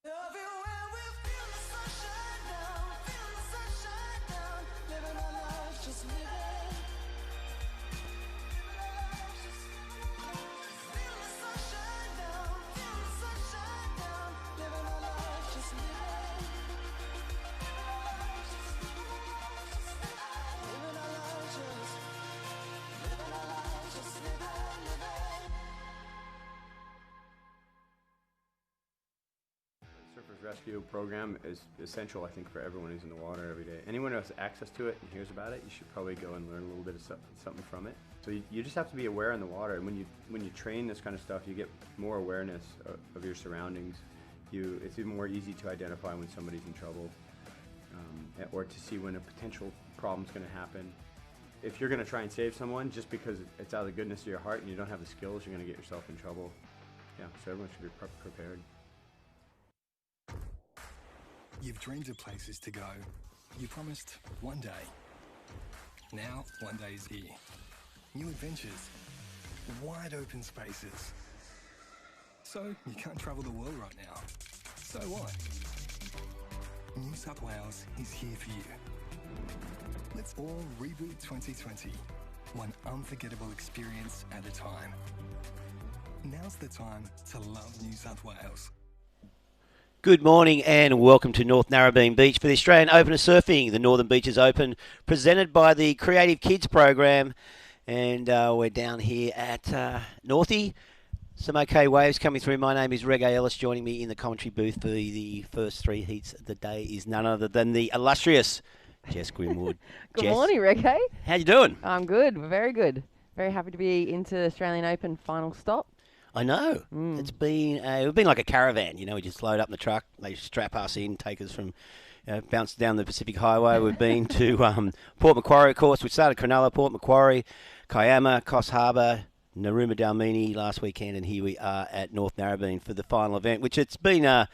Everywhere we feel the sunshine down, feel the sunshine down, living our lives, just living. Living our lives, just feel the sunshine down, feel the sunshine down, living our lives, just living. Living our lives, just living our lives, just living our lives, just living, living. Surfers Rescue Program is essential, I think, for everyone who's in the water every day. Anyone who has access to it and hears about it, you should probably go and learn a little bit of something from it. So you just have to be aware in the water, and when you train this kind of stuff, you get more awareness of your surroundings. It's even more easy to identify when somebody's in trouble, or to see when a potential problem's going to happen. If you're going to try and save someone just because it's out of the goodness of your heart and you don't have the skills, you're going to get yourself in trouble. Yeah, so everyone should be prepared. You've dreamed of places to go. You promised one day. Now, one day is here. New adventures. Wide open spaces. So, you can't travel the world right now. So what? New South Wales is here for you. Let's all reboot 2020. One unforgettable experience at a time. Now's the time to love New South Wales. Good morning and welcome to North Narrabeen Beach for the Australian Open of Surfing, the Northern Beaches Open, presented by the Creative Kids Program. And we're down here at Northie. Some okay waves coming through. My name is Reggae Ellis. Joining me in the commentary booth for the first three heats of the day is none other than the illustrious Jess Grimwood. Good Jess, morning, Reggae. how you doing? I'm good, very good. Very happy to be into Australian Open final stop. I know. It's been we've been like a caravan, we just load up in the truck, they strap us in, take us from, bounce down the Pacific Highway. We've been to Port Macquarie, of course. We started Cronulla, Port Macquarie, Kiama, Coffs Harbour, Narooma Dalmini last weekend, and here we are at North Narrabeen for the final event, which it's been a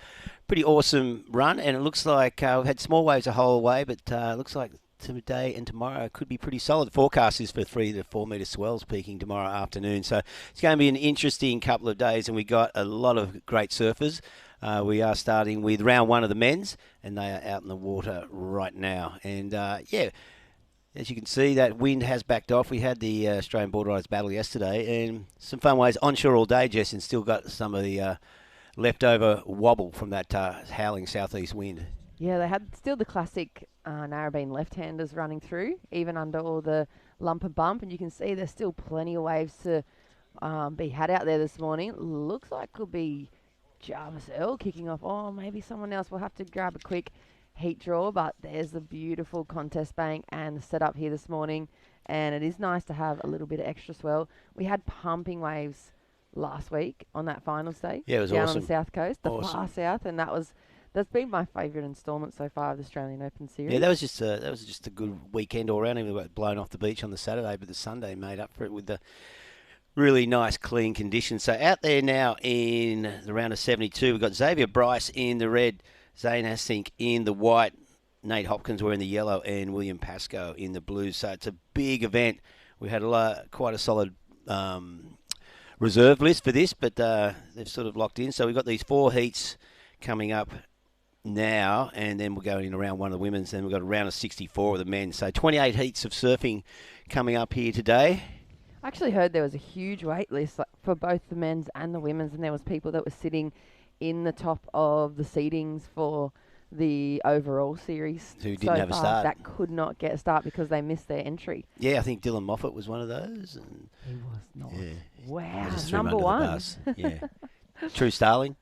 pretty awesome run, and it looks like we've had small waves the whole way, but it looks like today and tomorrow could be pretty solid. The forecast is for 3 to 4 metre swells peaking tomorrow afternoon. So it's going to be an interesting couple of days, and we got a lot of great surfers. We are starting with round one of the men's, and they are out in the water right now. And as you can see, that wind has backed off. We had the Australian Board Riders battle yesterday, and some fun waves onshore all day, Jess, and still got some of the leftover wobble from that howling southeast wind. Yeah, they had still the classic Narrabeen left-handers running through, even under all the lump and bump, and you can see there's still plenty of waves to be had out there this morning. Looks like could be Jarvis Earl kicking off. Oh, maybe someone else. We'll have to grab a quick heat draw, but there's the beautiful contest bank and the setup here this morning, and it is nice to have a little bit of extra swell. We had pumping waves last week on that finals day. Yeah, it was down awesome. on the south coast, the far south, and that's been my favourite instalment so far of the Australian Open Series. Yeah, that was just a good weekend all round. Even we got blown off the beach on the Saturday, but the Sunday made up for it with the really nice, clean conditions. So out there now in the round of 72, we've got Xavier Bryce in the red, Zane Assink in the white, Nate Hopkins wearing the yellow, and William Pascoe in the blue. So it's a big event. We had quite a solid reserve list for this, but they've sort of locked in. So we've got these 4 heats coming up now, and then we're going in around one of the women's, then we've got a round of 64 of the men. So 28 heats of surfing coming up here today. I actually heard there was a huge wait list for both the men's and the women's, and there was people that were sitting in the top of the seedings for the overall series. Who didn't have a start. That could not get a start because they missed their entry. Yeah, I think Dylan Moffat was one of those. And He was not. yeah. Wow, I just threw him number under the one. bus. Yeah. True Starling?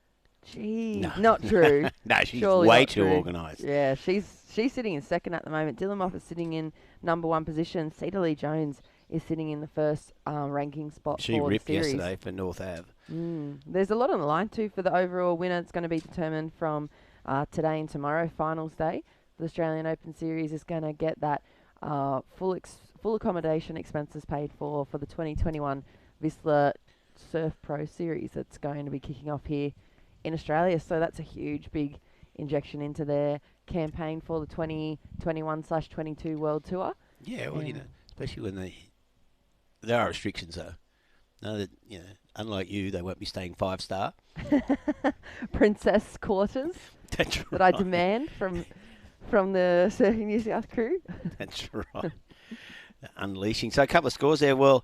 Gee, No. not true. No, she's Surely way not too true. organised. Yeah, she's sitting in second at the moment. Dylan Moffat's sitting in number 1 position. Cedar Lee Jones is sitting in the first ranking spot She for ripped the series. yesterday for North Ave. There's a lot on the line too for the overall winner. It's going to be determined today and tomorrow, finals day. The Australian Open Series is going to get that full accommodation expenses paid for the 2021 Whistler Surf Pro Series that's going to be kicking off here in Australia. So that's a huge, big injection into their campaign for the 2021/22 World Tour. Yeah, well, especially when there are restrictions though. know that, unlike you, they won't be staying 5-star. Princess quarters That's that I right. demand from the Surfing New South crew. That's right. Unleashing. So a couple of scores there. Well,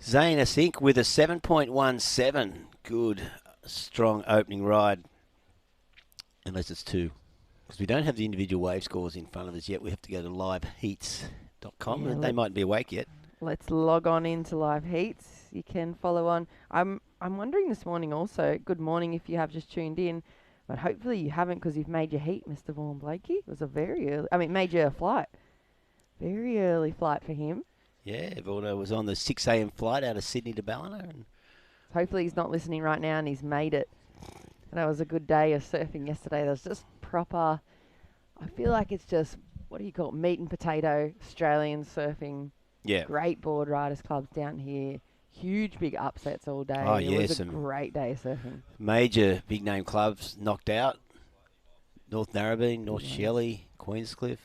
Zane, I think, with a 7.17. Good, strong opening ride. Unless it's 2. Because we don't have the individual wave scores in front of us yet. We have to go to liveheats.com. Yeah, They mightn't be awake yet. Let's log on into Live Heats. You can follow on. I'm wondering this morning also, good morning if you have just tuned in, but hopefully you haven't because you've made your heat, Mr. Vaughan Blakey. It was a very early, made your flight. Very early flight for him. Yeah, Vordo was on the 6 a.m. flight out of Sydney to Ballina. And Hopefully he's not listening right now and he's made it. And that was a good day of surfing yesterday. That was just proper, I feel like it's just, what do you call it, meat and potato Australian surfing. yeah. Great board riders clubs down here. Huge big upsets all day. Oh, It yeah, was a some great day of surfing. Major big name clubs knocked out. North Narrabeen, North Yes. Shelley, Queenscliff.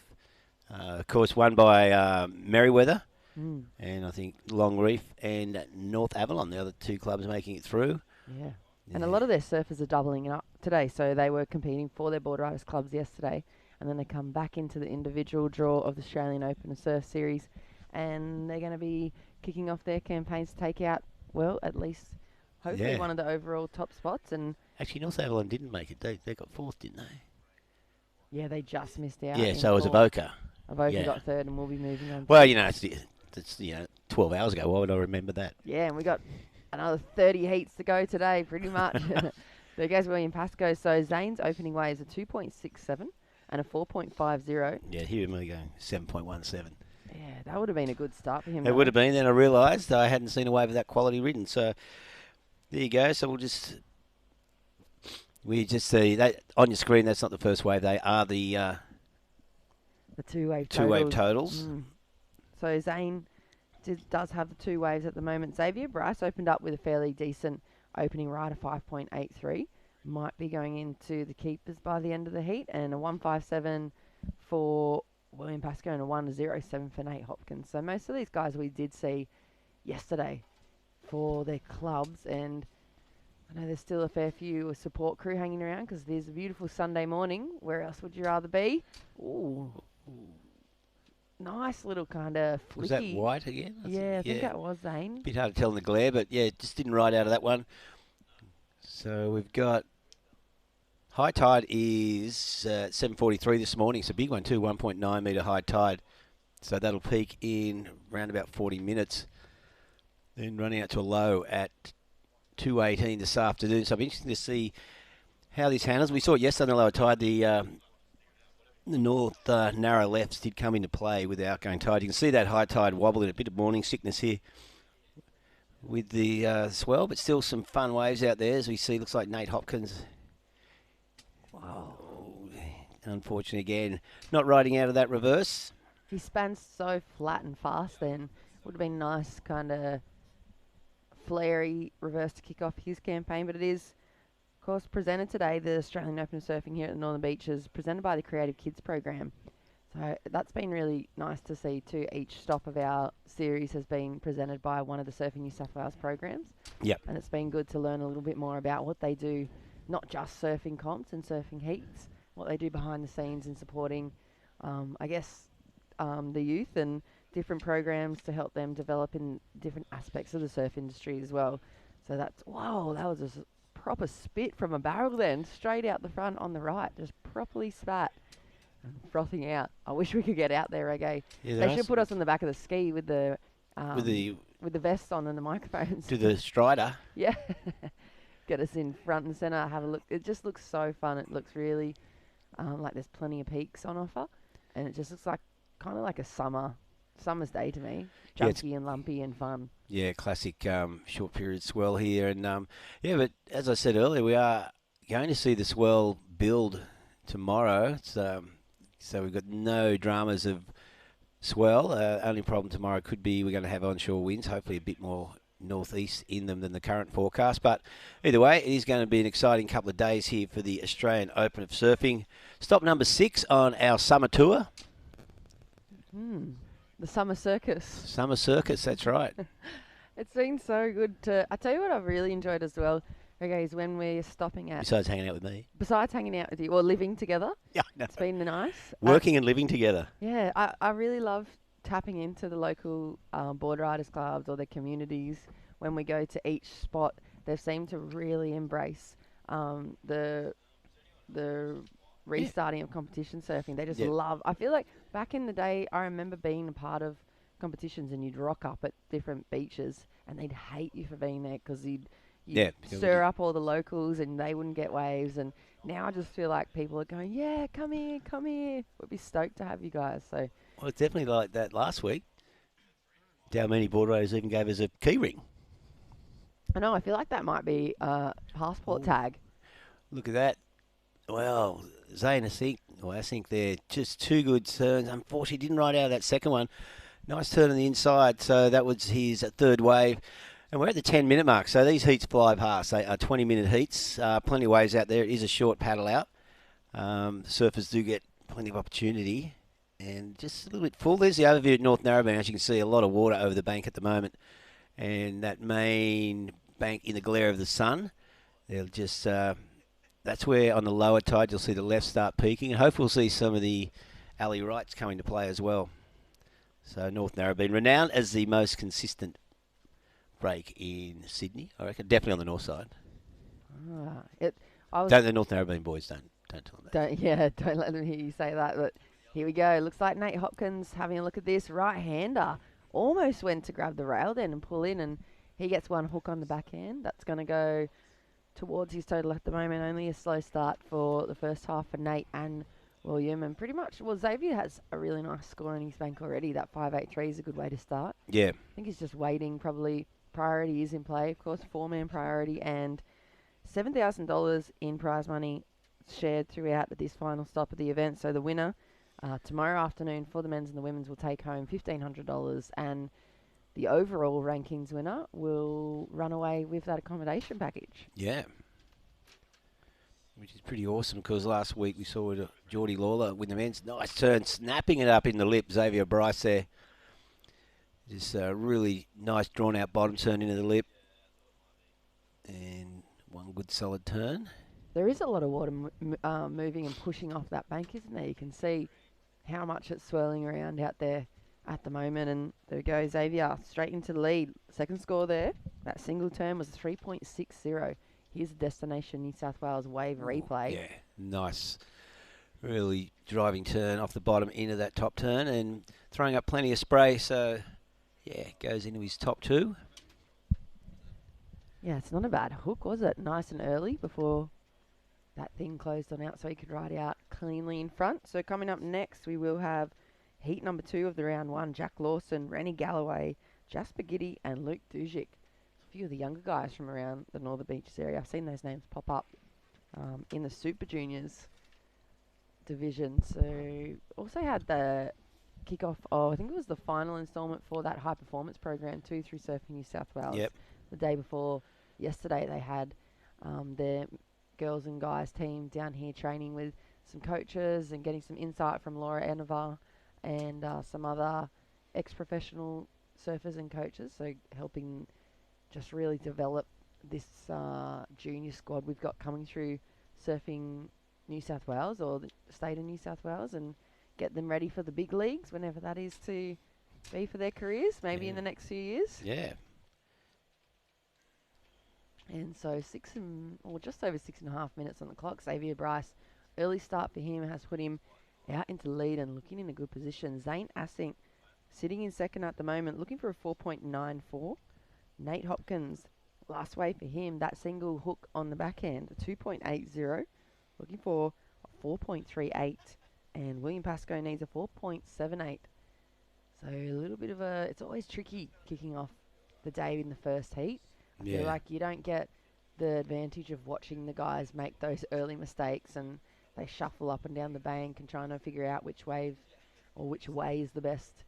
Of course, won by Merriweather and I think Longreef and North Avalon, the other 2 clubs making it through. Yeah. And a lot of their surfers are doubling it up today. So they were competing for their board riders clubs yesterday. And then they come back into the individual draw of the Australian Open Surf Series. And they're going to be kicking off their campaigns to take out, well, at least hopefully Yeah. one of the overall top spots. And Actually, North Avalon didn't make it. They got 4th, didn't they? yeah, they just missed out. Yeah, in so it was fourth. Avoca. Avoca yeah. got 3rd and we'll be moving on. Well, it's 12 hours ago. Why would I remember that? Yeah, and we got another 30 heats to go today, pretty much. There goes William Pascoe. So Zane's opening waves are 2.67 and a 4.50. Yeah, here am I going 7.17. Yeah, that would have been a good start for him. It would have been. Then I realised I hadn't seen a wave of that quality ridden. So there you go. So we just see that on your screen. That's not the first wave. They are the The two-wave two-wave totals. So Zane does have the 2 waves at the moment. Xavier Bryce opened up with a fairly decent opening ride of 5.83. Might be going into the keepers by the end of the heat. And a 1.57 for William Pascoe and a 1.07 for Nate Hopkins. So most of these guys we did see yesterday for their clubs. And I know there's still a fair few support crew hanging around because it is a beautiful Sunday morning. Where else would you rather be? Ooh. Nice little kind of flicky. Was that white again? I think that was Zane. Bit hard to tell in the glare, but yeah, just didn't ride out of that one. So we've got high tide is 7:43 this morning. It's a big one too, 1.9 metre high tide. So that'll peak in around about 40 minutes. Then running out to a low at 2:18 this afternoon. So it'll be interesting to see how this handles. We saw it yesterday on the lower tide. The north narrow lefts did come into play with the outgoing tide. You can see that high tide wobble in a bit of morning sickness here with the swell, but still some fun waves out there as we see. Looks like Nate Hopkins. Wow. Unfortunately again, not riding out of that reverse. He spans so flat and fast then. Would have been nice kind of flary reverse to kick off his campaign, but it is, of course, presented today. The Australian Open of Surfing here at the Northern Beaches, presented by the Creative Kids program. So that's been really nice to see too. Each stop of our series has been presented by one of the Surfing New South Wales programs. Yep. And it's been good to learn a little bit more about what they do, not just surfing comps and surfing heats, what they do behind the scenes in supporting, the youth and different programs to help them develop in different aspects of the surf industry as well. So that's, wow, that was a proper spit from a barrel then, straight out the front on the right, just properly spat and frothing out. I wish we could get out there, Reggae. Yeah, They should put us on the back of the ski with the with the vests on and the microphones. to the Strider. Yeah. Get us in front and centre, have a look. It just looks so fun. It looks really like there's plenty of peaks on offer. And it just looks like kind of like a summer's day to me. Yeah, it's- Junky and lumpy and fun. Yeah, classic short period swell here. And but as I said earlier, we are going to see the swell build tomorrow. It's, so we've got no dramas of swell. Only problem tomorrow could be we're going to have onshore winds, hopefully a bit more northeast in them than the current forecast. But either way, it is going to be an exciting couple of days here for the Australian Open of Surfing. Stop number 6 on our summer tour. The summer circus. Summer circus, that's right. It's been so good to. I tell you what I've really enjoyed as well. Okay, is when we're stopping at. Besides hanging out with me. Besides hanging out with you or living together, Yeah, no. it's been nice. Working and living together. Yeah, I really love tapping into the local board riders clubs or the communities when we go to each spot. They've seemed to really embrace the restarting of competition surfing. They just Yep. love. I feel like back in the day, I remember being a part of competitions and you'd rock up at different beaches and they'd hate you for being there because you'd Yeah. stir up all the locals and they wouldn't get waves. And now I just feel like people are going, yeah, come here, come here. We'd be stoked to have you guys. So Well, it's definitely like that last week. Dalmeny board riders even gave us a key ring. I know, I feel like that might be a passport Ooh. tag. Look at that. Well, Zane, I think they're just two good turns. Unfortunately, didn't ride out of that second one. Nice turn on the inside, so that was his third wave. And we're at the 10-minute mark, so these heats fly past. They are 20-minute heats. Plenty of waves out there. It is a short paddle out. Surfers do get plenty of opportunity. And just a little bit full. There's the overview at North Narrabeen. As you can see, a lot of water over the bank at the moment. And that main bank in the glare of the sun, they'll just... that's where on the lower tide you'll see the left start peaking. And hopefully we'll see some of the alley rights coming to play as well. So North Narrabeen, renowned as the most consistent break in Sydney, I reckon. Definitely on the north side. I was Don't the North Narrabeen boys don't tell them that. don't let them hear you say that. But here we go. Looks like Nate Hopkins having a look at this right-hander. Almost went to grab the rail then and pull in, and he gets one hook on the backhand. That's going to go towards his total at the moment. Only a slow start for the first half for Nate and William. And pretty much, well, Xavier has a really nice score on his bank already. That 5.83 is a good way to start. Yeah. I think he's just waiting. Probably priority is in play, of course, four-man priority, and $7,000 in prize money shared throughout this final stop of the event. So the winner tomorrow afternoon for the men's and the women's will take home $1,500, and the overall rankings winner will run away with that accommodation package. Yeah. Which is pretty awesome because last week we saw Geordie Lawler win the men's. Nice turn, snapping it up in the lip. Xavier Bryce there. Just a really nice drawn out bottom turn into the lip. And one good solid turn. There is a lot of water moving and pushing off that bank, isn't there? You can see how much it's swirling around out there at the moment. And there we go, Xavier straight into the lead. Second score there. That single turn was 3.60. Here's a Destination New South Wales wave replay. Yeah, nice. Really driving turn off the bottom into that top turn and throwing up plenty of spray. So, yeah, goes into his top two. Yeah, it's not a bad hook, was it? Nice and early before that thing closed on out so he could ride out cleanly in front. So coming up next, we will have heat number 2 of the round 1. Jack Lawson, Rennie Galloway, Jasper Giddy and Luke Dujic. A few of the younger guys from around the Northern Beaches area. I've seen those names pop up in the Super Juniors division. So also had the kickoff of, I think it was the final instalment for that high performance program too through Surfing New South Wales. Yep. The day before yesterday they had their girls and guys team down here training with some coaches and getting some insight from Laura Enova and some other ex-professional surfers and coaches, so helping just really develop this junior squad we've got coming through Surfing New South Wales or the state of New South Wales and get them ready for the big leagues whenever that is to be for their careers, maybe in the next few years. Yeah. And so just over 6.5 minutes on the clock. Xavier Bryce, early start for him has put him out into the lead and looking in a good position. Zane Assink sitting in second at the moment, looking for a 4.94. Nate Hopkins, last wave for him, that single hook on the backhand, a 2.80, looking for a 4.38. And William Pascoe needs a 4.78. So a little bit of it's always tricky kicking off the day in the first heat. I feel like you don't get the advantage of watching the guys make those early mistakes and they shuffle up and down the bank and trying to figure out which wave or which way is the best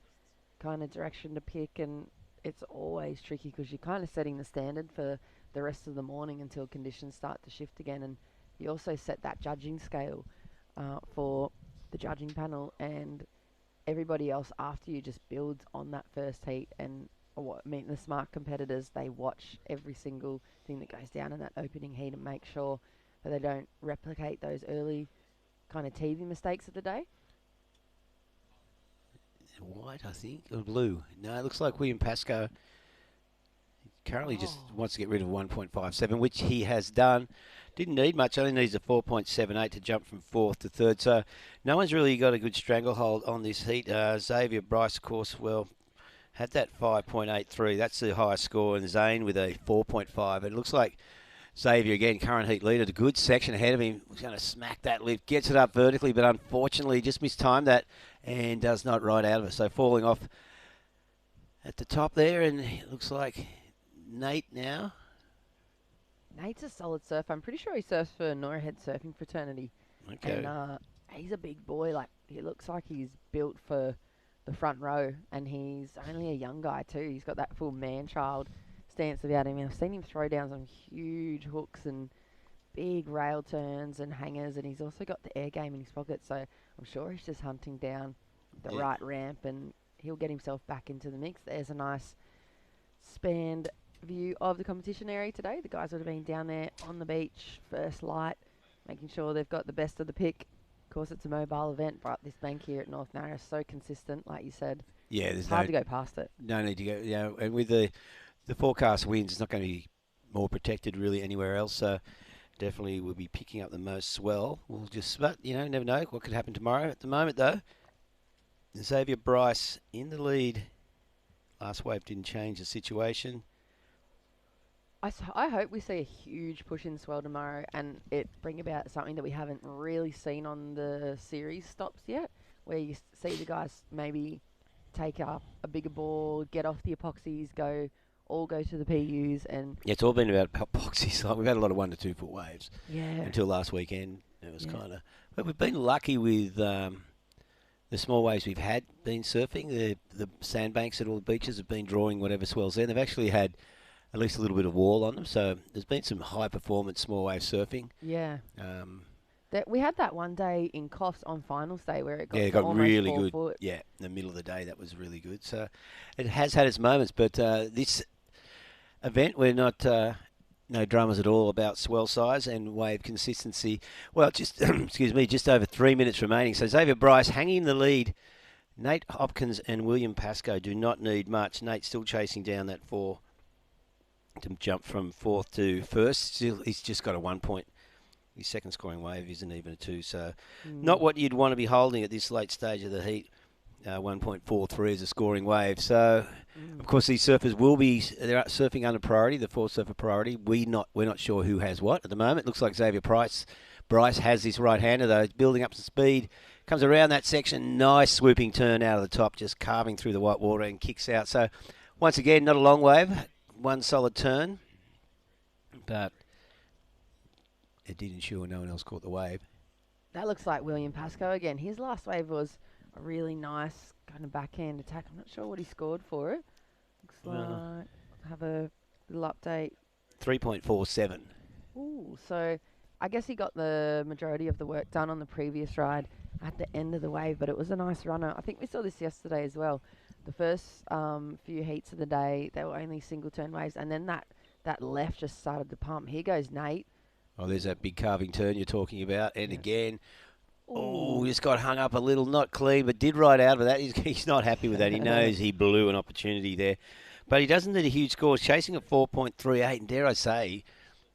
kind of direction to pick. And it's always tricky because you're kind of setting the standard for the rest of the morning until conditions start to shift again. And you also set that judging scale for the judging panel, and everybody else after you just builds on that first heat and I mean, the smart competitors, they watch every single thing that goes down in that opening heat and make sure that they don't replicate those early kind of teething mistakes of the day. White, I think, or blue. No, it looks like William Pascoe currently just wants to get rid of 1.57, which he has done. Didn't need much, only needs a 4.78 to jump from 4th to 3rd. So no one's really got a good stranglehold on this heat. Xavier Bryce, of course, well, had that 5.83. That's the highest score, and Zane with a 4.5. It looks like Xavier, again, current heat leader, a good section ahead of him. Was going to smack that lift, gets it up vertically, but unfortunately just mistimed that and does not ride out of it. So falling off at the top there, and it looks like Nate now. Nate's a solid surfer. I'm pretty sure he surfs for Norahhead Surfing Fraternity. Okay. And he's a big boy. Like, he looks like he's built for the front row, and he's only a young guy too. He's got that full man-child stance about him. I've seen him throw down some huge hooks and big rail turns and hangers, and he's also got the air game in his pocket, so I'm sure he's just hunting down the right ramp, and he'll get himself back into the mix. There's a nice spanned view of the competition area today. The guys would have been down there on the beach, first light, making sure they've got the best of the pick. Of course, it's a mobile event, but this bank here at North Narra is so consistent, like you said. Yeah, there's It's hard to go past it. no need to go. Yeah, and with the forecast winds, it's not going to be more protected really anywhere else. So definitely we'll be picking up the most swell. We'll just, but never know what could happen tomorrow. At the moment, though, Xavier Bryce in the lead. Last wave didn't change the situation. I hope we see a huge push in swell tomorrow and it bring about something that we haven't really seen on the series stops yet, where you see the guys maybe take up a bigger board, get off the epoxies, all go to the PUs, and Yeah, it's all been about epoxies. Like, we've had a lot of 1 to 2 foot waves yeah, until last weekend. It was kind of, but we've been lucky with the small waves we've had been surfing. The sandbanks at all the beaches have been drawing whatever swells there. They've actually had at least a little bit of wall on them, so there's been some high performance small wave surfing. yeah. We had that one day in Coffs on finals day where it got, it to got almost really 4 good. foot. Yeah, in the middle of the day, that was really good. So it has had its moments, but this event, we're not no dramas at all about swell size and wave consistency. Well, just excuse me, just over 3 minutes remaining. So Xavier Bryce hanging in the lead. Nate Hopkins and William Pascoe do not need much. Nate's still chasing down that 4 to jump from 4th to 1st. Still, he's just got a 1 point. His second scoring wave isn't even a 2, so not what you'd want to be holding at this late stage of the heat. 1.43 is a scoring wave. So, of course, these surfers will be they're surfing under priority, the 4 surfer priority. We're not sure who has what at the moment. It looks like Xavier Bryce has this right-hander, though. He's building up some speed. Comes around that section. Nice swooping turn out of the top, just carving through the white water and kicks out. So, once again, not a long wave. One solid turn, but it did ensure no one else caught the wave. That looks like William Pascoe again. His last wave was a really nice kind of backhand attack. I'm not sure what he scored for it. Looks like, have a little update. 3.47. Ooh, so I guess he got the majority of the work done on the previous ride at the end of the wave, but it was a nice runner. I think we saw this yesterday as well. The first few heats of the day, they were only single turn waves, and then that left just started to pump. Here goes Nate. Oh, there's that big carving turn you're talking about. And again, just got hung up a little. Not clean, but did ride out of that. He's not happy with that. He knows he blew an opportunity there. But he doesn't need a huge score. He's chasing at 4.38. And dare I say,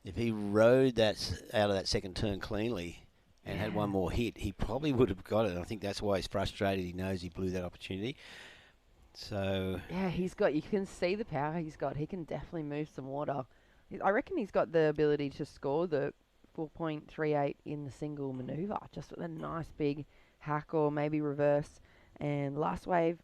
if he rode that out of that second turn cleanly and had one more hit, he probably would have got it. And I think that's why he's frustrated. He knows he blew that opportunity. So yeah, you can see the power he's got. He can definitely move some water. I reckon he's got the ability to score the 4.38 in the single manoeuvre, just with a nice big hack or maybe reverse. And last wave,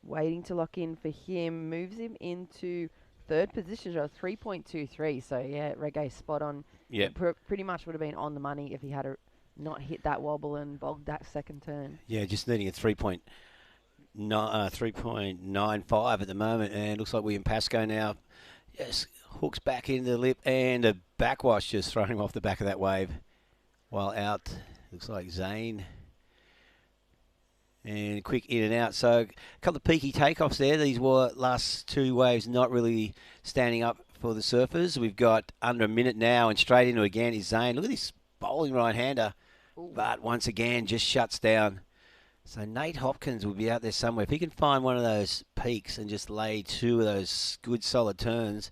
waiting to lock in for him, moves him into third position, 3.23. So yeah, Reggae spot on. yeah, Pretty much would have been on the money if he had not hit that wobble and bogged that second turn. yeah, just needing a 3.95 at the moment, and looks like William Pascoe now. Yes, hooks back into the lip, and a backwash just throwing him off the back of that wave. While out, looks like Zane and quick in and out. So a couple of peaky takeoffs there. These were last two waves not really standing up for the surfers. We've got under a minute now, and straight into again is Zane. Look at this bowling right-hander. But once again, just shuts down. So Nate Hopkins will be out there somewhere. If he can find one of those peaks and just lay two of those good solid turns,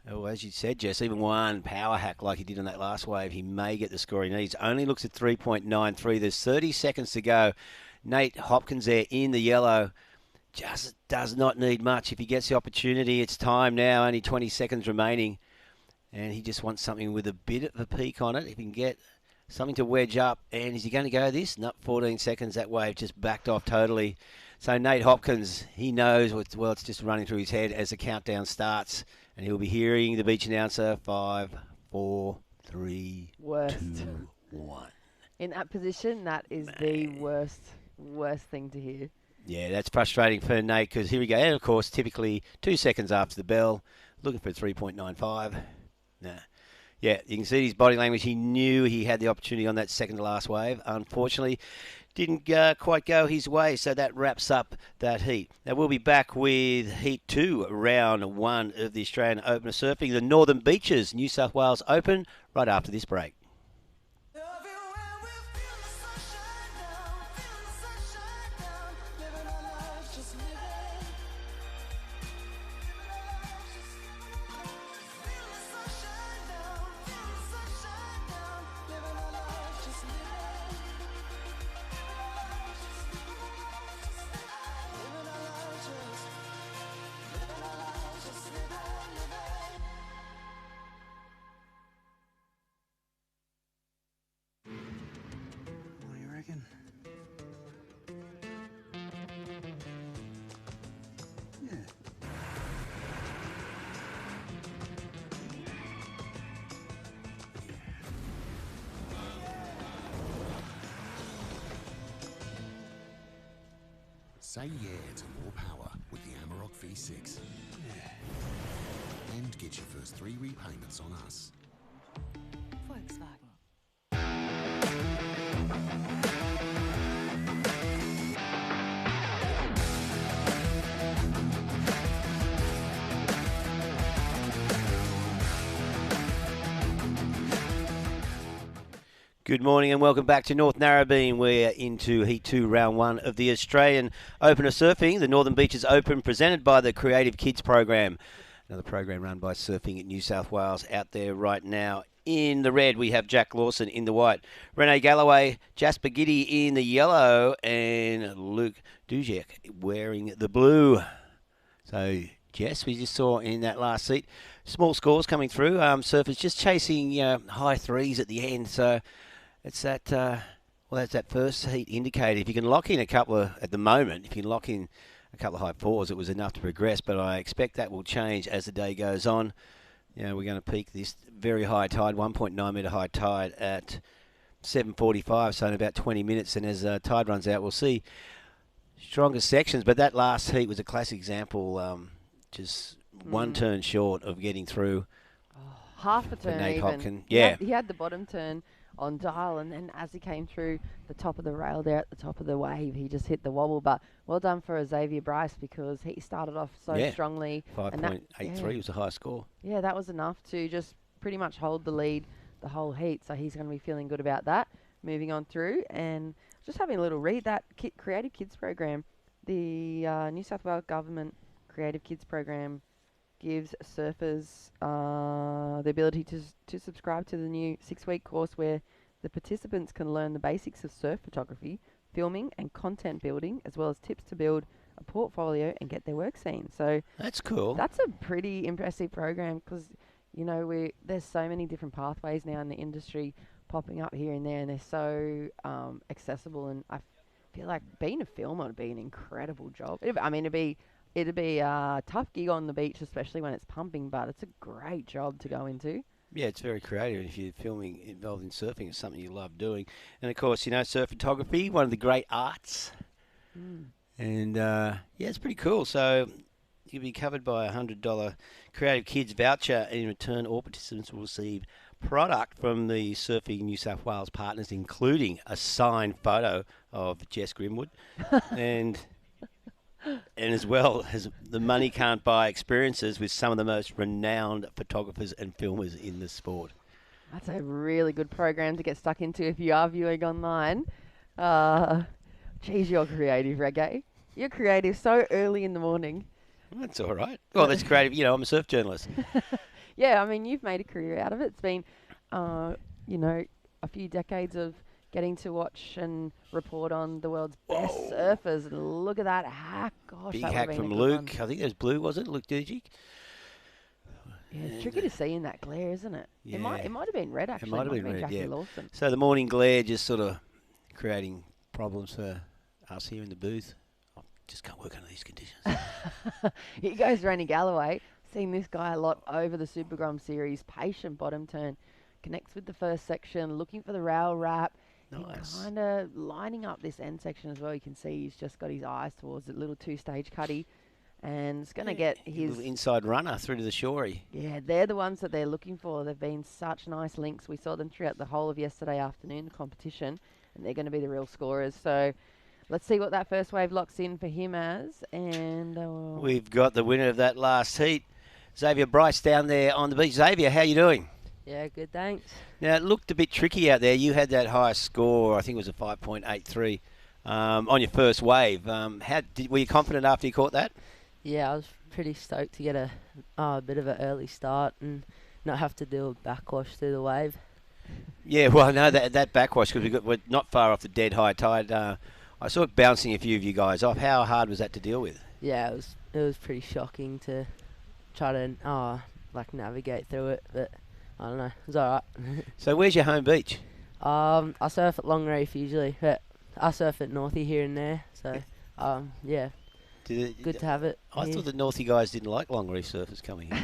oh, as you said, Jess, even one power hack like he did on that last wave, he may get the score he needs. Only looks at 3.93. There's 30 seconds to go. Nate Hopkins there in the yellow. Just does not need much. If he gets the opportunity, it's time now. Only 20 seconds remaining. And he just wants something with a bit of a peak on it. If he can get something to wedge up. And is he going to go this? No, 14 seconds. That wave just backed off totally. So Nate Hopkins, he knows, well, it's just running through his head as the countdown starts. And he'll be hearing the beach announcer, 5, 4, 3, Worst. 2, 1. In that position, that is the worst thing to hear. Yeah, that's frustrating for Nate because here we go. And, of course, typically 2 seconds after the bell, looking for 3.95. Nah. Yeah, you can see his body language. He knew he had the opportunity on that second to last wave. Unfortunately, didn't quite go his way, so that wraps up that heat. Now, we'll be back with Heat 2, round 1 of the Australian Open of Surfing, the Northern Beaches, New South Wales Open, right after this break. Everywhere we feel the sunshine now, feel the sunshine now, living our lives, just living. Feel the sunshine now, feel the sunshine now, living our lives, just living. Living our lives, just living. What do you reckon? Yeah. Say yeah to more power with the Amarok V6. And get your first 3 repayments on us. Volkswagen. Good morning and welcome back to North Narrabeen. We're into Heat 2, Round 1 of the Australian Open of Surfing, the Northern Beaches Open, presented by the Creative Kids Program. Another program run by Surfing at New South Wales. Out there right now in the red, we have Jack Lawson in the white, Renee Galloway, Jasper Giddy in the yellow, and Luke Dujek wearing the blue. So, Jess, we just saw in that last seat, small scores coming through. Surfers just chasing high threes at the end, so it's that, that's that first heat indicator. If you can lock in a couple of, at the moment, if you can lock in a couple of high fours, it was enough to progress, but I expect that will change as the day goes on. We're going to peak this very high tide, 1.9 metre high tide at 7:45, so in about 20 minutes, and as tide runs out, we'll see stronger sections, but that last heat was a classic example, just one turn short of getting through. Half a For turn Nate even. Hopkins. Yeah. He had the bottom turn on dial, and then as he came through the top of the rail there at the top of the wave, he just hit the wobble. But well done for Xavier Bryce because he started off so strongly. 5.83 was the high score. Yeah, that was enough to just pretty much hold the lead the whole heat. So he's going to be feeling good about that. Moving on through and just having a little read, that Creative Kids Program, the New South Wales Government Creative Kids Program gives surfers the ability to subscribe to the new 6-week course where the participants can learn the basics of surf photography, filming and content building, as well as tips to build a portfolio and get their work seen. So That's cool. that's a pretty impressive program because, there's so many different pathways now in the industry popping up here and there, and they're so accessible, and I feel like being a filmer would be an incredible job. It'd be a tough gig on the beach, especially when it's pumping, but it's a great job to go into. Yeah, it's very creative. If you're filming involved in surfing, it's something you love doing. And, of course, surf photography, one of the great arts. And, it's pretty cool. So you'll be covered by a $100 Creative Kids voucher. In return, all participants will receive product from the Surfing New South Wales partners, including a signed photo of Jess Grimwood, and as well as the money can't buy experiences with some of the most renowned photographers and filmers in the sport. That's a really good program to get stuck into if you are viewing online. Geez, you're creative, Reggae. You're creative so early in the morning. That's all right. Well, that's creative. You know, I'm a surf journalist. Yeah, I mean, you've made a career out of it. It's been, a few decades of getting to watch and report on the world's best surfers. And look at that hack. Gosh, Big that hack would've been from a good Luke. one. I think there's Blue, was it? Luke Durgic? Yeah, it's tricky to see in that glare, isn't it? Yeah. It might have been red, actually. It might have been red, Jackie yeah. Lawson. So the morning glare just sort of creating problems for us here in the booth. I just can't work under these conditions. Here goes Rainey Galloway. Seen this guy a lot over the Super Grom series. Patient bottom turn. Connects with the first section, looking for the rail wrap. Nice. Kind of lining up this end section as well. You can see he's just got his eyes towards the little two-stage cutty. And it's going to get his... Little inside runner through to the shorey. Yeah, they're the ones that they're looking for. They've been such nice links. We saw them throughout the whole of yesterday afternoon competition. And they're going to be the real scorers. So let's see what that first wave locks in for him as. And We've got the winner of that last heat, Xavier Bryce, down there on the beach. Xavier, how you doing? Yeah, good, thanks. Now, it looked a bit tricky out there. You had that highest score, I think it was a 5.83, on your first wave. Were you confident after you caught that? Yeah, I was pretty stoked to get a bit of an early start and not have to do a backwash through the wave. Yeah, well, I know that backwash, because we're not far off the dead high tide. I saw it bouncing a few of you guys off. How hard was that to deal with? Yeah, it was pretty shocking to try to navigate through it, but I don't know, it was alright. So where's your home beach? I surf at Long Reef usually, but I surf at Northie here and there, so yeah, good to have it. I here. thought the Northie guys didn't like Long Reef surfers coming in.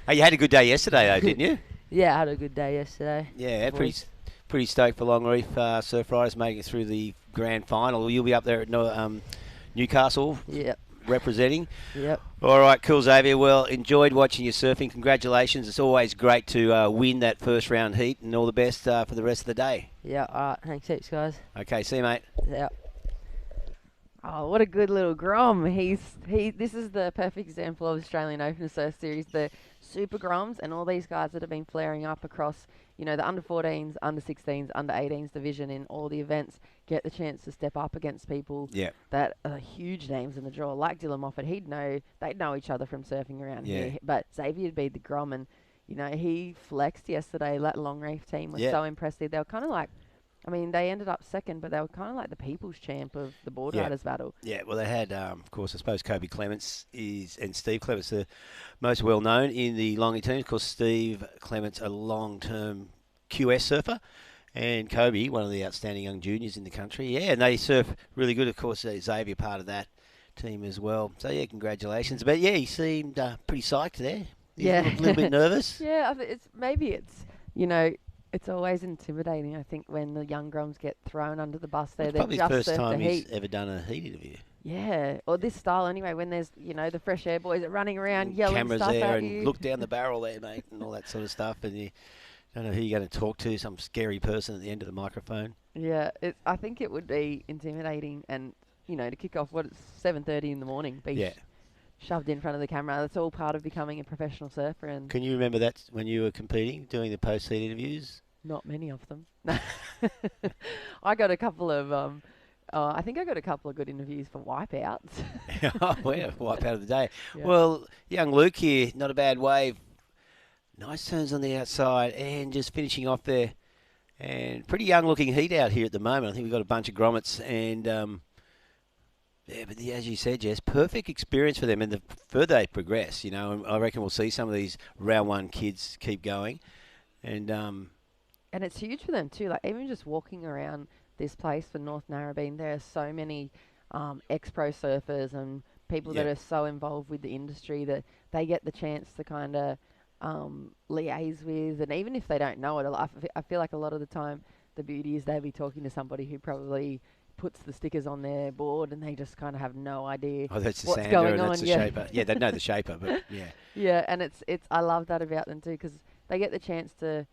Hey, you had a good day yesterday though, didn't you? Yeah, I had a good day yesterday. Yeah, pretty stoked for Long Reef surf riders making it through the grand final. You'll be up there at Newcastle. Yep. Representing. Yep. All right, cool, Xavier. Well, enjoyed watching you surfing. Congratulations. It's always great to win that first round heat, and all the best for the rest of the day. Yeah, alright. Thanks heaps, guys. Okay, see you, mate. Yeah. oh, what a good little Grom. This is the perfect example of Australian Open Surf Series, the Super Groms, and all these guys that have been flaring up across, the under 14s, under 16s, under 18s division in all the events, get the chance to step up against people that are huge names in the draw, like Dylan Moffat. They'd know each other from surfing around here, but Xavier'd be the Grom, and he flexed yesterday. That Long Reef team was so impressive. They were kind of like, they ended up second, but they were kind of like the people's champ of the board riders battle. Yeah, well, they had, of course, I suppose Kobe Clements and Steve Clements, the most well-known in the Longy team. Of course, Steve Clements, a long-term QS surfer, and Kobe, one of the outstanding young juniors in the country. Yeah, and they surf really good. Of course, Xavier part of that team as well. So, yeah, congratulations. But, yeah, he seemed pretty psyched there. He was a little bit nervous. Yeah, it's always intimidating, I think, when the young Groms get thrown under the bus there. It's probably the first time he's ever done a heat interview. Yeah, or this style anyway, when there's, the fresh air boys are running around yelling cameras stuff there at and you. look down the barrel there, mate, and all that sort of stuff. And you don't know who you're going to talk to, some scary person at the end of the microphone. Yeah, I think it would be intimidating, and, to kick off, it's 7:30 in the morning, be shoved in front of the camera. That's all part of becoming a professional surfer. And can you remember that when you were competing, doing the post-heat interviews? Not many of them. I got a couple of, I think I got a couple of good interviews for wipeouts. Oh, yeah, wipeout of the day. Yeah. Well, young Luke here, not a bad wave. Nice turns on the outside and just finishing off there. And pretty young-looking heat out here at the moment. I think we've got a bunch of grommets and, but as you said, Jess, perfect experience for them. And the further they progress, I reckon we'll see some of these round one kids keep going. And it's huge for them too. Like even just walking around this place for North Narrabeen, there are so many ex-pro surfers and people that are so involved with the industry that they get the chance to kind of liaise with. And even if they don't know it, I feel like a lot of the time the beauty is they'll be talking to somebody who probably puts the stickers on their board and they just kind of have no idea that's the what's sander going and on. that's the shaper. Yeah, they know the shaper, but yeah. Yeah, and it's I love that about them too, because they get the chance to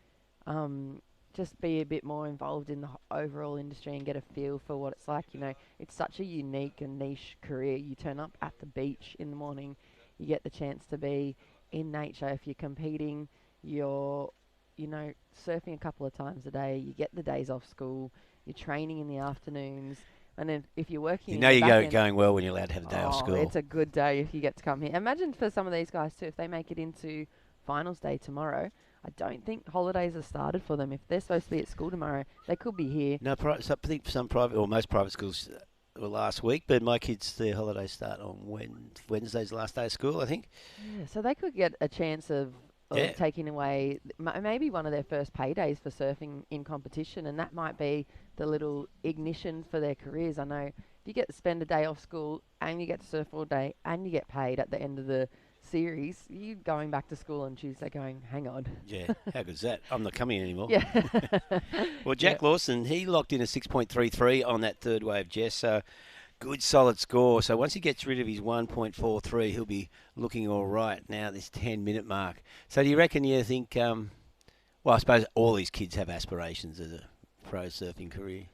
just be a bit more involved in the overall industry and get a feel for what it's like. You know, it's such a unique and niche career. You turn up at the beach in the morning, you get the chance to be in nature. If you're competing, you're, surfing a couple of times a day. You get the days off school. You're training in the afternoons. And then if you're working, You know you're going well when you're allowed to have a day off school. It's a good day if you get to come here. Imagine for some of these guys too, if they make it into finals day tomorrow. I don't think holidays have started for them. If they're supposed to be at school tomorrow, they could be here. No, so I think some private or most private schools were last week, but my kids, their holidays start on Wednesday's the last day of school, I think. Yeah, so they could get a chance of taking away maybe one of their first paydays for surfing in competition, and that might be the little ignition for their careers. I know if you get to spend a day off school and you get to surf all day and you get paid at the end of the series, you going back to school on Tuesday going, hang on. Yeah, how good's that? I'm not coming anymore. Yeah. Well, Jack Lawson, he locked in a 6.33 on that third wave, Jess. So good, solid score. So once he gets rid of his 1.43, he'll be looking all right now, this 10-minute mark. So do you reckon, you think, well, I suppose all these kids have aspirations as a pro surfing career.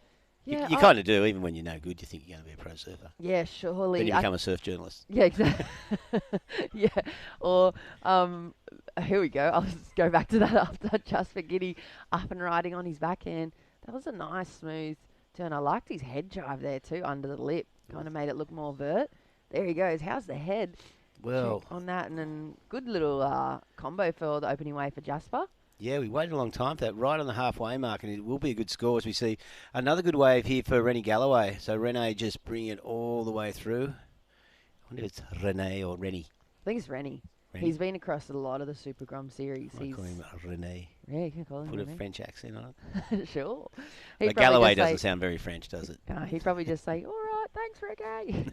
Yeah, you kind of do, even when you're no good, you think you're going to be a pro surfer. Yeah, surely. Then you become a surf journalist. Yeah, exactly. Yeah, or here we go. I'll just go back to that after Jasper Giddy up and riding on his backhand. That was a nice smooth turn. I liked his head drive there too, under the lip. Kind of made it look more vert. There he goes. How's the head? Well, on that, and then good little combo for the opening wave for Jasper. Yeah, we waited a long time for that, right on the halfway mark, and it will be a good score as we see another good wave here for Rennie Galloway. So Renee just bringing it all the way through. I wonder if it's Renee or Rennie. I think it's Rennie. He's been across a lot of the Super Grom series. I call him Renee. Yeah, you can call him Put Renee. a French accent on it. Sure. But Galloway doesn't sound very French, does it? He'd probably just say, all right, thanks, Ricky.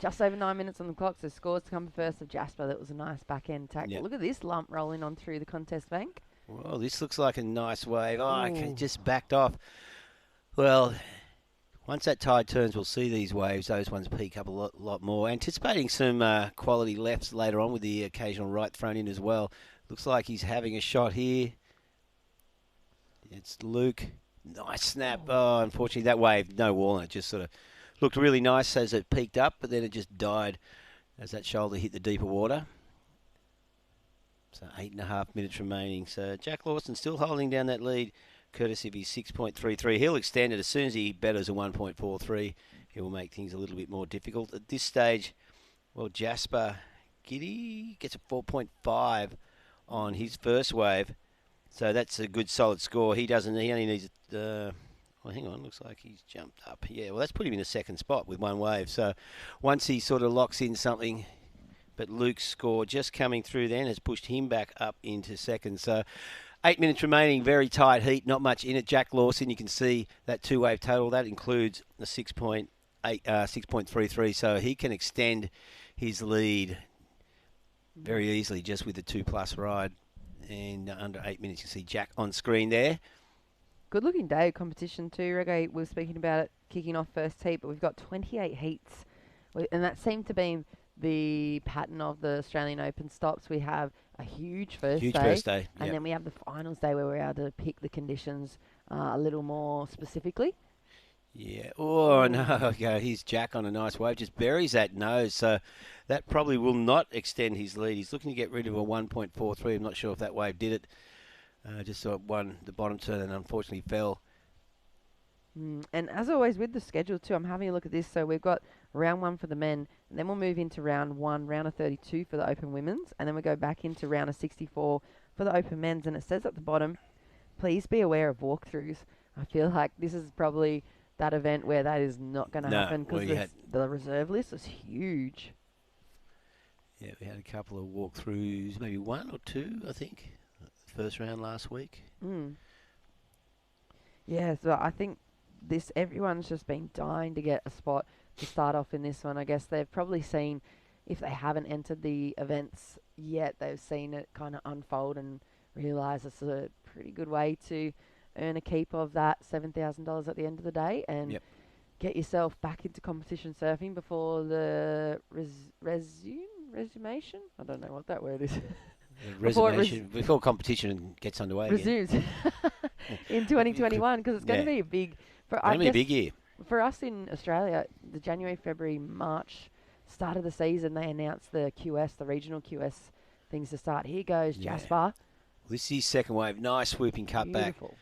Just over 9 minutes on the clock, so scores to come first of Jasper. That was a nice back-end tackle. Yep. Look at this lump rolling on through the contest bank. Well, this looks like a nice wave. Oh, okay, just backed off. Well, once that tide turns, we'll see these waves. Those ones peak up a lot more. Anticipating some quality lefts later on with the occasional right thrown in as well. Looks like he's having a shot here. It's Luke. Nice snap. Oh, unfortunately, that wave, no wall on it, just sort of looked really nice as it peaked up, but then it just died as that shoulder hit the deeper water. So 8.5 minutes remaining. So Jack Lawson still holding down that lead, courtesy of his 6.33. He'll extend it as soon as he betters a 1.43. He will make things a little bit more difficult. At this stage, well, Jasper Giddy gets a 4.5 on his first wave. So that's a good solid score. He only needs well, hang on, looks like he's jumped up. Yeah, well, that's put him in the second spot with one wave. So once he sort of locks in something, but Luke's score just coming through then has pushed him back up into second. So 8 minutes remaining, very tight heat, not much in it. Jack Lawson, you can see that two-wave total. That includes the 6.33, so he can extend his lead very easily just with the 2+ ride. And under 8 minutes, you see Jack on screen there. Good looking day of competition too. Reggae was speaking about it kicking off first heat, but we've got 28 heats. And that seemed to be the pattern of the Australian Open stops. We have a huge first day. And then we have the finals day where we're able to pick the conditions a little more specifically. Yeah. Oh, no. Okay, here's Jack on a nice wave. Just buries that nose. So that probably will not extend his lead. He's looking to get rid of a 1.43. I'm not sure if that wave did it. Just saw it won the bottom turn and unfortunately fell. And as always with the schedule too, I'm having a look at this. So we've got round 1 for the men, and then we'll move into round 1, round of 32 for the Open Women's, and then we go back into round of 64 for the Open Men's. And it says at the bottom, please be aware of walkthroughs. I feel like this is probably that event where that is not going to happen because the reserve list is huge. Yeah, we had a couple of walkthroughs, maybe 1 or 2, I think, first round last week. Yeah, so I think everyone's just been dying to get a spot to start off in this one. I guess they've probably seen, if they haven't entered the events yet, they've seen it kind of unfold and realise it's a pretty good way to earn a keep of that $7,000 at the end of the day and get yourself back into competition surfing before the resumation. I don't know what that word is. before it before competition gets underway again. resumes in 2021, because it's going to Yeah. be a big. For Going to be a big year. for us in Australia. The January, February, March start of the season, they announced the QS, the regional QS things to start. Here goes Yeah. Jasper. This is second wave. Nice swooping cut back. Beautiful.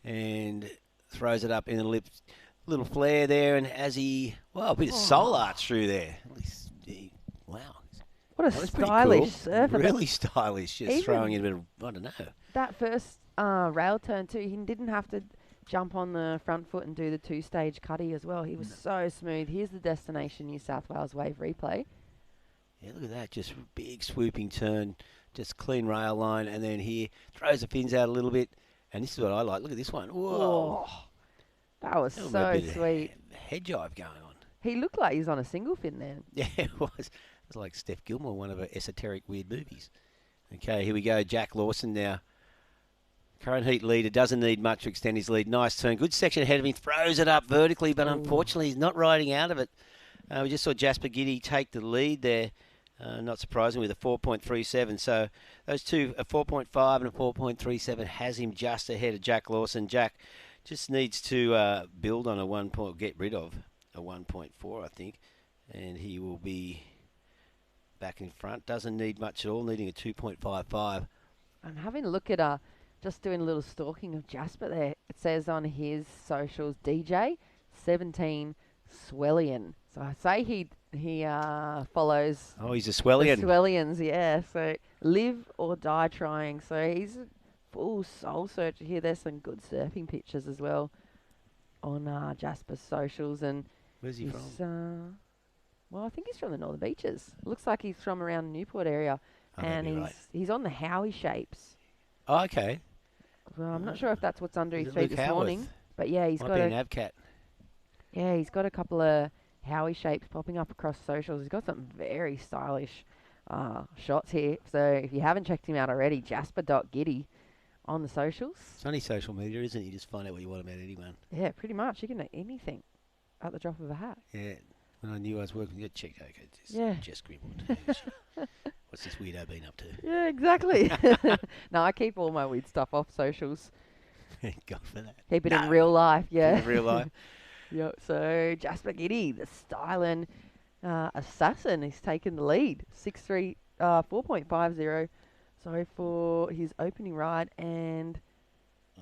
And throws it up in the lip. Little flare there, and as he, well, a bit of soul arch through there. Wow. What a That was pretty stylish cool. surfer. Really stylish. Just Even throwing in a bit of, I don't know. That first rail turn too, he didn't have to jump on the front foot and do the two-stage cutty as well. He was so smooth. Here's the Destination New South Wales wave replay. Yeah, look at that. Just big swooping turn. Just clean rail line. And then here, throws the fins out a little bit. And this is what I like. Look at this one. Whoa. Oh, that was Little so bit of sweet. Head jive going on. He looked like he was on a single fin then. Yeah, it was. It was like Steph Gilmore, one of her esoteric weird movies. Okay, here we go. Jack Lawson now. Current heat leader. Doesn't need much to extend his lead. Nice turn. Good section ahead of him. Throws it up vertically, but unfortunately he's not riding out of it. We just saw Jasper Giddy take the lead there. Not surprising with a 4.37. So those two, a 4.5 and a 4.37, has him just ahead of Jack Lawson. Jack just needs to build on a 1 point, get rid of a 1.4, I think, and he will be back in front. Doesn't need much at all, needing a 2.55. I'm having a look at just doing a little stalking of Jasper there. It says on his socials, DJ 17 Swellian. So I say he follows. Oh, he's a Swellian. The Swellians, yeah. So live or die trying. So he's a full soul searcher here. There's some good surfing pictures as well on Jasper's socials. And Where's he from? Well, I think he's from the Northern Beaches. Looks like he's from around the Newport area. Oh, and that'd be right. he's on the Howie shapes. Oh, okay. Well, I'm not sure if that's what's under Is his it feet Luke this morning. Howarth? But yeah, he's Might got be a an Avcat. Yeah, he's got a couple of Howie shapes popping up across socials. He's got some very stylish shots here. So if you haven't checked him out already, Jasper.Giddy on the socials. It's only social media, isn't it? You just find out what you want about anyone. Yeah, pretty much. You can know anything at the drop of a hat. Yeah. When I knew I was working, you check, okay, Yeah. Jess Grimwood. What's this weirdo been up to? Yeah, exactly. No, I keep all my weird stuff off socials. Thank God for that. Keep it in real life, yeah. In real life. Yep. So Jasper Giddy, the styling assassin, he's taken the lead. 4.50. Sorry for his opening ride, and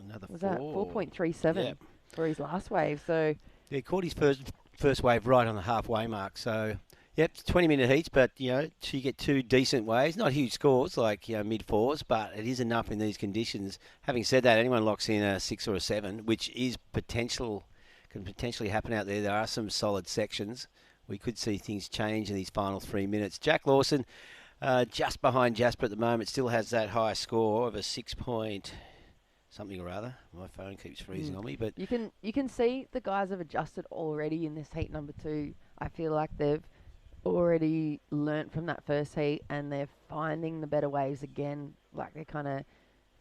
Another was 4. that 4.37 Yep. for his last wave. So Yeah, caught his first wave right on the halfway mark. So, yep, 20-minute heats, but, you get two decent waves. Not huge scores, like, mid-4s, but it is enough in these conditions. Having said that, anyone locks in a 6 or a 7, which is can potentially happen out there. There are some solid sections. We could see things change in these final 3 minutes. Jack Lawson, just behind Jasper at the moment, still has that high score of a 6 point something or other. My phone keeps freezing on me, but you can see the guys have adjusted already in this heat number 2. I feel like they've already learnt from that first heat, and they're finding the better waves again. Like they're kind of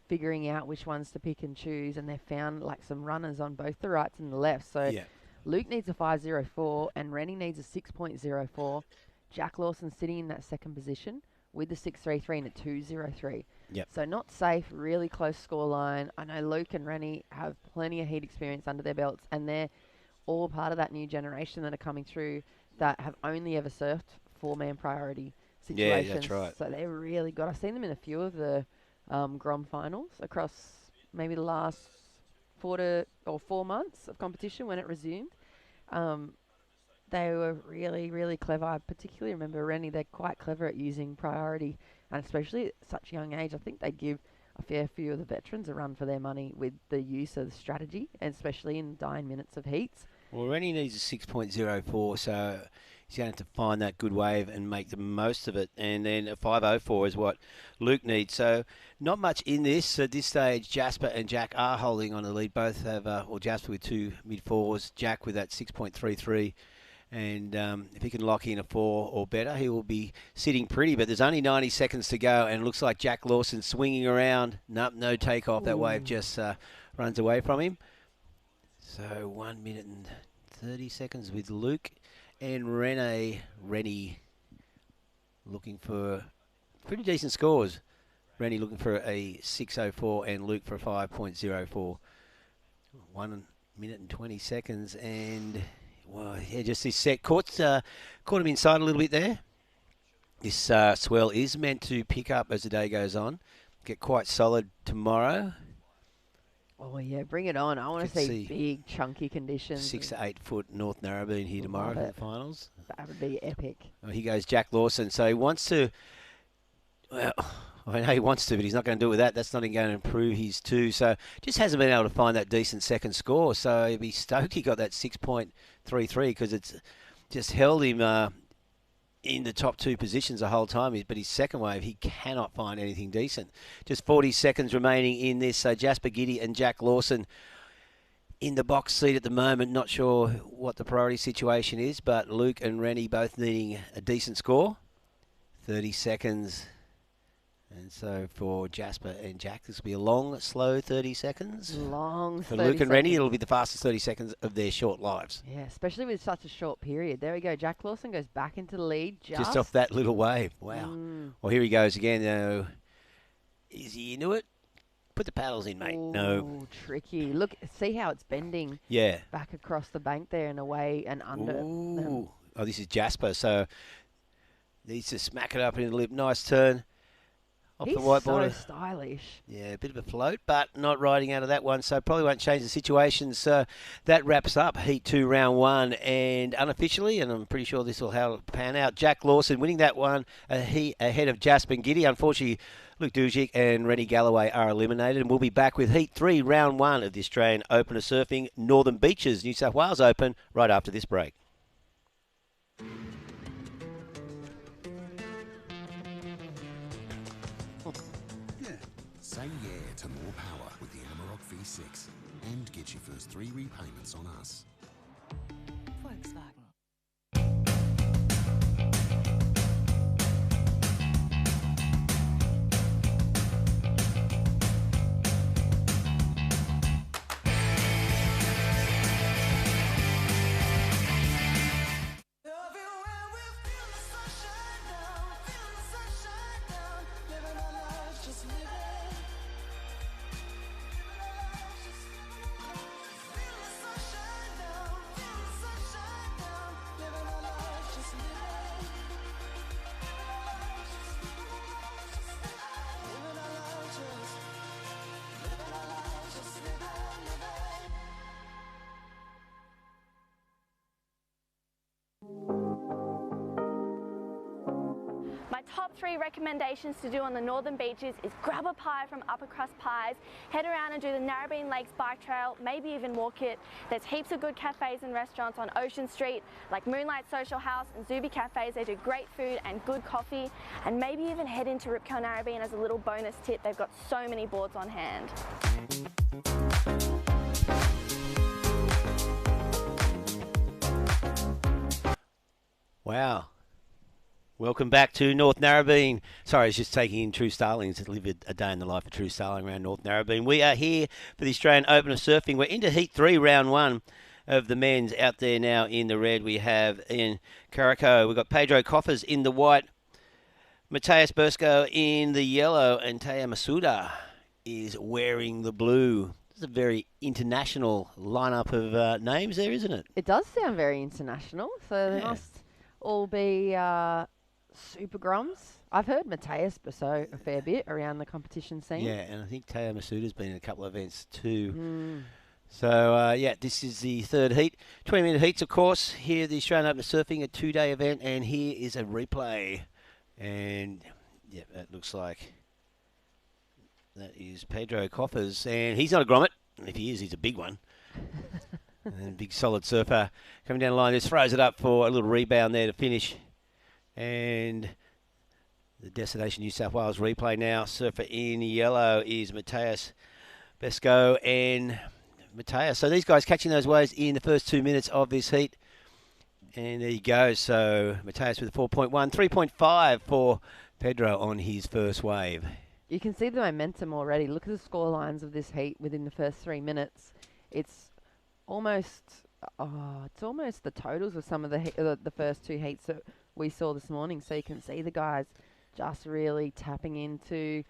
figuring out which ones to pick and choose, and they've found like some runners on both the rights and the left. So yeah. Luke needs a 5.04 and Rennie needs a 6.04. Jack Lawson sitting in that second position with the 6.33 and a 2.03. Yep. So not safe, really close scoreline. I know Luke and Rennie have plenty of heat experience under their belts, and they're all part of that new generation that are coming through that have only ever surfed 4-man priority situations. Yeah, that's right. So they're really good. I've seen them in a few of the Grom finals across maybe the last 4 months of competition when it resumed. They were really, really clever. I particularly remember Rennie, they're quite clever at using priority, and especially at such a young age. I think they give a fair few of the veterans a run for their money with the use of the strategy, and especially in dying minutes of heats. Well, Rennie needs a 6.04, so he's going to have to find that good wave and make the most of it. And then a 5.04 is what Luke needs. So not much in this. At this stage, Jasper and Jack are holding on the lead. Both have, Jasper with 2 mid-4s, Jack with that 6.33. And if he can lock in a 4 or better, he will be sitting pretty. But there's only 90 seconds to go, and it looks like Jack Lawson swinging around. Nope, no takeoff. That wave just runs away from him. So 1 minute and 30 seconds with Luke and Rennie looking for pretty decent scores. Rennie looking for a 6:04 and Luke for a 5.04. 1 minute and 20 seconds. And, well, yeah, just this set. Caught him inside a little bit there. This swell is meant to pick up as the day goes on. Get quite solid tomorrow. Oh, yeah, bring it on. I want to see big, chunky conditions. 6 to 8 foot North Narrabeen here tomorrow for the finals. That would be epic. Well, here goes Jack Lawson. So he wants to, well, I know he wants to, but he's not going to do it with that. That's not going to improve his 2. So just hasn't been able to find that decent second score. So he'd be stoked he got that 6.33 because it's just held him in the top 2 positions the whole time. But his second wave, he cannot find anything decent. Just 40 seconds remaining in this. So Jasper Giddy and Jack Lawson in the box seat at the moment. Not sure what the priority situation is, but Luke and Rennie both needing a decent score. 30 seconds. And so for Jasper and Jack, this will be a long, slow 30 seconds. Long For 30 Luke and Rennie, seconds. it'll be the fastest 30 seconds of their short lives. Yeah, especially with such a short period. There we go. Jack Lawson goes back into the lead. Just off that little wave. Wow. Well, here he goes again. Is he into it? Put the paddles in, mate. Ooh, No. Tricky. Look, see how it's bending. Yeah. Back across the bank there and away and under. Ooh. Oh, this is Jasper, so needs to smack it up into the lip. Nice turn. Off He's the whiteboard. so stylish. Yeah, a bit of a float, but not riding out of that one, so probably won't change the situation. So that wraps up Heat 2, Round 1, and unofficially, and I'm pretty sure this will how pan out, Jack Lawson winning that one ahead of Jasper Giddy. Unfortunately, Luke Dujic and Rennie Galloway are eliminated, and we'll be back with Heat 3, Round 1 of the Australian Open of Surfing Northern Beaches, New South Wales Open, right after this break. Say yeah to more power with the Amarok V6 and get your first 3 repayments on us. Volkswagen. Everywhere we feel the sunshine down, feel the sunshine down, living our lives, just living. Feel the sunshine down, feel the sunshine down, living our lives, just living. Living our lives, just living. My top 3 recommendations to do on the Northern Beaches is grab a pie from Upper Crust Pies, head around and do the Narrabeen Lakes Bike Trail, maybe even walk it. There's heaps of good cafes and restaurants on Ocean Street, like Moonlight Social House and Zuby Cafes. They do great food and good coffee, and maybe even head into Ripco Narrabeen as a little bonus tip. They've got so many boards on hand. Wow. Welcome back to North Narrabeen. Sorry, I was just taking in True Starlings to live a day in the life of True Starling around North Narrabeen. We are here for the Australian Open of Surfing. We're into Heat 3, Round 1 of the men's. Out there now in the red, we have Ian Caraco. We've got Pedro Coffers in the white, Mateus Bursko in the yellow, and Taya Masuda is wearing the blue. It's a very international lineup of names there, isn't it? It does sound very international, so they Yeah. must all be super grums. I've heard Mateus Basso a fair bit around the competition scene. Yeah, and I think Taya Masuda's been in a couple of events too. So, yeah, this is the third heat. 20-minute heats, of course. Here, the Australian Open of Surfing, a 2-day event, and here is a replay. And, yeah, that looks like that is Pedro Coffers, and he's not a grommet. If he is, he's a big one. And big solid surfer coming down the line. Just throws it up for a little rebound there to finish. And the Destination New South Wales replay now. Surfer in yellow is Mateus Besco and Mateus. So these guys catching those waves in the first 2 minutes of this heat. And there you go. So Mateus with a 4.1, 3.5 for Pedro on his first wave. You can see the momentum already. Look at the score lines of this heat within the first 3 minutes. It's almost the totals of some of the first 2 heats that we saw this morning. So you can see the guys just really tapping into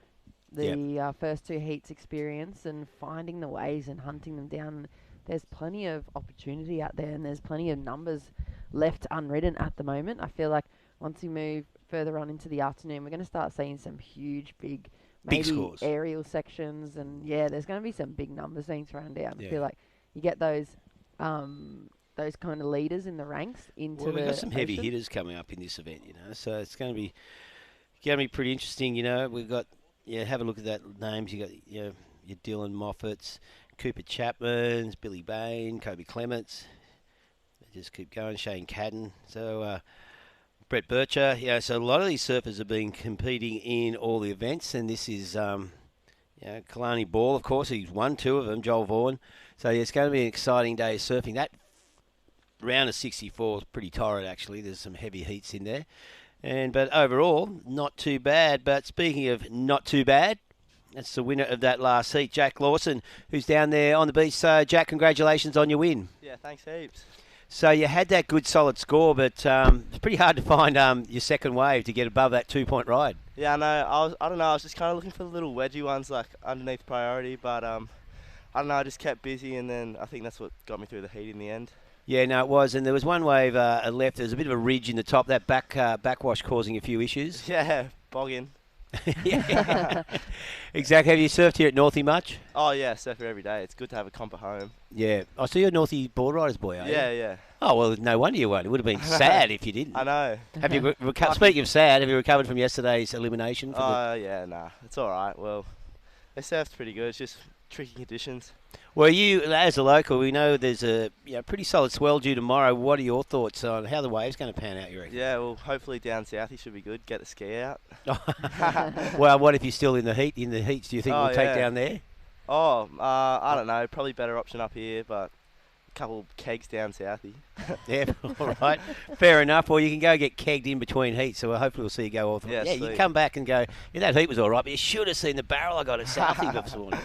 the first two heats experience and finding the waves and hunting them down. There's plenty of opportunity out there, and there's plenty of numbers left unridden at the moment. I feel like once we move further on into the afternoon, we're going to start seeing some huge, big scores, aerial sections, and there's going to be some big numbers being thrown down. Yeah. I feel like you get those kind of leaders in the ranks into we've got some heavy ocean. hitters coming up in this event, so it's going to be pretty interesting. We've got have a look at that names. You got your Dylan Moffats, Cooper Chapmans, Billy Bain, Kobe Clements. They just keep going. Shane Cadden. So Brett Bircher. So a lot of these surfers have been competing in all the events, and this is Kalani Ball, of course. He's won 2 of them. Joel Vaughan. So it's going to be an exciting day of surfing. That round of 64 is pretty torrid, actually. There's some heavy heats in there. But overall, not too bad. But speaking of not too bad, that's the winner of that last heat, Jack Lawson, who's down there on the beach. So, Jack, congratulations on your win. Yeah, thanks heaps. So you had that good, solid score, but it's pretty hard to find your second wave to get above that 2-point ride. Yeah, I know. I don't know. I was just kind of looking for the little wedgy ones, like underneath priority, but I don't know. I just kept busy, and then I think that's what got me through the heat in the end. Yeah, no, it was, and there was one wave left. There was a bit of a ridge in the top, that backwash causing a few issues. Yeah, bogging. Yeah, exactly. Have you surfed here at Northie much? Oh yeah, surf here every day. It's good to have a comp at home. Yeah. I see you're a Northie board riders boy, are you? Yeah. Oh well, no wonder you won't. It would have been sad if you didn't. I know. Have you speaking of sad, have you recovered from yesterday's elimination? Yeah, nah, it's all right. Well, they surfed pretty good. It's just tricky conditions. Well, you, as a local, we know there's a pretty solid swell due tomorrow. What are your thoughts on how the wave's going to pan out, you reckon? Yeah, well, hopefully down south he should be good. Get the ski out. Well, what if you're still in the heat? In the heats, do you think we'll take down there? I don't know. Probably better option up here, but a couple kegs down southy. Yeah, all right. Fair enough. Well, you can go get kegged in between heats, so hopefully we'll see you go off. Yeah, you come back and go, that heat was all right, but you should have seen the barrel I got at Southie this morning.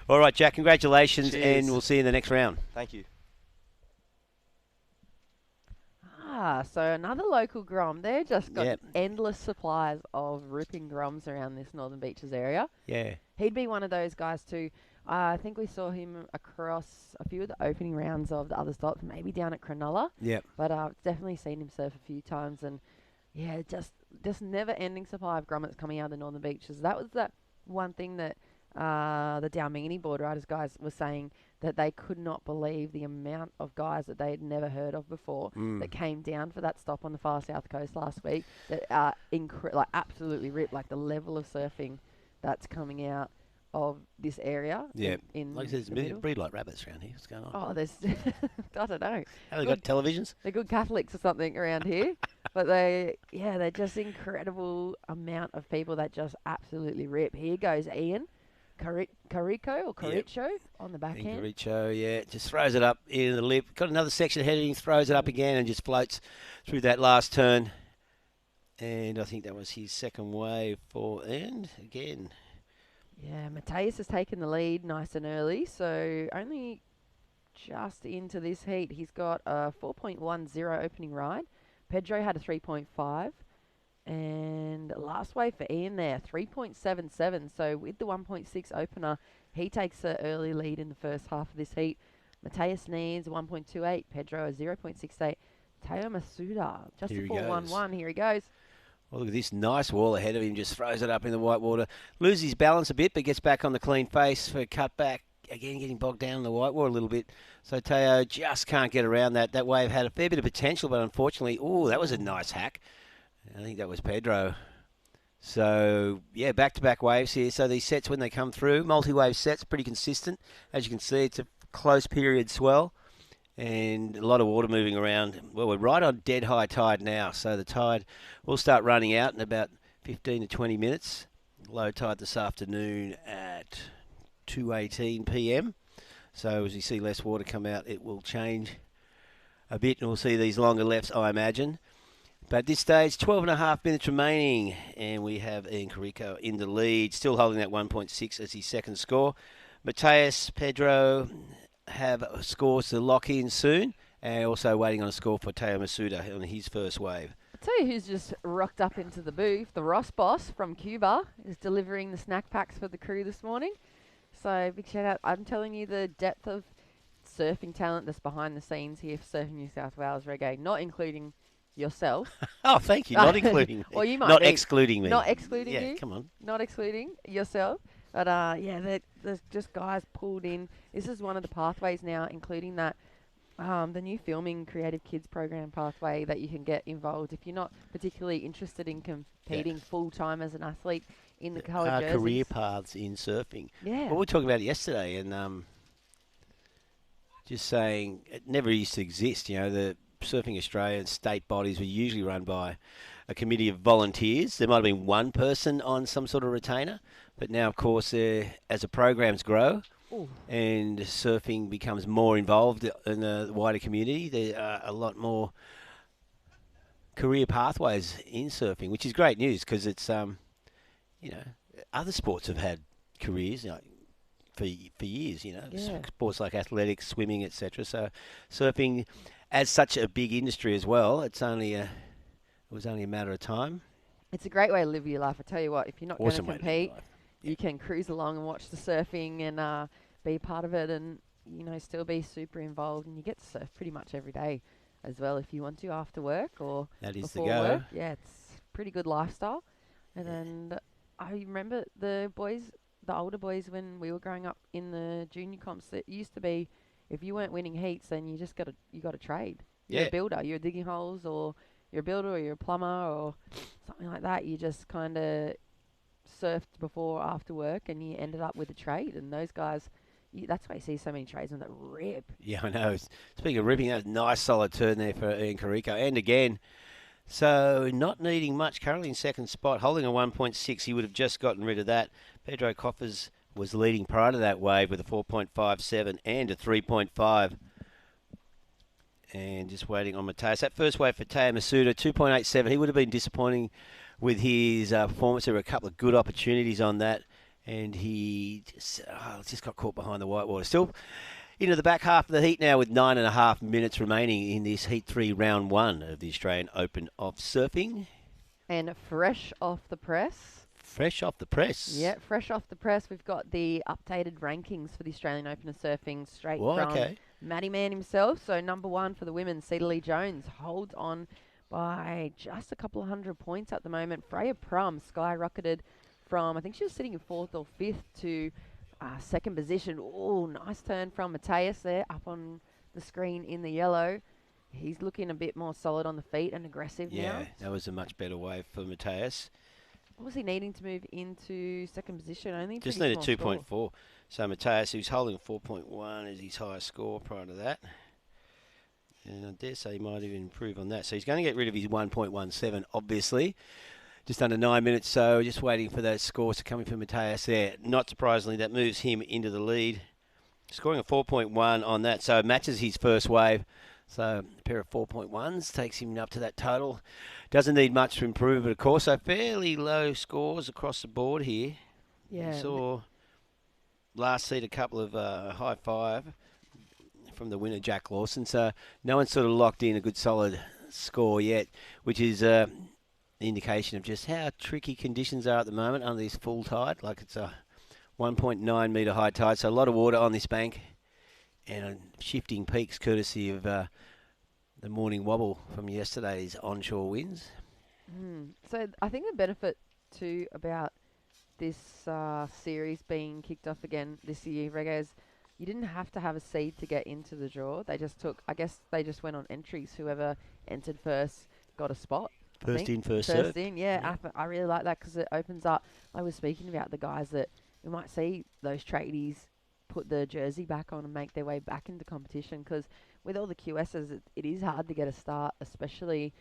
All right, Jack, congratulations, and we'll see you in the next round. Thank you. So another local grom. They've just got endless supplies of ripping groms around this Northern Beaches area. Yeah. He'd be one of those guys too. I think we saw him across a few of the opening rounds of the other stops, maybe down at Cronulla. Yep. But I've definitely seen him surf a few times, and just never-ending supply of grommets coming out of the Northern Beaches. That was that one thing that the Dalmini board riders guys were saying, that they could not believe the amount of guys that they had never heard of before that came down for that stop on the far south coast last week that are absolutely ripped, like the level of surfing that's coming out of this area. Yeah, in like there's breed like rabbits around here. What's going on? Oh, there's I don't know. Have they got televisions? They're good Catholics or something around here, but they're just incredible amount of people that just absolutely rip. Here goes Ian. Carico on the backhand. Carico, just throws it up in the lip. Got another section heading, throws it up again and just floats through that last turn. And I think that was his second wave and again. Yeah, Mateus has taken the lead nice and early, so only just into this heat. He's got a 4.10 opening ride. Pedro had a 3.5. And last wave for Ian there, 3.77. So with the 1.6 opener, he takes the early lead in the first half of this heat. Mateus needs 1.28. Pedro a 0.68. Teo Masuda just a 4.11. Here he goes. Well, look at this nice wall ahead of him. Just throws it up in the white water. Loses his balance a bit, but gets back on the clean face for a cutback. Again, getting bogged down in the white water a little bit. So Teo just can't get around that. That wave had a fair bit of potential, but unfortunately, that was a nice hack. I think that was Pedro. So, back-to-back waves here. So these sets, when they come through, multi-wave sets, pretty consistent. As you can see, it's a close period swell and a lot of water moving around. Well, we're right on dead high tide now, so the tide will start running out in about 15 to 20 minutes. Low tide this afternoon at 2:18 p.m. So as you see less water come out, it will change a bit, and we'll see these longer lefts, I imagine. But at this stage, 12.5 minutes remaining, and we have Ian Carico in the lead, still holding that 1.6 as his second score. Mateus, Pedro have scores to lock in soon, and also waiting on a score for Teo Masuda on his first wave. tell you who's just rocked up into the booth. The Ross boss from Cuba is delivering the snack packs for the crew this morning. So big shout out. I'm telling you the depth of surfing talent that's behind the scenes here for Surfing New South Wales Reggae, not including yourself. Oh, thank you. Not including me. Well, you might not be. excluding me. Not excluding yeah, you. come on. Not excluding yourself. But there's just guys pulled in. This is one of the pathways now, including that the new Filming Creative Kids program pathway that you can get involved if you're not particularly interested in competing full time as an athlete in the coloured jerseys. Career paths in surfing. Yeah. Well, we were talking about it yesterday, and just saying it never used to exist. You know, the Surfing Australia and state bodies were usually run by a committee of volunteers. There might have been one person on some sort of retainer, but now, of course, as the programs grow, Ooh. and surfing becomes more involved in the wider community, there are a lot more career pathways in surfing, which is great news because it's, other sports have had careers for years, sports like athletics, swimming, etc. So surfing, as such a big industry as well, it was only a matter of time. It's a great way to live your life. I tell you what, if you're not going to Awesome way to live compete, your life. you can cruise along and watch the surfing and be part of it and, still be super involved. And you get to surf pretty much every day as well if you want to after work or That is the before go. work. Yeah, it's pretty good lifestyle. And I remember the older boys when we were growing up in the junior comps, it used to be if you weren't winning heats, then you just got to trade. You're a builder. You're digging holes, or you're a builder, or you're a plumber, or something like that. You just kind of surfed before, after work, and you ended up with a trade. And those guys, that's why you see so many tradesmen that rip. Yeah, I know. Speaking of ripping, that was a nice solid turn there for Ian Carico. And again, so not needing much, currently in second spot, holding a 1.6. He would have just gotten rid of that. Pedro Coffers was leading prior to that wave with a 4.57 and a 3.5. And just waiting on Mateus. That first wave for Teo Masuda, 2.87. He would have been disappointing with his performance. There were a couple of good opportunities on that. And he just got caught behind the whitewater. Still into the back half of the heat now with 9.5 minutes remaining in this Heat 3 Round 1 of the Australian Open of Surfing. And fresh off the press. Fresh off the press. Yeah, fresh off the press. We've got the updated rankings for the Australian Open of Surfing straight from Matty Man himself. So number 1 for the women, Cedalee Jones, holds on by just a couple of hundred points at the moment. Freya Prum skyrocketed from, I think she was sitting in 4th or 5th to second position. Oh, nice turn from Mateus there up on the screen in the yellow. He's looking a bit more solid on the feet and aggressive now. Yeah, that was a much better wave for Mateus. What was he needing to move into second position? Only just needed 2.4. So Mateus, who's holding 4.1, is his highest score prior to that. And I dare say he might even improve on that. So he's going to get rid of his 1.17, obviously. Just under 9 minutes, so just waiting for those scores to come in for Mateus there. Not surprisingly, that moves him into the lead. Scoring a 4.1 on that, so it matches his first wave. So a pair of 4.1s takes him up to that total. Doesn't need much to improve, but of course, so fairly low scores across the board here. Yeah. We saw last seat a couple of high five from the winner, Jack Lawson. So no one's sort of locked in a good solid score yet, which is the indication of just how tricky conditions are at the moment under this full tide. Like it's a 1.9 metre high tide, so a lot of water on this bank and shifting peaks courtesy of the morning wobble from yesterday's onshore winds. So I think the benefit too about this series being kicked off again this year, Reggae, is you didn't have to have a seed to get into the draw. They just they just went on entries. Whoever entered first got a spot. First in, first served. First in, yeah. I really like that because it opens up. I was speaking about the guys that we might see those tradies put the jersey back on and make their way back into competition, because with all the QSs, it is hard to get a start, especially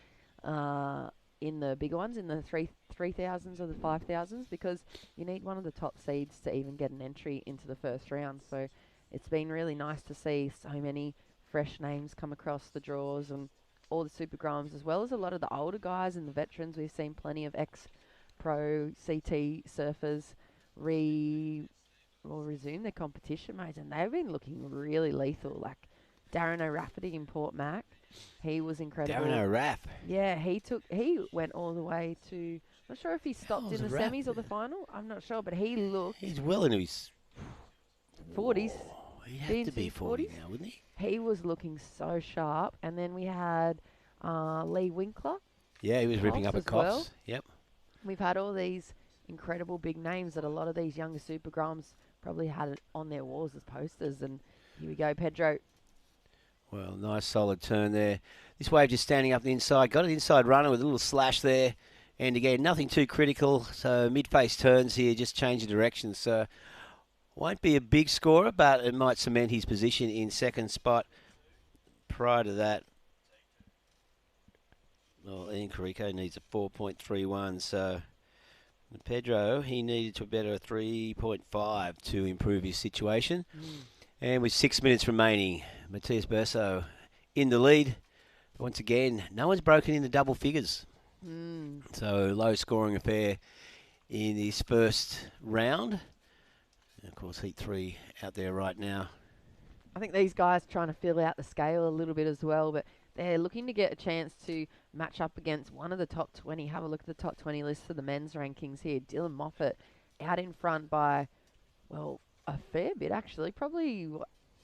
in the bigger ones, in the 3,000s or the 5,000s, because you need one of the top seeds to even get an entry into the first round. So it's been really nice to see so many fresh names come across the draws, and all the super grams, as well as a lot of the older guys and the veterans. We've seen plenty of ex-pro CT surfers resume their competition, mate, and they've been looking really lethal. Like Darren O'Rafferty in Port Mac, He was incredible. Darren O'Raff. Yeah, he went all the way to. I'm not sure if he stopped in the O'Raff? semis or the final. I'm not sure, but he looked He's well into his 40s. He'd have to be 40 40s. now, wouldn't he? He was looking so sharp. And then we had Lee Winkler. Yeah, he was ripping Coffs up at as Coffs. well. Yep. We've had all these incredible big names that a lot of these younger super grams probably had it on their walls as posters. And here we go, Pedro. Well, nice solid turn there. This wave just standing up the inside. Got an inside runner with a little slash there. And again, nothing too critical. So mid-face turns here, just changing direction. So won't be a big scorer, but it might cement his position in second spot. Prior to that, well, Ian Carrico needs a 4.31. So Pedro, he needed to better a 3.5 to improve his situation. And with 6 minutes remaining, Matthias Berso in the lead. Once again, no one's broken into double figures. So low scoring affair in this first round. And of course, Heat 3 out there right now. I think these guys trying to fill out the scale a little bit as well, but they're looking to get a chance to match up against one of the top 20. Have a look at the top 20 list for the men's rankings here. Dylan Moffat out in front by, well, a fair bit actually. Probably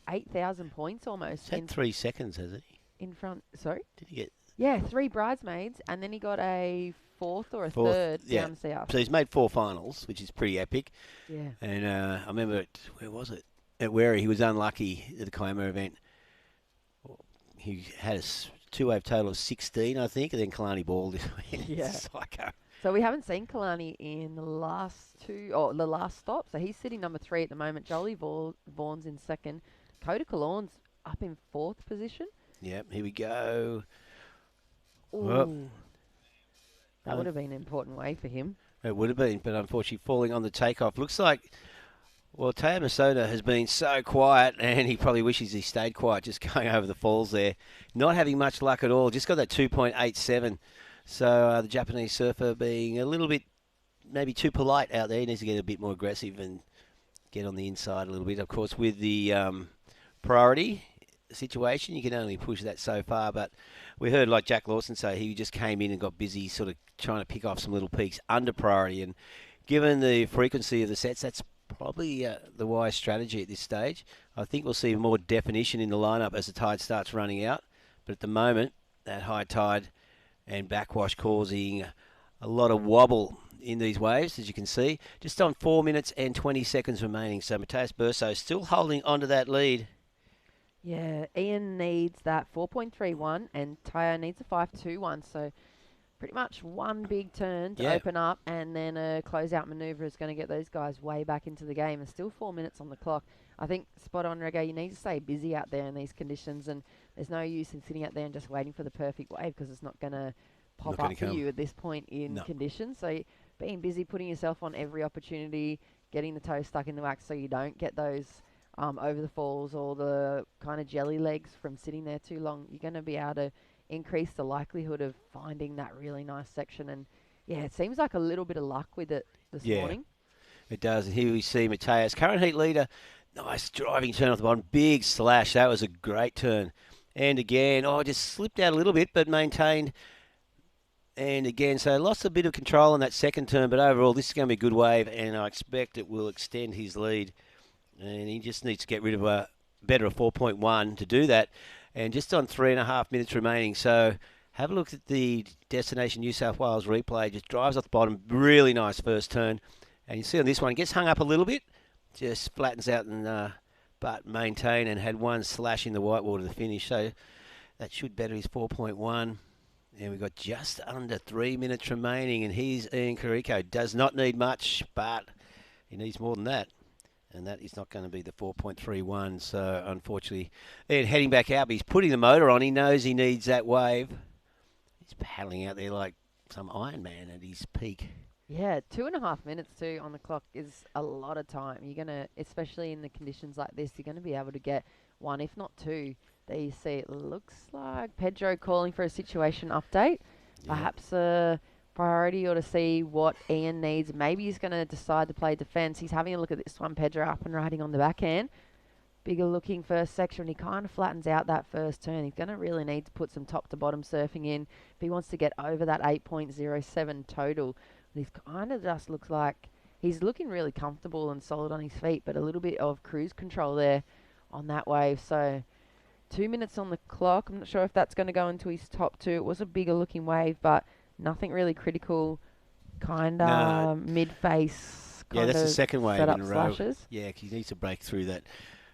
8,000 points almost. He's had 3 seconds, hasn't he? In front, sorry? Did he get... Yeah, 3 bridesmaids, and then he got a fourth or a Fourth, third yeah. down south. So he's made 4 finals, which is pretty epic. Yeah. And I remember, where was it? At Wary, he was unlucky at the Kiama event. He had a 2-wave total of 16, I think, and then Kalani balled. Yeah. Psycho. So we haven't seen Kalani in the last the last stop. So he's sitting number 3 at the moment. Jolie Vaughan's in second. Coda Colourne's up in 4th position. Yep, here we go. Ooh. Well, That would have been an important way for him. It would have been, but unfortunately falling on the takeoff. Looks like, well, Teo Masota has been so quiet, and he probably wishes he stayed quiet, just going over the falls there. Not having much luck at all. Just got that 2.87. So the Japanese surfer being a little bit, maybe too polite out there. He needs to get a bit more aggressive and get on the inside a little bit. Of course, with the priority situation, you can only push that so far, but we heard like Jack Lawson say he just came in and got busy sort of trying to pick off some little peaks under priority, and given the frequency of the sets, that's probably the wise strategy at this stage. I think we'll see more definition in the lineup as the tide starts running out, but at the moment that high tide and backwash causing a lot of wobble in these waves, as you can see. Just on 4 minutes and 20 seconds remaining, so Matthias Berso still holding onto that lead. Yeah, Ian needs that 4.31 and Taya needs a 5.21. So pretty much one big turn to open up, and then a closeout manoeuvre is going to get those guys way back into the game. There's still 4 minutes on the clock. I think spot on, Reggae, you need to stay busy out there in these conditions, and there's no use in sitting out there and just waiting for the perfect wave because it's not going to pop up for you at this point in conditions. So being busy, putting yourself on every opportunity, getting the toe stuck in the wax so you don't get those over the falls or the kind of jelly legs from sitting there too long, you're going to be able to increase the likelihood of finding that really nice section. And yeah, it seems like a little bit of luck with it this morning. It does. And here we see Mateus, current heat leader. Nice driving turn off the bottom. Big slash. That was a great turn. And again, just slipped out a little bit, but maintained. And again, so lost a bit of control on that second turn, but overall, this is going to be a good wave, and I expect it will extend his lead. And he just needs to get rid of a 4.1 to do that. And just on 3.5 minutes remaining. So have a look at the Destination New South Wales replay. Just drives off the bottom. Really nice first turn. And you see on this one, gets hung up a little bit. Just flattens out and but maintain, and had one slash in the whitewater to finish. So that should better his 4.1. And we've got just under 3 minutes remaining. And here's Ian Carrico. Does not need much, but he needs more than that. And that is not going to be the 4.31. So, unfortunately, Ian heading back out, but he's putting the motor on. He knows he needs that wave. He's paddling out there like some Iron Man at his peak. Yeah, 2.5 minutes too on the clock is a lot of time. You're going to, especially in the conditions like this, you're going to be able to get one, if not two. There you see it looks like Pedro calling for a situation update. Yeah. Perhaps a priority, or to see what Ian needs. Maybe he's going to decide to play defence. He's having a look at this one. Pedro up and riding on the backhand. bigger looking first section. He kind of flattens out that first turn. He's going to really need to put some top to bottom surfing in if he wants to get over that 8.07 total. He's kind of just looks like he's looking really comfortable and solid on his feet, but a little bit of cruise control there on that wave. So 2 minutes on the clock. I'm not sure if that's going to go into his top two. It was a bigger looking wave, but nothing really critical. Kind of mid-face. Yeah, that's the second wave in a row. Slashes. Yeah, he needs to break through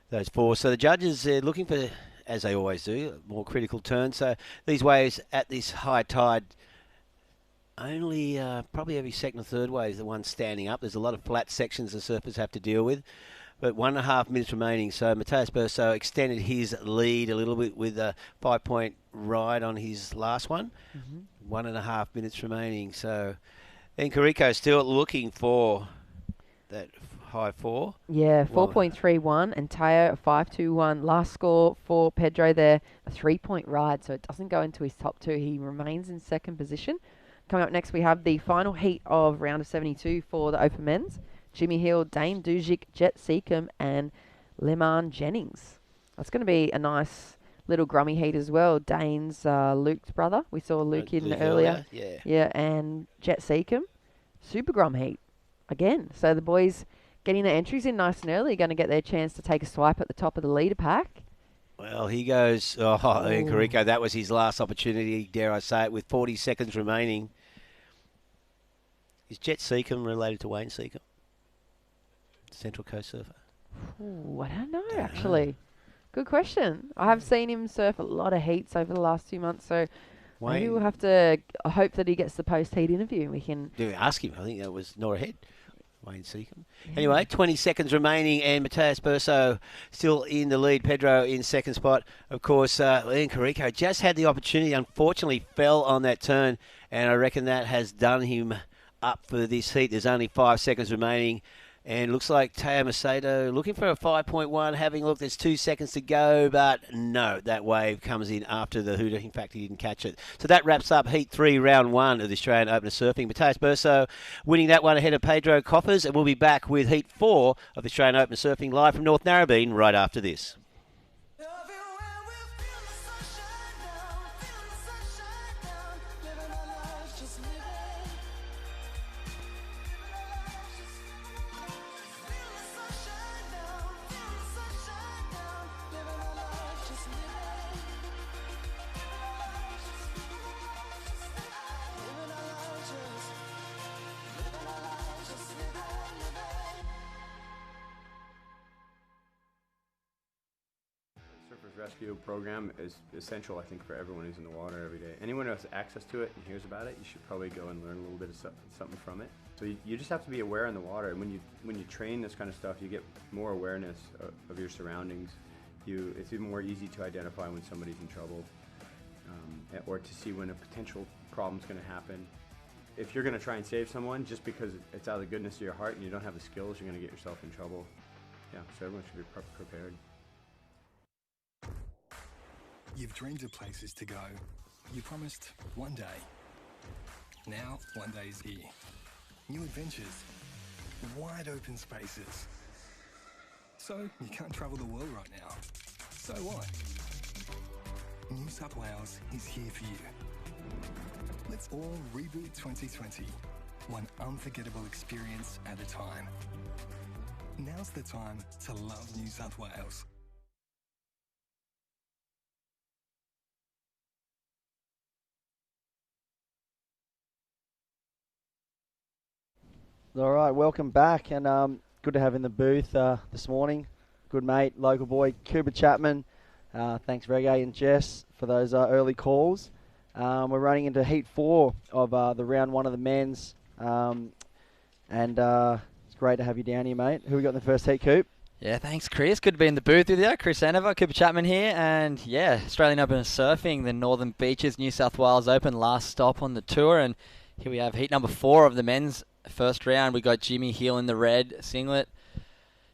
those four. So the judges are looking for, as they always do, more critical turns. So these waves at this high tide, only probably every second or third wave is the one standing up. There's a lot of flat sections the surfers have to deal with. But 1.5 minutes remaining. So Mateus Burso extended his lead a little bit with a 5-point ride on his last one. 1.5 minutes remaining. So Encarico still looking for that high four. Yeah, 4.31 and Teo 5.21. Last score for Pedro there, a 3-point ride, so it doesn't go into his top two. He remains in second position. Coming up next, we have the final heat of round of 72 for the Open Men's. Jimmy Hill, Dane Dujic, Jet Seacombe, and Leman Jennings. That's going to be a nice little grummy heat as well. Dane's Luke's brother. We saw Luke in earlier. Yeah, and Jet Seacombe. Super grum heat again. So the boys getting their entries in nice and early are going to get their chance to take a swipe at the top of the leader pack. Well, he goes, Encarico, that was his last opportunity, dare I say it, with 40 seconds remaining. Is Jet Seacombe related to Wayne Seacombe? Central Coast surfer? Ooh, I don't know, actually. Good question. I have seen him surf a lot of heats over the last 2 months, so maybe we'll have to hope that he gets the post-heat interview and we can... Do we ask him? I think that was Nora Head, Wayne Seacombe. Yeah. Anyway, 20 seconds remaining and Mateus Burso still in the lead. Pedro in second spot. Of course, Encarico just had the opportunity, unfortunately fell on that turn, and I reckon that has done him up for this heat. There's only 5 seconds remaining. And looks like Teo Macedo looking for a 5.1, having looked, there's 2 seconds to go, but no, that wave comes in after the hooter. In fact, he didn't catch it. So that wraps up Heat 3, Round 1 of the Australian Open of Surfing. Mateus Burso winning that one ahead of Pedro Coffers, and we'll be back with Heat 4 of the Australian Open of Surfing live from North Narrabeen right after this. Rescue program is essential, I think, for everyone who's in the water every day. Anyone who has access to it and hears about it, you should probably go and learn a little bit of something from it. So you just have to be aware in the water, and when you train this kind of stuff, you get more awareness of your surroundings. It's even more easy to identify when somebody's in trouble, or to see when a potential problem's going to happen. If you're going to try and save someone just because it's out of the goodness of your heart and you don't have the skills, you're going to get yourself in trouble. Yeah, so everyone should be prepared. You've dreamed of places to go. You promised one day. Now, one day is here. New adventures. Wide open spaces. So, you can't travel the world right now. So what? New South Wales is here for you. Let's all reboot 2020. One unforgettable experience at a time. Now's the time to love New South Wales. All right, welcome back, and good to have in the booth this morning. Good mate, local boy, Cooper Chapman. Thanks, Reggae and Jess, for those early calls. We're running into Heat 4 of the round 1 of the men's, and it's great to have you down here, mate. Who we got in the first heat, Coop? Yeah, thanks, Chris. Good to be in the booth with you. Chris Anover, Cooper Chapman here, and yeah, Australian Open of Surfing, the Northern Beaches, New South Wales Open, last stop on the tour, and here we have heat number 4 of the men's first round. We got Jimmy Hill in the red singlet,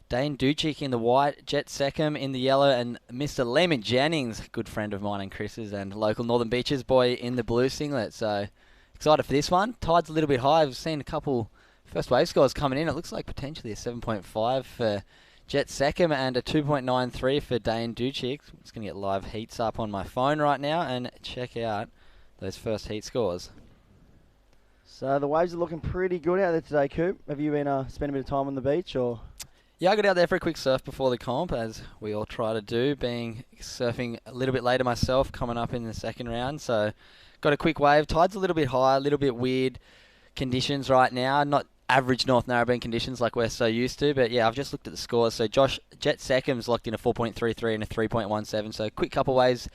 Dane Dujic in the white, Jet Seacombe in the yellow, and Mr. Leman Jennings, good friend of mine and Chris's, and local Northern Beaches boy in the blue singlet. So excited for this one. Tide's a little bit high. We've seen a couple first wave scores coming in. It looks like potentially a 7.5 for Jet second and a 2.93 for Dane Duchik. I'm just going to get live heats up on my phone right now and check out those first heat scores. So the waves are looking pretty good out there today, Coop. Have you been spending a bit of time on the beach, or? Yeah, I got out there for a quick surf before the comp, as we all try to do, being surfing a little bit later myself, coming up in the second round. So got a quick wave. Tide's a little bit high, a little bit weird conditions right now. Not average North Narrabeen conditions like we're so used to, but yeah, I've just looked at the scores. So Josh Jet Seckham's locked in a 4.33 and a 3.17, so quick couple waves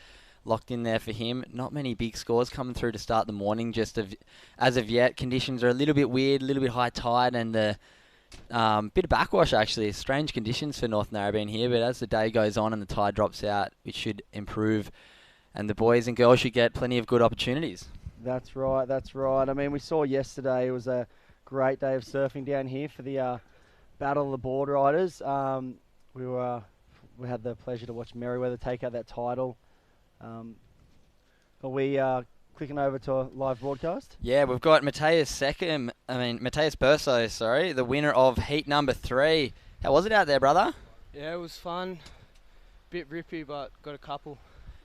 locked in there for him. Not many big scores coming through to start the morning as of yet. Conditions are a little bit weird, a little bit high tide, and the bit of backwash actually. Strange conditions for North Narrabeen here, but as the day goes on and the tide drops out, it should improve, and the boys and girls should get plenty of good opportunities. That's right, that's right. I mean, we saw yesterday it was a great day of surfing down here for the Battle of the Board Riders. We had the pleasure to watch Merriweather take out that title. Are we clicking over to a live broadcast? Yeah, we've got Matthias Burso, the winner of heat number 3. How was it out there, brother? Yeah, it was fun. Bit rippy, but got a couple.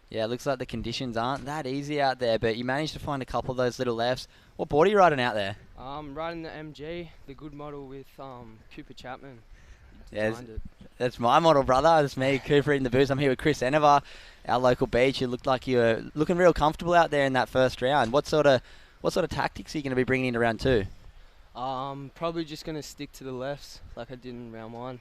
Yeah, it looks like the conditions aren't that easy out there, but you managed to find a couple of those little lefts. What board are you riding out there? Riding the MG, the good model with Cooper Chapman. Yeah, that's my model, brother. That's me, Cooper in the booth. I'm here with Chris Enever, our local beach. You looked like you were looking real comfortable out there in that first round. What sort of tactics are you going to be bringing into round 2? Probably just going to stick to the lefts like I did in round 1.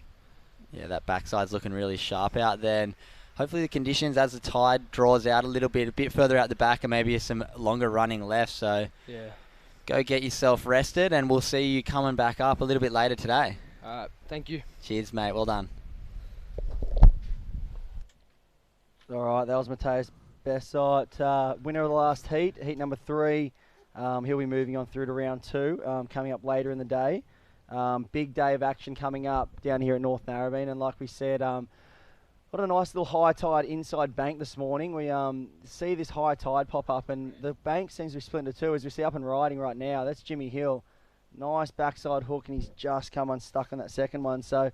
Yeah, that backside's looking really sharp out there. And hopefully the conditions, as the tide draws out a bit further out the back, and maybe some longer running left. So yeah, go get yourself rested, and we'll see you coming back up a little bit later today. All right, thank you. Cheers, mate. Well done. All right, that was Matthias Bessart, winner of the last heat, heat number 3. He'll be moving on through to round 2, coming up later in the day. Big day of action coming up down here at North Narrabeen, and like we said, what a nice little high tide inside bank this morning. We see this high tide pop up, and the bank seems to be split into 2, as we see up and riding right now. That's Jimmy Hill. Nice backside hook, and he's just come unstuck on that second one. So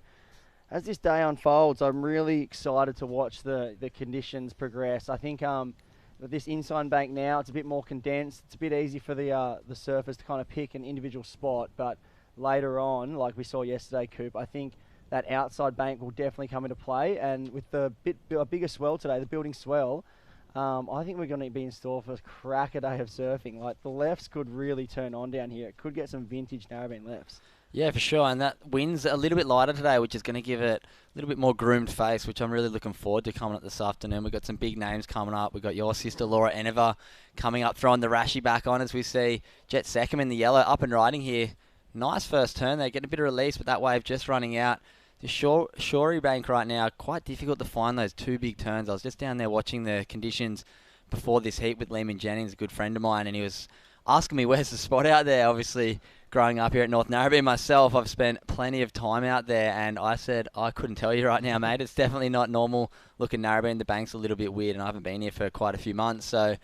as this day unfolds, I'm really excited to watch the conditions progress. I think with this inside bank now, it's a bit more condensed. It's a bit easy for the surfers to kind of pick an individual spot, but later on, like we saw yesterday, Coop, I think that outside bank will definitely come into play, and with a bigger swell today, the building swell, I think we're going to be in store for a cracker day of surfing. Like, the lefts could really turn on down here. It could get some vintage Narrabeen lefts. Yeah, for sure, and that wind's a little bit lighter today, which is going to give it a little bit more groomed face, which I'm really looking forward to coming up this afternoon. We've got some big names coming up. We've got your sister, Laura Enever, coming up, throwing the Rashi back on as we see Jet Seckham in the yellow, up and riding here. Nice first turn. They're getting a bit of release, but that wave just running out. The Shorey bank right now, quite difficult to find those 2 big turns. I was just down there watching the conditions before this heat with Lehman Jennings, a good friend of mine, and he was asking me where's the spot out there. Obviously, growing up here at North Narrabeen myself, I've spent plenty of time out there, and I said I couldn't tell you right now, mate. It's definitely not normal looking Narrabeen. The bank's a little bit weird, and I haven't been here for quite a few months. So,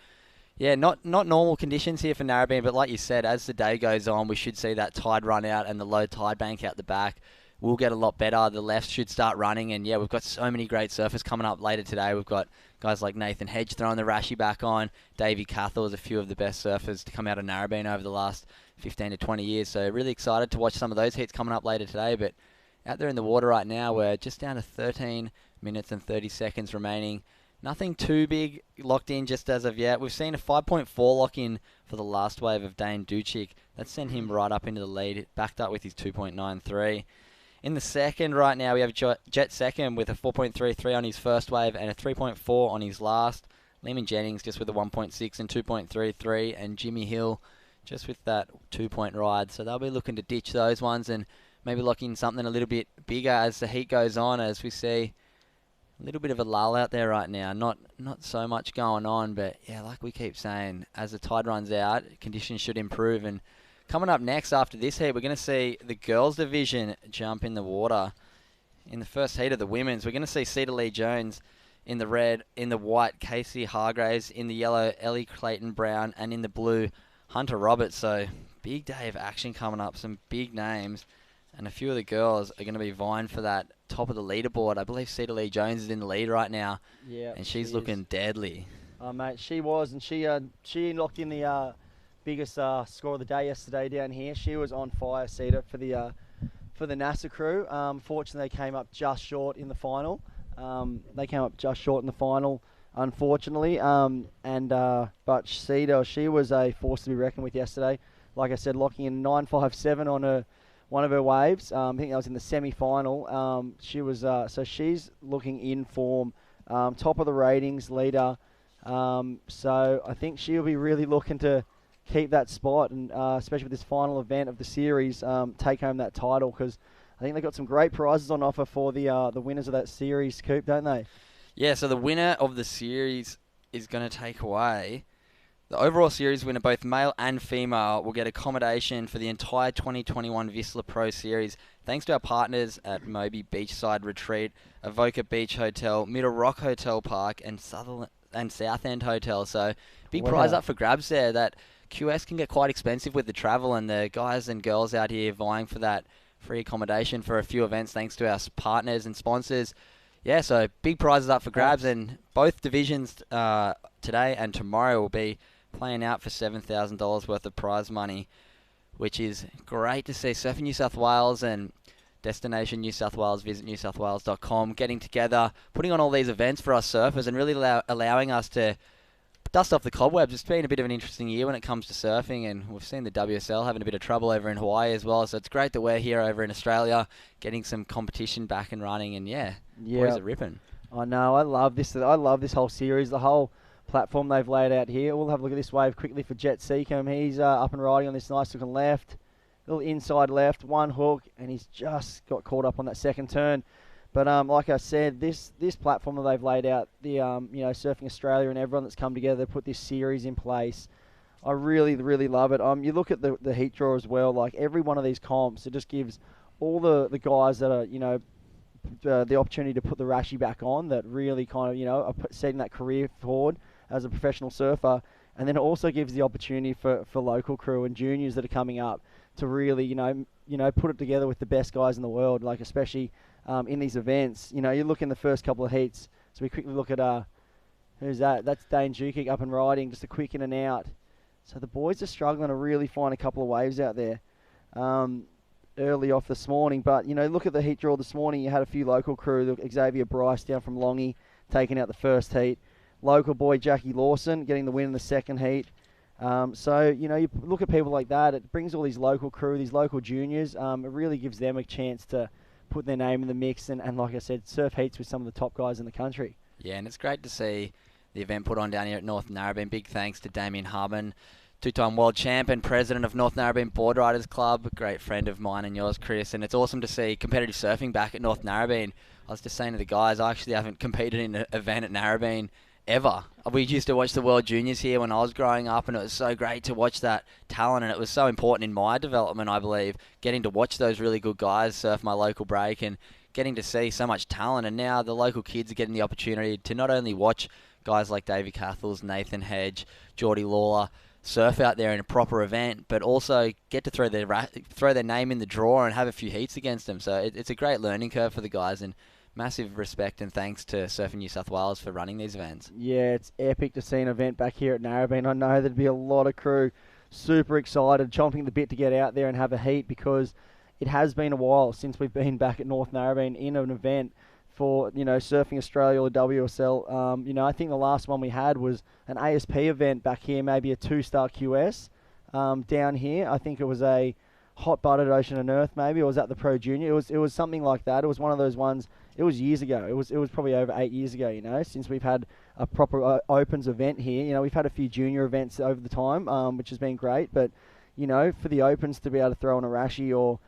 yeah, not normal conditions here for Narrabeen, but like you said, as the day goes on, we should see that tide run out and the low tide bank out the back will get a lot better. The left should start running, and yeah, we've got so many great surfers coming up later today. We've got guys like Nathan Hedge throwing the Rashi back on. Davey Cathell is a few of the best surfers to come out of Narrabeen over the last 15 to 20 years. So really excited to watch some of those heats coming up later today. But out there in the water right now, we're just down to 13 minutes and 30 seconds remaining. Nothing too big locked in just as of yet. We've seen a 5.4 lock in for the last wave of Dane Duchik. That sent him right up into the lead, backed up with his 2.93. In the second right now, we have Jet second with a 4.33 on his first wave and a 3.4 on his last. Lehman Jennings just with a 1.6 and 2.33, and Jimmy Hill just with that 2-point ride. So they'll be looking to ditch those ones and maybe lock in something a little bit bigger as the heat goes on, as we see a little bit of a lull out there right now. Not so much going on, but yeah, like we keep saying, as the tide runs out, conditions should improve. And coming up next after this heat, we're going to see the girls division jump in the water. In the first heat of the women's, we're going to see Cedar Lee Jones in the red, in the white, Casey Hargraves, in the yellow, Ellie Clayton Brown, and in the blue, Hunter Roberts. So big day of action coming up, some big names, and a few of the girls are going to be vying for that top of the leaderboard. I believe Cedar Lee Jones is in the lead right now. Yeah, and she's she looking is. deadly. Oh, mate, she was, and she locked in the biggest score of the day yesterday down here. She was on fire, Cedar, for the NASA crew. Fortunately, they came up just short in the final. Unfortunately. But Cedar, she was a force to be reckoned with yesterday. Like I said, locking in 9.57 on one of her waves. I think that was in the semi-final. She was so she's looking in form, top of the ratings, leader. So I think she'll be really looking to keep that spot, and especially with this final event of the series, take home that title, because I think they've got some great prizes on offer for the winners of that series, Coop, don't they? Yeah, so the winner of the series is going to take away... The overall series winner, both male and female, will get accommodation for the entire 2021 Vissla Pro Series, thanks to our partners at Moby Beachside Retreat, Avoca Beach Hotel, Middle Rock Hotel Park, and Southend Hotel. So, big prize up for grabs there. That QS can get quite expensive with the travel, and the guys and girls out here vying for that free accommodation for a few events, thanks to our partners and sponsors. Yeah, so big prizes up for grabs, and both divisions today and tomorrow will be playing out for $7,000 worth of prize money, which is great to see. Surfing New South Wales and Destination New South Wales, visit newsouthwales.com, getting together, putting on all these events for us surfers, and really allowing us to dust off the cobwebs. It's been a bit of an interesting year when it comes to surfing, and we've seen the WSL having a bit of trouble over in Hawaii as well, so it's great that we're here over in Australia getting some competition back and running, and boys are ripping. I know, I love this whole series, the whole platform they've laid out here. We'll have a look at this wave quickly for Jet Seacombe. He's up and riding on this nice looking left, little inside left, one hook, and he's just got caught up on that second turn. But like I said, this platform that they've laid out, the Surfing Australia and everyone that's come together to put this series in place, I really, really love it. You look at the heat draw as well, like every one of these comps, it just gives all the guys that are, the opportunity to put the Rashi back on, that really kind of, are setting that career forward as a professional surfer. And then it also gives the opportunity for local crew and juniors that are coming up to really, put it together with the best guys in the world, like especially in these events. You look in the first couple of heats, so we quickly look at, who's that? That's Dane Jukic up and riding, just a quick in and out. So the boys are struggling to really find a couple of waves out there early off this morning. But, look at the heat draw this morning. You had a few local crew, look, Xavier Bryce down from Longy, taking out the first heat. Local boy Jackie Lawson getting the win in the second heat. So, you look at people like that, it brings all these local crew, these local juniors. It really gives them a chance to put their name in the mix and, like I said, surf heats with some of the top guys in the country. Yeah, and it's great to see the event put on down here at North Narrabeen. Big thanks to Damien Harmon, two-time world champ and president of North Narrabeen Board Riders Club, a great friend of mine and yours, Chris. And it's awesome to see competitive surfing back at North Narrabeen. I was just saying to the guys, I actually haven't competed in an event at Narrabeen ever. We used to watch the World Juniors here when I was growing up, and it was so great to watch that talent, and it was so important in my development, I believe, getting to watch those really good guys surf my local break and getting to see so much talent. And now the local kids are getting the opportunity to not only watch guys like Davey Cathles, Nathan Hedge, Geordie Lawler surf out there in a proper event, but also get to throw their name in the draw and have a few heats against them. So it's a great learning curve for the guys, and massive respect and thanks to Surfing New South Wales for running these events. Yeah, it's epic to see an event back here at Narrabeen. I know there'd be a lot of crew super excited, chomping the bit to get out there and have a heat, because it has been a while since we've been back at North Narrabeen in an event for, Surfing Australia or WSL. I think the last one we had was an ASP event back here, maybe a 2-star QS down here. I think it was a hot butted Ocean and Earth, maybe, or was that the Pro Junior? It was something like that. It was one of those ones. It was years ago. It was probably over 8 years ago, since we've had a proper Opens event here. We've had a few junior events over the time, which has been great. But, for the Opens to be able to throw on a Rashi or,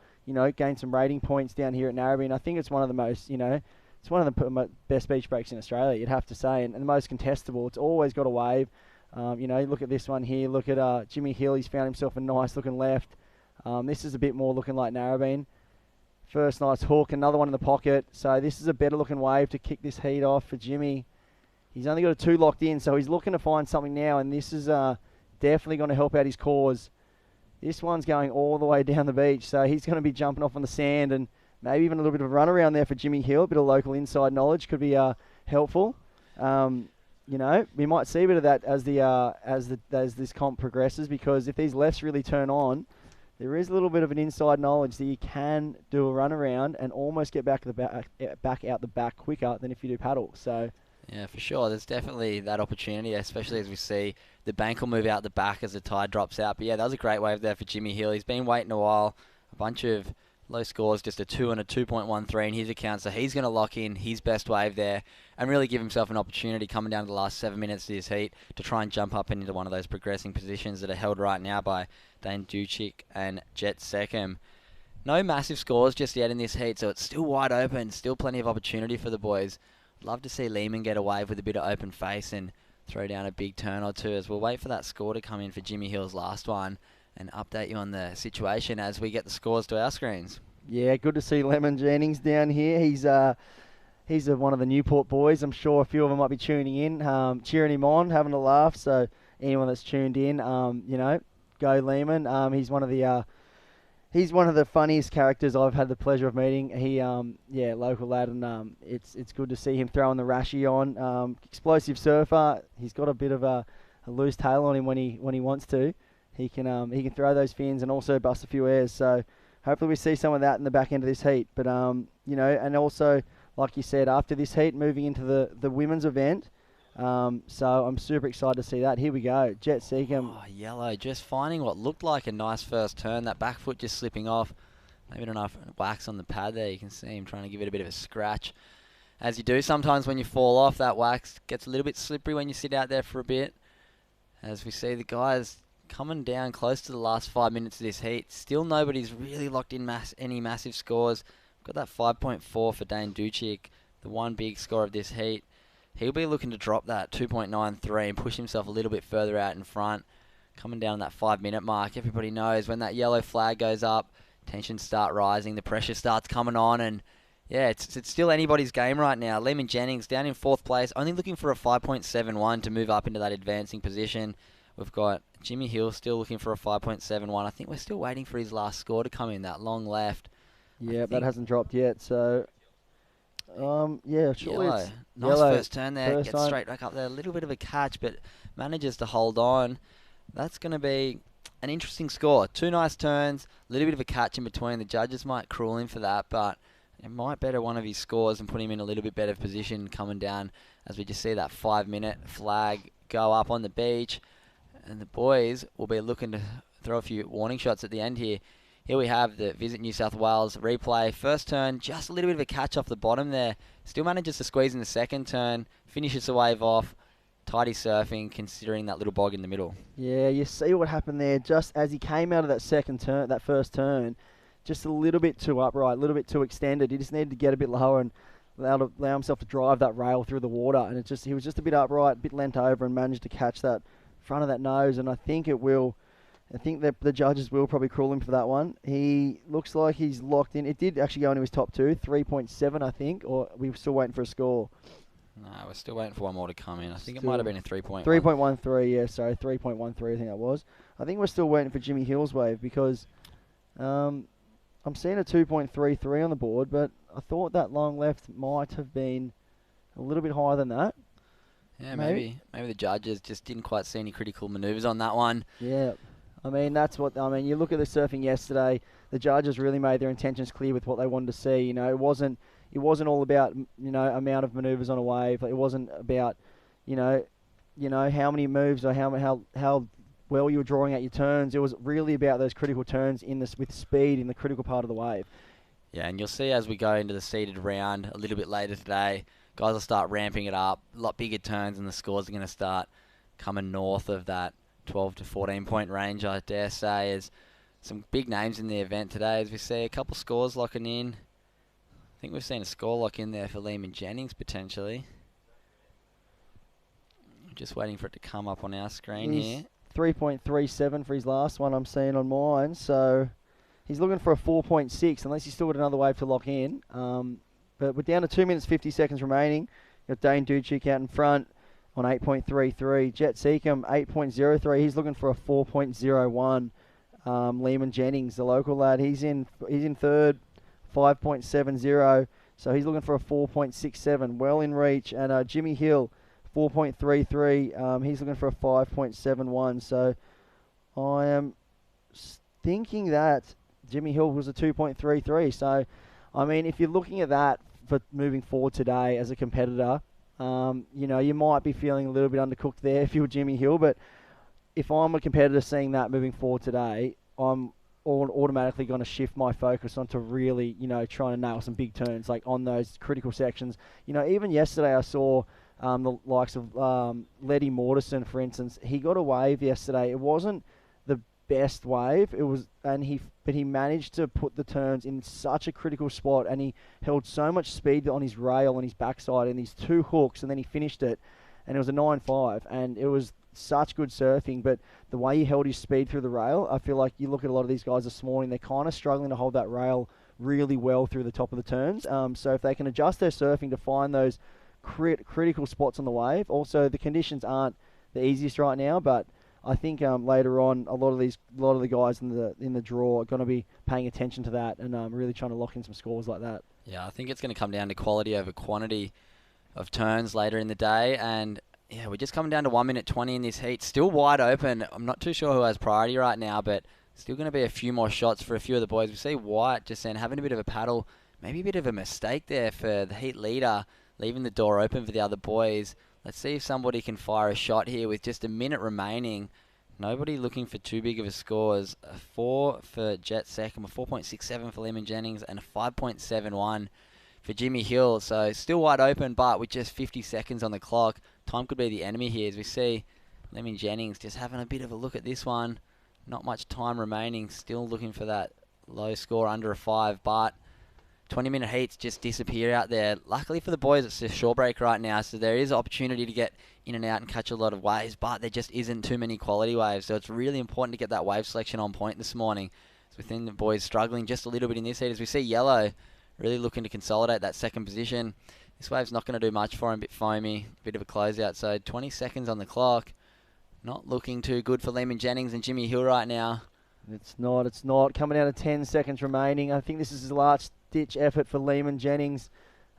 gain some rating points down here at Narrabeen, I think it's one of the most, it's one of the best beach breaks in Australia, you'd have to say, and the most contestable. It's always got a wave. Look at this one here. Look at Jimmy Hill. He's found himself a nice looking left. This is a bit more looking like Narrabeen. First nice hook, another one in the pocket. So this is a better looking wave to kick this heat off for Jimmy. He's only got a 2 locked in, so he's looking to find something now, and this is definitely going to help out his cause. This one's going all the way down the beach, so he's going to be jumping off on the sand, and maybe even a little bit of a run around there for Jimmy Hill. A bit of local inside knowledge could be helpful. We might see a bit of that as this comp progresses, because if these lefts really turn on, there is a little bit of an inside knowledge that you can do a run around and almost get back out the back quicker than if you do paddle. So. Yeah, for sure. There's definitely that opportunity, especially as we see the bank will move out the back as the tide drops out. But yeah, that was a great wave there for Jimmy Hill. He's been waiting a while. A bunch of low scores, just a 2 and a 2.13 in his account. So he's going to lock in his best wave there and really give himself an opportunity coming down to the last 7 minutes of his heat to try and jump up into one of those progressing positions that are held right now by Dane Ducic and Jet Seckham. No massive scores just yet in this heat, so it's still wide open, still plenty of opportunity for the boys. Love to see Lehman get a wave with a bit of open face and throw down a big turn or two, as we'll wait for that score to come in for Jimmy Hill's last one and update you on the situation as we get the scores to our screens. Yeah, good to see Lemon Jennings down here. He's one of the Newport boys. I'm sure a few of them might be tuning in, cheering him on, having a laugh. So anyone that's tuned in, go Lehman. He's one of the funniest characters I've had the pleasure of meeting. He, local lad, and it's good to see him throwing the rashie on. Explosive surfer. He's got a bit of a loose tail on him when he wants to. He can throw those fins and also bust a few airs. So hopefully we see some of that in the back end of this heat. But and also, like you said, after this heat, moving into the women's event. So I'm super excited to see that. Here we go. Jet Seckham. Oh, yellow. Just finding what looked like a nice first turn. That back foot just slipping off. Maybe not enough wax on the pad there. You can see him trying to give it a bit of a scratch. As you do sometimes when you fall off, that wax gets a little bit slippery when you sit out there for a bit. As we see the guys coming down close to the last 5 minutes of this heat. Still nobody's really locked in any massive scores. Got that 5.4 for Dane Ducic, the one big score of this heat. He'll be looking to drop that 2.93 and push himself a little bit further out in front. Coming down that 5 minute mark, everybody knows when that yellow flag goes up, tensions start rising, the pressure starts coming on, and yeah, it's still anybody's game right now. Lehman Jennings down in 4th place, only looking for a 5.71 to move up into that advancing position. We've got Jimmy Hill still looking for a 5.71. I think we're still waiting for his last score to come in, that long left. Yeah, that hasn't dropped yet, so... surely yellow. It's nice yellow first turn there. Gets straight back up there. A little bit of a catch, but manages to hold on. That's going to be an interesting score. 2 nice turns, a little bit of a catch in between. The judges might cruel him for that, but it might better one of his scores and put him in a little bit better position coming down as we just see that 5 minute flag go up on the beach. And the boys will be looking to throw a few warning shots at the end here. Here we have the Visit New South Wales replay. First turn, just a little bit of a catch off the bottom there. Still manages to squeeze in the second turn. Finishes the wave off. Tidy surfing, considering that little bog in the middle. Yeah, you see what happened there. Just as he came out of that first turn, just a little bit too upright, a little bit too extended. He just needed to get a bit lower and allow himself to drive that rail through the water. And he was just a bit upright, a bit leant over, and managed to catch that front of that nose. And I think that the judges will probably cruel him for that one. He looks like he's locked in. It did actually go into his top 2, 3.7, I think, or we're still waiting for a score. No, we're still waiting for one more to come in. I think it might have been a 3.1. 3.13, yeah, sorry, 3.13 I think that was. I think we're still waiting for Jimmy Hill's wave because I'm seeing a 2.33 on the board, but I thought that long left might have been a little bit higher than that. Yeah, maybe the judges just didn't quite see any critical manoeuvres on that one. Yeah. You look at the surfing yesterday, the judges really made their intentions clear with what they wanted to see. It wasn't all about, amount of maneuvers on a wave. It wasn't about, how many moves or how well you were drawing out your turns. It was really about those critical turns with speed in the critical part of the wave. Yeah, and you'll see as we go into the seeded round a little bit later today, guys will start ramping it up, a lot bigger turns, and the scores are going to start coming north of that 12 to 14 point range, I dare say. There's some big names in the event today as we see a couple scores locking in. I think we've seen a score lock in there for Lehman Jennings potentially. Just waiting for it to come up on our screen here. 3.37 for his last one I'm seeing on mine, so he's looking for a 4.6 unless he's still got another wave to lock in. But we're down to 2 minutes 50 seconds remaining. Got Dane Ducic out in front on 8.33. Jet Seckham, 8.03. He's looking for a 4.01. Lehman Jennings, the local lad, he's in third, 5.70. So he's looking for a 4.67, well in reach. And Jimmy Hill, 4.33. He's looking for a 5.71. So I am thinking that Jimmy Hill was a 2.33. So, I mean, if you're looking at that for moving forward today as a competitor, you might be feeling a little bit undercooked there if you're Jimmy Hill. But if I'm a competitor seeing that moving forward today, I'm automatically going to shift my focus onto really, trying to nail some big turns, like on those critical sections. Even yesterday I saw the likes of Letty Mortison, for instance. He got a wave yesterday. It wasn't the best wave. But he managed to put the turns in such a critical spot, and he held so much speed on his rail and his backside in these 2 hooks, and then he finished it, and it was a 9.5, and it was such good surfing. But the way he held his speed through the rail, I feel like you look at a lot of these guys this morning, they're kind of struggling to hold that rail really well through the top of the turns. So if they can adjust their surfing to find those critical spots on the wave. Also, the conditions aren't the easiest right now, but I think later on, a lot of the guys in the draw are going to be paying attention to that and really trying to lock in some scores like that. Yeah, I think it's going to come down to quality over quantity of turns later in the day. And yeah, we're just coming down to 1 minute 20 in this heat. Still wide open. I'm not too sure who has priority right now, but still going to be a few more shots for a few of the boys. We see White just then having a bit of a paddle. Maybe a bit of a mistake there for the heat leader, leaving the door open for the other boys. Let's see if somebody can fire a shot here with just a minute remaining. Nobody looking for too big of a score. A 4 for Jet second, a 4.67 for Lehman Jennings, and a 5.71 for Jimmy Hill. So still wide open, but with just 50 seconds on the clock, time could be the enemy here. As we see Lehman Jennings just having a bit of a look at this one. Not much time remaining. Still looking for that low score under a 5, but 20-minute heats just disappear out there. Luckily for the boys, it's a short break right now, so there is opportunity to get in and out and catch a lot of waves, but there just isn't too many quality waves, so it's really important to get that wave selection on point this morning. So within the boys struggling just a little bit in this heat, as we see Yellow really looking to consolidate that second position. This wave's not going to do much for him, a bit foamy, a bit of a closeout, so 20 seconds on the clock. Not looking too good for Lehman Jennings and Jimmy Hill right now. It's not. Coming down to 10 seconds remaining. I think this is his last-ditch effort for Lehman Jennings.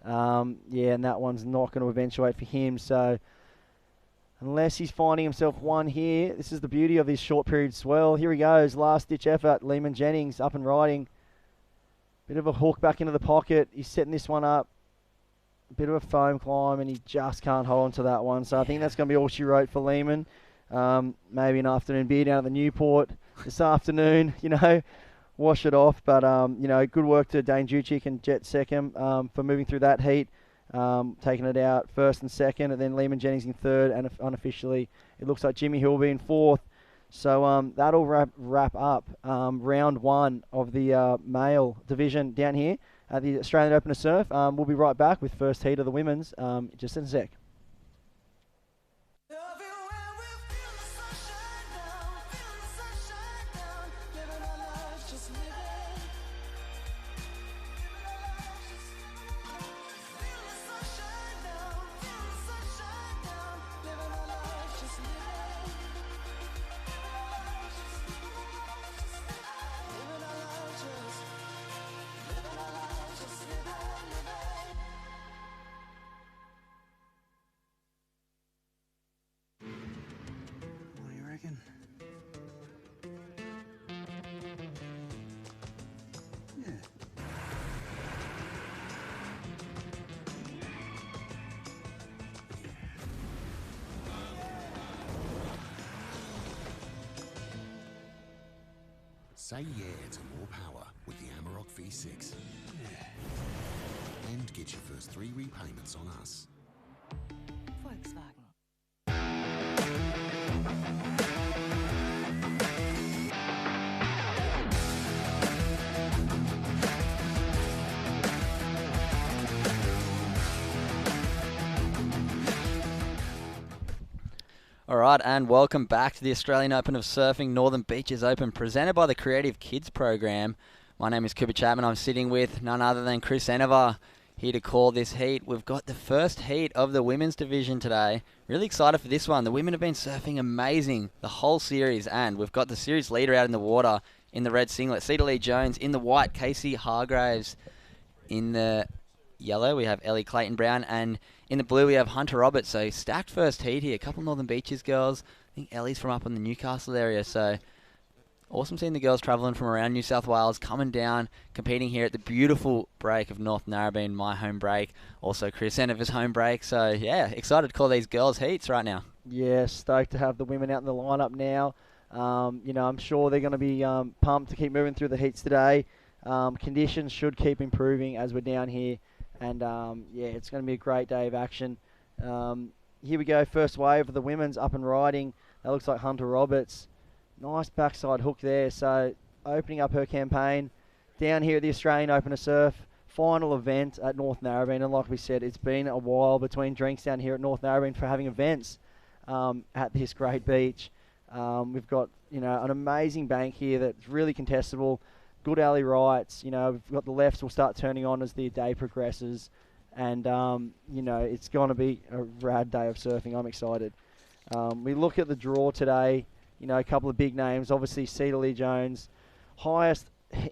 And that one's not going to eventuate for him. So unless he's finding himself one here, this is the beauty of this short period swell. Here he goes, last-ditch effort. Lehman Jennings up and riding. Bit of a hook back into the pocket. He's setting this one up. A bit of a foam climb, and he just can't hold on to that one. So I think that's going to be all she wrote for Lehman. Maybe an afternoon beer down at the Newport this afternoon, wash it off. But, good work to Dane Juchik and Jet Second for moving through that heat, taking it out first and second, and then Lehman Jennings in third, and unofficially it looks like Jimmy Hill being fourth. So that'll wrap up round 1 of the male division down here at the Australian Open of Surf. We'll be right back with first heat of the women's just in a sec. What do you reckon? Yeah. Say yeah to more power with the Amarok V6. Yeah. And get your first 3 repayments on us. Volkswagen. Alright, and welcome back to the Australian Open of Surfing Northern Beaches Open, presented by the Creative Kids Program. My name is Cooper Chapman. I'm sitting with none other than Chris Enever here to call this heat. We've got the first heat of the women's division today. Really excited for this one. The women have been surfing amazing the whole series, and we've got the series leader out in the water in the red singlet, Cedar Lee Jones, in the white, Casey Hargraves. In the yellow, we have Ellie Clayton-Brown, and in the blue, we have Hunter Roberts. So stacked first heat here. A couple Northern Beaches girls. I think Ellie's from up in the Newcastle area, so awesome seeing the girls travelling from around New South Wales, coming down, competing here at the beautiful break of North Narrabeen, my home break. Also Chris Enever's home break. So, yeah, excited to call these girls heats right now. Yeah, stoked to have the women out in the lineup now. I'm sure they're going to be pumped to keep moving through the heats today. Conditions should keep improving as we're down here. And, it's going to be a great day of action. Here we go, first wave of the women's up and riding. That looks like Hunter Roberts. Nice backside hook there. So opening up her campaign down here at the Australian Open of Surf. Final event at North Narrabeen. And like we said, it's been a while between drinks down here at North Narrabeen for having events at this great beach. We've got, an amazing bank here that's really contestable. Good alley rights. We've got the lefts will start turning on as the day progresses. And, it's going to be a rad day of surfing. I'm excited. We look at the draw today. A couple of big names. Obviously, Cedar Lee Jones, highest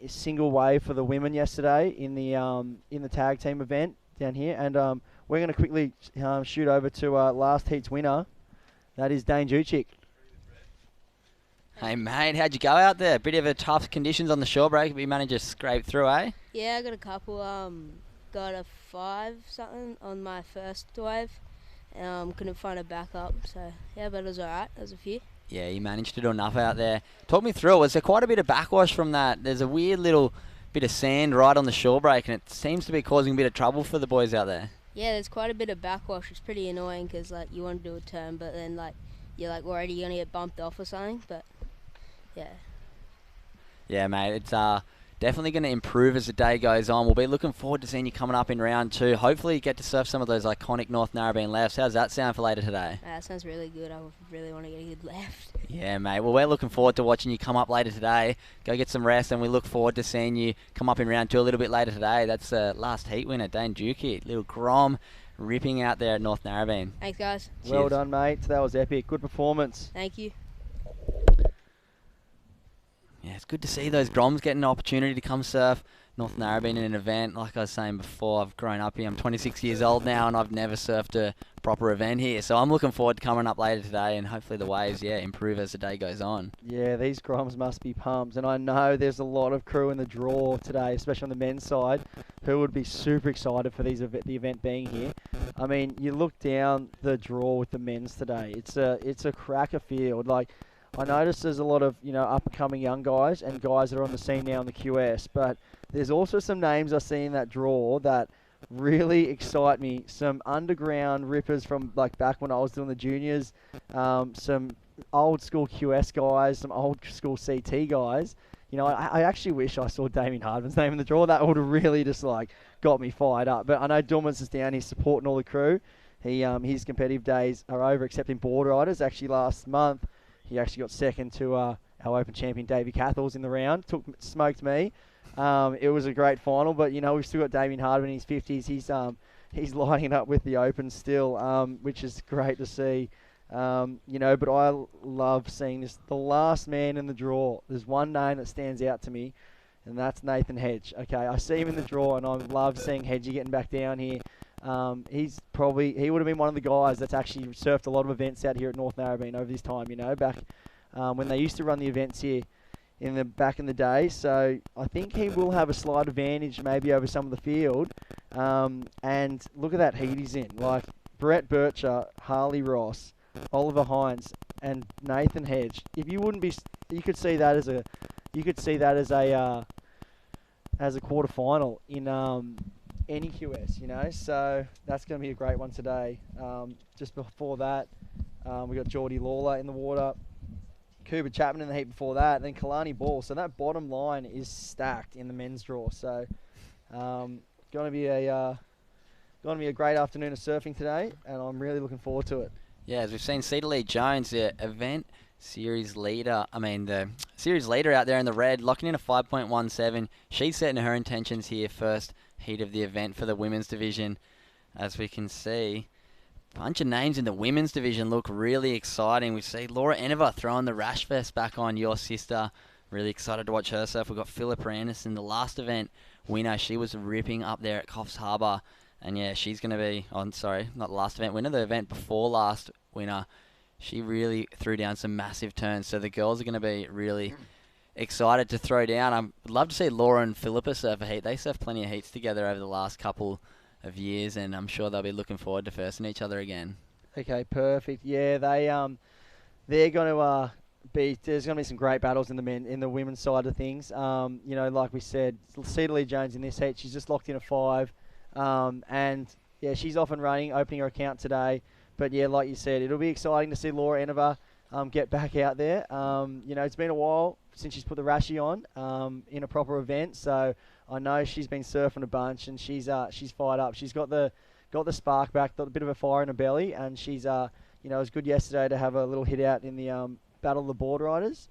single wave for the women yesterday in the tag team event down here. And we're going to quickly shoot over to last heat's winner. That is Dane Juchik. Hey, mate, how'd you go out there? Bit of a tough conditions on the shore break, but you managed to scrape through, eh? Yeah, I got a couple. Got a 5 something on my first wave. Couldn't find a backup, so yeah, but it was alright. There was a few. Yeah, you managed to do enough out there. Talk me through it. Was there quite a bit of backwash from that? There's a weird little bit of sand right on the shore break, and it seems to be causing a bit of trouble for the boys out there. Yeah, there's quite a bit of backwash. It's pretty annoying because you want to do a turn, but then you're already going to get bumped off or something. But yeah. Yeah, mate, it's definitely going to improve as the day goes on. We'll be looking forward to seeing you coming up in round 2. Hopefully you get to surf some of those iconic North Narrabeen lefts. How's that sound for later today? That sounds really good. I really want to get a good left. Yeah, mate. Well, we're looking forward to watching you come up later today. Go get some rest, and we look forward to seeing you come up in round 2 a little bit later today. That's the last heat winner, Dane Duke. Little Grom ripping out there at North Narrabeen. Thanks, guys. Cheers. Well done, mate. That was epic. Good performance. Thank you. Yeah, it's good to see those Groms getting an opportunity to come surf North Narrabeen in an event. Like I was saying before, I've grown up here. I'm 26 years old now, and I've never surfed a proper event here. So I'm looking forward to coming up later today, and hopefully the waves, improve as the day goes on. Yeah, these Groms must be pumped. And I know there's a lot of crew in the draw today, especially on the men's side, who would be super excited for the event being here. I mean, you look down the draw with the men's today. It's a cracker field. I noticed there's a lot of, up-and-coming young guys and guys that are on the scene now in the QS, but there's also some names I see in that draw that really excite me. Some underground rippers from, back when I was doing the juniors, some old-school QS guys, some old-school CT guys. I actually wish I saw Damien Hardman's name in the draw. That would have really just, got me fired up. But I know Dormans is down. He's supporting all the crew. His competitive days are over, except in board riders. Actually, last month, he actually got second to our Open champion, Davey Cathals, in the round. Smoked me. It was a great final, but, we've still got Damien Hardman in his 50s. He's lighting it up with the Open still, which is great to see. But I love seeing this. The last man in the draw, there's one name that stands out to me, and that's Nathan Hedge. Okay, I see him in the draw, and I love seeing Hedgie getting back down here. He would have been one of the guys that's actually surfed a lot of events out here at North Narrabeen over this time, back when they used to run the events here back in the day. So I think he will have a slight advantage maybe over some of the field. And look at that heat he's in. Brett Bircher, Harley Ross, Oliver Hines, and Nathan Hedge. You could see that as a quarter final in any QS, so that's going to be a great one today. Just before that, we got Geordie Lawler in the water, Cooper Chapman in the heat before that, and then Kalani Ball. So that bottom line is stacked in the men's draw. So going to be a great afternoon of surfing today, and I'm really looking forward to it. Yeah, as we've seen, Cedar Lee Jones, the series leader out there in the red, locking in a 5.17. She's setting her intentions here first heat of the event for the women's division. As we can see, a bunch of names in the women's division look really exciting. We see Laura Enever throwing the rash vest back on, your sister, Really excited to watch her surf. We've got Philippa Anderson, the last event winner. She was ripping up there at Coffs Harbour. And yeah, she's going to be, not the last event winner, the event before last winner. She really threw down some massive turns. So the girls are going to be really excited to throw down. I'd love to see Laura and Philippa surf a heat. They surfed plenty of heats together over the last couple of years, and I'm sure they'll be looking forward to versing each other again. Okay, perfect. Yeah, they're going to there's going to be some great battles in the women's side of things. Like we said, Cedar Lee Jones in this heat, she's just locked in a 5, and yeah, she's off and running, opening her account today. But yeah, like you said, it'll be exciting to see Laura Enova get back out there. It's been a while since she's put the Rashi on in a proper event, so I know she's been surfing a bunch, and she's fired up. She's got the spark back, got a bit of a fire in her belly, and she's it was good yesterday to have a little hit out in the Battle of the Board Riders.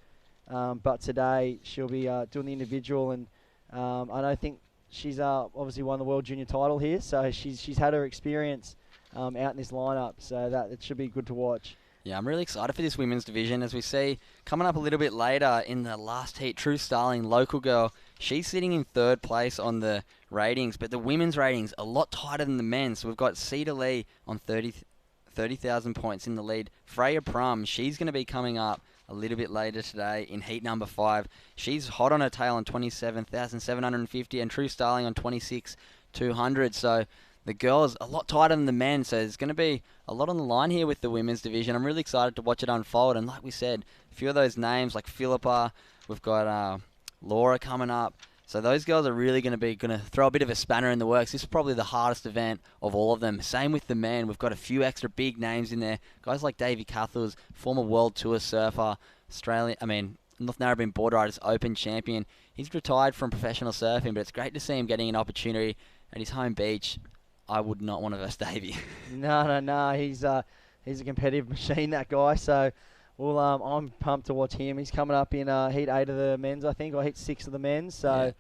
But today she'll be doing the individual, and I don't think she's obviously won the World Junior title here, so she's had her experience out in this lineup, so that it should be good to watch. Yeah, I'm really excited for this women's division. As we see, coming up a little bit later in the last heat, True Starling, local girl, she's sitting in 3rd place on the ratings, but the women's ratings a lot tighter than the men's. So we've got Cedar Lee on 30,000 points in the lead. Freya Prum, she's going to be coming up a little bit later today in heat number 5. She's hot on her tail on 27,750, and True Starling on 26,200. So the girls a lot tighter than the men, so there's going to be a lot on the line here with the women's division. I'm really excited to watch it unfold, and like we said, a few of those names like Philippa, we've got Laura coming up. So those girls are really going to throw a bit of a spanner in the works. This is probably the hardest event of all of them. Same with the men. We've got a few extra big names in there. Guys like Davey Cathels, former World Tour surfer, North Narrabeen Board Riders Open champion. He's retired from professional surfing, but it's great to see him getting an opportunity at his home beach. I would not want to verse Davey. No. He's a competitive machine, that guy. So, I'm pumped to watch him. He's coming up in heat 8 of the men's, I think, or heat 6 of the men's. So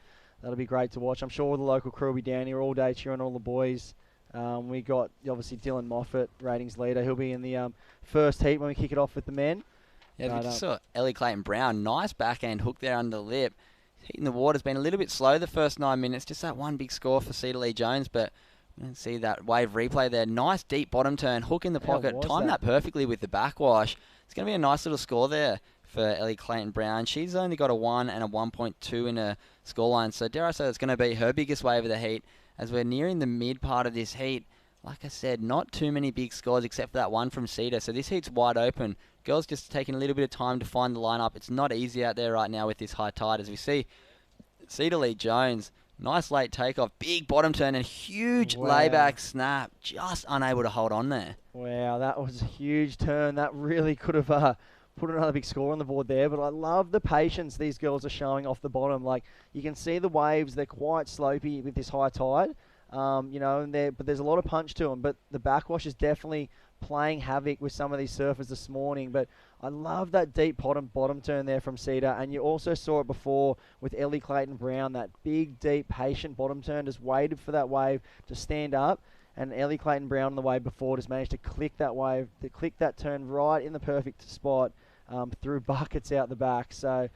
that'll be great to watch. I'm sure the local crew will be down here all day cheering all the boys. We got obviously Dylan Moffat, ratings leader. He'll be in the first heat when we kick it off with the men. Yeah, we just saw Ellie Clayton-Brown. Nice backhand hook there under the lip. Heat in the water's been a little bit slow the first 9 minutes. Just that one big score for Cedar Lee Jones, but you can see that wave replay there. Nice deep bottom turn, hook in the pocket. Timed that perfectly with the backwash. It's going to be a nice little score there for Ellie Clayton-Brown. She's only got a 1 and a 1.2 in her scoreline, so dare I say it's going to be her biggest wave of the heat. As we're nearing the mid part of this heat, like I said, not too many big scores except for that one from Cedar, so this heat's wide open. Girls just taking a little bit of time to find the lineup. It's not easy out there right now with this high tide. As we see Cedar Lee Jones, nice late takeoff, big bottom turn and huge layback snap, just unable to hold on there. Wow, that was a huge turn. That really could have put another big score on the board there, but I love the patience these girls are showing off the bottom. Like, you can see the waves, they're quite slopey with this high tide, but there's a lot of punch to them, but the backwash is definitely playing havoc with some of these surfers this morning. But I love that deep bottom turn there from Cedar, and you also saw it before with Ellie Clayton-Brown, that big, deep, patient bottom turn, just waited for that wave to stand up, and Ellie Clayton-Brown on the wave before just managed to click that wave, to click that turn right in the perfect spot, through buckets out the back. So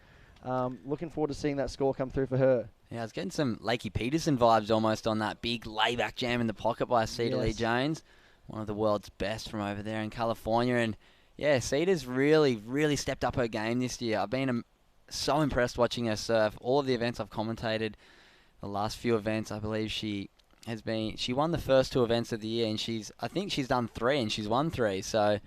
looking forward to seeing that score come through for her. Yeah, I was getting some Lakey Peterson vibes almost on that big layback jam in the pocket by Cedar Lee Jones, one of the world's best from over there in California. And yeah, Cedar's really, really stepped up her game this year. I've been so impressed watching her surf. All of the events I've commentated, the last few events, I believe she won the first 2 events of the year, and I think she's done 3 and she's won 3. So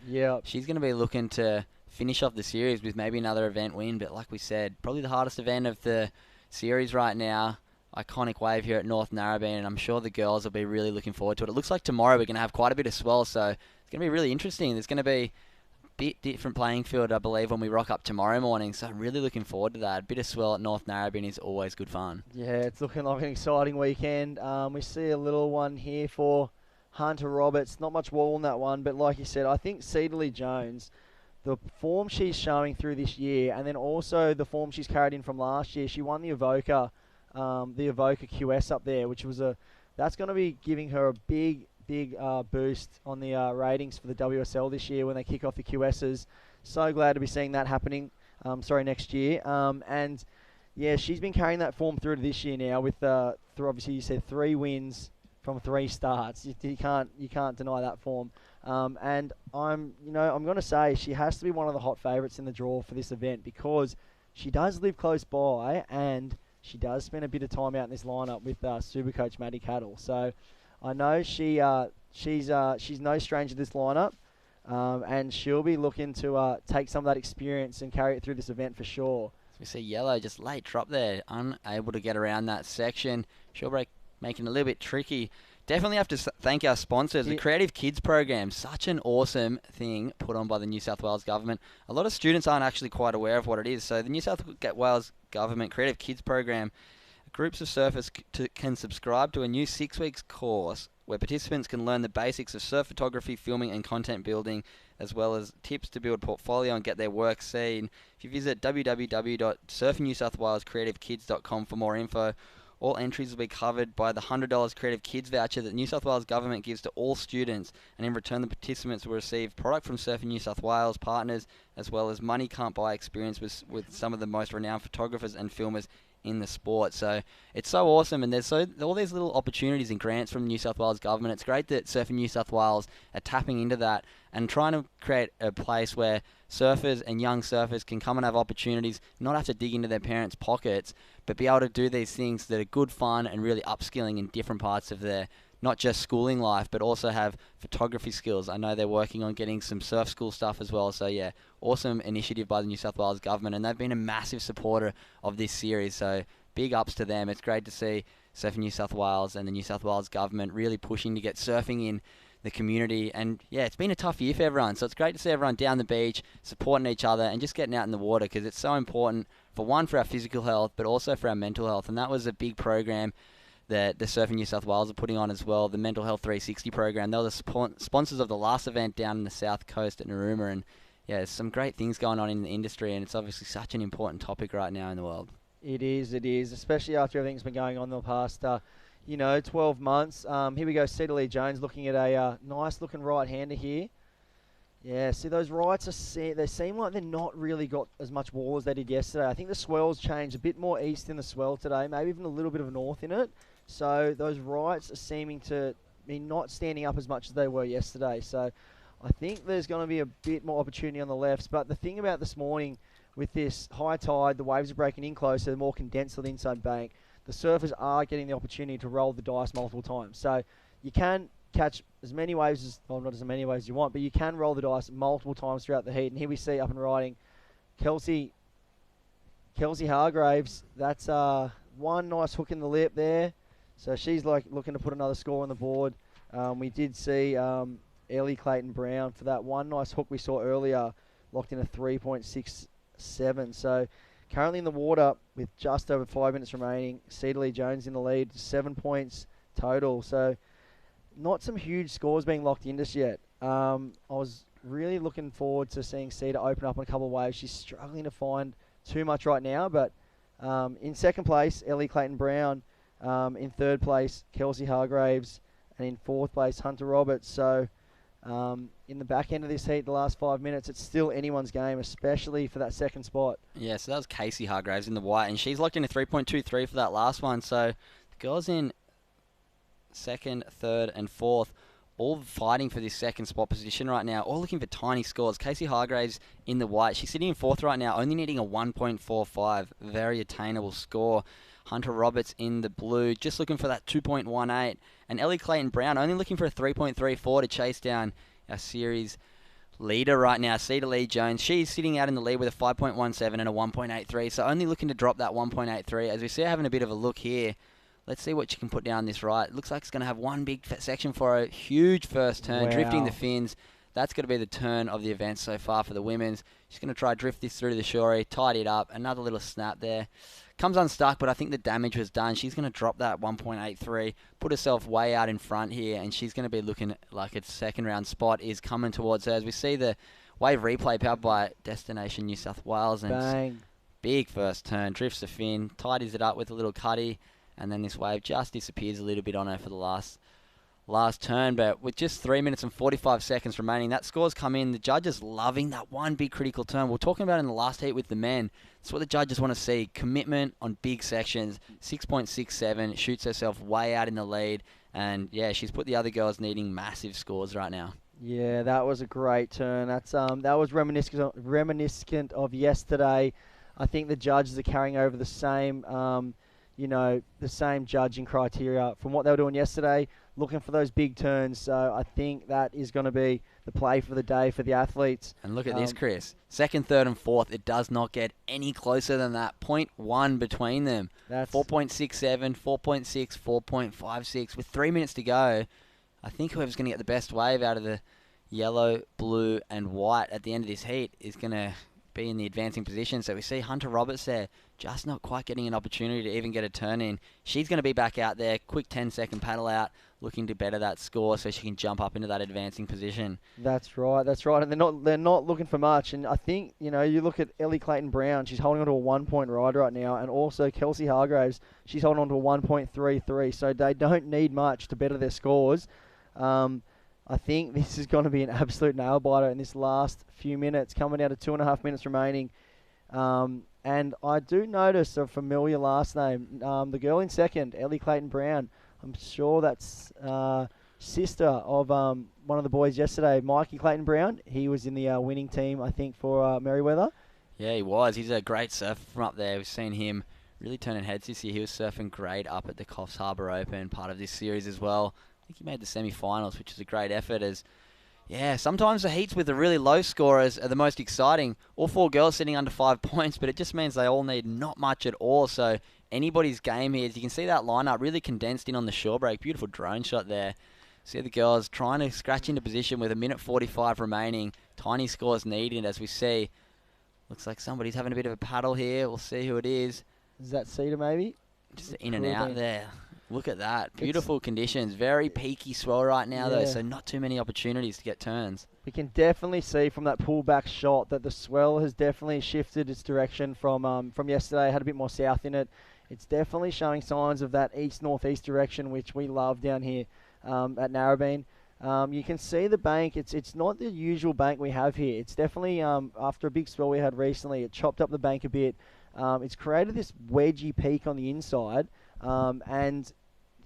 she's going to be looking to finish off the series with maybe another event win. But like we said, probably the hardest event of the series right now. Iconic wave here at North Narrabeen, and I'm sure the girls will be really looking forward to it. It looks like tomorrow we're going to have quite a bit of swell, so it's going to be really interesting. There's going to be a bit different playing field, I believe, when we rock up tomorrow morning, so I'm really looking forward to that. A bit of swell at North Narrabeen is always good fun. Yeah, it's looking like an exciting weekend. We see a little one here for Hunter Roberts. Not much wall on that one, but like you said, I think Cedar Lee Jones, the form she's showing through this year, and then also the form she's carried in from last year, she won the Evoca QS up there, which was that's going to be giving her a big boost on the ratings for the WSL this year when they kick off the QSs. So glad to be seeing that happening next year. And yeah, she's been carrying that form through to this year now with through obviously you said 3 wins from 3 starts. You can't deny that form. And I'm going to say she has to be one of the hot favourites in the draw for this event because she does live close by and she does spend a bit of time out in this lineup with Supercoach Maddie Cattle. So I know she's no stranger to this lineup, and she'll be looking to take some of that experience and carry it through this event for sure. We see Yellow just late drop there, unable to get around that section. Short break making it a little bit tricky. Definitely have to thank our sponsors. The Creative Kids program, such an awesome thing put on by the New South Wales government. A lot of students aren't actually quite aware of what it is. So the New South Wales government Creative Kids program, groups of surfers can subscribe to a new 6 weeks course where participants can learn the basics of surf photography, filming and content building, as well as tips to build portfolio and get their work seen. If you visit www.surfingnewsouthwalescreativekids.com for more info, all entries will be covered by the $100 Creative Kids voucher that New South Wales Government gives to all students, and in return the participants will receive product from Surfing New South Wales partners, as well as money can't buy experience with some of the most renowned photographers and filmers in the sport. So it's so awesome, and there's all these little opportunities and grants from the New South Wales Government. It's great that Surfing New South Wales are tapping into that and trying to create a place where surfers and young surfers can come and have opportunities, not have to dig into their parents' pockets, but be able to do these things that are good fun and really upskilling in different parts of their, not just schooling life, but also have photography skills. I know they're working on getting some surf school stuff as well. So yeah, awesome initiative by the New South Wales Government, and they've been a massive supporter of this series. So big ups to them. It's great to see Surfing New South Wales and the New South Wales Government really pushing to get surfing in the community. And yeah, it's been a tough year for everyone, so it's great to see everyone down the beach supporting each other and just getting out in the water, because it's so important for our physical health, but also for our mental health. And that was a big program that the Surfing New South Wales are putting on as well, the Mental Health 360 program. They were the sponsors of the last event down in the south coast at Narooma, and yeah, there's some great things going on in the industry, and it's obviously such an important topic right now in the world. It is, especially after everything's been going on in the past 12 months. Here we go, Cedar Lee Jones looking at a nice looking right-hander here. Yeah, see those rights, they seem like they're not really got as much wall as they did yesterday. I think the swell's changed a bit more east in the swell today, maybe even a little bit of north in it. So those rights are seeming to be not standing up as much as they were yesterday. So I think there's going to be a bit more opportunity on the lefts. But the thing about this morning with this high tide, the waves are breaking in closer, they're more condensed to the inside bank. The surfers are getting the opportunity to roll the dice multiple times. So you can catch as many waves as, well, not as many waves as you want, but you can roll the dice multiple times throughout the heat. And here we see up and riding Kelsey Hargraves. That's one nice hook in the lip there. So she's like looking to put another score on the board. We did see Ellie Clayton Brown for that one nice hook we saw earlier, locked in a 3.67. So currently in the water with just over 5 minutes remaining. Cedar Lee Jones in the lead, 7 points total. So not some huge scores being locked in just yet. I was really looking forward to seeing Cedar open up on a couple of waves. She's struggling to find too much right now, but in second place, Ellie Clayton Brown. In third place, Kelsey Hargraves. And in fourth place, Hunter Roberts. So in the back end of this heat, the last 5 minutes, it's still anyone's game, especially for that second spot. Yeah, so that was Casey Hargraves in the white, and she's locked in a 3.23 for that last one. So the girls in second, third, and fourth, all fighting for this second spot position right now, all looking for tiny scores. Casey Hargraves in the white, she's sitting in fourth right now, only needing a 1.45, very attainable score. Hunter Roberts in the blue, just looking for that 2.18. And Ellie Clayton Brown only looking for a 3.34 to chase down our series leader right now, Cedar Lee Jones. She's sitting out in the lead with a 5.17 and a 1.83, so only looking to drop that 1.83. As we see her having a bit of a look here, let's see what she can put down this right. It looks like it's going to have one big section for a huge first turn, wow, drifting the fins. That's going to be the turn of the event so far for the women's. She's going to try drift this through to the shorey, tidy it up, another little snap there. Comes unstuck, but I think the damage was done. She's going to drop that 1.83, put herself way out in front here, and she's going to be looking like a second round spot is coming towards her. As we see the wave replay powered by Destination New South Wales. And bang. Big first turn, drifts the fin, tidies it up with a little cutty, and then this wave just disappears a little bit on her for the last last turn, but with just 3 minutes and 45 seconds remaining, that score's come in. The judges loving that one big critical turn. We're talking about in the last heat with the men. That's what the judges want to see. Commitment on big sections. 6.67, shoots herself way out in the lead. And, yeah, she's put the other girls needing massive scores right now. Yeah, that was a great turn. That was reminiscent of yesterday. I think the judges are carrying over the same, the same judging criteria from what they were doing yesterday, looking for those big turns. So I think that is going to be the play for the day for the athletes. And look at this, Chris. Second, third, and fourth, it does not get any closer than that. 0.1 between them. That's 4.67, 4.6, 4.56. With 3 minutes to go, I think whoever's going to get the best wave out of the yellow, blue, and white at the end of this heat is going to be in the advancing position. So we see Hunter Roberts there, just not quite getting an opportunity to even get a turn in. She's going to be back out there, quick 10-second paddle out, looking to better that score so she can jump up into that advancing position. That's right. And they're not looking for much. And I think, you look at Ellie Clayton-Brown, she's holding on to a 1-point ride right now, and also Kelsey Hargraves, she's holding on to a 1.33. So they don't need much to better their scores. I think this is going to be an absolute nail-biter in this last few minutes, coming down to 2.5 minutes remaining. And I do notice a familiar last name. The girl in second, Ellie Clayton-Brown. I'm sure that's sister of one of the boys yesterday, Mikey Clayton-Brown. He was in the winning team, I think, for Merriweather. Yeah, he was. He's a great surfer from up there. We've seen him really turning heads this year. He was surfing great up at the Coffs Harbour Open, part of this series as well. I think he made the semi-finals, which is a great effort. Sometimes the heats with the really low scorers are the most exciting. All four girls sitting under 5 points, but it just means they all need not much at all. So anybody's game here. As you can see that lineup really condensed in on the shore break. Beautiful drone shot there. See the girls trying to scratch into position with 1:45 remaining. Tiny scores needed, as we see. Looks like somebody's having a bit of a paddle here. We'll see who it is. Is that Cedar maybe? Just in and out there. Look at that. Beautiful conditions. Very peaky swell right now, though, so not too many opportunities to get turns. We can definitely see from that pullback shot that the swell has definitely shifted its direction from yesterday. It had a bit more south in it. It's definitely showing signs of that east-northeast direction, which we love down here at Narrabeen. You can see the bank. It's not the usual bank we have here. It's definitely, after a big swell we had recently, it chopped up the bank a bit. It's created this wedgy peak on the inside. And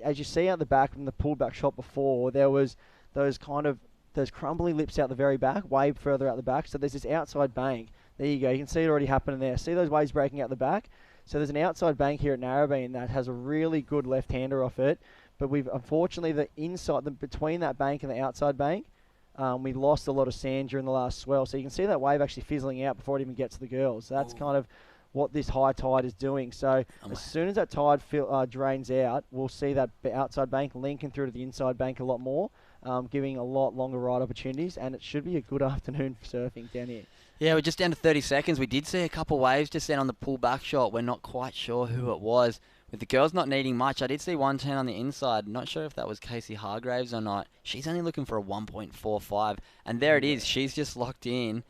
as you see out the back from the pullback shot before, there was those crumbly lips out the very back, way further out the back. So there's this outside bank. There you go. You can see it already happening there. See those waves breaking out the back? So there's an outside bank here at Narrabeen that has a really good left-hander off it. But we've unfortunately between that bank and the outside bank, we lost a lot of sand during the last swell. So you can see that wave actually fizzling out before it even gets to the girls. So that's kind of what this high tide is doing. So as soon as that tide drains out, we'll see that outside bank linking through to the inside bank a lot more, giving a lot longer ride opportunities, and it should be a good afternoon for surfing down here. Yeah, we're just down to 30 seconds. We did see a couple waves just then on the pull-back shot. We're not quite sure who it was. With the girls not needing much, I did see one turn on the inside. Not sure if that was Casey Hargraves or not. She's only looking for a 1.45, and there it is. She's just locked in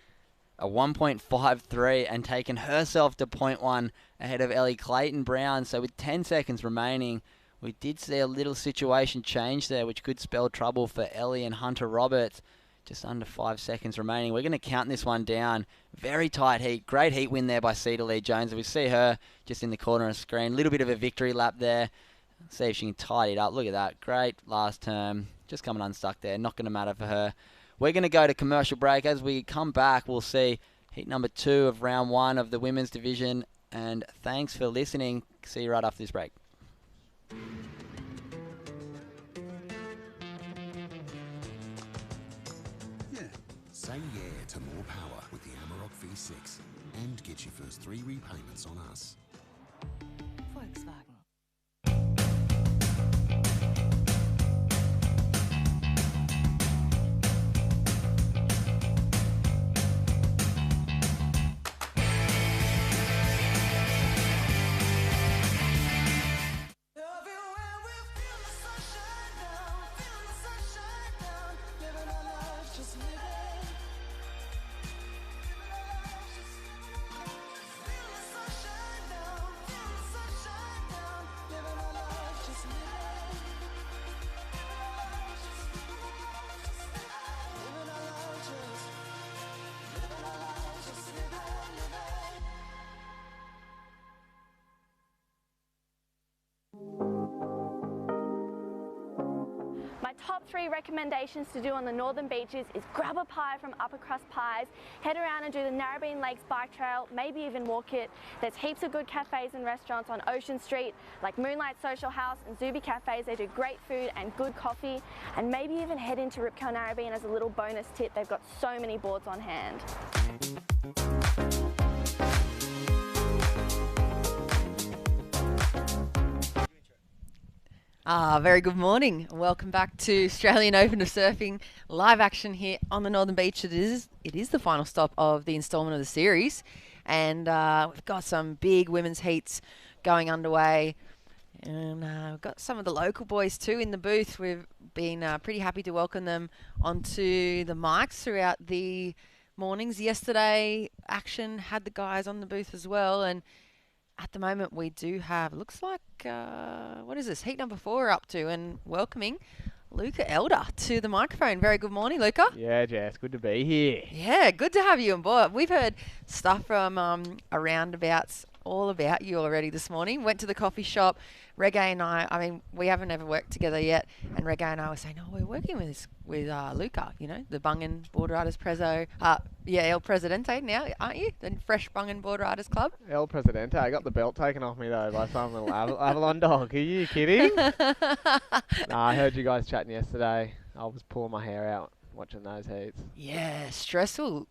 a 1.53 and taken herself to 0.1 ahead of Ellie Clayton-Brown. So with 10 seconds remaining, we did see a little situation change there, which could spell trouble for Ellie and Hunter Roberts. Just under 5 seconds remaining. We're going to count this one down. Very tight heat. Great heat win there by Cedar Lee Jones. We see her just in the corner of the screen. A little bit of a victory lap there. See if she can tidy it up. Look at that. Great last term. Just coming unstuck there. Not going to matter for her. We're going to go to commercial break. As we come back, we'll see heat number 2 of round 1 of the women's division. And thanks for listening. See you right after this break. Say yeah to more power with the Amarok V6 and get your first 3 repayments on us. Volkswagen. Just living. 3 recommendations to do on the Northern Beaches is grab a pie from Upper Crust Pies, head around and do the Narrabeen Lakes Bike Trail, maybe even walk it. There's heaps of good cafes and restaurants on Ocean Street, like Moonlight Social House and Zuby Cafes. They do great food and good coffee, and maybe even head into Ripco Narrabeen as a little bonus tip. They've got so many boards on hand. Very good morning. Welcome back to Australian Open of Surfing live action here on the Northern Beach. It is the final stop of the instalment of the series, and we've got some big women's heats going underway, and we've got some of the local boys too in the booth. We've been pretty happy to welcome them onto the mics throughout the mornings. Yesterday, action had the guys on the booth as well, and at the moment, we do have, looks like, what is this, heat number 4 we're up to, and welcoming Luca Elder to the microphone. Very good morning, Luca. Yeah, Jess, good to be here. Yeah, good to have you on board. We've heard stuff from around abouts all about you already this morning. Went to the coffee shop. Reggae and I mean, we haven't ever worked together yet, and Reggae and I were saying, we're working with Luca, the Bungan Board Riders Prezzo. El Presidente now, aren't you? The fresh Bungan Board Riders Club. El Presidente. I got the belt taken off me, though, by some little Avalon dog. Are you kidding? I heard you guys chatting yesterday. I was pulling my hair out watching those heats. Yeah, stressful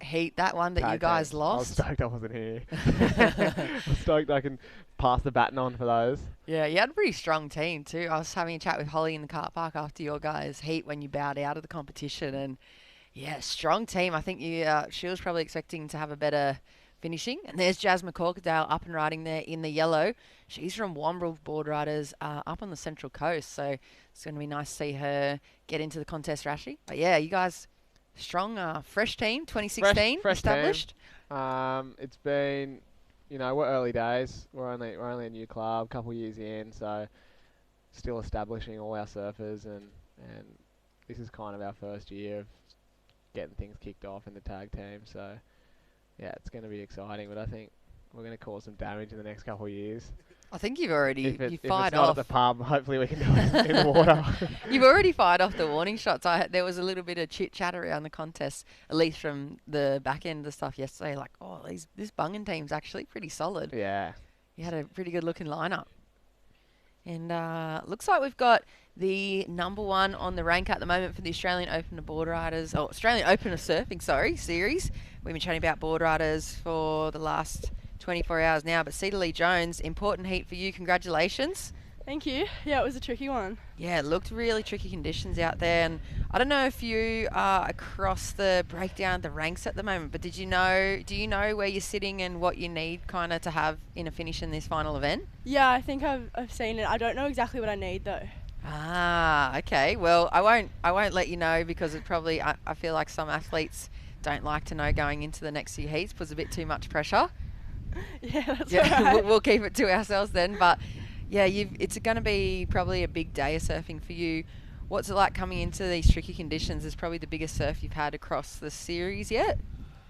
heat, that one that Tag you guys team. lost. I was stoked I wasn't here. I was stoked I can pass the baton on for those. Yeah, you had a pretty strong team too. I was having a chat with Holly in the car park after your guys' heat when you bowed out of the competition, and yeah, strong team. I think she was probably expecting to have a better finishing. And there's Jazz McCorkadale up and riding there in the yellow. She's from Wombrel Board Riders up on the Central Coast, so it's going to be nice to see her get into the contest, Rashi. But yeah, you guys, strong, fresh team, 2016 fresh established. Team. It's been, we're early days. We're only a new club, couple years in, so still establishing all our surfers, and this is kind of our first year of getting things kicked off in the tag team. So yeah, it's going to be exciting, but I think we're going to cause some damage in the next couple of years. I think you've already if fired it's not off at the pub, hopefully we can do it in the water. You've already fired off the warning shots. There was a little bit of chit chat around the contest, at least from the back end of the stuff yesterday. Like, this Bungan team's actually pretty solid. Yeah, you had a pretty good looking lineup, and looks like we've got the number 1 on the rank at the moment for the Australian Open of Board Riders, Australian Open of Surfing, series. We've been chatting about board riders for the last 24 hours now, but Cedar Lee Jones, important heat for you. Congratulations. Thank you. Yeah, it was a tricky one. Yeah, it looked really tricky conditions out there, and I don't know if you are across the breakdown of the ranks at the moment, but do you know where you're sitting and what you need kind of to have in a finish in this final event? Yeah, I think I've seen it. I don't know exactly what I need though. Okay. Well, I won't let you know, because it probably, I feel like some athletes don't like to know going into the next few heats, puts a bit too much pressure. Yeah, that's right. We'll keep it to ourselves then. But yeah, it's going to be probably a big day of surfing for you. What's it like coming into these tricky conditions? It's probably the biggest surf you've had across the series yet.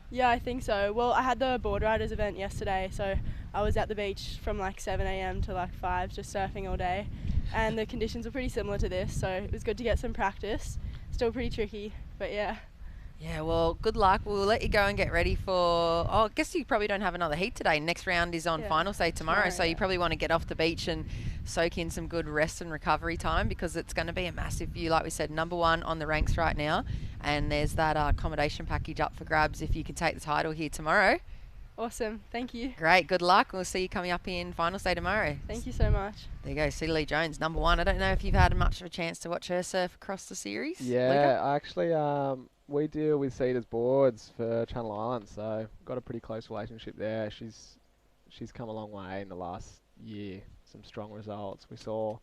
Yeah, I think so. Well, I had the board riders event yesterday, so I was at the beach from like 7 a.m. to like 5, just surfing all day, and the conditions were pretty similar to this, so it was good to get some practice. Still pretty tricky, but yeah. Yeah, well, good luck. We'll let you go and get ready for... I guess you probably don't have another heat today. Next round is on finals day tomorrow, so you probably want to get off the beach and soak in some good rest and recovery time, because it's going to be a massive view. Like we said, number 1 on the ranks right now, and there's that accommodation package up for grabs if you can take the title here tomorrow. Awesome. Thank you. Great. Good luck. We'll see you coming up in finals day tomorrow. Thank you so much. There you go. Cedar Lee Jones, number 1. I don't know if you've had much of a chance to watch her surf across the series. Yeah, Luca? I actually... we deal with Cedar's boards for Channel Islands, so got a pretty close relationship there. She's come a long way in the last year. Some strong results. We saw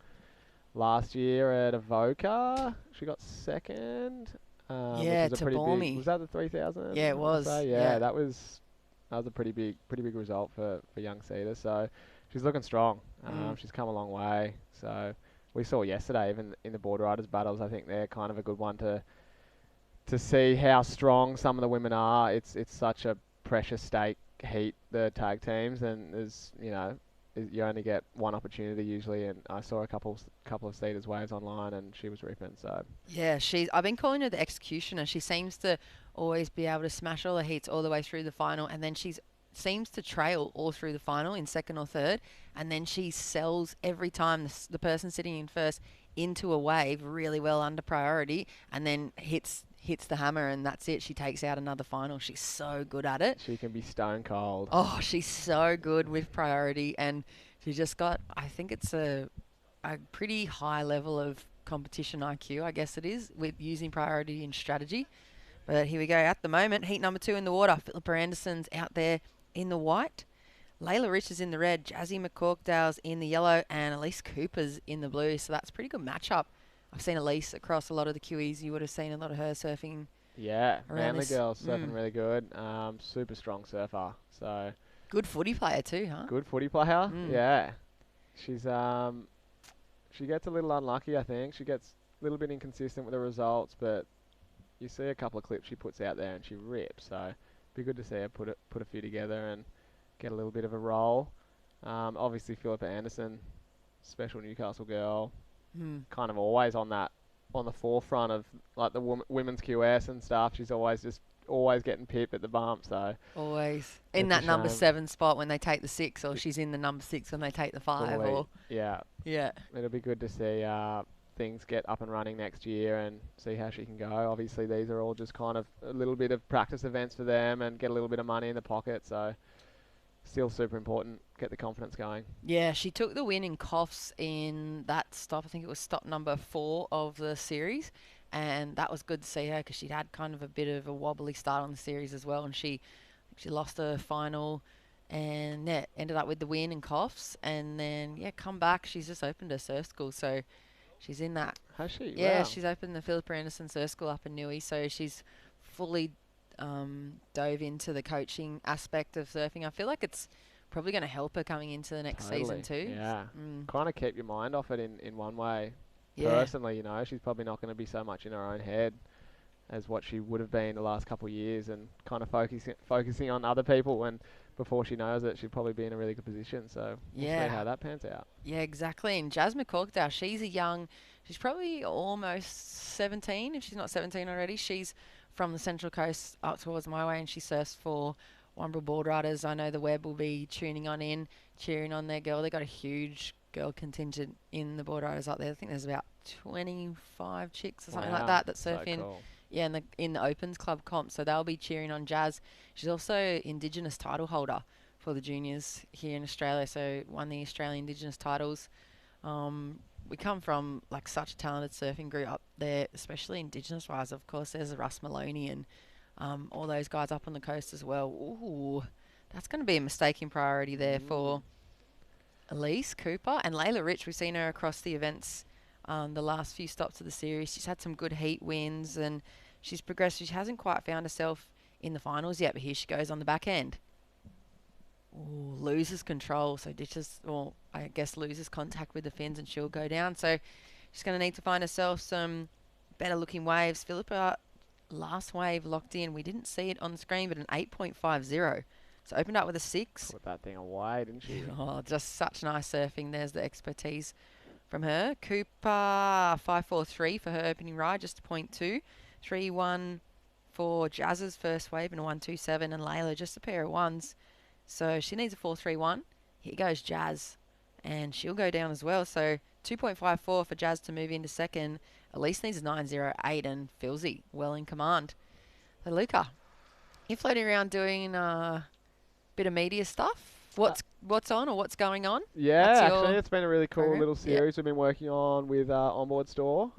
last year at Avoca, she got second. Yeah, which was a pretty Tabomi. big. Was that the 3,000? Yeah, it was. Yeah, that was a pretty big result for young Cedar. So she's looking strong. She's come a long way. So we saw yesterday, even in the board riders battles, I think they're kind of a good one to see how strong some of the women are. It's such a precious stake heat, the tag teams, and there's you only get one opportunity usually, and I saw a couple of Cedars waves online, and she was ripping. So Yeah, I've been calling her the executioner. She seems to always be able to smash all her heats all the way through the final, and then seems to trail all through the final in second or third, and then she sells every time the person sitting in first into a wave really well under priority, and then hits the hammer, and that's it. She takes out another final. She's so good at it. she can be stone cold. Oh, she's so good with priority, and she just got, I think it's a pretty high level of competition IQ, I guess it is, with using priority and strategy. But here we go. At the moment, heat number 2 in the water. Philippa Anderson's out there in the white. Layla Rich is in the red. Jazzy McCorkdale's in the yellow. And Elise Cooper's in the blue. So that's a pretty good matchup. I've seen Elise across a lot of the QEs. You would have seen a lot of her surfing. Yeah, around Manly this. girls surfing really good. Super strong surfer. So Good footy player too, huh? good footy player. Mm. Yeah, she's she gets a little unlucky. I think she gets a little bit inconsistent with the results, but you see a couple of clips she puts out there and she rips. So be good to see her put a few together and get a little bit of a roll. Obviously Philippa Anderson, special Newcastle girl, kind of always on the forefront of like the women's QS and stuff. She's always getting pipped at the bump. So always in it's a that number shame. 7 spot when they take the 6, or she's in the number 6 when they take the 5. Fully, Or yeah. It'll be good to see things get up and running next year and see how she can go. Obviously, these are all just kind of a little bit of practice events for them and get a little bit of money in the pocket. So still super important. Get the confidence going. Yeah, she took the win in Coffs in that stop. I think it was stop number 4 of the series. And that was good to see her because she'd had kind of a bit of a wobbly start on the series as well. And she lost her final and ended up with the win in Coffs. And then, come back. She's just opened her surf school. So she's in that. Has she? Yeah, Wow. she's opened the Philippa Anderson Surf School up in Newey. So she's fully dove into the coaching aspect of surfing. I feel like it's probably going to help her coming into the next season too. Yeah. Kind of keep your mind off it in one way. Yeah. Personally, she's probably not going to be so much in her own head as what she would have been the last couple of years, and kind of focusing on other people. And before she knows it, she'll probably be in a really good position. So we'll see how that pans out. Yeah, exactly. And Jasmine Corkdale, she's probably almost 17, if she's not 17 already. She's from the Central Coast up towards my way, and she surfs for Wamberal Board Riders. I know the web will be tuning on in, cheering on their girl. They got a huge girl contingent in the Board Riders up there. I think there's about 25 chicks or something like that surf so in. cool. Yeah, in the Opens Club comp, so they'll be cheering on Jazz. She's also Indigenous title holder for the juniors here in Australia, so won the Australian Indigenous titles. We come from like such a talented surfing group up there, especially Indigenous wise. Of course, there's Russ Maloney and all those guys up on the coast as well. Ooh, that's going to be a mistaken priority there for Elise Cooper and Layla Rich. We've seen her across the events the last few stops of the series. She's had some good heat wins and she's progressed. She hasn't quite found herself in the finals yet, but here she goes on the back end. Ooh, loses control, so loses contact with the fins and she'll go down. So she's going to need to find herself some better looking waves. Philippa, last wave locked in. We didn't see it on the screen, but an 8.50. So opened up with a 6. Put that thing away, didn't she? Oh, just such nice surfing. There's the expertise from her. Cooper, 5.43 for her opening ride, just a 0.2. 3.1 for Jazz's first wave and a 1.27, and Layla just a pair of 1s. So she needs a 4.31. Here goes Jazz, and she'll go down as well. So 2.54 for Jazz to move into second. Elise needs a 9.08, and Filzy well in command. So Luca, you're floating around doing a bit of media stuff. What's on or what's going on? Yeah, That's actually, it's been a really cool program? little series we've been working on with Onboard Store.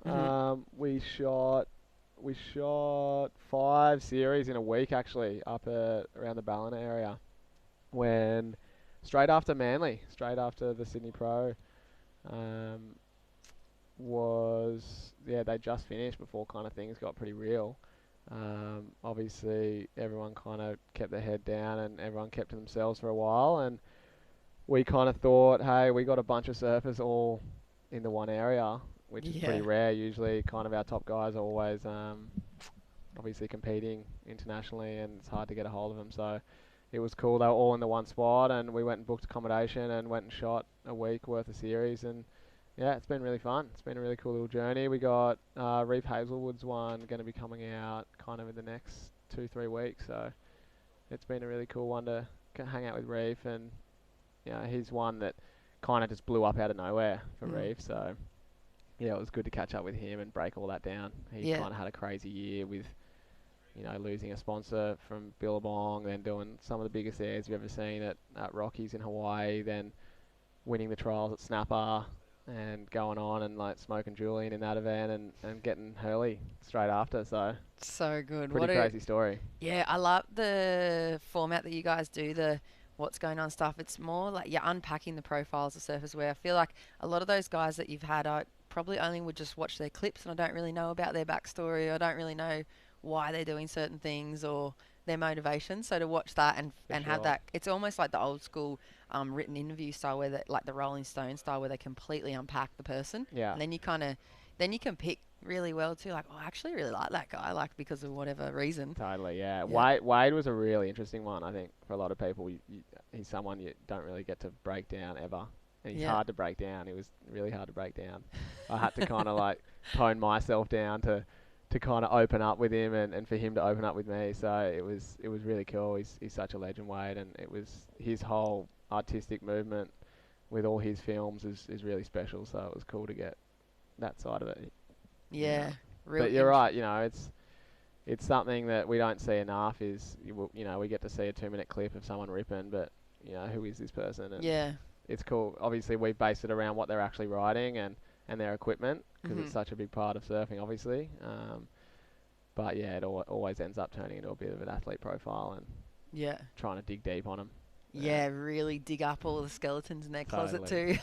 We shot 5 series in a week actually up around the Ballina area. When straight after Manly, straight after the Sydney Pro, they just finished before kind of things got pretty real. Obviously, everyone kind of kept their head down and everyone kept to themselves for a while. And we kind of thought, hey, we got a bunch of surfers all in the one area, which is pretty rare. Usually, kind of our top guys are always obviously competing internationally, and it's hard to get a hold of them. So it was cool. They were all in the one spot, and we went and booked accommodation and went and shot a week worth of series, and yeah, it's been really fun. It's been a really cool little journey. We got Reef Hazelwood's one going to be coming out kind of in the next 2-3 weeks, so it's been a really cool one to hang out with Reef, and he's one that kind of just blew up out of nowhere for Reef, so yeah, it was good to catch up with him and break all that down. He kind of had a crazy year with losing a sponsor from Billabong, then doing some of the biggest airs you've ever seen at Rockies in Hawaii, then winning the trials at Snapper, and going on and like smoking Julian in that event and getting Hurley straight after. So good. Pretty crazy story. Yeah, I love the format that you guys do, the what's going on stuff. It's more like you're unpacking the profiles of surfers, where I feel like a lot of those guys that you've had, I probably only would just watch their clips and I don't really know about their backstory. I don't really know why they're doing certain things or their motivation. So to watch that and have that, it's almost like the old school written interview style, where like the Rolling Stone style, where they completely unpack the person. Yeah. And then you can pick really well too. Like, oh, I actually really like that guy, like because of whatever reason. Totally, yeah. Wade was a really interesting one, I think, for a lot of people. He's someone you don't really get to break down ever. And he's hard to break down. He was really hard to break down. I had to kind of like tone myself down to kind of open up with him and for him to open up with me. So it was really cool. He's such a legend, Wade, and it was his whole artistic movement with all his films is really special. So it was cool to get that side of it. Yeah. But you're right. It's something that we don't see enough. Is we get to see a 2-minute clip of someone ripping, but who is this person? And it's cool. Obviously, we base it around what they're actually riding and their equipment, because it's such a big part of surfing, obviously. But yeah, it always ends up turning into a bit of an athlete profile and trying to dig deep on them. Yeah, really dig up all the skeletons in their closet too.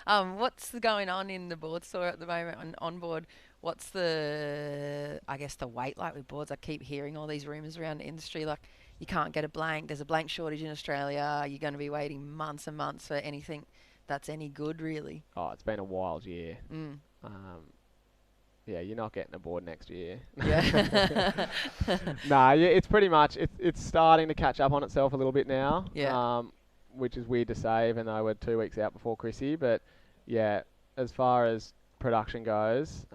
What's going on in the board store at the moment on board? What's the weight like with boards? I keep hearing all these rumours around the industry, like you can't get a blank. There's a blank shortage in Australia. You're going to be waiting months and months for anything that's any good, really. Oh, it's been a wild year. Yeah, you're not getting a board next year. Yeah. It's pretty much, it's starting to catch up on itself a little bit now. Yeah. Which is weird to say, even though we're 2 weeks out before Chrissy. But yeah, as far as production goes,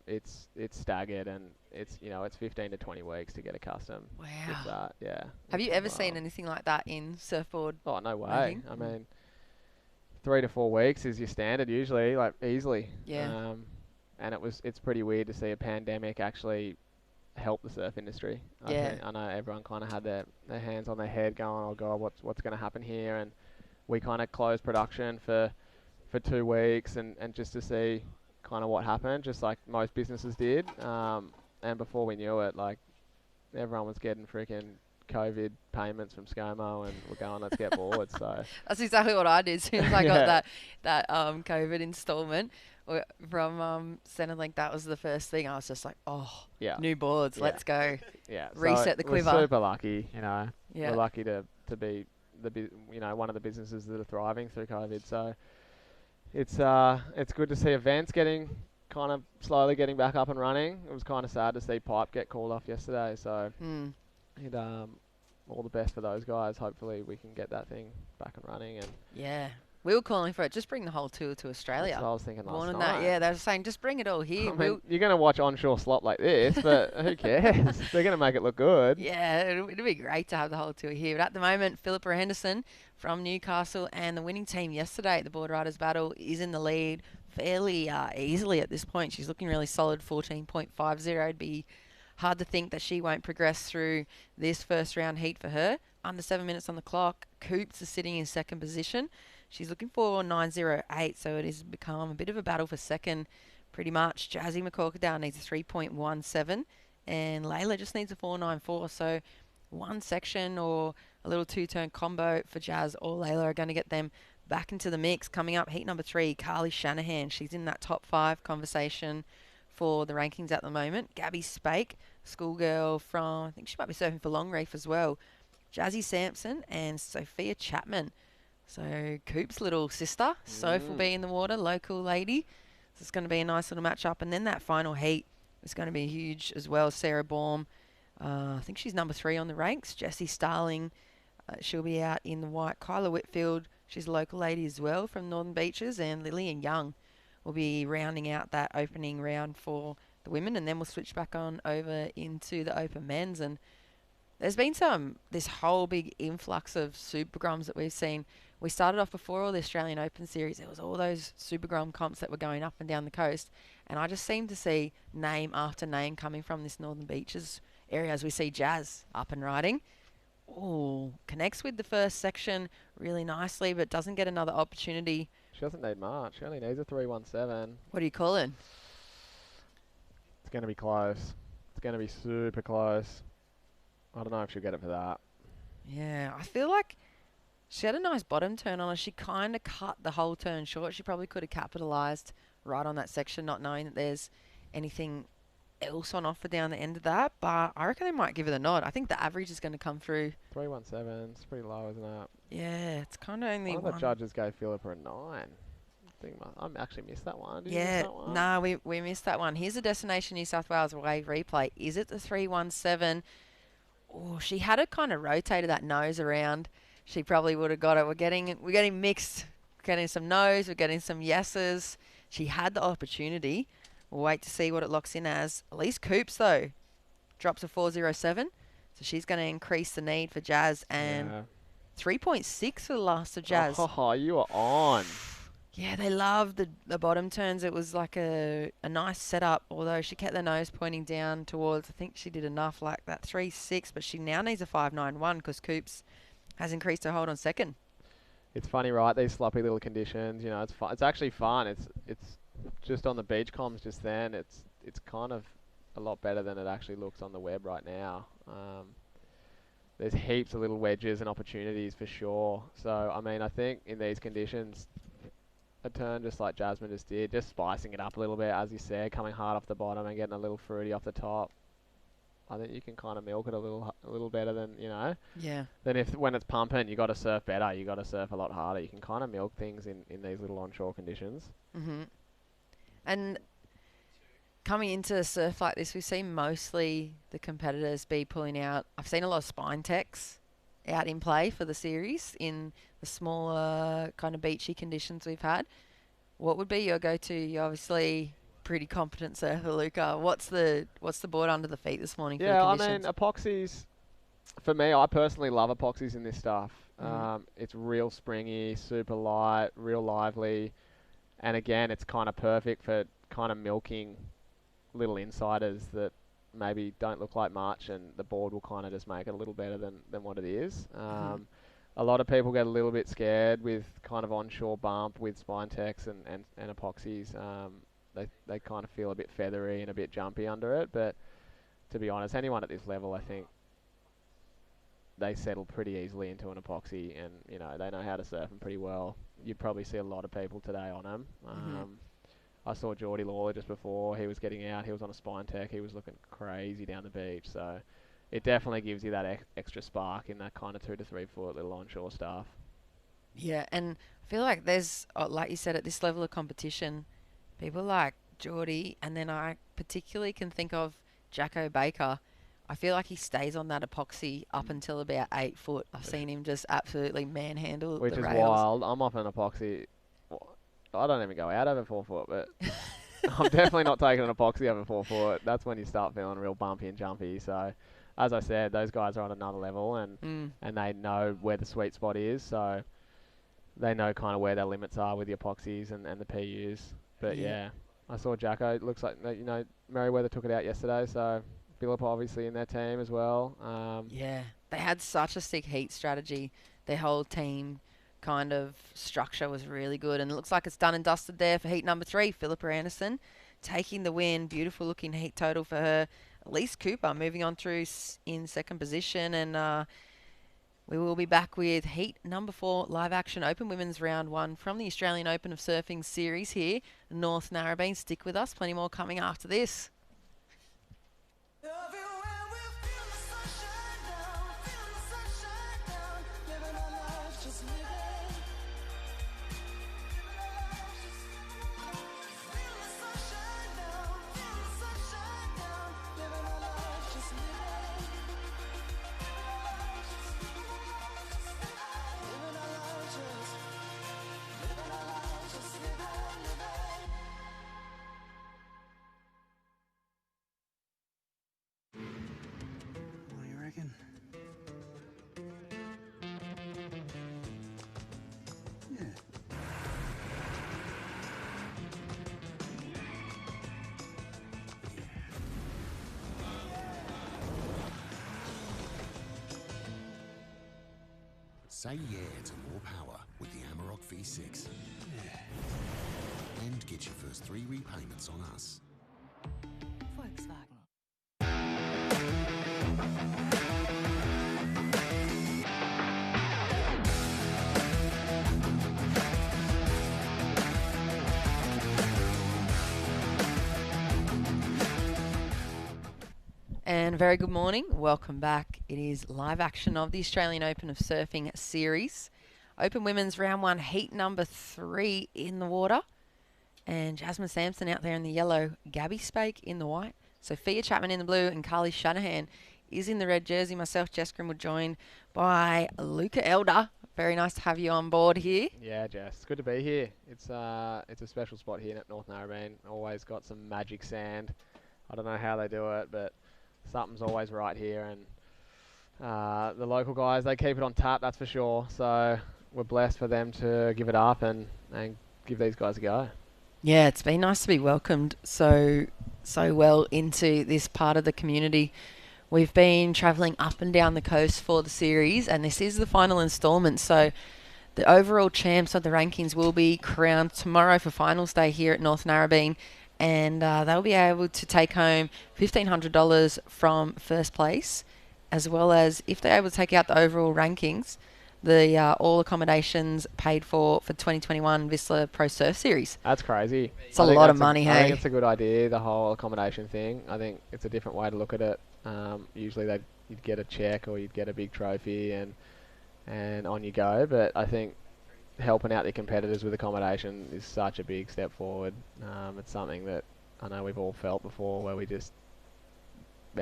it's staggered, and it's 15 to 20 weeks to get a custom. Wow. Yeah. Have you ever seen anything like that in surfboard? Oh, no way. I mean, 3 to 4 weeks is your standard usually, like easily. Yeah. And it's pretty weird to see a pandemic actually help the surf industry. I know everyone kind of had their hands on their head going, oh God, what's going to happen here? And we kind of closed production for 2 weeks and just to see kind of what happened, just like most businesses did. And before we knew it, like everyone was getting freaking COVID payments from ScoMo, and we're going, let's get bored. So that's exactly what I did as soon as I got that COVID installment from Centrelink. That was the first thing. I was just like, new boards, let's go. Yeah, reset the quiver. We're super lucky, Yeah. We're lucky to be one of the businesses that are thriving through COVID. So it's good to see events kind of slowly getting back up and running. It was kind of sad to see Pipe get called off yesterday. So all the best for those guys. Hopefully we can get that thing back and running. And yeah, we were calling for it. Just bring the whole tour to Australia. That's what I was thinking last night. That, yeah, they were saying just bring it all here. I mean, you're going to watch onshore slop like this, but who cares? They're going to make it look good. Yeah, it'd be great to have the whole tour here. But at the moment, Philippa Henderson from Newcastle and the winning team yesterday at the Board Riders Battle is in the lead fairly easily at this point. She's looking really solid, 14.50. It'd be hard to think that she won't progress through this first round heat for her. Under 7 minutes on the clock. Coops is sitting in second position. She's looking for 9.08, so it has become a bit of a battle for second, pretty much. Jazzy McCorkadale needs a 3.17, and Layla just needs a 4.94. So one section or a little two-turn combo for Jazz or Layla are going to get them back into the mix. Coming up, heat number 3, Carly Shanahan. She's in that top 5 conversation for the rankings at the moment. Gabby Spake, schoolgirl from, I think she might be surfing for Longreef as well. Jazzy Sampson and Sophia Chapman. So Coop's little sister, Soph, will be in the water, local lady. So it's going to be a nice little match-up. And then that final heat is going to be huge as well. Sarah Baum, I think she's number 3 on the ranks. Jessie Starling she'll be out in the white. Kyla Whitfield, she's a local lady as well from Northern Beaches, and Lillian Young will be rounding out that opening round for the women, and then we'll switch back on over into the open men's. And there's been this whole big influx of supergrums that we've seen. We started off before all the Australian Open series. There was all those supergrum comps that were going up and down the coast, and I just seem to see name after name coming from this Northern Beaches area as we see Jazz up and riding. Oh, connects with the first section really nicely, but doesn't get another opportunity. She doesn't need much. She only needs a 317. What are you calling? It's going to be close. It's going to be super close. I don't know if she'll get it for that. Yeah, I feel like she had a nice bottom turn on her. She kind of cut the whole turn short. She probably could have capitalised right on that section, not knowing that there's anything else on offer down the end of that. But I reckon they might give it a nod. I think the average is going to come through. 317. It's pretty low, isn't it? Yeah, it's kind of only one. Of the judges gave Philippa a 9. I actually missed that one. Did you miss that one? No, we missed that one. Here's a Destination New South Wales wave replay. Is it the 317? Oh, she had it kind of rotated that nose around. She probably would have got it. We're getting mixed. We're getting some no's. We're getting some yeses. She had the opportunity. We'll wait to see what it locks in as. Elise Coops, though, drops a 407. So she's going to increase the need for Jazz. And 3.6 for the last of Jazz. Oh, you are on. Yeah, they love the bottom turns. It was like a nice setup, although she kept the nose pointing down towards, I think she did enough, like that 3.6, but she now needs a 5.91 because Coops has increased her hold on second. It's funny, right? These sloppy little conditions, you know, it's fun. It's actually fun. It's just on the beach comms just then. It's kind of a lot better than it actually looks on the web right now. There's heaps of little wedges and opportunities for sure. So, I mean, I think in these conditions, a turn just like Jasmine just did, just spicing it up a little bit, as you said, coming hard off the bottom and getting a little fruity off the top. I think you can kind of milk it a little better than, you know. Yeah. Then when it's pumping, you got to surf better. You got to surf a lot harder. You can kind of milk things in these little onshore conditions. Mm-hmm. And coming into a surf like this, we've seen mostly the competitors be pulling out. I've seen a lot of spine techs out in play for the series in the smaller kind of beachy conditions we've had. What would be your go-to? You're obviously pretty competent surfer, Luca. What's the board under the feet this morning for the conditions? I mean, epoxies, for me, I personally love epoxies in this stuff. It's real springy, super light, real lively. And again, it's kind of perfect for kind of milking little insiders that maybe don't look like much, and the board will kind of just make it a little better than what it is. A lot of people get a little bit scared with kind of onshore bump with spine techs and epoxies. They kind of feel a bit feathery and a bit jumpy under it, but to be honest, anyone at this level, I think they settle pretty easily into an epoxy, and you know they know how to surf them pretty well. You'd probably see a lot of people today on them. I saw Geordie Lawler just before. He was getting out. He was on a spine tech. He was looking crazy down the beach. So it definitely gives you that extra spark in that kind of 2 to 3 foot little onshore stuff. Yeah, and I feel like there's, like you said, at this level of competition, people like Geordie, and then I particularly can think of Jacko Baker. I feel like he stays on that epoxy up until about 8 foot. I've seen him just absolutely manhandle Which the is rails. wild. I'm off an epoxy. I don't even go out over 4 foot, but I'm definitely not taking an epoxy over 4 foot. That's when you start feeling real bumpy and jumpy. So, as I said, those guys are on another level, and they know where the sweet spot is. So, they know kind of where their limits are with the epoxies and the PUs. But yeah, I saw Jacko. It looks like, you know, Merriweather took it out yesterday. So, Philippa obviously in their team as well. Yeah, they had such a sick heat strategy. Their whole team kind of structure was really good, and it looks like it's done and dusted there for heat number 3. Philippa Anderson taking the win. Beautiful looking heat total for her. Elise Cooper moving on through in second position, and we will be back with heat number 4 live action open women's round 1 from the Australian Open of Surfing series here, North Narrabeen. Stick with us, plenty more coming after this. Say yeah to more power with the Amarok V6. And get your first 3 repayments on us. Volkswagen. And very good morning. Welcome back. It is live action of the Australian Open of Surfing Series. Open Women's Round 1, Heat number 3 in the water. And Jasmine Sampson out there in the yellow, Gabby Spake in the white, Sophia Chapman in the blue, and Carly Shanahan is in the red jersey. Myself, Jess Grimm, joined by Luca Elder. Very nice to have you on board here. Yeah, Jess, it's good to be here. It's a special spot here at North Narrabeen. Always got some magic sand. I don't know how they do it, but something's always right here, and the local guys, they keep it on tap, that's for sure. So we're blessed for them to give it up and give these guys a go. Yeah, it's been nice to be welcomed so well into this part of the community. We've been travelling up and down the coast for the series, and this is the final instalment. So the overall champs of the rankings will be crowned tomorrow for finals day here at North Narrabeen, and they'll be able to take home $1,500 from first place, as well as, if they're able to take out the overall rankings, the all accommodations paid for 2021 Whistler Pro Surf Series. That's crazy. It's a lot of money, I hey? think it's a good idea, the whole accommodation thing. I think it's a different way to look at it. Usually you'd get a check or you'd get a big trophy and on you go, but I think helping out the competitors with accommodation is such a big step forward. It's something that I know we've all felt before, where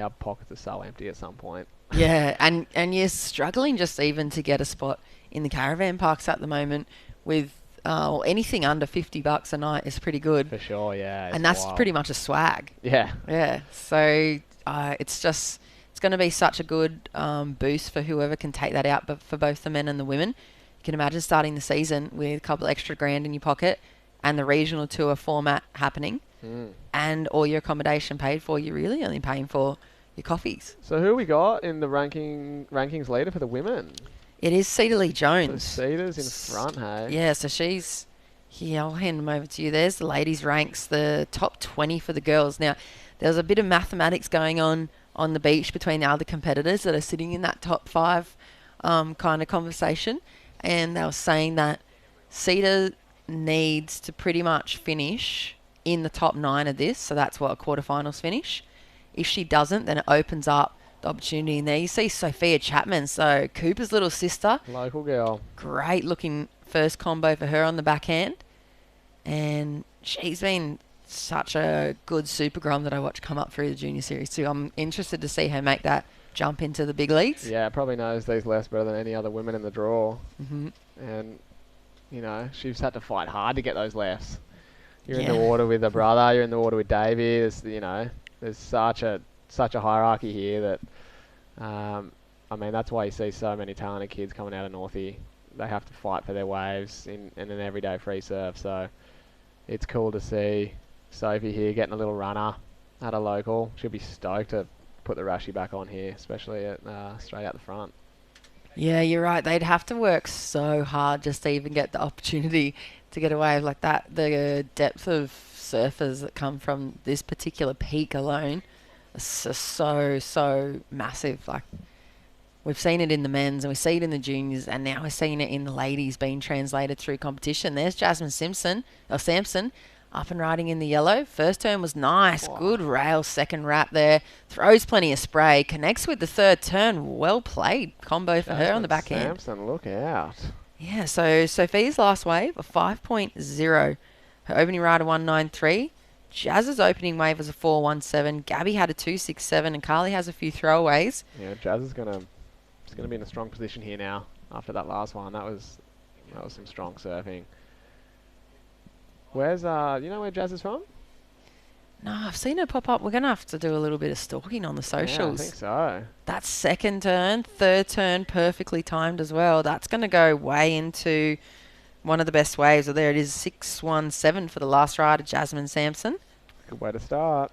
our pockets are so empty at some point. Yeah, and you're struggling just even to get a spot in the caravan parks at the moment with anything under $50 a night is pretty good. For sure, yeah. And that's pretty much a swag. Yeah. Yeah. So it's going to be such a good boost for whoever can take that out, but for both the men and the women. You can imagine starting the season with a couple extra grand in your pocket and the regional tour format happening and all your accommodation paid for. You're really only paying for your coffees. So who we got in the rankings leader for the women? It is Cedar Lee Jones. So Cedar's in front, hey? Yeah, so she's here. I'll hand them over to you. There's the ladies' ranks, the top 20 for the girls. Now, there's a bit of mathematics going on the beach between the other competitors that are sitting in that top 5 kind of conversation. And they were saying that Cedar needs to pretty much finish in the top 9 of this. So that's what a quarterfinals finish. If she doesn't, then it opens up the opportunity. And there you see Sophia Chapman, so Cooper's little sister. Local girl. Great looking first combo for her on the backhand. And she's been such a good super grom that I watch come up through the junior series too. I'm interested to see her make that jump into the big leagues. Yeah, probably knows these lefts better than any other women in the draw. Mm-hmm. And, she's had to fight hard to get those lefts. You're in the water with her brother, you're in the water with Davey. There's such a hierarchy here that, that's why you see so many talented kids coming out of Northie. They have to fight for their waves in an everyday free surf. So it's cool to see Sophie here getting a little runner at a local. She'll be stoked to put the Rashi back on here, especially at straight out the front. Yeah, you're right. They'd have to work so hard just to even get the opportunity to get a wave like that. The depth of surfers that come from this particular peak alone is so massive. Like, we've seen it in the men's and we see it in the juniors, and now we're seeing it in the ladies being translated through competition. There's Jasmine Sampson up and riding in the yellow. First turn was nice. Wow. Good rail second wrap there. Throws plenty of spray. Connects with the third turn. Well played combo for her on the back end. Sampson, look out. Yeah, so Sophia's last wave, a 5.0. Her opening ride, a 1.93. Jazz's opening wave was a 4.17. Gabby had a 2.67, and Carly has a few throwaways. Yeah, Jazz is gonna be in a strong position here now after that last one. That was some strong surfing. Where's you know where Jazz is from? No, I've seen her pop up. We're gonna have to do a little bit of stalking on the socials. Yeah, I think so. That second turn, third turn, perfectly timed as well. That's gonna go way into one of the best waves. So there it is, 6.17 for the last rider, Jasmine Sampson. Good way to start.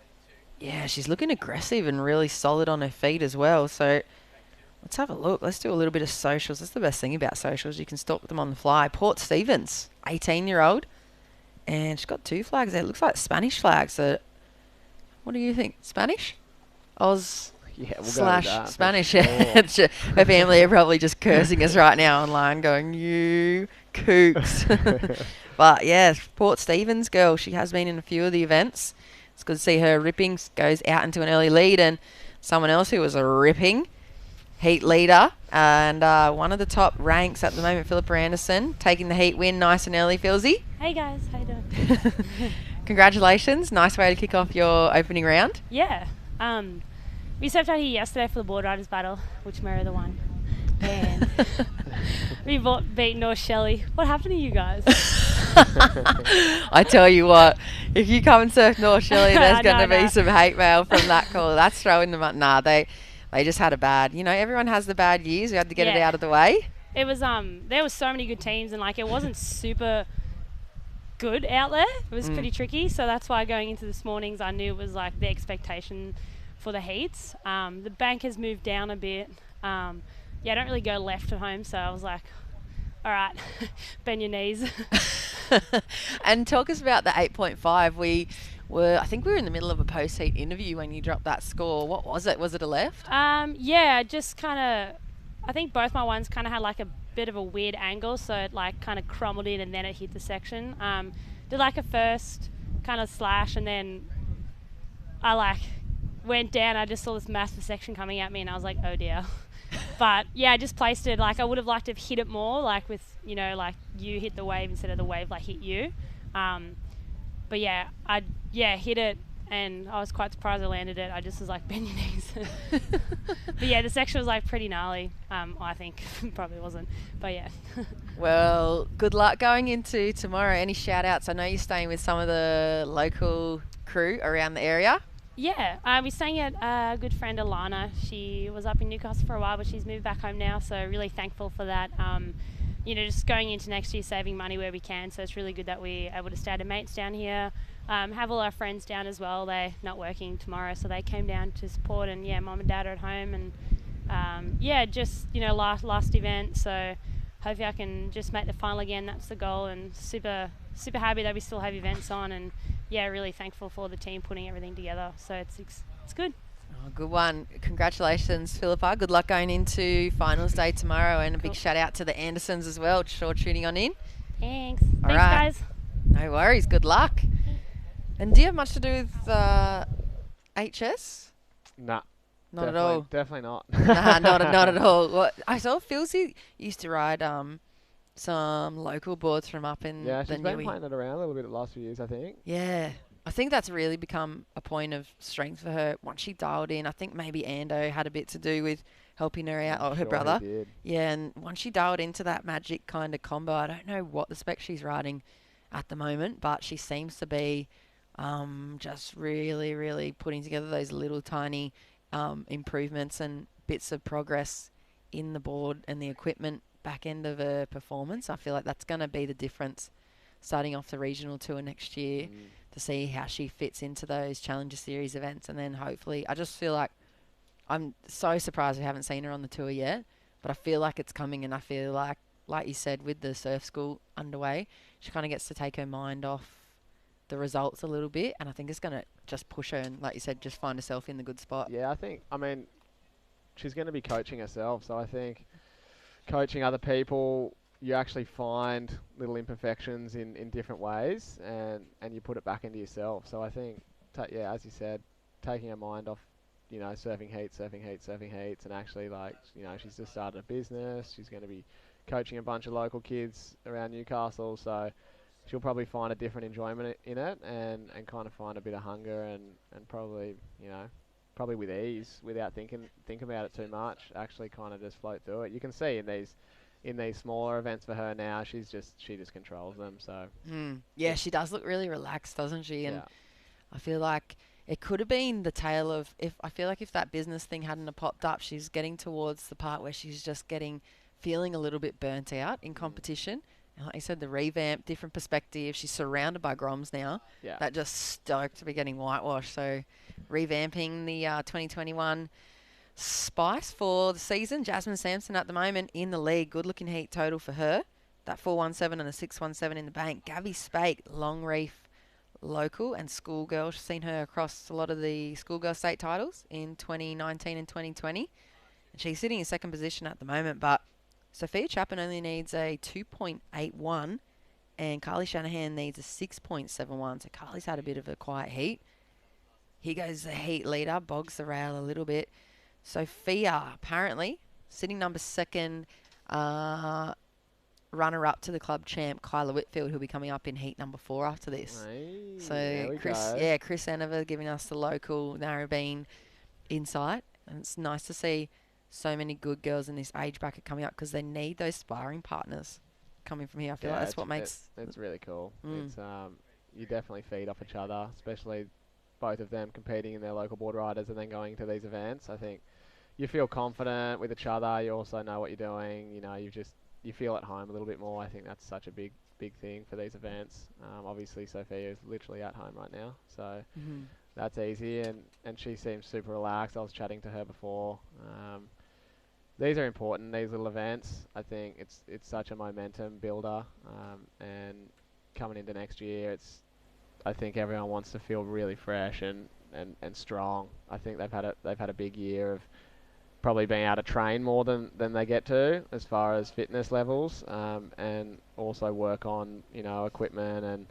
Yeah, she's looking aggressive and really solid on her feet as well. So Let's have a look. Let's do a little bit of socials. That's the best thing about socials. You can stalk them on the fly. Port Stevens, 18-year-old. And she's got 2 flags there. It looks like Spanish flags. So what do you think? Spanish? Oz Yeah, we'll slash go with that, for Spanish. sure. Her family are probably just cursing us right now online going, you kooks. But yeah, Port Stevens girl. She has been in a few of the events. It's good to see her ripping. Goes out into an early lead. And someone else who was a ripping heat leader and one of the top ranks at the moment, Philippa Anderson, taking the heat win nice and early, Philsy. Hey guys, how you doing? Congratulations. Nice way to kick off your opening round. Yeah. We surfed out here yesterday for the board riders battle, which Mary the won. And we beat North Shelley. What happened to you guys? I tell you what, if you come and surf North Shelley, there's going to be some hate mail from that call. That's throwing them up. Nah, they just had a bad, everyone has the bad years. We had to get it out of the way. It was, there was so many good teams and like it wasn't super good out there. It was pretty tricky. So that's why going into this morning's, I knew it was like the expectation for the heats. The bank has moved down a bit. I don't really go left at home. So I was like, all right, bend your knees. And talk us about the 8.5. I think we were in the middle of a post-heat interview when you dropped that score. What was it? Was it a left? Yeah, just kind of, I think both my ones kind of had like a bit of a weird angle, so it like kind of crumbled in and then it hit the section. Did like a first kind of slash and then I like went down. I just saw this massive section coming at me and I was like, oh dear. But yeah, I just placed it like I would have liked to have hit it more, like with, like you hit the wave instead of the wave like hit you. But yeah, I hit it and I was quite surprised I landed it. I just was like, bend your knees. But yeah, the section was like pretty gnarly. I think probably wasn't, but yeah. Well, good luck going into tomorrow. Any shout outs? I know you're staying with some of the local crew around the area. Yeah, we're staying at a good friend Alana. She was up in Newcastle for a while, but she's moved back home now, so really thankful for that. Just going into next year, saving money where we can, so it's really good that we're able to stay at our mates down here. Have all our friends down as well. They're not working tomorrow, so they came down to support, and yeah, mum and dad are at home, and just last event, so hopefully I can just make the final again. That's the goal, and super happy that we still have events on, and yeah, really thankful for the team putting everything together. So it's good. Oh, good one. Congratulations, Philippa. Good luck going into finals day tomorrow, and a big shout out to the Andersons as well, sure tuning on in. Thanks. All Thanks, right. guys. No worries. Good luck. And do you have much to do with HS? Nah. Not at all. Definitely not. Nah, not at all. Well, I saw Philsy used to ride some local boards from up in yeah, the she's been playing it around a little bit the last few years, I think. Yeah. I think that's really become a point of strength for her once she dialed in. I think maybe Ando had a bit to do with helping her out, or her brother. He did. Yeah, and once she dialed into that magic kind of combo, I don't know what the spec she's riding at the moment, but she seems to be just really, really putting together those little tiny improvements and bits of progress in the board and the equipment back end of her performance. I feel like that's going to be the difference starting off the regional tour next year to see how she fits into those Challenger Series events. And then hopefully, I just feel like I'm so surprised we haven't seen her on the tour yet, but I feel like it's coming, and I feel like you said, with the surf school underway, she kind of gets to take her mind off the results a little bit, and I think it's going to just push her and, like you said, just find herself in the good spot. Yeah, I mean, she's going to be coaching herself, so I think coaching other people, you actually find little imperfections in different ways, and you put it back into yourself. So I think, as you said, taking her mind off, surfing heats, and actually, she's just started a business. She's going to be coaching a bunch of local kids around Newcastle, so she'll probably find a different enjoyment in it, and kind of find a bit of hunger and probably, probably with ease, without think about it too much, actually kind of just float through it. You can see in these smaller events for her now, she just controls them. So yeah, she does look really relaxed, doesn't she? And yeah. I feel like it could have been the tale of if that business thing hadn't have popped up, she's getting towards the part where she's just feeling a little bit burnt out in competition. And like you said, the revamp, different perspective. She's surrounded by Groms now. Yeah. That just stoked to be getting whitewashed. So revamping the 2021 spice for the season. Jasmine Sampson at the moment in the league. Good looking heat total for her. That 417 and a 617 in the bank. Gabby Spake, Long Reef local and schoolgirl. She's seen her across a lot of the schoolgirl state titles in 2019 and 2020. And she's sitting in second position at the moment, but Sophia Chapman only needs a 2.81 and Carly Shanahan needs a 6.71. So Carly's had a bit of a quiet heat. Here goes the heat leader, bogs the rail a little bit. Sophia, apparently, sitting number second, runner-up to the club champ, Kyla Whitfield, who'll be coming up in heat number 4 after this. Hey, So Chris Enever giving us the local Narrabeen insight. And it's nice to see so many good girls in this age bracket coming up because they need those sparring partners coming from here. I feel like that's what makes... It's really cool. Mm. It's you definitely feed off each other, especially both of them competing in their local board riders and then going to these events. I think you feel confident with each other. You also know what you're doing. You know, you feel at home a little bit more. I think that's such a big thing for these events. Obviously, Sophia is literally at home right now, so that's easy. And she seems super relaxed. I was chatting to her before. These are important, these little events. I think it's such a momentum builder. And coming into next year, I think everyone wants to feel really fresh and strong. I think they've had a big year of probably being able to train more than they get to as far as fitness levels, and also work on equipment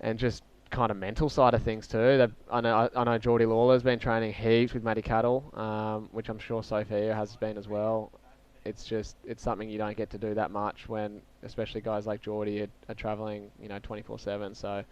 and just kind of mental side of things too. I know Geordie Lawler's been training heaps with Maddie Cattle, which I'm sure Sophia has been as well. It's something you don't get to do that much when, especially guys like Geordie are travelling 24/7. So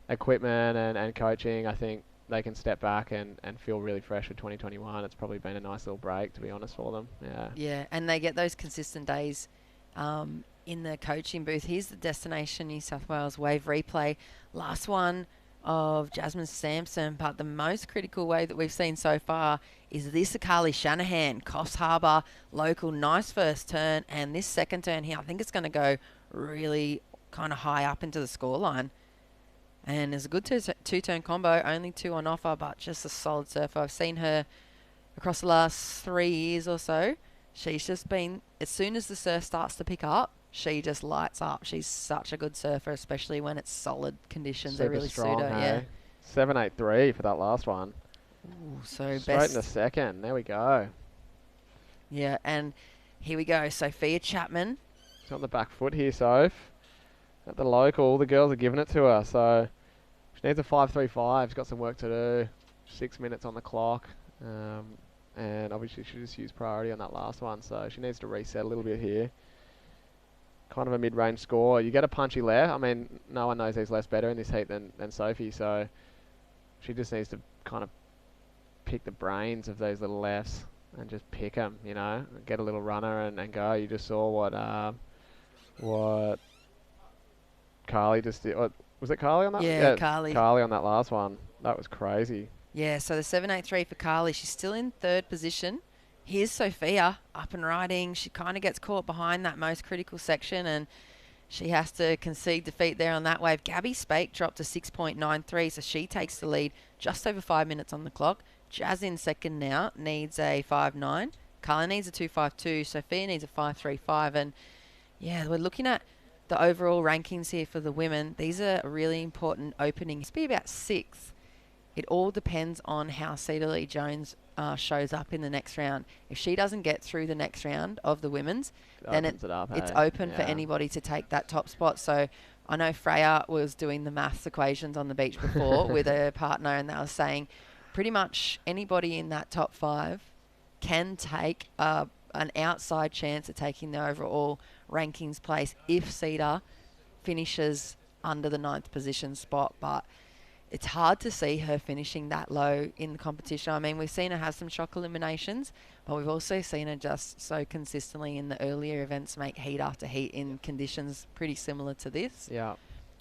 equipment and coaching, I think they can step back and feel really fresh for 2021. It's probably been a nice little break, to be honest, for them. Yeah, and they get those consistent days in the coaching booth. Here's the Destination New South Wales Wave replay. Last one of Jasmine Sampson, but the most critical wave that we've seen so far is this of Carly Shanahan, Coffs Harbour local. Nice first turn, and this second turn here, I think it's going to go really kind of high up into the scoreline. And there's a good two-turn combo, only 2 on offer, but just a solid surfer. I've seen her across the last 3 years or so. She's just been, as soon as the surf starts to pick up, she just lights up. She's such a good surfer, especially when it's solid conditions. They really strong, suit her. hey? 7.83 for that last one. Ooh, so straight in the second. There we go. Yeah, and here we go. Sophia Chapman. She's on the back foot here, Soph. At the local, the girls are giving it to her, so she needs a 5.35. She's got some work to do. 6 minutes on the clock. And obviously she just used priority on that last one, so she needs to reset a little bit here. Kind of a mid-range score. You get a punchy left. I mean, no one knows these lefts better in this heat than Sophie, so she just needs to kind of pick the brains of those little lefts and just pick them, get a little runner and go. You just saw what Carly just did. Was it Carly on that? Yeah, Carly. Carly on that last one. That was crazy. Yeah, so the 7.83 for Carly. She's still in third position. Here's Sophia up and riding. She kind of gets caught behind that most critical section and she has to concede defeat there on that wave. Gabby Spake dropped to 6.93, so she takes the lead just over 5 minutes on the clock. Jazz in second now, needs a 5.9. Carly needs a 2.52. Sophia needs a 5.35. And yeah, we're looking at the overall rankings here for the women. These are really important openings. It's be about 6th. It all depends on how Cedar Lee Jones shows up in the next round. If she doesn't get through the next round of the women's, then it's open for anybody to take that top spot. So I know Freya was doing the maths equations on the beach before with her partner, and they were saying pretty much anybody in that top 5 can take an outside chance at taking the overall rankings place if Cedar finishes under the 9th position spot. But it's hard to see her finishing that low in the competition. I mean, we've seen her have some shock eliminations, but we've also seen her just so consistently in the earlier events make heat after heat in conditions pretty similar to this. Yeah.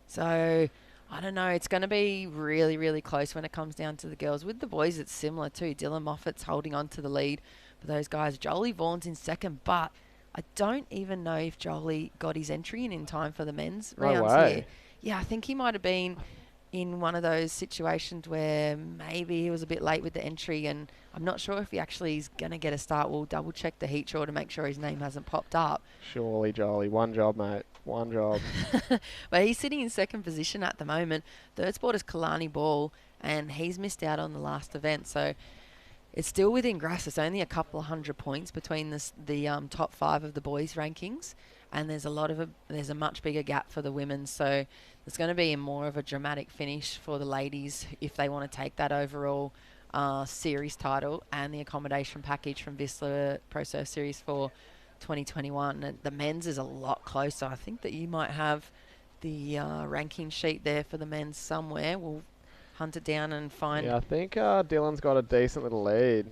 So, I don't know. It's going to be really, really close when it comes down to the girls. With the boys, it's similar too. Dylan Moffat's holding on to the lead for those guys. Jolie Vaughan's in second, but I don't even know if Jolie got his entry in time for the men's rounds here. Yeah, I think he might have been in one of those situations where maybe he was a bit late with the entry, and I'm not sure if he actually is going to get a start. We'll double check the heat draw to make sure his name hasn't popped up. Surely, Jolly. One job, mate. One job. But he's sitting in second position at the moment. Third spot is Kalani Ball, and he's missed out on the last event. So it's still within grasp. It's only a couple of 100 points between the top 5 of the boys' rankings, and there's a much bigger gap for the women. So there's going to be more of a dramatic finish for the ladies if they want to take that overall series title and the accommodation package from Vissla Pro Surf Series for 2021. And the men's is a lot closer. I think that you might have the ranking sheet there for the men's somewhere. We'll hunt it down and find. Yeah, I think Dylan's got a decent little lead.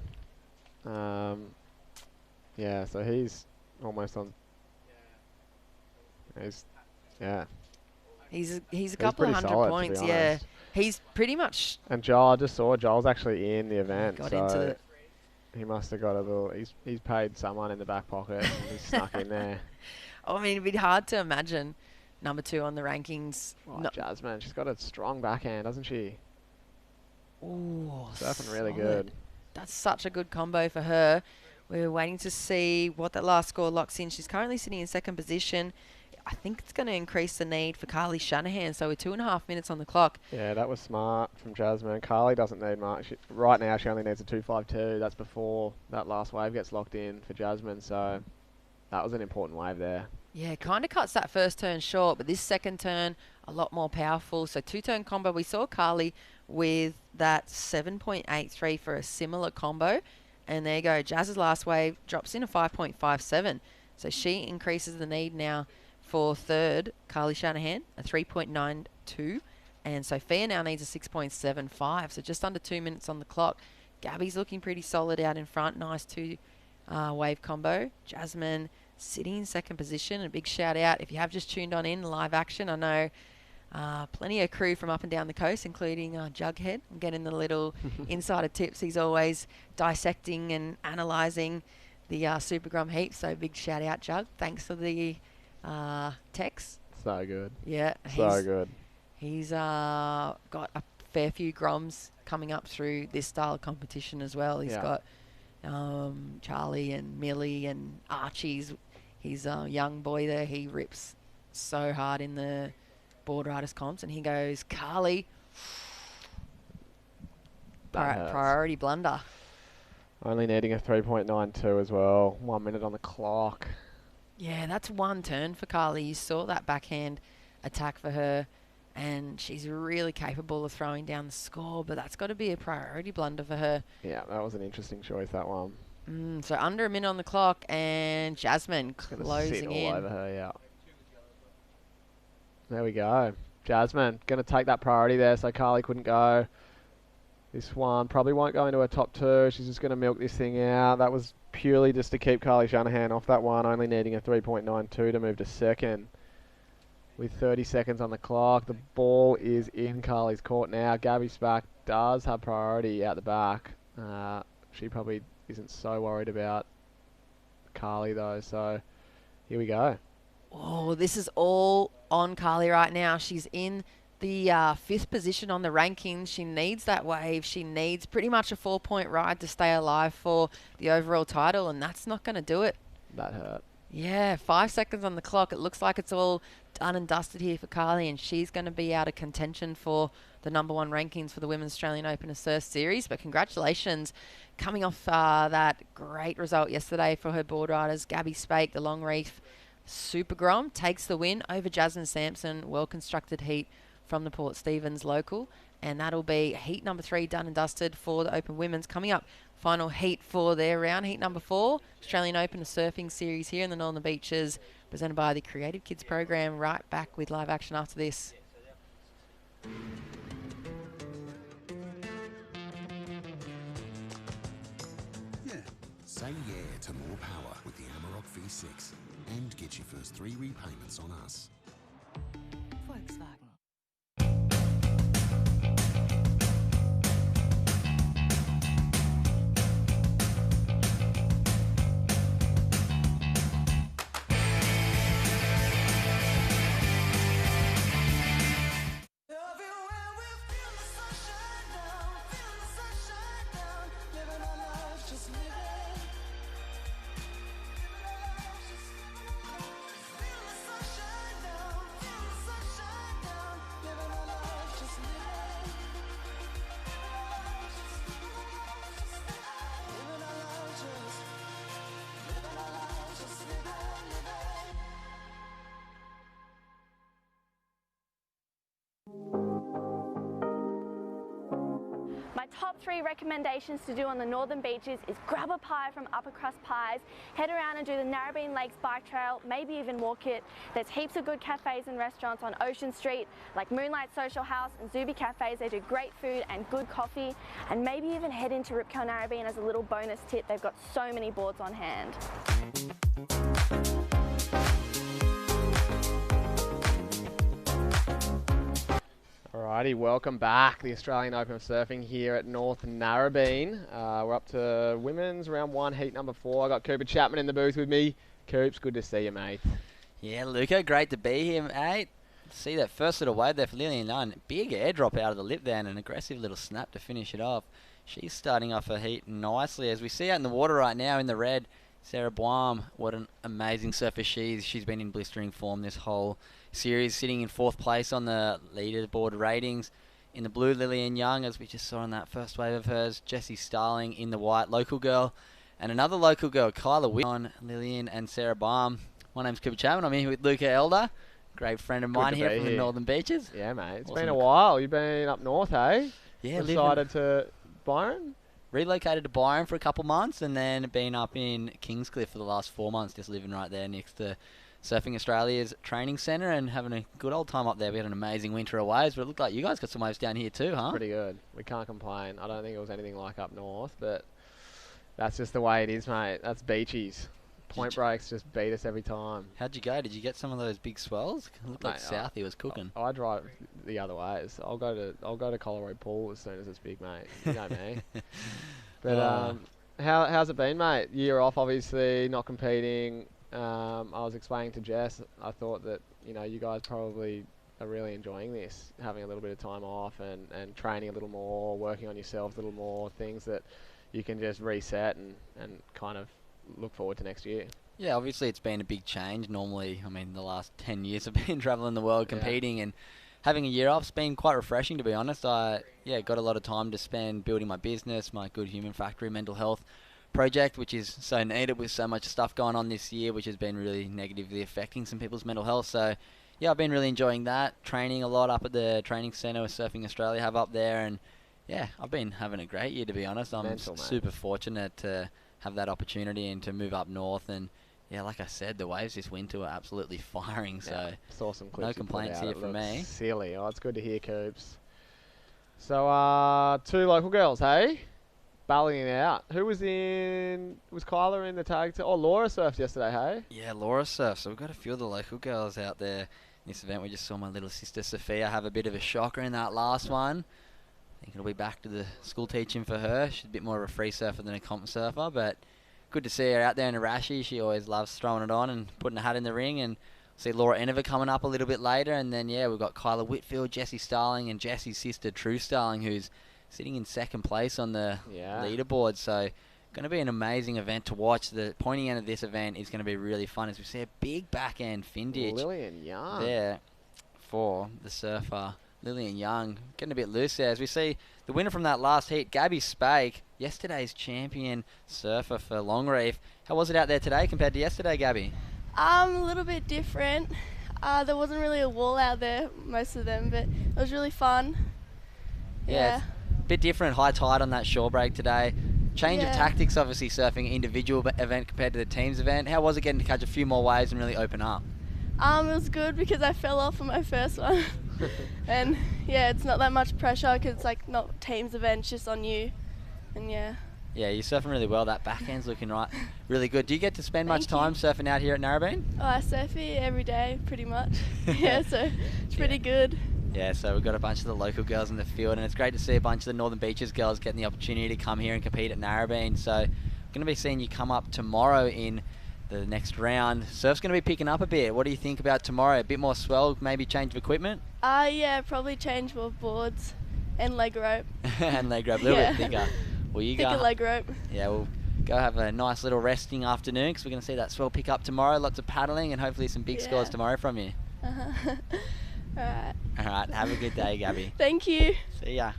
Yeah, so he's almost on. He's a couple of 100 points. Yeah, he's pretty much. And Joel, I just saw Joel's actually in the event. Got so into it. He must have got a little. He's paid someone in the back pocket. And he's snuck in there. I mean, it'd be hard to imagine number 2 on the rankings. Oh, Jasmine, she's got a strong backhand, doesn't she? Ooh, surfing really solid. good. That's such a good combo for her. We're waiting to see what that last score locks in. She's currently sitting in second position. I think it's going to increase the need for Carly Shanahan. So we're 2.5 minutes on the clock. Yeah, that was smart from Jasmine. Carly doesn't need much. Right now, she only needs a 2.52. That's before that last wave gets locked in for Jasmine. So that was an important wave there. Yeah, kind of cuts that first turn short, but this second turn, a lot more powerful. So 2-turn combo. We saw Carly with that 7.83 for a similar combo. And there you go. Jazz's last wave drops in a 5.57. So she increases the need now for third, Carly Shanahan, a 3.92. And Sophia now needs a 6.75. So just under 2 minutes on the clock. Gabby's looking pretty solid out in front. Nice 2-wave combo. Jasmine sitting in second position. A big shout out if you have just tuned on in live action. I know plenty of crew from up and down the coast, including Jughead. I'm getting the little insider tips. He's always dissecting and analysing the Super Grum heap. So big shout out, Jug. Thanks for the text. So good. Yeah. So good. He's got a fair few Groms coming up through this style of competition as well. He's got Charlie and Millie and Archie's. He's a young boy there. He rips so hard in the board riders comps, and he goes, Carly, priority blunder. Only needing a 3.92 as well. 1 minute on the clock. Yeah, that's one turn for Carly. You saw that backhand attack for her, and she's really capable of throwing down the score, but that's got to be a priority blunder for her. Yeah, that was an interesting choice, that one. So under a minute on the clock, and Jasmine closing in. All over her, yeah. There we go. Jasmine going to take that priority there, so Carly couldn't go. This one probably won't go into her top 2. She's just going to milk this thing out. That was purely just to keep Carly Shanahan off that one, only needing a 3.92 to move to second. With 30 seconds on the clock, the ball is in Carly's court now. Gabby Spack does have priority out the back. She probably isn't so worried about Carly though, so here we go. Oh, this is all on Carly right now. She's in the 5th position on the rankings. She needs that wave. She needs pretty much a 4-point ride to stay alive for the overall title, and that's not going to do it. That hurt. Yeah, 5 seconds on the clock. It looks like it's all done and dusted here for Carly, and she's going to be out of contention for the number 1 rankings for the Women's Australian Open Surf Series. But congratulations, coming off that great result yesterday for her board riders. Gabby Spake, the Long Reef Super Grom, takes the win over Jasmine Sampson. Well-constructed heat from the Port Stephens local. And that'll be heat number 3 done and dusted for the Open Women's. Coming up, final heat for their round, heat number 4, Australian Open Surfing Series here in the Northern Beaches, presented by the Creative Kids program. Right back with live action after this. Say yeah to more power with the Amarok V6 and get your first 3 repayments on us. Volkswagen. top 3 recommendations to do on the northern beaches is grab a pie from Upper Crust Pies, head around and do the Narrabeen Lakes bike trail, maybe even walk it. There's heaps of good cafes and restaurants on Ocean Street like Moonlight Social House and Zuby Cafes. They do great food and good coffee, and maybe even head into Ripco Narrabeen as a little bonus tip. They've got so many boards on hand. Alrighty, welcome back. The Australian Open of Surfing here at North Narrabeen. We're up to women's round 1, heat number 4. I got Cooper Chapman in the booth with me. Coops, good to see you, mate. Yeah, Luca, great to be here, mate. See that first little wave there for Lillian Nunn. Big airdrop out of the lip there and an aggressive little snap to finish it off. She's starting off her heat nicely. As we see out in the water right now in the red, Sarah Boim, what an amazing surfer she is. She's been in blistering form this whole series, sitting in 4th place on the leaderboard ratings. In the blue, Lillian Young, as we just saw on that first wave of hers. Jessie Starling in the white, local girl. And another local girl, Kyla Witt, on Lillian and Sarah Boim. My name's Cooper Chapman. I'm here with Luca Elder, great friend of mine here from the Northern Beaches. Yeah, mate. It's Awesome. been a while. You've been up north, hey? Yeah, decided to Byron? Relocated to Byron for a couple months and then been up in Kingscliff for the last 4 months, just living right there next to Surfing Australia's training centre and having a good old time up there. We had an amazing winter of waves, but it looked like you guys got some waves down here too, huh? Pretty good. We can't complain. I don't think it was anything like up north, but that's just the way it is, mate. That's beachies. Point breaks just beat us every time. How'd you go? Did you get some of those big swells? It looked like Southie was cooking. I drive the other ways. I'll go to Colorado Pool as soon as it's big, mate. You know me. But how's it been, mate? Year off, obviously, not competing. I was explaining to Jess, I thought that, you know, you guys probably are really enjoying this, having a little bit of time off and training a little more, working on yourselves a little more, things that you can just reset and kind of look forward to next year. Yeah, obviously it's been a big change. Normally, I mean, the last 10 years I've been travelling the world competing and having a year off's been quite refreshing, to be honest. I got a lot of time to spend building my business, my Good Human Factory mental health project, which is so needed with so much stuff going on this year, which has been really negatively affecting some people's mental health. So, yeah, I've been really enjoying that. Training a lot up at the training centre with Surfing Australia have up there. And, yeah, I've been having a great year, to be honest. I'm super fortunate to have that opportunity and to move up north. And, yeah, like I said, the waves this winter were absolutely firing. So, saw some clips no complaints here from me. Silly. Oh, it's good to hear, Coops. So, 2 local girls, hey? Battling it out. Who was in... Was Kyla in the tag? Oh, Laura surfed yesterday, hey? Yeah, Laura surfed. So we've got a few of the local girls out there in this event. We just saw my little sister Sophia have a bit of a shocker in that last one. I think it'll be back to the school teaching for her. She's a bit more of a free surfer than a comp surfer, but good to see her out there in a rashie. She always loves throwing it on and putting a hat in the ring. And see Laura Enover coming up a little bit later. And then, yeah, we've got Kyla Whitfield, Jessie Starling, and Jessie's sister, True Starling, who's sitting in 2nd place on the leaderboard. So going to be an amazing event to watch. The pointy end of this event is going to be really fun as we see a big back end fin ditch Lillian Young there for the surfer. Lillian Young getting a bit loose there as we see the winner from that last heat, Gabby Spake, yesterday's champion surfer for Longreef. How was it out there today compared to yesterday, Gabby? A little bit different. There wasn't really a wall out there, most of them, but it was really fun. Yeah. Bit different, high tide on that shore break today. Change of tactics, obviously, surfing individual event compared to the teams event. How was it getting to catch a few more waves and really open up? It was good because I fell off on my first one. And yeah, it's not that much pressure because it's like not teams event, it's just on you. And yeah. Yeah, you're surfing really well. That backhand's looking really good. Do you get to spend much time surfing out here at Narrabeen? Oh, I surf here every day, pretty much. Yeah, so it's pretty good. Yeah, so we've got a bunch of the local girls in the field, and it's great to see a bunch of the Northern Beaches girls getting the opportunity to come here and compete at Narrabeen. So I'm going to be seeing you come up tomorrow in the next round. Surf's going to be picking up a bit. What do you think about tomorrow? A bit more swell, maybe change of equipment? Yeah, probably change more boards and leg rope. And leg rope, a little bit thicker. Well, you thicker leg rope. Yeah, we'll go have a nice little resting afternoon because we're going to see that swell pick up tomorrow. Lots of paddling and hopefully some big scores tomorrow from you. Alright. Alright, have a good day, Gabby. Thank you. See ya.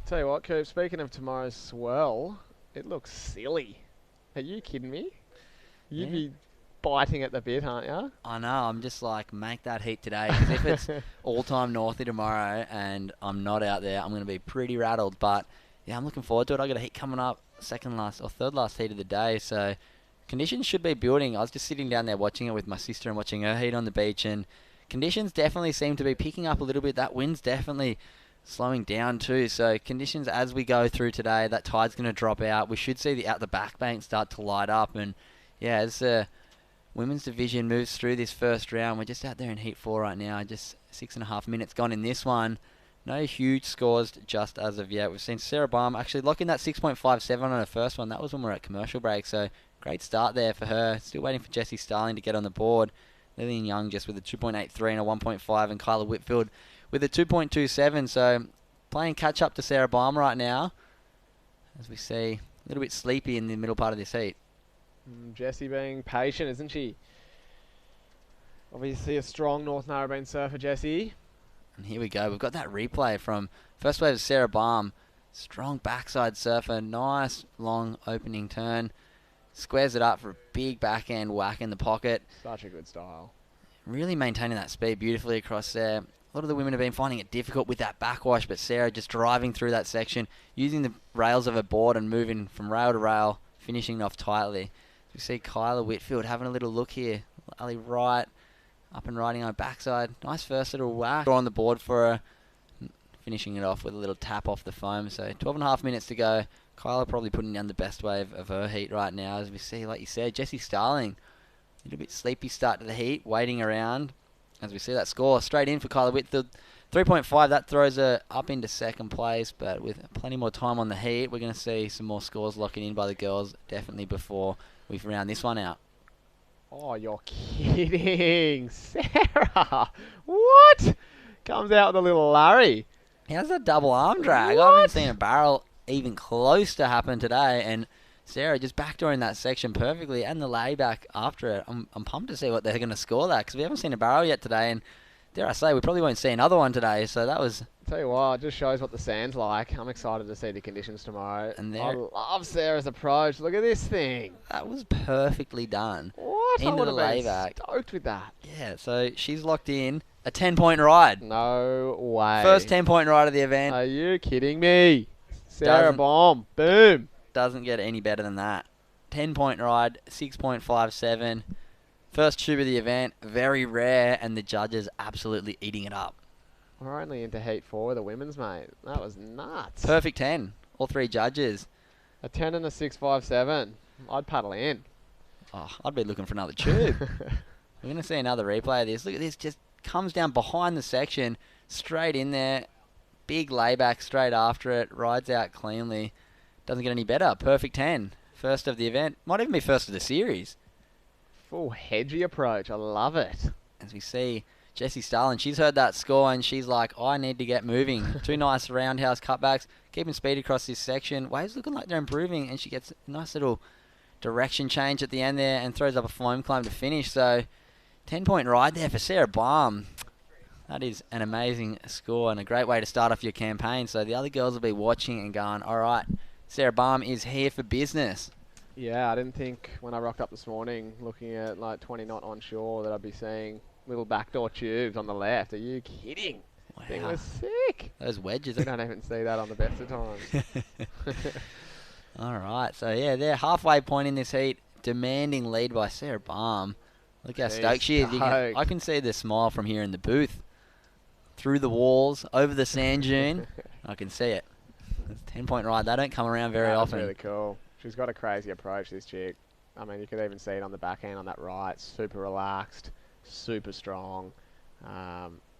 Tell you what, Coop, speaking of tomorrow's swell, it looks silly. Are you kidding me? You'd be biting at the bit, aren't you? I know. I'm just like, make that heat today. Because if it's all-time Northy tomorrow and I'm not out there, I'm going to be pretty rattled. But, yeah, I'm looking forward to it. I got a heat coming up, third last heat of the day. So conditions should be building. I was just sitting down there watching it with my sister and watching her heat on the beach. And conditions definitely seem to be picking up a little bit. That wind's definitely slowing down too. So conditions as we go through today, that tide's going to drop out. We should see the out the back bank start to light up. And, yeah, as the women's division moves through this first round, we're just out there in Heat 4 right now. Just 6.5 minutes gone in this one. No huge scores just as of yet. We've seen Sarah Baum actually locking that 6.57 on her first one. That was when we were at commercial break. So great start there for her. Still waiting for Jessie Starling to get on the board. Lillian Young just with a 2.83 and a 1.5, and Kyla Whitfield with a 2.27. So playing catch up to Sarah Baum right now, as we see a little bit sleepy in the middle part of this heat. Jessie being patient, isn't she? Obviously a strong North Narrabeen surfer, Jessie. And here we go. We've got that replay from first wave of Sarah Baum. Strong backside surfer. Nice long opening turn. Squares it up for a big backhand whack in the pocket. Such a good style. Really maintaining that speed beautifully across there. A lot of the women have been finding it difficult with that backwash, but Sarah just driving through that section, using the rails of her board and moving from rail to rail, finishing off tightly. We see Kyla Whitfield having a little look here. Ali right, up and riding on her backside. Nice first little whack on the board for her. Finishing it off with a little tap off the foam. So 12.5 minutes to go. Kyla probably putting down the best wave of her heat right now. As we see, like you said, Jessie Starling. A little bit sleepy start to the heat, waiting around. As we see that score straight in for Kyla Whitfield. 3.5, that throws her up into second place. But with plenty more time on the heat, we're going to see some more scores locking in by the girls definitely before we've round this one out. Oh, you're kidding. Sarah. What? Comes out with a little Larry. How's that double arm drag? What? I haven't seen a barrel even close to happen today. And Sarah just backdooring that section perfectly and the layback after it. I'm pumped to see what they're going to score that because we haven't seen a barrel yet today. And dare I say, we probably won't see another one today. So that was... Tell you what, it just shows what the sand's like. I'm excited to see the conditions tomorrow. And I love Sarah's approach. Look at this thing. That was perfectly done. What? Into I would the have been layback. stoked with that. Yeah, so she's locked in a 10-point ride. No way. First 10-point ride of the event. Are you kidding me? Sarah Baum. Boom. Doesn't get any better than that. 10-point ride, 6.57. First tube of the event, very rare, and the judges absolutely eating it up. We're only into Heat 4, the women's, mate. That was nuts. Perfect 10. All three judges. A 10 and a 6.57. I'd paddle in. Oh, I'd be looking for another tube. We're going to see another replay of this. Look at this. Just comes down behind the section, straight in there. Big layback straight after it. Rides out cleanly. Doesn't get any better. Perfect 10. First of the event. Might even be first of the series. Full hedgy approach. I love it. As we see Jessie Starling, she's heard that score and she's like, I need to get moving. Two nice roundhouse cutbacks, keeping speed across this section. Waves looking like they're improving, and she gets a nice little direction change at the end there and throws up a foam climb to finish. So 10-point ride there for Sarah Baum. That is an amazing score and a great way to start off your campaign. So the other girls will be watching and going, all right, Sarah Baum is here for business. Yeah, I didn't think when I rocked up this morning looking at like 20 knot onshore that I'd be seeing little backdoor tubes on the left. Are you kidding? Wow. Thing was sick. Those wedges. You don't even see that on the best of times. All right. So, yeah, they're halfway point in this heat. Demanding lead by Sarah Baum. Look how stoked she is. I can see the smile from here in the booth. Through the walls, over the sand dune. I can see it. It's a 10-point ride. They don't come around very often. That's really cool. She's got a crazy approach, this chick. I mean, you could even see it on the backhand on that right. Super relaxed, super strong.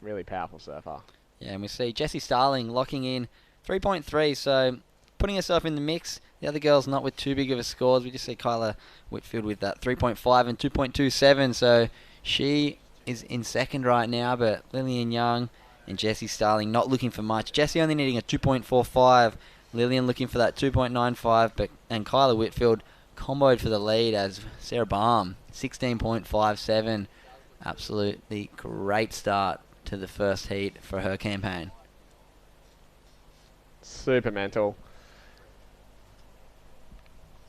Really powerful surfer. Yeah, and we see Jessie Starling locking in 3.3, so putting herself in the mix. The other girls not with too big of a scores. We just see Kyla Whitfield with that 3.5 and 2.27, so she is in second right now, but Lillian Young and Jessie Starling not looking for much. Jessie only needing a 2.45, Lillian looking for that 2.95, and Kyla Whitfield comboed for the lead as Sarah Baum, 16.57. Absolutely great start to the first heat for her campaign. Super mental.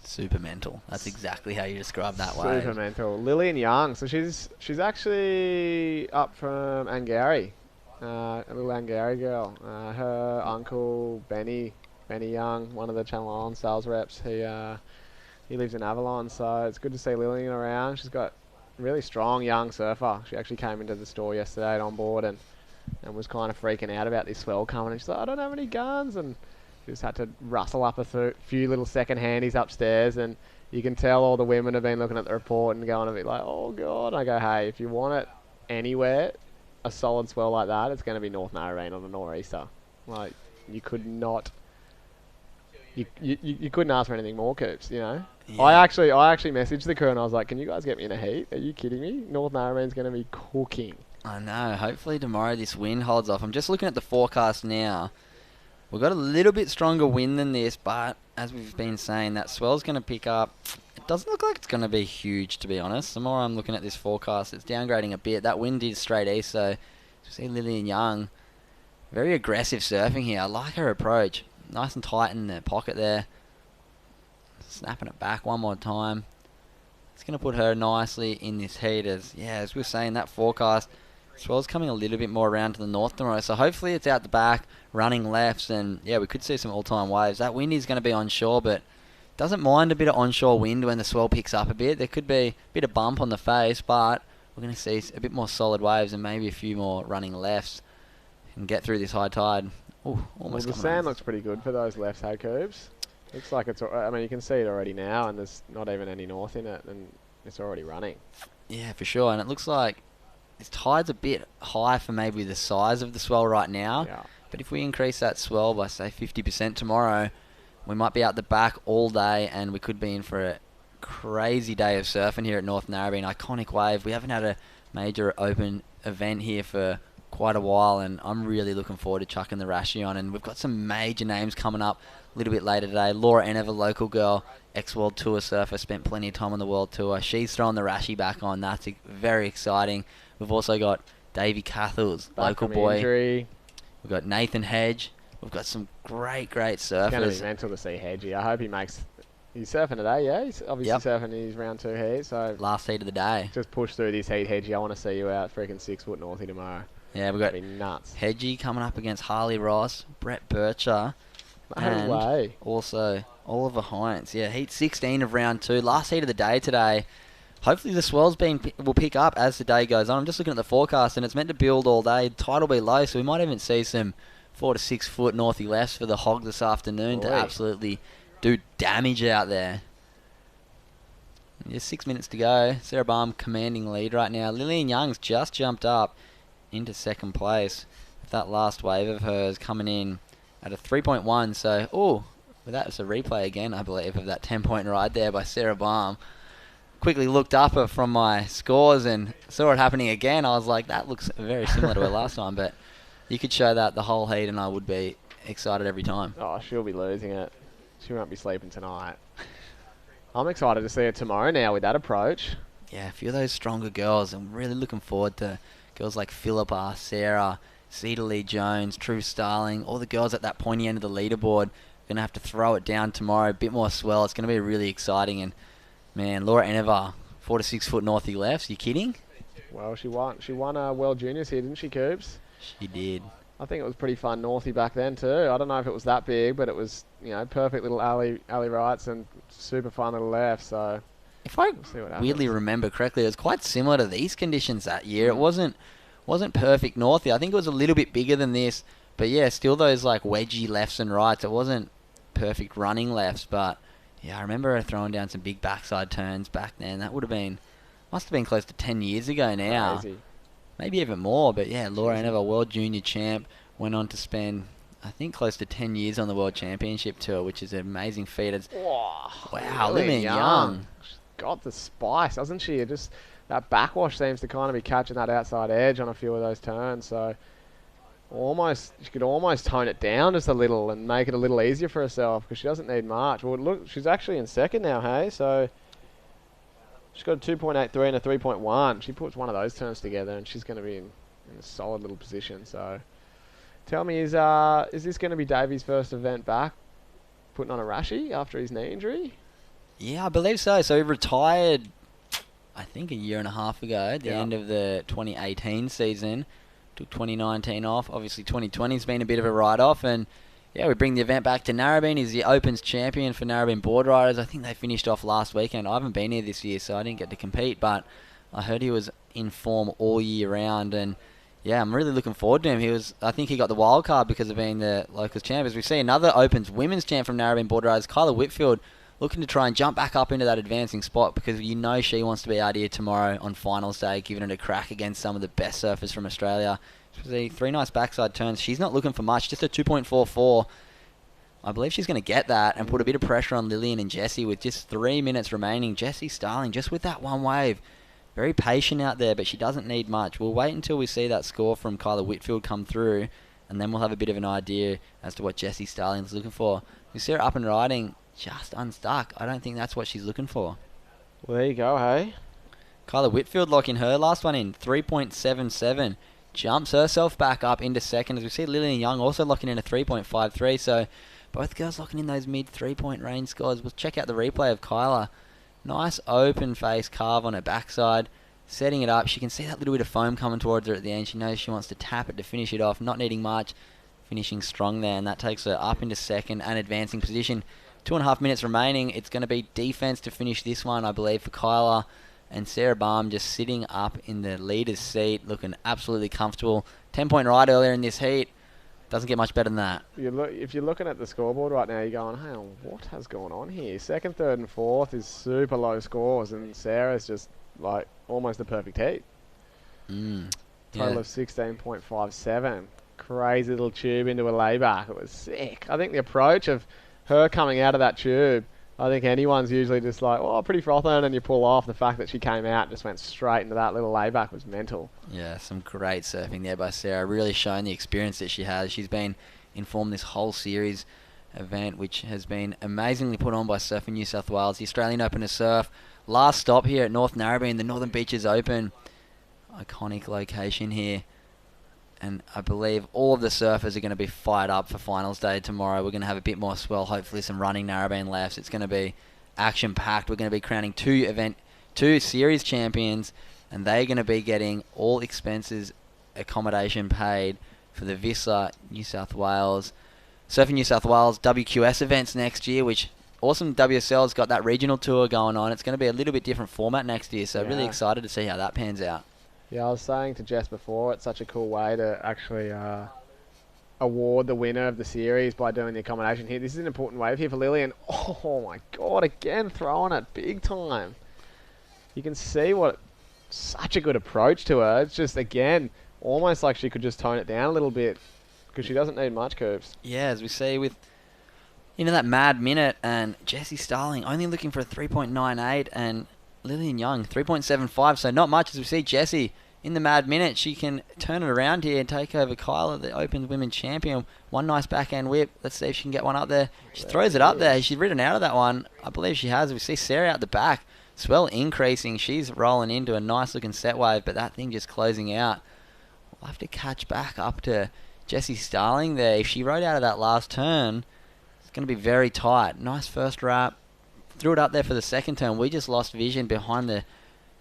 Super mental. That's exactly how you describe that Super wave. mental. Lillian Young. So she's actually up from Angari. A little Angari girl. Her uncle Benny Young, one of the Channel Islands sales reps. He lives in Avalon, so it's good to see Lillian around. She's got a really strong young surfer. She actually came into the store yesterday on board and was kind of freaking out about this swell coming. And she's like, I don't have any guns, and she just had to rustle up a few little second handies upstairs, and you can tell all the women have been looking at the report and going a bit like, oh god. And I go, hey, if you want it anywhere, a solid swell like that, it's going to be North Narrabeen on a nor'easter. Like, you could not, you couldn't ask for anything more, Coops, you know. Yeah. I actually messaged the crew and I was like, can you guys get me in a heat? Are you kidding me? North Narrabeen's going to be cooking. I know. Hopefully tomorrow this wind holds off. I'm just looking at the forecast now. We've got a little bit stronger wind than this, but as we've been saying, that swell's going to pick up. It doesn't look like it's going to be huge, to be honest. The more I'm looking at this forecast, it's downgrading a bit. That wind is straight east, so you see Lillian Young, very aggressive surfing here. I like her approach. Nice and tight in the pocket there. Snapping it back one more time. It's going to put her nicely in this heat. As we were saying, that forecast, swell's coming a little bit more around to the north tomorrow. So hopefully it's out the back, running lefts, and yeah, we could see some all-time waves. That wind is going to be onshore, but doesn't mind a bit of onshore wind when the swell picks up a bit. There could be a bit of bump on the face, but we're going to see a bit more solid waves and maybe a few more running lefts and get through this high tide. Ooh, almost. Well, the sand looks pretty good for those lefts, hey, Coops? Looks like it's, I mean, you can see it already now, and there's not even any north in it, and it's already running. Yeah, for sure. And it looks like this tide's a bit high for maybe the size of the swell right now. Yeah. But if we increase that swell by, say, 50% tomorrow, we might be out the back all day, and we could be in for a crazy day of surfing here at North Narrabeen. Iconic wave. We haven't had a major open event here for quite a while, and I'm really looking forward to chucking the Rashi on. And we've got some major names coming up a little bit later today. Laura Enever, local girl, ex-World Tour surfer, spent plenty of time on the World Tour. She's throwing the Rashi back on. That's very exciting. We've also got Davey Cathles, local boy. Injury. We've got Nathan Hedge. We've got some great surfers. It's going to be mental to see Hedgie. I hope he makes... He's surfing today, yeah? He's obviously surfing his round 2 heat, so... Last heat of the day. Just push through this heat, Hedgie. I want to see you out freaking 6 foot northy tomorrow. Yeah, we've got nuts. Hedgie coming up against Harley Ross, Brett Bircher, and way. also Oliver Heinz. Yeah, heat 16 of round 2. Last heat of the day today. Hopefully the swells will pick up as the day goes on. I'm just looking at the forecast, and it's meant to build all day. The tide will be low, so we might even see some 4 to 6 foot northy lefts for the hog this afternoon to absolutely do damage out there. Just 6 minutes to go. Sarah Baum commanding lead right now. Lillian Young's just jumped up into second place with that last wave of hers coming in at a 3.1. So, well, that's a replay again, I believe, of that 10-point ride there by Sarah Baum. Quickly looked up from my scores and saw it happening again. I was like, that looks very similar to her last time, but you could show that the whole heat and I would be excited every time. Oh, she'll be losing it. She won't be sleeping tonight. I'm excited to see her tomorrow now with that approach. Yeah, a few of those stronger girls. I'm really looking forward to girls like Philippa, Sarah, Cedar Lee Jones, True Starling, all the girls at that pointy end of the leaderboard. Going to have to throw it down tomorrow, a bit more swell. It's going to be really exciting. And man, Laura Enever, 4 to 6 foot northy lefts. You kidding? Well, she won World Juniors here, didn't she, Coops? She did. I think it was pretty fun northy back then too. I don't know if it was that big, but it was, you know, perfect little alley rights and super fun little left. So if I we'll weirdly remember correctly, it was quite similar to these conditions that year. It wasn't perfect northy. I think it was a little bit bigger than this, but yeah, still those like wedgy lefts and rights. It wasn't perfect running lefts, but yeah, I remember her throwing down some big backside turns back then. That must have been close to 10 years ago now. Crazy. Maybe even more, but yeah, Laura Enever, World Junior Champ, went on to spend, I think, close to 10 years on the World Championship Tour, which is an amazing feat. Wow, Lillian Young. She's got the spice, hasn't she? Just that backwash seems to kind of be catching that outside edge on a few of those turns, so she could almost tone it down just a little and make it a little easier for herself because she doesn't need much. Well, look, she's actually in second now, hey, so she's got a 2.83 and a 3.1. She puts one of those turns together and she's going to be in a solid little position. So tell me, is this going to be Davey's first event back putting on a Rashi after his knee injury? Yeah, I believe so. So he retired, I think, a year and a half ago at the end of the 2018 season. Took 2019 off. Obviously, 2020's been a bit of a write-off. And, yeah, we bring the event back to Narrabeen. He's the Opens champion for Narrabeen Board Riders. I think they finished off last weekend. I haven't been here this year, so I didn't get to compete. But I heard he was in form all year round. And, yeah, I'm really looking forward to him. I think he got the wild card because of being the Locals champ. As we see another Opens women's champ from Narrabeen Board Riders, Kyla Whitfield, looking to try and jump back up into that advancing spot because you know she wants to be out here tomorrow on finals day, giving it a crack against some of the best surfers from Australia. See, 3 nice backside turns. She's not looking for much, just a 2.44. I believe she's going to get that and put a bit of pressure on Lillian and Jessie with just 3 minutes remaining. Jessie Starling just with that one wave. Very patient out there, but she doesn't need much. We'll wait until we see that score from Kyla Whitfield come through, and then we'll have a bit of an idea as to what Jessie Starling's looking for. We see her up and riding, just unstuck. I don't think that's what she's looking for. Well, there you go, hey? Kyla Whitfield locking her last one in, 3.77. Jumps herself back up into second. As we see Lillian Young also locking in a 3.53. So both girls locking in those mid 3-point range scores. We'll check out the replay of Kyla. Nice open face carve on her backside. Setting it up. She can see that little bit of foam coming towards her at the end. She knows she wants to tap it to finish it off. Not needing much. Finishing strong there. And that takes her up into second and advancing position. 2.5 minutes remaining. It's going to be defense to finish this one, I believe, for Kyla. And Sarah Baum just sitting up in the leader's seat, looking absolutely comfortable. 10-point ride earlier in this heat. Doesn't get much better than that. If you're looking at the scoreboard right now, you're going, hey, what has gone on here? Second, third, and fourth is super low scores, and Sarah's just like almost the perfect heat. Total of 16.57. Crazy little tube into a layback. It was sick. I think the approach of her coming out of that tube, I think anyone's usually just like, oh, pretty frothing, and you pull off. The fact that she came out and just went straight into that little layback was mental. Yeah, some great surfing there by Sarah. Really showing the experience that she has. She's been in form this whole series event, which has been amazingly put on by Surfing New South Wales. The Australian Open of Surf. Last stop here at North Narrabeen, the Northern Beaches Open. Iconic location here. And I believe all of the surfers are going to be fired up for finals day tomorrow. We're going to have a bit more swell, hopefully some running Narrabeen lefts. It's going to be action-packed. We're going to be crowning two series champions, and they're going to be getting all expenses, accommodation paid for the Vissla New South Wales, Surfing New South Wales WQS events next year, which Awesome WSL's got that regional tour going on. It's going to be a little bit different format next year, so really excited to see how that pans out. Yeah, I was saying to Jess before, it's such a cool way to actually award the winner of the series by doing the accommodation here. This is an important wave here for Lillian. Oh my God, again throwing it big time. You can see such a good approach to her. It's just, again, almost like she could just tone it down a little bit because she doesn't need much, Coops. Yeah, as we see with that mad minute, and Jessie Starling only looking for a 3.98 and Lillian Young 3.75, so not much. As we see Jessie in the mad minute, she can turn it around here and take over Kyla, the Open Women's Champion. One nice backhand whip. Let's see if she can get one up there. She throws it up there. She's ridden out of that one. I believe she has. We see Sarah out the back. Swell increasing. She's rolling into a nice looking set wave, but that thing just closing out. We'll have to catch back up to Jessie Starling there. If she rode out of that last turn, it's going to be very tight. Nice first wrap. Threw it up there for the second turn. We just lost vision behind the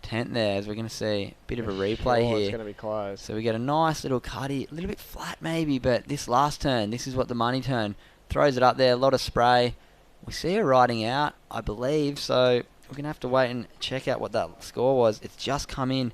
tent there, as we're going to see a bit of a replay here. It's going to be close. So we get a nice little cutty, a little bit flat maybe, but this last turn, this is what the money turn. Throws it up there, a lot of spray. We see her riding out, I believe, so we're going to have to wait and check out what that score was. It's just come in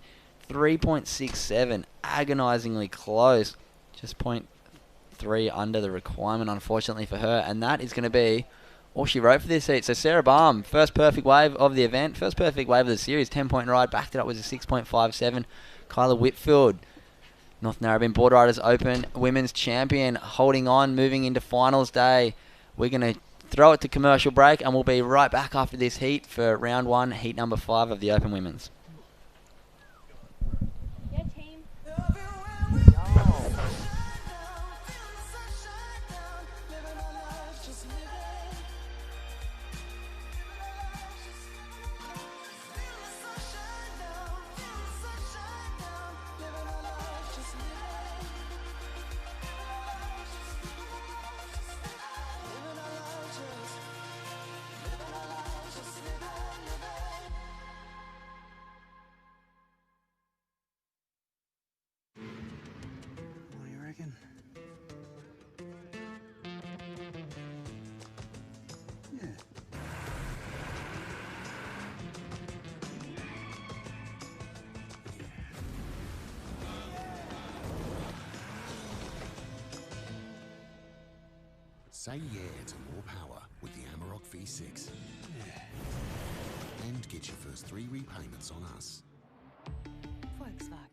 3.67, agonisingly close. Just 0.3 under the requirement, unfortunately, for her, and that is going to be all she wrote for this heat. So Sarah Baum, first perfect wave of the event, first perfect wave of the series, 10-point ride, backed it up with a 6.57. Kyla Whitfield, North Narrabeen Board Riders Open Women's Champion, holding on, moving into finals day. We're going to throw it to commercial break, and we'll be right back after this heat for round 1, heat number 5 of the Open Women's. Living our lives, just living our lives, just living. Say yeah to more power with the Amarok V6. And get your first 3 repayments on us. Volkswagen.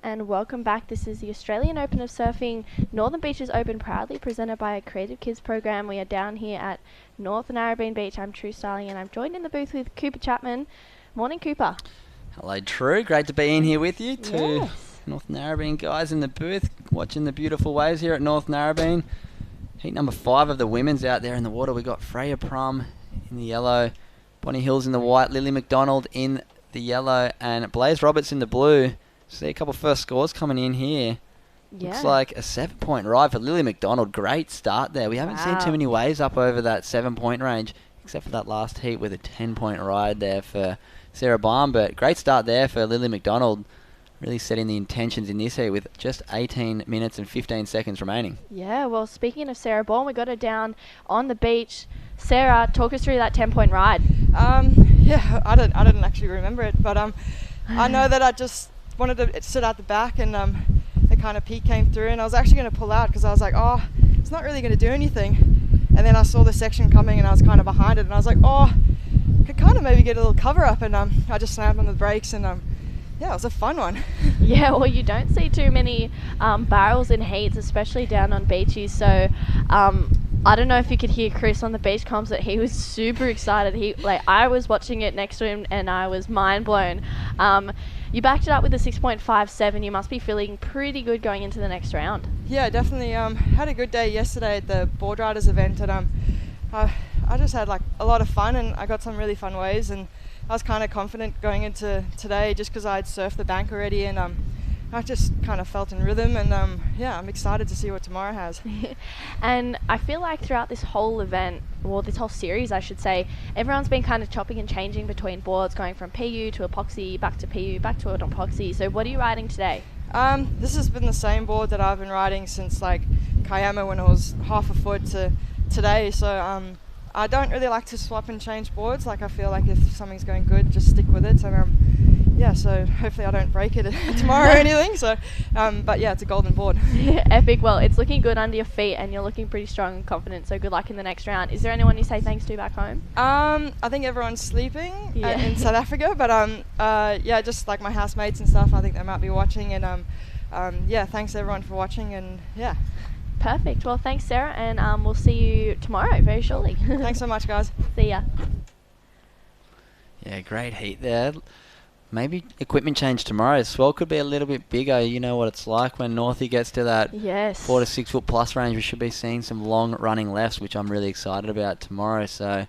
And welcome back. This is the Australian Open of Surfing Northern Beaches Open, proudly presented by a Creative Kids program. We are down here at North Narrabeen Beach. I'm True Starling and I'm joined in the booth with Cooper Chapman. Morning, Cooper. Hello, True. Great to be in here with you. Two Yes. North Narrabeen guys in the booth watching the beautiful waves here at North Narrabeen. Heat number 5 of the women's out there in the water. We got Freya Prum in the yellow, Bonnie Hills in the white, Lily McDonald in the yellow, and Blaze Roberts in the blue. See a couple first scores coming in here. Yeah. Looks like a 7-point ride for Lily McDonald. Great start there. We haven't seen too many waves up over that 7-point range, except for that last heat with a 10-point ride there for Sarah Baum. But great start there for Lily McDonald, really setting the intentions in this heat with just 18 minutes and 15 seconds remaining. Yeah, well, speaking of Sarah Bourne, we got her down on the beach. Sarah, talk us through that 10-point ride. Yeah, I didn't actually remember it, but I know that I just wanted to sit at the back, and the kind of peak came through, and I was actually going to pull out because I was like, oh, it's not really going to do anything. And then I saw the section coming, and I was kind of behind it, and I was like, oh, could kind of maybe get a little cover up, and I just slammed on the brakes, and yeah, it was a fun one. Yeah, well, you don't see too many barrels in heats, especially down on beaches. So I don't know if you could hear Chris on the beach comms, that he was super excited. I was watching it next to him, and I was mind blown. You backed it up with a 6.57. You must be feeling pretty good going into the next round. Yeah, definitely. Had a good day yesterday at the board riders event, and I just had like a lot of fun, and I got some really fun waves, and I was kind of confident going into today just because I'd surfed the bank already, and I just kind of felt in rhythm, and yeah, I'm excited to see what tomorrow has. And I feel like throughout this whole event, well, this whole series, I should say, everyone's been kind of chopping and changing between boards, going from PU to epoxy, back to PU, back to an epoxy. So what are you riding today? This has been the same board that I've been riding since like Kayama when it was half a foot to today. So I don't really like to swap and change boards. Like, I feel like if something's going good, just stick with it. And yeah, so hopefully I don't break it tomorrow or anything. So, but yeah, it's a golden board. Epic. Well, it's looking good under your feet, and you're looking pretty strong and confident. So good luck in the next round. Is there anyone you say thanks to back home? I think everyone's sleeping in South Africa, but yeah, just like my housemates and stuff. I think they might be watching, and yeah, thanks everyone for watching, and yeah. Perfect. Well, thanks, Sarah, and we'll see you tomorrow very shortly. Thanks so much, guys. See ya. Yeah, great heat there. Maybe equipment change tomorrow. Swell could be a little bit bigger. You know what it's like when Northie gets to that 4 to 6 foot plus range. We should be seeing some long running lefts, which I'm really excited about tomorrow. So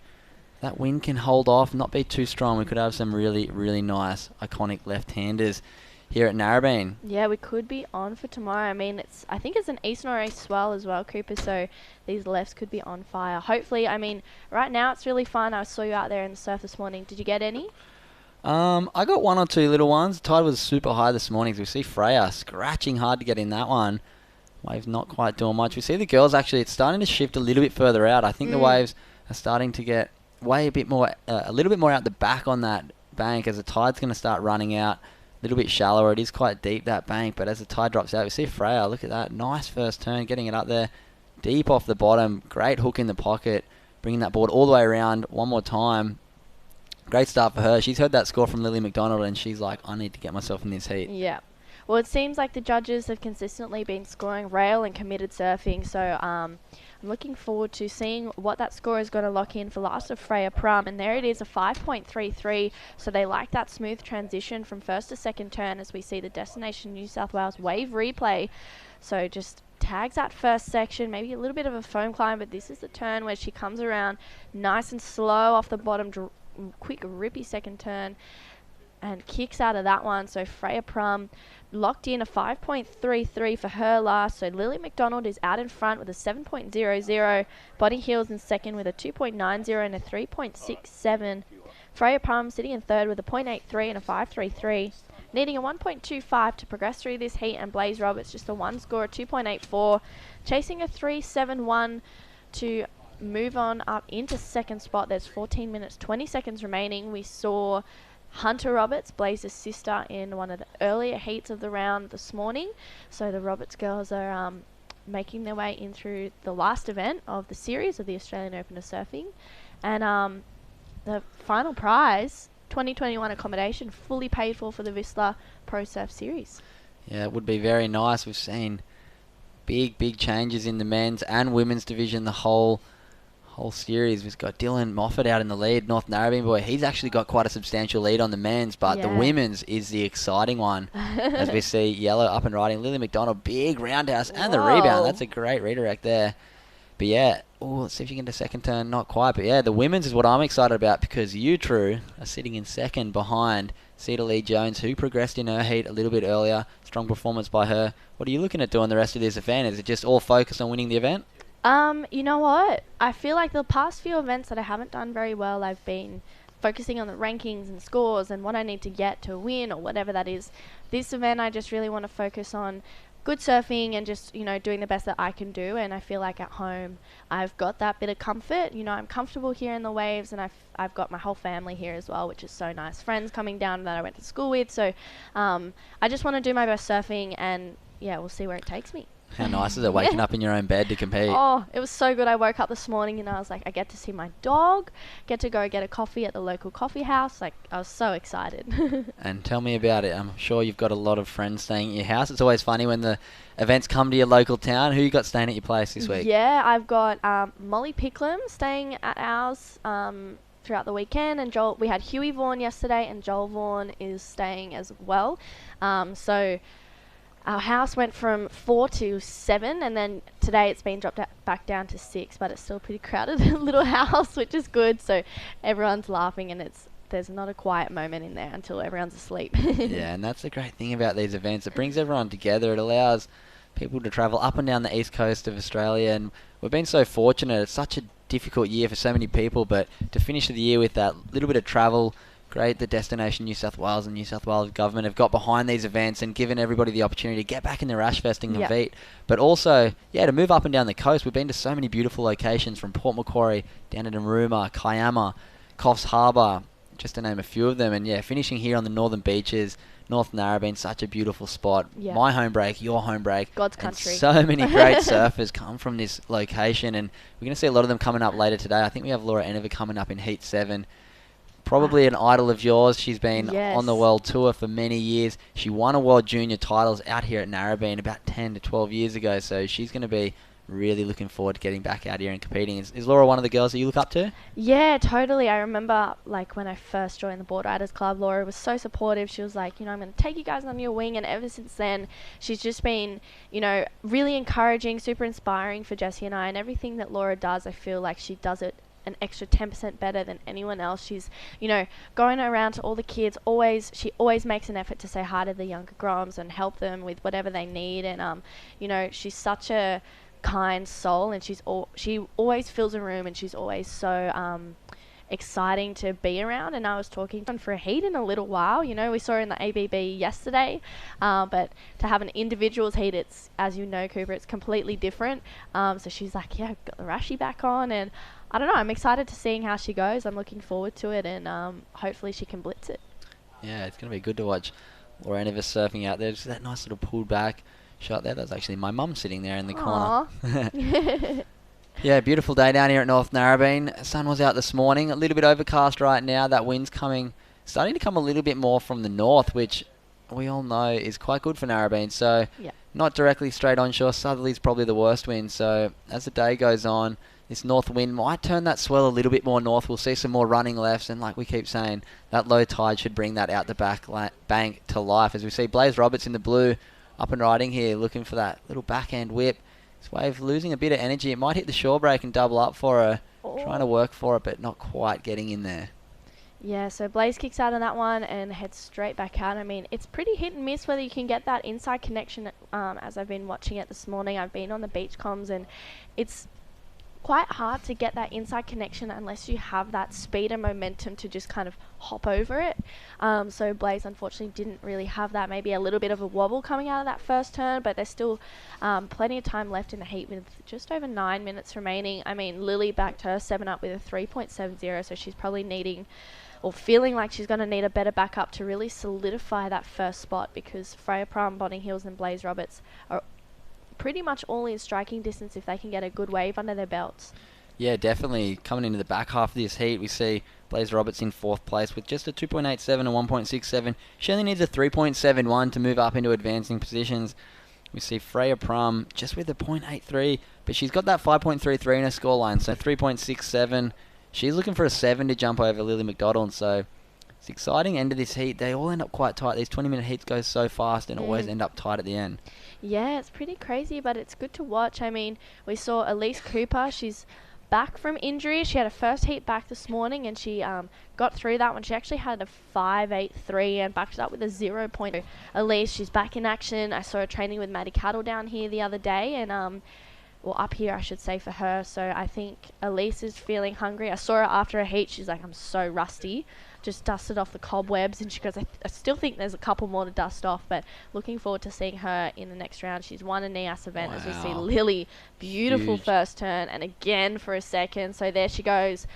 that wind can hold off, not be too strong. We could have some really, really nice, iconic left-handers here at Narrabeen. Yeah, we could be on for tomorrow. I mean, I think it's an east northeast swell as well, Cooper, so these lefts could be on fire. Hopefully, I mean, right now it's really fun. I saw you out there in the surf this morning. Did you get any? I got 1 or 2 little ones. The tide was super high this morning, so we see Freya scratching hard to get in that one. Waves not quite doing much. We see the girls actually, it's starting to shift a little bit further out. I think the waves are starting to get a little bit more out the back on that bank as the tide's going to start running out. A little bit shallower. It is quite deep, that bank, but as the tide drops out, we see Freya. Look at that. Nice first turn, getting it up there. Deep off the bottom. Great hook in the pocket. Bringing that board all the way around one more time. Great start for her. She's heard that score from Lily McDonald, and she's like, I need to get myself in this heat. Yeah. Well, it seems like the judges have consistently been scoring rail and committed surfing, so I'm looking forward to seeing what that score is going to lock in for last of Freya Prum, and there it is, a 5.33, so they like that smooth transition from first to second turn as we see the Destination New South Wales wave replay. So just tags that first section, maybe a little bit of a foam climb, but this is the turn where she comes around nice and slow off the bottom, quick rippy second turn, and kicks out of that one. So Freya Prum locked in a 5.33 for her last. So Lily McDonald is out in front with a 7.00. Bonnie Hills in second with a 2.90 and a 3.67. Freya Prum sitting in third with a 0.83 and a 5.33. needing a 1.25 to progress through this heat, and Blaze Roberts just a 1 score of 2.84, chasing a 3.71 to move on up into second spot. There's 14 minutes 20 seconds remaining. We saw Hunter Roberts, Blaze's sister, in one of the earlier heats of the round this morning. So the Roberts girls are making their way in through the last event of the series of the Australian Open of Surfing. And the final prize, 2021 accommodation, fully paid for the Whistler Pro Surf Series. Yeah, it would be very nice. We've seen big changes in the men's and women's division the whole series. We've got Dylan Moffat out in the lead, North Narrabeen boy. He's actually got quite a substantial lead on the men's, but the women's is the exciting one. As we see Yellow up and riding. Lily McDonald, big roundhouse and the rebound. That's a great redirect there. But yeah, let's see if you can get a second turn. Not quite, but yeah, the women's is what I'm excited about, because you, True, are sitting in second behind Cedar Lee Jones, who progressed in her heat a little bit earlier. Strong performance by her. What are you looking at doing the rest of this event? Is it just all focused on winning the event? You know what? I feel like the past few events that I haven't done very well, I've been focusing on the rankings and scores and what I need to get to win or whatever that is. This event, I just really want to focus on good surfing and just, doing the best that I can do. And I feel like at home, I've got that bit of comfort. I'm comfortable here in the waves, and I've got my whole family here as well, which is so nice. Friends coming down that I went to school with. So I just want to do my best surfing, and yeah, we'll see where it takes me. How nice is it waking up in your own bed to compete? Oh, it was so good. I woke up this morning and I was like, I get to see my dog, get to go get a coffee at the local coffee house. Like, I was so excited. And tell me about it. I'm sure you've got a lot of friends staying at your house. It's always funny when the events come to your local town. Who you got staying at your place this week? Yeah, I've got Molly Picklum staying at ours throughout the weekend, and Joel. We had Huey Vaughan yesterday, and Joel Vaughan is staying as well. So our house went from 4 to 7, and then today it's been dropped back down to 6, but it's still a pretty crowded little house, which is good. So everyone's laughing, and there's not a quiet moment in there until everyone's asleep. Yeah, and that's the great thing about these events. It brings everyone together. It allows people to travel up and down the east coast of Australia, and we've been so fortunate. It's such a difficult year for so many people, but to finish the year with that little bit of travel, great. The Destination New South Wales and New South Wales government have got behind these events and given everybody the opportunity to get back in their ash festing and compete. But also, to move up and down the coast. We've been to so many beautiful locations, from Port Macquarie down to Narooma, Kiama, Coffs Harbour, just to name a few of them. And finishing here on the northern beaches, North Narrabeen, such a beautiful spot. Yeah. My home break, your home break. God's country. And so many great surfers come from this location, and we're going to see a lot of them coming up later today. I think we have Laura Enever coming up in Heat 7. Probably an idol of yours. She's been on the world tour for many years. She won a world junior titles out here at Narrabeen about 10 to 12 years ago, so she's going to be really looking forward to getting back out here and competing. Is Laura one of the girls that you look up to? Yeah, totally. I remember, when I first joined the Board Riders Club, Laura was so supportive. She was like, I'm going to take you guys under your wing. And ever since then, she's just been, really encouraging, super inspiring for Jessie and I. And everything that Laura does, I feel like she does it an extra 10% better than anyone else. She's, going around to all the kids. She always makes an effort to say hi to the younger groms and help them with whatever they need. And, she's such a kind soul, and she always fills a room, and she's always so exciting to be around. And I was talking to her for a heat in a little while. We saw her in the ABB yesterday, but to have an individuals heat, it's, as you know, Cooper, it's completely different. So she's like, I've got the Rashi back on, and I don't know, I'm excited to seeing how she goes. I'm looking forward to it, and hopefully she can blitz it. Yeah, it's going to be good to watch Laura Enever surfing out there. Just that nice little pulled back shot there. That's actually my mum sitting there in the corner. Yeah, beautiful day down here at North Narrabeen. Sun was out this morning. A little bit overcast right now. That wind's starting to come a little bit more from the north, which we all know is quite good for Narrabeen. So not directly straight onshore. Southerly's probably the worst wind. So as the day goes on, this north wind might turn that swell a little bit more north. We'll see some more running lefts, and like we keep saying, that low tide should bring that out the back bank to life. As we see Blaze Roberts in the blue up and riding here, looking for that little backhand whip. This wave losing a bit of energy. It might hit the shore break and double up for her. Trying to work for it, but not quite getting in there. Yeah, so Blaze kicks out on that one and heads straight back out. I mean, it's pretty hit and miss whether you can get that inside connection. As I've been watching it this morning, I've been on the beach comms, and it's quite hard to get that inside connection unless you have that speed and momentum to just kind of hop over it. So Blaze unfortunately didn't really have that. Maybe a little bit of a wobble coming out of that first turn, but there's still plenty of time left in the heat with just over 9 minutes remaining. I mean, Lily backed her 7 up with a 3.70, so she's probably needing or feeling like she's going to need a better backup to really solidify that first spot, because Freya Prum, Bonnie Hills and Blaze Roberts are pretty much all in striking distance if they can get a good wave under their belts. Yeah, definitely. Coming into the back half of this heat, we see Blaze Roberts in 4th place with just a 2.87 and 1.67. She only needs a 3.71 to move up into advancing positions. We see Freya Prum just with a 0.83, but she's got that 5.33 in her scoreline, so 3.67. She's looking for a 7 to jump over Lily McDonald, so it's exciting end of this heat. They all end up quite tight. These 20-minute heats go so fast and always end up tight at the end. Yeah, it's pretty crazy, but it's good to watch. I mean, we saw Elise Cooper. She's back from injury. She had a first heat back this morning, and she got through that one. She actually had a 5.83 and backed it up with a 0.2. Elise, she's back in action. I saw her training with Maddie Cattle down here the other day, and well, up here, I should say, for her. So I think Elise is feeling hungry. I saw her after a heat. She's like, I'm so rusty. Just dusted off the cobwebs. And she goes, I still think there's a couple more to dust off. But looking forward to seeing her in the next round. She's won a NEAS event, as we see Lily. Beautiful first turn. And again for a second. So there she goes.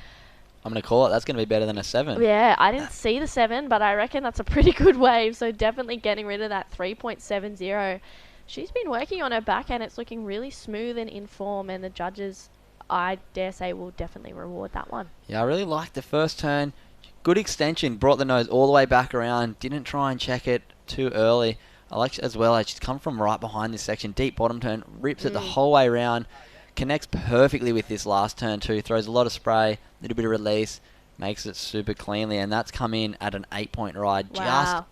I'm going to call it. That's going to be better than a 7. Yeah, I didn't see the 7, but I reckon that's a pretty good wave. So definitely getting rid of that 3.70. She's been working on her back, and it's looking really smooth and in form, and the judges, I dare say, will definitely reward that one. Yeah, I really liked the first turn. Good extension, brought the nose all the way back around, didn't try and check it too early. I like as well, she's come from right behind this section, deep bottom turn, rips it the whole way around, connects perfectly with this last turn too, throws a lot of spray, a little bit of release, makes it super cleanly, and that's come in at an 8-point ride, just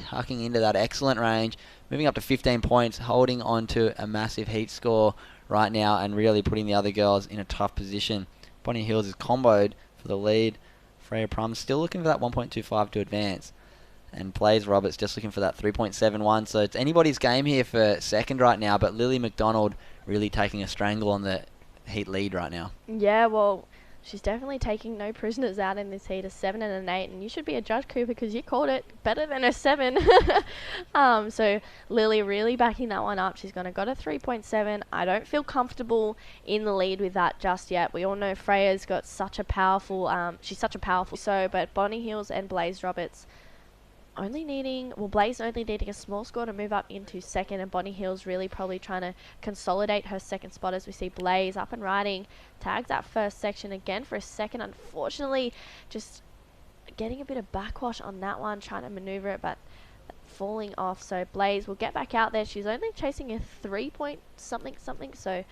tucking into that excellent range, moving up to 15 points, holding on to a massive heat score right now and really putting the other girls in a tough position. Bonnie Hills is comboed for the lead. Freya Prum still looking for that 1.25 to advance. And Blaze Roberts just looking for that 3.71. So it's anybody's game here for second right now, but Lily McDonald really taking a strangle on the heat lead right now. Yeah, well, she's definitely taking no prisoners out in this heat, a 7 and an 8, and you should be a judge, Cooper, because you called it better than a 7. So Lily really backing that one up. She's going to got a 3.7. I don't feel comfortable in the lead with that just yet. We all know Freya's got such a powerful, but Bonnie Hills and Blaze Roberts only needing, Blaze only needing a small score to move up into second, and Bonnie Hills really probably trying to consolidate her second spot, as we see Blaze up and riding, tags that first section again for a second. Unfortunately, just getting a bit of backwash on that one, trying to maneuver it, but falling off. So Blaze will get back out there. She's only chasing a 3 something, so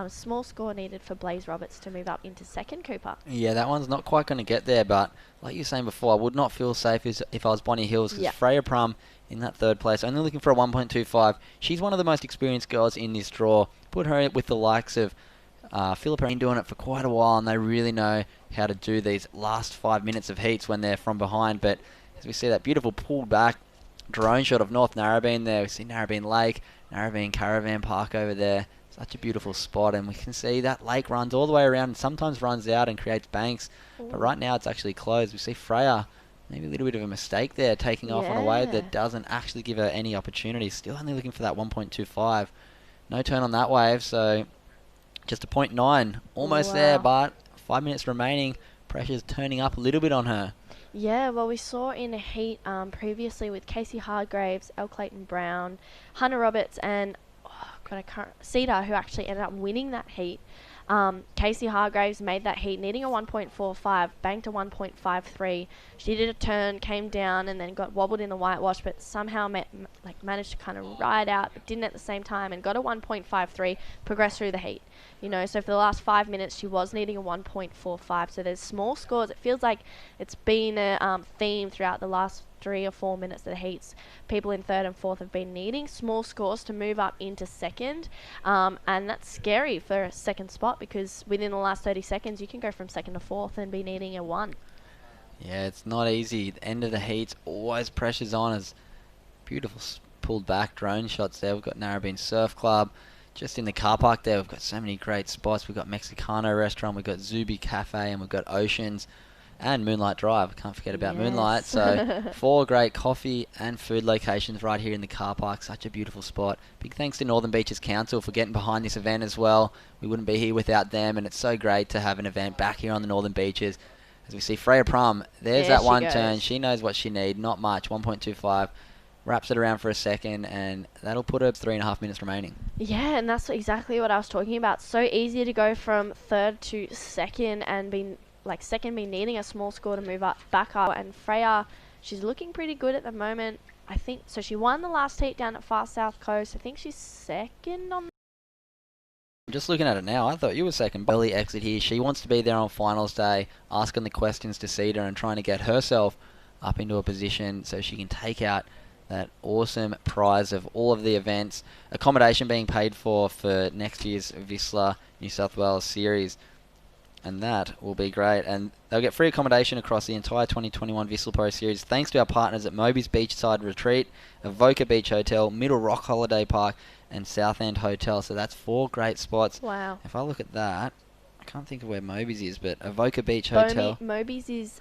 small score needed for Blaze Roberts to move up into second, Cooper. Yeah, that one's not quite going to get there, but like you were saying before, I would not feel safe if I was Bonnie Hills, because Freya Prum in that third place, only looking for a 1.25. She's one of the most experienced girls in this draw. Put her with the likes of Philippa, been doing it for quite a while, and they really know how to do these last 5 minutes of heats when they're from behind. But as we see that beautiful pulled back drone shot of North Narrabeen there, we see Narrabeen Lake, Narrabeen Caravan Park over there. Such a beautiful spot, and we can see that lake runs all the way around and sometimes runs out and creates banks. But right now it's actually closed. We see Freya, maybe a little bit of a mistake there, taking off on a wave that doesn't actually give her any opportunity. Still only looking for that 1.25. No turn on that wave, so just a 0.9. Almost there, but 5 minutes remaining. Pressure's turning up a little bit on her. Yeah, well, we saw in a heat previously with Casey Hargraves, Elle Clayton Brown, Hannah Roberts, and Cedar, who actually ended up winning that heat. Casey Hargraves made that heat needing a 1.45, banked a 1.53. She did a turn, came down, and then got wobbled in the whitewash, but somehow managed to kind of ride out, but didn't at the same time, and got a 1.53, progressed through the heat. You know, so for the last 5 minutes, she was needing a 1.45. So there's small scores. It feels like it's been a theme throughout the last 3 or 4 minutes of the heats. People in third and fourth have been needing small scores to move up into second. And that's scary for a second spot, because within the last 30 seconds, you can go from second to fourth and be needing a 1. Yeah, it's not easy. The end of the heats, always pressure's on. As beautiful pulled back drone shots there. We've got Narrabeen Surf Club just in the car park there, we've got so many great spots. We've got Mexicano restaurant, we've got Zuby Cafe, and we've got Oceans and Moonlight Drive. Can't forget about Moonlight. So 4 great coffee and food locations right here in the car park. Such a beautiful spot. Big thanks to Northern Beaches Council for getting behind this event as well. We wouldn't be here without them, and it's so great to have an event back here on the Northern Beaches. As we see Freya Prum, there's that one turn. She knows what she needs. Not much, 1.25. Wraps it around for a second, and that'll put her 3.5 minutes remaining. Yeah, and that's exactly what I was talking about. So easy to go from third to second, and second be needing a small score to move back up. And Freya, she's looking pretty good at the moment. I think so. She won the last heat down at Far South Coast. I think she's second on. I'm just looking at it now. I thought you were second. Early exit here. She wants to be there on finals day, asking the questions to seed her and trying to get herself up into a position so she can take out that awesome prize of all of the events. Accommodation being paid for next year's Whistler New South Wales series. And that will be great. And they'll get free accommodation across the entire 2021 Whistler Pro Series thanks to our partners at Moby's Beachside Retreat, Avoca Beach Hotel, Middle Rock Holiday Park, and Southend Hotel. So that's 4 great spots. Wow. If I look at that, I can't think of where Moby's is, but Avoca Beach Hotel. Moby's is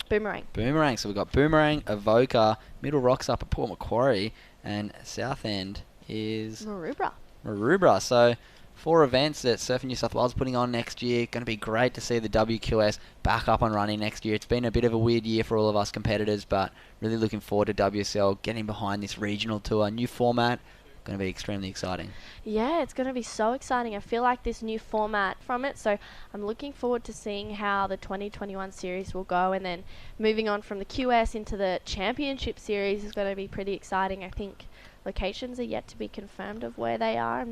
Boomerang. Boomerang. So we've got Boomerang, Avoca, Middle Rock's up at Port Macquarie, and Southend is Maroubra. So 4 events that Surfing New South Wales is putting on next year. Going to be great to see the WQS back up and running next year. It's been a bit of a weird year for all of us competitors, but really looking forward to WSL getting behind this regional tour. New format, going to be extremely exciting. Yeah, it's going to be so exciting. I feel like this new format from it, so I'm looking forward to seeing how the 2021 series will go, and then moving on from the QS into the Championship series is going to be pretty exciting. I think locations are yet to be confirmed of where they are.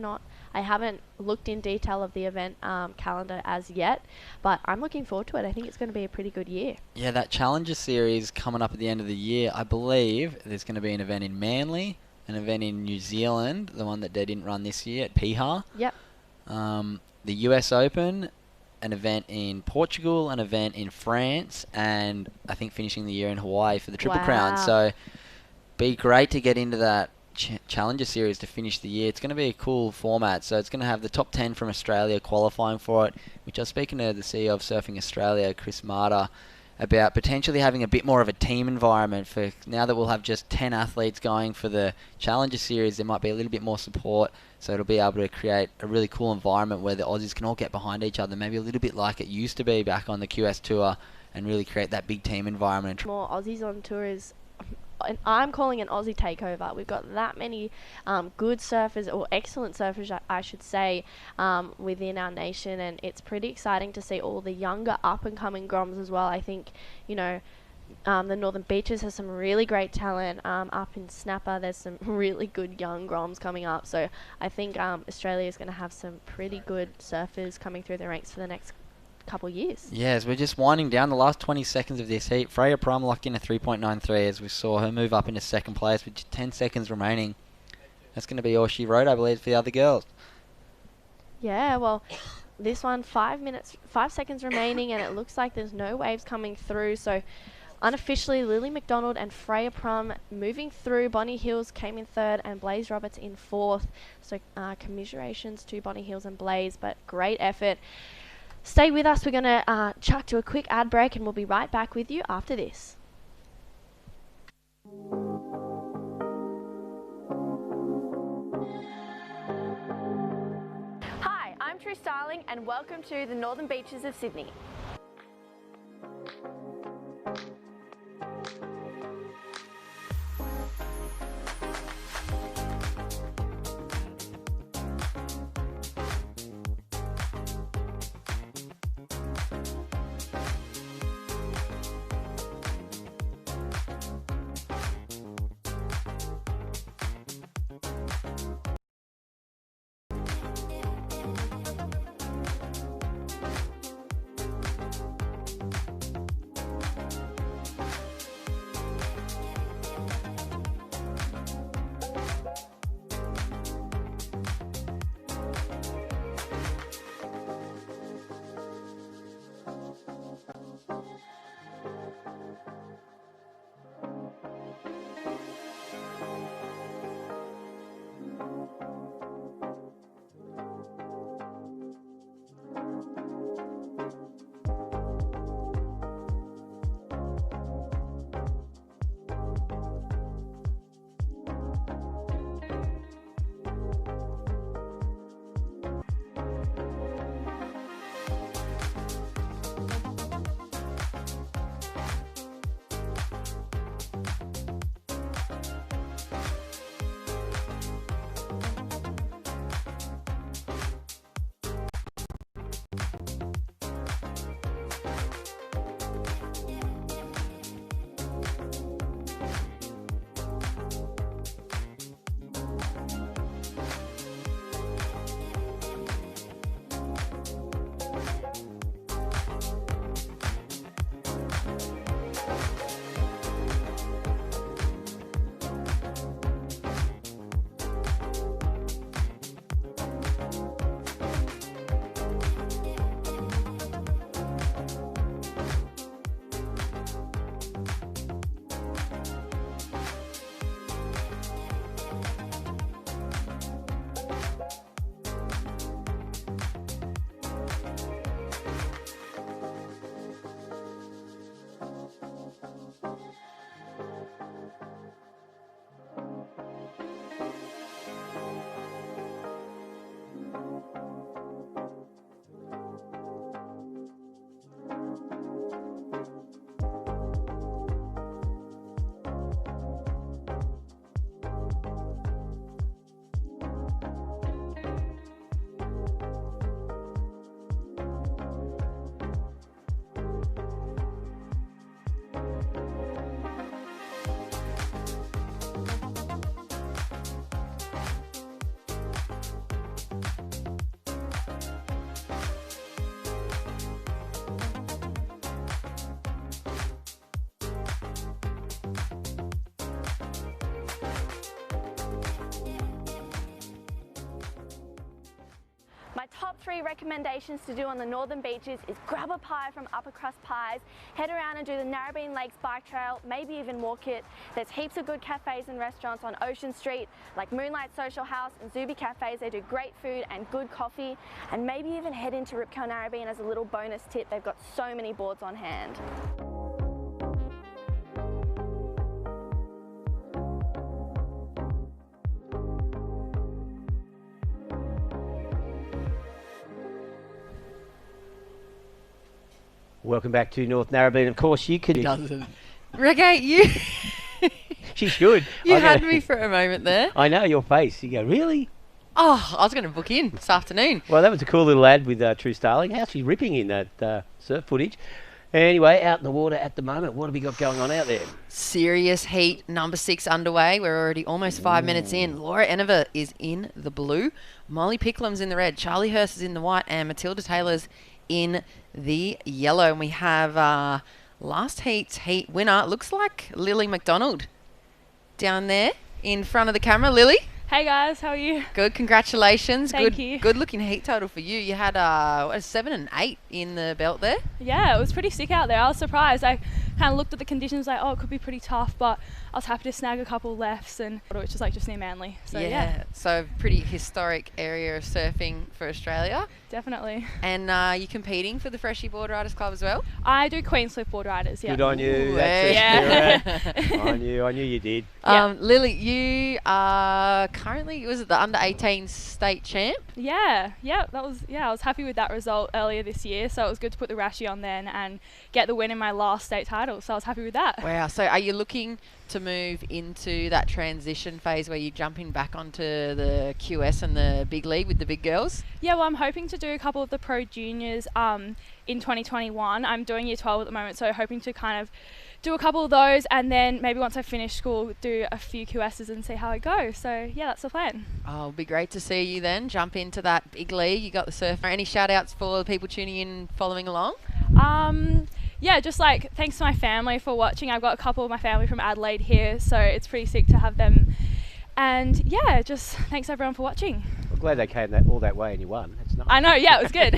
I haven't looked in detail of the event calendar as yet, but I'm looking forward to it. I think it's going to be a pretty good year. Yeah, that Challenger series coming up at the end of the year, I believe there's going to be an event in Manly, an event in New Zealand, the one that they didn't run this year at Piha. Yep. The US Open, an event in Portugal, an event in France, and I think finishing the year in Hawaii for the Triple Crown. So be great to get into that Challenger series to finish the year. It's going to be a cool format. So it's going to have the top 10 from Australia qualifying for it, which I was speaking to the CEO of Surfing Australia, Chris Marta, about potentially having a bit more of a team environment. For now that we'll have just 10 athletes going for the Challenger series, there might be a little bit more support, so it'll be able to create a really cool environment where the Aussies can all get behind each other, maybe a little bit like it used to be back on the QS Tour, and really create that big team environment. More Aussies on tour is, and I'm calling an Aussie takeover. We've got that many good surfers, or excellent surfers, I should say, within our nation, and it's pretty exciting to see all the younger up-and-coming groms as well. I think, the Northern Beaches has some really great talent. Up in Snapper, there's some really good young groms coming up. So I think Australia is going to have some pretty good surfers coming through the ranks for the next couple years. Yes, we're just winding down the last 20 seconds of this heat. Freya Prum locked in a 3.93 as we saw her move up into second place with 10 seconds remaining. That's going to be all she wrote, I believe, for the other girls. Yeah, well, this one, 5 seconds remaining, and it looks like there's no waves coming through. So unofficially, Lily McDonald and Freya Prum moving through. Bonnie Hills came in third and Blaze Roberts in fourth. So commiserations to Bonnie Hills and Blaze, but great effort. Stay with us. We're going to chuck to a quick ad break, and we'll be right back with you after this. Hi, I'm True Starling, and welcome to the Northern Beaches of Sydney. My top 3 recommendations to do on the northern beaches is grab a pie from Upper Crust Pies, head around and do the Narrabeen Lakes bike trail, maybe even walk it. There's heaps of good cafes and restaurants on Ocean Street, like Moonlight Social House and Zuby Cafes. They do great food and good coffee, and maybe even head into Rip Curl Narrabeen as a little bonus tip. They've got so many boards on hand. Welcome back to North Narrabeen. Of course, you could. Reggae, you She's good. you had me for a moment there. I know your face. You go, really? Oh, I was going to book in this afternoon. Well, that was a cool little ad with True Starling. How's she ripping in that surf footage? Anyway, out in the water at the moment. What have we got going on out there? Serious heat, number 6 underway. We're already almost 5 minutes in. Laura Enever is in the blue. Molly Picklam's in the red. Charlie Hurst is in the white. And Matilda Taylor's in the yellow. And we have last heat's heat winner. Looks like Lily McDonald down there in front of the camera. Lily? Hey guys, how are you? Good, congratulations. Thank you. Good looking heat total for you. You had a 7 and 8 in the belt there. Yeah, it was pretty sick out there. I was surprised. I kind of looked at the conditions like, oh, it could be pretty tough, but I was happy to snag a couple lefts, and which is like just near Manly. So yeah. So pretty historic area of surfing for Australia. Definitely. And you're competing for the Freshie Board Riders Club as well? I do Queenscliff Board Riders, yeah. Good on you. Ooh, That's it. yeah. I knew you did. Lily, you are currently, was it the under 18 state champ? Yeah, I was happy with that result earlier this year, so it was good to put the Rashi on then and get the win in my last state title, so I was happy with that. Wow, so are you looking to move into that transition phase where you're jumping back onto the QS and the big league with the big girls? Yeah, well, I'm hoping to do a couple of the pro juniors in 2021. I'm doing year 12 at the moment, so hoping to kind of do a couple of those, and then maybe once I finish school, do a few QSs and see how I go. So yeah, that's the plan. Oh, it'll be great to see you then jump into that big league. You got the surf. Any shout outs for the people tuning in, following along? Yeah, just like thanks to my family for watching. I've got a couple of my family from Adelaide here, so it's pretty sick to have them. And yeah, just thanks everyone for watching. I'm glad they came all that way and you won. That's nice. I know, yeah, it was good.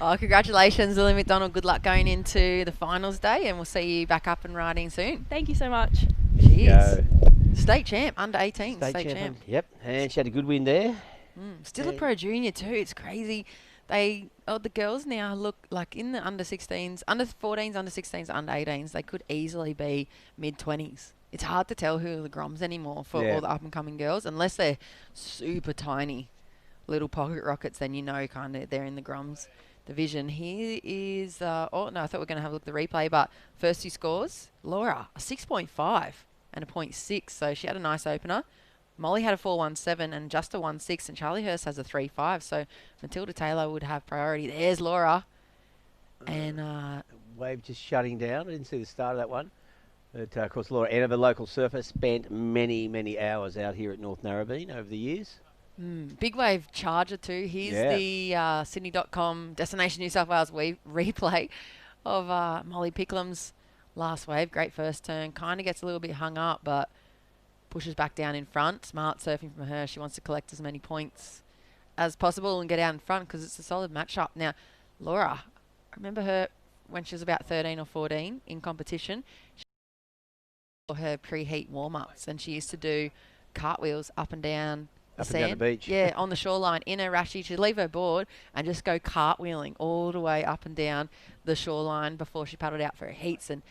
Oh, congratulations, Lily McDonald. Good luck going into the finals day, and we'll see you back up and riding soon. Thank you so much. Cheers. State champ, under 18. State champ. Yep, and she had a good win there. Still a pro junior too. It's crazy. The girls now look like in the under 16s, under 14s, under 16s, under 18s. They could easily be mid 20s. It's hard to tell who are the Groms anymore for all the up and coming girls, unless they're super tiny little pocket rockets. Then you know kind of they're in the Groms division. Here is I thought we were going to have a look at the replay, but first 2 scores: Laura a 6.5 and a 0.6, so she had a nice opener. Molly had a 4.17 and just a 1.6, and Charlie Hurst has a 3.5. So Matilda Taylor would have priority. There's Laura. And wave just shutting down. I didn't see the start of that one. But of course, Laura Enever, a local surfer, spent many hours out here at North Narrabeen over the years. Big wave charger too. Here's the Sydney.com Destination New South Wales replay of Molly Picklam's last wave. Great first turn. Kind of gets a little bit hung up, but pushes back down in front. Smart surfing from her. She wants to collect as many points as possible and get out in front because it's a solid matchup. Now, Laura, I remember her when she was about 13 or 14 in competition. For her pre-heat warm-ups, and she used to do cartwheels up and down the Up sand. and down the beach. Yeah, on the shoreline in her Rashi. She'd leave her board and just go cartwheeling all the way up and down the shoreline before she paddled out for her heats. And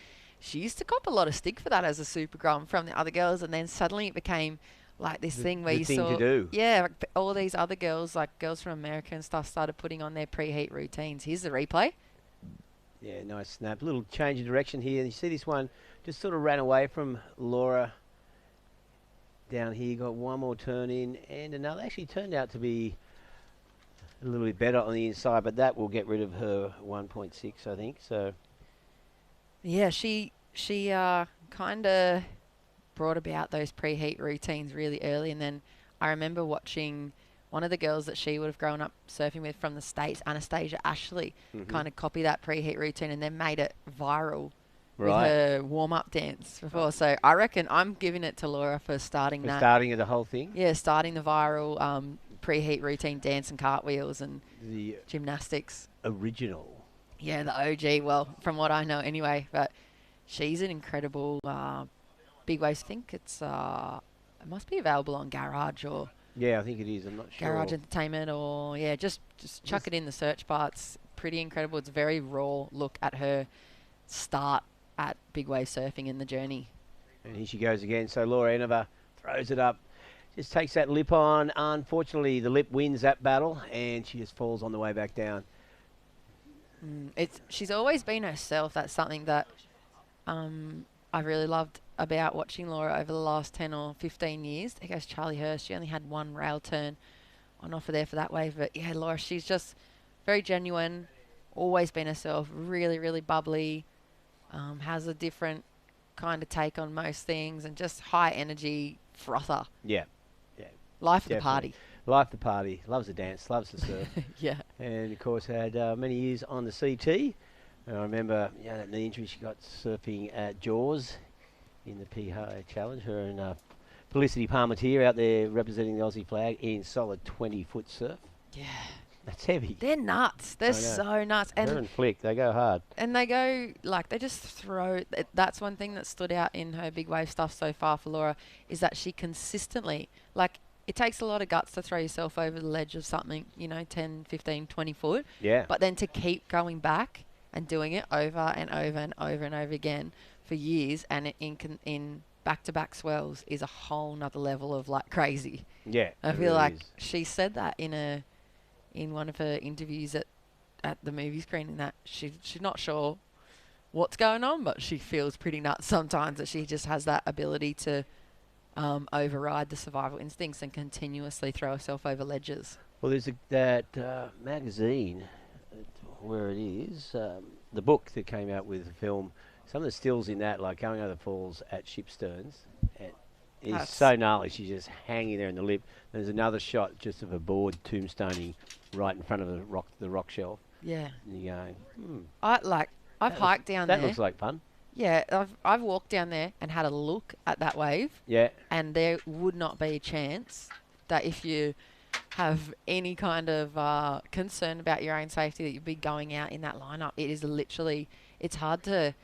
she used to cop a lot of stick for that as a super grom from the other girls, and then suddenly it became like this thing where you saw, to do. yeah, all these other girls, like girls from America and stuff, started putting on their pre-heat routines. Here's the replay. Yeah, nice snap. Little change of direction here. And you see this one just sort of ran away from Laura down here. Got one more turn in and another. Actually turned out to be a little bit better on the inside, but that will get rid of her 1.6, I think. So yeah, she kind of brought about those pre-heat routines really early, and then I remember watching one of the girls that she would have grown up surfing with from the States, Anastasia Ashley, kind of copy that pre-heat routine and then made it viral with her warm-up dance before. So I reckon I'm giving it to Laura for starting that. Starting the whole thing? Yeah, starting the viral preheat routine dance and cartwheels and The gymnastics. original. Yeah, the OG. Well, from what I know anyway, but she's an incredible big waist. I think it must be available on Garage or Yeah, I think it is. I'm not sure. Garage Entertainment or just chuck it in the search bar. It's pretty incredible. It's a very raw look at her start at big wave surfing in the journey. And here she goes again. So Laura Enever throws it up. Just takes that lip on. Unfortunately, the lip wins that battle, and she just falls on the way back down. She's always been herself. That's something that I really loved about watching Laura over the last 10 or 15 years. There goes Charlie Hurst. She only had one rail turn on offer there for that wave. But yeah, Laura, she's just very genuine, always been herself, really, really bubbly, has a different kind of take on most things, and just high energy frother. Yeah. Life of the Definitely. party. Life of the party. Loves the dance, loves the surf. Yeah. And, of course, had many years on the CT. And I remember that knee injury she got surfing at Jaws in the PHA Challenge. Her and Felicity Palmatier out there representing the Aussie flag in solid 20-foot surf. Yeah. That's heavy. They're nuts. They're so nuts. Her and Flick, they go hard. And they go, they just throw. That's one thing that stood out in her big wave stuff so far for Laura, is that she consistently, it takes a lot of guts to throw yourself over the ledge of something, 10, 15, 20 foot. Yeah. But then to keep going back and doing it over and over and over and over again for years, and in back-to-back swells is a whole nother level of crazy. Yeah. I feel like she said that in one of her interviews at the movie screening, that she's not sure what's going on, but she feels pretty nuts sometimes, that she just has that ability to override the survival instincts and continuously throw herself over ledges. Well, there's that magazine, where it is, the book that came out with the film. Some of the stills in that, like going over the falls at Shipsterns, is so gnarly. She's just hanging there in the lip. There's another shot just of a board tombstoning right in front of the rock shelf. Yeah. And you go, I've hiked down there. That looks like fun. Yeah, I've walked down there and had a look at that wave. Yeah. And there would not be a chance that if you have any kind of concern about your own safety, that you'd be going out in that lineup. It is literally, it's hard to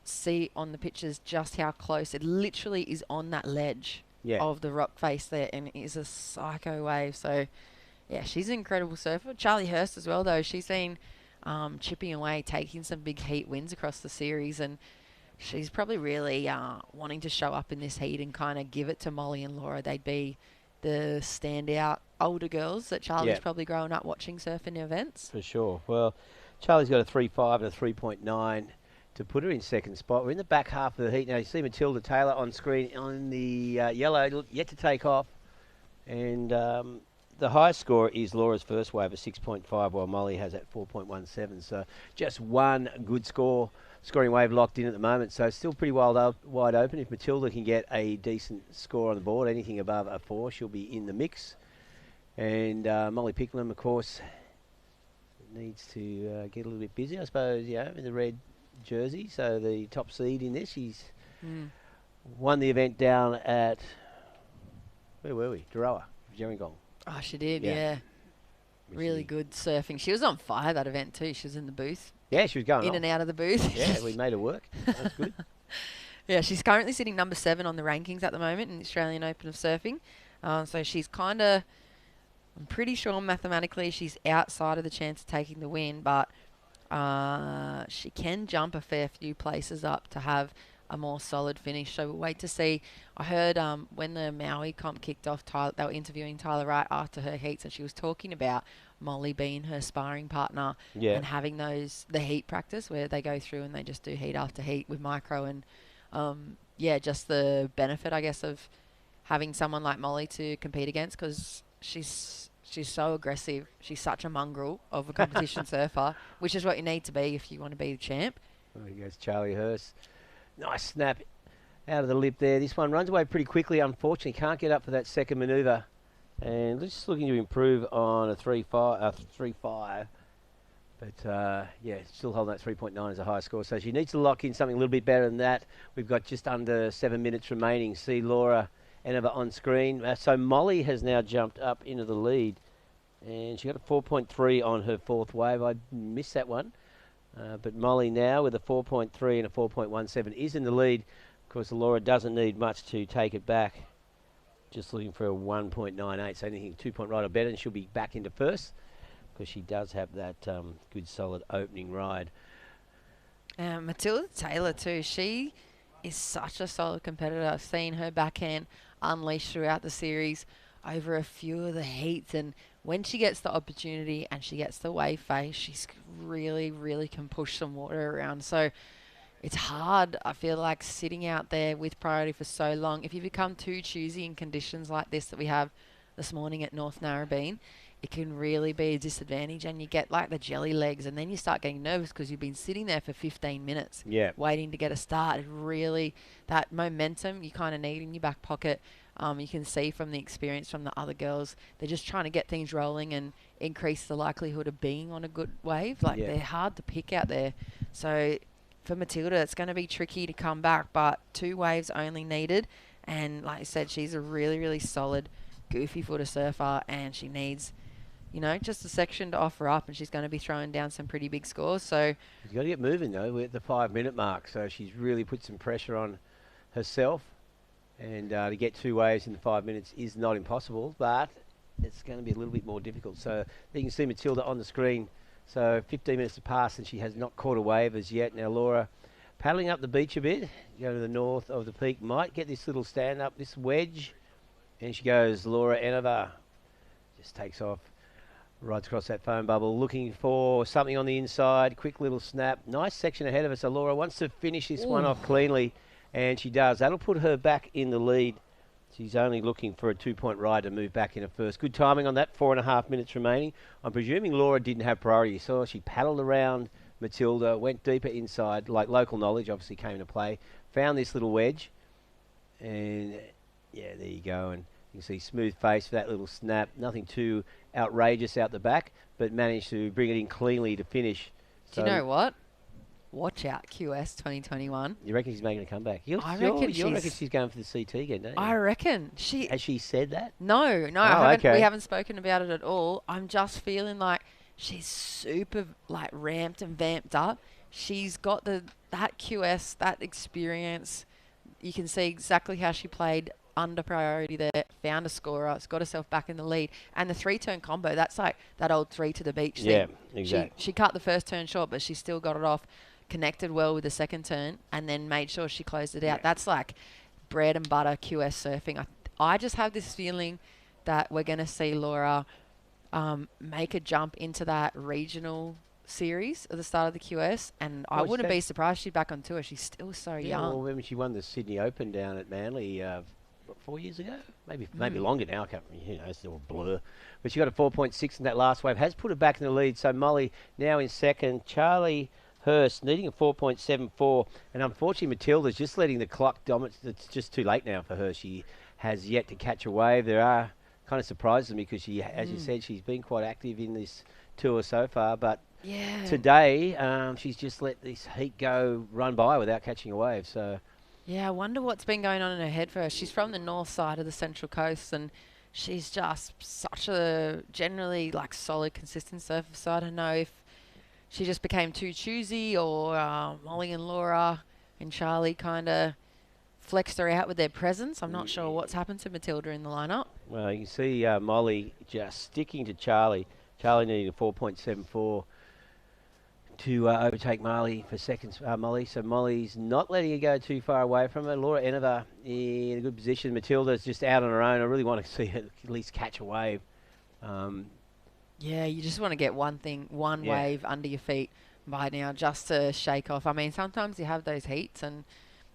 see on the pictures just how close it literally is on that ledge of the rock face there, and it is a psycho wave. So yeah, she's an incredible surfer. Charlie Hurst as well, though. She's been chipping away, taking some big heat wins across the series, and she's probably really wanting to show up in this heat and kind of give it to Molly and Laura. They'd be the standout older girls that Charlie's probably grown up watching surfing events. For sure. Well, Charlie's got a 3.5 and a 3.9 to put her in second spot. We're in the back half of the heat now. You see Matilda Taylor on screen on the yellow, yet to take off. And the highest score is Laura's first wave at 6.5, while Molly has at 4.17. So just one good scoring wave locked in at the moment. So still pretty wide open. If Matilda can get a decent score on the board, anything above a 4, she'll be in the mix. And Molly Picklum, of course, needs to get a little bit busy, I suppose, in the red jersey. So the top seed in this, she's won the event down at, where were we? Daroa, Gerringong. Oh, she did, yeah. Really good surfing. She was on fire that event too. She was in the booth. Yeah, she was going in and out of the booth. Yeah, we made her work. That's good. Yeah, she's currently sitting number 7 on the rankings at the moment in the Australian Open of Surfing. So she's kind of, I'm pretty sure mathematically she's outside of the chance of taking the win, but she can jump a fair few places up to have a more solid finish. So we'll wait to see. I heard when the Maui comp kicked off, they were interviewing Tyler Wright after her heats, and she was talking about Molly being her sparring partner and having the heat practice where they go through and they just do heat after heat with micro, and just the benefit, I guess, of having someone like Molly to compete against, because she's so aggressive. She's such a mongrel of a competition surfer, which is what you need to be if you want to be the champ. There he goes, Charlie Hurst. Nice snap out of the lip there. This one runs away pretty quickly, unfortunately. Can't get up for that second manoeuvre. And just looking to improve on a 3.5. But, still holding that 3.9 as a high score. So she needs to lock in something a little bit better than that. We've got just under 7 minutes remaining. See Laura Enova on screen. So Molly has now jumped up into the lead. And she got a 4.3 on her fourth wave. I missed that one. But Molly now with a 4.3 and a 4.17 is in the lead. Of course, Laura doesn't need much to take it back. Just looking for a 1.98. So anything 2 point right or better, and she'll be back into first because she does have that good solid opening ride. Matilda Taylor too. She is such a solid competitor. I've seen her backhand unleashed throughout the series over a few of the heats, and when she gets the opportunity and she gets the wave face, she's really, really can push some water around. So it's hard, I feel like, sitting out there with priority for so long. If you become too choosy in conditions like this that we have this morning at North Narrabeen, it can really be a disadvantage, and you get like the jelly legs, and then you start getting nervous because you've been sitting there for 15 minutes waiting to get a start. It really, that momentum you kind of need in your back pocket. You can see from the experience from the other girls, they're just trying to get things rolling and increase the likelihood of being on a good wave. Like they're hard to pick out there. So for Matilda, it's going to be tricky to come back, but 2 waves only needed. And like I said, she's a really, really solid, goofy footer surfer, and she needs, just a section to offer up, and she's going to be throwing down some pretty big scores. So You've got to get moving, though. We're at the 5-minute mark, so she's really put some pressure on herself. And to get 2 waves in the 5 minutes is not impossible, but it's going to be a little bit more difficult. So you can see Matilda on the screen. So 15 minutes to pass, and she has not caught a wave as yet. Now Laura paddling up the beach a bit, go to the north of the peak, might get this little stand up, this wedge. And she goes, Laura Enova just takes off, rides across that foam bubble, looking for something on the inside. Quick little snap. Nice section ahead of her. So Laura wants to finish this one off cleanly. And she does. That'll put her back in the lead. She's only looking for a 2-point ride to move back into first. Good timing on that, 4.5 minutes remaining. I'm presuming Laura didn't have priority. So she paddled around Matilda, went deeper inside, like local knowledge obviously came into play, found this little wedge. And yeah, there you go. And you can see smooth face for that little snap. Nothing too outrageous out the back, but managed to bring it in cleanly to finish. Do you know what? Watch out, QS 2021. You reckon she's making a comeback? I reckon she's going for the CT again, don't you? I reckon. Has she said that? No, Okay. We haven't spoken about it at all. I'm just feeling like she's super ramped and vamped up. She's got that QS, that experience. You can see exactly how she played under priority there, found a scorer, it's got herself back in the lead. And the 3-turn combo, that's like that old 3 to the beach thing. Yeah, exactly. She cut the first turn short, but she still got it off, connected well with the second turn, and then made sure she closed it out. That's like bread and butter QS surfing. I just have this feeling that we're going to see Laura make a jump into that regional series at the start of the QS, and I wouldn't be surprised she's back on tour. She's still so young. Well, when she won the Sydney Open down at Manly 4 years ago? Maybe longer now. I can't, it's still a blur. But she got a 4.6 in that last wave. Has put her back in the lead. So Molly now in second. Charlie Hurst needing a 4.74. And unfortunately, Matilda's just letting the clock dominate. It's just too late now for her. She has yet to catch a wave. There are kind of surprises me because she, as you said, she's been quite active in this tour so far. But today, she's just let this heat run by without catching a wave. So. Yeah, I wonder what's been going on in her head for her. She's from the north side of the Central Coast, and she's just such a generally solid, consistent surfer. So I don't know if she just became too choosy, or Molly and Laura and Charlie kind of flexed her out with their presence. I'm not sure what's happened to Matilda in the lineup. Well, you can see Molly just sticking to Charlie. Charlie needing a 4.74. to overtake Molly for seconds. Molly, so Molly's not letting her go too far away from her. Laura Enova in a good position. Matilda's just out on her own. I really want to see her at least catch a wave. Yeah, you just want to get one wave under your feet by now just to shake off. I mean, sometimes you have those heats and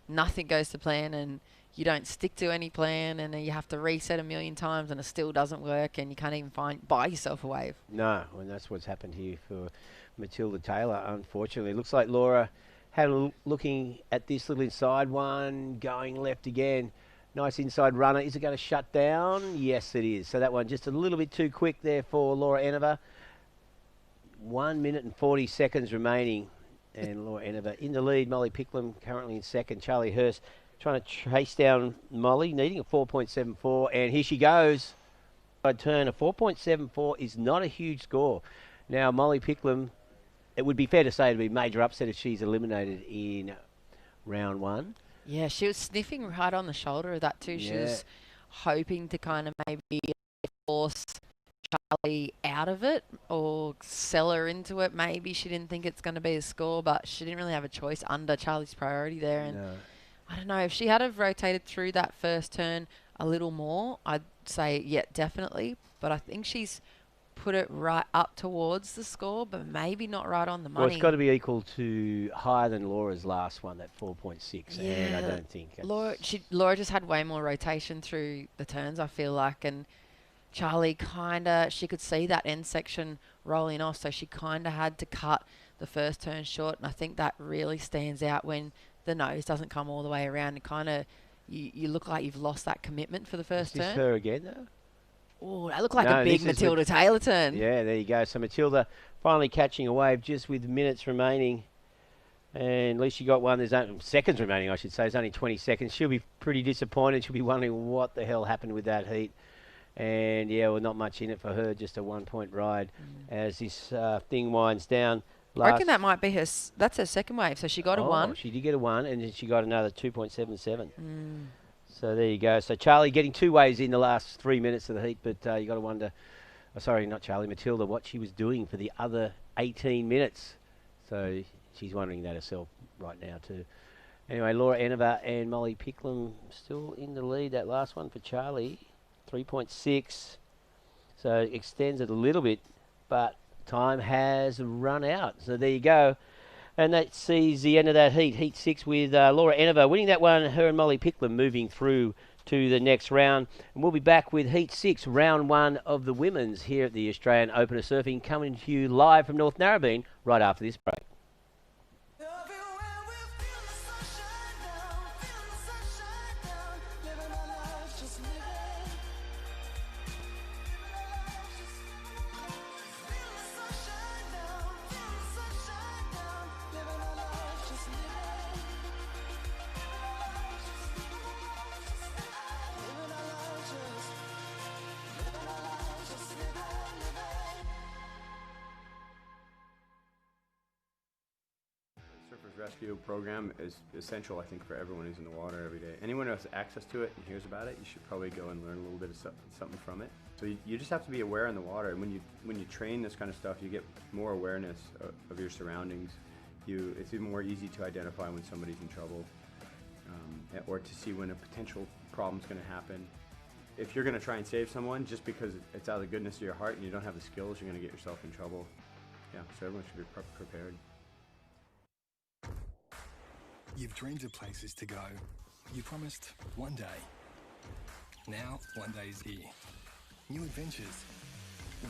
nothing goes to plan, and you don't stick to any plan, and you have to reset a million times and it still doesn't work, and you can't even buy yourself a wave. No, and that's what's happened here for Matilda Taylor, unfortunately. Looks like Laura had looking at this little inside one, going left again. Nice inside runner. Is it going to shut down? Yes, it is. So that one just a little bit too quick there for Laura Enova. 1 minute and 40 seconds remaining. And Laura Enova in the lead. Molly Picklum currently in second. Charlie Hurst trying to chase down Molly, needing a 4.74, and here she goes. I'd turn a 4.74 is not a huge score. Now, Molly Picklum, it would be fair to say it'd be a major upset if she's eliminated in round one. Yeah, she was sniffing right on the shoulder of that too. She Yeah. was hoping to kind of maybe force Charlie out of it or sell her into it. Maybe she didn't think it's going to be a score, but she didn't really have a choice under Charlie's priority there. And No. I don't know, if she had have rotated through that first turn a little more, I'd say, yeah, definitely. But I think she's put it right up towards the score, but maybe not right on the money. Well, it's got to be equal to higher than Laura's last one, that 4.6, and I don't think it's... Laura just had way more rotation through the turns, I feel like, and Charlie she could see that end section rolling off, so she kind of had to cut the first turn short, and I think that really stands out when the nose doesn't come all the way around, and kind of you look like you've lost that commitment for the first Is this turn. her again, though? Oh, that looked like a big Matilda Taylor turn. Yeah, there you go. So Matilda finally catching a wave just with minutes remaining. And at least she got one. There's only seconds remaining, I should say. It's only 20 seconds. She'll be pretty disappointed. She'll be wondering what the hell happened with that heat. And, yeah, well, not much in it for her. Just a one-point ride as this thing winds down. I reckon that might be that's her second wave. So she got a one. She did get a one, and then she got another 2.77. So there you go. So Charlie getting two waves in the last 3 minutes of the heat, but you got to wonder, sorry, not Charlie, Matilda, what she was doing for the other 18 minutes. So she's wondering that herself right now too. Anyway, Laura Enova and Molly Picklum still in the lead. That last one for Charlie, 3.6. So extends it a little bit, but time has run out. So there you go. And that sees the end of that heat, Heat 6, with Laura Enova winning that one, her and Molly Picklum moving through to the next round. And we'll be back with Heat 6, round one of the women's here at the Australian Open of Surfing, coming to you live from North Narrabeen right after this break. Surfers Rescue program is essential, I think, for everyone who's in the water every day. Anyone who has access to it and hears about it, you should probably go and learn a little bit of something from it. So you just have to be aware in the water, and when you train this kind of stuff, you get more awareness of your surroundings. It's even more easy to identify when somebody's in trouble, or to see when a potential problem's going to happen. If you're going to try and save someone just because it's out of the goodness of your heart and you don't have the skills, you're going to get yourself in trouble. Yeah, so everyone should be prepared. You've dreamed of places to go. You promised one day. Now, one day is here. New adventures.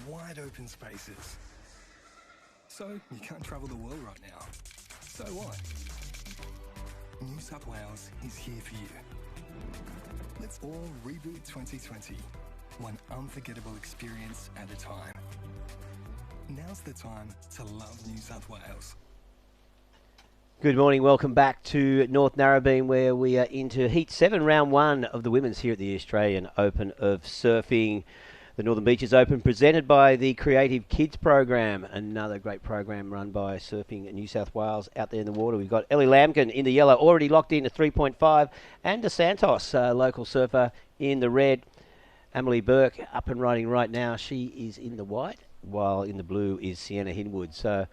Wide open spaces. So, you can't travel the world right now. So what? New South Wales is here for you. Let's all reboot 2020. One unforgettable experience at a time. Now's the time to love New South Wales. Good morning, welcome back to North Narrabeen, where we are into Heat 7, round one of the women's here at the Australian Open of Surfing. The Northern Beaches Open presented by the Creative Kids program, another great program run by Surfing New South Wales out there in the water. We've got Ellie Lamkin in the yellow, already locked in to 3.5, and DeSantos, local surfer, in the red. Emily Burke up and running right now. She is in the white, while in the blue is Sienna Hinwood. So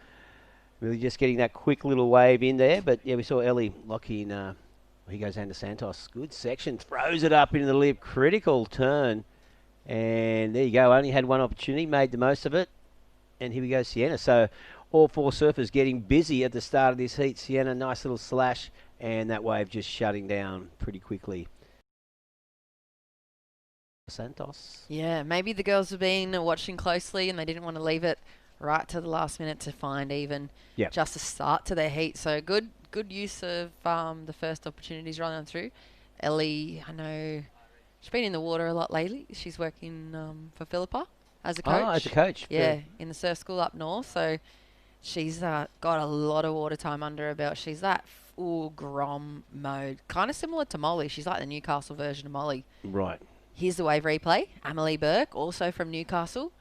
really just getting that quick little wave in there. But, yeah, we saw Ellie lock in. He goes down to Santos. Good section. Throws it up into the lip. Critical turn. And there you go. Only had one opportunity. Made the most of it. And here we go, Sienna. So all four surfers getting busy at the start of this heat. Sienna, nice little slash. And that wave just shutting down pretty quickly. Santos. Yeah, maybe the girls have been watching closely and they didn't want to leave it right to the last minute to find even just a start to their heat. So good use of the first opportunities running through. Ellie, I know she's been in the water a lot lately. She's working for Philippa as a coach. Oh, as a coach. Yeah, in the surf school up north. So she's got a lot of water time under her belt. She's that full Grom mode, kind of similar to Molly. She's like the Newcastle version of Molly. Right. Here's the wave replay. Amelie Burke, also from Newcastle.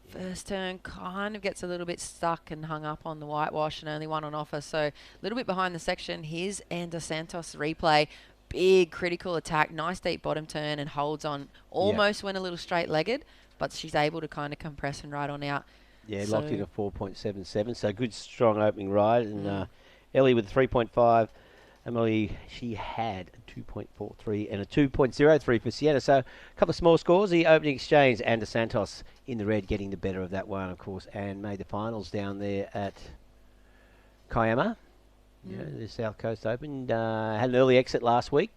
First turn kind of gets a little bit stuck and hung up on the whitewash and only one on offer. So a little bit behind the section. Here's Anda Santos replay. Big critical attack. Nice deep bottom turn and holds on. Almost went a little straight-legged, but she's able to kind of compress and ride on out. Yeah, So locked in at 4.77. So good, strong opening ride. And Ellie with 3.5. Emily, she had a 2.43 and a 2.03 for Sienna. So a couple of small scores. The opening exchange, Anda Santos in the red, getting the better of that one, of course, and made the finals down there at Kiama, the South Coast Open. Had an early exit last week,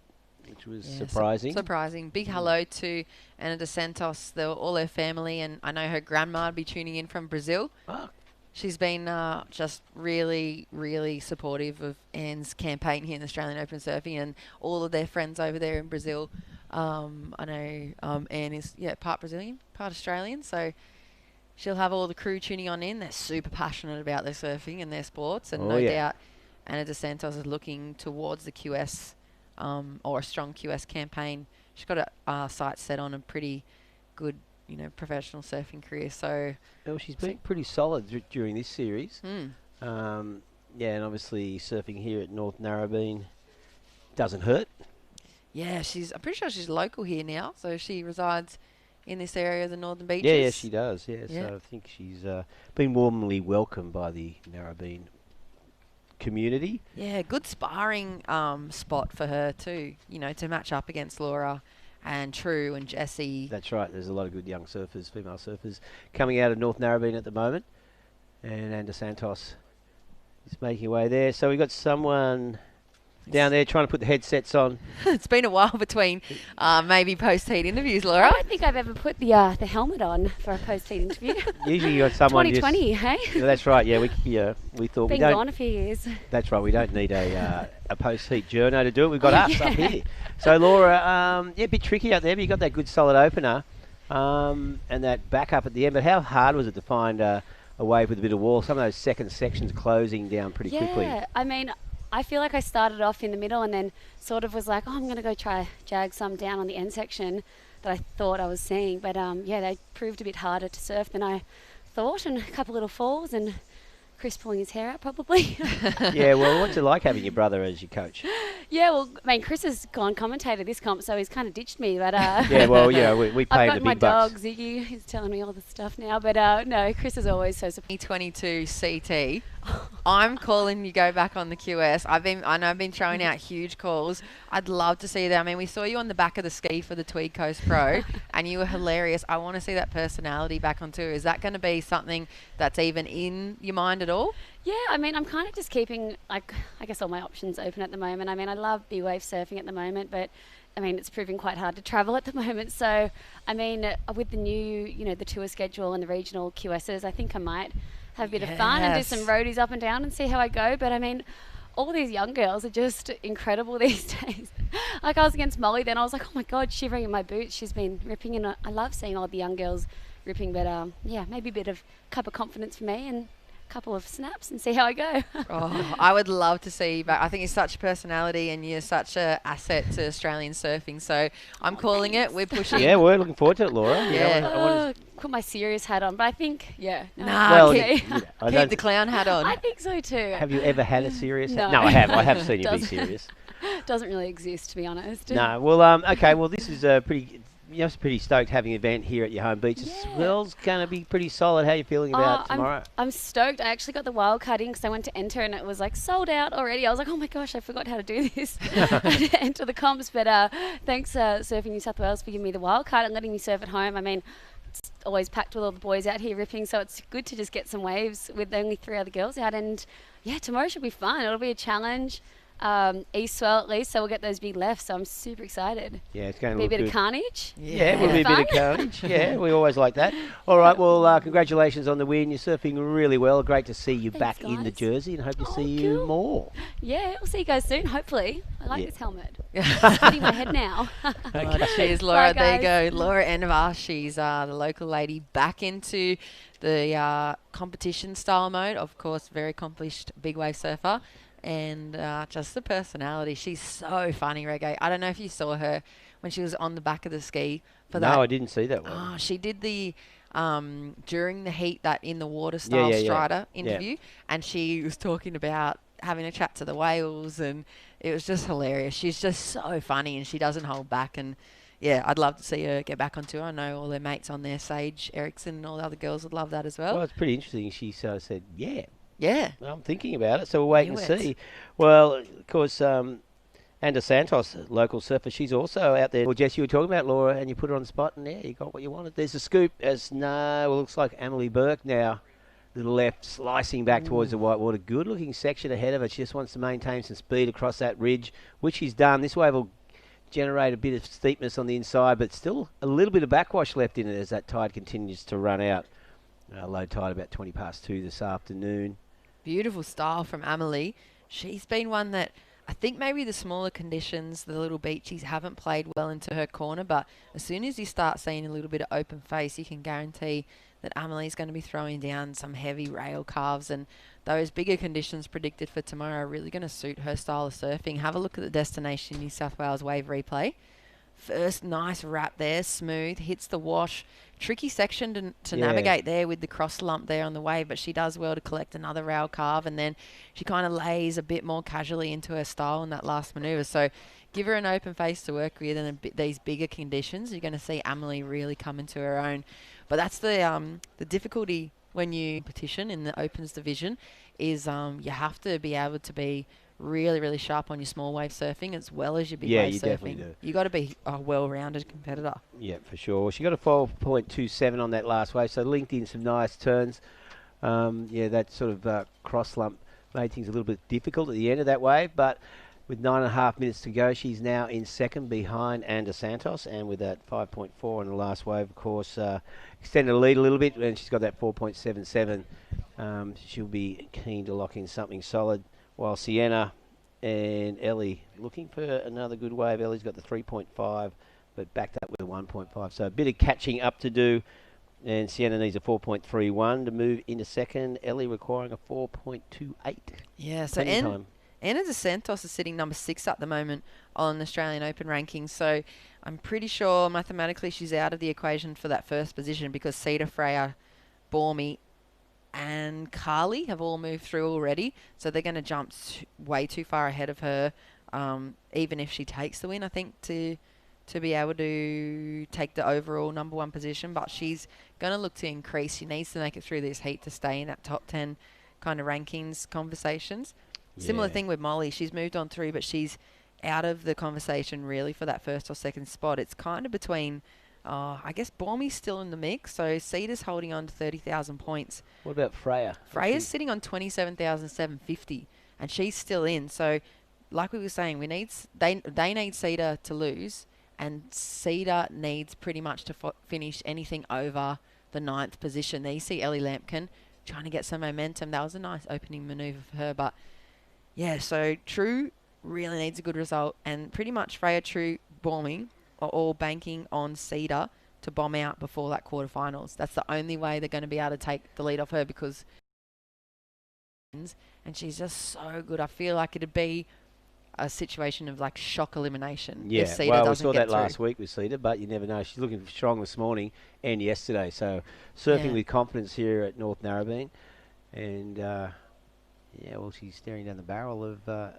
which was surprising. Surprising. Big hello to Anda Santos, all her family, and I know her grandma would be tuning in from Brazil. Oh. She's been just really, really supportive of Anne's campaign here in the Australian Open Surfing and all of their friends over there in Brazil. I know Anne is part Brazilian, part Australian, so she'll have all the crew tuning on in. They're super passionate about their surfing and their sports, and no doubt Ana de Santos is looking towards the QS or a strong QS campaign. She's got a sight set on a pretty good, professional surfing career. So, well, she's been pretty solid during this series. And obviously surfing here at North Narrabeen doesn't hurt. Yeah, I'm pretty sure she's local here now, so she resides in this area of the Northern Beaches. Yeah, she does. Yeah, so I think she's been warmly welcomed by the Narrabeen community. Yeah, good sparring spot for her too. To match up against Laura and True and Jessie. That's right. There's a lot of good young surfers, female surfers, coming out of North Narrabeen at the moment. And Anda Santos is making way there. So we've got someone down there trying to put the headsets on. It's been a while between maybe post-heat interviews, Laura. I don't think I've ever put the helmet on for a post-heat interview. Usually you got someone 2020, hey? Yeah, that's right. Yeah, we thought been we don't. Gone a few years. That's right. We don't need a post-heat journo to do it. We've got us up here. So Laura, a bit tricky out there, but you got that good solid opener and that back up at the end. But how hard was it to find a wave with a bit of wall? Some of those second sections closing down pretty quickly. Yeah, I mean, I feel like I started off in the middle and then sort of was like, I'm going to go try jag some down on the end section that I thought I was seeing. But they proved a bit harder to surf than I thought, and a couple little falls and Chris pulling his hair out probably. Yeah, well, what's it like having your brother as your coach? Yeah, well, I mean, Chris has gone commentator this comp, so he's kind of ditched me. But yeah, well, yeah, we pay him the big bucks. I've got my dog Ziggy, he's telling me all the stuff now. But no, Chris is always so supportive. 22 CT. I'm calling you go back on the QS. I know I've been throwing out huge calls. I'd love to see that. I mean, we saw you on the back of the ski for the Tweed Coast Pro, and you were hilarious. I want to see that personality back on tour. Is that going to be something that's even in your mind at all? Yeah, I mean, I'm kind of just keeping, I guess, all my options open at the moment. I mean, I love B-wave surfing at the moment, but I mean, it's proving quite hard to travel at the moment. So, I mean, with the new, the tour schedule and the regional QSs, I think I might have a bit of fun and do some roadies up and down and see how I go. But I mean, all these young girls are just incredible these days. Like I was against Molly, then I was like, oh my God, shivering in my boots. She's been ripping, and I love seeing all the young girls ripping. But maybe a bit of cup of confidence for me and a couple of snaps and see how I go. I would love to see you back. I think you're such a personality and you're such an asset to Australian surfing. So I'm calling it. We're pushing. Yeah, we're looking forward to it, Laura. Yeah. Put my serious hat on, but I think, keep the clown hat on. I think so too. Have you ever had a serious hat? No, I have. I have seen you be serious. Doesn't really exist, to be honest. No, well, okay, well, this is pretty stoked having an event here at your home beach. The swell's going to be pretty solid. How are you feeling about tomorrow? I'm stoked. I actually got the wild card in because I went to enter and it was like sold out already. I was like, oh my gosh, I forgot how to do this. to enter the comps. But thanks Surfing New South Wales for giving me the wild card and letting me surf at home. I mean, it's always packed with all the boys out here ripping, so it's good to just get some waves with only 3 other girls out. And yeah, tomorrow should be fun. It'll be a challenge. East swell at least, so we'll get those big lefts, so I'm super excited. Yeah, it's going to be look a bit good. of carnage. Yeah, we'll be a bit of carnage. Yeah, we always like that. All right, well, congratulations on the win. You're surfing really well. Great to see you back in the jersey, and hope to see you more. Yeah, we'll see you guys soon, hopefully. I like this helmet. It's hitting my head now. Cheers, Laura. There you go. Laura Enovar. She's the local lady back into the competition style mode. Of course, very accomplished big wave surfer. and just the personality. She's so funny, Reggae. I don't know if you saw her when she was on the back of the ski for that. No, I didn't see that one. Oh, she did the during the heat, that in the water Yeah, style yeah, yeah. strider Yeah. interview, and she was talking about having a chat to the whales, and it was just hilarious. She's just so funny, and she doesn't hold back. And yeah, I'd love to see her get back on tour. I know all their mates on there, Sage Erickson and all the other girls would love that as well. Well, it's pretty interesting. She sort of said, yeah. Yeah. I'm thinking about it, so we'll wait Knew and it. see. Well, of course, Anda Santos, local surfer, she's also out there. Well, Jess, you were talking about Laura, and you put her on the spot, and yeah, you got what you wanted. There's a scoop as looks like Emily Burke now, to the left, slicing back towards the whitewater. Good looking section ahead of her. She just wants to maintain some speed across that ridge, which she's done. This wave will generate a bit of steepness on the inside, but still a little bit of backwash left in it as that tide continues to run out. Low tide about 20 past 2 this afternoon. Beautiful style from Amelie. She's been one that I think maybe the smaller conditions, the little beachies, haven't played well into her corner, but as soon as you start seeing a little bit of open face, you can guarantee that Amelie's going to be throwing down some heavy rail calves, and those bigger conditions predicted for tomorrow are really going to suit her style of surfing. Have a look at the Destination New South Wales wave replay. First nice wrap there, smooth, hits the wash. Tricky section to navigate there with the cross lump there on the wave, but she does well to collect another rail carve, and then she kind of lays a bit more casually into her style in that last manoeuvre. So give her an open face to work with, and these bigger conditions, you're going to see Amelie really come into her own. But that's the difficulty when you competition in the Opens division is you have to be able to be really, really sharp on your small wave surfing as well as your big wave you surfing. definitely do. You got to be a well-rounded competitor. Yeah, for sure. She got a 4.27 on that last wave, so linked in some nice turns. That sort of cross lump made things a little bit difficult at the end of that wave, but with 9.5 minutes to go, she's now in second behind Anda Santos, and with that 5.4 on the last wave, of course, extended the lead a little bit, and she's got that 4.77. She'll be keen to lock in something solid, while Sienna and Ellie looking for another good wave. Ellie's got the 3.5, but backed up with a 1.5. So a bit of catching up to do, and Sienna needs a 4.31 to move into second. Ellie requiring a 4.28. Yeah, so Anna De Santos is sitting number 6 at the moment on Australian Open rankings. So I'm pretty sure mathematically she's out of the equation for that first position because Cedar, Freya, Bormy, and Carly have all moved through already. So they're going to jump way too far ahead of her, even if she takes the win, I think, to be able to take the overall number 1 position. But she's going to look to increase. She needs to make it through this heat to stay in that top 10 kind of rankings conversations. Similar thing with Molly. She's moved on through, but she's out of the conversation really for that first or second spot. It's kind of between, I guess Bormy's still in the mix. So Cedar's holding on to 30,000 points. What about Freya? Freya's sitting on 27,750, and she's still in. So, like we were saying, they need Cedar to lose, and Cedar needs pretty much to finish anything over the 9th position. There you see Ellie Lampkin trying to get some momentum. That was a nice opening manoeuvre for her, but yeah, so True really needs a good result, and pretty much Freya, True, Bormy are all banking on Cedar to bomb out before that quarterfinals. That's the only way they're going to be able to take the lead off her, because and she's just so good. I feel like it'd be a situation of like shock elimination. Yeah, if Cedar well, we doesn't saw get that through. last week with Cedar, but you never know. She's looking strong this morning and yesterday. So surfing with confidence here at North Narrabeen, and she's staring down the barrel of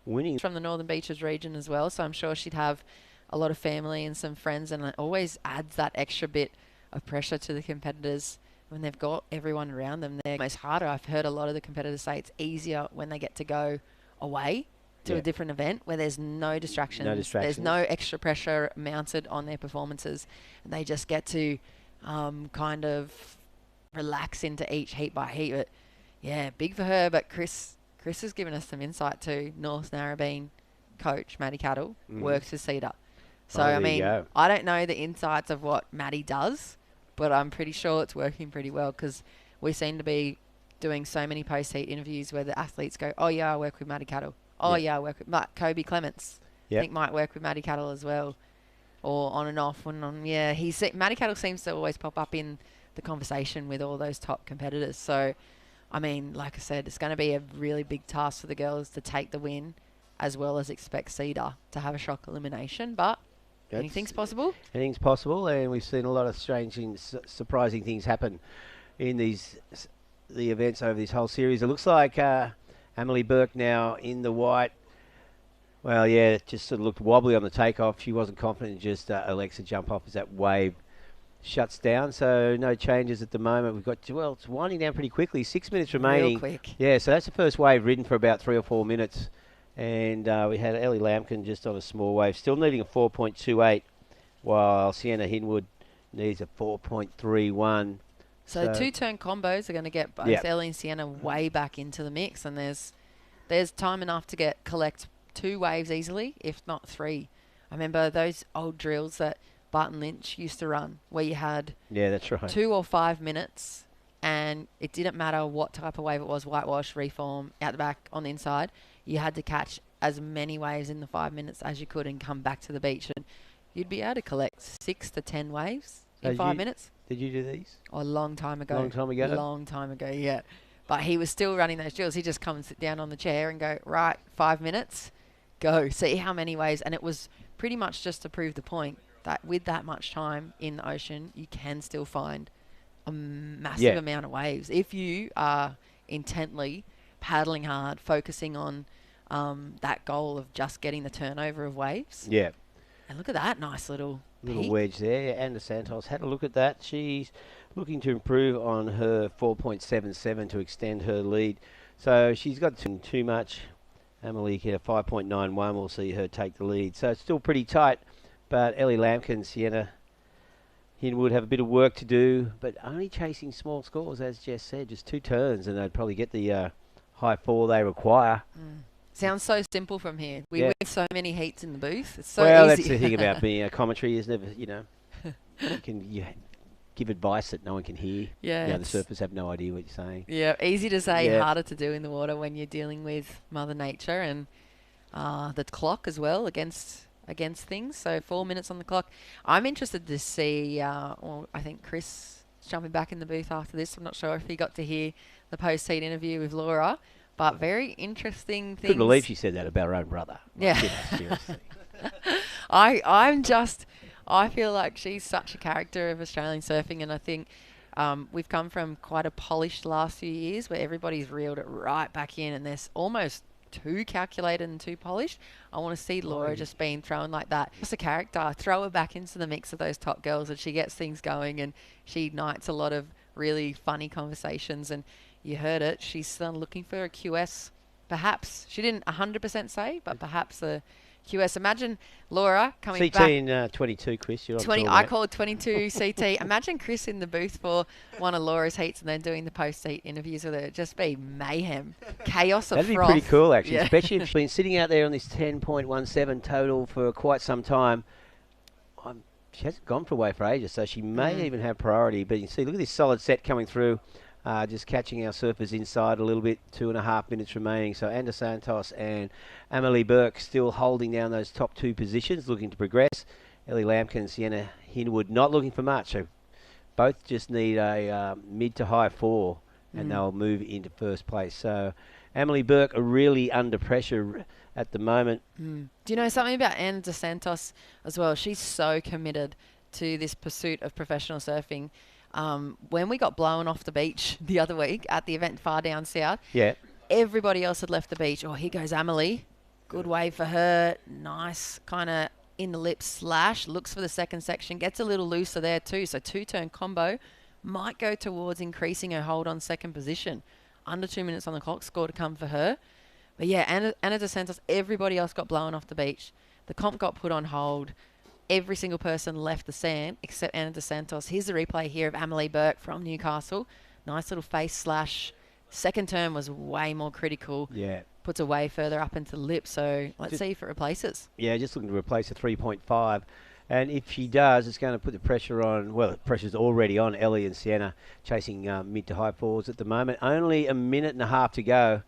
winning. From the Northern Beaches region as well, so I'm sure she'd have a lot of family and some friends, and it always adds that extra bit of pressure to the competitors when they've got everyone around them. They're most harder. I've heard a lot of the competitors say it's easier when they get to go away to a different event where there's no distractions. There's no extra pressure mounted on their performances, and they just get to kind of relax into each heat by heat. But yeah, big for her. But Chris has given us some insight too. North Narrabeen coach Maddie Cattle works with Cedar. So I mean, I don't know the insights of what Maddie does, but I'm pretty sure it's working pretty well, because we seem to be doing so many post-heat interviews where the athletes go, oh yeah, I work with Maddie Cattle. Oh yeah, I work with Kobe Clements. I think might work with Maddie Cattle as well, or on and off. Maddie Cattle seems to always pop up in the conversation with all those top competitors. So I mean, like I said, it's going to be a really big task for the girls to take the win, as well as expect Cedar to have a shock elimination. But anything's possible. Anything's possible, and we've seen a lot of strange and surprising things happen in the events over this whole series. It looks like Emily Burke now in the white. Well, yeah, it just sort of looked wobbly on the takeoff. She wasn't confident, just Alexa jump off as that wave shuts down. So no changes at the moment. We've got, well, it's winding down pretty quickly. 6 minutes remaining. Real quick. Yeah, so that's the first wave ridden for about 3 or 4 minutes. And we had Ellie Lampkin just on a small wave, still needing a 4.28, while Sienna Hinwood needs a 4.31. So 2-turn combos are going to get both Ellie and Sienna way back into the mix, and there's time enough to collect 2 waves easily, if not 3. I remember those old drills that Barton Lynch used to run, where you had that's right, 2 or 5 minutes, and it didn't matter what type of wave it was, whitewash, reform, out the back, on the inside. You had to catch as many waves in the 5 minutes as you could and come back to the beach, and you'd be able to collect 6 to 10 waves in 5 minutes. Did you do these? Oh, a long time ago. Long time ago, yeah. But he was still running those drills. He'd just come and sit down on the chair and go, right, 5 minutes, go, see how many waves. And it was pretty much just to prove the point that with that much time in the ocean, you can still find a massive amount of waves if you are intently paddling hard, focusing on that goal of just getting the turnover of waves. Yeah. And look at that nice little wedge there. Anna Santos had a look at that. She's looking to improve on her 4.77 to extend her lead. So she's got too much. Emily hit a 5.91. We'll see her take the lead. So it's still pretty tight. But Ellie Lampkin, Sienna Hinwood have a bit of work to do, but only chasing small scores, as Jess said, just 2 turns, and they'd probably get the high 4 they require. Sounds so simple from here. We win so many heats in the booth. It's so well, easy. That's the thing about being a commentary is never, you give advice that no one can hear. Yeah. The surfers have no idea what you're saying. Yeah, easy to say, harder to do in the water when you're dealing with Mother Nature and the clock as well against things. So 4 minutes on the clock. I'm interested to see, I think Chris is jumping back in the booth after this. I'm not sure if he got to hear the post-heat interview with Laura, but very interesting things. Couldn't believe she said that about her own brother. Yeah. Seriously. I feel like she's such a character of Australian surfing, and I think we've come from quite a polished last few years where everybody's reeled it right back in, and there's almost too calculated and too polished. I want to see Laura just being thrown like that. Just a character. Throw her back into the mix of those top girls, and she gets things going, and she ignites a lot of really funny conversations. And you heard it. She's looking for a QS, perhaps. She didn't 100% say, but perhaps a QS. Imagine Laura coming CT back. in 22, Chris. You're 20. on I called 22 CT. Imagine Chris in the booth for one of Laura's heats and then doing the post-heat interviews with her. It'd just be mayhem, chaos of That'd froth. be pretty cool, actually. Yeah. Especially if she's been sitting out there on this 10.17 total for quite some time. She hasn't gone for away for ages, so she may even have priority. But you can see, look at this solid set coming through. Just catching our surfers inside a little bit. 2.5 minutes remaining. So Anna Santos and Emily Burke still holding down those top 2 positions, looking to progress. Ellie Lampkin and Sienna Hinwood not looking for much. So both just need a mid to high 4, and they'll move into first place. So Emily Burke are really under pressure at the moment. Do you know something about Anna DeSantos as well? She's so committed to this pursuit of professional surfing. When we got blown off the beach the other week at the event far down south, everybody else had left the beach. Oh, here goes Amelie. Good wave for her. Nice kind of in the lip slash. Looks for the second section. Gets a little looser there too. So 2-turn combo might go towards increasing her hold on second position. Under 2 minutes on the clock. Score to come for her. But yeah, Anna DeSantos, everybody else got blown off the beach. The comp got put on hold. Every single person left the sand except Anna DeSantos. Here's the replay here of Amelie Burke from Newcastle. Nice little face slash. Second turn was way more critical. Yeah. Puts her way further up into the lip. So let's see if it replaces. Yeah, just looking to replace a 3.5. And if she does, it's going to put the pressure on, well, the pressure's already on Ellie and Sienna chasing mid to high 4s at the moment. Only a minute and a half to go.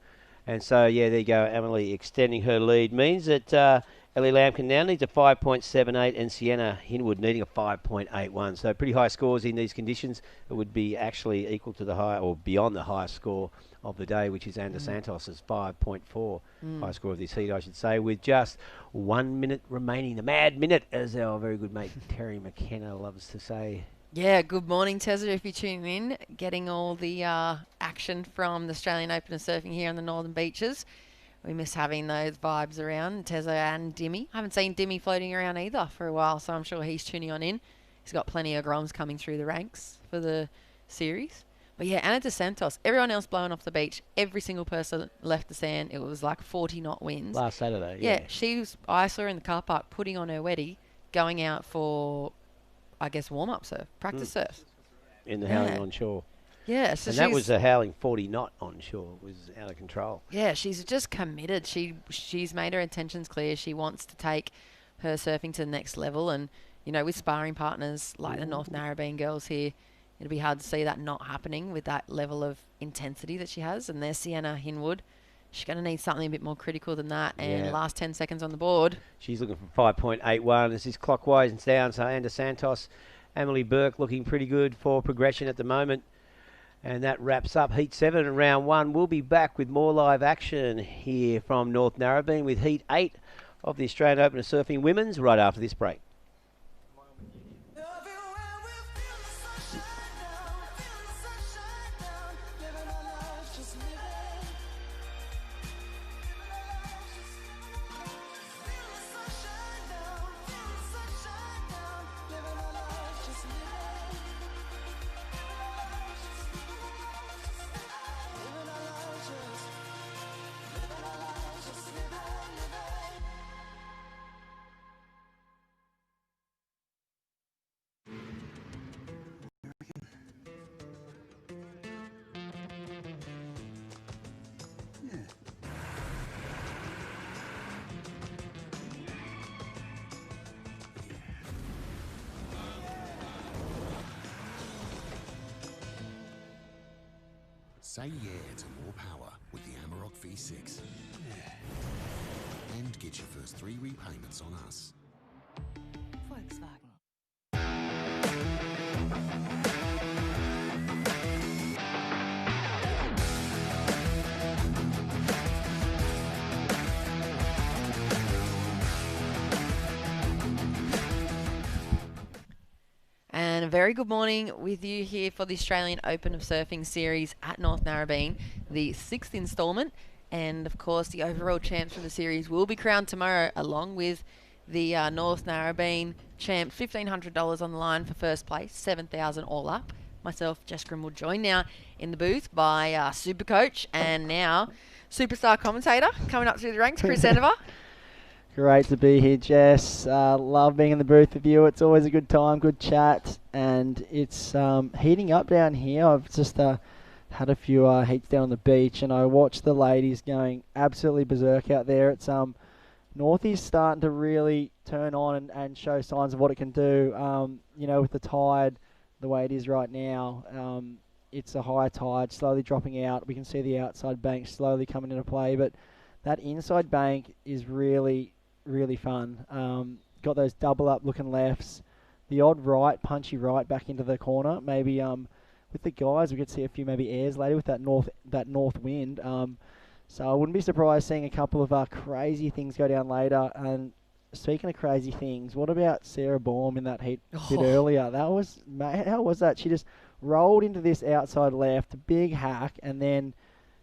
And so, yeah, there you go. Emily extending her lead means that Ellie Lampkin now needs a 5.78 and Sienna Hinwood needing a 5.81. So pretty high scores in these conditions. It would be actually equal to the high or beyond the highest score of the day, which is Anna Santos's 5.4. High score of this heat, I should say, with just 1 minute remaining. The mad minute, as our very good mate Terry McKenna loves to say. Yeah, good morning, Tezza, if you're tuning in. Getting all the action from the Australian Open of Surfing here on the Northern Beaches. We miss having those vibes around, Tezza and Dimmy. I haven't seen Dimmy floating around either for a while, so I'm sure he's tuning on in. He's got plenty of groms coming through the ranks for the series. But yeah, Anna DeSantos, everyone else blowing off the beach. Every single person left the sand. It was like 40 knot winds. Last Saturday, I saw her in the car park putting on her weddy, going out for, I guess, warm-up surf, practice surf. In the howling on shore. Yeah, so and that was a howling 40 knot on shore. It was out of control. Yeah, she's just committed. She's made her intentions clear. She wants to take her surfing to the next level. And, you know, with sparring partners like the North Narrabeen girls here, it'll be hard to see that not happening with that level of intensity that she has. And there's Sienna Hinwood. She's going to need something a bit more critical than that. And last 10 seconds on the board. She's looking for 5.81. This is clockwise and down. So Anna Santos, Emily Burke looking pretty good for progression at the moment. And that wraps up Heat 7 and Round 1. We'll be back with more live action here from North Narrabeen with Heat 8 of the Australian Open of Surfing Women's right after this break. Say yeah to more power with the Amarok V6. And get your first 3 repayments on us. Volkswagen. And a very good morning with you here for the Australian Open of Surfing series at North Narrabeen, the 6th instalment. And of course, the overall champs from the series will be crowned tomorrow, along with the North Narrabeen champ. $1,500 on the line for first place, $7,000 all up. Myself, Jess Grimwood, joined now in the booth by Super Coach and now superstar commentator coming up through the ranks, Chris Enever. Great to be here, Jess. Love being in the booth with you. It's always a good time, good chat, and it's heating up down here. I've just had a few heats down on the beach, and I watched the ladies going absolutely berserk out there. It's Northie's starting to really turn on and show signs of what it can do. You know, with the tide the way it is right now, it's a high tide slowly dropping out. We can see the outside bank slowly coming into play, but that inside bank is really fun. Got those double up looking lefts, the odd right, punchy right back into the corner. Maybe with the guys we could see a few maybe airs later with that north wind. So I wouldn't be surprised seeing a couple of crazy things go down later. And speaking of crazy things, what about Sarah Baum in that heat a bit earlier? That was, how was that? She just rolled into this outside left, big hack, and then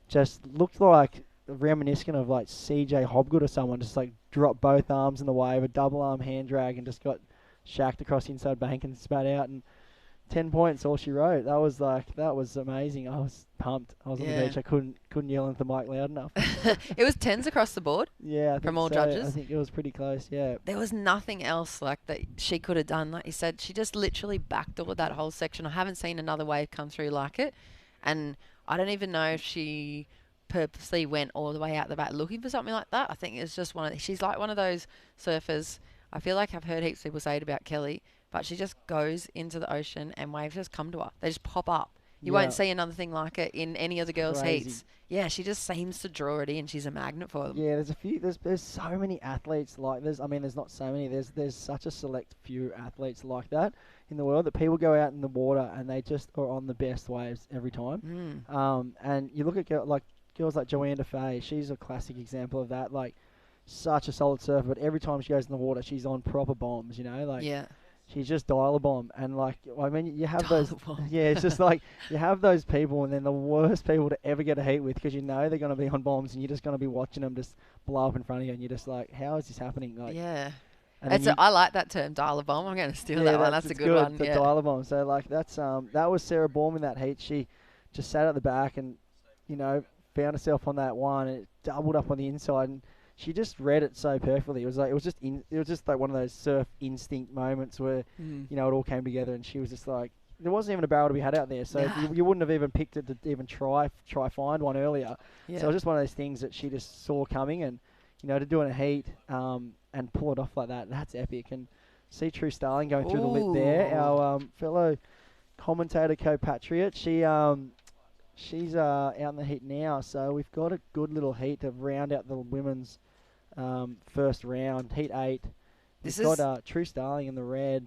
just looked like reminiscent of like CJ Hobgood or someone, just like dropped both arms in the wave, a double arm hand drag, and just got shacked across the inside bank and spat out. And 10 points, all she wrote. That was amazing. I was pumped. I was on the beach. I couldn't yell into the mic loud enough. It was 10s across the board. Yeah, from all judges. I think it was pretty close. Yeah. There was nothing else like that she could have done. Like you said, she just literally backdoored that whole section. I haven't seen another wave come through like it, and I don't even know if she purposely went all the way out the back looking for something like that. I think it's just she's like one of those surfers. I feel like I've heard heaps of people say it about Kelly, but she just goes into the ocean and waves just come to her. They just pop up You Yeah. won't see another thing like it in any of the girls' Crazy. heats. Yeah, she just seems to draw it in. She's a magnet for them. Yeah, there's so many athletes like there's not so many. There's such a select few athletes like that in the world that people go out in the water and they just are on the best waves every time. And you look at girls like Joanne Fay. She's a classic example of that. Like, such a solid surfer, but every time she goes in the water, she's on proper bombs. Yeah. She's just dial a bomb, and you have Dial those. a bomb. Yeah, it's just like you have those people, and then the worst people to ever get a heat with, because they're going to be on bombs, and you're just going to be watching them just blow up in front of you, and you're just like, how is this happening? Like, Yeah. and then I like that term, dial a bomb. I'm going to steal that one. That's a it's good one. The Yeah. dial a bomb. So that's that was Sarah Baum in that heat. She just sat at the back and found herself on that one, and it doubled up on the inside, and she just read it so perfectly. It was just like one of those surf instinct moments where it all came together, and she was just like, there wasn't even a barrel to be had out there, so Nah. you wouldn't have even picked it to even try find one earlier. Yeah. So it was just one of those things that she just saw coming, and to do in a heat and pull it off like that, that's epic. And see True Starling going through the lip there, our fellow commentator co-patriot. She's out in the heat now, so we've got a good little heat to round out the women's first round, heat 8. This We've is- got True Starling in the red.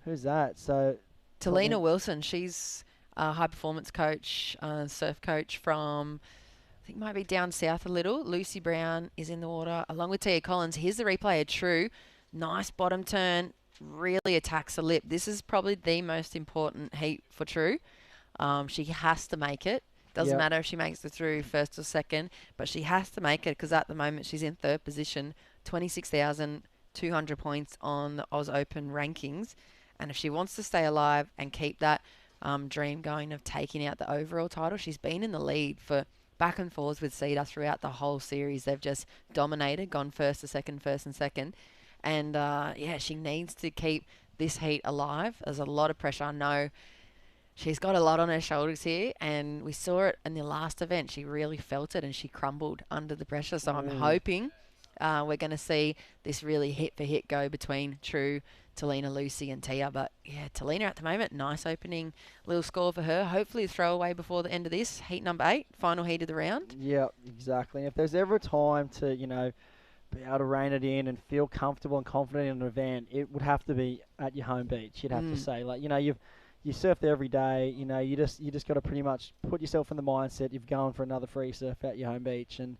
Who's that? So Talina Wilson, she's a high performance coach, surf coach from, I think might be down south a little. Lucy Brown is in the water along with Tia Collins. Here's the replay of True. Nice bottom turn, really attacks the lip. This is probably the most important heat for True. She has to make it. Doesn't Yep. matter if she makes it through first or second, but she has to make it because at the moment she's in third position, 26,200 points on the Oz Open rankings. And if she wants to stay alive and keep that dream going of taking out the overall title, she's been in the lead for back and forwards with Cedar throughout the whole series. They've just dominated, gone first to second, first and second. And she needs to keep this heat alive. There's a lot of pressure. I know she's got a lot on her shoulders here, and we saw it in the last event. She really felt it, and she crumbled under the pressure. So I'm hoping we're going to see this really hit-for-hit go between True, Talina, Lucy, and Tia. But, yeah, Talina at the moment, nice opening little score for her. Hopefully a throwaway before the end of this. Heat number 8, final heat of the round. Yeah, exactly. If there's ever a time to, be able to rein it in and feel comfortable and confident in an event, it would have to be at your home beach. You'd have to say, you surf there every day. You just got to pretty much put yourself in the mindset you've going for another free surf at your home beach, and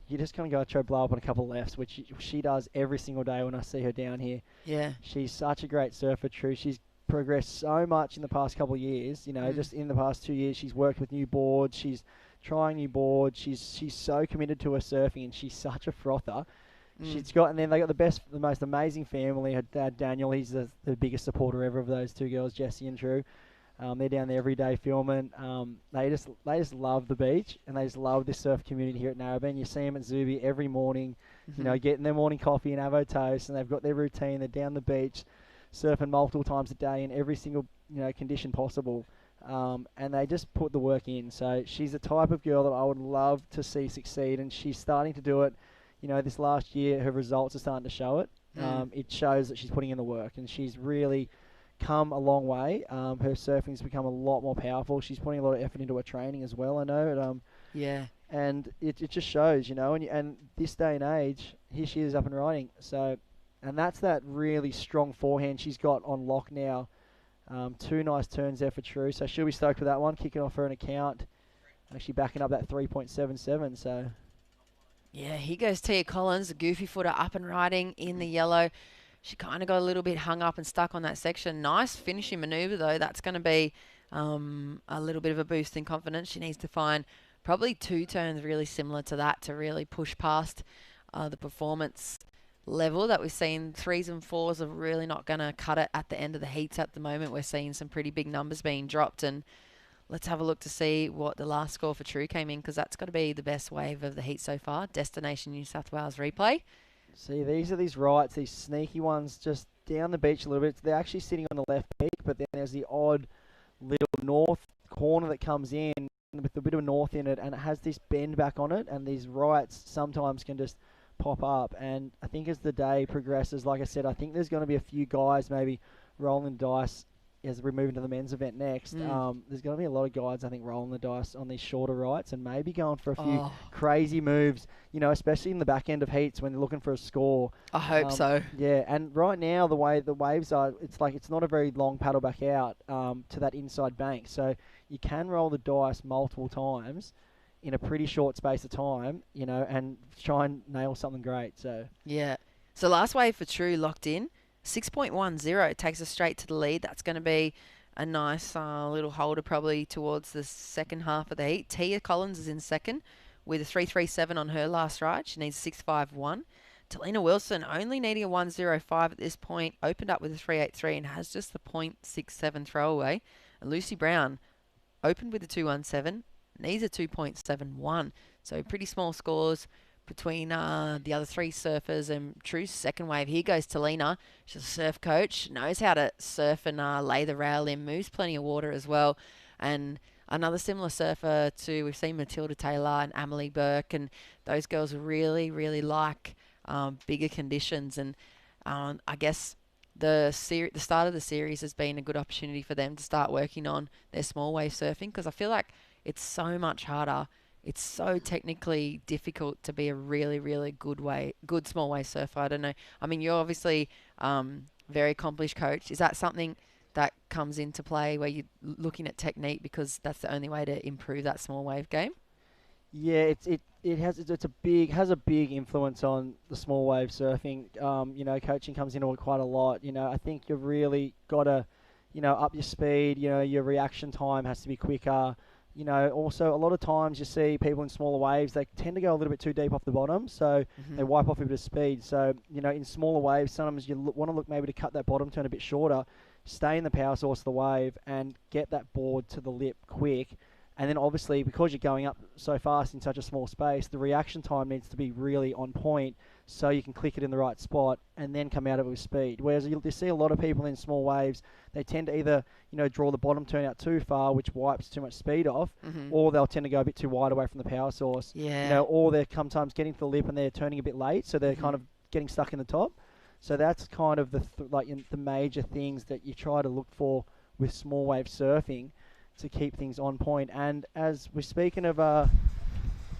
you're just going to go try blow up on a couple of lefts, which she does every single day when I see her down here. Yeah. She's such a great surfer, True. She's progressed so much in the past couple of years. Just in the past 2 years, she's worked with new boards. She's trying new boards. She's so committed to her surfing, and she's such a frother. She's got, and then they got the most amazing family. Her dad Daniel, he's the biggest supporter ever of those two girls, Jessie and True. They're down there every day filming. They just love the beach, and they just love this surf community here at Narrabeen. You see them at Zuby every morning, getting their morning coffee and avo toast, and they've got their routine. They're down the beach, surfing multiple times a day in every single condition possible, and they just put the work in. So she's the type of girl that I would love to see succeed, and she's starting to do it. This last year, her results are starting to show it. It shows that she's putting in the work, and she's really come a long way. Her surfing's become a lot more powerful. She's putting a lot of effort into her training as well, I know. Yeah. And it just shows, and this day and age, here she is up and riding. So, and that's that really strong forehand she's got on lock now. 2 nice turns there for True, so she'll be stoked with that one, kicking off her an account, actually backing up that 3.77, so... Yeah, here goes Tia Collins, the goofy footer up and riding in the yellow. She kind of got a little bit hung up and stuck on that section. Nice finishing manoeuvre, though. That's going to be a little bit of a boost in confidence. She needs to find probably 2 turns really similar to that to really push past the performance level that we've seen. 3s and 4s are really not going to cut it at the end of the heats at the moment. We're seeing some pretty big numbers being dropped, and let's have a look to see what the last score for True came in, because that's got to be the best wave of the heat so far. Destination New South Wales replay. See, these are these rights, these sneaky ones just down the beach a little bit. They're actually sitting on the left peak, but then there's the odd little north corner that comes in with a bit of north in it, and it has this bend back on it, and these rights sometimes can just pop up. And I think as the day progresses, like I said, I think there's going to be a few guys maybe rolling dice as we move into the men's event next, there's going to be a lot of guys, I think, rolling the dice on these shorter rights and maybe going for a few crazy moves, especially in the back end of heats when they're looking for a score. I hope so. Yeah, and right now, the way the waves are, it's not a very long paddle back out to that inside bank. So you can roll the dice multiple times in a pretty short space of time, and try and nail something great. So yeah. So last wave for True locked in. 6.10 takes us straight to the lead. That's going to be a nice little holder probably towards the second half of the heat. Tia Collins is in second with a 3.37 on her last ride. She needs a 6.51. Talina Wilson only needing a 1.05 at this point. Opened up with a 3.83 and has just the 0.67 throwaway. And Lucy Brown opened with a 2.17. Needs a 2.71. So pretty small scores between the other three surfers and True's second wave. Here goes Talina. She's a surf coach, knows how to surf and lay the rail in, moves plenty of water as well. And another similar surfer to, we've seen Matilda Taylor and Amelie Burke, and those girls really, really like bigger conditions. And I guess the start of the series has been a good opportunity for them to start working on their small wave surfing, because I feel like it's so much harder. It's so technically difficult to be a really, really good small wave surfer. I don't know. I mean, you're obviously very accomplished coach. Is that something that comes into play where you're looking at technique because that's the only way to improve that small wave game? Yeah, it has a big influence on the small wave surfing. Coaching comes into it quite a lot. I think you've really got to, up your speed. Your reaction time has to be quicker. Also a lot of times you see people in smaller waves, they tend to go a little bit too deep off the bottom, so they wipe off a bit of speed. So, in smaller waves, sometimes you want to look maybe to cut that bottom turn a bit shorter, stay in the power source of the wave, and get that board to the lip quick. And then obviously, because you're going up so fast in such a small space, the reaction time needs to be really on point so you can click it in the right spot and then come out of it with speed. Whereas you see a lot of people in small waves, they tend to either, draw the bottom turn out too far, which wipes too much speed off, or they'll tend to go a bit too wide away from the power source. Yeah. Or they're sometimes getting to the lip and they're turning a bit late, so they're kind of getting stuck in the top. So that's kind of the major things that you try to look for with small wave surfing to keep things on point. And as we're speaking of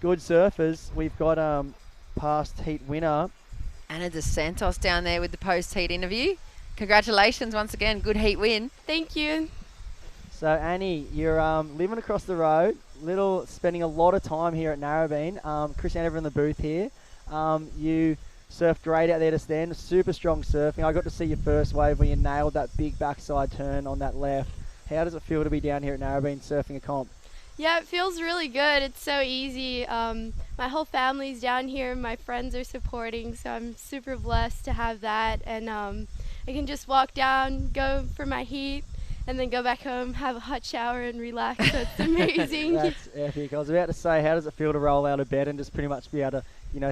good surfers, we've got past heat winner Anna De Santos down there with the post-heat interview. Congratulations once again, good heat win. Thank you. So Annie, you're living across the road, spending a lot of time here at Narrabeen. Chris Andover in the booth here. You surfed great out there to stand, super strong surfing. I got to see your first wave where you nailed that big backside turn on that left. How does it feel to be down here at Narrabeen surfing a comp? Yeah, it feels really good. It's so easy. My whole family's down here. My friends are supporting, so I'm super blessed to have that. And I can just walk down, go for my heat, and then go back home, have a hot shower, and relax. So it's amazing. That's epic. I was about to say, how does it feel to roll out of bed and just pretty much be able to,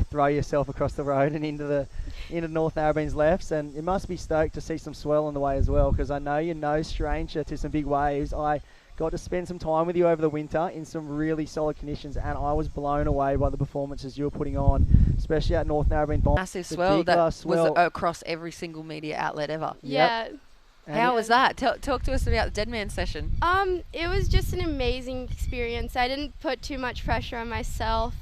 throw yourself across the road and into North Narrabeen's lefts? And you must be stoked to see some swell on the way as well, because I know you're no stranger to some big waves. I got to spend some time with you over the winter in some really solid conditions, and I was blown away by the performances you were putting on, especially at North Narrabeen. Massive swell that was across every single media outlet ever. Yeah. How was that? Talk to us about the Dead Man session. It was just an amazing experience. I didn't put too much pressure on myself.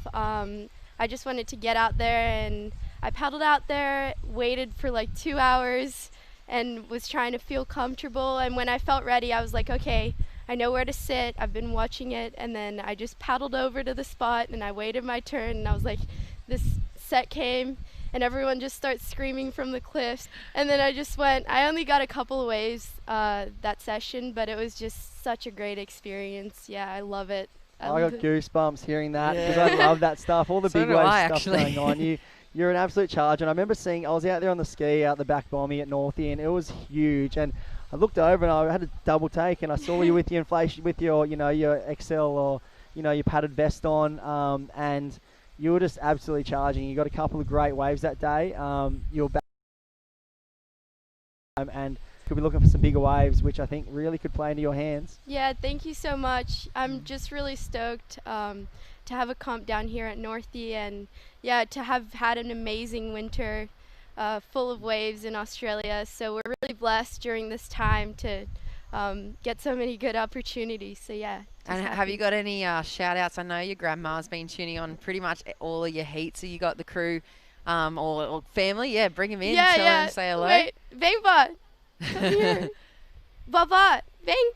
I just wanted to get out there, and I paddled out there, waited for like 2 hours, and was trying to feel comfortable. And when I felt ready, I was like, okay, I know where to sit. I've been watching it. And then I just paddled over to the spot, and I waited my turn, and I was like, this set came, and everyone just starts screaming from the cliffs. And then I just went. I only got a couple of waves that session, but it was just such a great experience. Yeah, I love it. I got goosebumps hearing that, because I love that stuff. All the big wave stuff going on. You're an absolute charge. And I remember I was out there on the ski out the back bomby at Northie, and it was huge. And I looked over and I had a double take, and I saw you with your inflation, with your, your XL or, your padded vest on, and you were just absolutely charging. You got a couple of great waves that day. You were back, and could be looking for some bigger waves, which I think really could play into your hands. Yeah, thank you so much. I'm just really stoked to have a comp down here at Northie, and yeah, to have had an amazing winter full of waves in Australia. So we're really blessed during this time to get so many good opportunities. So yeah. And have you got any shout outs? I know your grandma's been tuning on pretty much all of your heats. So you got the crew or family. Yeah, bring them in. Tell them to say hello. Wait, Beba, come here. Baba, Bang.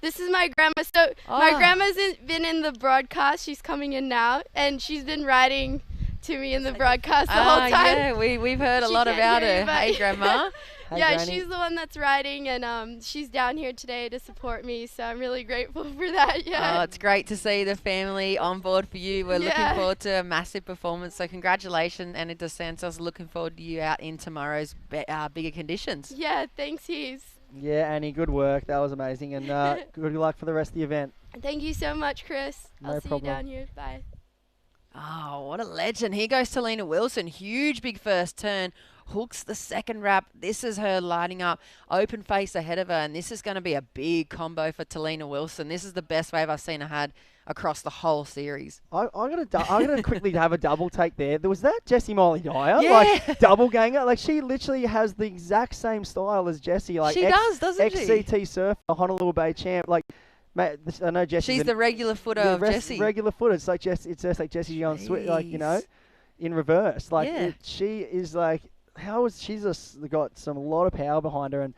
This is my grandma. So my grandma's been in the broadcast. She's coming in now, and she's been writing to me in the broadcast the whole time. Yeah, we've heard a lot about her. Hey, Grandma. Yeah, she's the one that's writing, and she's down here today to support me, so I'm really grateful for that. Yeah. Oh, it's great to see the family on board for you. We're looking forward to a massive performance, so congratulations, Anna Dos Santos. Looking forward to you out in tomorrow's bigger conditions. Yeah, thanks, Heath. Yeah, Annie, good work. That was amazing, and good luck for the rest of the event. Thank you so much, Chris. No I'll see problem. you down here. Bye. Oh, what a legend. Here goes Talina Wilson. Huge big first turn. Hooks the second wrap. This is her lighting up. Open face ahead of her. And this is going to be a big combo for Talina Wilson. This is the best wave I've seen her had across the whole series. I gotta quickly have a double take there. There was that Jessie Miley Dyer, Yeah. like double ganger. Like she literally has the exact same style as Jessie. Like She does, doesn't she? XCT surf, Honolulu Bay champ. Like, mate, I know Jessie. She's the regular footer of Jessie. Regular footer. It's like Jessie. It's just like Jessie going like in reverse. Like Yeah. she is like she's just got a lot of power behind her, and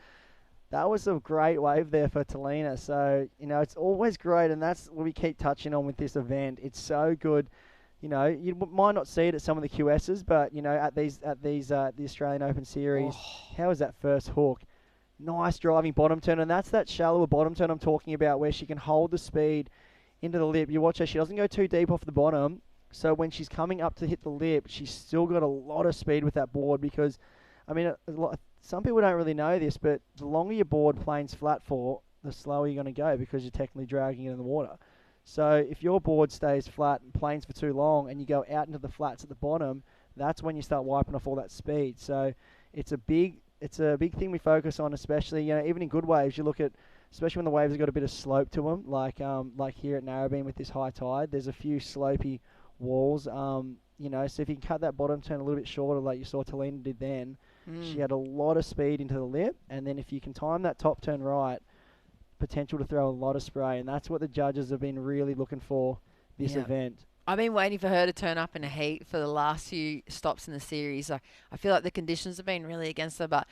that was a great wave there for Talina. So, it's always great, and that's what we keep touching on with this event. It's so good. You might not see it at some of the QSs, but, at the Australian Open Series, how was that first hook? Nice driving bottom turn, and that's that shallower bottom turn I'm talking about where she can hold the speed into the lip. You watch her, she doesn't go too deep off the bottom, so when she's coming up to hit the lip, she's still got a lot of speed with that board because, some people don't really know this, but the longer your board planes flat for, the slower you're going to go because you're technically dragging it in the water. So if your board stays flat and planes for too long and you go out into the flats at the bottom, that's when you start wiping off all that speed. So it's a big thing we focus on, especially, even in good waves, you look at, especially when the waves have got a bit of slope to them, like here at Narrabeen with this high tide, there's a few slopey walls, so if you can cut that bottom turn a little bit shorter like you saw Talina did then, she had a lot of speed into the lip, and then if you can time that top turn right, potential to throw a lot of spray, and that's what the judges have been really looking for this event. I've been waiting for her to turn up in a heat for the last few stops in the series. I feel like the conditions have been really against her, but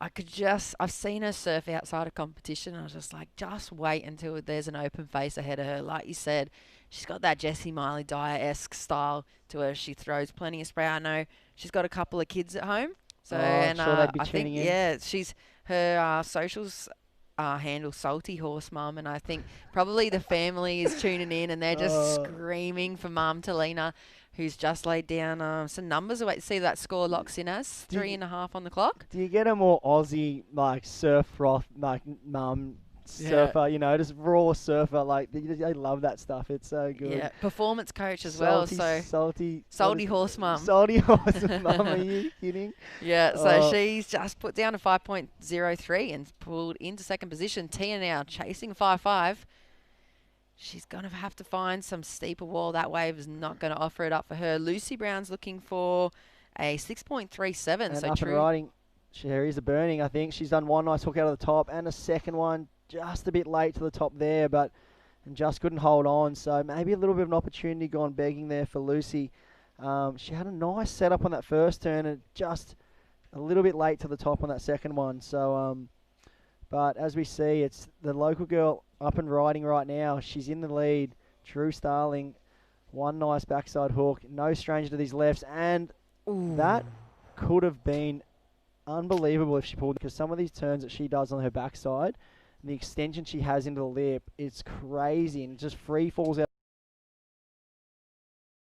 I've seen her surf outside of competition. I was just like, just wait until there's an open face ahead of her. Like you said, she's got that Jessie Miley Dyer-esque style to her. She throws plenty of spray. I know she's got a couple of kids at home. So, I'm sure they'd be I think, tuning in. yeah, her socials handle Salty Horse Mum, and I think probably the family is tuning in and they're just screaming for Mum Talina, who's just laid down some numbers. Wait to see that score locks in as 3.5 on the clock. Do you get a more Aussie, like, surf froth, like, mum surfer, just raw surfer, like, they love that stuff. It's so good. Yeah, performance coach as well. So Salty Horse Mum. Salty Horse Mum, are you kidding? Yeah, so she's just put down a 5.03 and pulled into second position. Tia now chasing 5.5. She's going to have to find some steeper wall. That wave is not going to offer it up for her. Lucy Brown's looking for a 6.37. And so up true. and riding, Sherry's a burning, I think. She's done one nice hook out of the top and a second one just a bit late to the top there, and just couldn't hold on. So maybe a little bit of an opportunity gone begging there for Lucy. She had a nice setup on that first turn and just a little bit late to the top on that second one. So, but as we see, it's the local girl up and riding right now. She's in the lead. Drew Starling, one nice backside hook. No stranger to these lefts, and that could have been unbelievable if she pulled, because some of these turns that she does on her backside, and the extension she has into the lip, it's crazy, and it just free falls out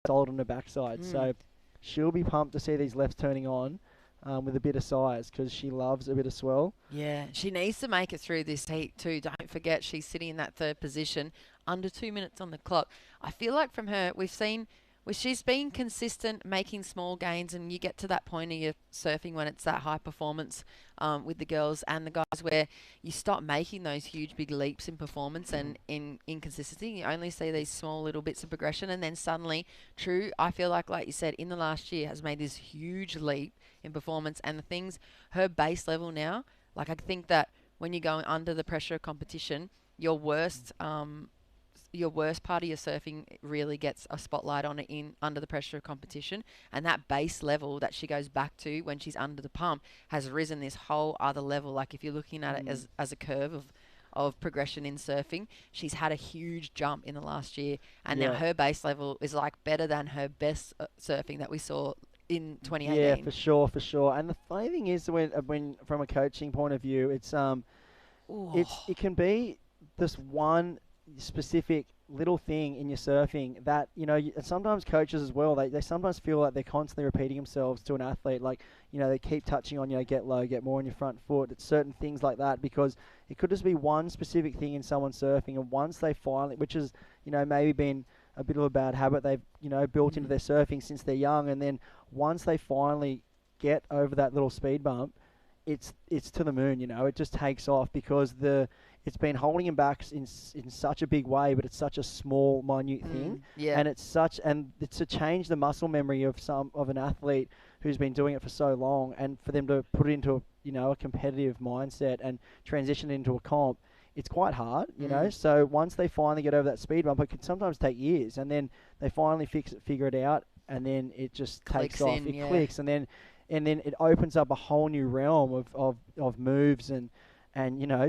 solid on her backside. So she'll be pumped to see these lefts turning on with a bit of size, because she loves a bit of swell. Yeah, she needs to make it through this heat too. Don't forget she's sitting in that third position, under 2 minutes on the clock. I feel like from her, we've seen she's been consistent, making small gains, and you get to that point of your surfing when it's that high performance with the girls and the guys where you stop making those huge big leaps in performance and in inconsistency. You only see these small little bits of progression, and then suddenly, True, I feel like you said, in the last year has made this huge leap in performance, and the things, her base level now, like I think that when you're going under the pressure of competition, your worst part of your surfing really gets a spotlight on it in under the pressure of competition, and that base level that she goes back to when she's under the pump has risen this whole other level. Like if you're looking at it as a curve of progression in surfing, she's had a huge jump in the last year, and now her base level is like better than her best surfing that we saw in 2018. Yeah, for sure. And the funny thing is, when from a coaching point of view, it can be this one specific little thing in your surfing that, sometimes coaches as well, they sometimes feel like they're constantly repeating themselves to an athlete. Like, they keep touching on, get low, get more on your front foot. It's certain things like that, because it could just be one specific thing in someone surfing. And once they finally, which is, maybe been a bit of a bad habit they've, built into their surfing since they're young. And then once they finally get over that little speed bump, it's to the moon, it just takes off, because it's been holding him back in such a big way, but it's such a small, minute thing. Yeah. And it's to change the muscle memory of an athlete who's been doing it for so long, and for them to put it into a competitive mindset and transition into a comp, it's quite hard, So once they finally get over that speed bump, it can sometimes take years, and then they finally figure it out, and then it just takes off. It clicks, and then it opens up a whole new realm of moves and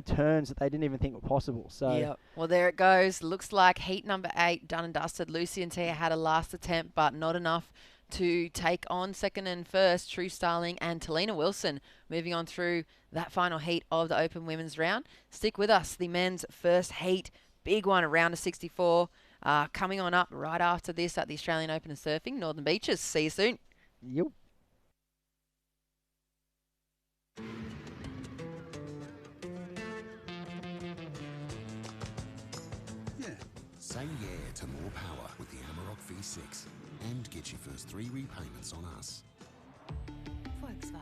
turns that they didn't even think were possible. So yeah. Well, there it goes. Looks like heat number 8 done and dusted. Lucy and Tia had a last attempt, but not enough to take on second and first True Starling and Talina Wilson, moving on through that final heat of the Open Women's round. Stick with us. The men's first heat, big one, a round of 64, coming on up right after this at the Australian Open of Surfing, Northern Beaches. See you soon. Yep. Say yeah to more power with the Amarok V6 and get your first 3 repayments on us. Volkswagen.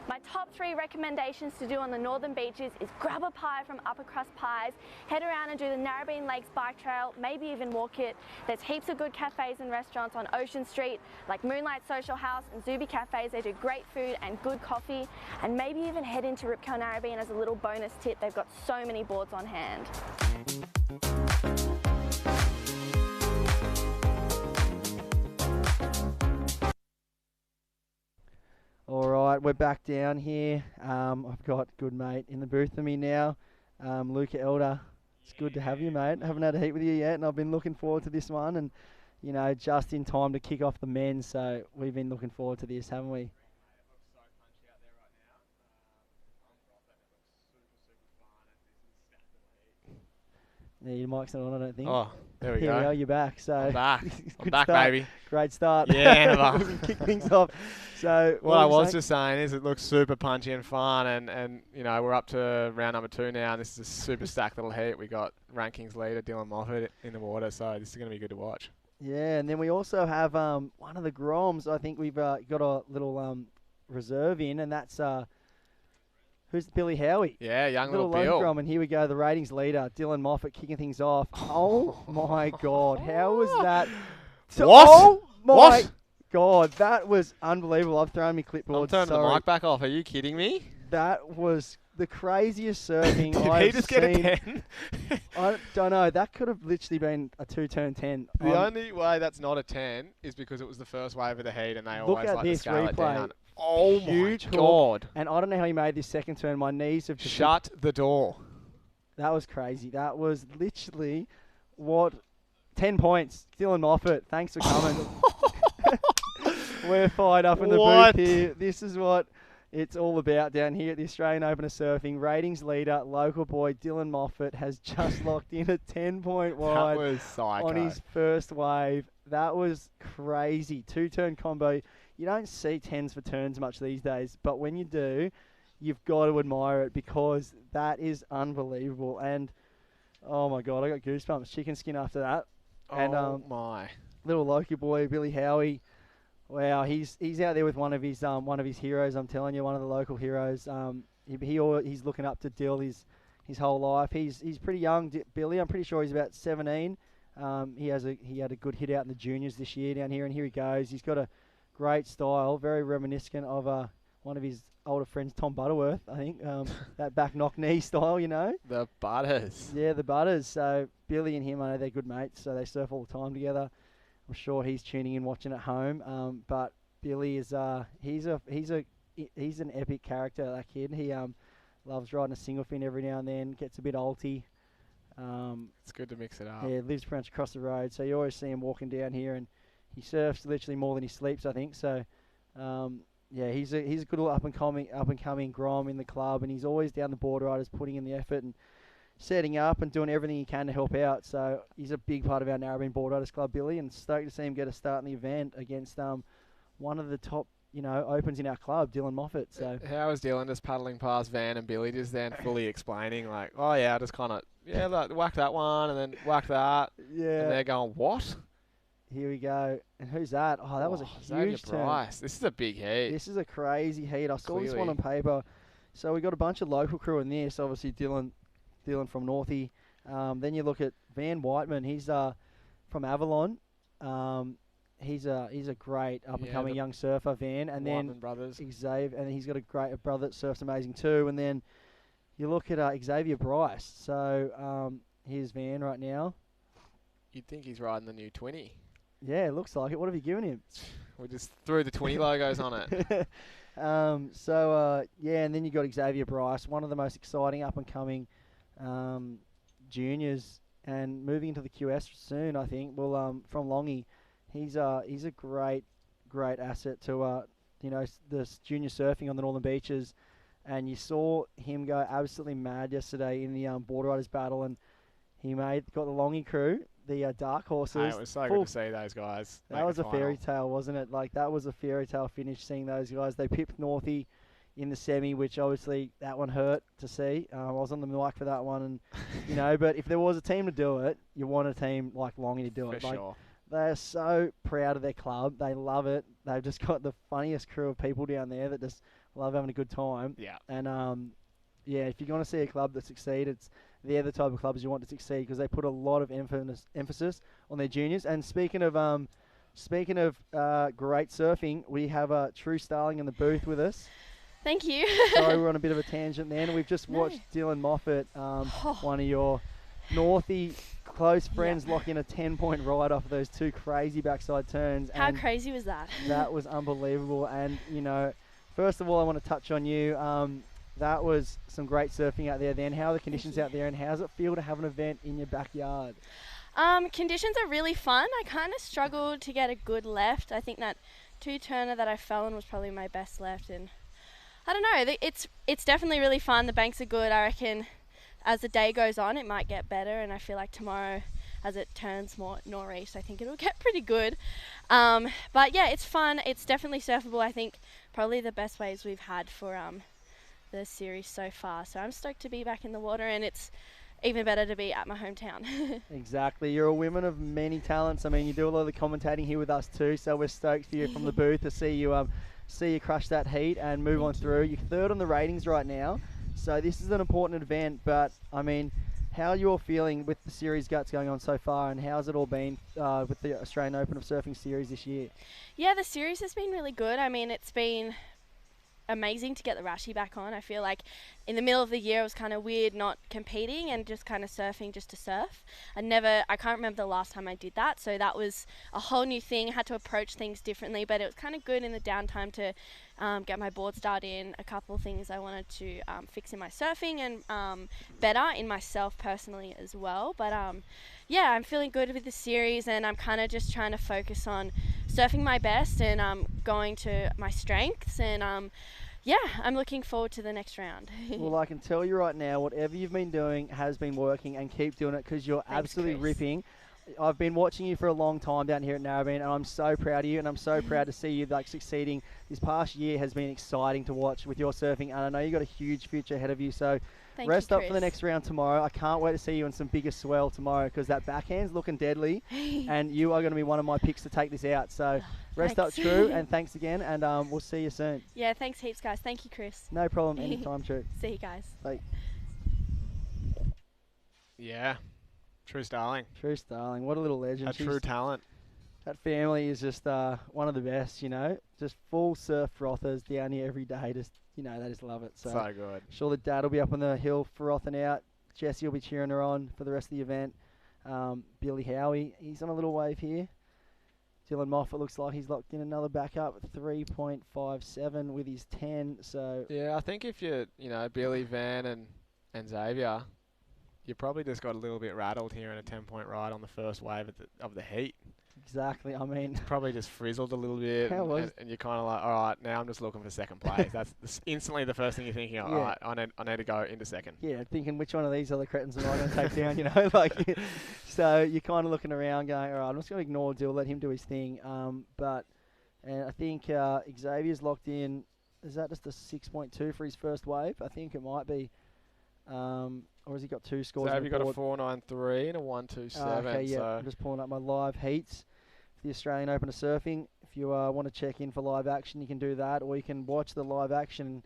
My top 3 recommendations to do on the Northern Beaches is grab a pie from Upper Crust Pies, head around and do the Narrabeen Lakes bike trail, maybe even walk it. There's heaps of good cafes and restaurants on Ocean Street, like Moonlight Social House and Zuby Cafes. They do great food and good coffee. And maybe even head into Rip Curl Narrabeen as a little bonus tip. They've got so many boards on hand. All right, we're back down here. I've got good mate in the booth with me now, Luca Elder. It's good to have you, mate. I haven't had a heat with you yet, and I've been looking forward to this one. And, just in time to kick off the men, so we've been looking forward to this, haven't we? Yeah, your mic's not on, I don't think. Oh, there we Here go. we are, you're back. So I'm back. I'm good back, start. baby. Great start. Yeah. We can kick things off. So what I was just saying is it looks super punchy and fun, and we're up to round number 2 now, and this is a super stacked little heat. We got rankings leader Dylan Moffat in the water, so this is going to be good to watch. Yeah, and then we also have one of the Groms. I think we've got a little reserve in, and that's who's Billy Howie. Yeah, young little local Bill. Grom, and here we go, the ratings leader, Dylan Moffat, kicking things off. Oh my God, how was that? What? Oh my What? God, that was unbelievable. I've thrown my clipboard. I'm turning sorry. the mic back off. Are you kidding me? That was the craziest surfing Did I've he just get a seen. 10? I don't know. That could have literally been a 2-turn 10. The only way that's not a 10 is because it was the first wave of the heat, and they Look always at like to this scale it replay. down. Oh Huge my hook. God. And I don't know how he made this second turn. My knees have just... Shut the door. That was crazy. That was literally 10 points. Dylan Moffat, thanks for coming. We're fired up in the booth here. This is what it's all about down here at the Australian Open of Surfing. Ratings leader, local boy Dylan Moffat has just locked in a 10-point wide was psycho. on his first wave. That was crazy. 2-turn combo. You don't see 10s for turns much these days, but when you do, you've got to admire it because that is unbelievable. And, oh my God, I got goosebumps. Chicken skin after that. And my. little local boy, Billy Howie. Wow, he's out there with one of his heroes. I'm telling you, one of the local heroes. He's looking up to Dill his whole life. He's pretty young, Billy. I'm pretty sure he's about 17. He had a good hit out in the juniors this year down here, and here he goes. He's got a great style, very reminiscent of one of his older friends, Tom Butterworth. I think that back knock knee style, you know. The Butters. Yeah, the Butters. So Billy and him, I know they're good mates, so they surf all the time together. I'm sure he's tuning in, watching at home. But Billy is he's an epic character. That kid. He loves riding a single fin every now and then. Gets a bit alty. It's good to mix it up. Yeah, lives pretty much across the road, so you always see him walking down here, and he surfs literally more than he sleeps, I think. So yeah, he's a good little up and coming Grom in the club, and he's always down the board riders, putting in the effort and setting up and doing everything he can to help out. So he's a big part of our Narrabeen Board Riders Club, Billy, and stoked to see him get a start in the event against one of the top, opens in our club, Dylan Moffat. So how was Dylan just paddling past Van and Billy just then fully explaining like, oh yeah, I just kind of like whack that one and then whack that. Yeah. And they're going, what? Here we go. And who's that? Oh, that was a huge turn. Price. This is a big heat. This is a crazy heat. I saw this one on paper. So we got a bunch of local crew in this. Obviously Dylan from Northie. Then you look at Van Whiteman. He's from Avalon. He's a great up and coming young surfer, Van. And Whiteman then brothers. Xavier, and he's got a great brother that surfs amazing too. And then you look at Xavier Bryce. So here's Van right now. You'd think he's riding the new 20. Yeah, it looks like it. What have you given him? We just threw the 20 logos on it. Yeah, and then you got Xavier Bryce, one of the most exciting up and coming juniors, and moving into the QS soon, I think. Well, from Longy, he's a great asset to the junior surfing on the Northern Beaches, and you saw him go absolutely mad yesterday in the Border Riders battle, and he got the Longy crew, the Dark Horses. Hey, it was so good to see those guys. That was a fairy tale, wasn't it? Like, that was a fairy tale finish, seeing those guys. They pipped Northie in the semi, which obviously that one hurt to see. I was on the mic for that one, and but if there was a team to do it, you want a team like Longy to do it. For sure. They're so proud of their club. They love it. They've just got the funniest crew of people down there that just love having a good time. Yeah. And if you're going to see a club that succeeds, they're the type of clubs you want to succeed because they put a lot of emphasis on their juniors. And speaking of great surfing, we have True Starling in the booth with us. Thank you. Sorry, we're on a bit of a tangent then. We've just watched Dylan Moffat, one of your Northie close friends, lock in a 10-point ride off of those two crazy backside turns. How crazy was that? That was unbelievable. And, first of all, I want to touch on you. That was some great surfing out there then. How are the conditions out there, and how does it feel to have an event in your backyard? Conditions are really fun. I kind of struggled to get a good left. I think that two-turner that I fell in was probably my best left, and I don't know. It's definitely really fun. The banks are good. I reckon as the day goes on, it might get better, and I feel like tomorrow, as it turns more nor'east, I think it'll get pretty good. But yeah, it's fun. It's definitely surfable. I think probably the best waves we've had for the series so far. So I'm stoked to be back in the water, and it's even better to be at my hometown. Exactly. You're a woman of many talents. I mean, you do a lot of the commentating here with us too, so we're stoked for you from the booth to see you crush that heat and move on through. You're third on the ratings right now, so this is an important event. But I mean, how are you all feeling with the series guts going on so far, and how's it all been with the Australian Open of Surfing series this year? Yeah, the series has been really good. I mean, it's been amazing to get the Rashi back on. I feel like in the middle of the year it was kind of weird not competing and just kind of surfing just to surf. I can't remember the last time I did that, so that was a whole new thing. I had to approach things differently, but it was kind of good in the downtime to get my board start in. A couple of things I wanted to fix in my surfing and better in myself personally as well. But yeah, I'm feeling good with the series, and I'm kind of just trying to focus on surfing my best and going to my strengths, and Yeah, I'm looking forward to the next round. Well, I can tell you right now, whatever you've been doing has been working, and keep doing it because you're absolutely Chris. ripping. I've been watching you for a long time down here at Narrabeen, and I'm so proud of you, and I'm so proud to see you succeeding. This past year has been exciting to watch with your surfing, and I know you've got a huge future ahead of you, so Thank rest you, up for the Chris. next round tomorrow. I can't wait to see you in some bigger swell tomorrow because that backhand's looking deadly, and you are going to be one of my picks to take this out. So rest up, Thanks. True, and thanks again, and we'll see you soon. Yeah, thanks heaps, guys. Thank you, Chris. No problem, anytime, True. See you guys. Bye. Yeah. True Starling. True Starling, what a little legend. A true She's- talent. That family is just one of the best, Just full surf frothers down here every day. Just, they just love it. So good. Sure, the dad will be up on the hill frothing out. Jessie will be cheering her on for the rest of the event. Billy Howie, he's on a little wave here. Dylan Moffat looks like he's locked in another backup, 3.57 with his 10. So Yeah, I think if you're, Billy, Van and Xavier, you probably just got a little bit rattled here in a 10-point ride on the first wave of the heat. Exactly. I mean, probably just frizzled a little bit, and you're kind of like, all right, now I'm just looking for second place. That's instantly the first thing you're thinking. All right, I need to go into second. Yeah, thinking which one of these other cretins am I going to take down? So you're kind of looking around, going, all right, I'm just going to ignore Dill, let him do his thing. And I think Xavier's locked in. Is that just a 6.2 for his first wave? I think it might be. Or has he got two scores? So have you got a 4.93 and a 1.27? Okay, yeah. So I'm just pulling up my live heats for the Australian Open of Surfing. If you want to check in for live action, you can do that, or you can watch the live action and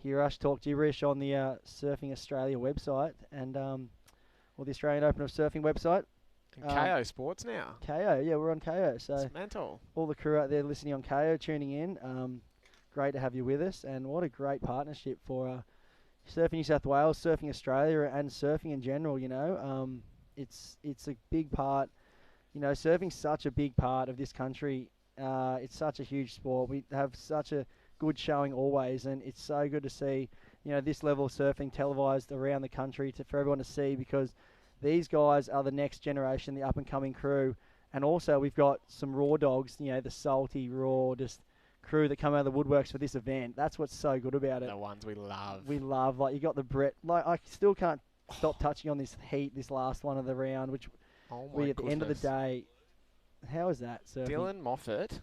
hear us talk gibberish on the Surfing Australia website and or the Australian Open of Surfing website. and KO Sports now. KO, yeah, we're on KO. So It's mental. all the crew out there listening on KO, tuning in. Great to have you with us, and what a great partnership for Surfing New South Wales, Surfing Australia, and surfing in general. It's a big part. Surfing's such a big part of this country. It's such a huge sport. We have such a good showing always, and it's so good to see this level of surfing televised around the country for everyone to see, because these guys are the next generation, the up and coming crew. And also we've got some raw dogs, the salty, raw, just crew that come out of the woodworks for this event. That's what's so good about it. The ones we love. We love, you got the Brett. I still can't stop touching on this heat, this last one of the round, which we at the end of the day. How is that, surfing? Dylan Moffat,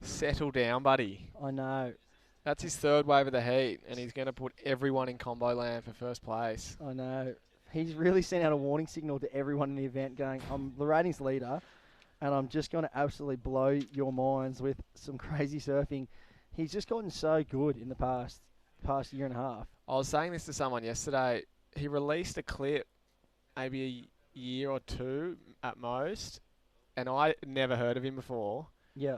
settle down, buddy. I know. That's his third wave of the heat, and he's going to put everyone in combo land for first place. I know. He's really sent out a warning signal to everyone in the event, going, I'm the ratings leader, and I'm just going to absolutely blow your minds with some crazy surfing. He's just gotten so good in the past year and a half. I was saying this to someone yesterday. He released a clip maybe a year or two at most, and I never heard of him before. Yeah.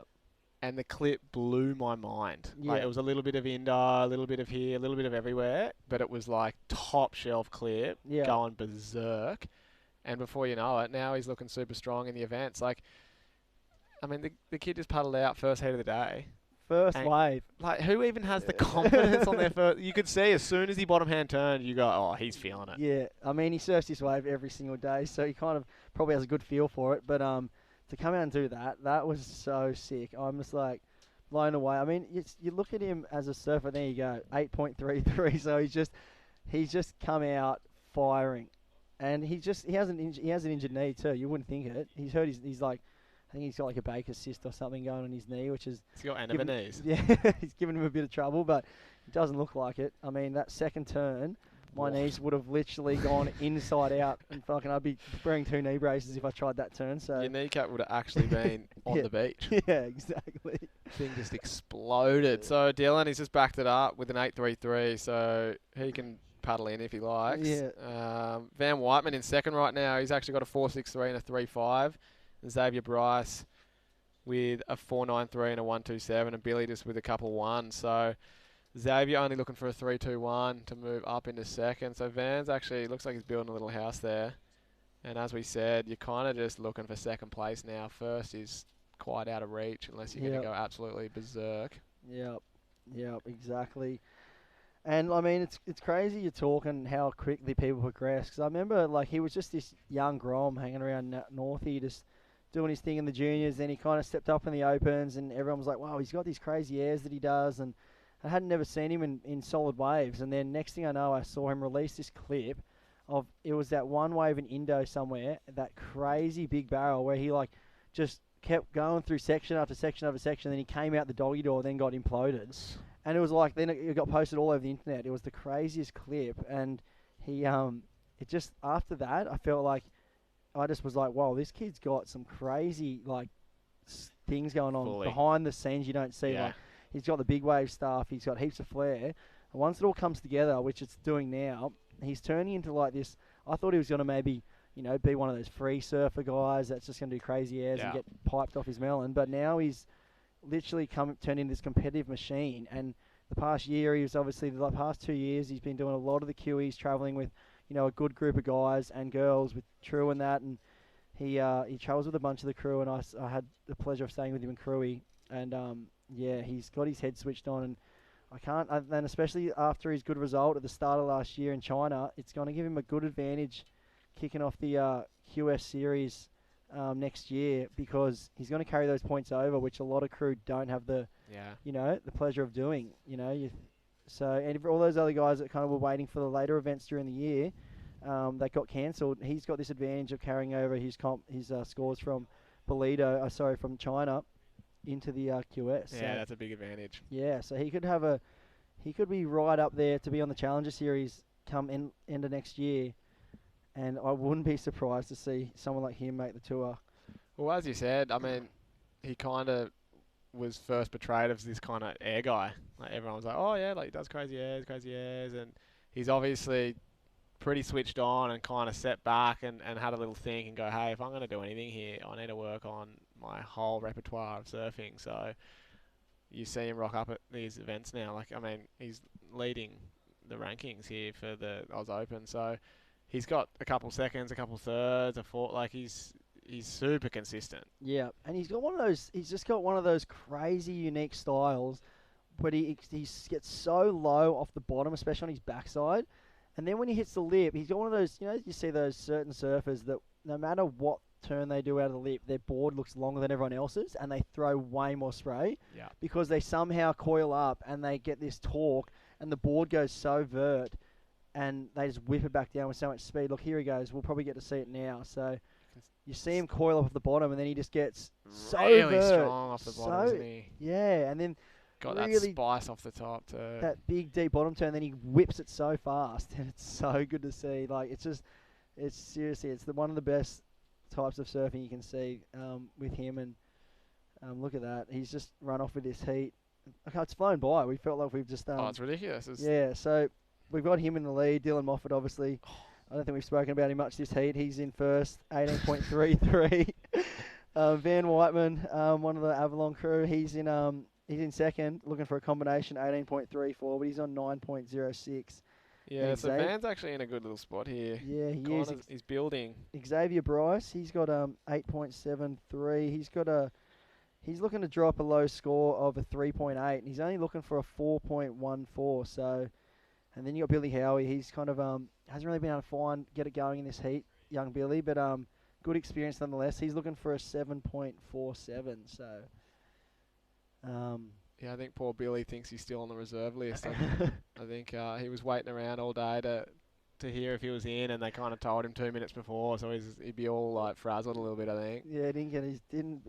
And the clip blew my mind. Yeah. It was a little bit of Indo, a little bit of here, a little bit of everywhere, but it was like top shelf clip, going berserk. And before you know it, now he's looking super strong in the events. The kid just paddled out first heat of the day. First wave. Who even has the confidence on their first? You could see as soon as he bottom hand turned, you go, oh, he's feeling it. Yeah. He surfs this wave every single day, so he kind of probably has a good feel for it. But to come out and do that was so sick. I'm just blown away. You look at him as a surfer, there you go, 8.33. So he's just come out firing, and he has an injured knee too. You wouldn't think it. He's hurt. I think he's got a Baker's cyst or something going on his knee, which is... He's got end of a knees. Yeah, he's giving him a bit of trouble, but it doesn't look like it. That second turn, my knees would have literally gone inside out, and I'd be wearing 2 knee braces if I tried that turn. So your kneecap would have actually been on the beach. Yeah, exactly. Thing just exploded. So Dylan, he's just backed it up with an 8.33, so he can paddle in if he likes. Yeah. Van Whiteman in second right now. He's actually got a 4.63 and a 3.5. Xavier Bryce with a 4.93 and a 1.27, and Billy just with a couple 1s. So Xavier only looking for a 3.21 to move up into second. So Van's actually looks like he's building a little house there. And as we said, you're kind of just looking for second place now. First is quite out of reach unless you're going to go absolutely berserk. Yep, exactly. And it's crazy you're talking how quickly people progress. Because I remember he was just this young Grom hanging around Northie, just doing his thing in the juniors. Then he kind of stepped up in the opens, and everyone was like, "Wow, he's got these crazy airs that he does." And I hadn't never seen him in solid waves. And then next thing I know, I saw him release this clip of, it was that one wave in Indo somewhere, that crazy big barrel where he like just kept going through section after section after section. Then he came out the doggy door, then got imploded. And it was like, then it got posted all over the internet. It was the craziest clip. And he, it just, after that, I felt like, I just was like, whoa, this kid's got some crazy, like, things going on behind the scenes you don't see. Yeah. Like, he's got the big wave stuff. He's got heaps of flair. And once it all comes together, which it's doing now, he's turning into like this. I thought he was going to maybe, be one of those free surfer guys that's just going to do crazy airs and get piped off his melon. But now he's literally turned into this competitive machine. And the past year, the past 2 years, he's been doing a lot of the QEs, traveling with, a good group of guys and girls with True and that. And he travels with a bunch of the crew, and I had the pleasure of staying with him in Crewy. And he's got his head switched on, and and especially after his good result at the start of last year in China, it's going to give him a good advantage kicking off the QS series next year, because he's going to carry those points over, which a lot of crew don't have the pleasure of doing. And for all those other guys that kind of were waiting for the later events during the year, that got cancelled, he's got this advantage of carrying over his scores from from China into the QS. Yeah, so, that's a big advantage. Yeah, so he could be right up there to be on the Challenger Series come end of next year, and I wouldn't be surprised to see someone like him make the tour. Well, as you said, I mean, he kind of was first portrayed as this kind of air guy. Like, everyone was like, oh yeah, like he does crazy airs, and he's obviously pretty switched on and kind of set back and had a little think and go, hey, if I'm going to do anything here, I need to work on my whole repertoire of surfing. So you see him rock up at these events now. Like, I mean, he's leading the rankings here for the Oz Open. So he's got a couple seconds, a couple thirds, a fourth. Like, he's super consistent. Yeah, and he's just got one of those crazy unique styles, but he gets so low off the bottom, especially on his backside. And then when he hits the lip, he's got one of those, you see those certain surfers that no matter what turn they do out of the lip, their board looks longer than everyone else's, and they throw way more spray because they somehow coil up and they get this torque, and the board goes so vert, and they just whip it back down with so much speed. Look, here he goes. We'll probably get to see it now. So you see him coil up off the bottom, and then he just gets so really vert. strong off the bottom, isn't he? Yeah, and then got really that spice off the top too. That big deep bottom turn, then he whips it so fast, and it's so good to see. Like, it's seriously, one of the best types of surfing you can see with him. And look at that, he's just run off with this heat. Okay, it's flown by. We felt like we've just it's ridiculous. So we've got him in the lead. Dylan Moffat, obviously. I don't think we've spoken about him much this heat. He's in first, 18.33. Van Whiteman, one of the Avalon crew, he's in second, looking for a combination, 18.34, but he's on 9.06. Yeah, so Van's actually in a good little spot here. Yeah, he is. He's building. Xavier Bryce, he's got 8.73. He's looking to drop a low score of a 3.8, and he's only looking for a 4.14. So, and then you got Billy Howie. He's kind of hasn't really been able to get it going in this heat, young Billy, but good experience nonetheless. He's looking for a 7.47. So. Yeah, I think poor Billy thinks he's still on the reserve list. I think he was waiting around all day to hear if he was in, and they kind of told him 2 minutes before, so he'd be all like frazzled a little bit, I think. Yeah,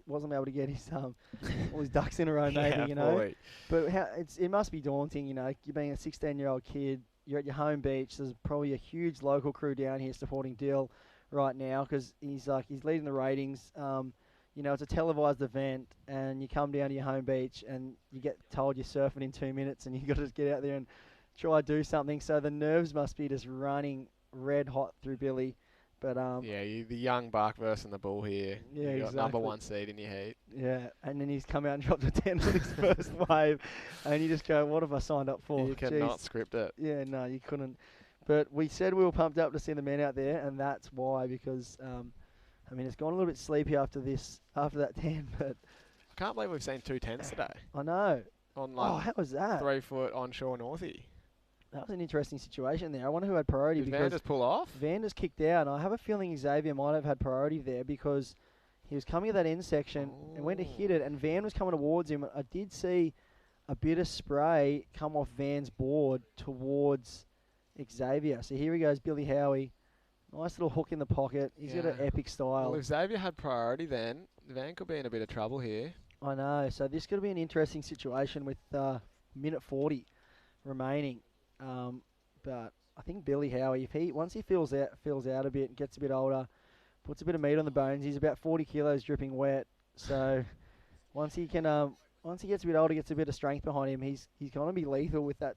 wasn't able to get his all his ducks in a row, maybe, yeah, you know. Fully. But it must be daunting, you know. You're being a 16-year-old kid, you're at your home beach. There's probably a huge local crew down here supporting Dill right now because he's leading the ratings. You know, it's a televised event, and you come down to your home beach, and you get told you're surfing in 2 minutes, and you got to get out there and try to do something. So the nerves must be just running red hot through Billy. But yeah, the young buck versus the bull here. Yeah, you got exactly. number one seed in your heat. Yeah, and then he's come out and dropped a 10 on his first wave, and you just go, "What have I signed up for?" You cannot script it. Yeah, no, you couldn't. But we said we were pumped up to see the men out there, and that's why, because I mean, it's gone a little bit sleepy after that 10, but I can't believe we've seen 2 10s today. I know. On like how was that? 3 foot onshore Northie. That was an interesting situation there. I wonder who had priority. Did Van just pull off? Van just kicked out, and I have a feeling Xavier might have had priority there because he was coming at that end section and went to hit it, and Van was coming towards him. I did see a bit of spray come off Van's board towards Xavier. So here he goes, Billy Howie. Nice little hook in the pocket. He's got an epic style. Well, if Xavier had priority then, Van could be in a bit of trouble here. I know. So this could be an interesting situation with minute 40 remaining. But I think Billy Howie, once he fills out a bit, gets a bit older, puts a bit of meat on the bones, he's about 40 kilos dripping wet. So once he gets a bit older, gets a bit of strength behind him, he's going to be lethal with that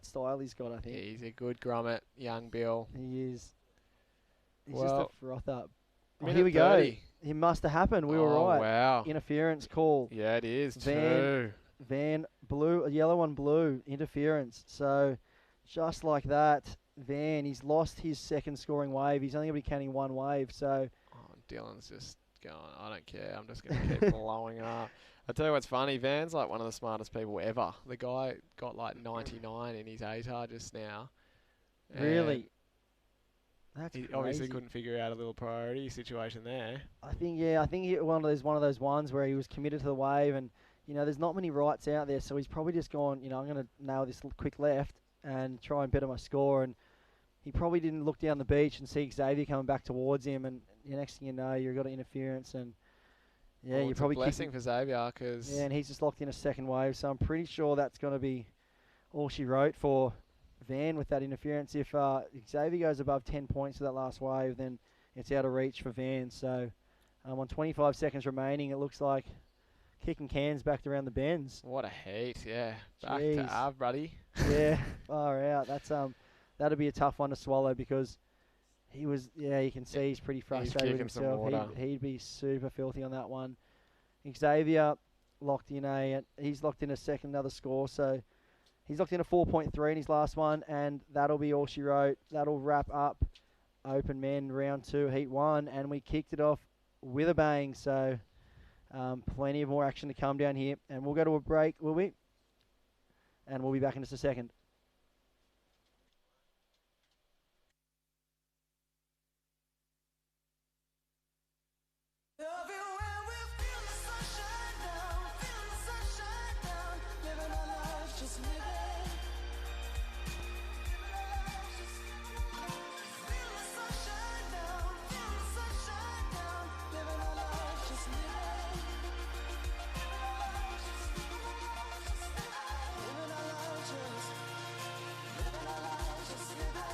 style he's got, I think. Yeah, he's a good grommet, young Bill. He is. He's Well, just a froth up. Oh, minute here we 30. go. It must have happened. We were Oh, right. wow. Interference call. Yeah, it is. Van blue, a yellow on blue. Interference. So just like that, Van, he's lost his second scoring wave. He's only going to be counting one wave. So Dylan's just going, I don't care. I'm just going to keep blowing it up. I'll tell you what's funny. Van's like one of the smartest people ever. The guy got like 99 in his ATAR just now. Really? That's he crazy. obviously couldn't figure out a little priority situation there. I think one of those ones where he was committed to the wave, and there's not many rights out there, so he's probably just gone. I'm going to nail this quick left and try and better my score. And he probably didn't look down the beach and see Xavier coming back towards him, and the next thing you know, you've got an interference, and you're It's probably a blessing for Xavier because and he's just locked in a second wave. So I'm pretty sure that's going to be all she wrote for Van with that interference. If Xavier goes above 10 points for that last wave, then it's out of reach for Van. So on 25 seconds remaining, it looks like kicking cans back around the bends. What a heat, yeah. Back Jeez. to Av, buddy. Yeah, far out. That's that'll be a tough one to swallow because he was. Yeah, you can see he's pretty frustrated with kicking some himself. water. He'd be super filthy on that one. Xavier locked in another score. So he's locked in a 4.3 in his last one, and that'll be all she wrote. That'll wrap up Open Men Round 2, Heat 1, and we kicked it off with a bang. So plenty of more action to come down here, and we'll go to a break, will we? And we'll be back in just a second. Everywhere we feel the sunshine down, feel the sunshine down, living our lives, just living. Feel the sunshine down, feel the sunshine down, living our lives, just living. Living our lives, just living.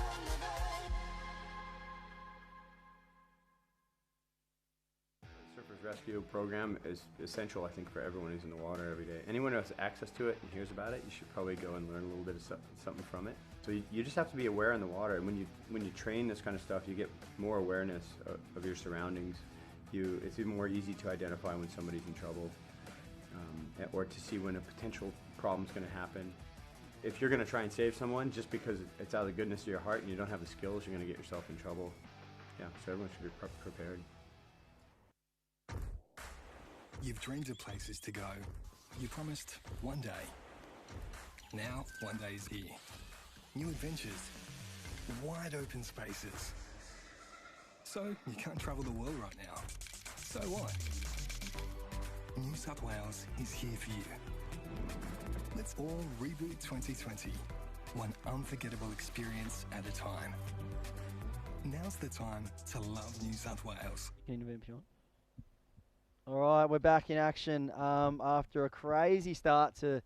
Surfers Rescue program is essential, I think, for everyone who's in the water every day. Anyone who has access to it and hears about it, you should probably go and learn a little bit of something from it. So you just have to be aware in the water, and when you train this kind of stuff, you get more awareness of your surroundings. It's even more easy to identify when somebody's in trouble, or to see when a potential problem's going to happen. If you're going to try and save someone just because it's out of the goodness of your heart and you don't have the skills, you're going to get yourself in trouble. Yeah, so everyone should be prepared. You've dreamed of places to go. You promised one day. Now, one day is here. New adventures. Wide open spaces. So, you can't travel the world right now. So what? New South Wales is here for you. Let's all reboot 2020. One unforgettable experience at a time. Now's the time to love New South Wales. All right, we're back in action after a crazy start to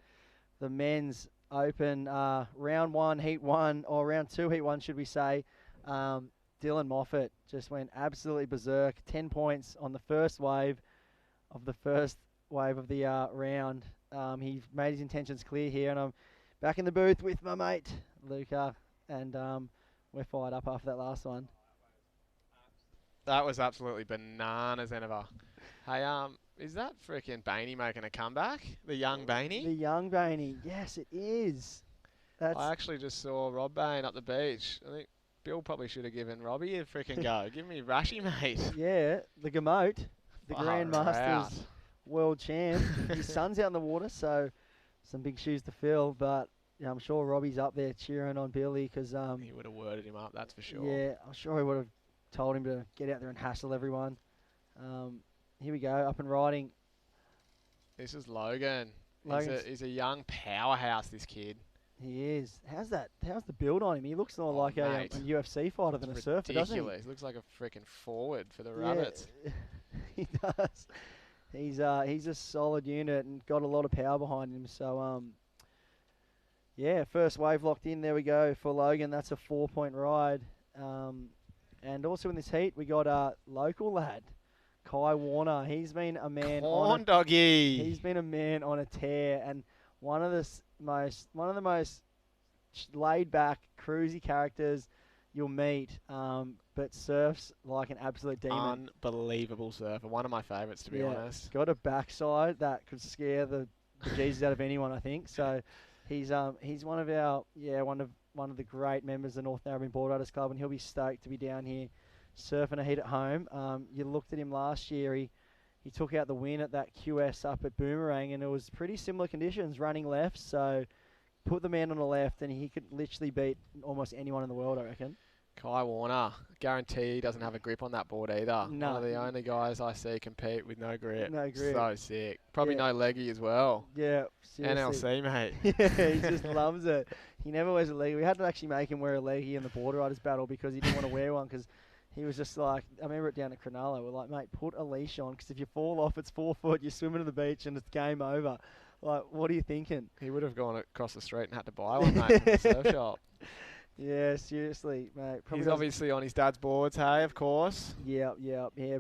the men's open round 1, heat 1, or round 2, heat 1, should we say. Dylan Moffat just went absolutely berserk. 10 points on the first wave of the round. He made his intentions clear here, and I'm back in the booth with my mate Luca, and we're fired up after that last one. That was absolutely bananas, Enova. Hey, is that freaking Bainey making a comeback? The young Bainey? The young Bainey, yes, it is. I actually just saw Rob Bain up the beach. I think Bill probably should have given Robbie a freaking go. Give me Rashi, mate. Yeah, the Gamote, the Far Grandmasters out. world champ. His son's out in the water, so some big shoes to fill. But yeah, I'm sure Robbie's up there cheering on Billy because He would have worded him up, that's for sure. yeah, I'm sure he would have told him to get out there and hassle everyone. Here we go, up and riding. This is Logan. He's a young powerhouse, this kid. He is. How's the build on him? He looks more like a mate. UFC fighter than a surfer, doesn't he? Ridiculous. He looks like a freaking forward for the Rabbits. He does. He's a solid unit and got a lot of power behind him. So first wave locked in. There we go for Logan. That's a 4-point ride. And also in this heat we got a local lad, Kai Warner. He's been a man. He's been a man on a tear, and one of the most laid back, cruisy characters you'll meet, but surfs like an absolute demon. Unbelievable surfer. One of my favourites, to be honest. Got a backside that could scare the Jesus out of anyone, I think. So he's one of the great members of the North Narrabeen Board Riders Club, and he'll be stoked to be down here surfing a heat at home. You looked at him last year. He took out the win at that QS up at Boomerang, and it was pretty similar conditions, running left. So put the man on the left, and he could literally beat almost anyone in the world, I reckon. Kai Warner, guarantee he doesn't have a grip on that board either. No. One of the only guys I see compete with no grip. No grip. So sick. Probably no leggy as well. Yeah, seriously. NLC, mate. Yeah, he just loves it. He never wears a leggy. We had to actually make him wear a leggy in the Border Riders battle because he didn't want to wear one because he was just like, I remember it down at Cronulla. We're like, mate, put a leash on because if you fall off, it's 4 foot, you're swimming to the beach and it's game over. Like, what are you thinking? He would have gone across the street and had to buy one, mate, from the surf shop. Yeah, seriously, mate. He's obviously on his dad's boards, hey, of course. Yeah,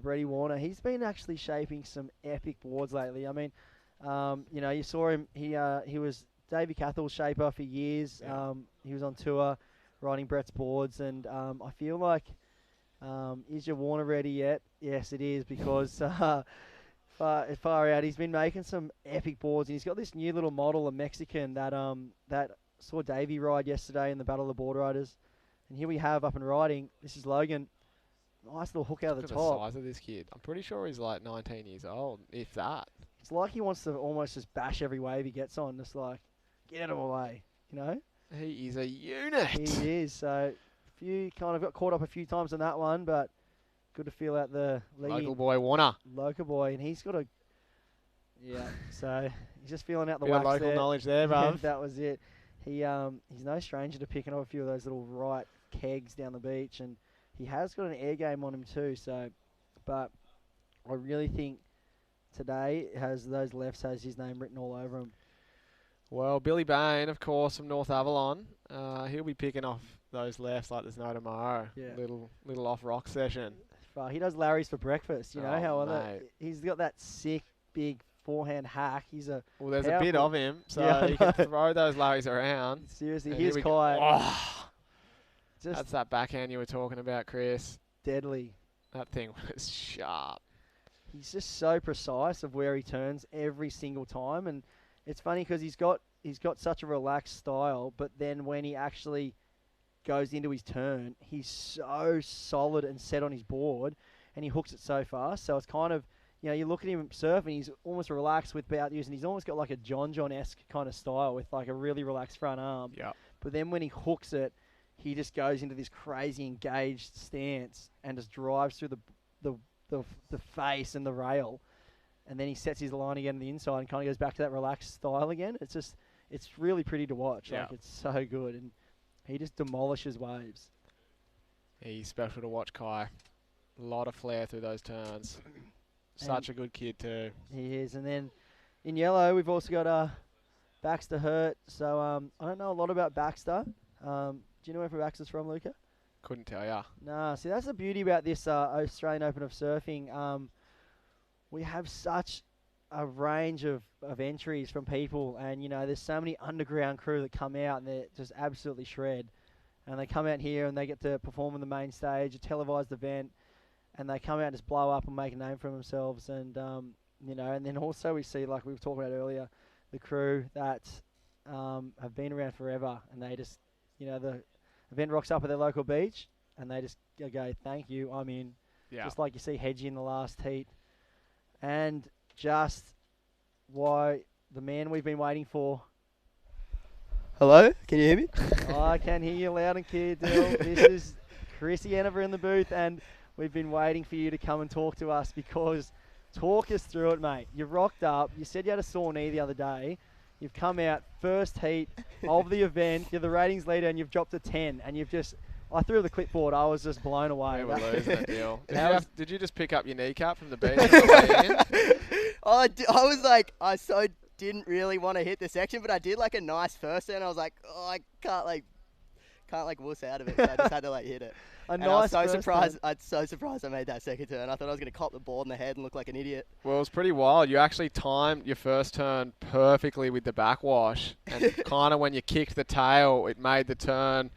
Brady Warner. He's been actually shaping some epic boards lately. I mean, you saw him. He was Davey Cathal's shaper for years. Yeah. He was on tour riding Brett's boards, and I feel like, is your Warner ready yet? Yes, it is, because far out. He's been making some epic boards, and he's got this new little model, a Mexican, that saw Davey ride yesterday in the Battle of the Board Riders. And here we have up and riding. This is Logan. Nice little hook out of the Look top. at the size of this kid. I'm pretty sure he's like 19 years old, if that. It's like he wants to almost just bash every wave he gets on. Just like, get out of my way, you know? He is a unit. He is. So, few kind of got caught up a few times on that one, but good to feel out the leading. Local boy Warner. Local boy, and he's got a... Yeah, so he's just feeling out the Bit of wax local there. knowledge there, bruv. That was it. He's no stranger to picking up a few of those little right kegs down the beach, and he has got an air game on him too. So, but I really think today those lefts has his name written all over him. Well, Billy Bain, of course, from North Avalon. He'll be picking off those lefts like there's no tomorrow. Yeah. Little off rock session. He does Larry's for breakfast. You know how mate. he's got that sick big forehand hack. He's a there's a bit of him, so yeah, you can throw those Larrys around. Seriously, And here's here we Kai. go. Just That's that backhand you were talking about, Chris. Deadly. That thing was sharp. He's just so precise of where he turns every single time, and it's funny because he's got such a relaxed style, but then when he actually goes into his turn, he's so solid and set on his board, and he hooks it so fast. So it's kind of, you look at him surfing, he's almost relaxed without using. He's almost got like a John-esque kind of style with like a really relaxed front arm. Yeah. But then when he hooks it, he just goes into this crazy engaged stance and just drives through the face and the rail, and then he sets his line again on the inside and kind of goes back to that relaxed style again. It's really pretty to watch. Yeah. Like, it's so good, and he just demolishes waves. He's special to watch, Kai. A lot of flair through those turns. Such a good kid too. He is. And then in yellow, we've also got Baxter Hurt. So I don't know a lot about Baxter. Do you know where Baxter's from, Luca? Couldn't tell ya. Nah, see, that's the beauty about this Australian Open of Surfing. We have such a range of entries from people, and there's so many underground crew that come out and they just absolutely shred. And they come out here and they get to perform on the main stage, a televised event, and they come out and just blow up and make a name for themselves. And and then also we see, like we were talking about earlier, the crew that have been around forever, and they just, the event rocks up at their local beach, and they just go, thank you, I'm in. Yeah. Just like you see Hedgie in the last heat. And just why the man we've been waiting for. Hello, can you hear me? I can hear you loud and clear, Dill. This is Chrissy Enover in the booth, and we've been waiting for you to come and talk to us, because talk us through it, mate. You rocked up. You said you had a sore knee the other day. You've come out first heat of the event. You're the ratings leader, and you've dropped to 10. And you've just, I threw the clipboard. I was just blown away. We were losing that deal. Did you just pick up your kneecap from the beach on the way in? I was like, I so didn't really want to hit the section, but I did like a nice first turn. I was like, oh, I can't wuss out of it. So I just had to like hit it. I was so surprised. I'm so surprised I made that second turn. I thought I was going to cop the board in the head and look like an idiot. Well, it was pretty wild. You actually timed your first turn perfectly with the backwash, and kind of when you kicked the tail, it made the turn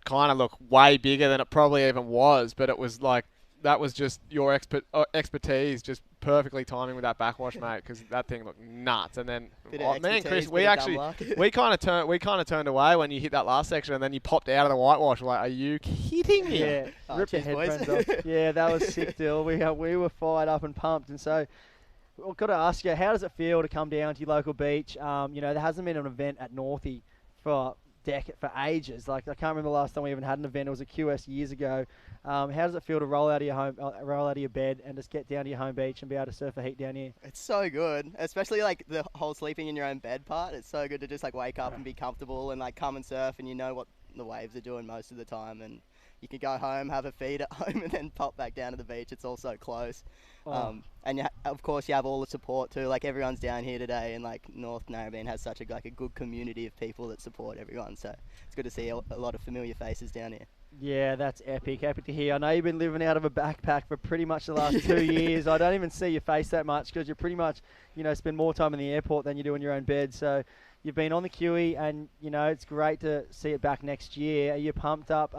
kind of look way bigger than it probably even was. But it was like that was just your expertise, just perfectly timing with that backwash, mate, because that thing looked nuts. And then me and Chris, we kind of turned away when you hit that last section, and then you popped out of the whitewash. We're like, are you kidding me? Yeah, ripped your headphones off. Yeah, that was sick, Dill. We were fired up and pumped, and so I've got to ask you, how does it feel to come down to your local beach? There hasn't been an event at Northie for ages. Like, I can't remember the last time we even had an event. It was a QS years ago. How does it feel to roll out of your bed and just get down to your home beach and be able to surf a heat down here? It's so good, especially like the whole sleeping in your own bed part. It's so good to just like wake up and be comfortable and like come and surf, and you know what the waves are doing most of the time, and you can go home, have a feed at home, and then pop back down to the beach. It's all so close. And of course you have all the support too. Like, everyone's down here today, and like North Narrabeen has such a good community of people that support everyone. So it's good to see a lot of familiar faces down here. Yeah, that's epic to hear. I know you've been living out of a backpack for pretty much the last 2 years. I don't even see your face that much because you pretty much, spend more time in the airport than you do in your own bed. So you've been on the QE, and, it's great to see it back next year. Are you pumped up,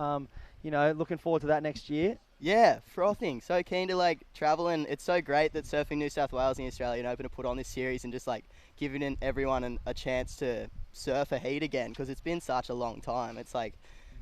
looking forward to that next year? Yeah, frothing. So keen to like travel, and it's so great that Surfing New South Wales and the Australian Open have put on this series and just like giving everyone a chance to surf a heat again, because it's been such a long time. It's like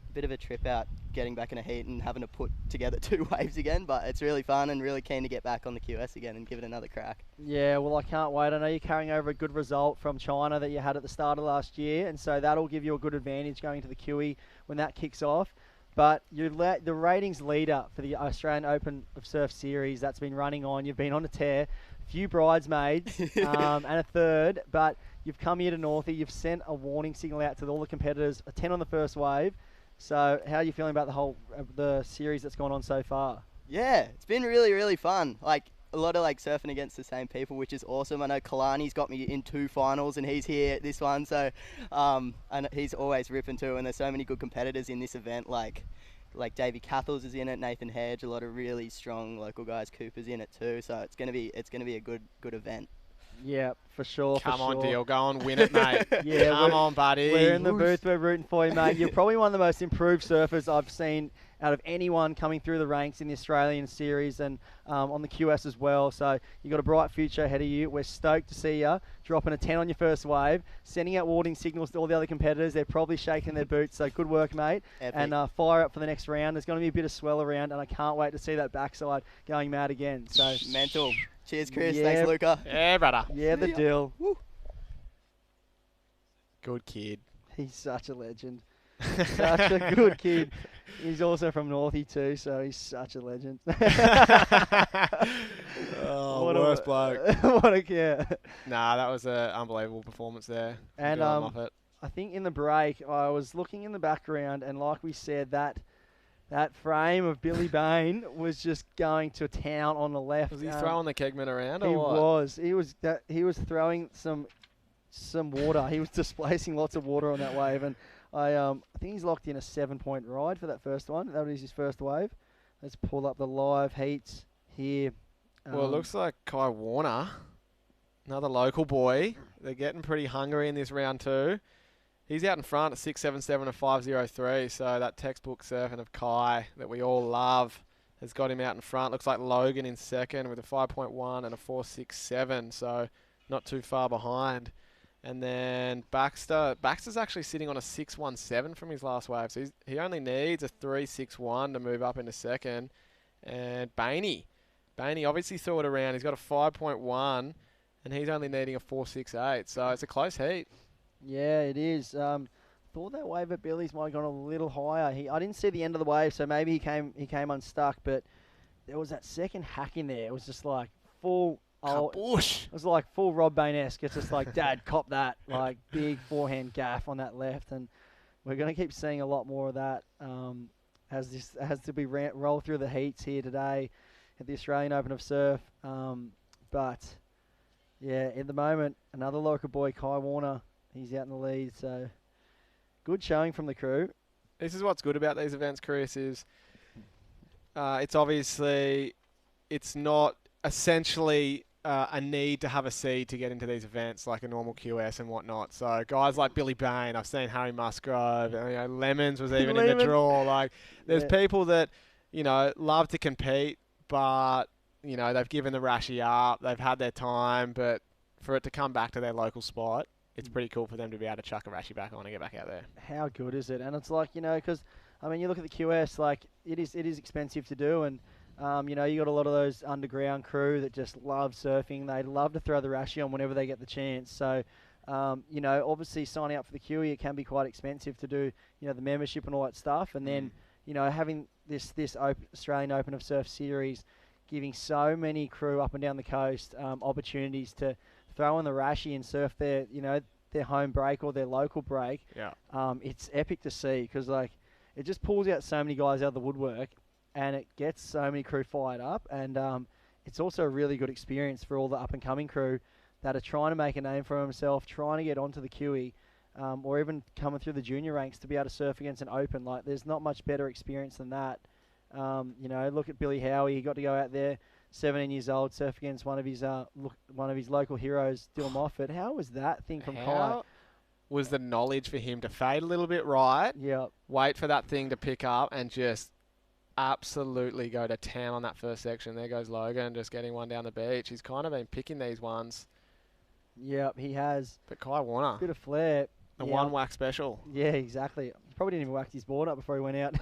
a bit of a trip out getting back in a heat and having to put together 2 waves again, but it's really fun and really keen to get back on the QS again and give it another crack. Yeah, well, I can't wait. I know you're carrying over a good result from China that you had at the start of last year, and so that'll give you a good advantage going to the QE when that kicks off. But you're the ratings leader for the Australian Open of Surf Series that's been running on. You've been on a tear, a few bridesmaids and a third, but you've come here to Northie. You've sent a warning signal out to all the competitors, a 10 on the first wave. So how are you feeling about the series that's gone on so far? Yeah, it's been really, really fun. Like, a lot of like surfing against the same people, which is awesome. I know Kalani's got me in 2 finals, and he's here at this one, so and he's always ripping too. And there's so many good competitors in this event, like Davey Cathles is in it, Nathan Hedge, a lot of really strong local guys. Cooper's in it too, so it's gonna be a good event. Yeah, for sure. Come on, Deal. Go and win it, mate. Yeah, come on, buddy. We're in the booth. We're rooting for you, mate. You're probably one of the most improved surfers I've seen out of anyone coming through the ranks in the Australian series and on the QS as well. So you've got a bright future ahead of you. We're stoked to see you dropping a 10 on your first wave, sending out warning signals to all the other competitors. They're probably shaking their boots. So good work, mate. Epic. And fire up for the next round. There's going to be a bit of swell around, and I can't wait to see that backside going mad again. So mental. Cheers, Chris. Yeah. Thanks, Luca. Yeah, brother. Yeah, the deal. Woo. Good kid. He's such a legend. Such a good kid. He's also from Northie too, so he's such a legend. Worst bloke. What a yeah. Nah, that was an unbelievable performance there. And Good on Moffat. I think in the break, I was looking in the background, and like we said, that frame of Billy Bain was just going to town on the left. Was he throwing the kegman around, He or what? was. He was throwing some water. He was displacing lots of water on that wave, and I think he's locked in a 7-point ride for that first one. That was his first wave. Let's pull up the live heats here. Well, it looks like Kai Warner, another local boy. They're getting pretty hungry in this round 2. He's out in front at 6.77 and 5.03, so that textbook surfing of Kai that we all love has got him out in front. Looks like Logan in second with a 5.1 and a 4.67, so not too far behind. And then Baxter's actually sitting on a 6.17 from his last wave, so he only needs a 3.61 to move up into second. And Bainey obviously threw it around. He's got a 5.1, and he's only needing a 4.68, so it's a close heat. Yeah, it is. Thought that wave at Billy's might have gone a little higher. I didn't see the end of the wave, so maybe he came unstuck. But there was that second hack in there. It was just like full Kabush. It was like full Rob Bain-esque. It's just like, Dad, cop that. Like, big forehand gaff on that left. And we're going to keep seeing a lot more of that as this has to be roll through the heats here today at the Australian Open of Surf. But, yeah, at the moment, another local boy, Kai Warner, he's out in the lead. So, good showing from the crew. This is what's good about these events, Chris, is it's obviously, it's not essentially a need to have a seed to get into these events like a normal QS and whatnot. So guys like Billy Bain, I've seen Harry Musgrove, Lemons was even in the draw. Like, there's people that, love to compete, but, they've given the Rashi up, they've had their time, but for it to come back to their local spot, it's pretty cool for them to be able to chuck a Rashi back on and get back out there. How good is it? And it's like, because, you look at the QS, like, it is expensive to do, and you got a lot of those underground crew that just love surfing. They love to throw the Rashi on whenever they get the chance. So, obviously signing up for the QE, it can be quite expensive to do, the membership and all that stuff. And then, having this Australian Open of Surf series, giving so many crew up and down the coast opportunities to throw in the Rashi and surf their home break or their local break. Yeah. It's epic to see because, like, it just pulls out so many guys out of the woodwork. And it gets so many crew fired up, and it's also a really good experience for all the up-and-coming crew that are trying to make a name for themselves, trying to get onto the QE, or even coming through the junior ranks to be able to surf against an open. Like, there's not much better experience than that. Look at Billy Howie. He got to go out there, 17 years old, surf against one of his local heroes, Dylan Moffat. How was that thing from Kai? Was the knowledge for him to fade a little bit right? Yeah. Wait for that thing to pick up and just absolutely go to town on that first section. There goes Logan, just getting one down the beach. He's kind of been picking these ones. Yep, he has. But Kai Warner, bit of flair. A one whack special. Yeah, exactly. He probably didn't even wax his board up before he went out.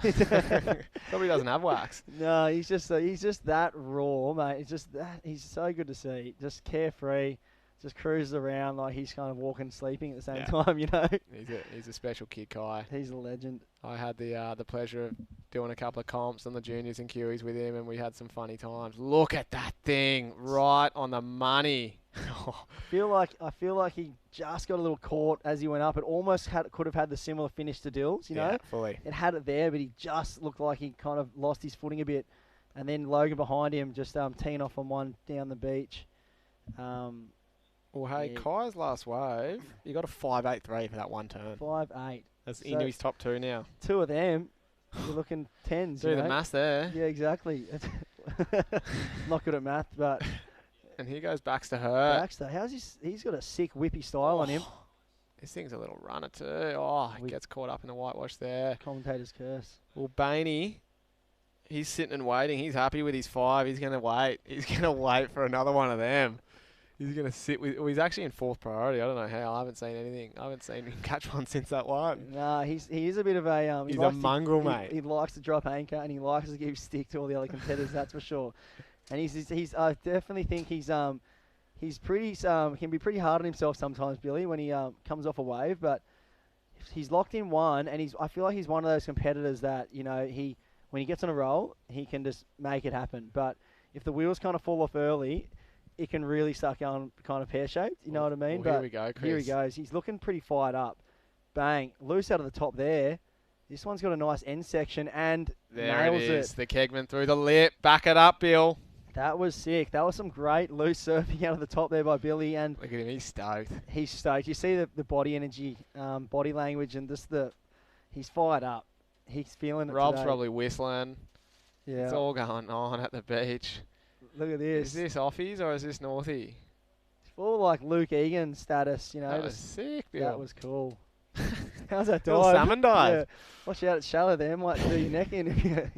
Probably doesn't have wax. No, he's just that raw, mate. It's just that he's so good to see. Just carefree, just cruises around like he's kind of walking, sleeping at the same time. He's a special kid, Kai. He's a legend. I had the pleasure of doing a couple of comps on the juniors and QEs with him, and we had some funny times. Look at that thing, right on the money. I feel like he just got a little caught as he went up. It almost could have had the similar finish to Dills, Yeah, fully. It had it there, but he just looked like he kind of lost his footing a bit. And then Logan behind him just teeing off on one down the beach. Well, hey, Kai's last wave, he got a 5.83 for that one turn. 5.8. That's into his top two now. Two of them, you're looking tens. Do the maths there. Yeah, exactly. Not good at math, but... And here goes Baxter Hurt. Baxter, he's got a sick whippy style on him. This thing's a little runner too. Oh, he gets caught up in the whitewash there. Commentator's curse. Well, Bainey, he's sitting and waiting. He's happy with his 5. He's going to wait. He's going to wait for another one of them. He's going to sit with... Well, he's actually in 4th priority. I don't know how. I haven't seen anything. I haven't seen him catch one since that one. Nah, he is a bit of a... he's a mongrel, mate. He likes to drop anchor and he likes to give stick to all the other competitors, that's for sure. And he's I definitely think he's pretty can be pretty hard on himself sometimes, Billy, when he comes off a wave. But he's locked in one, and I feel like he's one of those competitors that when he gets on a roll, he can just make it happen. But if the wheels kind of fall off early, it can really start going kind of pear-shaped. You know what I mean? Well, here we go, Chris. Here he goes. He's looking pretty fired up. Bang, loose out of the top there. This one's got a nice end section and nails it is. The Kegman through the lip. Back it up, Bill. That was sick. That was some great loose surfing out of the top there by Billy. And look at him, he's stoked. He's stoked. You see the body energy, body language, and just he's fired up. He's feeling it. Rob's today. probably whistling. Yeah. It's all going on at the beach. Look at this. Is this Offies or is this Northie? It's full like Luke Egan status, That was sick, Bill. That was cool. How's that Little dive? salmon dive. Yeah. Watch out, it's shallow there. Might do your neck in. Here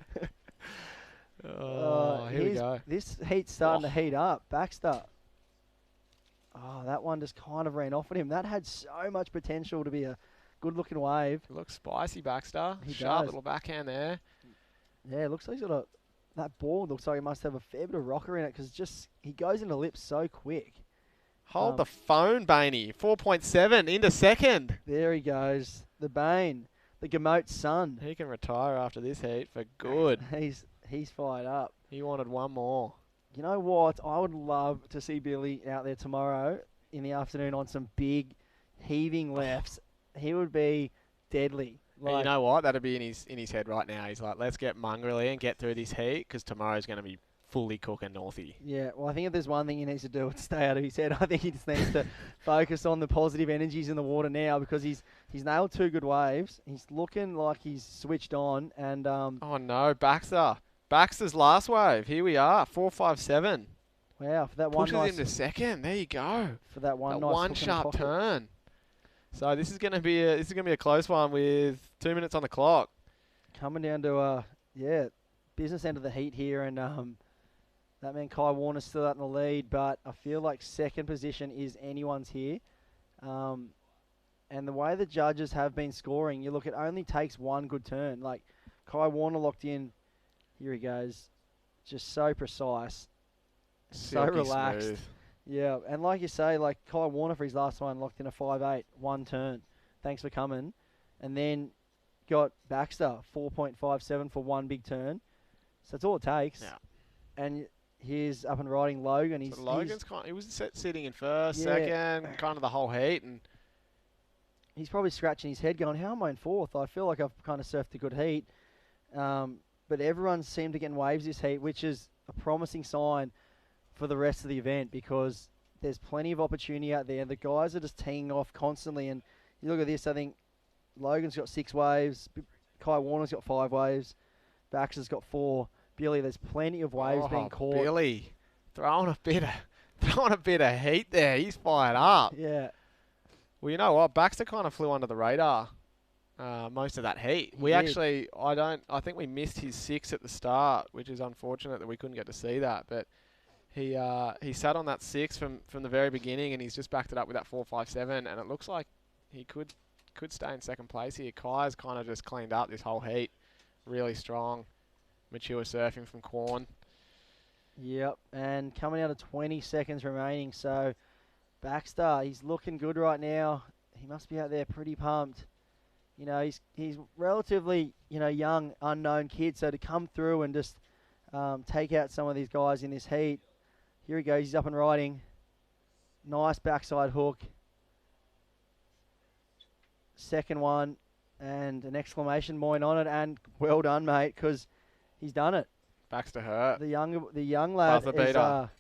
we go. This heat's starting to heat up. Baxter. Oh, that one just kind of ran off at him. That had so much potential to be a good-looking wave. It looks spicy, Baxter. He Sharp does. little backhand there. Yeah, it looks like he's got that ball looks like he must have a fair bit of rocker in it because he goes into lips so quick. Hold the phone, Bainey. 4.7 into second. There he goes. The Bane. The Gamote's son. He can retire after this heat for good. He's fired up. He wanted one more. You know what? I would love to see Billy out there tomorrow in the afternoon on some big heaving lefts. He would be deadly. And you know what? That'd be in his head right now. He's like, let's get mongrelly and get through this heat because tomorrow's going to be fully cooking Northie. Yeah, well, I think if there's one thing he needs to do, it's stay out of his head. I think he just needs to focus on the positive energies in the water now because he's nailed 2 good waves. He's looking like he's switched on. And oh, no, Baxter. Baxter's last wave. Here we are, 4.57. Wow, for that one pushes nice... him to second. There you go. For that one that nice one sharp turn. So this is going to be a close one with 2 minutes on the clock. Coming down to business end of the heat here, and that man Kai Warner's still out in the lead, but I feel like second position is anyone's here. And the way the judges have been scoring, you look, it only takes one good turn. Like Kai Warner locked in. Here he goes, just so precise, so Silky relaxed. smooth. Yeah, and like you say, like Kai Warner for his last one locked in a 5.8, one turn. Thanks for coming. And then got Baxter, 4.57 for one big turn. So that's all it takes. Yeah. And here's up and riding Logan. So Logan's he was sitting in first, second, kind of the whole heat. And he's probably scratching his head going, how am I in fourth? I feel like I've kind of surfed a good heat. But everyone seemed to get in waves this heat, which is a promising sign for the rest of the event because there's plenty of opportunity out there. The guys are just teeing off constantly. And you look at this, I think Logan's got 6 waves. Kai Warner's got 5 waves. Baxter's got 4. Billy, there's plenty of waves being caught. Billy, throwing a bit of heat there. He's fired up. Yeah. Well, you know what? Baxter kind of flew under the radar most of that heat. I think we missed his 6 at the start, which is unfortunate that we couldn't get to see that. But he sat on that 6 from the very beginning, and he's just backed it up with that 4.57, and it looks like he could stay in second place here. Kai's kind of just cleaned up this whole heat. Really strong, mature surfing from Quorn. Yep, and coming out of 20 seconds remaining. So Baxter, he's looking good right now. He must be out there pretty pumped. You know, he's relatively, young, unknown kid. So to come through and just take out some of these guys in this heat. Here he goes. He's up and riding. Nice backside hook. Second one, and an exclamation point on it. And well done, mate, because he's done it. Baxter hurt. The young lad Buzzer beater.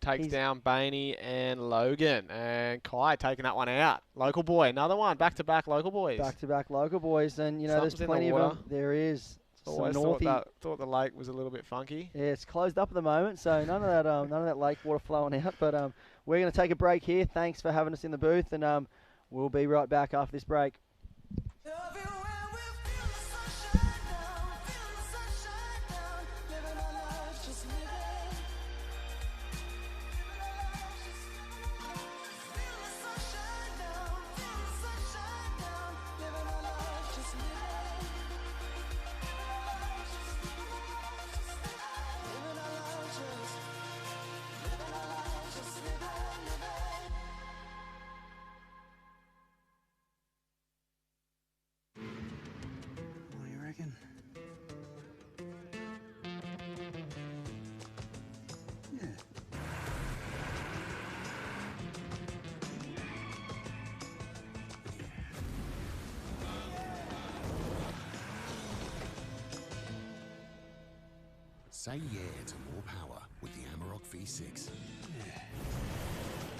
Takes down Bainey and Logan. And Kai taking that one out. Local boy, another one. Back-to-back local boys. Back-to-back local boys. And, there's plenty of them. There is. Always thought the lake was a little bit funky. Yeah, it's closed up at the moment, so none of that lake water flowing out. But we're going to take a break here. Thanks for having us in the booth, and we'll be right back after this break. What do you reckon? Yeah. Say yeah to more power with the Amarok V6. Yeah.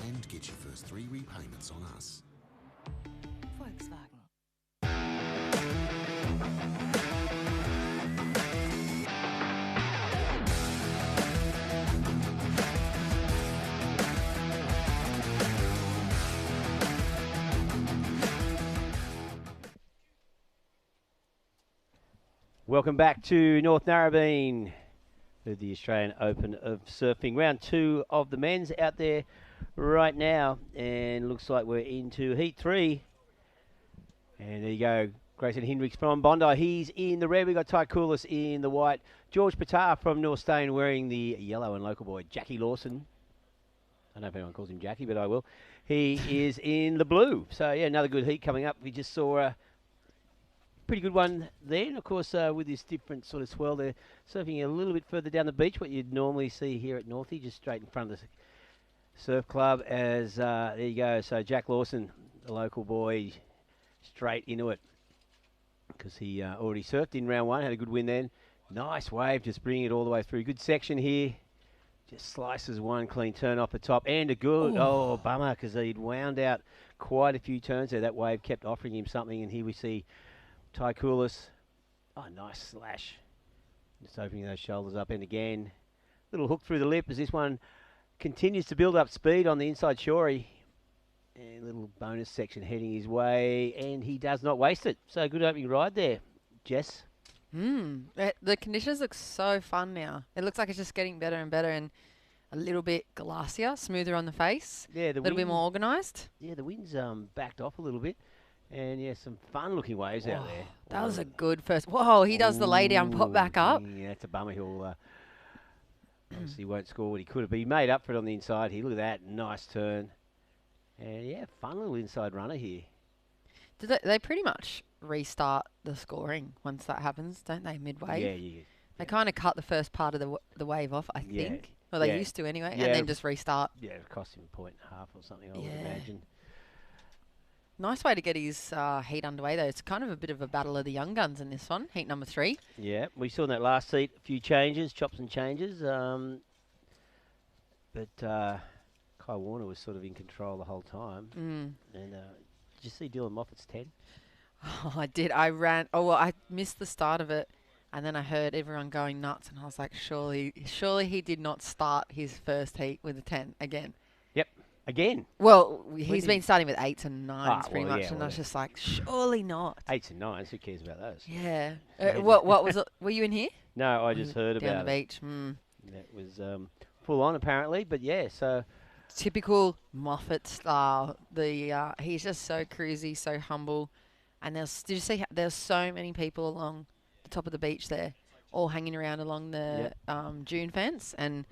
And get your first 3 repayments on us. Volkswagen. Welcome back to North Narrabeen with the Australian Open of Surfing. Round 2 of the men's out there right now. And looks like we're into Heat 3. And there you go. Grayson Hendricks from Bondi. He's in the red. We've got Ty Coolis in the white. George Patar from North Stain wearing the yellow, and local boy Jackie Lawson. I don't know if anyone calls him Jackie, but I will. He is in the blue. So, yeah, another good heat coming up. We just saw pretty good one there. And of course, with this different sort of swell, they're surfing a little bit further down the beach, what you'd normally see here at Northie, just straight in front of the surf club. As there you go. So Jack Lawson, the local boy, straight into it because he already surfed in round one, had a good win then. Nice wave, just bringing it all the way through. Good section here. Just slices one clean turn off the top and a good, bummer, because he'd wound out quite a few turns there. That wave kept offering him something, and here we see Ty Koulis. Oh, nice slash. Just opening those shoulders up, and again, little hook through the lip as this one continues to build up speed on the inside shorey. And a little bonus section heading his way, and he does not waste it. So good opening ride there, Jess. The conditions look so fun now. It looks like it's just getting better and better, and a little bit glacier, smoother on the face. Yeah, a little bit more organised. Yeah, the wind's backed off a little bit, and yeah, some fun-looking waves out there. That was a good first. Whoa, he does the lay down, pop back up. Yeah, it's a bummer. He'll obviously won't score what he could have, but he made up for it on the inside here. Look at that, nice turn, and yeah, fun little inside runner here. Do they pretty much restart the scoring once that happens, don't they, mid-wave? Yeah. They kind of cut the first part of the wave off, I think. Well, they used to anyway, and then just restart. Yeah, it cost him a point and a half or something, I would imagine. Nice way to get his heat underway, though. It's kind of a bit of a battle of the young guns in this one, heat number 3. Yeah, we saw in that last heat a few changes, chops and changes. But Kai Warner was sort of in control the whole time. And did you see Dylan Moffat's 10? Oh, I did. I missed the start of it, and then I heard everyone going nuts, and I was like, surely he did not start his first heat with a 10 again. Yep, again. Well, he's been starting with 8s and 9s pretty much, and I was yeah. just like, surely not. 8s and 9s, who cares about those? Yeah. What was it? Were you in here? No, I just heard about it. Down the beach. That was full on apparently, but yeah, so... Typical Moffat style. He's just so cruisy, so humble. And did you see there's so many people along the top of the beach there, all hanging around along the dune fence, and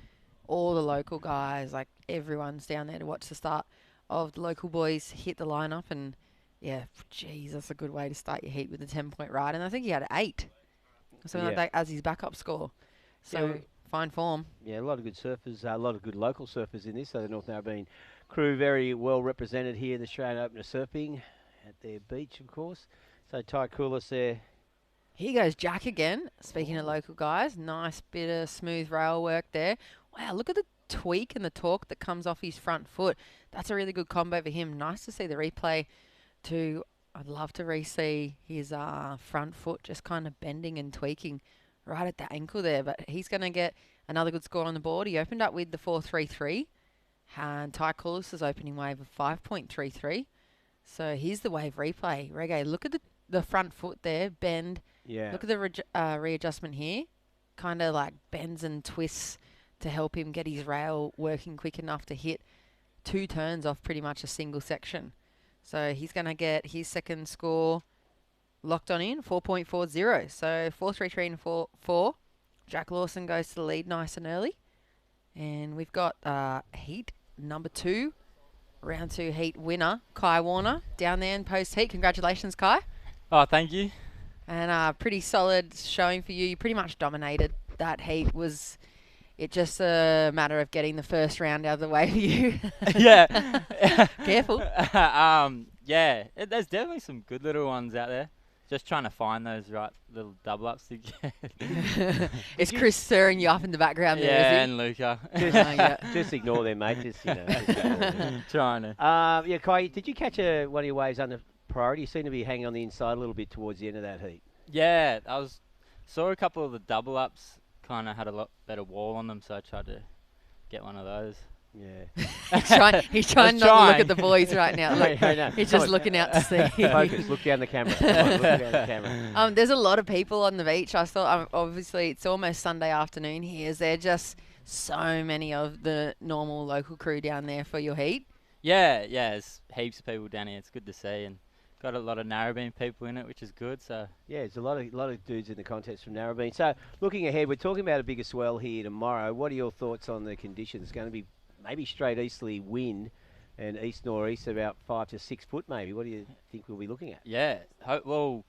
all the local guys, like everyone's down there to watch the start of the local boys hit the lineup. And yeah, geez, that's a good way to start your heat with a 10-point ride. And I think he had 8, something like that as his backup score. So fine form. Yeah, a lot of good surfers, a lot of good local surfers in this. So the North Narrabeen crew very well represented here in the Australian Open of Surfing at their beach, of course. So Ty Koulis there. Here goes Jack again. Speaking of local guys, nice bit of smooth rail work there. Wow, look at the tweak and the torque that comes off his front foot. That's a really good combo for him. Nice to see the replay too. I'd love to re-see his front foot just kind of bending and tweaking right at the ankle there. But he's going to get another good score on the board. He opened up with the 4.33. And Ty Koulis' opening wave of 5.33. So here's the wave replay. Reggae, look at the front foot there, bend. Yeah. Look at the readjustment here. Kind of like bends and twists to help him get his rail working quick enough to hit 2 turns off pretty much a single section. So he's going to get his second score locked on in, 4.40. So 4.33 and 4.4. Jack Lawson goes to the lead nice and early. And we've got heat number 2. Round 2 heat winner, Kai Warner, down there in post-heat. Congratulations, Kai. Oh, thank you. And pretty solid showing for you. You pretty much dominated that heat. Was it just a matter of getting the first round out of the way for you? Yeah. Careful. Yeah, there's definitely some good little ones out there. Just trying to find those right little double ups to get. Is Chris stirring you up in the background there? Yeah, Is he? and Luca. Just ignore them, mate. Just, you know. Trying to. Yeah, Kai, did you catch one of your waves under priority? You seem to be hanging on the inside a little bit towards the end of that heat. Yeah, saw a couple of the double ups. Kind of had a lot better wall on them, so I tried to get one of those. Yeah. He's trying not to look at the boys right now. Like, no. He's just looking out to see. Focus. Look down the camera. Come on, look down the camera. There's a lot of people on the beach. I thought, obviously, it's almost Sunday afternoon here. Is there just so many of the normal local crew down there for your heat? Yeah, there's heaps of people down here. It's good to see, and got a lot of Narrabeen people in it, which is good. So yeah, there's a lot of dudes in the contest from Narrabeen. So looking ahead, we're talking about a bigger swell here tomorrow. What are your thoughts on the conditions? It's going to be maybe straight easterly wind and east-northeast about 5 to 6 foot maybe. What do you think we'll be looking at? Yeah, well,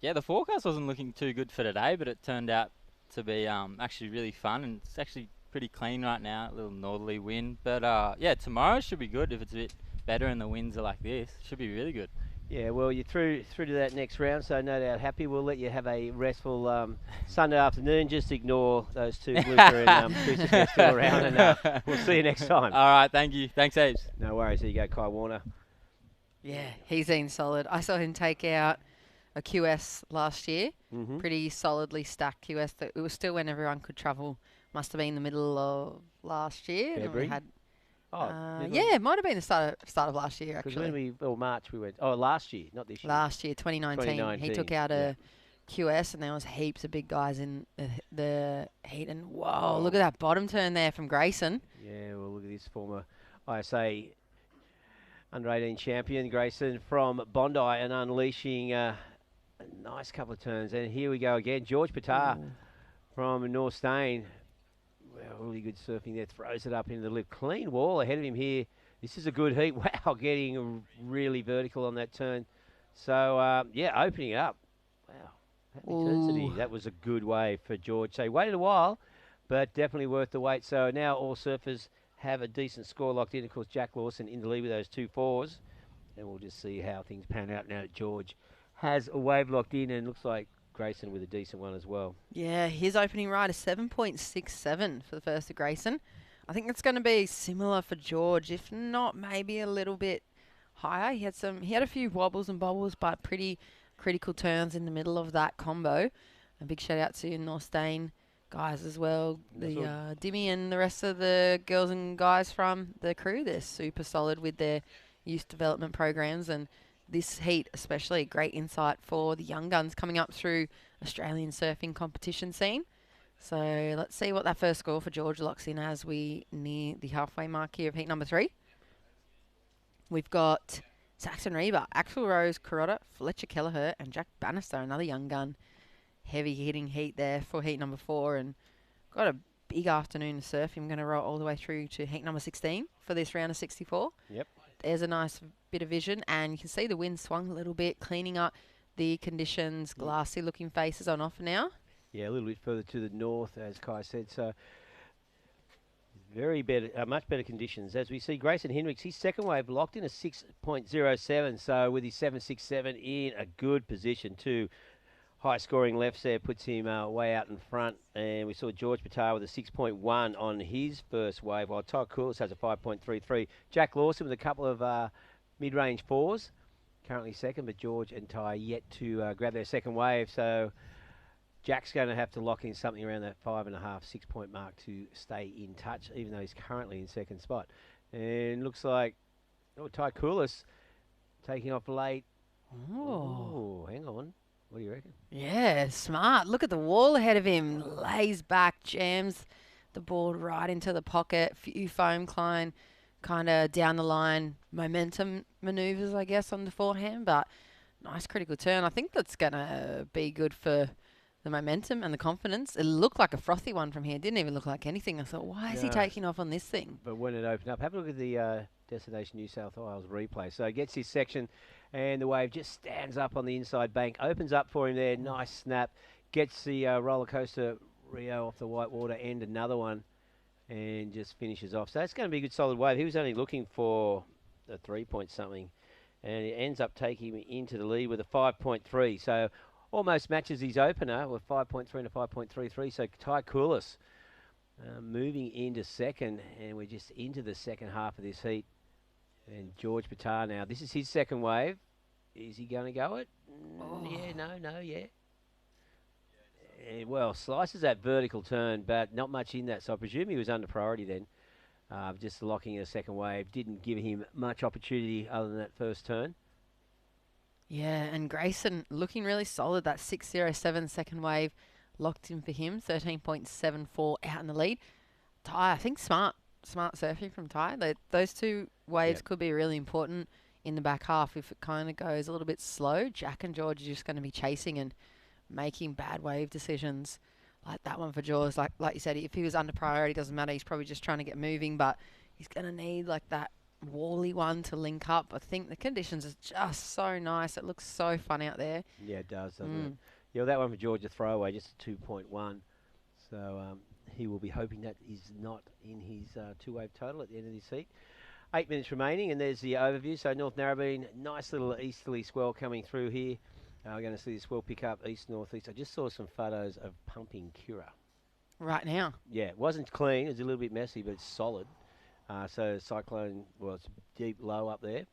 yeah, the forecast wasn't looking too good for today, but it turned out to be actually really fun, and it's actually pretty clean right now. A little northerly wind, but yeah, tomorrow should be good if it's a bit better and the winds are like this. Should be really good. Yeah, well, you're through to that next round, so no doubt happy. We'll let you have a restful Sunday afternoon. Just ignore those two Blooper and Cruiser they're still around, and we'll see you next time. All right, thank you. Thanks, heaps. No worries. There you go, Kai Warner. Yeah, he's been solid. I saw him take out a QS last year. Mhm. Pretty solidly stacked QS. It was still when everyone could travel. Must have been the middle of last year. and we February? had, Middle- yeah, it might have been the start of last year, Because actually. when March we went. Oh, last year, not this year. Last year, 2019. He took out a QS, and there was heaps of big guys in the heat. And whoa, look at that bottom turn there from Grayson. Yeah, well, look at this former ISA under-18 champion, Grayson from Bondi, and unleashing a nice couple of turns. And here we go again. George Patar from North Stain. Well, really good surfing there. Throws it up into the lip. Clean wall ahead of him here. This is a good heat. Wow, getting really vertical on that turn. So, yeah, opening it up. Wow. Happy turns today. That was a good wave for George. So he waited a while, but definitely worth the wait. So now all surfers have a decent score locked in. Of course, Jack Lawson in the lead with those 2 4s. And we'll just see how things pan out now that George has a wave locked in, and looks like Grayson with a decent one as well. Yeah, his opening ride is 7.67 for the first of Grayson. I think it's going to be similar for George, if not maybe a little bit higher. He had a few wobbles and bobbles, but pretty critical turns in the middle of that combo. A big shout out to North Stain guys as well. The Dimmy and the rest of the girls and guys from the crew, they're super solid with their youth development programs, and this heat especially great insight for the young guns coming up through Australian surfing competition scene. So let's see what that first score for George locks in as we near the halfway mark here of heat number 3. We've got Saxon Reber, Axel Rose, Carota, Fletcher Kelleher, and Jack Bannister, another young gun. Heavy hitting heat there for heat number 4, and got a big afternoon of surfing. I'm going to roll all the way through to heat number 16 for this round of 64. Yep. There's a nice bit of vision, and you can see the wind swung a little bit, cleaning up the conditions. Glassy looking faces on offer now. Yeah, a little bit further to the north, as Kai said. So much better conditions. As we see, Grayson Hendricks, his second wave locked in a 6.07. So with his 7.67 in a good position too. High scoring lefts there puts him way out in front. And we saw George Patar with a 6.1 on his first wave, while Ty Coolis has a 5.33. Jack Lawson with a couple of mid-range 4s, currently second, but George and Ty yet to grab their second wave. So Jack's going to have to lock in something around that 5.5, 6 point mark to stay in touch, even though he's currently in second spot. And looks like Ty Coolis taking off late. Oh, hang on. What do you reckon? Yeah, smart. Look at the wall ahead of him. Lays back, jams the board right into the pocket. Few foam climb, kind of down the line momentum maneuvers, I guess, on the forehand. But nice critical turn. I think that's going to be good for the momentum and the confidence. It looked like a frothy one from here. It didn't even look like anything. I thought, why is he taking off on this thing? But when it opened up, have a look at the Destination New South Wales replay. So he gets his section, and the wave just stands up on the inside bank, opens up for him there, nice snap, gets the roller coaster Rio off the white water, and another one, and just finishes off. So it's going to be a good solid wave. He was only looking for a 3 point something, and it ends up taking him into the lead with a 5.3. So almost matches his opener with 5.3 and a 5.33. So Ty Coolis moving into second, and we're just into the second half of this heat. And George Patar now, this is his second wave. Is he going to go it? Yeah, no, yeah. And, well, slices that vertical turn, but not much in that. So I presume he was under priority then. Just locking in a second wave didn't give him much opportunity other than that first turn. Yeah, and Grayson looking really solid. That 6.07 second wave locked in for him. 13.74 out in the lead. Ty, I think smart surfing from Ty. Those two waves could be really important in the back half if it kind of goes a little bit slow. Jack and George are just going to be chasing and making bad wave decisions. Like that one for George, like you said, if he was under priority, doesn't matter. He's probably just trying to get moving, but he's going to need like that wally one to link up. I think the conditions are just so nice. It looks so fun out there. Yeah, it does, doesn't it? Yeah, well, that one for George, a throwaway, just a 2.1. So he will be hoping that is not in his two-wave total at the end of this heat. 8 minutes remaining, and there's the overview. So North Narrabeen, nice little easterly swell coming through here. We're going to see the swell pick up east-northeast. I just saw some photos of pumping Kira. Right now? Yeah, it wasn't clean. It was a little bit messy, but it's solid. So cyclone, well, it's deep low up there.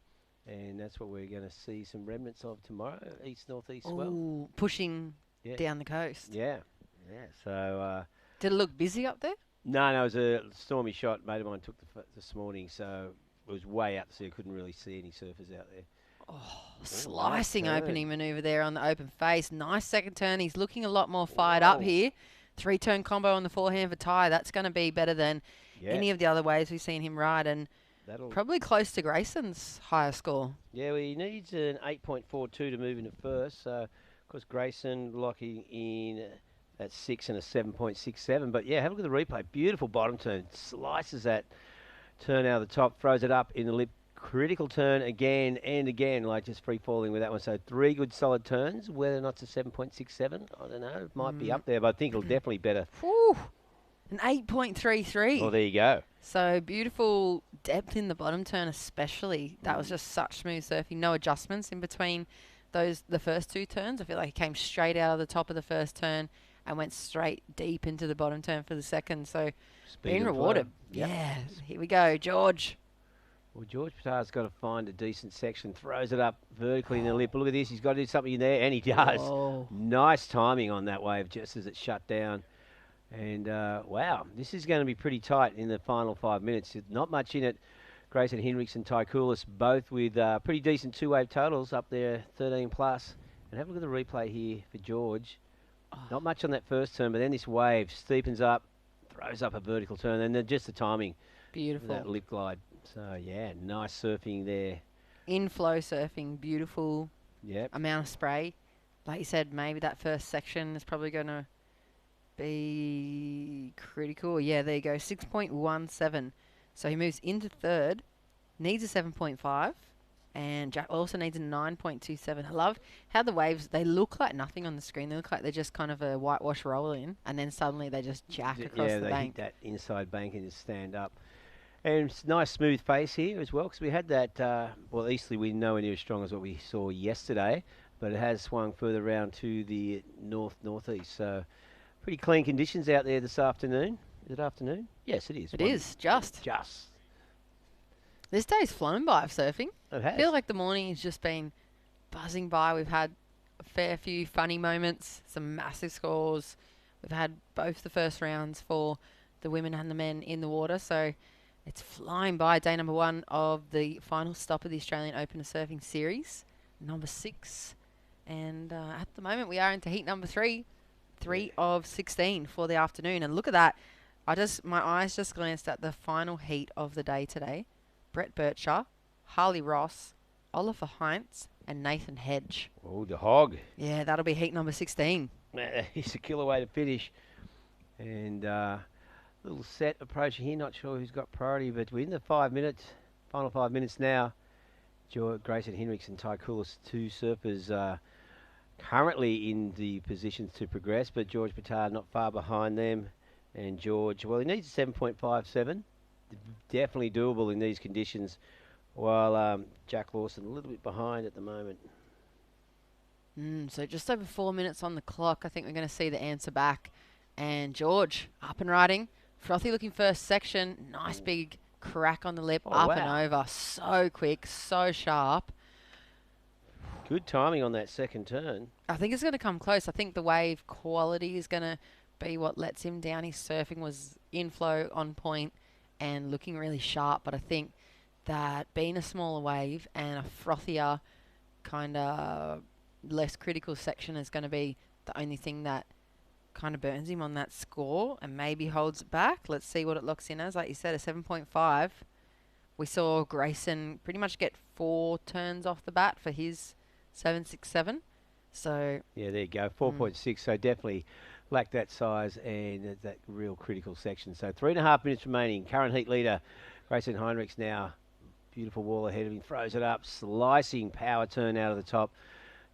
And that's what we're going to see some remnants of tomorrow, east-northeast swell. Ooh, pushing down the coast. Yeah, yeah. So did it look busy up there? No, it was a stormy shot. A mate of mine took this morning, so it was way out to sea. I couldn't really see any surfers out there. Slicing opening manoeuvre there on the open face. Nice second turn. He's looking a lot more fired up here. 3-turn combo on the forehand for Ty. That's going to be better than any of the other ways we've seen him ride, and probably close to Grayson's higher score. Yeah, well, he needs an 8.42 to move into first. So, of course, Grayson locking in at 6 and a 7.67. But, yeah, have a look at the replay. Beautiful bottom turn. Slices that turn out of the top, throws it up in the lip. Critical turn again and again, like just free-falling with that one. So 3 good solid turns. Whether or not it's a 7.67, I don't know. It might be up there, but I think it'll definitely better. Whew. An 8.33. Oh, there you go. So beautiful depth in the bottom turn especially. That was just such smooth surfing. No adjustments in between the first 2 turns. I feel like he came straight out of the top of the first turn and went straight deep into the bottom turn for the second. So being rewarded. Yep. Yeah. Here we go, George. Well, George Patar's got to find a decent section, throws it up vertically in the lip. Look at this, he's got to do something in there, and he does. Oh. Nice timing on that wave just as it shut down. And, wow, this is going to be pretty tight in the final 5 minutes. Not much in it. Grayson Hendricks and Ty Koulis both with pretty decent 2-wave totals up there, 13 plus. And have a look at the replay here for George. Not much on that first turn, but then this wave steepens up, throws up a vertical turn, and then just the timing. Beautiful. That lip glide. So, yeah, nice surfing there. In-flow surfing, beautiful amount of spray. Like you said, maybe that first section is probably going to be critical. Yeah, there you go, 6.17. So he moves into third, needs a 7.5, and Jack also needs a 9.27. I love how the waves, they look like nothing on the screen. They look like they're just kind of a whitewash roll in, and then suddenly they just jack across the bank. Yeah, they hit that inside bank and just stand up. And it's a nice smooth face here as well, because we had that, well, easterly wind nowhere near as strong as what we saw yesterday, but it has swung further around to the north-northeast. So pretty clean conditions out there this afternoon. Is it afternoon? Yes, it is. It is, just. Just. This day's flown by of surfing. It has. I feel like the morning has just been buzzing by. We've had a fair few funny moments, some massive scores. We've had both the first rounds for the women and the men in the water, so it's flying by. Day number 1 of the final stop of the Australian Open of Surfing Series, number 6. And at the moment, we are into heat number 3, 3 of 16 for the afternoon. And look at that. My eyes just glanced at the final heat of the day today. Brett Bircher, Harley Ross, Oliver Heinz, and Nathan Hedge. Oh, the hog. Yeah, that'll be heat number 16. He's a killer way to finish. And little set approaching here. Not sure who's got priority, but we're in the final 5 minutes now. Grayson Hendricks and Ty Koulis, 2 surfers currently in the positions to progress, but George Patar not far behind them. And George, well, he needs a 7.57. Definitely doable in these conditions, while Jack Lawson a little bit behind at the moment. So just over 4 minutes on the clock. I think we're going to see the answer back. And George, up and riding. Frothy looking first section. Nice big crack on the lip, up and over. So quick, so sharp. Good timing on that second turn. I think it's going to come close. I think the wave quality is going to be what lets him down. His surfing was in flow, on point, and looking really sharp. But I think that being a smaller wave and a frothier, kind of less critical section is going to be the only thing that kind of burns him on that score and maybe holds it back. Let's see what it locks in as. Like you said, a 7.5. We saw Grayson pretty much get 4 turns off the bat for his 7.67. So yeah, there you go, 4.6. So definitely lack that size and that real critical section. So 3.5 minutes remaining. Current heat leader, Grayson Heinrichs now Beautiful wall ahead of him. Throws it up. Slicing power turn out of the top.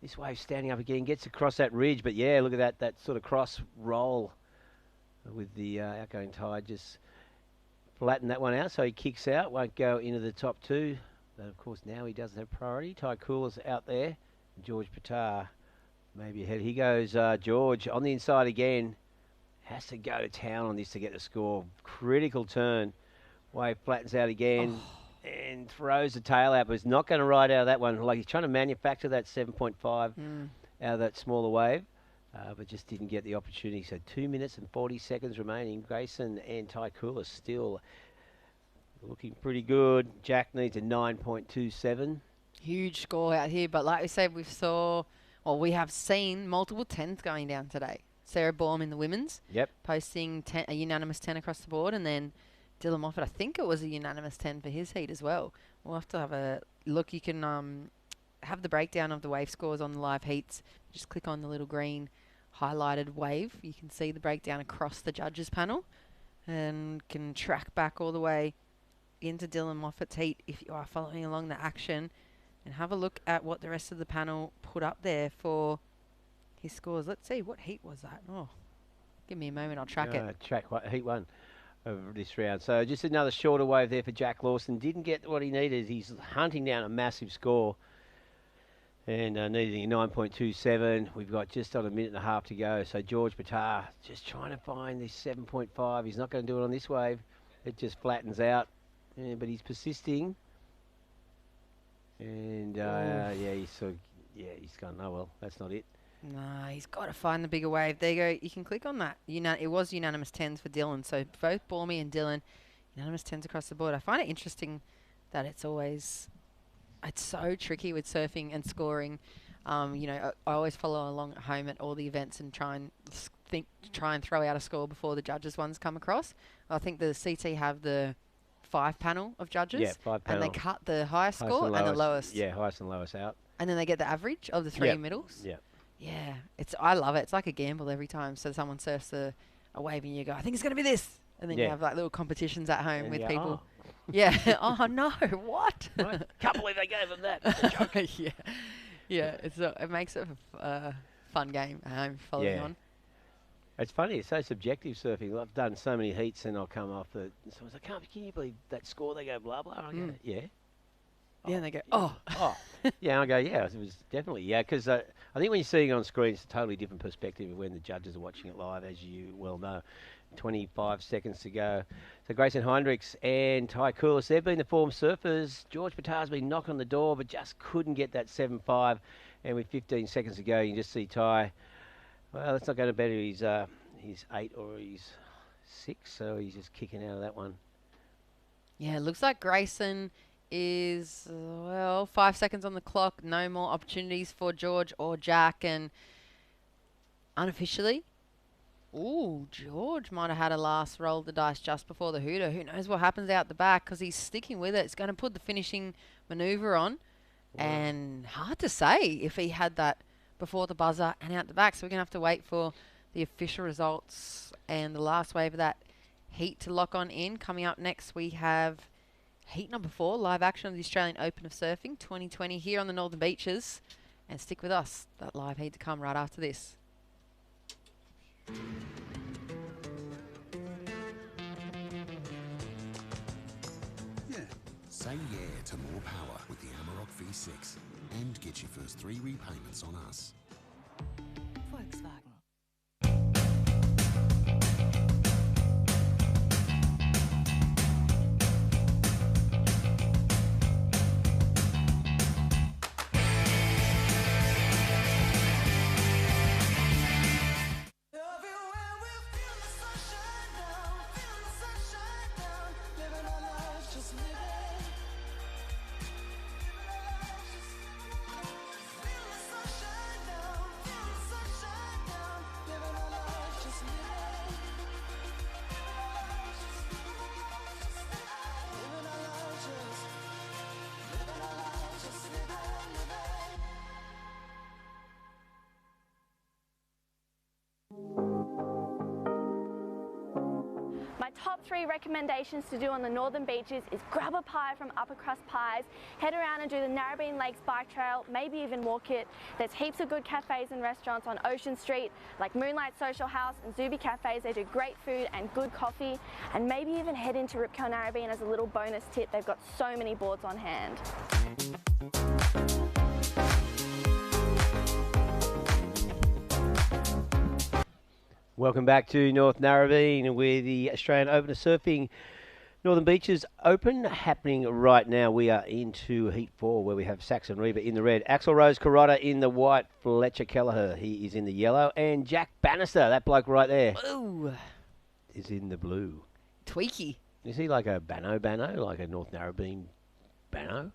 This wave standing up again. Gets across that ridge. But yeah, look at that. That sort of cross roll with the outgoing tide. Just flatten that one out. So he kicks out. Won't go into the top two. But of course now he doesn't have priority. Ty Cooler's out there. George Patar maybe ahead. He goes George on the inside again. Has to go to town on this to get the score. Critical turn. Wave flattens out again and throws the tail out, but he's not going to ride out of that one. Like he's trying to manufacture that 7.5 out of that smaller wave, but just didn't get the opportunity. So 2 minutes and 40 seconds remaining. Grayson and Ty Cooler still looking pretty good. Jack needs a 9.27. Huge score out here, but like we said, we have seen multiple 10s going down today. Sarah Baum in the women's. Yep. Posting a unanimous 10 across the board, and then Dylan Moffat, I think it was a unanimous 10 for his heat as well. We'll have to have a look. You can have the breakdown of the wave scores on the live heats. Just click on the little green highlighted wave. You can see the breakdown across the judges panel and can track back all the way into Dylan Moffat's heat if you are following along the action, and have a look at what the rest of the panel put up there for his scores. Let's see, what heat was that? Oh, give me a moment, I'll track it. Heat one of this round. So just another shorter wave there for Jack Lawson. Didn't get what he needed. He's hunting down a massive score and needing a 9.27. We've got just on a minute and a half to go. So George Patar just trying to find this 7.5. He's not going to do it on this wave. It just flattens out. Yeah, but he's persisting. And he's gone, oh well, that's not it. No, he's got to find the bigger wave. There you go. You can click on that. It was unanimous 10s for Dylan. So both Bormy and Dylan, unanimous 10s across the board. I find it interesting that it's so tricky with surfing and scoring. I always follow along at home at all the events and try and throw out a score before the judges' ones come across. I think the CT have the 5 panel of judges. Yeah, 5 panel. And they cut the highest score and the lowest. Yeah, highest and lowest out. And then they get the average of the 3 middles. Yeah. Yeah, I love it. It's like a gamble every time. So someone surfs a wave and you go, I think it's going to be this. And then you have like little competitions at home with people. Oh. Yeah. Oh, no. What? Can't believe they gave him that. Yeah. Yeah. It makes it a fun game at home following on. It's funny. It's so subjective surfing. I've done so many heats and I'll come off it. Someone's like, can you believe that score? They go, blah, blah. I go, yeah. Yeah, and they go, oh. Yeah, I go, yeah, it was definitely, because I think when you're seeing it on screen, it's a totally different perspective of when the judges are watching it live, as you well know. 25 seconds to go. So Grayson Heinrichs and Ty Coolis, they've been the form surfers. George Patar's been knocking on the door, but just couldn't get that 7.5. And with 15 seconds to go, you can just see Ty, well, that's not going to better his 8 or his 6, so he's just kicking out of that one. Yeah, it looks like Grayson is, 5 seconds on the clock. No more opportunities for George or Jack. And unofficially, George might have had a last roll of the dice just before the hooter. Who knows what happens out the back, because he's sticking with it. It's going to put the finishing manoeuvre on. Wow. And hard to say if he had that before the buzzer and out the back. So we're going to have to wait for the official results and the last wave of that heat to lock on in. Coming up next, we have heat number 4, live action of the Australian Open of Surfing 2020 here on the Northern Beaches. And stick with us. That live heat to come right after this. Yeah. Say yeah to more power with the Amarok V6 and get your first 3 repayments on us. Volkswagen. recommendations to do on the northern beaches is grab a pie from Upper Crust Pies, head around and do the Narrabeen Lakes bike trail, maybe even walk it. There's heaps of good cafes and restaurants on Ocean Street, like Moonlight Social House and Zuby Cafes. They do great food and good coffee, and maybe even head into Rip Curl Narrabeen as a little bonus tip. They've got so many boards on hand. Welcome back to North Narrabeen, where the Australian Open of Surfing Northern Beaches Open happening right now. We are into Heat 4, where we have Saxon Reba in the red, Axel Rose Carrotta in the white, Fletcher Kelleher, he is in the yellow, and Jack Bannister, that bloke right there, Ooh. is in the blue. Tweaky. Is he like a Bano, like a North Narrabeen Bano?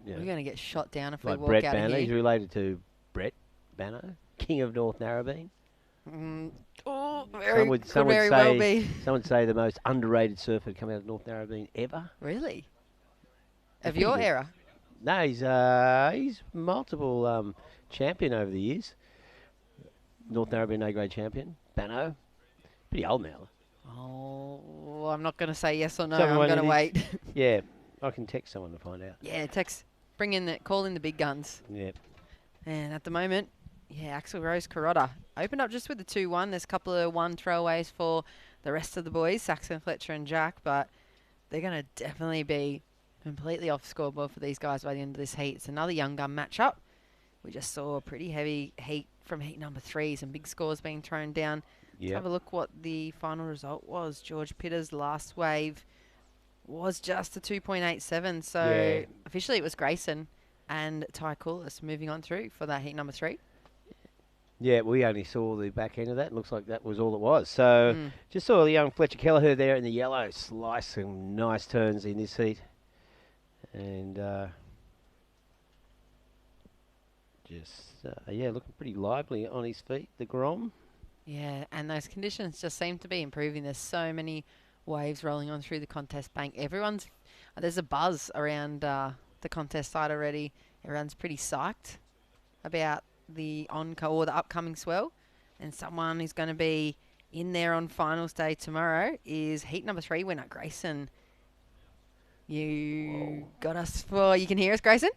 Yeah. We're going to get shot down if we Like walk Brett out Bano, of he's here. related to Brett Bano, King of North Narrabeen. Oh, Some would very say, well be. Some would say the most underrated surfer to come out of North Narrabeen ever. Really? He's Of your pretty good. era? No, he's multiple champion over the years. North Narrabeen A-grade champion, Bano. Pretty old now. Oh, I'm not going to say yes or no. Tell me I'm when going to it is. wait. Yeah, I can text someone to find out. Yeah, call in the big guns. Yeah. And at the moment, yeah, Axel Rose Carrotta opened up just with the 2-1. There's a couple of one throwaways for the rest of the boys, Saxon, Fletcher and Jack, but they're going to definitely be completely off scoreboard for these guys by the end of this heat. It's another young gun matchup. We just saw a pretty heavy heat from heat number 3, some big scores being thrown down. Let's Yep. have a look what the final result was. George Pitter's last wave was just a 2.87, so Yeah. officially it was Grayson and Ty Coolis moving on through for that heat number 3. Yeah, we only saw the back end of that. Looks like that was all it was. So Mm. just saw the young Fletcher Kelleher there in the yellow. Slice some nice turns in this heat. And yeah, looking pretty lively on his feet, the Grom. Yeah, and those conditions just seem to be improving. There's so many waves rolling on through the contest bank. There's a buzz around the contest side already. Everyone's pretty psyched about the the upcoming swell. And someone who's going to be in there on finals day tomorrow is heat number 3 winner, Grayson. You can hear us, Grayson?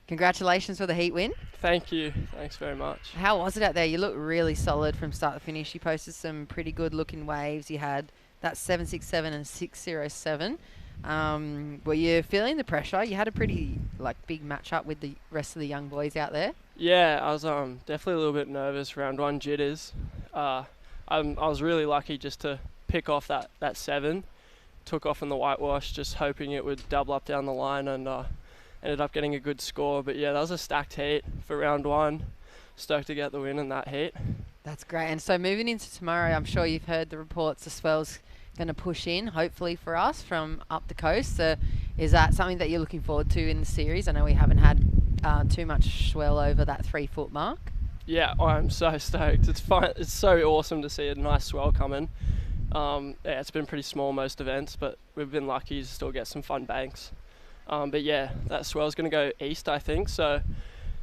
Congratulations for the heat win. Thank you. Thanks very much. How was it out there? You look really solid from start to finish. You posted some pretty good looking waves. You had that 767 and 607. Were you feeling the pressure? You had a pretty big match up with the rest of the young boys out there. Yeah, I was definitely a little bit nervous. Round 1 jitters. I was really lucky just to pick off that 7. Took off in the whitewash, just hoping it would double up down the line, and ended up getting a good score. But yeah, that was a stacked heat for round 1. Stoked to get the win in that heat. That's great. And so moving into tomorrow, I'm sure you've heard the reports the swell's going to push in, hopefully for us, from up the coast. So is that something that you're looking forward to in the series? I know we haven't had too much swell over that 3 foot mark. Yeah, I'm so stoked. It's fun. It's so awesome to see a nice swell coming. Yeah, it's been pretty small most events, but we've been lucky to still get some fun banks. But yeah, that swell's going to go east, I think, so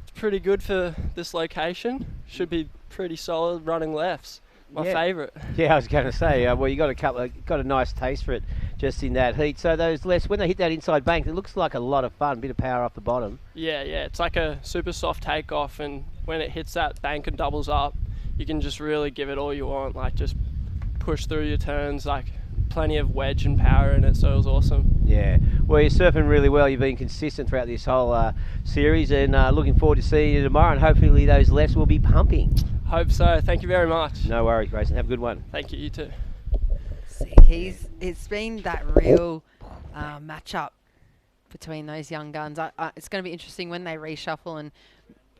it's pretty good for this location. Should be pretty solid running lefts. My favourite. Yeah, I was going to say, well, you got a nice taste for it just in that heat. So those lefts, when they hit that inside bank, it looks like a lot of fun, bit of power off the bottom. Yeah, it's like a super soft takeoff, and when it hits that bank and doubles up, you can just really give it all you want, like just push through your turns, like plenty of wedge and power in it, so it was awesome. Yeah, well, you're surfing really well. You've been consistent throughout this whole series, and looking forward to seeing you tomorrow, and hopefully those lefts will be pumping. Hope so. Thank you very much. No worries, Grayson. Have a good one. Thank you. You too. It's been that real matchup between those young guns. It's going to be interesting when they reshuffle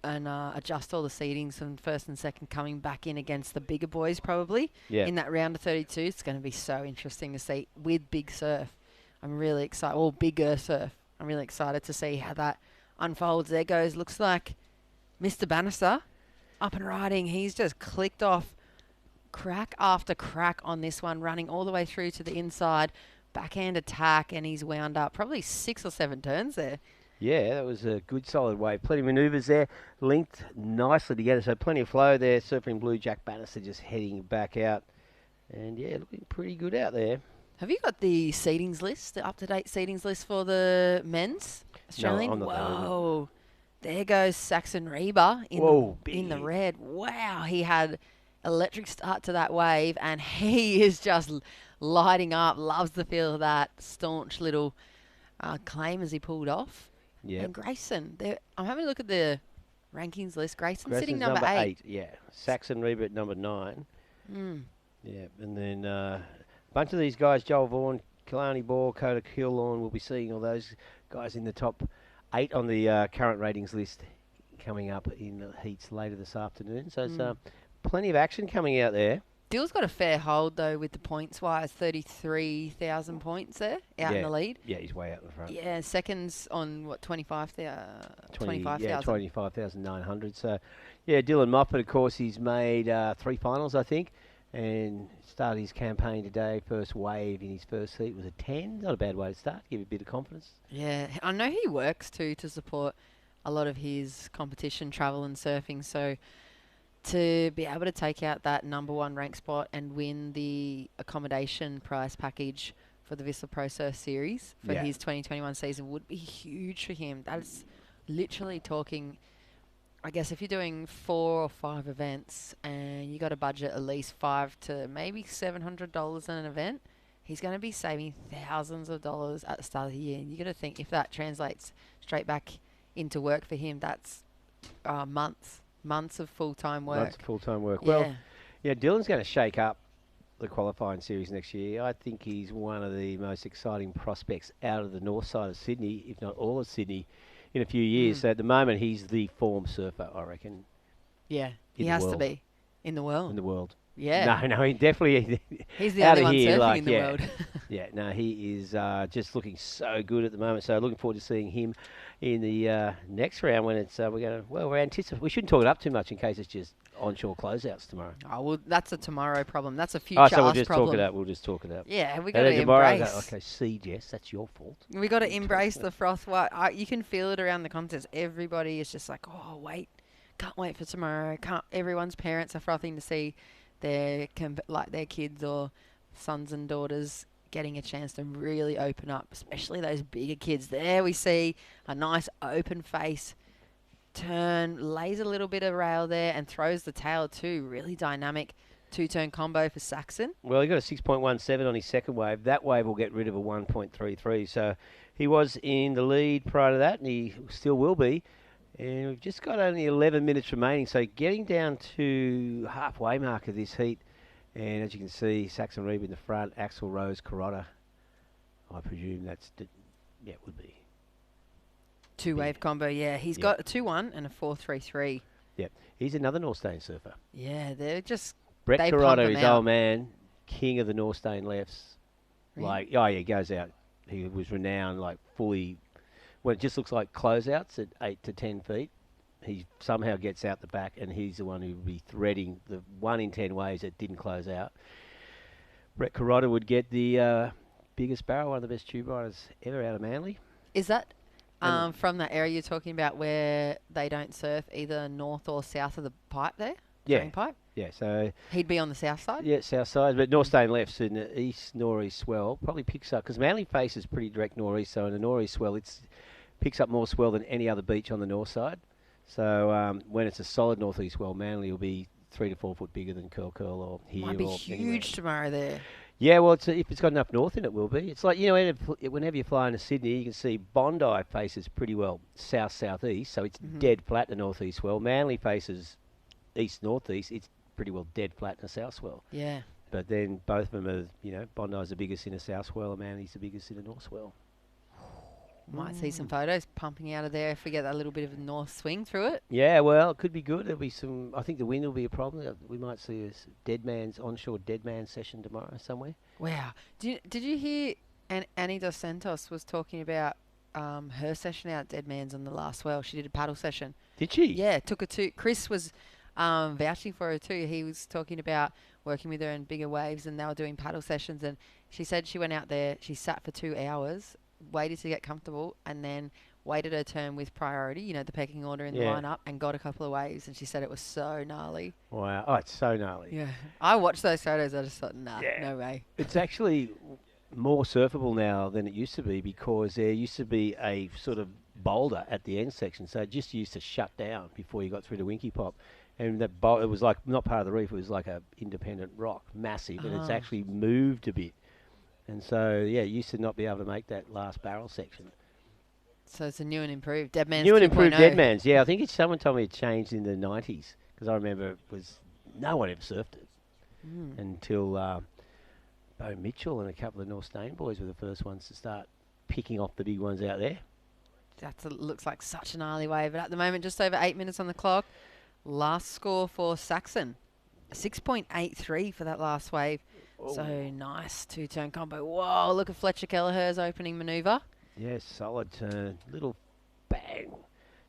and adjust all the seedings from first and second coming back in against the bigger boys probably in that round of 32. It's going to be so interesting to see with big surf. I'm really excited. Or bigger surf. I'm really excited to see how that unfolds. There goes. Looks like Mr. Bannister up and riding. He's just clicked off crack after crack on this one, running all the way through to the inside. Backhand attack, and he's wound up probably 6 or 7 turns there. Yeah, that was a good solid wave. Plenty of manoeuvres there, linked nicely together. So plenty of flow there. Surfing blue, Jack Bannister just heading back out. And yeah, looking pretty good out there. Have you got the seedings list, the up-to-date seedings list for the men's Australian? I'm not there, isn't it? Whoa. There goes Saxon Reba in, Whoa, in the big. red. Wow, he had electric start to that wave, and he is just lighting up, loves the feel of that staunch little claim as he pulled off. Yeah. And Grayson, I'm having a look at the rankings list. Grayson's sitting Grayson's number 8. Yeah. Saxon Reba at number 9. Mm. Yeah, and then a bunch of these guys, Joel Vaughan, Kalani Ball, Coda Killorn, we'll be seeing all those guys in the top 8 on the current ratings list coming up in the heats later this afternoon. So it's plenty of action coming out there. Dill's got a fair hold, though, with the points-wise. 33,000 points there, out in the lead. Yeah, he's way out in the front. Yeah, seconds on, 25,000? Yeah, 25,900. So, yeah, Dylan Moffat, of course, he's made 3 finals, I think, and started his campaign today. First wave in his first heat was a 10. Not a bad way to start. Give you a bit of confidence. Yeah, I know he works, too, to support a lot of his competition, travel and surfing, so to be able to take out that number 1 rank spot and win the accommodation prize package for the Whistler Pro Surf Series for his 2021 season would be huge for him. That's literally talking, I guess if you're doing 4 or 5 events and you got a budget at least $500 to maybe $700 in an event, he's going to be saving thousands of dollars at the start of the year. And you got to think if that translates straight back into work for him, that's months of full-time work. Months of full-time work. Yeah. Well, yeah, Dylan's going to shake up the qualifying series next year. I think he's one of the most exciting prospects out of the north side of Sydney, if not all of Sydney, in a few years. So at the moment, he's the form surfer, I reckon. Yeah, he has to be in the world. In the world. Yeah. No, he definitely. He's the out only of one here, surfing like, in the world. Yeah, no, he is just looking so good at the moment. So looking forward to seeing him in the next round when it's we're anticipating. We shouldn't talk it up too much in case it's just onshore closeouts tomorrow. Oh, well, that's a tomorrow problem. That's a future so we'll just problem. talk it up. We'll just talk it up. Yeah, we And got to then tomorrow, embrace. okay, see, Jess, that's your fault. We got to embrace the froth. You can feel it around the contest. Everybody is just like, oh, can't wait for tomorrow. Everyone's parents are frothing to see their kids or sons and daughters getting a chance to really open up, especially those bigger kids. There we see a nice open face turn, lays a little bit of rail there and throws the tail too. Really dynamic 2-turn combo for Saxon. Well, he got a 6.17 on his second wave. That wave will get rid of a 1.33. So he was in the lead prior to that, and he still will be. And we've just got only 11 minutes remaining, so getting down to halfway mark of this heat. And as you can see, Saxon Reeb in the front, Axel Rose, Carrotta. I presume it would be. 2-wave combo, yeah. He's got a 2-1 and a 4.33. Yep. He's another North Stain surfer. Yeah, they're just... Brett they Carrotta, pump his them out. old man, king of the North Stain lefts. Really? He goes out. He was renowned, fully... Well, it just looks like closeouts at 8 to 10 feet. He somehow gets out the back, and he's the one who would be threading the 1 in 10 waves that didn't close out. Brett Carrotta would get the biggest barrel, one of the best tube riders ever out of Manly. Is that from that area you're talking about where they don't surf either north or south of the pipe there? Yeah. Drain pipe? Yeah, so... He'd be on the south side? Yeah, south side, but North Stain lefts in the east northeast swell probably picks up, because Manly faces pretty direct northeast, so in the northeast swell picks up more swell than any other beach on the north side. So when it's a solid northeast swell, Manly will be 3 to 4 foot bigger than Curl or here. Might be or huge anywhere. tomorrow there. Yeah, well, if it's got enough north in it, will be. It's like, whenever you fly into Sydney, you can see Bondi faces pretty well south-southeast, so it's dead flat in the northeast swell. Manly faces east-northeast, it's pretty well dead flat in the south swell. Yeah. But then both of them are, Bondi's the biggest in the south swell and Manly's the biggest in the north swell. Might see some photos pumping out of there if we get that little bit of a north swing through it. Yeah, well, it could be good. There'll be some... I think the wind will be a problem. We might see a onshore dead man session tomorrow somewhere. Wow. Did you hear Annie Dos Santos was talking about her session out at Dead Man's on the last swell? She did a paddle session. Did she? Yeah, took her to... Chris was vouching for her too. He was talking about working with her in bigger waves and they were doing paddle sessions, and she said she went out there, she sat for 2 hours, waited to get comfortable, and then waited her turn with priority, you know, the pecking order in the Yeah. lineup, and got a couple of waves, and she said it was so gnarly. Wow. Oh, it's so gnarly. Yeah. I watched those photos, I just thought, nah, no way. It's actually more surfable now than it used to be because there used to be a sort of boulder at the end section, so it just used to shut down before you got through to Winky Pop. And that it was like not part of the reef, it was like a independent rock, massive, and it's Ah. actually moved a bit. And so, yeah, it used to not be able to make that last barrel section. So it's a new and improved Dead Man's New and 2.0. improved Dead Man's, yeah. I think someone told me it changed in the 90s because I remember it was no one ever surfed it until Bo Mitchell and a couple of North Stain boys were the first ones to start picking off the big ones out there. That looks like such a gnarly wave. But at the moment, just over 8 minutes on the clock. Last score for Saxon. 6.83 for that last wave. So nice two-turn combo. Whoa, look at Fletcher Kelleher's opening manoeuvre. Yeah, solid turn. Little bang.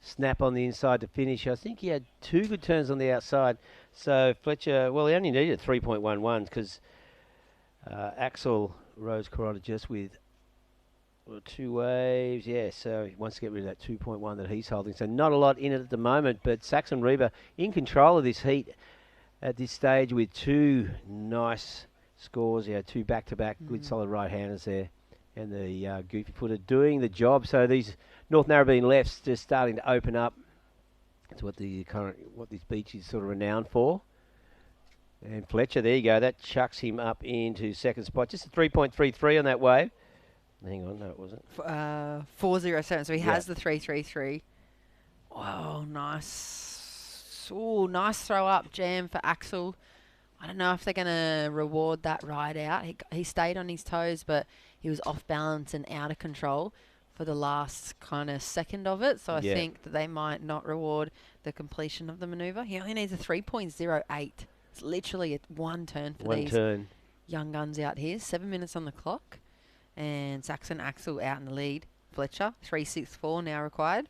Snap on the inside to finish. I think he had 2 good turns on the outside. So Fletcher, well, he only needed 3.11 because Axel rose Corona just with 2 waves. Yeah, so he wants to get rid of that 2.1 that he's holding. So not a lot in it at the moment, but Saxon Reba in control of this heat at this stage with 2 nice scores. Yeah, 2 back-to-back good solid right-handers there. And the goofy footer doing the job. So these North Narrabeen lefts just starting to open up. That's what what this beach is sort of renowned for. And Fletcher, there you go. That chucks him up into second spot. Just a 3.33 on that wave. Hang on, no, it wasn't. 4.07. So he has the 3.33. Wow, nice. Oh, nice throw up jam for Axel. I don't know if they're going to reward that ride out. He stayed on his toes, but he was off balance and out of control for the last kind of second of it. So I think that they might not reward the completion of the manoeuvre. He only needs a 3.08. It's literally a 1 turn for these young guns out here. 7 minutes on the clock. And Saxon Axel out in the lead. Fletcher, 3.64 now required.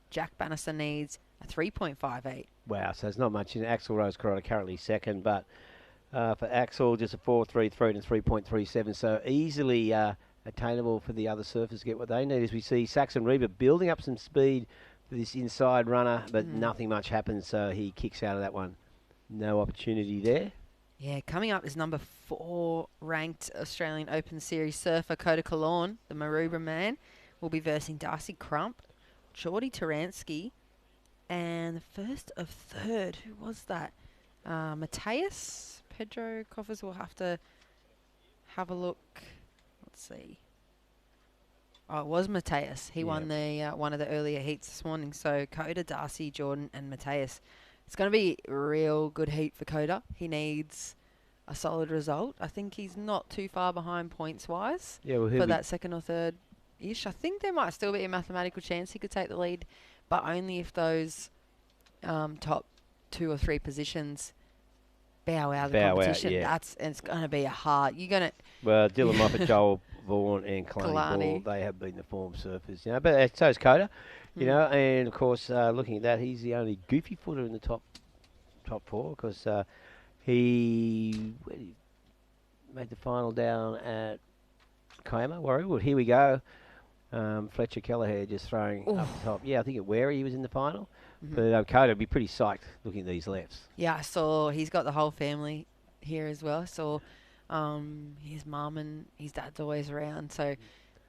Jack Bannister needs a 3.58. Wow, so there's not much in Axel Rose Corona currently second, but for Axel, just a 4.33 and a 3.37, so easily attainable for the other surfers to get what they need. As we see Saxon Reba building up some speed for this inside runner, but nothing much happens, so he kicks out of that one. No opportunity there. Yeah, coming up is number 4 ranked Australian Open Series surfer Coda Kalorn, the Maroubra man, will be versing Darcy Crump, Geordie Taransky, and the first of third. Who was that? Mateus? Pedro Coffers will have to have a look. Let's see. Oh, it was Mateus. He won the one of the earlier heats this morning. So Coda, Darcy, Jordan, and Mateus. It's going to be a real good heat for Coda. He needs a solid result. I think he's not too far behind points-wise for that second or third-ish. I think there might still be a mathematical chance he could take the lead, but only if those top 2 or 3 positions bow out of the competition. It's going to be a hard. You're going to. Well, Dylan Moffat, Joel Vaughan, and Kalani Ball, they have been the form surfers, you know. But so is Coda, you know. And of course, looking at that, he's the only goofy footer in the top 4 because he made the final down at Kiama, Warrior. Here we go. Fletcher Kelleher just throwing up the top. Yeah, I think at Wary he was in the final. But Coda would be pretty psyched looking at these lefts. Yeah, I saw he's got the whole family here as well. I saw his mum and his dad's always around. So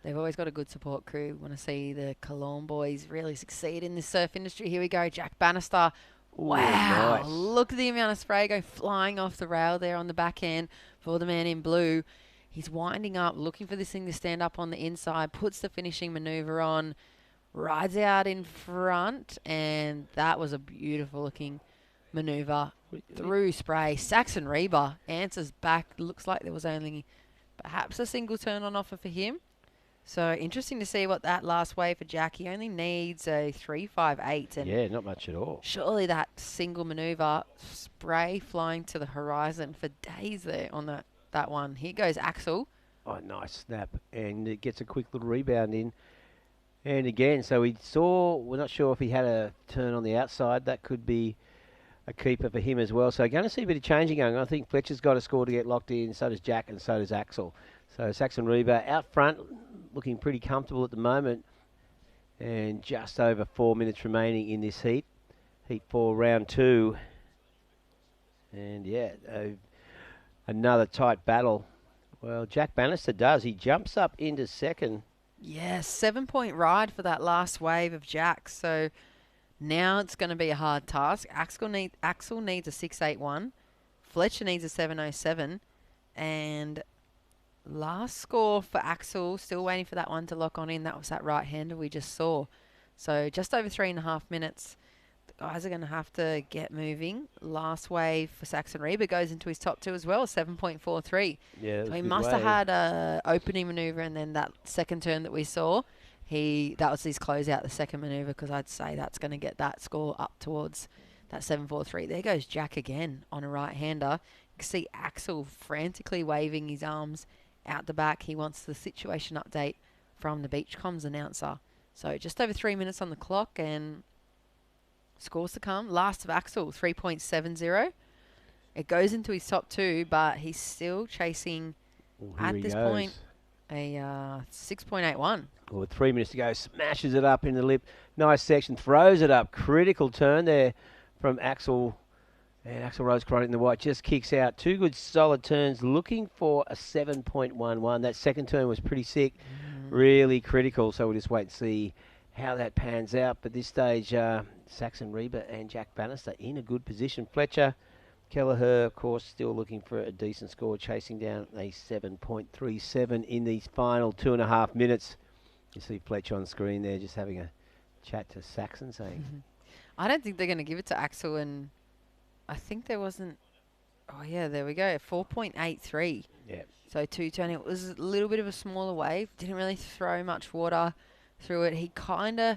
they've always got a good support crew. Want to see the Cologne boys really succeed in this surf industry. Here we go, Jack Bannister. Wow, nice. Look at the amount of spray go flying off the rail there on the backhand for the man in blue. He's winding up, looking for this thing to stand up on the inside, puts the finishing manoeuvre on, rides out in front, and that was a beautiful looking manoeuvre through spray. Saxon Reba answers back. Looks like there was only perhaps a single turn on offer for him. So interesting to see what that last wave for Jack. He only needs a 3.58. And yeah, not much at all. Surely that single manoeuvre, spray flying to the horizon for days there on that one. Here goes Axel. Oh, nice snap. And it gets a quick little rebound in. And again, so we're not sure if he had a turn on the outside. That could be a keeper for him as well. So going to see a bit of changing going on. I think Fletcher's got a score to get locked in. So does Jack and so does Axel. So Saxon Reba out front, looking pretty comfortable at the moment. And just over 4 minutes remaining in this heat. Heat 4, round 2. And yeah, another tight battle. Well, Jack Bannister does. He jumps up into second. Yeah, 7-point ride for that last wave of Jack. So now it's going to be a hard task. Axel needs a 6.81. Fletcher needs a 7.07. And last score for Axel, still waiting for that one to lock on in. That was that right-hander we just saw. So just over 3.5 minutes. The guys are going to have to get moving. Last wave for Saxon Reba goes into his top 2 as well, 7.43. Yeah, so he must have had a opening manoeuvre, and then that second turn that we saw, that was his closeout, the second manoeuvre, because I'd say that's going to get that score up towards that 7.43. There goes Jack again on a right-hander. You can see Axel frantically waving his arms out the back. He wants the situation update from the Beach Comms announcer. So just over 3 minutes on the clock, and scores to come. Last of Axel, 3.70. It goes into his top 2, but he's still chasing, at this point, a 6.81. With 3 minutes to go, smashes it up in the lip. Nice section, throws it up. Critical turn there from Axel. And Axel Rose-Chronic in the white just kicks out. 2 good solid turns, looking for a 7.11. That second turn was pretty sick, really critical. So we'll just wait and see how that pans out. But this stage, Saxon Reba and Jack Bannister in a good position. Fletcher Kelleher, of course, still looking for a decent score, chasing down a 7.37 in these final 2.5 minutes. You see Fletcher on the screen there just having a chat to Saxon, saying... I don't think they're going to give it to Axel, and I think there wasn't... Oh, yeah, there we go, 4.83. Yeah. So 2-turn. It was a little bit of a smaller wave. Didn't really throw much water through it. He kind of...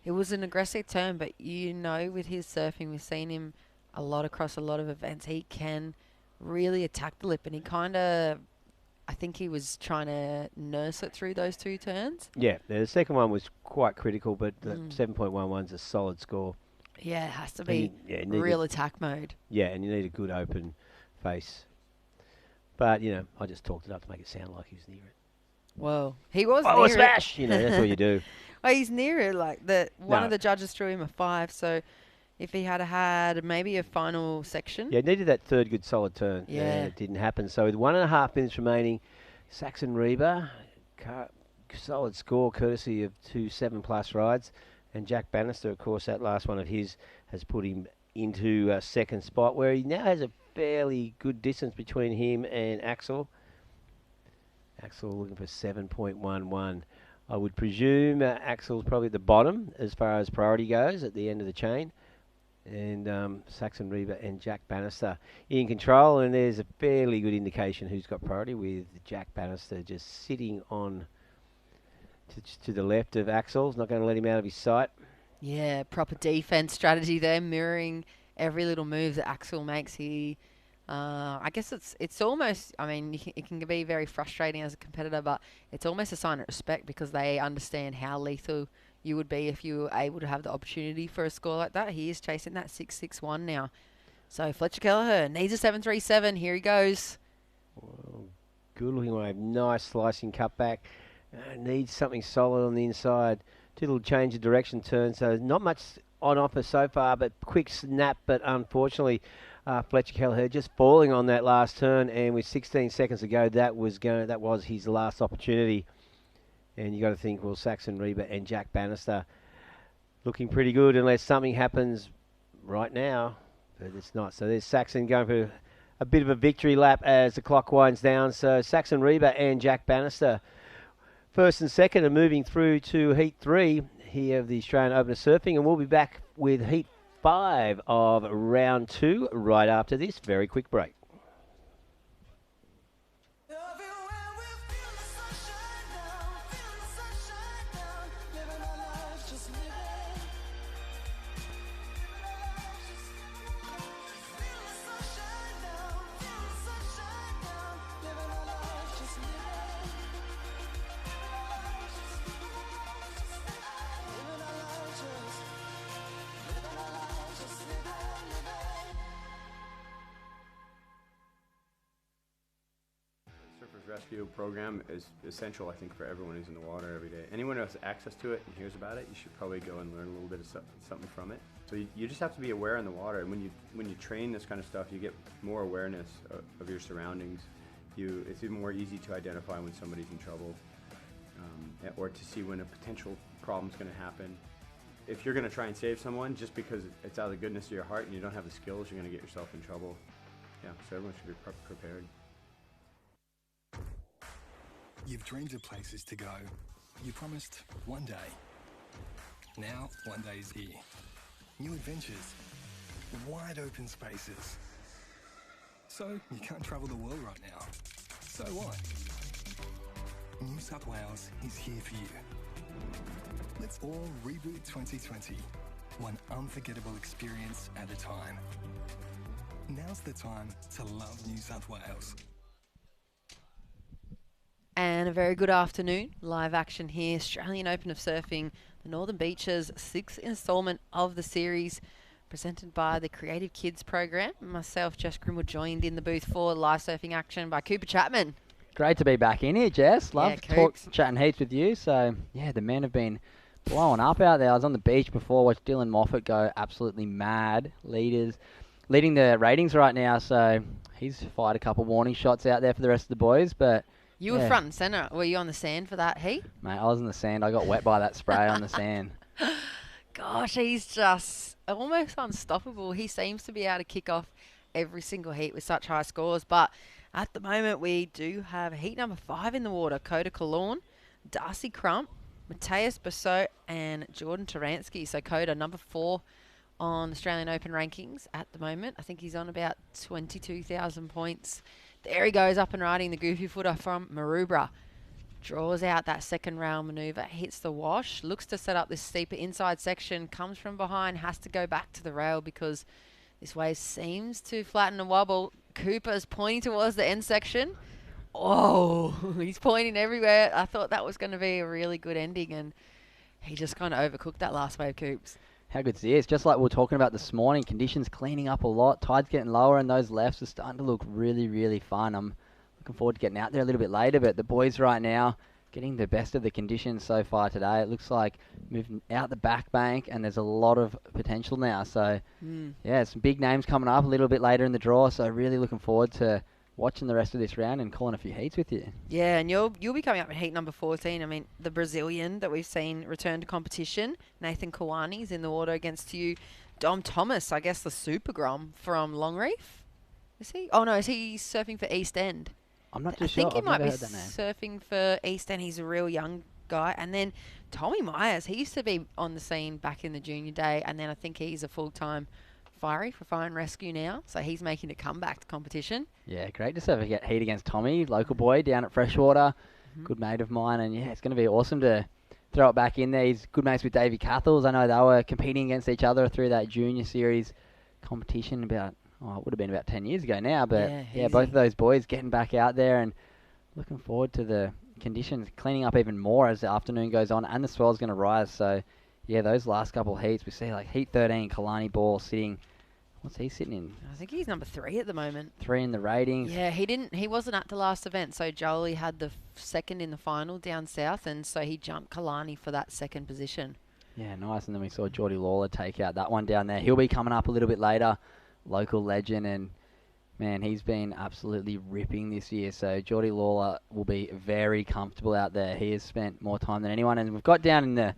It was an aggressive turn, but with his surfing, we've seen him a lot across a lot of events. He can really attack the lip, and he kind of... I think he was trying to nurse it through those 2 turns. Yeah, the second one was quite critical, but the 7.11 is a solid score. Yeah, it has to be real attack mode. Yeah, and you need a good open face. But, I just talked it up to make it sound like he was near it. Well, he was near near a smash! it. That's what you do. Well, he's near it. One of the judges threw him a 5, so if he had maybe a final section. Yeah, needed that third good solid turn. Yeah. And it didn't happen. So with 1.5 minutes remaining, Saxon Reba, solid score courtesy of 2 7+ rides. And Jack Bannister, of course, that last one of his has put him into second spot, where he now has a fairly good distance between him and Axel. Axel looking for 7.11. I would presume Axel's probably at the bottom as far as priority goes at the end of the chain. And Saxon Reba and Jack Bannister in control, and there's a fairly good indication who's got priority, with Jack Bannister just sitting on to the left of Axel. Not going to let him out of his sight. Yeah, proper defense strategy there, mirroring every little move that Axel makes. I guess it's almost, it can be very frustrating as a competitor, but it's almost a sign of respect, because they understand how lethal you would be if you were able to have the opportunity for a score like that. He is chasing that 6.61 now. So Fletcher Kelleher needs a 7.37. Here he goes. Well, good looking wave. Nice slicing cutback. Needs something solid on the inside. 2 little change of direction turn. So not much on offer so far, but quick snap. But unfortunately, Fletcher Kelleher just falling on that last turn. And with 16 seconds to go, that was his last opportunity. And you got to think, well, Saxon Reba and Jack Bannister looking pretty good unless something happens right now, but it's not. So there's Saxon going for a bit of a victory lap as the clock winds down. So Saxon Reba and Jack Bannister, first and second, are moving through to Heat 3 here of the Australian Open of Surfing, and we'll be back with Heat 5 of round 2 right after this very quick break. rescue program is essential, I think, for everyone who's in the water every day. Anyone who has access to it and hears about it, you should probably go and learn a little bit of something from it. So you just have to be aware in the water, and when you train this kind of stuff, you get more awareness of your surroundings. It's even more easy to identify when somebody's in trouble, or to see when a potential problem's going to happen. If you're going to try and save someone just because it's out of the goodness of your heart and you don't have the skills, you're going to get yourself in trouble. Yeah, so everyone should be prepared. You've dreamed of places to go. You promised one day. Now, one day is here. New adventures. Wide open spaces. So, you can't travel the world right now. So what? New South Wales is here for you. Let's all reboot 2020. One unforgettable experience at a time. Now's the time to love New South Wales. And a very good afternoon. Live action here. Australian Open of Surfing, the Northern Beaches' 6th instalment of the series, presented by the Creative Kids program. Myself, Jess Grimwood, joined in the booth for live surfing action by Cooper Chapman. Great to be back in here, Jess. Love Yeah, chatting heaps with you. So, yeah, the men have been blowing up out there. I was on the beach before, watched Dylan Moffat go absolutely mad. Leading the ratings right now, so he's fired a couple warning shots out there for the rest of the boys. But you were front and centre. Were you on the sand for that heat? Mate, I was in the sand. I got wet by that spray on the sand. Gosh, he's just almost unstoppable. He seems to be able to kick off every single heat with such high scores. But at the moment, we do have heat number 5 in the water. Coda Cologne, Darcy Crump, Matthias Bassot, and Jordan Taransky. So Coda, number 4 on Australian Open rankings at the moment. I think he's on about 22,000 points. There he goes, up and riding the goofy footer from Maroubra. Draws out that second rail manoeuvre, hits the wash, looks to set up this steeper inside section, comes from behind, has to go back to the rail because this wave seems to flatten and wobble. Cooper's pointing towards the end section. Oh, he's pointing everywhere. I thought that was going to be a really good ending, and he just kind of overcooked that last wave, Coops. How good's this? Just like we were talking about this morning, conditions cleaning up a lot, tide's getting lower, and those lefts are starting to look really, really fun. I'm looking forward to getting out there a little bit later, but the boys right now getting the best of the conditions so far today. It looks like moving out the back bank, and there's a lot of potential now. So, yeah, some big names coming up a little bit later in the draw, so really looking forward to watching the rest of this round and calling a few heats with you. Yeah, and you'll be coming up in heat number 14. I mean, the Brazilian that we've seen return to competition, Nathan Kawani's in the water against you. Dom Thomas, I guess the Super Grom from Longreef. Is he? Oh, no, is he surfing for East End? I'm not too I sure. think he I've might never be heard that name. surfing for East End. He's a real young guy. And then Tommy Myers, he used to be on the scene back in the junior day, and then I think he's a full-time firey for Fire and Rescue now, so he's making a comeback to competition. Yeah, great to serve a heat against Tommy, local boy down at Freshwater, good mate of mine, and yeah, it's going to be awesome to throw it back in there. He's good mates with Davey Cathles. I know they were competing against each other through that junior series competition it would have been about 10 years ago now, but yeah, both of those boys getting back out there and looking forward to the conditions cleaning up even more as the afternoon goes on, and the swell's going to rise. So yeah, those last couple of heats, we see like heat 13, Kalani Ball sitting. What's he sitting in? I think he's number 3 at the moment. 3 in the ratings. Yeah, he wasn't at the last event, so Jolie had the second in the final down south, and so he jumped Kalani for that second position. Yeah, nice. And then we saw Geordie Lawler take out that one down there. He'll be coming up a little bit later, local legend, and man, he's been absolutely ripping this year. So Geordie Lawler will be very comfortable out there. He has spent more time than anyone, and we've got down in the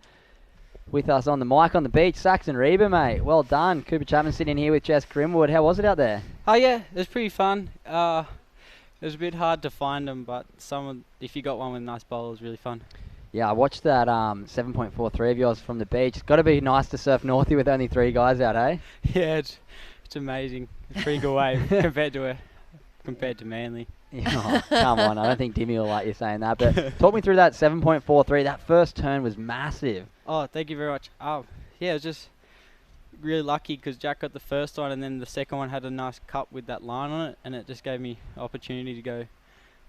with us on the mic on the beach, Saxon Reba, mate. Well done. Cooper Chapman sitting here with Jess Grimwood. How was it out there? Oh, yeah, it was pretty fun. It was a bit hard to find them, but if you got one with a nice bowl, it was really fun. Yeah, I watched that 7.43 of yours from the beach. It's got to be nice to surf Northie with only 3 guys out, eh? Yeah, it's amazing. It's a pretty good wave compared to Manly. Oh, come on, I don't think Dimmy will like you saying that. But talk me through that 7.43. That first turn was massive. Oh, thank you very much. Yeah, it was just really lucky because Jack got the first one, and then the second one had a nice cup with that line on it, and it just gave me opportunity to go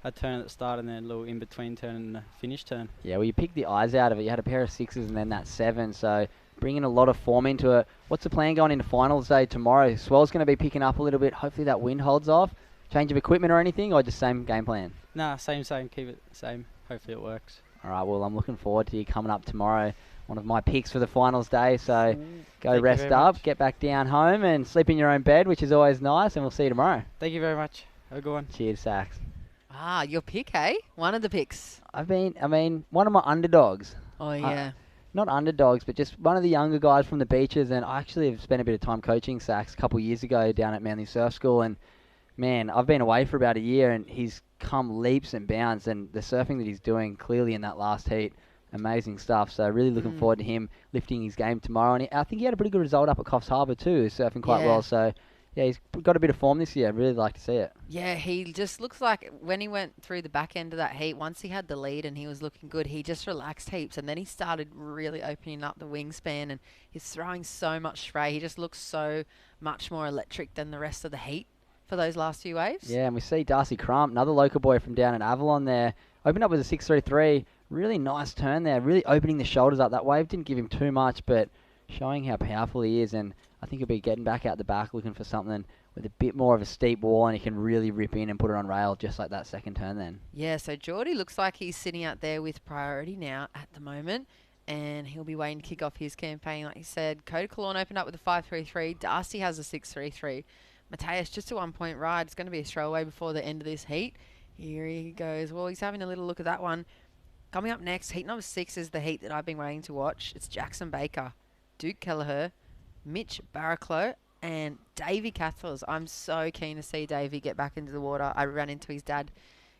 a turn at the start and then a little in-between turn and a finish turn. Yeah, well, you picked the eyes out of it. You had a pair of 6s and then that 7, so bringing a lot of form into it. What's the plan going into finals day tomorrow? Swell's going to be picking up a little bit. Hopefully that wind holds off. Change of equipment or anything, or just same game plan? Nah, same. Keep it the same. Hopefully it works. All right, well, I'm looking forward to you coming up tomorrow. One of my picks for the finals day. So go Thank you rest very up, much. get back down home and sleep in your own bed, which is always nice. And we'll see you tomorrow. Thank you very much. Have a good one. Cheers, Sax. Ah, your pick, eh? One of the picks. I mean, one of my underdogs. Oh, yeah. Not underdogs, but just one of the younger guys from the beaches. And I actually have spent a bit of time coaching Sax a couple of years ago down at Manly Surf School. And, man, I've been away for about a year, and he's come leaps and bounds. And the surfing that he's doing clearly in that last heat, amazing stuff. So really looking forward to him lifting his game tomorrow. And I think he had a pretty good result up at Coffs Harbour too, surfing quite well. So, yeah, he's got a bit of form this year. I'd really like to see it. Yeah, he just looks like when he went through the back end of that heat, once he had the lead and he was looking good, he just relaxed heaps. And then he started really opening up the wingspan, and he's throwing so much spray. He just looks so much more electric than the rest of the heat for those last few waves. Yeah, and we see Darcy Crump, another local boy from down at Avalon there, opened up with a 6.33. Really nice turn there, really opening the shoulders up. That wave didn't give him too much, but showing how powerful he is. And I think he'll be getting back out the back looking for something with a bit more of a steep wall, and he can really rip in and put it on rail just like that second turn then. Yeah, so Geordie looks like he's sitting out there with priority now at the moment, and he'll be waiting to kick off his campaign. Like you said, Coda Cologne opened up with a 5.33. Darcy has a 6.33. Mateus, just a 1 point ride. It's going to be a throwaway before the end of this heat. Here he goes. Well, he's having a little look at that one. Coming up next, heat number 6 is the heat that I've been waiting to watch. It's Jackson Baker, Duke Kelleher, Mitch Barraclough, and Davey Cathles. I'm so keen to see Davey get back into the water. I ran into his dad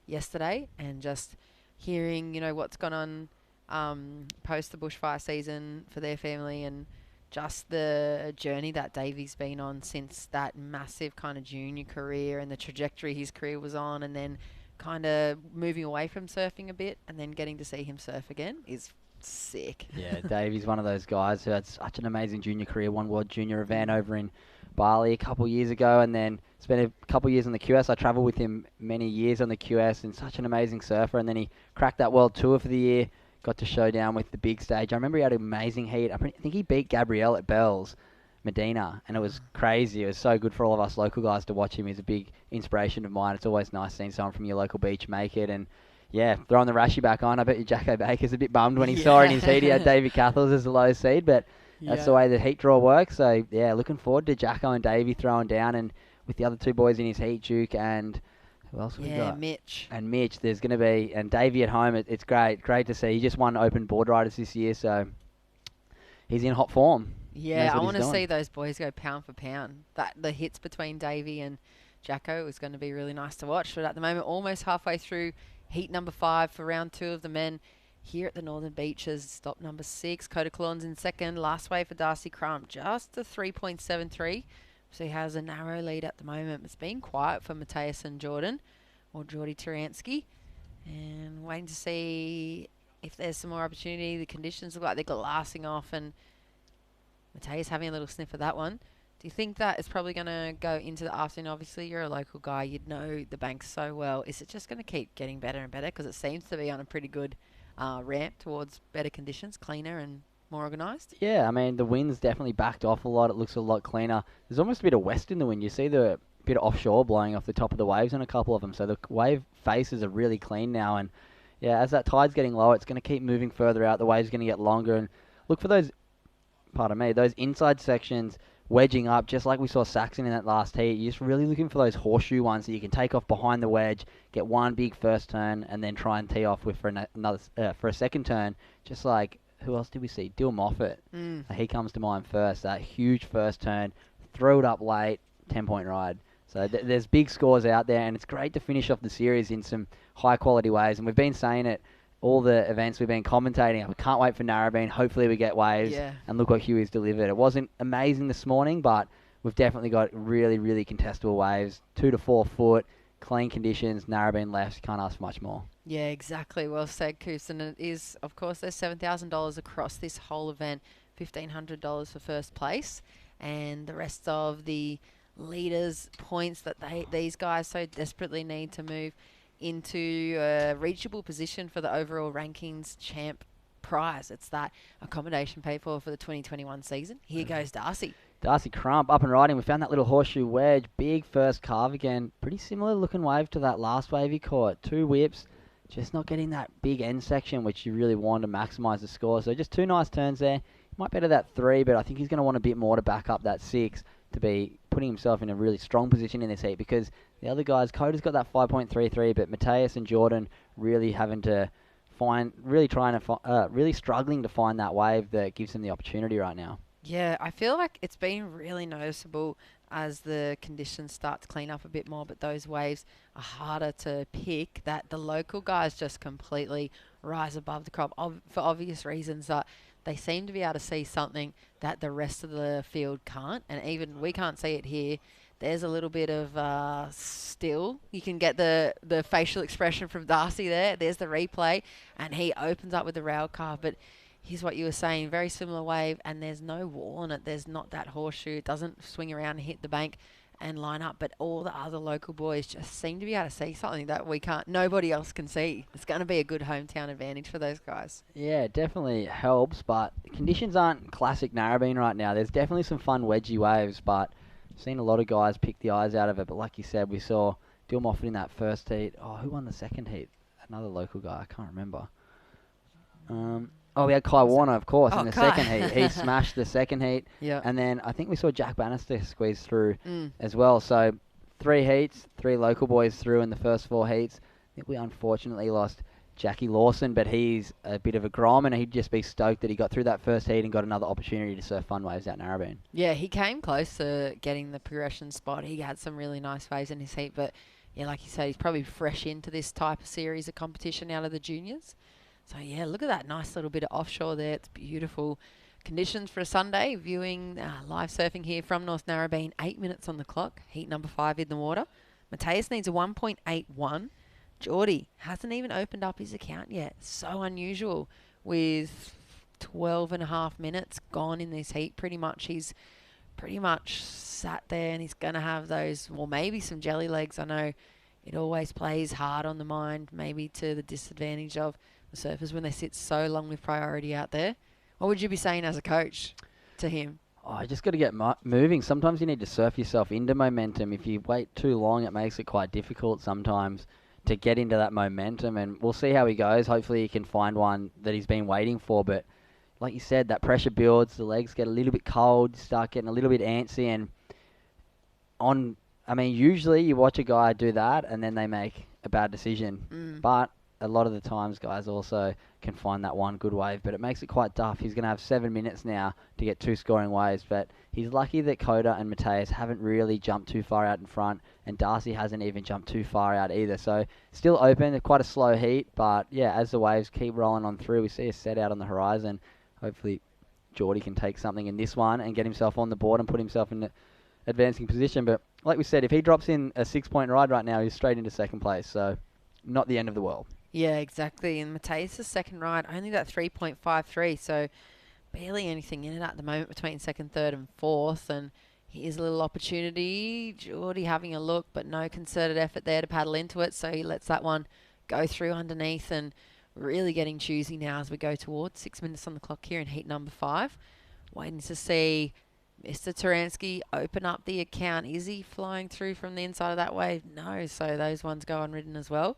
yesterday, and just hearing, what's gone on post the bushfire season for their family, and just the journey that Davey's been on since that massive kind of junior career and the trajectory his career was on, and then kind of moving away from surfing a bit and then getting to see him surf again is sick. Yeah, Davey's one of those guys who had such an amazing junior career, won World Junior event over in Bali a couple of years ago, and then spent a couple of years on the QS. I travelled with him many years on the QS, and such an amazing surfer. And then he cracked that World Tour for the year, got to show down with the big stage. I remember he had an amazing heat. I think he beat Gabrielle at Bells, Medina, and it was crazy. It was so good for all of us local guys to watch him. He's a big inspiration of mine. It's always nice seeing someone from your local beach make it. And yeah, throwing the Rashi back on. I bet you Jacko Baker's a bit bummed when he saw in his heat he had Davey Cathles as the low seed, but that's the way the heat draw works. So yeah, looking forward to Jacko and Davey throwing down, and with the other two boys in his heat, Duke and who else have we got? Mitch. And Mitch, there's going to be, and Davey at home, it's great to see. He just won Open Board Riders this year, so he's in hot form. Yeah, I want to see those boys go pound for pound. The hits between Davey and Jacko is going to be really nice to watch. But at the moment, almost halfway through heat number 5 for round 2 of the men here at the Northern Beaches. Stop number 6. Coda Colon's in second. Last wave for Darcy Crump, just a 3.73. So he has a narrow lead at the moment. It's been quiet for Mateus and Jordan, or Geordie Turansky. And waiting to see if there's some more opportunity. The conditions look like they're glassing off, and Mateus having a little sniff of that one. Do you think that it's probably going to go into the afternoon? Obviously, you're a local guy. You'd know the banks so well. Is it just going to keep getting better and better? Because it seems to be on a pretty good ramp towards better conditions, cleaner and more organised. Yeah, I mean, the wind's definitely backed off a lot. It looks a lot cleaner. There's almost a bit of west in the wind. You see the bit of offshore blowing off the top of the waves on a couple of them. So the wave faces are really clean now. And yeah, as that tide's getting lower, it's going to keep moving further out. The wave's going to get longer. And look for those, those inside sections wedging up, just like we saw Saxon in that last heat. You're just really looking for those horseshoe ones that you can take off behind the wedge, get one big first turn, and then try and tee off with for a second turn. Just like, who else did we see? Dill Moffat. He comes to mind first. That huge first turn, throw it up late, 10-point ride. So there's big scores out there, and it's great to finish off the series in some high-quality waves. And we've been saying it all the events we've been commentating. We can't wait for Narrabeen. Hopefully we get waves. Yeah. And look what Huey's delivered. It wasn't amazing this morning, but we've definitely got really, really contestable waves. 2 to 4 foot, clean conditions, Narrabeen left. Can't ask for much more. Yeah, exactly. Well said, Coops. And it is, of course, there's $7,000 across this whole event. $1,500 for first place. And the rest of the leaders' points that these guys so desperately need to move into a reachable position for the overall rankings champ prize. It's that accommodation paid for the 2021 season. Here goes Darcy. Darcy Crump up and riding. We found that little horseshoe wedge. Big first carve again. Pretty similar looking wave to that last wave he caught. 2 whips. Just not getting that big end section, which you really want to maximise the score. So just 2 nice turns there. He might better that 3, but I think he's going to want a bit more to back up that 6 to be putting himself in a really strong position in this heat, because the other guys, Coda's got that 5.33, but Mateus and Jordan really having to really struggling to find that wave that gives them the opportunity right now. Yeah, I feel like it's been really noticeable as the conditions start to clean up a bit more, but those waves are harder to pick, that the local guys just completely rise above the crop for obvious reasons, that they seem to be able to see something that the rest of the field can't, and even we can't see it here. There's a little bit of still. You can get the facial expression from Darcy there. There's the replay, and he opens up with the rail carve. But here's what you were saying, very similar wave, and there's no wall on it. There's not that horseshoe. It doesn't swing around and hit the bank and line up, but all the other local boys just seem to be able to see something that nobody else can see. It's going to be a good hometown advantage for those guys. Yeah, it definitely helps, but conditions aren't classic Narrabeen right now. There's definitely some fun wedgie waves, but seen a lot of guys pick the eyes out of it. But like you said, we saw Dill Moffat in that first heat. Oh, who won the second heat? Another local guy. I can't remember. We had Kai Warner, of course, in the second heat. He smashed the second heat. Yeah. And then I think we saw Jack Bannister squeeze through as well. So 3 heats, 3 local boys through in the first 4 heats. I think we unfortunately lost Jackie Lawson, but he's a bit of a grom, and he'd just be stoked that he got through that first heat and got another opportunity to surf fun waves out Narrabeen. Yeah, he came close to getting the progression spot. He had some really nice waves in his heat, but yeah, like you said, he's probably fresh into this type of series of competition out of the juniors. So yeah, look at that nice little bit of offshore there. It's beautiful conditions for a Sunday. Viewing live surfing here from North Narrabeen. 8 minutes on the clock. Heat number 5 in the water. Mateus needs a 1.81. Geordie hasn't even opened up his account yet. So unusual with 12 and a half minutes gone in this heat. Pretty much he's sat there, and he's going to have those, well, maybe some jelly legs. I know it always plays hard on the mind, maybe to the disadvantage of the surfers when they sit so long with priority out there. What would you be saying as a coach to him? Oh, you just got to get moving. Sometimes you need to surf yourself into momentum. If you wait too long, it makes it quite difficult sometimes to get into that momentum, and we'll see how he goes. Hopefully he can find one that he's been waiting for, but like you said, that pressure builds, the legs get a little bit cold, start getting a little bit antsy, and usually you watch a guy do that and then they make a bad decision, but a lot of the times guys also can find that one good wave, but it makes it quite tough. He's going to have 7 minutes now to get 2 scoring waves, but he's lucky that Coda and Mateus haven't really jumped too far out in front, and Darcy hasn't even jumped too far out either. So still open, quite a slow heat, but yeah, as the waves keep rolling on through, we see a set out on the horizon. Hopefully Geordie can take something in this one and get himself on the board and put himself in the advancing position. But like we said, if he drops in a 6-point ride right now, he's straight into second place, so not the end of the world. Yeah, exactly. And Mateus' second ride, only that 3.53, so barely anything in it at the moment between second, third and fourth. And here's a little opportunity. Geordie having a look, but no concerted effort there to paddle into it, so he lets that one go through underneath, and really getting choosy now as we go towards 6 minutes on the clock here in heat number 5. Waiting to see Mr. Taransky open up the account. Is he flying through from the inside of that wave? No, so those ones go unridden as well.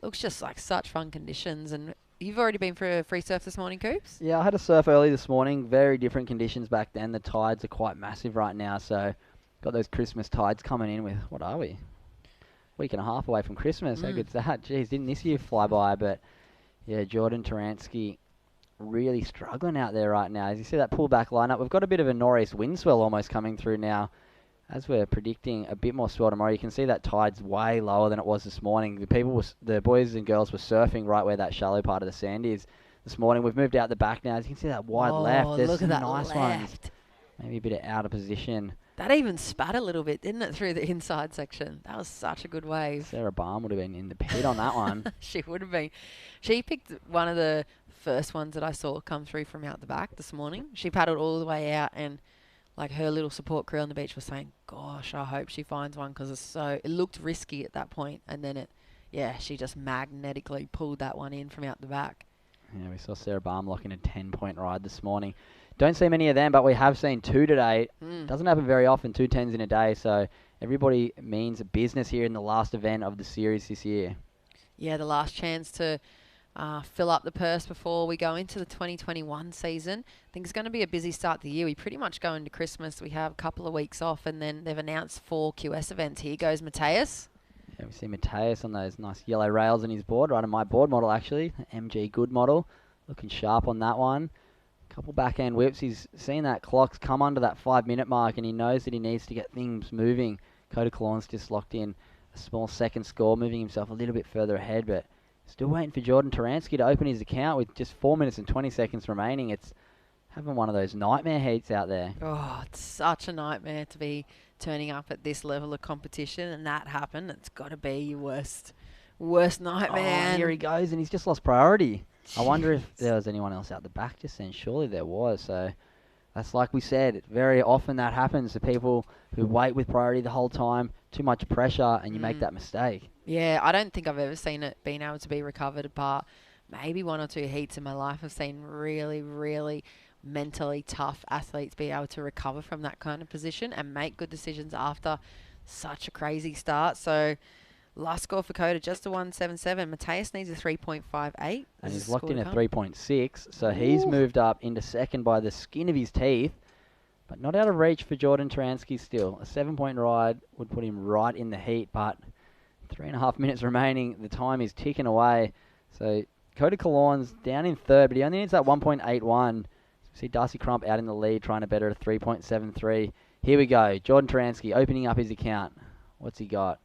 Looks just like such fun conditions. And you've already been for a free surf this morning, Coops? Yeah, I had a surf early this morning. Very different conditions back then. The tides are quite massive right now, so got those Christmas tides coming in with, what are we? Week and a half away from Christmas. How good's that? Geez, didn't this year fly by? But yeah, Jordan Taransky really struggling out there right now. As you see that pullback lineup, we've got a bit of a nor'east wind swell almost coming through now. As we're predicting a bit more swell tomorrow, you can see that tide's way lower than it was this morning. The boys and girls were surfing right where that shallow part of the sand is this morning. We've moved out the back now. As you can see that wide left. There's some nice ones. Maybe a bit of out of position. That even spat a little bit, didn't it, through the inside section? That was such a good wave. Sarah Barn would have been in the pit on that one. She would have been. She picked one of the first ones that I saw come through from out the back this morning. She paddled all the way out, and like her little support crew on the beach was saying, gosh, I hope she finds one, because it looked risky at that point. And then she just magnetically pulled that one in from out the back. Yeah, we saw Sarah Barm locking a 10-point ride this morning. don't see many of them, but we have seen 2 today. Mm. Doesn't happen very often, 2 10s in a day. So everybody means business here in the last event of the series this year. Yeah, the last chance to fill up the purse before we go into the 2021 season. I think it's going to be a busy start to the year. We pretty much go into Christmas. We have a couple of weeks off, and then they've announced 4 QS events. Here goes Mateus. Yeah, we see Mateus on those nice yellow rails on his board, right on my board model actually, the MG Good model. Looking sharp on that one. Couple backhand whips. He's seen that clock's come under that 5-minute mark, and he knows that he needs to get things moving. Coda Colourne's just locked in a small second score, moving himself a little bit further ahead, but still waiting for Jordan Taransky to open his account with just 4 minutes and 20 seconds remaining. It's having one of those nightmare heats out there. Oh, it's such a nightmare to be turning up at this level of competition and that happen. It's got to be your worst nightmare. Oh, here he goes, and he's just lost priority. Jeez. I wonder if there was anyone else out the back just then. Surely there was. So that's like we said. Very often that happens to people who wait with priority the whole time. Too much pressure, and you make that mistake. Yeah, I don't think I've ever seen it being able to be recovered apart. Maybe 1 or 2 heats in my life I've seen really, really mentally tough athletes be able to recover from that kind of position and make good decisions after such a crazy start. So last score for Coda, just a 177. Mateus needs a 3.58. And he's locked in at 3.6, so he's moved up into second by the skin of his teeth, but not out of reach for Jordan Taransky still. A 7-point ride would put him right in the heat, but 3.5 minutes remaining. The time is ticking away. So Coda Colourne's down in third, but he only needs that 1.81. See Darcy Crump out in the lead, trying to better at a 3.73. Here we go. Jordan Taransky opening up his account. What's he got?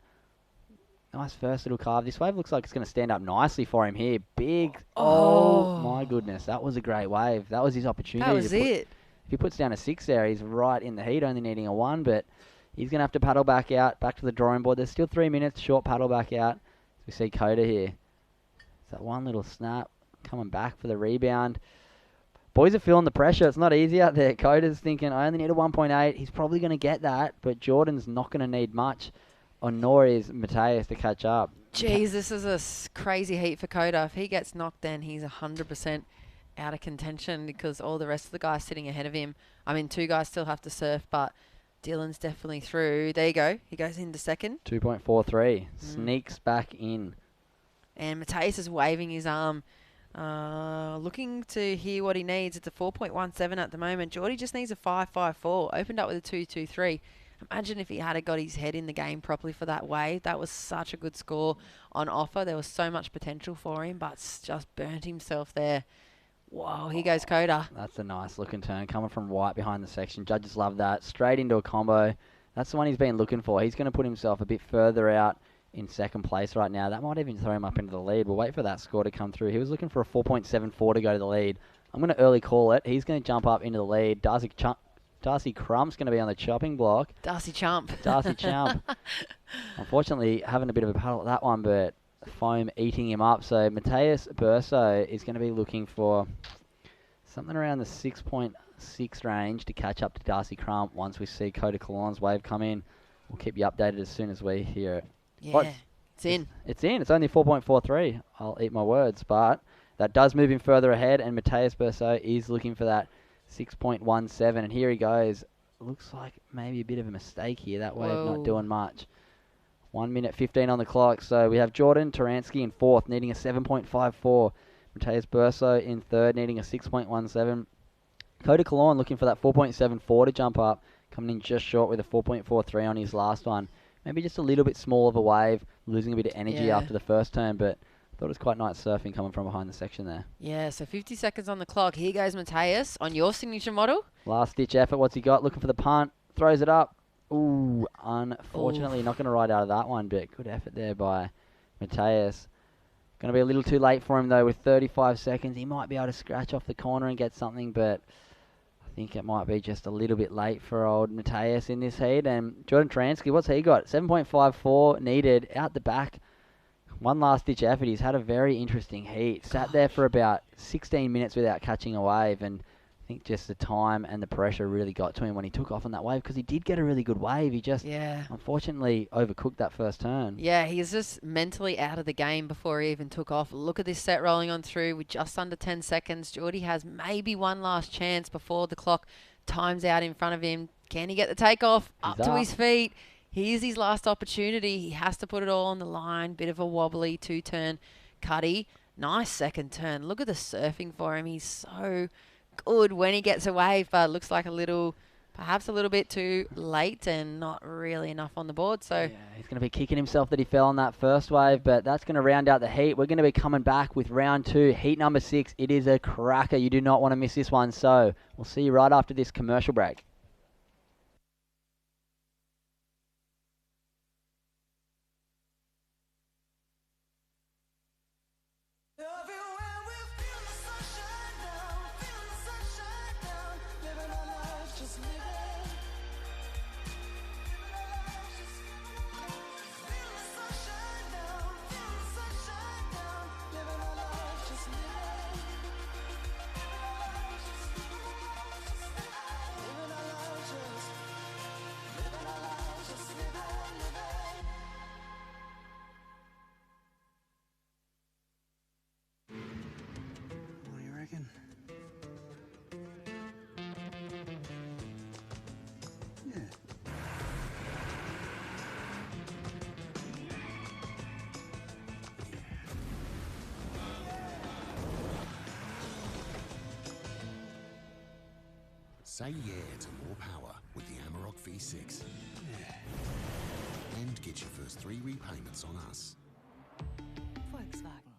Nice first little carve. This wave looks like it's going to stand up nicely for him here. Big. Oh, my goodness. That was a great wave. That was his opportunity. That was it. If he puts down a 6 there, he's right in the heat, only needing a 1, but he's going to have to paddle back out, back to the drawing board. There's still 3 minutes, short paddle back out. We see Coda here. It's that one little snap, coming back for the rebound. Boys are feeling the pressure. It's not easy out there. Coda's thinking, I only need a 1.8. He's probably going to get that, but Jordan's not going to need much, or nor is Mateus to catch up. Jeez, this is a crazy heat for Coda. If he gets knocked, then he's 100% out of contention because all the rest of the guys sitting ahead of him. I mean, 2 guys still have to surf, but Dylan's definitely through. There you go. He goes into second. 2.43. Sneaks back in. And Mateus is waving his arm, looking to hear what he needs. It's a 4.17 at the moment. Geordie just needs a 5.54. Opened up with a 2.23. Imagine if he had got his head in the game properly for that wave. That was such a good score on offer. There was so much potential for him, but just burnt himself there. Whoa, here goes Coda. That's a nice looking turn coming from right behind the section. Judges love that. Straight into a combo. That's the one he's been looking for. He's going to put himself a bit further out in second place right now. That might even throw him up into the lead. We'll wait for that score to come through. He was looking for a 4.74 to go to the lead. I'm going to early call it. He's going to jump up into the lead. Darcy Crump's going to be on the chopping block. Darcy Chump. Darcy Chump. Unfortunately, having a bit of a paddle at that one, but foam eating him up. So Mateus Burso is going to be looking for something around the 6.6 range to catch up to Darcy Crump once we see Coda Colourne's wave come in. We'll keep you updated as soon as we hear it. Yeah, it's in. It's in. It's only 4.43. I'll eat my words, but that does move him further ahead, and Mateus Burso is looking for that 6.17, and here he goes. Looks like maybe a bit of a mistake here. That wave not doing much. 1 minute 15 on the clock. So we have Jordan Taransky in fourth, needing a 7.54. Mateus Burso in third, needing a 6.17. Coda Colourne looking for that 4.74 to jump up, coming in just short with a 4.43 on his last one. Maybe just a little bit small of a wave, losing a bit of energy after the first turn, but I thought it was quite nice surfing coming from behind the section there. Yeah, so 50 seconds on the clock. Here goes Mateus on your signature model. Last ditch effort. What's he got? Looking for the punt. Throws it up. Ooh, unfortunately not going to ride out of that one, but good effort there by Mateus. Going to be a little too late for him, though, with 35 seconds. He might be able to scratch off the corner and get something, but I think it might be just a little bit late for old Mateus in this heat. And Jordan Taransky, what's he got? 7.54 needed out the back. One last ditch effort. He's had a very interesting heat. Sat there for about 16 minutes without catching a wave, and think just the time and the pressure really got to him when he took off on that wave, because he did get a really good wave. He just unfortunately overcooked that first turn. Yeah, he's just mentally out of the game before he even took off. Look at this set rolling on through with just under 10 seconds. Geordie has maybe one last chance before the clock times out in front of him. Can he get the takeoff? Up to his feet. Here's his last opportunity. He has to put it all on the line. Bit of a wobbly two-turn cutty. Nice second turn. Look at the surfing for him. He's so good when he gets a wave, but looks like perhaps a little bit too late and not really enough on the board. So he's going to be kicking himself that he fell on that first wave, but that's going to round out the heat. We're going to be coming back with round 2, heat number 6. It is a cracker. You do not want to miss this one. So we'll see you right after this commercial break. What do you reckon? Yeah. Say yeah to more power with the Amarok V6. Yeah. And get your first 3 repayments on us. Volkswagen.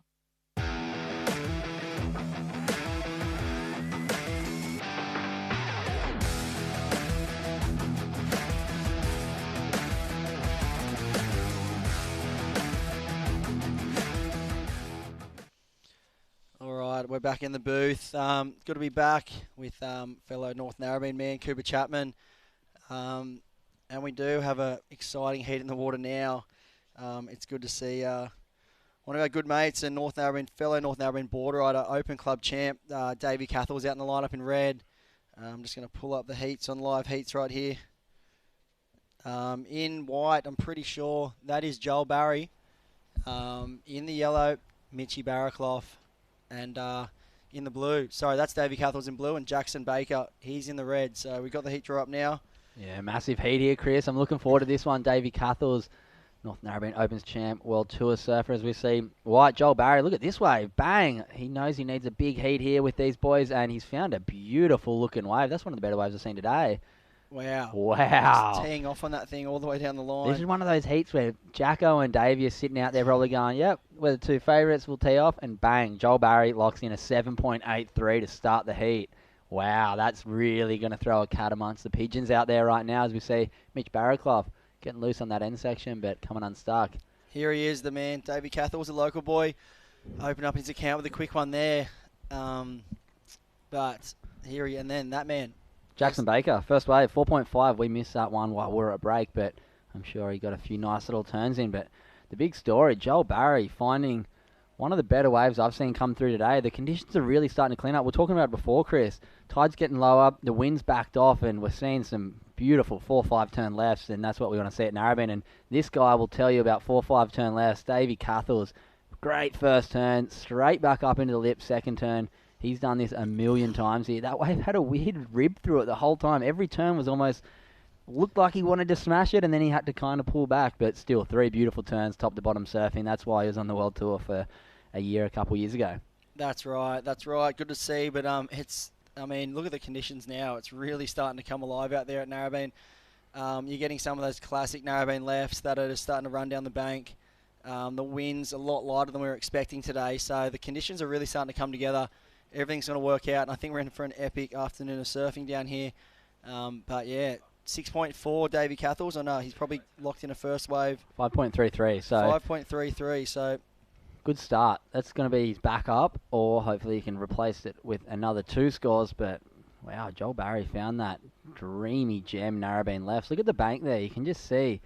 All right, we're back in the booth. Good to be back with fellow North Narrabeen man, Cooper Chapman. And we do have an exciting heat in the water now. It's good to see one of our good mates and fellow North Narrabeen board rider, Open Club champ, Davey Cathal's out in the lineup in red. I'm just going to pull up the heats on live heats right here. In white, I'm pretty sure that is Joel Barry. In the yellow, Mitchie Barraclough. And in the blue, that's Davey Cathal's in blue, and Jackson Baker, he's in the red. So we've got the heat draw up now. Yeah, massive heat here, Chris. I'm looking forward to this one. Davey Cathal's North Narrabeen Opens champ, World Tour surfer, as we see. White, Joel Barry, look at this wave. Bang! He knows he needs a big heat here with these boys, and he's found a beautiful looking wave. That's one of the better waves I've seen today. Wow. Wow. Just teeing off on that thing all the way down the line. This is one of those heats where Jacko and Davey are sitting out there probably going, yep, we're the two favourites, we'll tee off, and bang, Joel Barry locks in a 7.83 to start the heat. Wow, that's really going to throw a cat amongst the pigeons out there right now, as we see Mitch Barraclough getting loose on that end section, but coming unstuck. Here he is, the man. Davey Cathal's a local boy. Open up his account with a quick one there. But here he, and then that man. Jackson Baker, first wave, 4.5. We missed that one while we were at break, but I'm sure he got a few nice little turns in. But the big story, Joel Barry finding one of the better waves I've seen come through today. The conditions are really starting to clean up. We're talking about it before, Chris. Tide's getting lower, the wind's backed off, and we're seeing some beautiful 4-5 turn lefts, and that's what we want to see at Narrabeen. And this guy will tell you about 4-5 turn lefts. Davey Cathal's great first turn, straight back up into the lip, second turn. He's done this a million times here. That wave had a weird rib through it the whole time. Every turn was almost, looked like he wanted to smash it, and then he had to kind of pull back. But still, 3 beautiful turns, top to bottom surfing. That's why he was on the World Tour for a couple years ago. That's right. Good to see. But look at the conditions now. It's really starting to come alive out there at Narrabeen. You're getting some of those classic Narrabeen lefts that are just starting to run down the bank. The wind's a lot lighter than we were expecting today. So the conditions are really starting to come together. Everything's going to work out, and I think we're in for an epic afternoon of surfing down here. But yeah, 6.4 Davey Cathal's. I know he's probably locked in a first wave. 5.33. So 5.33. So good start. That's going to be his backup, or hopefully he can replace it with another 2 scores. But wow, Joel Barry found that dreamy gem Narrabeen lefts. Look at the bank there. You can just see.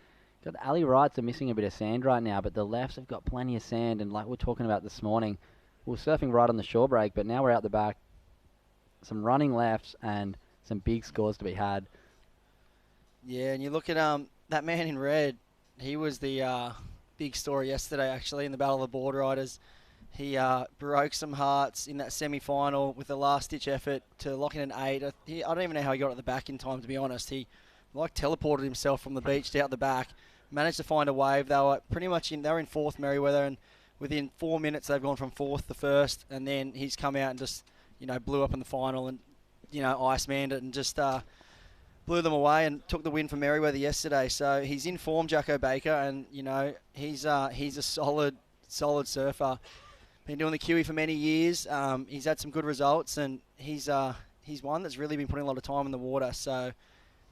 Got the alley rights are missing a bit of sand right now, but the lefts have got plenty of sand. And like we were talking about this morning, we were surfing right on the shore break, but now we're out the back. some running lefts and some big scores to be had. Yeah, and you look at that man in red. He was the big story yesterday, actually, in the Battle of the Board Riders. He broke some hearts in that semi-final with a last-ditch effort to lock in an 8. I don't even know how he got at the back in time, to be honest. He teleported himself from the beach out the back, managed to find a wave. They were pretty much they were in 4th Merriweather, and within 4 minutes they've gone from 4th to 1st, and then he's come out and just blew up in the final and ice-manned it and just blew them away and took the win for Merriweather yesterday. So he's in form, Jacko Baker, and he's a solid surfer. Been doing the Kiwi for many years. He's had some good results, and he's one that's really been putting a lot of time in the water. So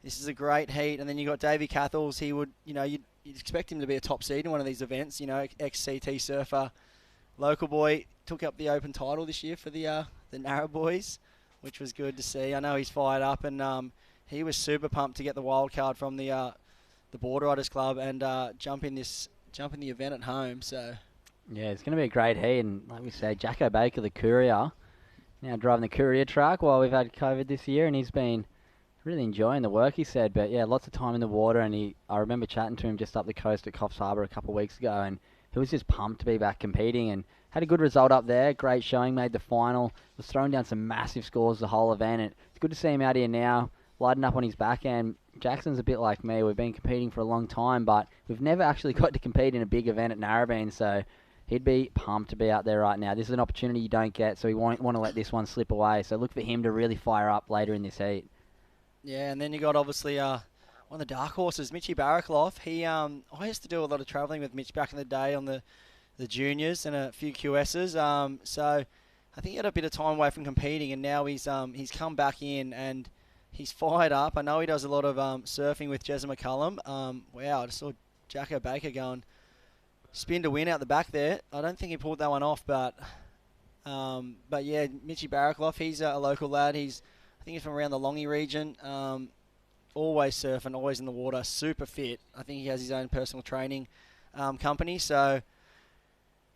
this is a great heat. And then you got Davey Cathles. He would, you'd expect him to be a top seed in one of these events. Ex-CT surfer, local boy, took up the Open title this year for the Narrow Boys, which was good to see. I know he's fired up, and he was super pumped to get the wild card from the Board Riders Club and jump in the event at home. So. Yeah, it's going to be a great heat, and like we say, Jacko Baker, the courier, now driving the courier truck while we've had COVID this year, and he's been really enjoying the work, he said. But yeah, lots of time in the water, and I remember chatting to him just up the coast at Coffs Harbour a couple of weeks ago, and he was just pumped to be back competing, and had a good result up there, great showing, made the final, was throwing down some massive scores the whole event, and it's good to see him out here now, lighting up on his back end. Jackson's a bit like me, we've been competing for a long time, but we've never actually got to compete in a big event at Narrabeen, so he'd be pumped to be out there right now. This is an opportunity you don't get, so he won't want to let this one slip away. So look for him to really fire up later in this heat. Yeah, and then you got obviously one of the dark horses, Mitchy Barraclough. I used to do a lot of travelling with Mitch back in the day on the juniors and a few QSs. So I think he had a bit of time away from competing, and now he's come back in and he's fired up. I know he does a lot of surfing with Jezza McCullum. Wow, I just saw Jacko Baker going spin to win out the back there. I don't think he pulled that one off, but yeah, Mitchy Barraclough, he's a local lad. I think he's from around the Longy region. Always surfing, always in the water, super fit. I think he has his own personal training company, so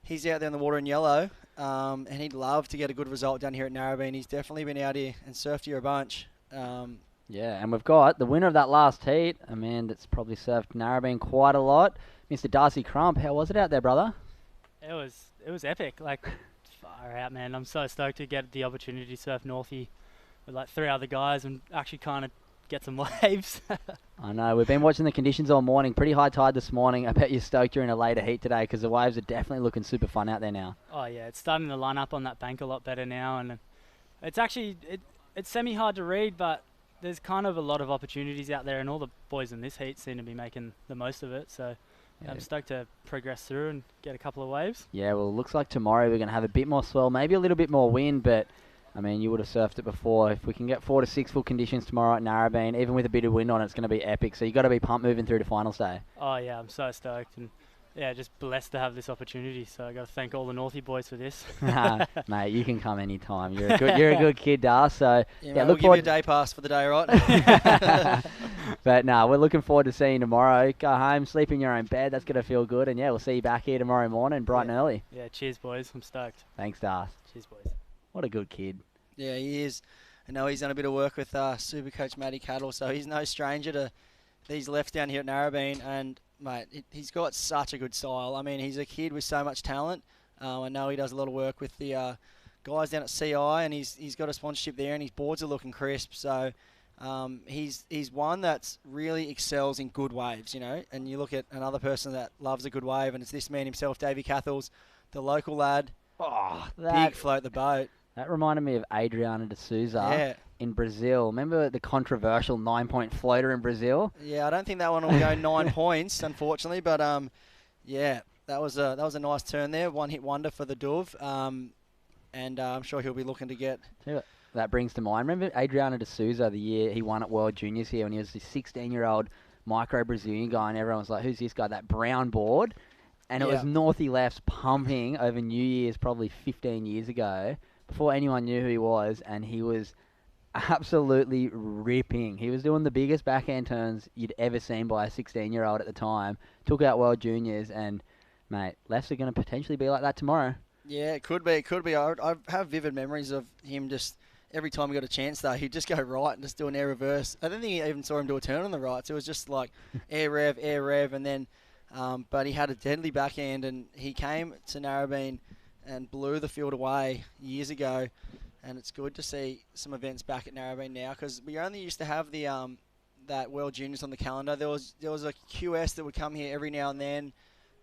he's out there in the water in yellow, and he'd love to get a good result down here at Narrabeen. He's definitely been out here and surfed here a bunch. Yeah, and we've got the winner of that last heat, a man that's probably surfed Narrabeen quite a lot, Mr. Darcy Crump. How was it out there, brother? It was epic. Like, far out, man. I'm so stoked to get the opportunity to surf Northie with like 3 other guys and actually kind of get some waves. I know. We've been watching the conditions all morning. Pretty high tide this morning. I bet you're stoked you're in a later heat today because the waves are definitely looking super fun out there now. Oh yeah, it's starting to line up on that bank a lot better now, and it's actually it's semi hard to read, but there's kind of a lot of opportunities out there, and all the boys in this heat seem to be making the most of it. So yeah, I'm stoked to progress through and get a couple of waves. Yeah, well, it looks like tomorrow we're going to have a bit more swell, maybe a little bit more wind, but I mean, you would have surfed it before. If we can get 4 to 6 full conditions tomorrow at Narrabeen, even with a bit of wind on it, it's going to be epic. So you've got to be pumped moving through to finals day. Oh yeah, I'm so stoked, and yeah, just blessed to have this opportunity. So I got to thank all the Northie boys for this. Mate, you can come anytime. You're a good kid, Dar. So yeah, look forward. We'll give you a day pass for the day, right? But no, we're looking forward to seeing you tomorrow. Go home, sleep in your own bed. That's going to feel good. And yeah, we'll see you back here tomorrow morning, bright and early. Yeah, cheers, boys. I'm stoked. Thanks, Dar. Cheers, boys. What a good kid. Yeah, he is. I know he's done a bit of work with Supercoach Matty Cattle, so he's no stranger to these lefts down here at Narrabeen. And mate, he's got such a good style. I mean, he's a kid with so much talent. I know he does a lot of work with the guys down at CI, and he's got a sponsorship there, and his boards are looking crisp. So he's one that's really excels in good waves, you know. And you look at another person that loves a good wave, and it's this man himself, Davey Cathles, the local lad. Oh, big float the boat. That reminded me of Adriana de Souza in Brazil. Remember the controversial 9-point floater in Brazil? Yeah, I don't think that one will go 9 points, unfortunately. But yeah, that was a nice turn there. One hit wonder for the Dove, and I'm sure he'll be looking to get. That brings to mind. Remember Adriana de Souza the year he won at World Juniors here when he was this 16-year-old micro Brazilian guy, and everyone was like, "Who's this guy?" That brown board, and it was Northie lefts pumping over New Year's probably 15 years ago. Before anyone knew who he was, and he was absolutely ripping. He was doing the biggest backhand turns you'd ever seen by a 16-year-old at the time. Took out World Juniors, and, mate, lefts are going to potentially be like that tomorrow. Yeah, it could be. I have vivid memories of him just every time he got a chance, though, he'd just go right and just do an air reverse. I don't think he even saw him do a turn on the right. So it was just like air rev, and then, but he had a deadly backhand, and he came to Narrabeen and blew the field away years ago. And it's good to see some events back at Narrabeen now, because we only used to have the that World Juniors on the calendar. There was a QS that would come here every now and then.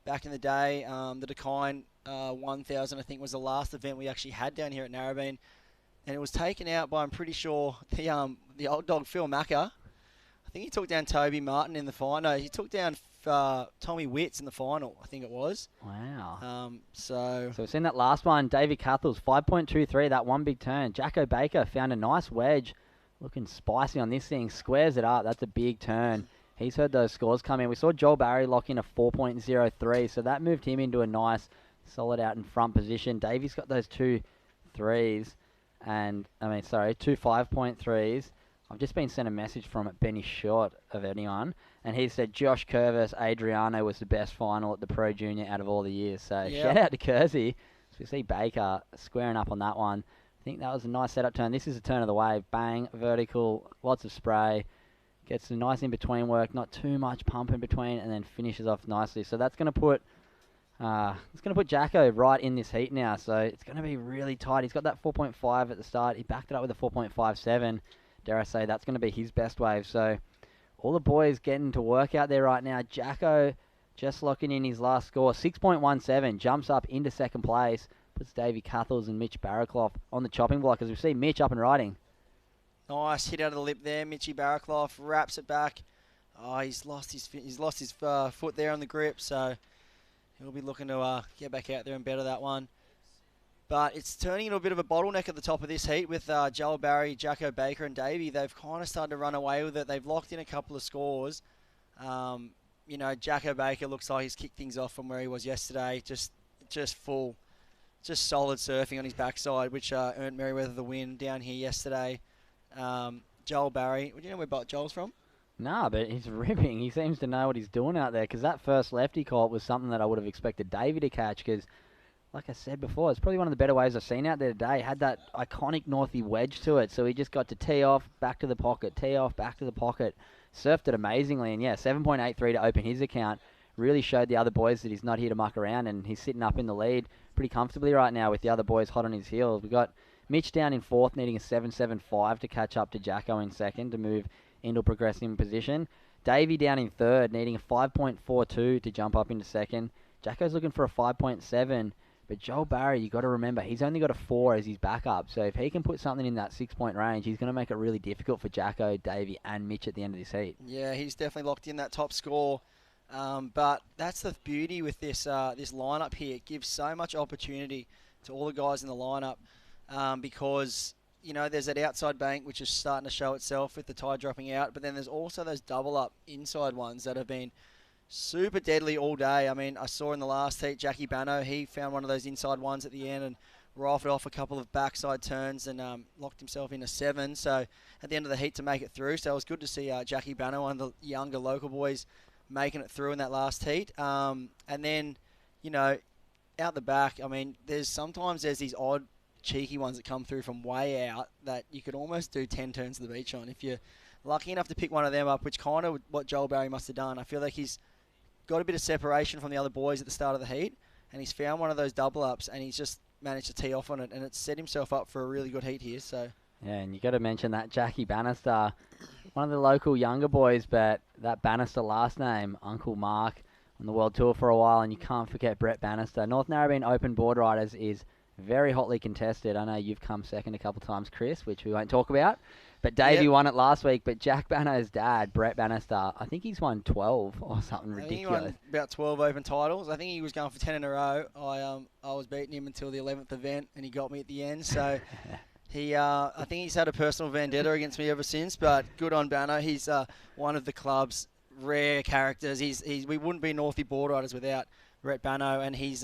Back in the day, the Decline 1000, I think, was the last event we actually had down here at Narrabeen. And it was taken out by, I'm pretty sure, the old dog Phil Macker. I think he took down Toby Martin in the final. No, he took down Tommy Witts in the final, I think it was. Wow. So we've seen that last one. Davey Cathles, 5.23, that one big turn. Jacko Baker found a nice wedge. Looking spicy on this thing. Squares it up. That's a big turn. He's heard those scores come in. We saw Joel Barry lock in a 4.03, so that moved him into a nice, solid out in front position. Davey's got those two 5.3s. I've just been sent a message from Benny Short of anyone, and he said Josh Curvis Adriano was the best final at the Pro Junior out of all the years. So shout out to Kersey. So we see Baker squaring up on that one. I think that was a nice setup turn. This is a turn of the wave. Bang, vertical, lots of spray. Gets some nice in-between work, not too much pump in between, and then finishes off nicely. So that's going to put Jacko right in this heat now. So it's going to be really tight. He's got that 4.5 at the start. He backed it up with a 4.57. Dare I say, that's going to be his best wave. So all the boys getting to work out there right now. Jacko just locking in his last score, 6.17, jumps up into second place, puts Davey Cathles and Mitch Barraclough on the chopping block as we see Mitch up and riding. Nice hit out of the lip there. Mitchy Barraclough wraps it back. Oh, he's lost his foot there on the grip, so he'll be looking to get back out there and better that one. But it's turning into a bit of a bottleneck at the top of this heat with Joel Barry, Jacko Baker, and Davey. They've kind of started to run away with it. They've locked in a couple of scores. Jacko Baker looks like he's kicked things off from where he was yesterday. Just solid surfing on his backside, which earned Merriweather the win down here yesterday. Joel Barry, do you know where Joel's from? Nah, but he's ripping. He seems to know what he's doing out there, because that first lefty call was something that I would have expected Davey to catch, because like I said before, it's probably one of the better waves I've seen out there today. Had that iconic Northie wedge to it, so he just got to tee off, back to the pocket, tee off, back to the pocket. Surfed it amazingly, and 7.83 to open his account. Really showed the other boys that he's not here to muck around, and he's sitting up in the lead pretty comfortably right now with the other boys hot on his heels. We've got Mitch down in fourth, needing a 7.75 to catch up to Jacko in second to move into a progressive position. Davey down in third, needing a 5.42 to jump up into second. Jacko's looking for a 5.7, but Joel Barry, you got to remember, he's only got a 4 as his backup. So if he can put something in that 6-point range, he's going to make it really difficult for Jacko, Davey, and Mitch at the end of this heat. Yeah, he's definitely locked in that top score. But that's the beauty with this lineup here. It gives so much opportunity to all the guys in the lineup. Because, there's that outside bank which is starting to show itself with the tide dropping out, but then there's also those double-up inside ones that have been super deadly all day. I mean, I saw in the last heat, Jackie Bano, he found one of those inside ones at the end and rifled off a couple of backside turns and locked himself in a 7, so at the end of the heat to make it through. So it was good to see Jackie Bano, one of the younger local boys, making it through in that last heat. And then, out the back, I mean, there's these odd cheeky ones that come through from way out that you could almost do 10 turns to the beach on. If you're lucky enough to pick one of them up, which kind of what Joel Barry must have done. I feel like he's got a bit of separation from the other boys at the start of the heat, and he's found one of those double-ups, and he's just managed to tee off on it, and it's set himself up for a really good heat here. So yeah, and you got to mention that Jackie Bannister, one of the local younger boys, but that Bannister last name, Uncle Mark, on the World Tour for a while, and you can't forget Brett Bannister. North Narrabeen Open Board Riders is very hotly contested. I know you've come second a couple of times, Chris, which we won't talk about. But Davey won it last week. But Jack Banno's dad, Brett Bannister, I think he's won 12 or something ridiculous. I think he won about 12 open titles. I think he was going for 10 in a row. I was beating him until the 11th event, and he got me at the end. So I think he's had a personal vendetta against me ever since. But good on Banno. He's one of the club's rare characters. We wouldn't be Northie Board Riders without Brett Banno, and he's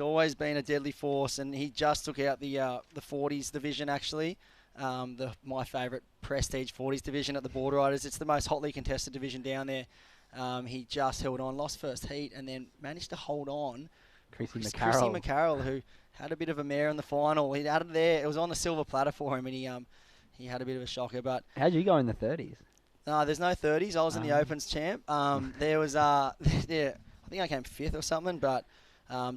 always been a deadly force, and he just took out the 40s division, actually. My favourite prestige 40s division at the Board Riders. It's the most hotly contested division down there. He just held on, lost first heat, and then managed to hold on. Chrissy McCarroll, who had a bit of a mare in the final. He had it there. It was on the silver platter for him, and he had a bit of a shocker. But How'd you go in the 30s? no, there's no 30s. I was in the Opens champ. There was yeah, I think I came 5th or something. But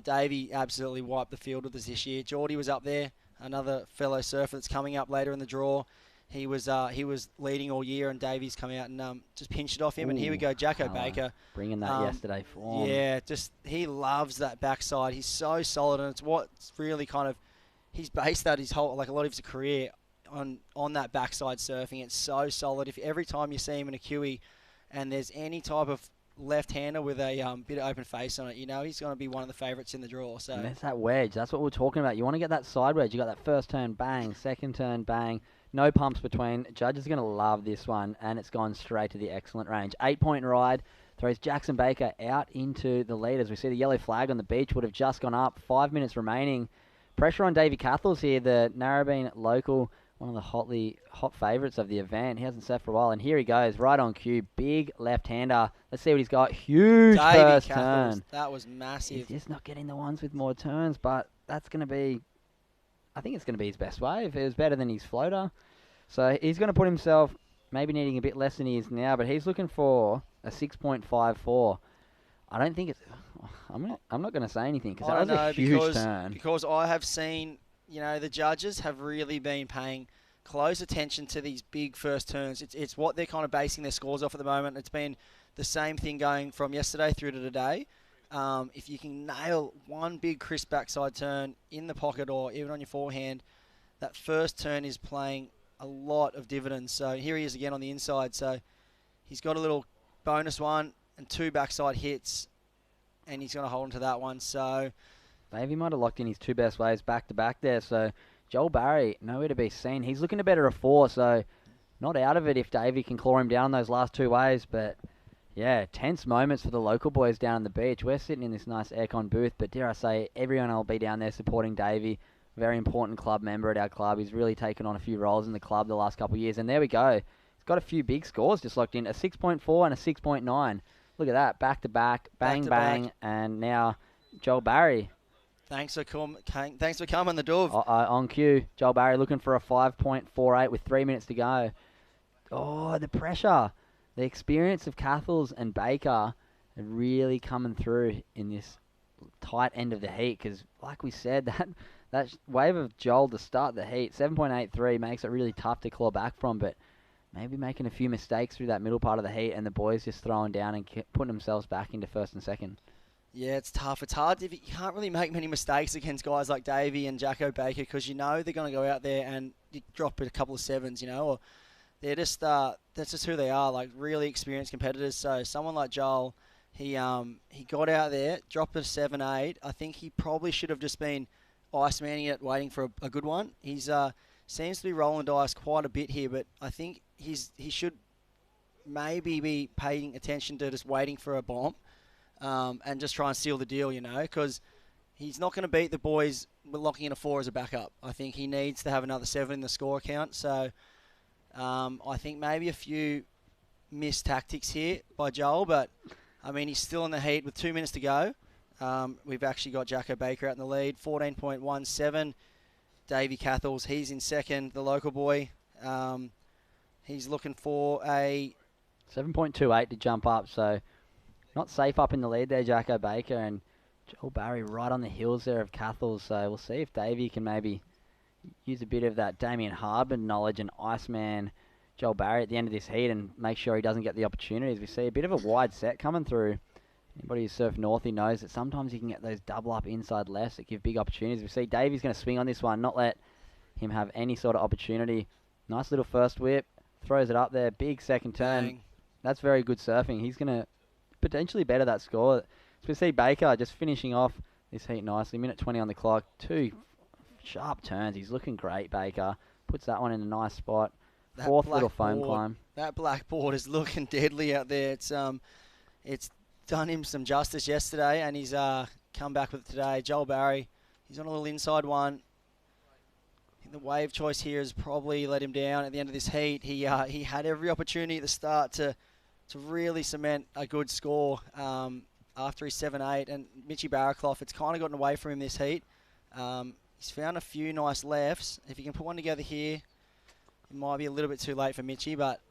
Davey absolutely wiped the field with us this year. Geordie was up there, another fellow surfer that's coming up later in the draw. He was leading all year, and Davey's come out and just pinched it off him. And here we go, Jacko Baker. Bringing that yesterday form. Yeah, just he loves that backside. He's so solid, and it's what's really kind of he's based that his whole, like a lot of his career on that backside surfing. It's so solid. If every time you see him in a QE and there's any type of left-hander with a bit of open face on it, he's going to be one of the favourites in the draw. So And that's that wedge. That's what we're talking about. You want to get that side wedge. You got that first turn, bang. Second turn, bang. No pumps between. Judge is going to love this one, and it's gone straight to the excellent range. 8-point ride. Throws Jackson Baker out into the lead. As we see the yellow flag on the beach would have just gone up. 5 minutes remaining. Pressure on Davey Cathles here, the Narrabeen local, one of the hot favourites of the event. He hasn't surfed for a while, and here he goes, right on cue. Big left-hander. Let's see what he's got. Huge Davey first Cathles, turn. that was massive. He's just not getting the ones with more turns, but that's going to be, I think it's going to be his best wave. It was better than his floater. So he's going to put himself maybe needing a bit less than he is now, but he's looking for a 6.54. I don't think it's... I'm not going to say anything because that was a huge turn. Because I have seen, the judges have really been paying close attention to these big first turns. It's what they're kind of basing their scores off at the moment. It's been the same thing going from yesterday through to today. If you can nail one big crisp backside turn in the pocket or even on your forehand, that first turn is playing a lot of dividends. So here he is again on the inside. So he's got a little bonus one and 2 backside hits, and he's going to hold on to that one. So Davey might have locked in his 2 best waves back to back there. So Joel Barry, nowhere to be seen. He's looking to better a 4, so not out of it if Davey can claw him down on those last 2 waves. But yeah, tense moments for the local boys down on the beach. We're sitting in this nice aircon booth, but dare I say, everyone will be down there supporting Davey. Very important club member at our club. He's really taken on a few roles in the club the last couple of years. And there we go. He's got a few big scores just locked in. A 6.4 and a 6.9. Look at that. Back to back. Bang, bang. And now Joel Barry. Thanks for coming, the Dove. On cue. Joel Barry looking for a 5.48 with 3 minutes to go. Oh, the pressure. The experience of Cathles and Baker are really coming through in this tight end of the heat. Because like we said, that wave of Joel to start the heat, 7.83, makes it really tough to claw back from, but maybe making a few mistakes through that middle part of the heat and the boys just throwing down and putting themselves back into first and second. Yeah, it's tough. It's hard. You can't really make many mistakes against guys like Davey and Jacko Baker because they're going to go out there and drop a couple of 7s, or they're just, that's just who they are, like really experienced competitors. So someone like Joel, he got out there, dropped a 7-8. I think he probably should have just been ice-manning it, waiting for a good one. He's seems to be rolling dice quite a bit here, but I think he should maybe be paying attention to just waiting for a bomb and just try and seal the deal, because he's not going to beat the boys with locking in a 4 as a backup. I think he needs to have another 7 in the score account. So I think maybe a few missed tactics here by Joel, but I mean, he's still in the heat with 2 minutes to go. We've actually got Jacko Baker out in the lead, 14.17. Davey Cathles, he's in second, the local boy. He's looking for a 7.28 to jump up, so not safe up in the lead there, Jacko Baker, and Joel Barry right on the heels there of Cathles. So we'll see if Davey can maybe use a bit of that Damien Hardman knowledge and Iceman Joel Barry at the end of this heat and make sure he doesn't get the opportunities. We see a bit of a wide set coming through. Anybody who's surfed Northy knows that sometimes you can get those double up inside lefts that give big opportunities. We see Davey's going to swing on this one, not let him have any sort of opportunity. Nice little first whip, throws it up there, big second turn. Bang. That's very good surfing. He's going to potentially better that score. So we see Baker just finishing off this heat nicely. Minute 20 on the clock, 2 sharp turns. He's looking great, Baker. Puts that one in a nice spot. Fourth little foam climb. That blackboard is looking deadly out there. It's done him some justice yesterday, and he's come back with it today. Joel Barry, he's on a little inside one. I think the wave choice here has probably let him down at the end of this heat. He had every opportunity at the start to really cement a good score after his 7-8. And Mitchy Barraclough, it's kind of gotten away from him this heat. He's found a few nice lefts. If he can put one together here, it might be a little bit too late for Mitchie, but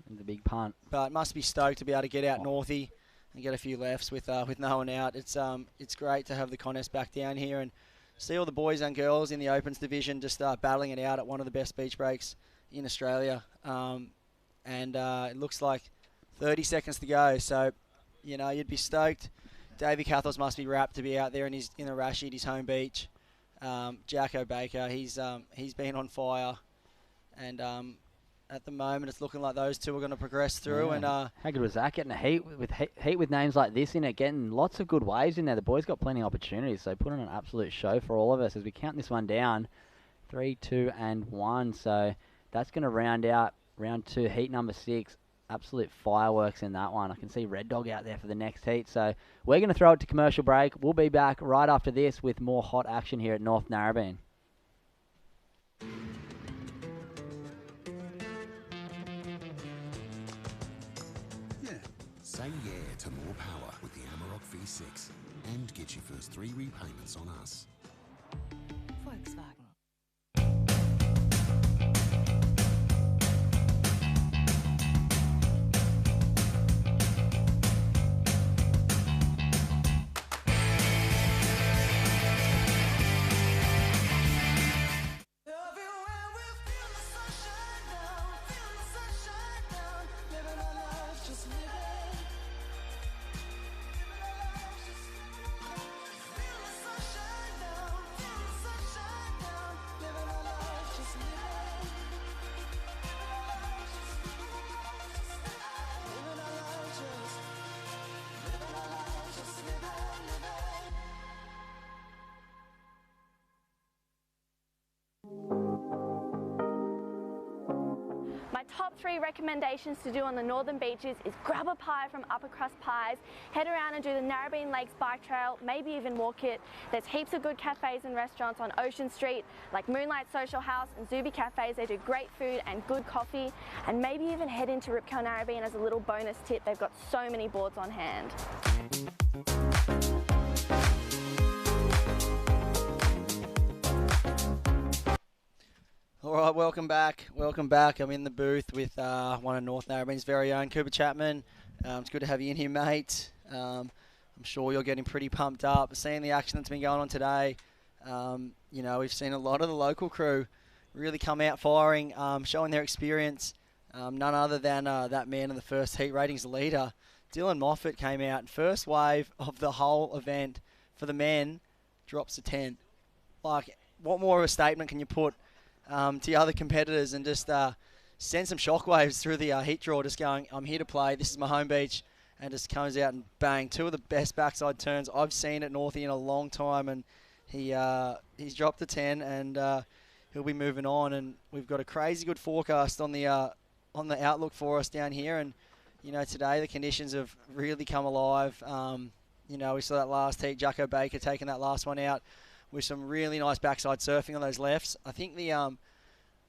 the big punt. But must be stoked to be able to get out Northy and get a few lefts with no one out. It's great to have the contest back down here and see all the boys and girls in the Opens division just battling it out at one of the best beach breaks in Australia. It looks like 30 seconds to go, so you'd be stoked. Davey Cathos must be wrapped to be out there in the Rashid, his home beach. Jacko Baker, he's been on fire, and at the moment it's looking like those two are going to progress through. Yeah. And how good was that? Getting a heat with names like this in it, getting lots of good waves in there. The boys got plenty of opportunities, so put on an absolute show for all of us as we count this one down. 3, 2, and 1. So that's going to round out round 2, heat number 6. Absolute fireworks in that one. I can see Red Dog out there for the next heat. So we're going to throw it to commercial break. We'll be back right after this with more hot action here at North Narrabeen. Say yeah to more power with the Amarok V6 and get your first 3 repayments on us. Volkswagen. My top 3 recommendations to do on the northern beaches is grab a pie from Upper Crust Pies, head around and do the Narrabeen Lakes bike trail, maybe even walk it. There's heaps of good cafes and restaurants on Ocean Street like Moonlight Social House and Zuby Cafes. They do great food and good coffee, and maybe even head into Ripco Narrabeen as a little bonus tip. They've got so many boards on hand. All right, welcome back. Welcome back. I'm in the booth with one of North Narrabeen's very own, Cooper Chapman. It's good to have you in here, mate. I'm sure you're getting pretty pumped up. Seeing the action that's been going on today, we've seen a lot of the local crew really come out firing, showing their experience. None other than that man in the first heat ratings leader, Dylan Moffat, came out. And first wave of the whole event for the men drops a 10. Like, what more of a statement can you put to the other competitors and just send some shockwaves through the heat draw, just going, I'm here to play, this is my home beach, and just comes out and bang, 2 of the best backside turns I've seen at Northie in a long time, and he's dropped a 10, and he'll be moving on, and we've got a crazy good forecast on the outlook for us down here, and today the conditions have really come alive. We saw that last heat, Jacko Baker taking that last one out with some really nice backside surfing on those lefts. I think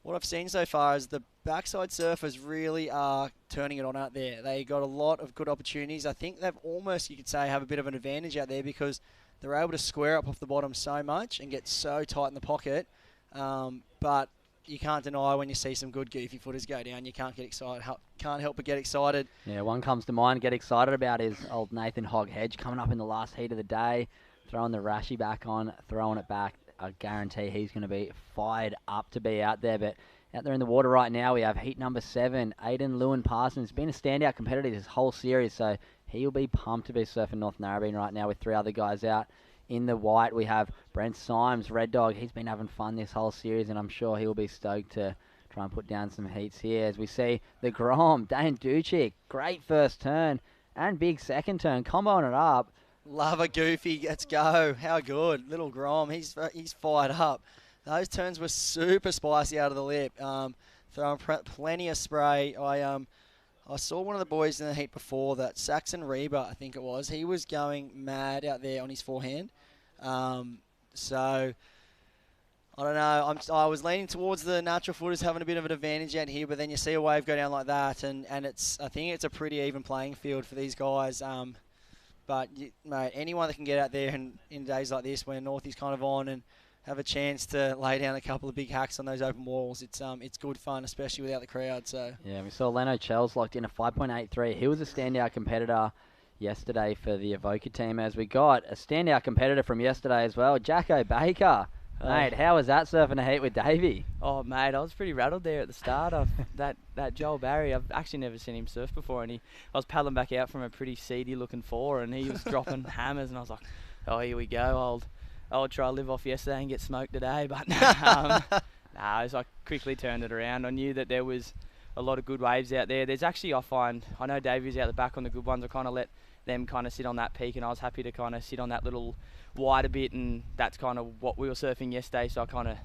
what I've seen so far is the backside surfers really are turning it on out there. They got a lot of good opportunities. I think they've almost, you could say, have a bit of an advantage out there because they're able to square up off the bottom so much and get so tight in the pocket. But you can't deny when you see some good goofy footers go down, you can't get excited. Can't help but get excited. Yeah, one comes to mind, get excited about is old Nathan Hogg-Hedge coming up in the last heat of the day. Throwing the Rashi back on, throwing it back. I guarantee he's going to be fired up to be out there. But out there in the water right now, we have heat number 7, Aidan Lewin Parsons. Been a standout competitor this whole series, so he'll be pumped to be surfing North Narrabeen right now with 3 other guys out. In the white, we have Brent Symes, Red Dog. He's been having fun this whole series, and I'm sure he'll be stoked to try and put down some heats here. As we see the Grom, Dane Duchik, great first turn and big second turn, comboing it up. Love a goofy. Let's go. How good. Little Grom. He's fired up. Those turns were super spicy out of the lip. Throwing plenty of spray. I saw one of the boys in the heat before that, Saxon Reba, I think it was. He was going mad out there on his forehand. So, I don't know. I was leaning towards the natural footers having a bit of an advantage out here, but then you see a wave go down like that, and I think it's a pretty even playing field for these guys. But, mate, anyone that can get out there in days like this when Northie's kind of on and have a chance to lay down a couple of big hacks on those open walls. It's good fun, especially without the crowd. So Yeah, we saw Leno Chels locked in a 5.83. He was a standout competitor yesterday for the Evoca team, as we got a standout competitor from yesterday as well, Jacko Baker. Mate, how was that surfing a heat with Davey? Oh, mate, I was pretty rattled there at the start. That Joel Barry, I've actually never seen him surf before, and I was paddling back out from a pretty seedy-looking four, and he was dropping hammers, and I was like, oh, here we go. I'll try to live off yesterday and get smoked today, but as I quickly turned it around, I knew that there was a lot of good waves out there. There's actually, I know Davey's out the back on the good ones. I kind of let them kind of sit on that peak, and I was happy to kind of sit on that little wide a bit, and that's kind of what we were surfing yesterday, so I kind of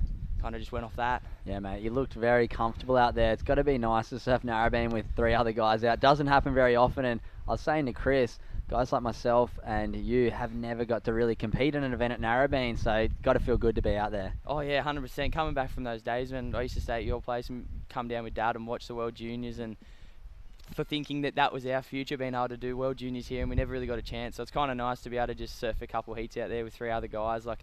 just went off that. Yeah, mate, you looked very comfortable out there. It's got to be nice to surf narrowbeam with 3 other guys out. Doesn't happen very often, and I was saying to Chris, guys like myself and you have never got to really compete in an event at narrowbeam, so it's got to feel good to be out there. Oh yeah, 100%. Coming back from those days when I used to stay at your place and come down with Dad and watch the World Juniors, and for thinking that was our future, being able to do World Juniors here, and we never really got a chance. So it's kind of nice to be able to just surf a couple heats out there with 3 other guys. Like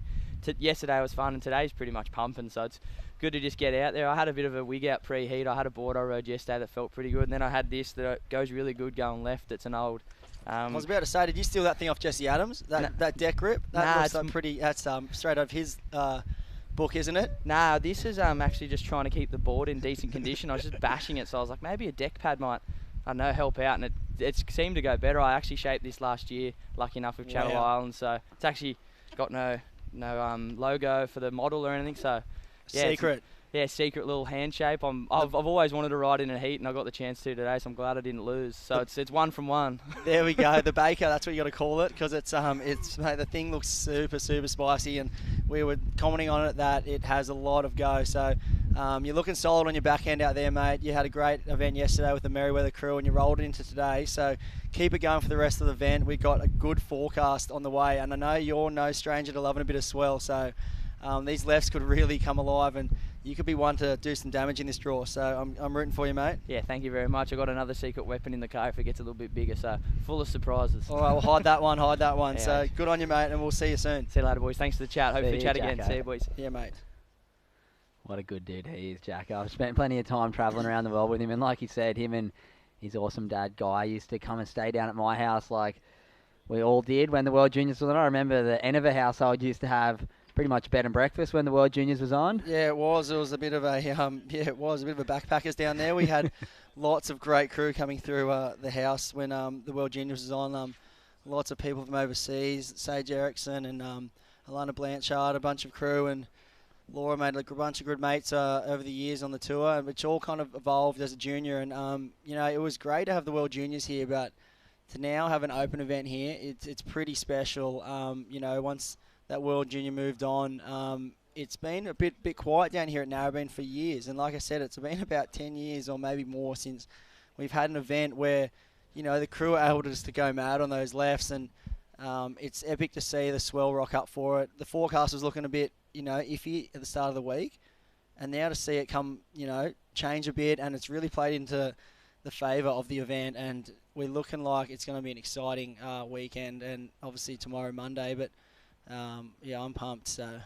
yesterday was fun, and today's pretty much pumping. So it's good to just get out there. I had a bit of a wig out pre-heat. I had a board I rode yesterday that felt pretty good, and then I had this that goes really good going left. It's an old. I was about to say, did you steal that thing off Jesse Adams? That deck grip? That looks pretty. That's straight out of his book, isn't it? Nah, this is actually just trying to keep the board in decent condition. I was just bashing it, so I was like, maybe a deck pad might, I don't know, help out, and it seemed to go better. I actually shaped this last year, lucky enough with Channel Islands, so it's actually got no logo for the model or anything. So yeah, secret. Secret little hand shape. I've always wanted to ride in a heat, and I got the chance to today, so I'm glad I didn't lose. So it's 1 from 1. There we go, the Baker. That's what you got to call it, because it's mate, the thing looks super spicy, and we were commenting on it that it has a lot of go. So you're looking solid on your back end out there, mate. You had a great event yesterday with the Merriweather crew, and you rolled it into today. So keep it going for the rest of the event. We've got a good forecast on the way, and I know you're no stranger to loving a bit of swell. So these lefts could really come alive, and you could be one to do some damage in this draw. So I'm rooting for you, mate. Yeah, thank you very much. I got another secret weapon in the car if it gets a little bit bigger, so full of surprises. All right, well, hide that one. Yeah. So good on you, mate, and we'll see you soon. See you later, boys. Thanks for the chat. Hopefully chat again. See you, boys. Yeah, mate. What a good dude he is, Jack. I've spent plenty of time travelling around the world with him, and like he said, him and his awesome dad Guy used to come and stay down at my house like we all did when the World Juniors was on. I remember the Enova household used to have pretty much bed and breakfast when the World Juniors was on. Yeah, it was. It was a bit of a it was a bit of a backpackers down there. We had lots of great crew coming through the house when the World Juniors was on. Lots of people from overseas, Sage Erickson and Alana Blanchard, a bunch of crew, and Laura made a bunch of good mates over the years on the tour, which all kind of evolved as a junior. And it was great to have the World Juniors here, but to now have an open event here, it's pretty special. Once that World Junior moved on, it's been a bit quiet down here at Narrabeen for years. And like I said, it's been about 10 years or maybe more since we've had an event where, the crew are able to just to go mad on those lefts. And it's epic to see the swell rock up for it. The forecast was looking a bit, iffy at the start of the week. And now to see it come, change a bit, and it's really played into the favour of the event. And we're looking like it's going to be an exciting weekend, and obviously tomorrow, Monday. But I'm pumped. So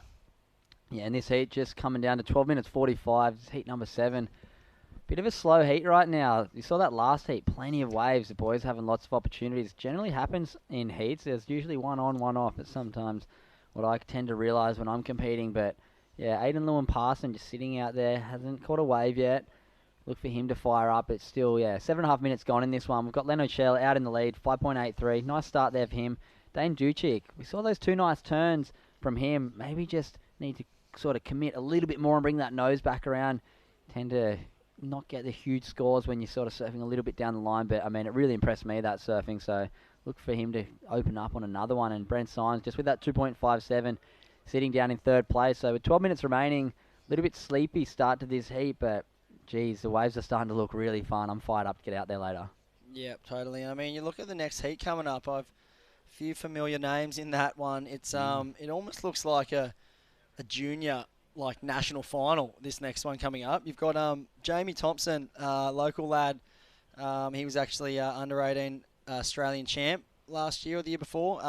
yeah, and this heat just coming down to 12 minutes 45. It's heat number 7. Bit of a slow heat right now. You saw that last heat, plenty of waves. The boys having lots of opportunities. Generally happens in heats. There's usually one on, one off. It's sometimes what I tend to realise when I'm competing. But yeah, Aidan Lewin Parson just sitting out there, hasn't caught a wave yet. Look for him to fire up. It's still 7.5 minutes gone in this one. We've got Leno Shell out in the lead, 5.83. Nice start there for him. Dane Duchik, we saw those 2 nice turns from him. Maybe just need to sort of commit a little bit more and bring that nose back around. Tend to not get the huge scores when you're sort of surfing a little bit down the line, but I mean, it really impressed me, that surfing, so look for him to open up on another one. And Brent Symes just with that 2.57 sitting down in 3rd place. So with 12 minutes remaining, a little bit sleepy start to this heat, but geez, the waves are starting to look really fun. I'm fired up to get out there later. Yep, totally. I mean, you look at the next heat coming up, I've a few familiar names in that one. It's it almost looks like a junior national final, this next one coming up. You've got Jamie Thompson, local lad. He was actually under 18 Australian champ last year or the year before.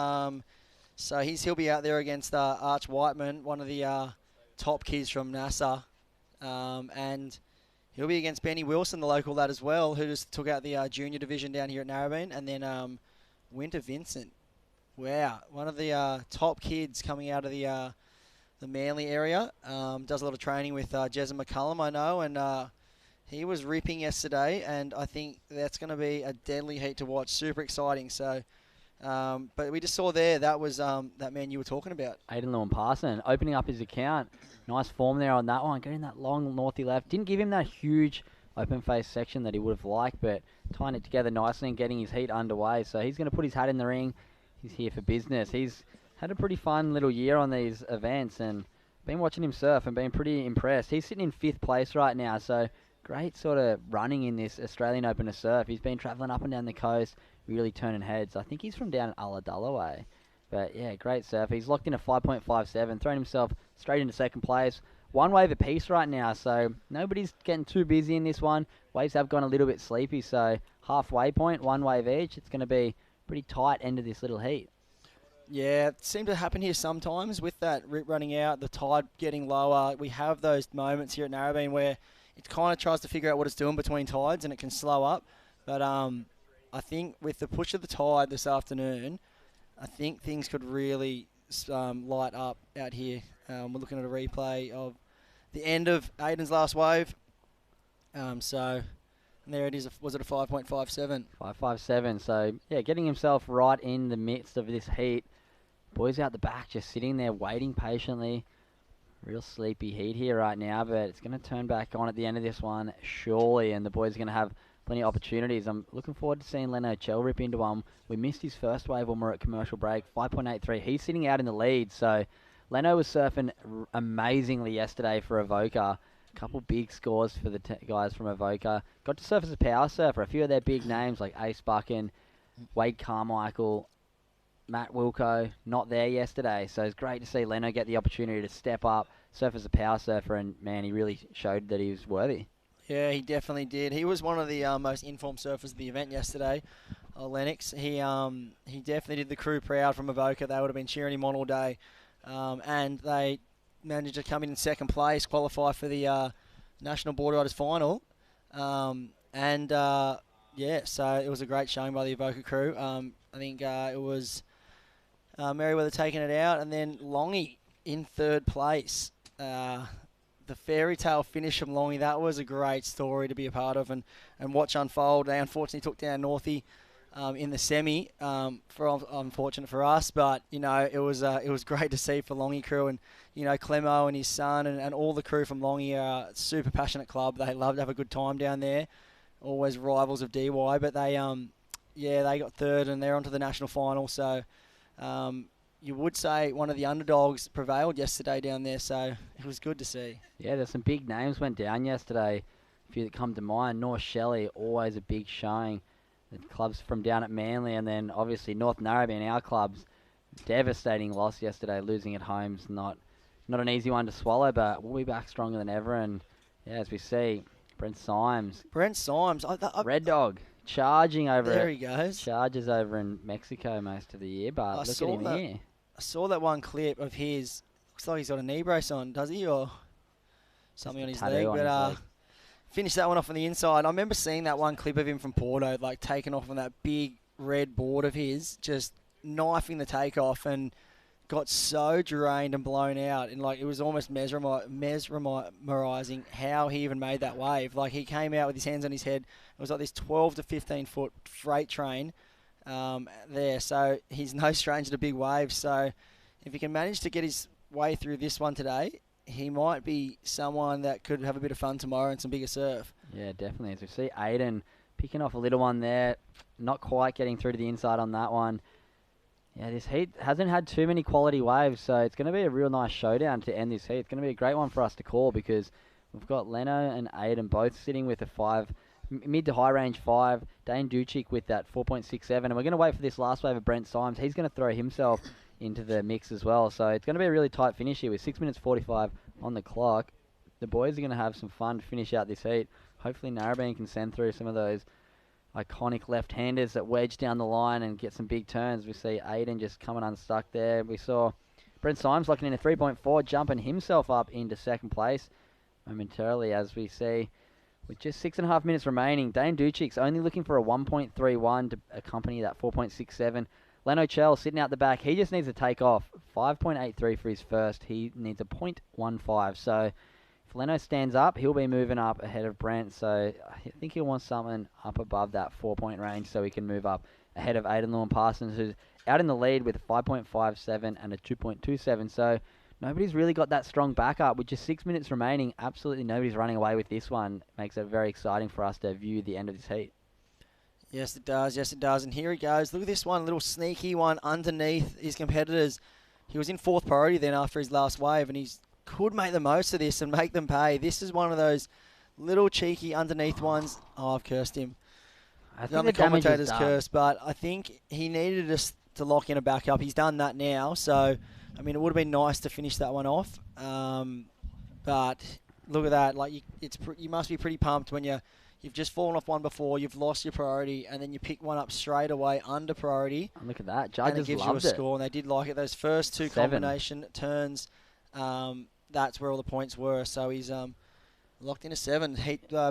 So he'll be out there against Arch Whiteman, one of the top kids from NASA, and he'll be against Benny Wilson, the local lad as well, who just took out the junior division down here at Narrabeen, and then Winter Vincent. Wow, one of the top kids coming out of the Manly area. Does a lot of training with Jezza McCullum, I know, and he was ripping yesterday, and I think that's going to be a deadly heat to watch. Super exciting. So, but we just saw there, that was that man you were talking about. Aiden Lewin Parson opening up his account. Nice form there on that one. Getting that long northy left. Didn't give him that huge open face section that he would have liked, but tying it together nicely and getting his heat underway. So he's going to put his hat in the ring. He's here for business. He's had a pretty fun little year on these events and been watching him surf and been pretty impressed. He's sitting in 5th place right now, so great sort of running in this Australian Open to surf. He's been travelling up and down the coast, really turning heads. I think he's from down Ulladulla way. But yeah, great surf. He's locked in a 5.57, thrown himself straight into 2nd place. 1 wave apiece right now, so nobody's getting too busy in this one. Waves have gone a little bit sleepy, so halfway point, 1 wave each. It's going to be pretty tight end of this little heat. Yeah, it seems to happen here sometimes with that rip running out, the tide getting lower. We have those moments here at Narrabeen where it kind of tries to figure out what it's doing between tides and it can slow up. But I think with the push of the tide this afternoon, I think things could really light up out here. We're looking at a replay of the end of Aiden's last wave. And there it is. Was it a 5.57? 5.57. So, yeah, getting himself right in the midst of this heat. Boys out the back just sitting there waiting patiently. Real sleepy heat here right now, but it's going to turn back on at the end of this one, surely, and the boys are going to have plenty of opportunities. I'm looking forward to seeing Leno Chell rip into one. We missed his first wave when we were at commercial break, 5.83. He's sitting out in the lead, so Leno was surfing amazingly yesterday for Avoca. A couple big scores for the guys from Avoca. Got to surf as a power surfer. A few of their big names like Ace Buchan, Wade Carmichael, Matt Wilco, not there yesterday. So it's great to see Leno get the opportunity to step up, surf as a power surfer, and man, he really showed that he was worthy. Yeah, he definitely did. He was one of the most informed surfers of the event yesterday, Lennox. He definitely did the crew proud from Avoca. They would have been cheering him on all day. And they managed to come in 2nd place, qualify for the National Board Riders Final. Yeah, so it was a great showing by the Avoca crew. I think it was Merriweather taking it out, and then Longy in 3rd place. The fairy tale finish from Longy, that was a great story to be a part of and watch unfold. They unfortunately took down Northie in the semi, unfortunate for us, but you know it was great to see for Longy crew, and you know Clemo and his son and all the crew from Longy are a super passionate club. They love to have a good time down there. Always rivals of DY, but they they got 3rd and they're on to the national final. So you would say one of the underdogs prevailed yesterday down there, so it was good to see. Yeah, there's some big names went down yesterday. A few that come to mind. North Shelley, always a big showing. The clubs from down at Manly, and then obviously North Narrabeen, our clubs. Devastating loss yesterday, losing at home's not an easy one to swallow, but we'll be back stronger than ever. And yeah, as we see, Brent Symes. Red Dog. Charging over there he goes. Charges over in Mexico most of the year, but look at him here. I saw that one clip of his. Looks like he's got a knee brace on, does he? Or something on his leg. But finished that one off on the inside. I remember seeing that one clip of him from Porto, like taking off on that big red board of his, just knifing the takeoff, and got so drained and blown out. And like it was almost mesmerizing how he even made that wave. Like he came out with his hands on his head. It was like this 12 to 15 foot freight train there. So he's no stranger to big waves. So if he can manage to get his way through this one today, he might be someone that could have a bit of fun tomorrow and some bigger surf. Yeah, definitely. As we see Aiden picking off a little one there, not quite getting through to the inside on that one. Yeah, this heat hasn't had too many quality waves, so it's going to be a real nice showdown to end this heat. It's going to be a great one for us to call because we've got Leno and Aiden both sitting with a 5, mid to high range 5. Dane Ducic with that 4.67, and we're going to wait for this last wave of Brent Symes. He's going to throw himself into the mix as well, so it's going to be a really tight finish here with 6 minutes 45 on the clock. The boys are going to have some fun to finish out this heat. Hopefully Narrabeen can send through some of those iconic left-handers that wedge down the line and get some big turns. We see Aiden just coming unstuck there. We saw Brent Symes locking in a 3.4, jumping himself up into second place momentarily, as we see. With just 6.5 minutes remaining, Dane Duchik's only looking for a 1.31 to accompany that 4.67. Leno Chell sitting out the back. He just needs to take off. 5.83 for his first. He needs a 0.15. So if Leno stands up, he'll be moving up ahead of Brent. So I think he'll want something up above that 4-point range so he can move up ahead of Aidan Lewin Parsons, who's out in the lead with a 5.57 and a 2.27. So nobody's really got that strong backup. With just 6 minutes remaining, absolutely nobody's running away with this one. Makes it very exciting for us to view the end of this heat. Yes, it does. Yes, it does. And here he goes. Look at this one, little sneaky one underneath his competitors. He was in fourth priority then after his last wave, and he could make the most of this and make them pay. This is one of those little cheeky underneath ones. Oh, I've cursed him. I think the the damage is commentator's done. cursed, but I think he needed us to lock in a backup. He's done that now, so I mean, it would have been nice to finish that one off. But look at that. Like you must be pretty pumped when you've just fallen off one before, you've lost your priority, and then you pick one up straight away under priority. And look at that. And Judges it gives you a loved it. score, and they did like it. Those first two 7. combination turns, that's where all the points were. So he's locked in a 7.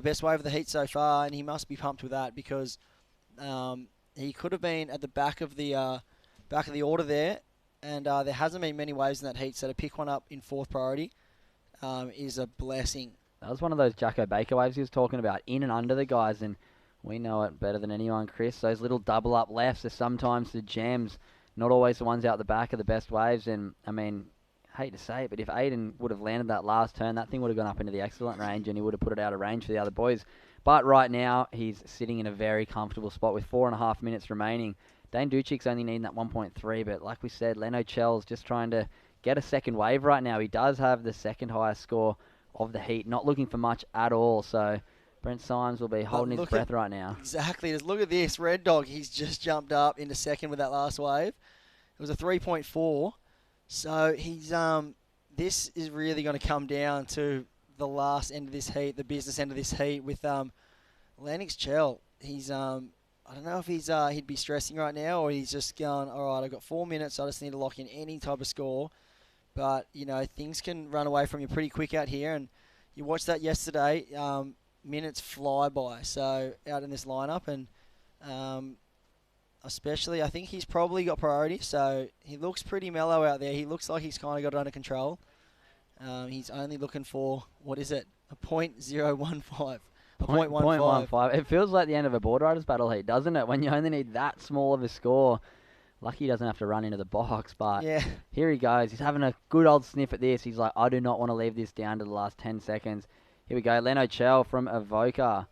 Best wave of the heat so far, and he must be pumped with that because he could have been at the back of the order there, and there hasn't been many waves in that heat. So to pick one up in fourth priority is a blessing. That was one of those Jacko Baker waves he was talking about, in and under the guys, and we know it better than anyone, Chris. Those little double-up lefts are sometimes the gems, not always the ones out the back are the best waves, and, I mean, hate to say it, but if Aiden would have landed that last turn, that thing would have gone up into the excellent range, and he would have put it out of range for the other boys. But right now, he's sitting in a very comfortable spot with 4.5 minutes remaining. Dane Duchik's only needing that 1.3, but like we said, Leno Chell's just trying to get a second wave right now. He does have the second highest score of the heat, not looking for much at all. So Brent Symes will be holding his breath right now. Exactly. Just look at this. Red Dog, he's just jumped up into second with that last wave. It was a 3.4. So he's this is really going to come down to the last end of this heat, the business end of this heat with Lennox Chell. He's I don't know if he'd be stressing right now or he's just going, all right, I've got 4 minutes. I just need to lock in any type of score. But, you know, things can run away from you pretty quick out here. And you watched that yesterday. Minutes fly by. So out in this lineup. And especially, I think he's probably got priority. So he looks pretty mellow out there. He looks like he's kind of got it under control. He's only looking for, what is it? A 0.015. A 0.15. It feels like the end of a board riders battle heat, doesn't it? When you only need that small of a score. Lucky he doesn't have to run into the box, but yeah. Here he goes. He's having a good old sniff at this. He's like, I do not want to leave this down to the last 10 seconds. Here we go. Leno Chell from Avoca.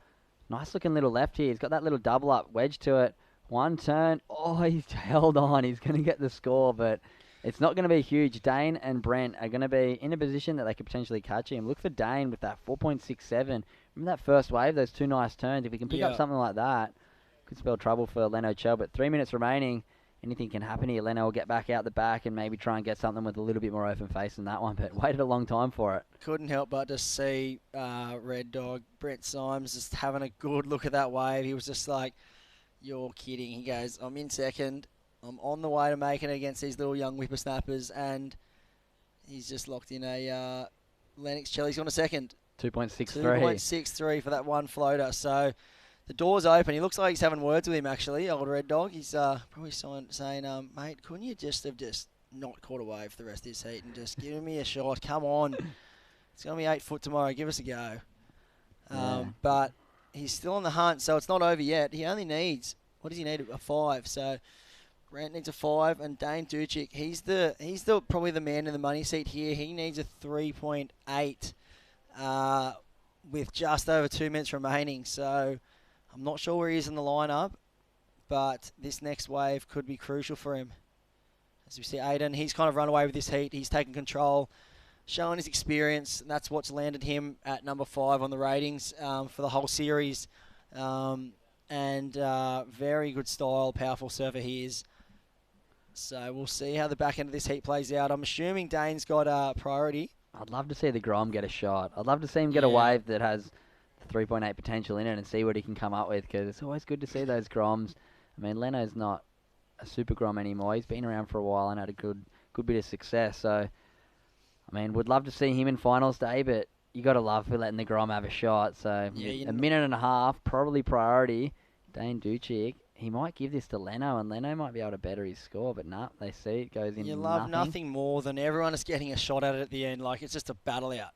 Nice looking little left here. He's got that little double up wedge to it. One turn. Oh, he's held on. He's going to get the score, but it's not going to be huge. Dane and Brent are going to be in a position that they could potentially catch him. Look for Dane with that 4.67. Remember that first wave, those two nice turns? If he can pick up something like that, could spell trouble for Leno Chell. But 3 minutes remaining. Anything can happen here. Leno will get back out the back and maybe try and get something with a little bit more open face than that one, but waited a long time for it. Couldn't help but to see Red Dog, Brent Symes, just having a good look at that wave. He was just like, you're kidding. He goes, I'm in second. I'm on the way to making it against these little young whippersnappers, and he's just locked in a Lennox Chell. He's gone a second. 2.63. 2.63 for that one floater. So the door's open. He looks like he's having words with him, actually, old Red Dog. He's probably saying, mate, couldn't you just have not caught a wave for the rest of this heat and just give me a shot? Come on. It's going to be 8 foot tomorrow. Give us a go. But he's still on the hunt, so it's not over yet. He only needs, what does he need? A 5. So Grant needs a 5, and Dane Duchik, he's probably the man in the money seat here. He needs a 3.8 with just over 2 minutes remaining. So I'm not sure where he is in the lineup, but this next wave could be crucial for him. As we see Aiden, he's kind of run away with this heat. He's taken control, showing his experience, and that's what's landed him at number 5 on the ratings for the whole series. And very good style, powerful surfer he is. So we'll see how the back end of this heat plays out. I'm assuming Dane's got priority. I'd love to see the Grom get a shot. I'd love to see him get a wave that has 3.8 potential in it and see what he can come up with, because it's always good to see those Groms. I mean, Leno's not a super Grom anymore. He's been around for a while and had a good good bit of success. So, I mean, would love to see him in finals day, but you got to love for letting the Grom have a shot. So, Yeah, a minute and a half, probably priority. Dane Ducic, he might give this to Leno, and Leno might be able to better his score, but nah, they see it goes in You love nothing more than everyone is getting a shot at it at the end. Like, it's just a battle out.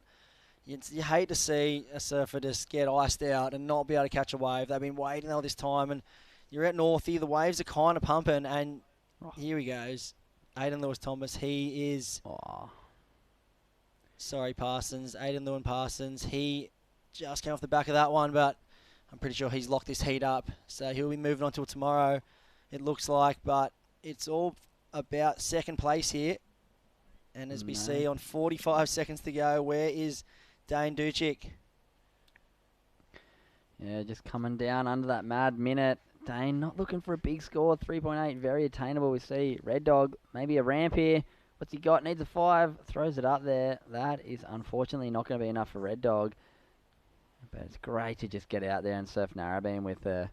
You hate to see a surfer just get iced out and not be able to catch a wave. They've been waiting all this time, and you're at Northie. The waves are kind of pumping, and here he goes. Aidan Lewis-Thomas, he is... Sorry, Parsons. Aidan Lewin-Parsons, he just came off the back of that one, but I'm pretty sure he's locked this heat up. So he'll be moving on till tomorrow, it looks like, but it's all about second place here. And as we see on 45 seconds to go, where is Dane Ducic? Yeah, just coming down under that mad minute. Dane not looking for a big score. 3.8, very attainable. We see Red Dog, maybe a ramp here. What's he got? Needs a 5. Throws it up there. That is unfortunately not going to be enough for Red Dog. But it's great to just get out there and surf Narrabeen with a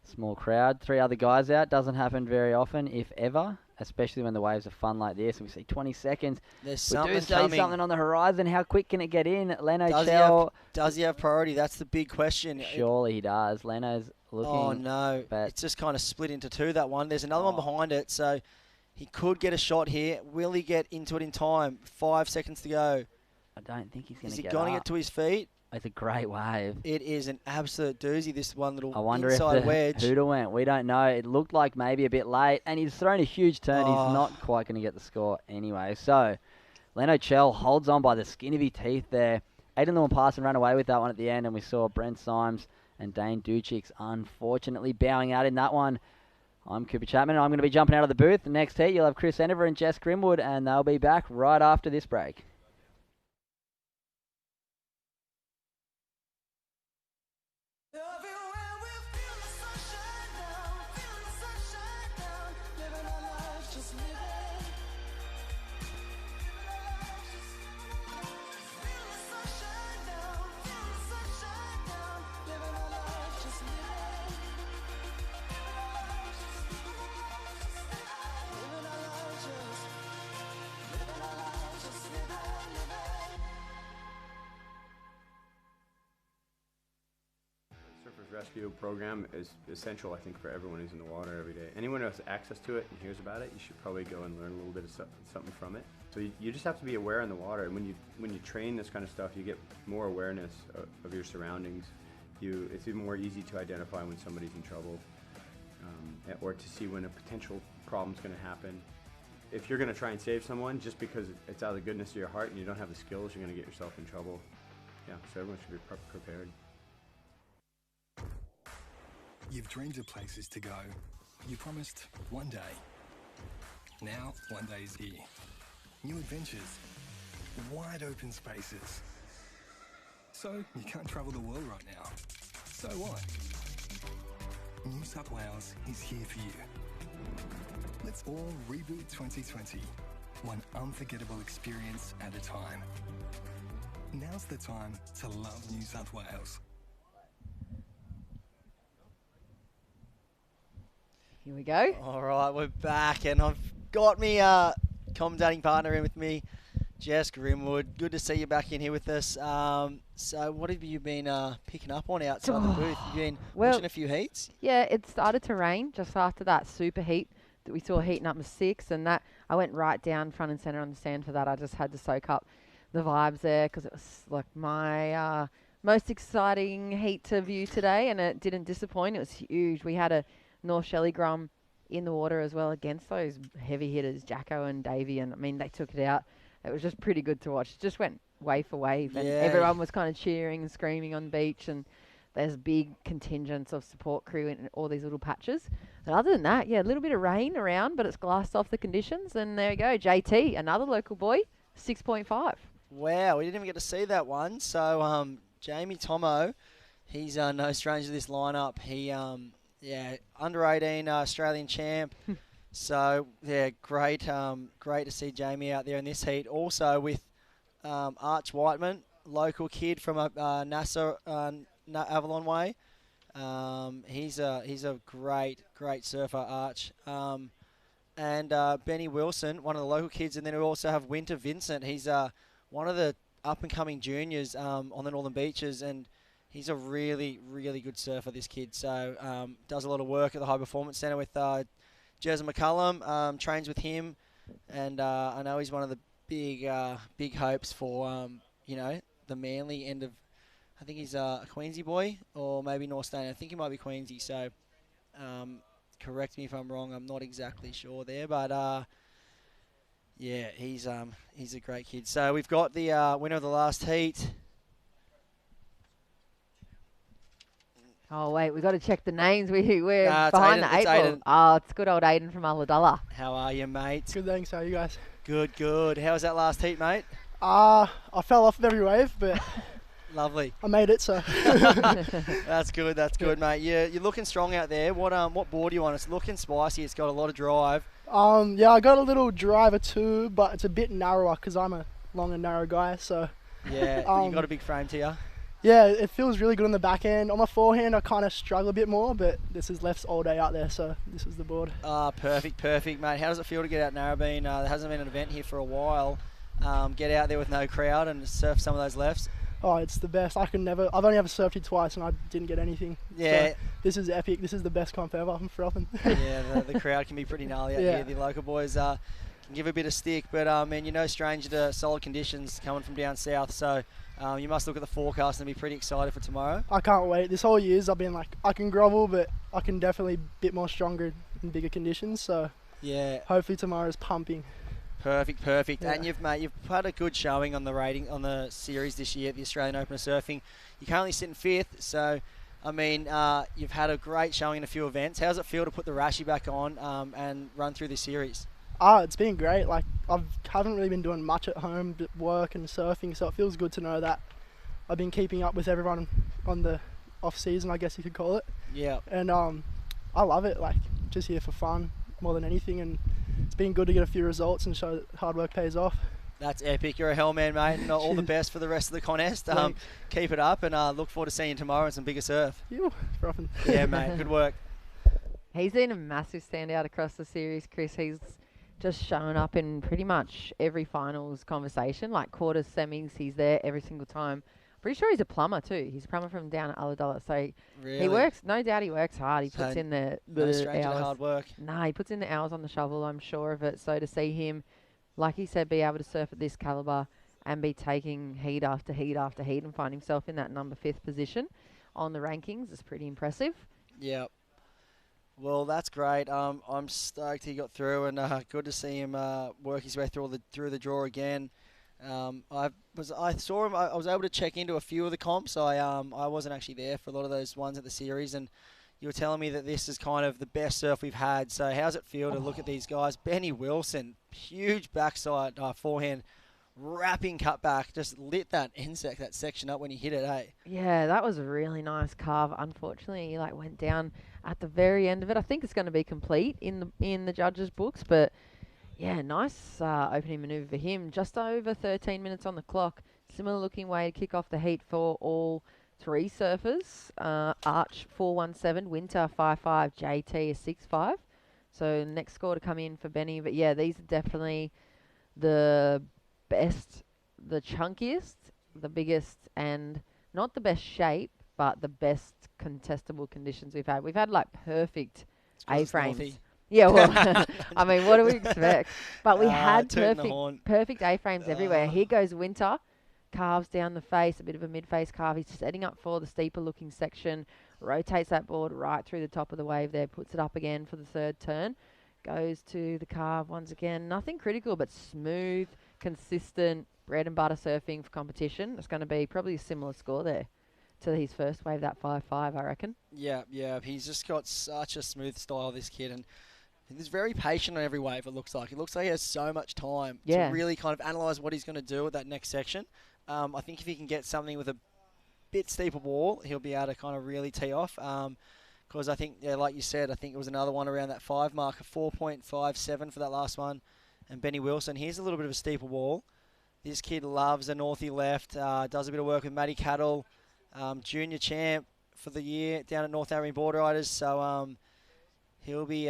small crowd. 3 other guys out. Doesn't happen very often, if ever. Especially when the waves are fun like this. And we see 20 seconds. There's we something do see coming. something on the horizon. How quick can it get in? Leno Does Chell. he have priority? That's the big question. Surely he does. Leno's looking. Oh, no. But It's just kind of split into two, that one. There's another one behind it, so he could get a shot here. Will he get into it in time? 5 seconds to go. I don't think he's going Is to he get going to up. get to his feet? It's a great wave. It is an absolute doozy, this one little I wonder inside if the wedge. Hooter went. We don't know. It looked like maybe a bit late, and he's thrown a huge turn. Oh. He's not quite going to get the score anyway. So, Leno Chell holds on by the skin of his teeth there. Aidan Lewin-Parsons ran away with that one at the end, and we saw Brent Symes and Dane Ducic unfortunately bowing out in that one. I'm Cooper Chapman, and I'm going to be jumping out of the booth. Next heat, you'll have Chris Enever and Jess Grimwood, and they'll be back right after this break. Surfers Rescue program is essential, I think, for everyone who's in the water every day. Anyone who has access to it and hears about it, you should probably go and learn a little bit of something from it. So you just have to be aware in the water, and when you train this kind of stuff, you get more awareness of your surroundings. It's even more easy to identify when somebody's in trouble, or to see when a potential problem's going to happen. If you're going to try and save someone just because it's out of the goodness of your heart and you don't have the skills, you're going to get yourself in trouble. Yeah, so everyone should be prepared. You've dreamed of places to go. You promised one day. Now, one day is here. New adventures. Wide open spaces. So, you can't travel the world right now. So what? New South Wales is here for you. Let's all reboot 2020. One unforgettable experience at a time. Now's the time to love New South Wales. Here we go. All right, we're back, and I've got me commentating partner in with me, Jess Grimwood. Good to see you back in here with us. So what have you been picking up on outside the booth? You've been watching a few heats? Yeah, it started to rain just after that super heat that we saw heating up to 6, and that I went right down front and centre on the sand for that. I just had to soak up the vibes there because it was like my most exciting heat to view today, and it didn't disappoint. It was huge. We had a North Shelley Grom in the water as well against those heavy hitters, Jacko and Davey, and I mean they took it out. It was just pretty good to watch. It just went wave for wave, and everyone was kind of cheering and screaming on the beach, and there's big contingents of support crew in all these little patches. And other than that, yeah, a little bit of rain around, but it's glassed off the conditions, and there you go. JT, another local boy, 6.5. Wow, we didn't even get to see that one. So Jamie Tomo, he's no stranger to this lineup. He under 18 Australian champ. So yeah, great to see Jamie out there in this heat. Also with Arch Whiteman, local kid from NASA Avalon Way. He's a great surfer, Arch. and Benny Wilson, one of the local kids, and then we also have Winter Vincent. He's one of the up-and-coming juniors on the Northern Beaches, and he's a really, really good surfer, this kid. So does a lot of work at the High Performance Centre with Jez McCullum, trains with him, and I know he's one of the big hopes for, the Manly end of, I think he's a Queensy boy, or maybe North State. I think he might be Queensy, so correct me if I'm wrong. I'm not exactly sure there, but yeah, he's a great kid. So we've got the winner of the last heat. Oh, wait, we've got to check the names. We're It's behind Aiden, the it's 8 ball. Aiden. Oh, it's good old Aiden from Ulladulla. How are you, mate? Good, thanks. How are you guys? Good, good. How was that last heat, mate? I fell off of every wave, but Lovely. I made it, so. That's good, mate. You're looking strong out there. What board do you want? It's looking spicy. It's got a lot of drive. Yeah, I got a little driver too, but it's a bit narrower because I'm a long and narrow guy, so. Yeah, you got a big frame to you. Yeah, it feels really good on the back end. On my forehand, I kind of struggle a bit more, but this is lefts all day out there, so this is the board. Perfect, mate. How does it feel to get out Narrabeen? There hasn't been an event here for a while. Get out there with no crowd and surf some of those lefts. Oh, it's the best. I've only ever surfed it twice and I didn't get anything. Yeah. So this is epic. This is the best comp ever. I'm frothing. Yeah, the crowd can be pretty gnarly out here. The local boys can give a bit of stick, but man, you're no stranger to solid conditions coming from down south, so you must look at the forecast and be pretty excited for tomorrow. I can't wait. This whole years I've been like, I can grovel, but I can definitely be a bit more stronger in bigger conditions, so yeah, hopefully tomorrow's pumping. Perfect. Yeah. And you've had a good showing on the series this year at the Australian Open of Surfing. You're currently sitting 5th, so I mean you've had a great showing in a few events. How's it feel to put the Rashi back on and run through this series? It's been great. Like haven't really been doing much at home, but work and surfing, so it feels good to know that I've been keeping up with everyone on the off season, I guess you could call it. Yeah. And I love it. Like just here for fun more than anything, and it's been good to get a few results and show that hard work pays off. That's epic. You're a hellman, mate, and all the best for the rest of the contest. Keep it up, and look forward to seeing you tomorrow in some bigger surf. Yeah, mate. Good work. He's been a massive standout across the series, Chris. He's just showing up in pretty much every finals conversation, like quarters, semis. He's there every single time. Pretty sure he's a plumber too. He's a plumber from down at Ulladulla, so he works. No doubt he works hard. He puts in the stranger to hours. hard work. Nah, he puts in the hours on the shovel. I'm sure of it. So to see him, like he said, be able to surf at this caliber and be taking heat after heat after heat and find himself in that number 5th position on the rankings is pretty impressive. Yeah. Well, that's great. I'm stoked he got through, and good to see him work his way through the draw again. I saw him. I was able to check into a few of the comps. I wasn't actually there for a lot of those ones at the series, and you were telling me that this is kind of the best surf we've had. So how's it feel to look at these guys? Benny Wilson, huge backside forehand, wrapping cutback, just lit that section up when he hit it. Hey. Yeah, that was a really nice carve. Unfortunately, he went down at the very end of it. I think it's going to be complete in the judges' books, but. Yeah, nice opening manoeuvre for him. Just over 13 minutes on the clock. Similar looking way to kick off the heat for all 3 surfers. Arch 417, Winter 55, JT is 65. So next score to come in for Benny. But yeah, these are definitely the best, the chunkiest, the biggest, and not the best shape, but the best contestable conditions we've had. We've had perfect A-frames. Yeah, well, I mean, what do we expect? But we had perfect A-frames everywhere. Here goes Winter, carves down the face, a bit of a mid-face carve. He's setting up for the steeper-looking section, rotates that board right through the top of the wave there, puts it up again for the 3rd turn, goes to the carve once again. Nothing critical, but smooth, consistent, bread and butter surfing for competition. It's going to be probably a similar score there to his first wave, that 5-5, I reckon. Yeah. He's just got such a smooth style, this kid, and he's very patient on every wave, it looks like. It looks like he has so much time to really kind of analyse what he's going to do with that next section. I think if he can get something with a bit steeper wall, he'll be able to kind of really tee off. Because I think, like you said, I think it was another one around that 5 mark, a 4.57 for that last one. And Benny Wilson, here's a little bit of a steeper wall. This kid loves a northy left, does a bit of work with Matty Cattle, junior champ for the year down at North Narrabeen Border Riders. So... He'll be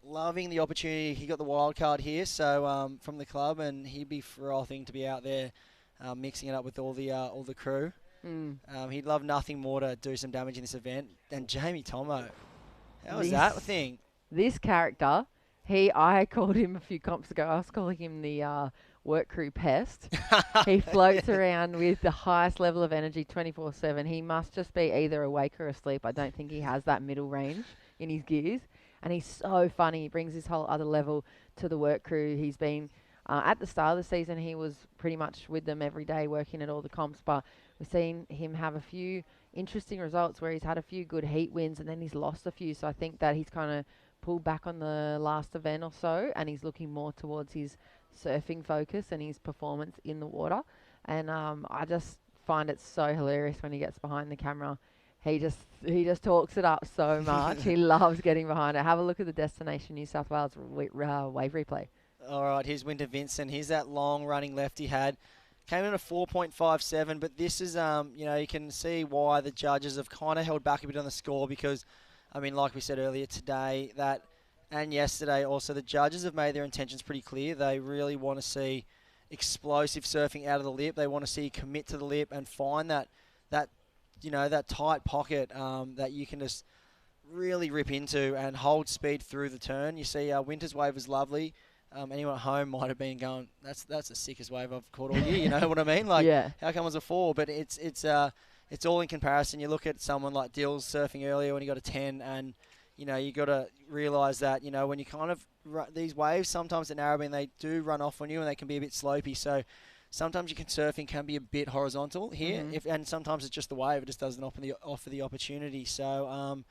loving the opportunity. He got the wild card here, so from the club, and he'd be frothing to be out there mixing it up with all the crew. He'd love nothing more to do some damage in this event. And Jamie Tomo, how was that thing? This character, I called him a few comps ago. I was calling him the work crew pest. He floats around with the highest level of energy 24/7. He must just be either awake or asleep. I don't think he has that middle range in his gears. And he's so funny. He brings this whole other level to the work crew. He's been, at the start of the season, he was pretty much with them every day working at all the comps. But we've seen him have a few interesting results where he's had a few good heat wins and then he's lost a few. So I think that he's kind of pulled back on the last event or so, and he's looking more towards his surfing focus and his performance in the water. And I just find it so hilarious when he gets behind the camera. He just talks it up so much. He loves getting behind it. Have a look at the Destination New South Wales wave replay. All right, here's Winter Vincent. Here's that long running left he had. Came in at 4.57, but this is, you can see why the judges have kind of held back a bit on the score because, like we said earlier today, and yesterday also, the judges have made their intentions pretty clear. They really want to see explosive surfing out of the lip. They want to see commit to the lip and find that tight pocket that you can just really rip into and hold speed through the turn. You see, Winter's wave was lovely. Anyone at home might have been going, that's the sickest wave I've caught all year. You know what I mean? Like, how come it was a 4? But it's all in comparison. You look at someone like Dills surfing earlier when he got a 10, and you got to realise that when you kind of these waves, sometimes at Narrabeen they do run off on you and they can be a bit slopey. So sometimes surfing can be a bit horizontal here, and sometimes it's just the wave. It just doesn't offer the opportunity. So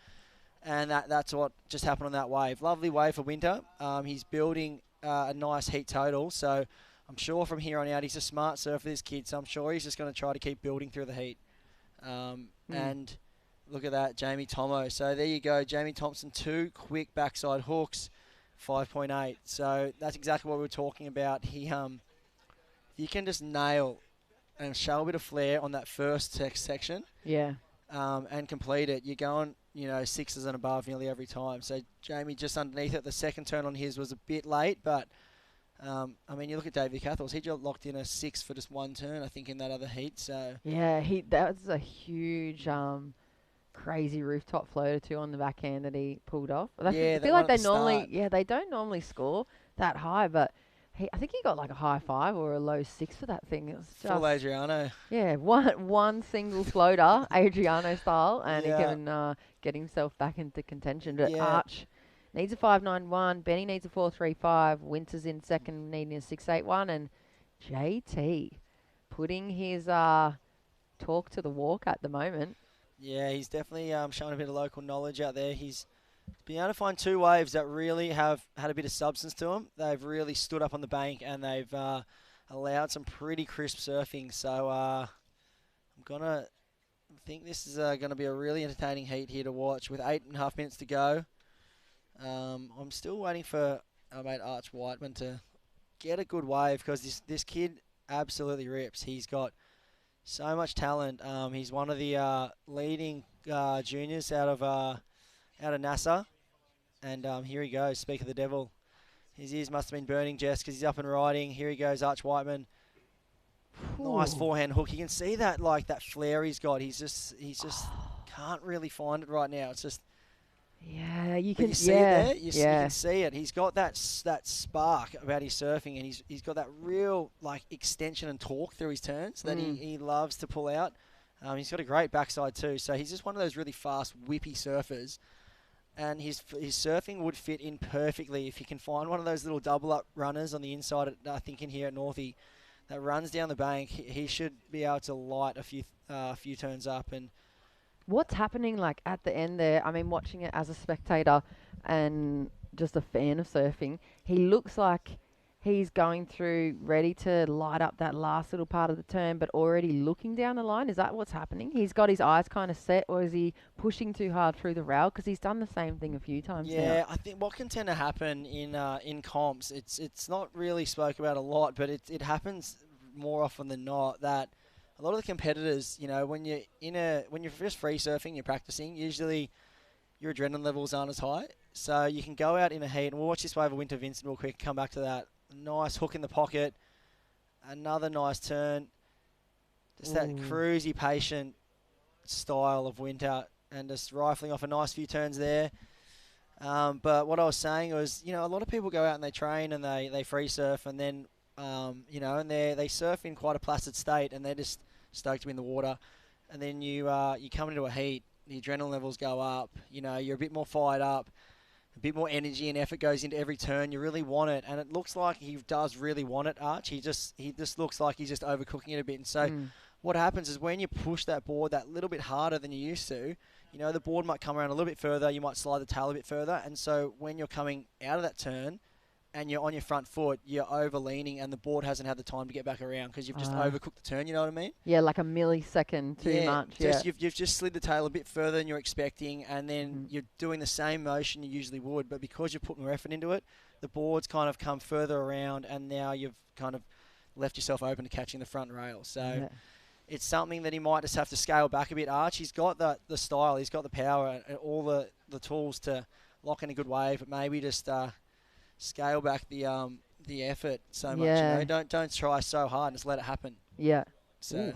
and that's what just happened on that wave. Lovely wave for Winter. He's building a nice heat total, so I'm sure from here on out he's a smart surfer, this kid, so I'm sure he's just going to try to keep building through the heat. And look at that, Jamie Tomo. So there you go, Jamie Thompson, 2 quick backside hooks, 5.8. So that's exactly what we were talking about. He you can just nail and show a bit of flair on that first section, and complete it, you're going 6s and above nearly every time. So Jamie just underneath it. The second turn on his was a bit late, but you look at David Cathles. He just locked in a 6 for just one turn, I think, in that other heat. So that was a huge crazy rooftop floater too on the backhand that he pulled off. I feel like they don't normally score that high, but I think he got like a high 5 or a low 6 for that thing. It was just full Adriano. Yeah, one single floater, Adriano style, and he can get himself back into contention. But Arch needs a 5.91. Benny needs a 4.35. Winters in second, needing a 6.81, and JT putting his talk to the walk at the moment. Yeah, he's definitely showing a bit of local knowledge out there. He's been able to find 2 waves that really have had a bit of substance to them. They've really stood up on the bank and they've allowed some pretty crisp surfing. So I think this is going to be a really entertaining heat here to watch with 8.5 minutes to go. I'm still waiting for our mate Arch Whiteman to get a good wave because this kid absolutely rips. He's got so much talent. He's one of the leading juniors out of NASA. And here he goes, speak of the devil. His ears must have been burning, Jess, because he's up and riding. Here he goes, Arch Whiteman. Nice forehand hook. You can see that, that flare he's got. He's just can't really find it right now. It's just... Yeah, you can see it there. You can see it. He's got that spark about his surfing, and he's got that real extension and torque through his turns that he loves to pull out. He's got a great backside too, so he's just one of those really fast, whippy surfers. And his surfing would fit in perfectly if you can find one of those little double up runners on the inside. I think in here at Northie, that runs down the bank. He should be able to light a few turns up. And what's happening at the end there? I mean, watching it as a spectator and just a fan of surfing, he looks like he's going through, ready to light up that last little part of the turn, but already looking down the line. Is that what's happening? He's got his eyes kind of set, or is he pushing too hard through the rail? Because he's done the same thing a few times now. Yeah, I think what can tend to happen in comps, it's not really spoke about a lot, but it happens more often than not that a lot of the competitors, when you're just free surfing, you're practicing, usually your adrenaline levels aren't as high. So you can go out in a heat, and we'll watch this wave of Winter Vincent real quick, come back to that. Nice hook in the pocket. Another nice turn. Just that cruisy, patient style of Winter, and just rifling off a nice few turns there. But what I was saying was, a lot of people go out and they train and they free surf, and then, and they surf in quite a placid state, and they're just stoked to be in the water. And then you come into a heat, the adrenaline levels go up, you're a bit more fired up, a bit more energy and effort goes into every turn. You really want it, and it looks like he does really want it, Arch. He just looks like he's just overcooking it a bit. And so what happens is when you push that board that little bit harder than you used to, the board might come around a little bit further, you might slide the tail a bit further, and so when you're coming out of that turn and you're on your front foot, you're over-leaning and the board hasn't had the time to get back around because you've just overcooked the turn, you know what I mean? Yeah, like a millisecond too much. You've just slid the tail a bit further than you're expecting, and then you're doing the same motion you usually would, but because you put more effort into it, the board's kind of come further around, and now you've kind of left yourself open to catching the front rail. So it's something that he might just have to scale back a bit. Arch, he's got the style, he's got the power, and all the tools to lock in a good wave, but maybe just scale back the effort so much. Don't try so hard, just let it happen. Yeah. So Ooh,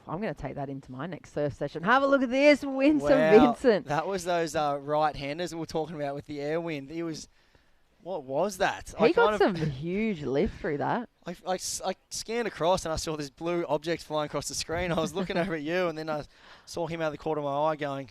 I'm going to take that into my next surf session. Have a look at this, Vincent. That was those right-handers we were talking about with the air wind. What was that? He got some huge lift through that. I scanned across and I saw this blue object flying across the screen. I was looking over at you, and then I saw him out of the corner of my eye going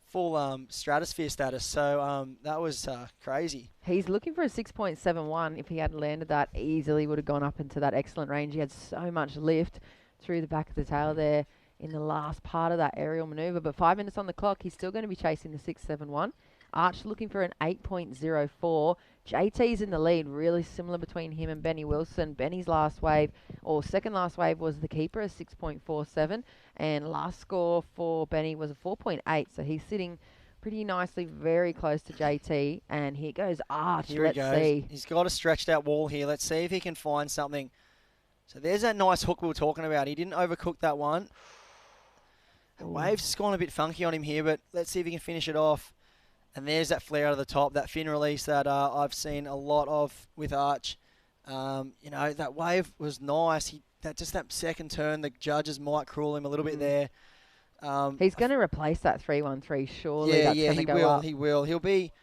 full stratosphere status. So that was crazy. He's looking for a 6.71. If he hadn't landed that, easily would have gone up into that excellent range. He had so much lift through the back of the tail there in the last part of that aerial maneuver. But 5 minutes on the clock, he's still going to be chasing the 6.71. Arch looking for an 8.04. JT's in the lead, really similar between him and Benny Wilson. Benny's last wave, or second last wave, was the keeper, a 6.47. And last score for Benny was a 4.8. So he's sitting pretty nicely, very close to JT. And here goes Arch. Let's see. He's got a stretched out wall here. Let's see if he can find something. So there's that nice hook we were talking about. He didn't overcook that one. The wave's just gone a bit funky on him here, but let's see if he can finish it off. And there's that flare out of the top, that fin release that I've seen a lot of with Arch. That wave was nice. That second turn, the judges might cruel him a little bit there. He's going to replace that 313, surely. That's going to go up. He will. He'll be.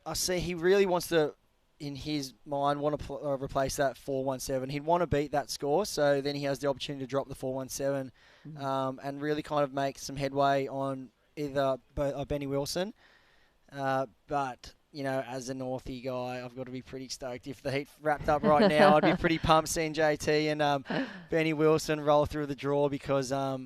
I see. He really wants to, in his mind, want to replace that 417. He'd want to beat that score, so then he has the opportunity to drop the 417 and really kind of make some headway on either Benny Wilson. But, as a Northie guy, I've got to be pretty stoked. If the heat wrapped up right now, I'd be pretty pumped seeing JT and Benny Wilson roll through the draw because, I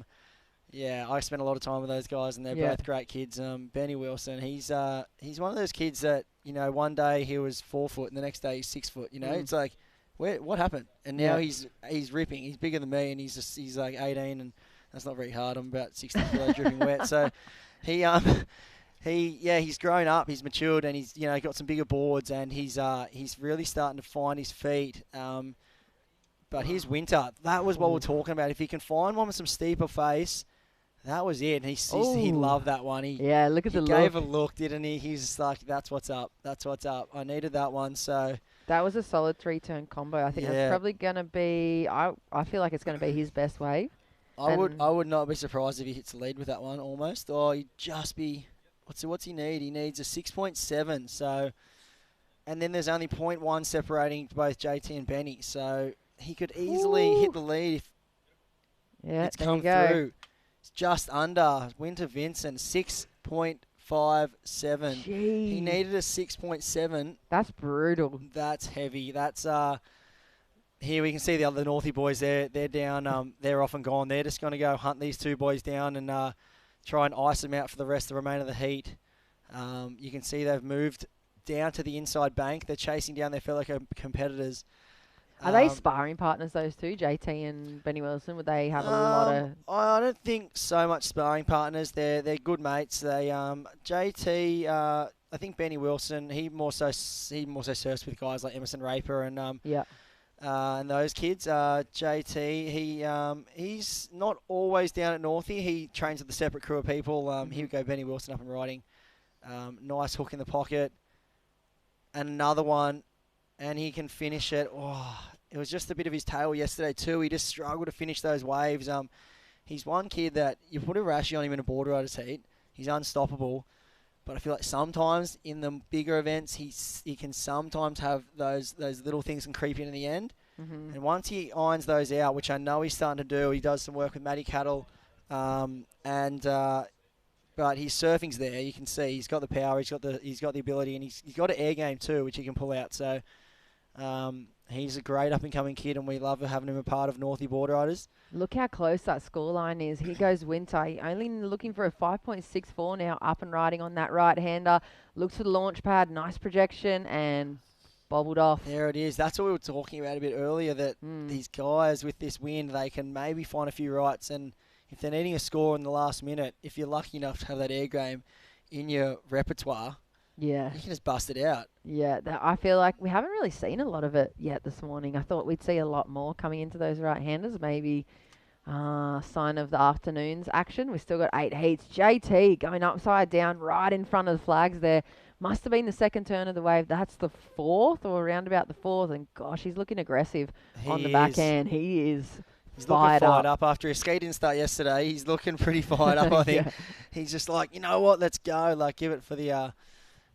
spent a lot of time with those guys and they're both great kids. Benny Wilson, he's one of those kids that, one day he was 4 foot and the next day he's 6 foot. It's like, what happened? And now he's ripping. He's bigger than me and he's like 18 and that's not very hard. I'm about 60 kilos dripping wet. So he's grown up, he's matured, and he's got some bigger boards, and he's really starting to find his feet. But his Winter, that was what we're talking about. If he can find one with some steeper face, that was it. And he loved that one. Look at the look. He gave a look, didn't he? He's just like, that's what's up. That's what's up. I needed that one, so. That was a solid 3-turn combo. I think that's probably going to be, I feel like it's going to be his best wave. I would not be surprised if he hits the lead with that one almost. Or he'd just be, what's he need? He needs a 6.7. So, and then there's only 0.1 separating both JT and Benny. So he could easily hit the lead if it's come through. It's just under. Winter Vincent, 6.57. He needed a 6.7. That's brutal. That's heavy. That's here we can see the other Northie boys there. They're down. They're off and gone. They're just going to go hunt these two boys down and try and ice them out for the rest of the remainder of the heat. You can see they've moved down to the inside bank. They're chasing down their fellow competitors. Are they sparring partners, those two, JT and Benny Wilson? Would they have a lot of... I don't think so much sparring partners. They're good mates. They JT, I think Benny Wilson, he more so surfs with guys like Emerson Raper and and those kids. JT, he's not always down at Northie. He trains with a separate crew of people. He would go Benny Wilson up and riding Nice hook in the pocket. And another one, and he can finish it. Oh, it was just a bit of his tail yesterday too. He just struggled to finish those waves. He's one kid that you put a Rashi on him in a border riders heat, he's unstoppable. But I feel like sometimes in the bigger events, he can sometimes have those little things can creep in the end. Mm-hmm. And once he irons those out, which I know he's starting to do, he does some work with Matty Cattle, but his surfing's there. You can see he's got the power, he's got the ability, and he's got an air game too, which he can pull out. So he's a great up and coming kid, and we love having him a part of Northie Border Riders. Look how close that scoreline is. Here goes Winter. He only looking for a 5.64 now, up and riding on that right-hander. Looks for the launch pad, nice projection, and bobbled off. There it is. That's what we were talking about a bit earlier, that these guys with this wind, they can maybe find a few rights, and if they're needing a score in the last minute, if you're lucky enough to have that air game in your repertoire, yeah, you can just bust it out. Yeah, I feel like we haven't really seen a lot of it yet this morning. I thought we'd see a lot more coming into those right-handers. Maybe sign of the afternoon's action. We've still got 8 heats. JT going upside down right in front of the flags there. Must have been the second turn of the wave. That's the 4th or around about the 4th. And gosh, he's looking aggressive on the backhand. He is. He's looking fired up after his ski didn't start yesterday. He's looking pretty fired up, I think. Yeah. He's just like, you know what, let's go. Like, give it for the...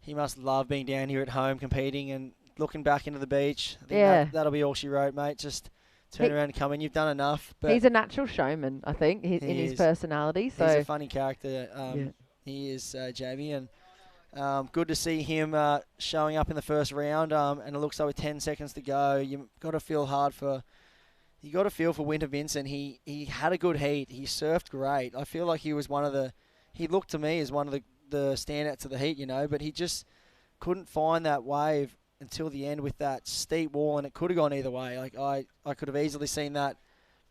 he must love being down here at home competing and looking back into the beach. I think that'll be all she wrote, mate. Just turn around and come in. You've done enough. But he's a natural showman, I think, in his personality. So he's a funny character. He is, Jamie. And good to see him showing up in the first round. And it looks like with 10 seconds to go, you've got to feel hard for... You got to feel for Winter Vincent. He had a good heat. He surfed great. I feel like he was one of the... He looked to me as one of the standouts of the heat, you know, but he just couldn't find that wave until the end with that steep wall, and it could have gone either way. Like I could have easily seen that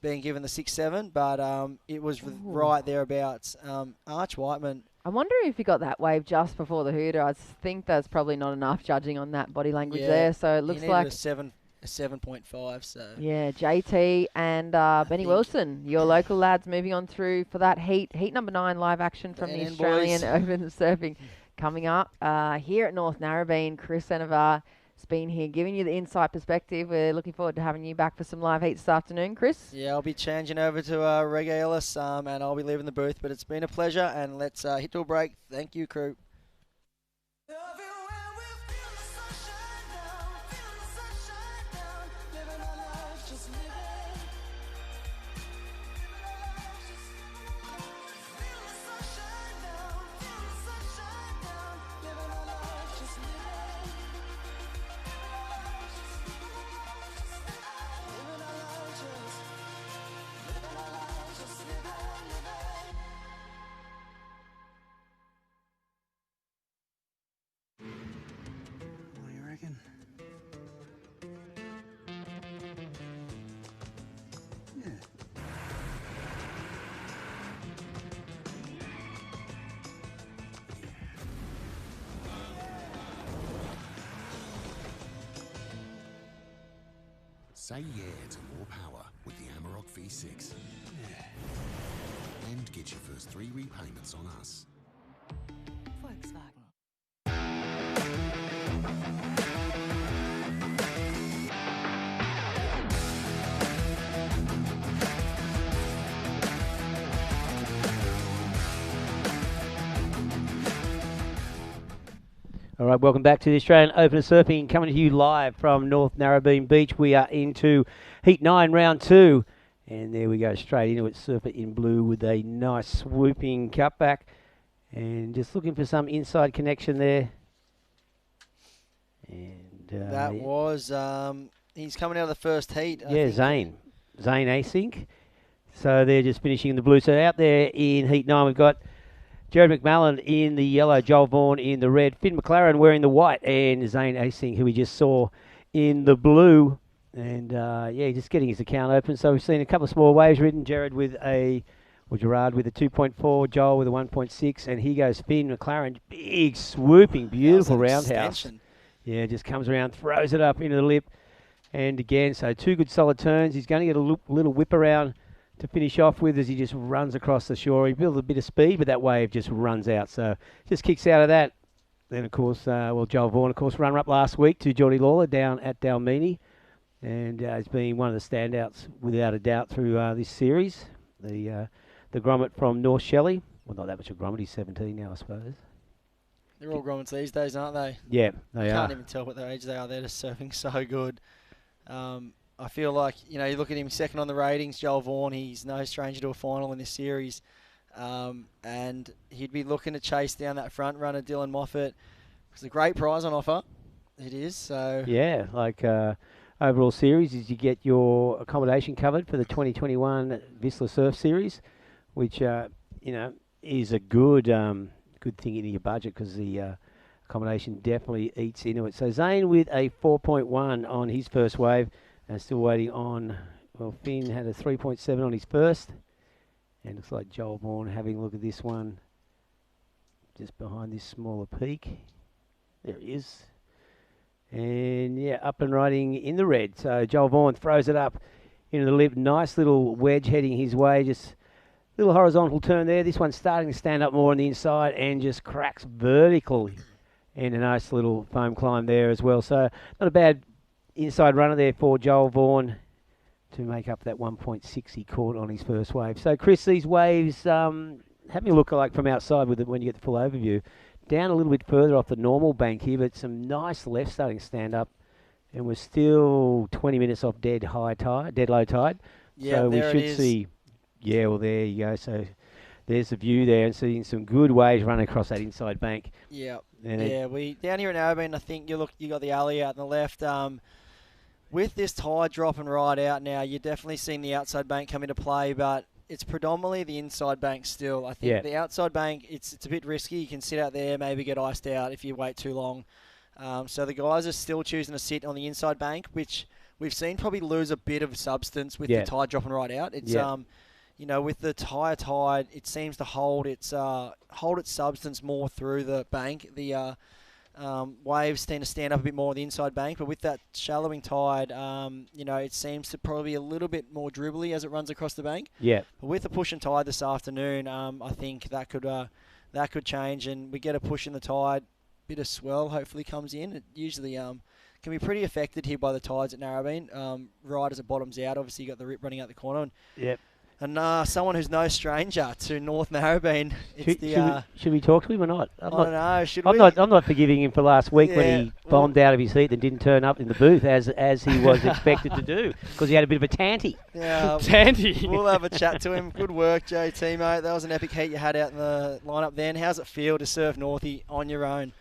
being given the 6-7, but it was right thereabouts. Arch Whiteman... I'm wondering if he got that wave just before the hooter. I think that's probably not enough judging on that body language there. So it looks like... A 7.5, so... Yeah, JT and Benny Wilson, your local lads, moving on through for that heat. Heat number 9, live action from the Australian Open Surfing coming up here at North Narrabeen. Chris Senevar has been here giving you the insight perspective. We're looking forward to having you back for some live heats this afternoon, Chris. Yeah, I'll be changing over to Reggae Ellis and I'll be leaving the booth, but it's been a pleasure, and let's hit to a break. Thank you, crew. What do you reckon? Yeah. Say yeah to more power with the Amarok V6. Yeah. And get your first 3 repayments on us. Volkswagen. All right, welcome back to the Australian Open of Surfing, coming to you live from North Narrabeen Beach. We are into Heat 9, Round 2. And there we go, straight into it. Surfer in blue with a nice swooping cutback. And just looking for some inside connection there. And That was... he's coming out of the first heat. Yeah, Zane Async. So they're just finishing in the blue. So out there in Heat 9, we've got Jared McMullen in the yellow, Joel Vaughan in the red, Finn McLaren wearing the white, and Zane Async, who we just saw in the blue. And, just getting his account open. So we've seen a couple of small waves ridden. Gerard with a 2.4, Joel with a 1.6, and here goes Finn McLaren. Big, swooping, beautiful roundhouse. Extension. Yeah, just comes around, throws it up into the lip. And again, so 2 good solid turns. He's going to get a little whip around to finish off with as he just runs across the shore. He builds a bit of speed, but that wave just runs out. So just kicks out of that. Then, of course, Joel Vaughan, of course, runner-up last week to Geordie Lawler down at Dalmini, and has been one of the standouts, without a doubt, through this series. The grommet from North Shelley. Well, not that much of grommet. He's 17 now, I suppose. They're all grommets these days, aren't they? Yeah, they you are. Can't even tell what their age they are. They're just surfing so good. I feel like, you look at him second on the ratings, Joel Vaughan, he's no stranger to a final in this series. And he'd be looking to chase down that front runner, Dylan Moffat. It's a great prize on offer. It is. So Yeah, overall series is you get your accommodation covered for the 2021 Whistler Surf Series, which, is a good thing into your budget because the accommodation definitely eats into it. So Zane with a 4.1 on his first wave and still waiting on, Finn had a 3.7 on his first. And looks like Joel Vaughan having a look at this one just behind this smaller peak. There he is. And yeah, up and riding in the red. So Joel Vaughan throws it up into the lip. Nice little wedge heading his way. Just a little horizontal turn there. This one's starting to stand up more on the inside and just cracks vertically. And a nice little foam climb there as well. So not a bad inside runner there for Joel Vaughan to make up that 1.6 he caught on his first wave. So Chris, these waves, have me look like from outside with it when you get the full overview. Down a little bit further off the normal bank here, but some nice left starting to stand up. And we're still 20 minutes off dead low tide. Yeah, so we there should it is. see, there you go. So there's the view there and seeing some good waves run across that inside bank. Yeah, And we down here in Narrabeen, I think you got the alley out on the left. With this tide dropping right out now, you're definitely seeing the outside bank come into play, but it's predominantly the inside bank still. I think the outside bank, it's a bit risky. You can sit out there, maybe get iced out if you wait too long. So the guys are still choosing to sit on the inside bank, which we've seen probably lose a bit of substance with the tide dropping right out. It's with the higher tide, it seems to hold its substance more through the bank. The waves tend to stand up a bit more on the inside bank, but with that shallowing tide, it seems to probably be a little bit more dribbly as it runs across the bank. Yeah. But with the push and tide this afternoon, I think that could change, and we get a push in the tide, bit of swell hopefully comes in. It usually can be pretty affected here by the tides at Narrabeen. Right as it bottoms out, obviously you got the rip running out the corner. Yep. And someone who's no stranger to North Narrabeen. Should we talk to him or not? I don't know. Should I'm we? I'm not forgiving him for last week when he bombed out of his heat and didn't turn up in the booth as he was expected to do because he had a bit of a tanty. Yeah, tanty. We'll have a chat to him. Good work, JT, mate. That was an epic heat you had out in the lineup then. How's it feel to surf Northie on your own?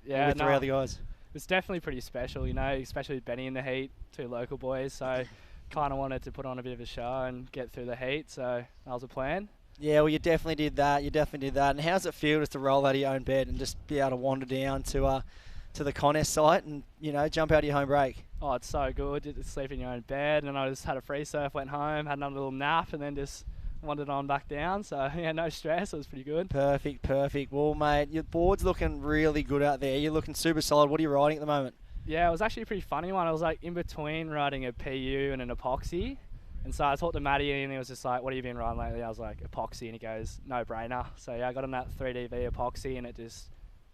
Yeah, with three other guys. It was definitely pretty special, especially with Benny in the heat, two local boys. So kind of wanted to put on a bit of a show and get through the heat. So that was a plan. Yeah, well, you definitely did that. And how's it feel just to roll out of your own bed and just be able to wander down to the contest site and jump out of your home break? Oh, it's so good. You just sleep in your own bed, and I just had a free surf, went home, had another little nap, and then just wandered on back down. So yeah, no stress. It was pretty good. Perfect. Well, mate, your board's looking really good out there. You're looking super solid. What are you riding at the moment? Yeah, it was actually a pretty funny one. I was in between riding a PU and an epoxy. And so I talked to Matty and he was just like, what have you been riding lately? I was like, epoxy. And he goes, no brainer. So yeah, I got on that 3DV epoxy and it's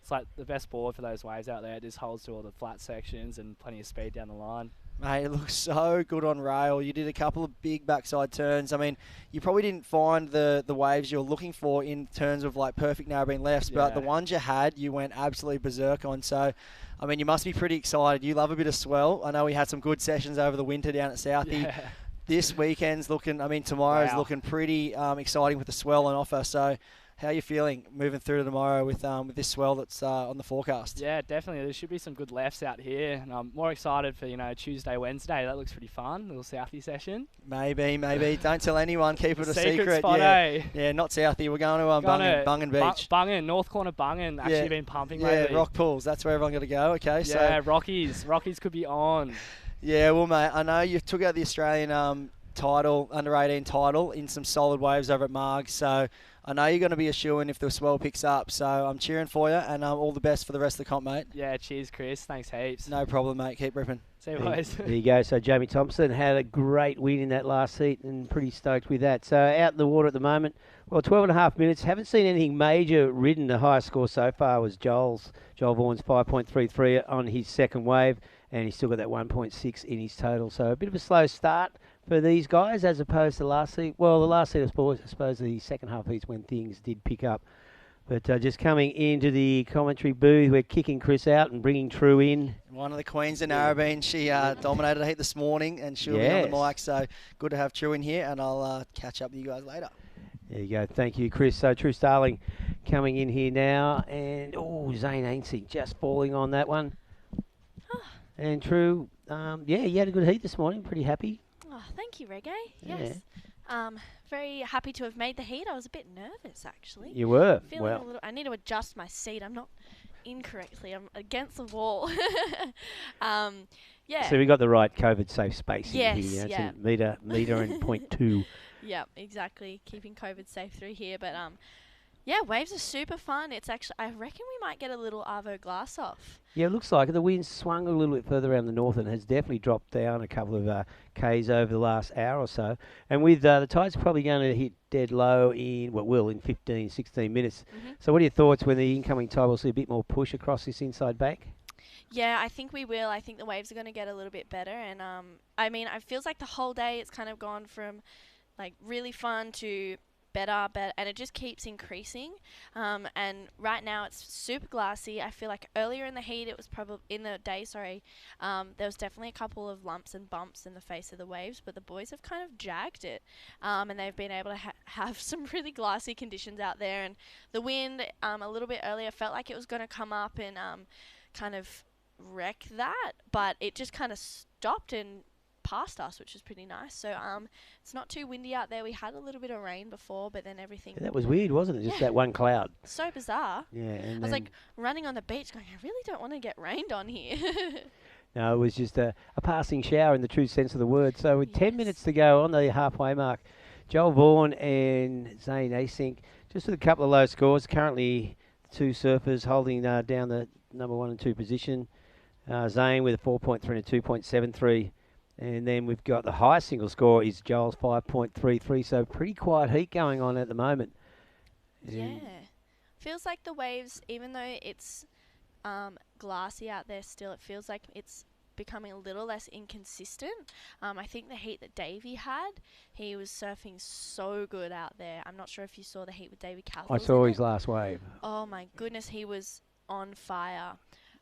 like the best board for those waves out there. It just holds to all the flat sections and plenty of speed down the line. Mate, it looks so good on rail. You did a couple of big backside turns. I mean, you probably didn't find the waves you're looking for in terms of perfect Narrabeen lefts, but the ones you had, you went absolutely berserk on. So, I mean, you must be pretty excited. You love a bit of swell. I know we had some good sessions over the winter down at Southie. Yeah. This weekend's tomorrow's looking pretty exciting with the swell on offer. So, how are you feeling moving through to tomorrow with this swell that's on the forecast? Yeah, definitely. There should be some good lefts out here. And I'm more excited for, Tuesday, Wednesday. That looks pretty fun. Little Southie session. Maybe. Don't tell anyone. Keep it a secret. Spot, yeah, not Southie. We're going to Bungan Beach. Bungan, North Corner Bungan. Actually been pumping lately. Yeah, rock pools. That's where everyone got to go. Okay. Yeah, Rockies. Rockies could be on. Yeah, well, mate, I know you took out the Australian title, under-18 title, in some solid waves over at Marg. So I know you're going to be a shoo-in if the swell picks up. So I'm cheering for you, and all the best for the rest of the comp, mate. Yeah, cheers, Chris. Thanks heaps. No problem, mate. Keep ripping. See you, boys. There you go. So Jamie Thompson had a great win in that last heat and pretty stoked with that. So out in the water at the moment, well, 12.5 minutes. Haven't seen anything major ridden. The highest score so far was Joel Vaughan's 5.33 on his second wave, and he's still got that 1.6 in his total. So a bit of a slow start for these guys as opposed to last heat. Well, the last heat, I suppose the second half heats when things did pick up. But just coming into the commentary booth, we're kicking Chris out and bringing True in. One of the queens in Narrabeen. She dominated the heat this morning, and she'll be on the mic. So good to have True in here, and I'll catch up with you guys later. There you go. Thank you, Chris. So True Starling coming in here now. And, Zane Ainsey just falling on that one. And True, you had a good heat this morning. Pretty happy. Oh, thank you, Reggae. Yes. Very happy to have made the heat. I was a bit nervous, actually. You were? Feeling a little. I need to adjust my seat. I'm not incorrectly. I'm against the wall. Yeah. So we got the right COVID-safe space yes, in here. Yeah. It's a metre and 0.2. Yeah, exactly. Keeping COVID safe through here, but yeah, waves are super fun. It's actually, I reckon we might get a little Arvo glass off. Yeah, it looks like it. The wind's swung a little bit further around the north and has definitely dropped down a couple of Ks over the last hour or so. And with the tide's probably going to hit dead low in 15, 16 minutes. Mm-hmm. So what are your thoughts when the incoming tide will see a bit more push across this inside bank? Yeah, I think we will. I think the waves are going to get a little bit better. And I mean, it feels like the whole day it's kind of gone from like really fun to better, and it just keeps increasing. And right now it's super glassy. I feel like earlier in the heat, it was probably in the day. There was definitely a couple of lumps and bumps in the face of the waves, but the boys have kind of jagged it, and they've been able to have some really glassy conditions out there. And the wind, a little bit earlier, felt like it was going to come up and kind of wreck that, but it just kind of stopped and past us, which is pretty nice. So it's not too windy out there. We had a little bit of rain before, but then everything... Yeah, that was weird, wasn't it? Just that one cloud. So bizarre. Yeah. And I was like running on the beach going, I really don't want to get rained on here. No, it was just a passing shower in the true sense of the word. So with 10 minutes to go on the halfway mark, Joel Vaughan and Zane Asink, just with a couple of low scores. Currently, the two surfers holding down the number 1 and 2 position. Zane with a 4.3 and a 2.73. And then we've got the highest single score is Joel's 5.33. So pretty quiet heat going on at the moment. Yeah. Feels like the waves, even though it's glassy out there still, it feels like it's becoming a little less inconsistent. I think the heat that Davey had, he was surfing so good out there. I'm not sure if you saw the heat with Davey Calthorpe. I saw his last wave. Oh my goodness, he was on fire.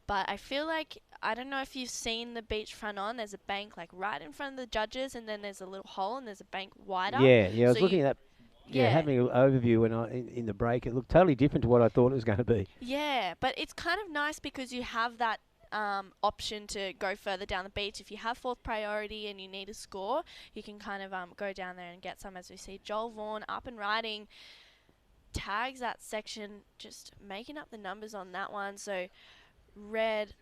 But I feel like, I don't know if you've seen the beachfront on, there's a bank like right in front of the judges, and then there's a little hole and there's a bank wider. Yeah, I was So looking at that. Yeah, having an overview when in the break, it looked totally different to what I thought it was going to be. Yeah, but it's kind of nice because you have that option to go further down the beach. If you have fourth priority and you need a score, you can kind of go down there and get some. As we see Joel Vaughan up and riding, tags that section, just making up the numbers on that one. So Red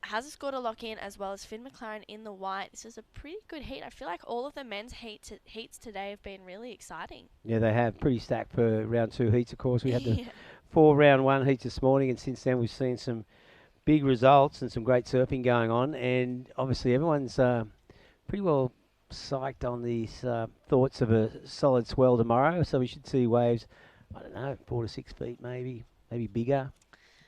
has a score to lock in, as well as Finn McLaren in the white. This is a pretty good heat. I feel like all of the men's heats today have been really exciting. Yeah, they have. Pretty stacked for round 2 heats, of course. We had the 4 round 1 heats this morning, and since then we've seen some big results and some great surfing going on. And obviously everyone's pretty well psyched on these thoughts of a solid swell tomorrow. So we should see waves, I don't know, 4 to 6 feet maybe bigger.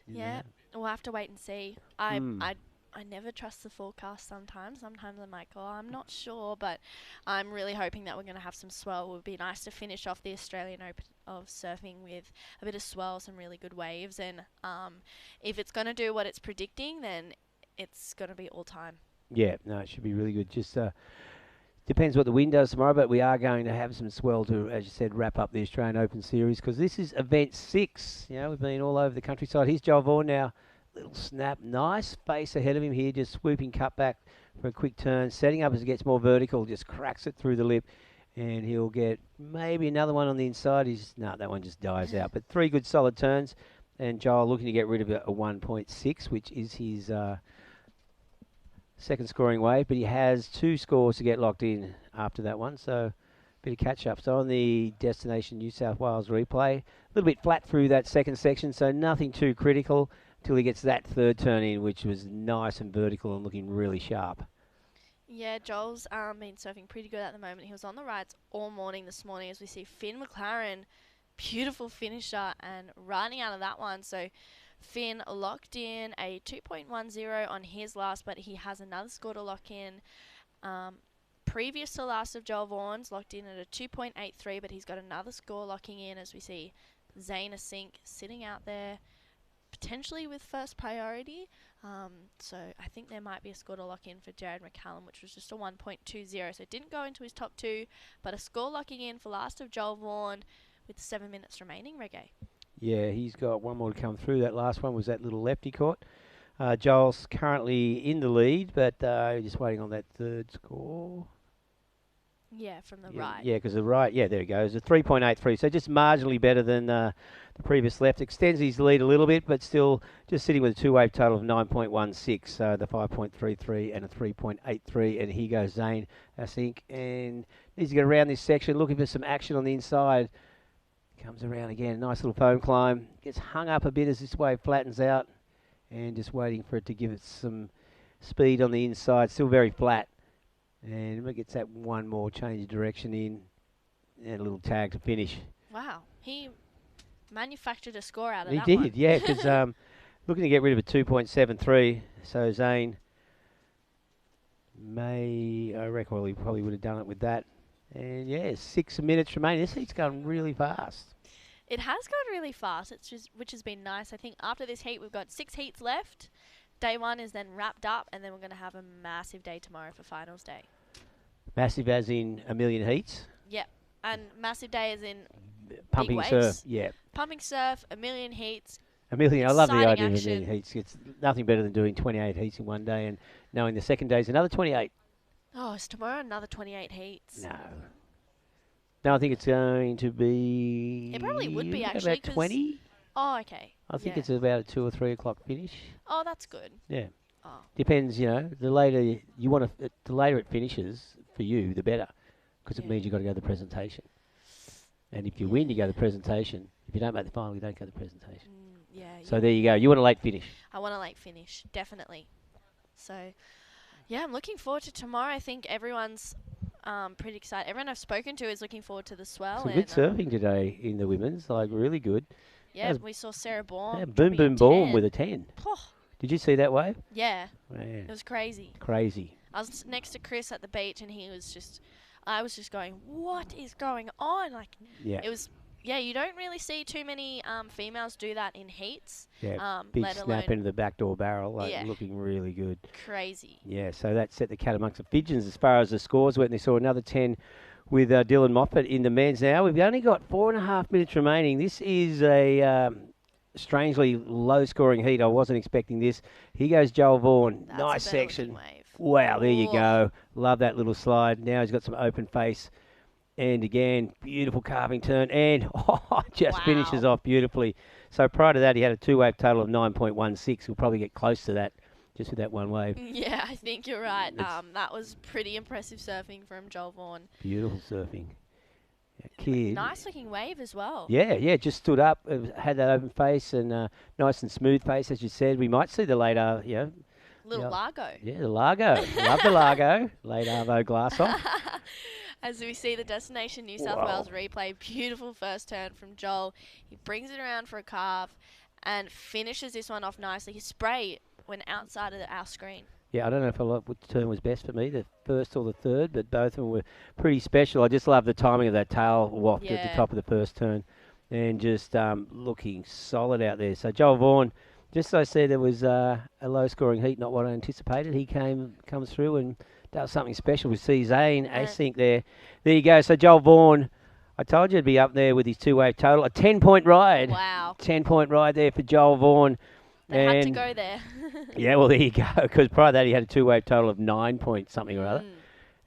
Yeah. We'll have to wait and see. I never trust the forecast sometimes. Sometimes I'm like, I'm not sure, but I'm really hoping that we're going to have some swell. It would be nice to finish off the Australian Open of surfing with a bit of swell, some really good waves, and if it's going to do what it's predicting, then it's going to be all time. Yeah, no, it should be really good. Just depends what the wind does tomorrow, but we are going to have some swell to, as you said, wrap up the Australian Open Series, because this is event 6. You know, we've been all over the countryside. Here's Joel Vaughan now. Little snap. Nice space ahead of him here. Just swooping cut back for a quick turn. Setting up as it gets more vertical. Just cracks it through the lip. And he'll get maybe another one on the inside. No, that one just dies out. But 3 good solid turns. And Joel looking to get rid of a 1.6, which is his second scoring wave, but he has 2 scores to get locked in after that one, so bit of catch up. So on the Destination New South Wales replay, a little bit flat through that second section, so nothing too critical until he gets that third turn in, which was nice and vertical and looking really sharp. Yeah, Joel's been surfing pretty good at the moment. He was on the rides all morning this morning, as we see Finn McLaren, beautiful finisher, and riding out of that one. So Finn locked in a 2.10 on his last, but he has another score to lock in. Previous to last of Joel Vaughan's, locked in at a 2.83, but he's got another score locking in, as we see Zane Asink sitting out there, potentially with first priority. So I think there might be a score to lock in for Jared McCallum, which was just a 1.20. So it didn't go into his top 2, but a score locking in for last of Joel Vaughan with 7 minutes remaining, Reggae. Yeah, he's got one more to come through. That last one was that little lefty caught. Joel's currently in the lead, but just waiting on that third score. Yeah, from the Yeah, right. Yeah, because the right, yeah, there it goes. A 3.83, so just marginally better than the previous left. Extends his lead a little bit, but still just sitting with a 2-wave total of 9.16, so the 5.33 and a 3.83. And here goes Zane, I think, and needs to get around this section, looking for some action on the inside. Comes around again, nice little foam climb. Gets hung up a bit as this wave flattens out, and just waiting for it to give it some speed on the inside. Still very flat. And it gets that one more change of direction in, and a little tag to finish. Wow, he manufactured a score out of He that did, one. yeah, because looking to get rid of a 2.73, so Zane I reckon he probably would have done it with that. And yeah, 6 minutes remaining. This heat's going really fast. It has gone really fast, which has been nice. I think after this heat, we've got 6 heats left. Day 1 is then wrapped up, and then we're going to have a massive day tomorrow for finals day. Massive as in a million heats. Yep, and massive day is in Pumping big surf, waves. yeah. Pumping surf, a million heats. A million. I love the exciting idea of a action. million heats. It's nothing better than doing 28 heats in one day and knowing the second day's another 28. Oh, is tomorrow another 28 heats? No, I think it's going to be... It probably would be, actually. About 20? Oh, okay. I think yeah. it's about a 2 or 3 o'clock finish. Oh, that's good. Yeah. Oh. Depends, the later you want to, the later it finishes for you, the better, because it means you've got to go to the presentation. And if you win, you go to the presentation. If you don't make the final, you don't go to the presentation. Yeah. So there you go. You want a late finish. I want a late finish, definitely. So, yeah, I'm looking forward to tomorrow. I think everyone's pretty excited. Everyone I've spoken to is looking forward to the swell. Some good surfing today in the women's, like really good. Yeah, we saw Sarah Bourne. Yeah, boom, boom, boom with a 10. Did you see that wave? Yeah. Man. It was crazy. Crazy. I was next to Chris at the beach, and I was just going, what is going on? Like, Yeah. it was, you don't really see too many females do that in heats. Yeah, big let snap alone into the backdoor barrel, like Yeah. looking really good. Crazy. Yeah, so that set the cat amongst the pigeons as far as the scores went. They saw another 10 with Dylan Moffat in the men's now. We've only got 4.5 minutes remaining. This is a strangely low-scoring heat. I wasn't expecting this. Here goes Joel Vaughan. That's nice a better section. looking wave. Wow, there you Ooh. go. Love that little slide. Now he's got some open face. And again, beautiful carving turn. And just finishes off beautifully. So prior to that, he had a 2-wave total of 9.16. We'll probably get close to that just with that one wave. Yeah, I think you're right. That was pretty impressive surfing from Joel Vaughan. Beautiful surfing. Kid. Nice looking wave as well. Yeah, just stood up, had that open face and nice and smooth face, as you said. We might see the later, Little Largo. Yeah, the Largo. Love the Largo. Late Arvo glass off. As we see the Destination New South Wow. Wales replay, beautiful first turn from Joel. He brings it around for a carve and finishes this one off nicely. His spray went outside of our screen. Yeah, I don't know if I like which turn was best for me, the first or the third, but both of them were pretty special. I just love the timing of that tail waft at the top of the first turn and just looking solid out there. So Joel Vaughan, just as I said, it was a low-scoring heat, not what I anticipated. He comes through and does something special. We see Zane Asink there. There you go. So Joel Vaughan, I told you he'd be up there with his 2-wave total. A 10-point ride. Wow. 10-point ride there for Joel Vaughan. They had to go there. Yeah, well, there you go. Because prior to that, he had a 2-wave total of 9 point something or other.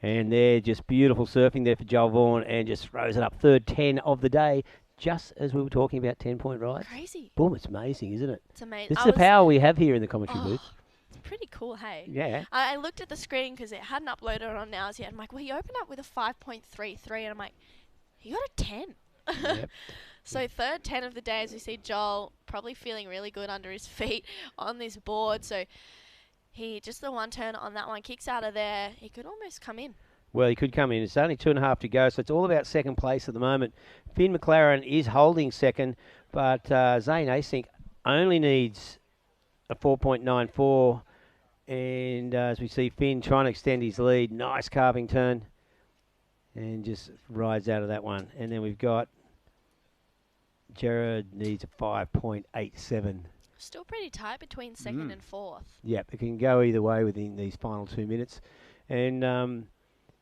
And they're just beautiful surfing there for Joel Vaughan and just throws it up. Third 10 of the day, just as we were talking about 10-point rides. Crazy. Boom, it's amazing, isn't it? It's amazing. This is the power we have here in the commentary booth. pretty cool, hey? Yeah. I looked at the screen because it hadn't uploaded it on Nows yet. I'm like, well, he opened up with a 5.33, and I'm like, he got a 10. Yep. So third 10 of the day, as we see Joel probably feeling really good under his feet on this board. So he just the one turn on that one, kicks out of there. He could almost come in. Well, he could come in. It's only 2.5 to go, so it's all about second place at the moment. Finn McLaren is holding second, but Zane Asink only needs a 4.94. And as we see Finn trying to extend his lead, nice carving turn, and just rides out of that one. And then we've got Jared needs a 5.87. Still pretty tight between second and fourth. Yep, it can go either way within these final 2 minutes. And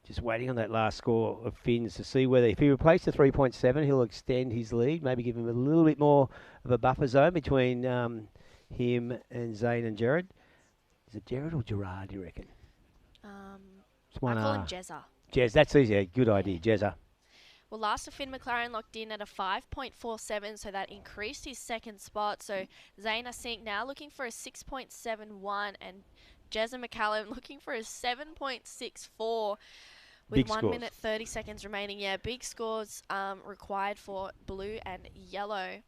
just waiting on that last score of Finn's to see whether, if he replaces the 3.7, he'll extend his lead, maybe give him a little bit more of a buffer zone between him and Zane and Jared. Is it Jared or Gerard, do you reckon? It's one I call him R. Jezza. Jez, that's easy. Good idea, Jezza. Well, last of Finn McLaren locked in at a 5.47, so that increased his second spot. So Zane Asink now looking for a 6.71, and Jezza McCallum looking for a 7.64 with Big 1 scores. minute 30 seconds remaining. Yeah, big scores required for blue and yellow.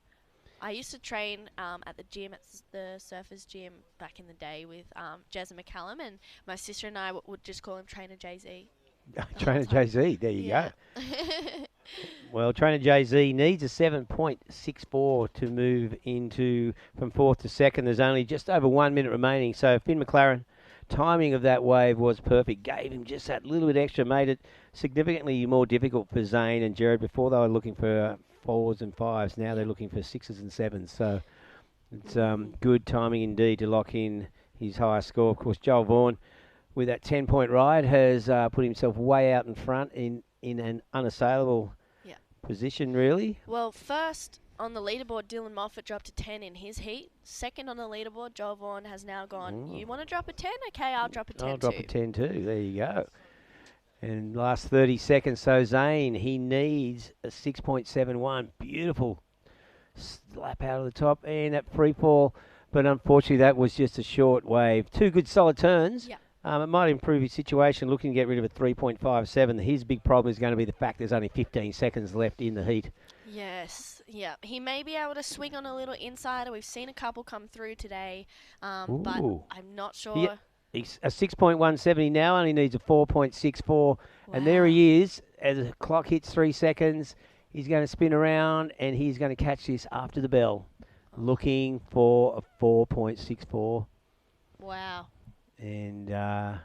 I used to train at the gym, at the Surfers Gym back in the day with Jezza McCallum, and my sister and I would just call him Trainer Jay-Z. Trainer Jay-Z, there you Yeah. go. Well, Trainer Jay-Z needs a 7.64 to move into from fourth to second. There's only just over 1 minute remaining. So Finn McLaren, timing of that wave was perfect. Gave him just that little bit extra, made it significantly more difficult for Zane and Jared. Before they were looking for 4s and 5s. Now they're looking for 6s and 7s. So it's good timing indeed to lock in his highest score. Of course, Joel Vaughan, with that 10-point ride, has put himself way out in front in an unassailable position, really. Well, first on the leaderboard, Dylan Moffat dropped a 10 in his heat. Second on the leaderboard, Joel Vaughan has now gone, you want to drop a 10? Okay, I'll drop a 10 I'll too. drop a 10 too. There you go. And last 30 seconds. So Zane, he needs a 6.71. Beautiful slap out of the top and that free fall. But unfortunately, that was just a short wave. Two good solid turns. Yeah. It might improve his situation, looking to get rid of a 3.57. His big problem is going to be the fact there's only 15 seconds left in the heat. Yes, yeah. He may be able to swing on a little insider. We've seen a couple come through today, but Ooh. I'm not sure. He's a 6.170 now, only needs a 4.64. And there he is. As the clock hits 3 seconds, he's going to spin around and he's going to catch this after the bell, looking for a 4.64. Wow. And, well,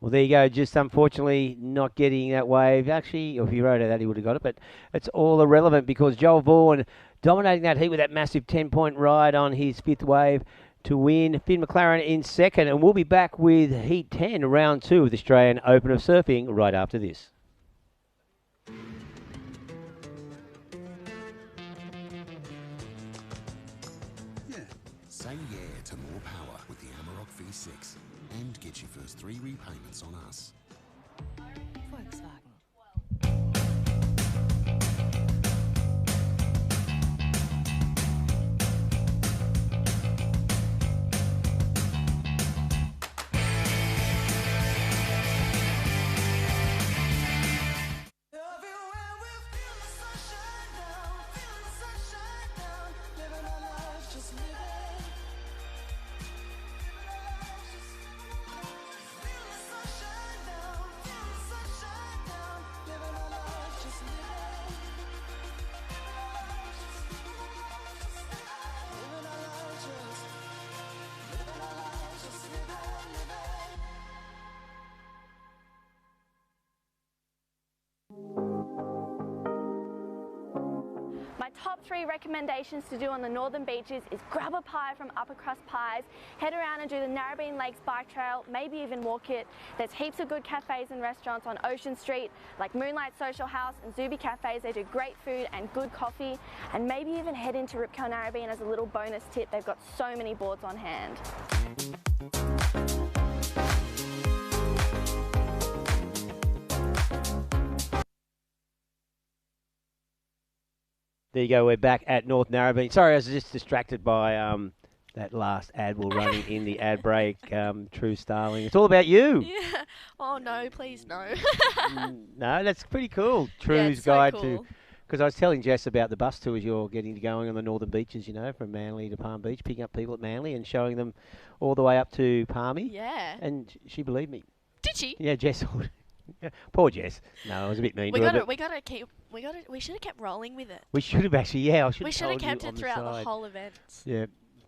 there you go. Just unfortunately not getting that wave. Actually, if he rode that, he would have got it. But it's all irrelevant because Joel Vaughan dominating that heat with that massive 10-point ride on his fifth wave to win. Finn McLaren in second. And we'll be back with Heat 10, round 2 of the Australian Open of Surfing right after this. Say yeah to more power with the Amarok V6 and get your first 3 repayments on us. Volkswagen. My top 3 recommendations to do on the northern beaches is grab a pie from Upper Crust Pies, head around and do the Narrabeen Lakes bike trail, maybe even walk it. There's heaps of good cafes and restaurants on Ocean Street, like Moonlight Social House and Zuby Cafes. They do great food and good coffee, and maybe even head into Ripco Narrabeen as a little bonus tip. They've got so many boards on hand. There you go. We're back at North Narrabeen. Sorry, I was just distracted by that last ad will run in the ad break. True Starling. It's all about you. Yeah. Oh no, please no. No, that's pretty cool. Yeah, True's it's so guide to. cool. Because I was telling Jess about the bus tours you're getting to going on the northern beaches, you know, from Manly to Palm Beach, picking up people at Manly and showing them all the way up to Palmy. Yeah. And she believed me. Did she? Yeah, Jess. Poor Jess. No, I was a bit mean We to her. gotta, but we should have kept rolling with it. we should have actually, yeah, I should We have should have told you kept on it the throughout the side. whole event. Yeah,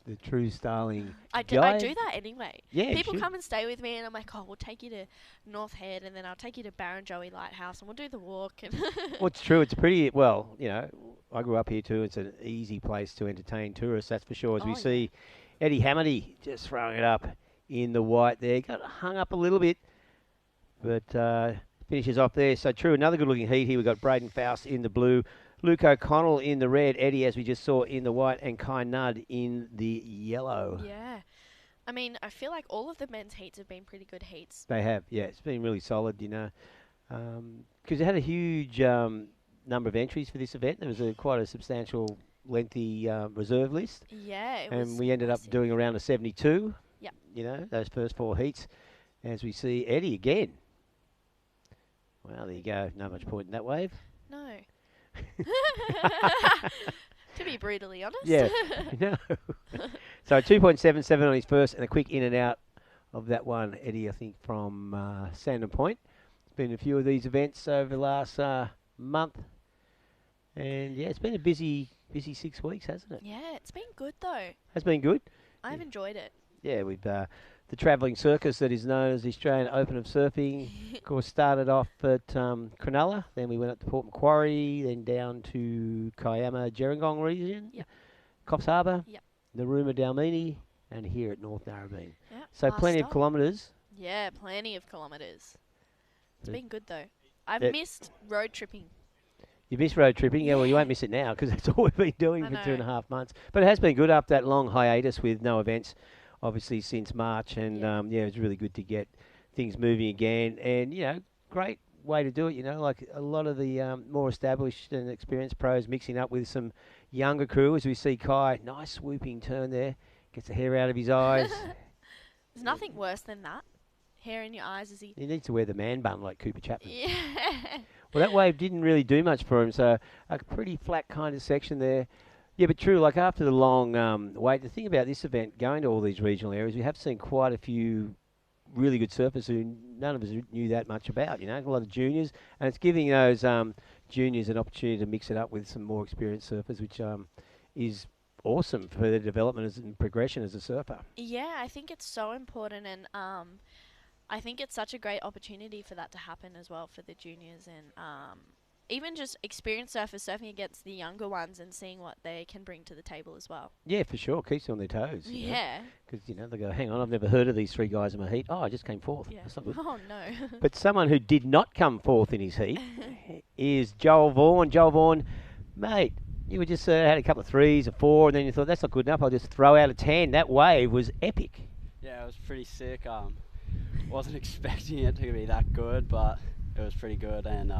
the True Starling. I do guide. that anyway. Yeah, People should. come and stay with me, and I'm like, oh, we'll take you to North Head, and then I'll take you to Barrenjoey Lighthouse, and we'll do the walk. And Well, it's true. It's a pretty, well, you know, I grew up here too. It's an easy place to entertain tourists, that's for sure. As we see Eddie Hamady just throwing it up in the white there. Got hung up a little bit, but finishes off there. So true, another good-looking heat here. We've got Braden Faust in the blue, Luke O'Connell in the red, Eddie, as we just saw, in the white, and Kai Nudd in the yellow. yeah. I mean, I feel like all of the men's heats have been pretty good heats. They have, yeah. It's been really solid, you know. Because they had a huge number of entries for this event. There was quite a substantial, lengthy reserve list. Yeah, it and was we ended up doing around a 72. Yep. You know, those first four heats. As we see Eddie again. Well, there you go. Not much point in that wave. No. To be brutally honest. Yeah. No. So 2.77 on his first, and a quick in and out of that one, Eddie, I think, from Sandon Point. Been a few of these events over the last month. And, yeah, it's been a busy 6 weeks, hasn't it? Yeah, it's been good though. Has been good. I've enjoyed it. Yeah, with the travelling circus that is known as the Australian Open of Surfing. Of course, started off at Cronulla, then we went up to Port Macquarie, then down to Kiama, Gerringong region, Yep. Coffs Harbour, Yep. Narooma, Dalmini, and here at North Narrabeen. Yep, So last plenty of stop. kilometres. Yeah, plenty of kilometres. It's Yeah. been good though. I've Yeah. missed road tripping. You missed road tripping, yeah, well, you won't miss it now because that's all we've been doing I for know. 2.5 months. But it has been good after that long hiatus with no events, obviously, since March. And, yeah, it's really good to get things moving again. And, you know, great way to do it, you know, like a lot of the more established and experienced pros mixing up with some younger crew. As we see Kai, nice swooping turn there, gets the hair out of his eyes. There's nothing worse than that. Hair in your eyes as he... He needs to wear the man bun like Cooper Chapman. Yeah. Well, that wave didn't really do much for him, so a pretty flat kind of section there. Yeah, but true, like after the long wait, the thing about this event, going to all these regional areas, we have seen quite a few really good surfers who none of us knew that much about, you know, a lot of juniors, and it's giving those juniors an opportunity to mix it up with some more experienced surfers, which is awesome for their development and progression as a surfer. Yeah, I think it's so important, and I think it's such a great opportunity for that to happen as well for the juniors, and even just experienced surfers surfing against the younger ones and seeing what they can bring to the table as well. Yeah, for sure. Keeps them on their toes. Yeah. Because, you know, they go, hang on, I've never heard of these three guys in my heat. Oh, I just came fourth. Yeah. That's not good. Oh, no. But someone who did not come fourth in his heat is Joel Vaughan. Joel Vaughan, mate, you were just had a couple of threes, a four, and then you thought, that's not good enough. I'll just throw out a 10. That wave was epic. Yeah, it was pretty sick. Wasn't expecting it to be that good, but it was pretty good, and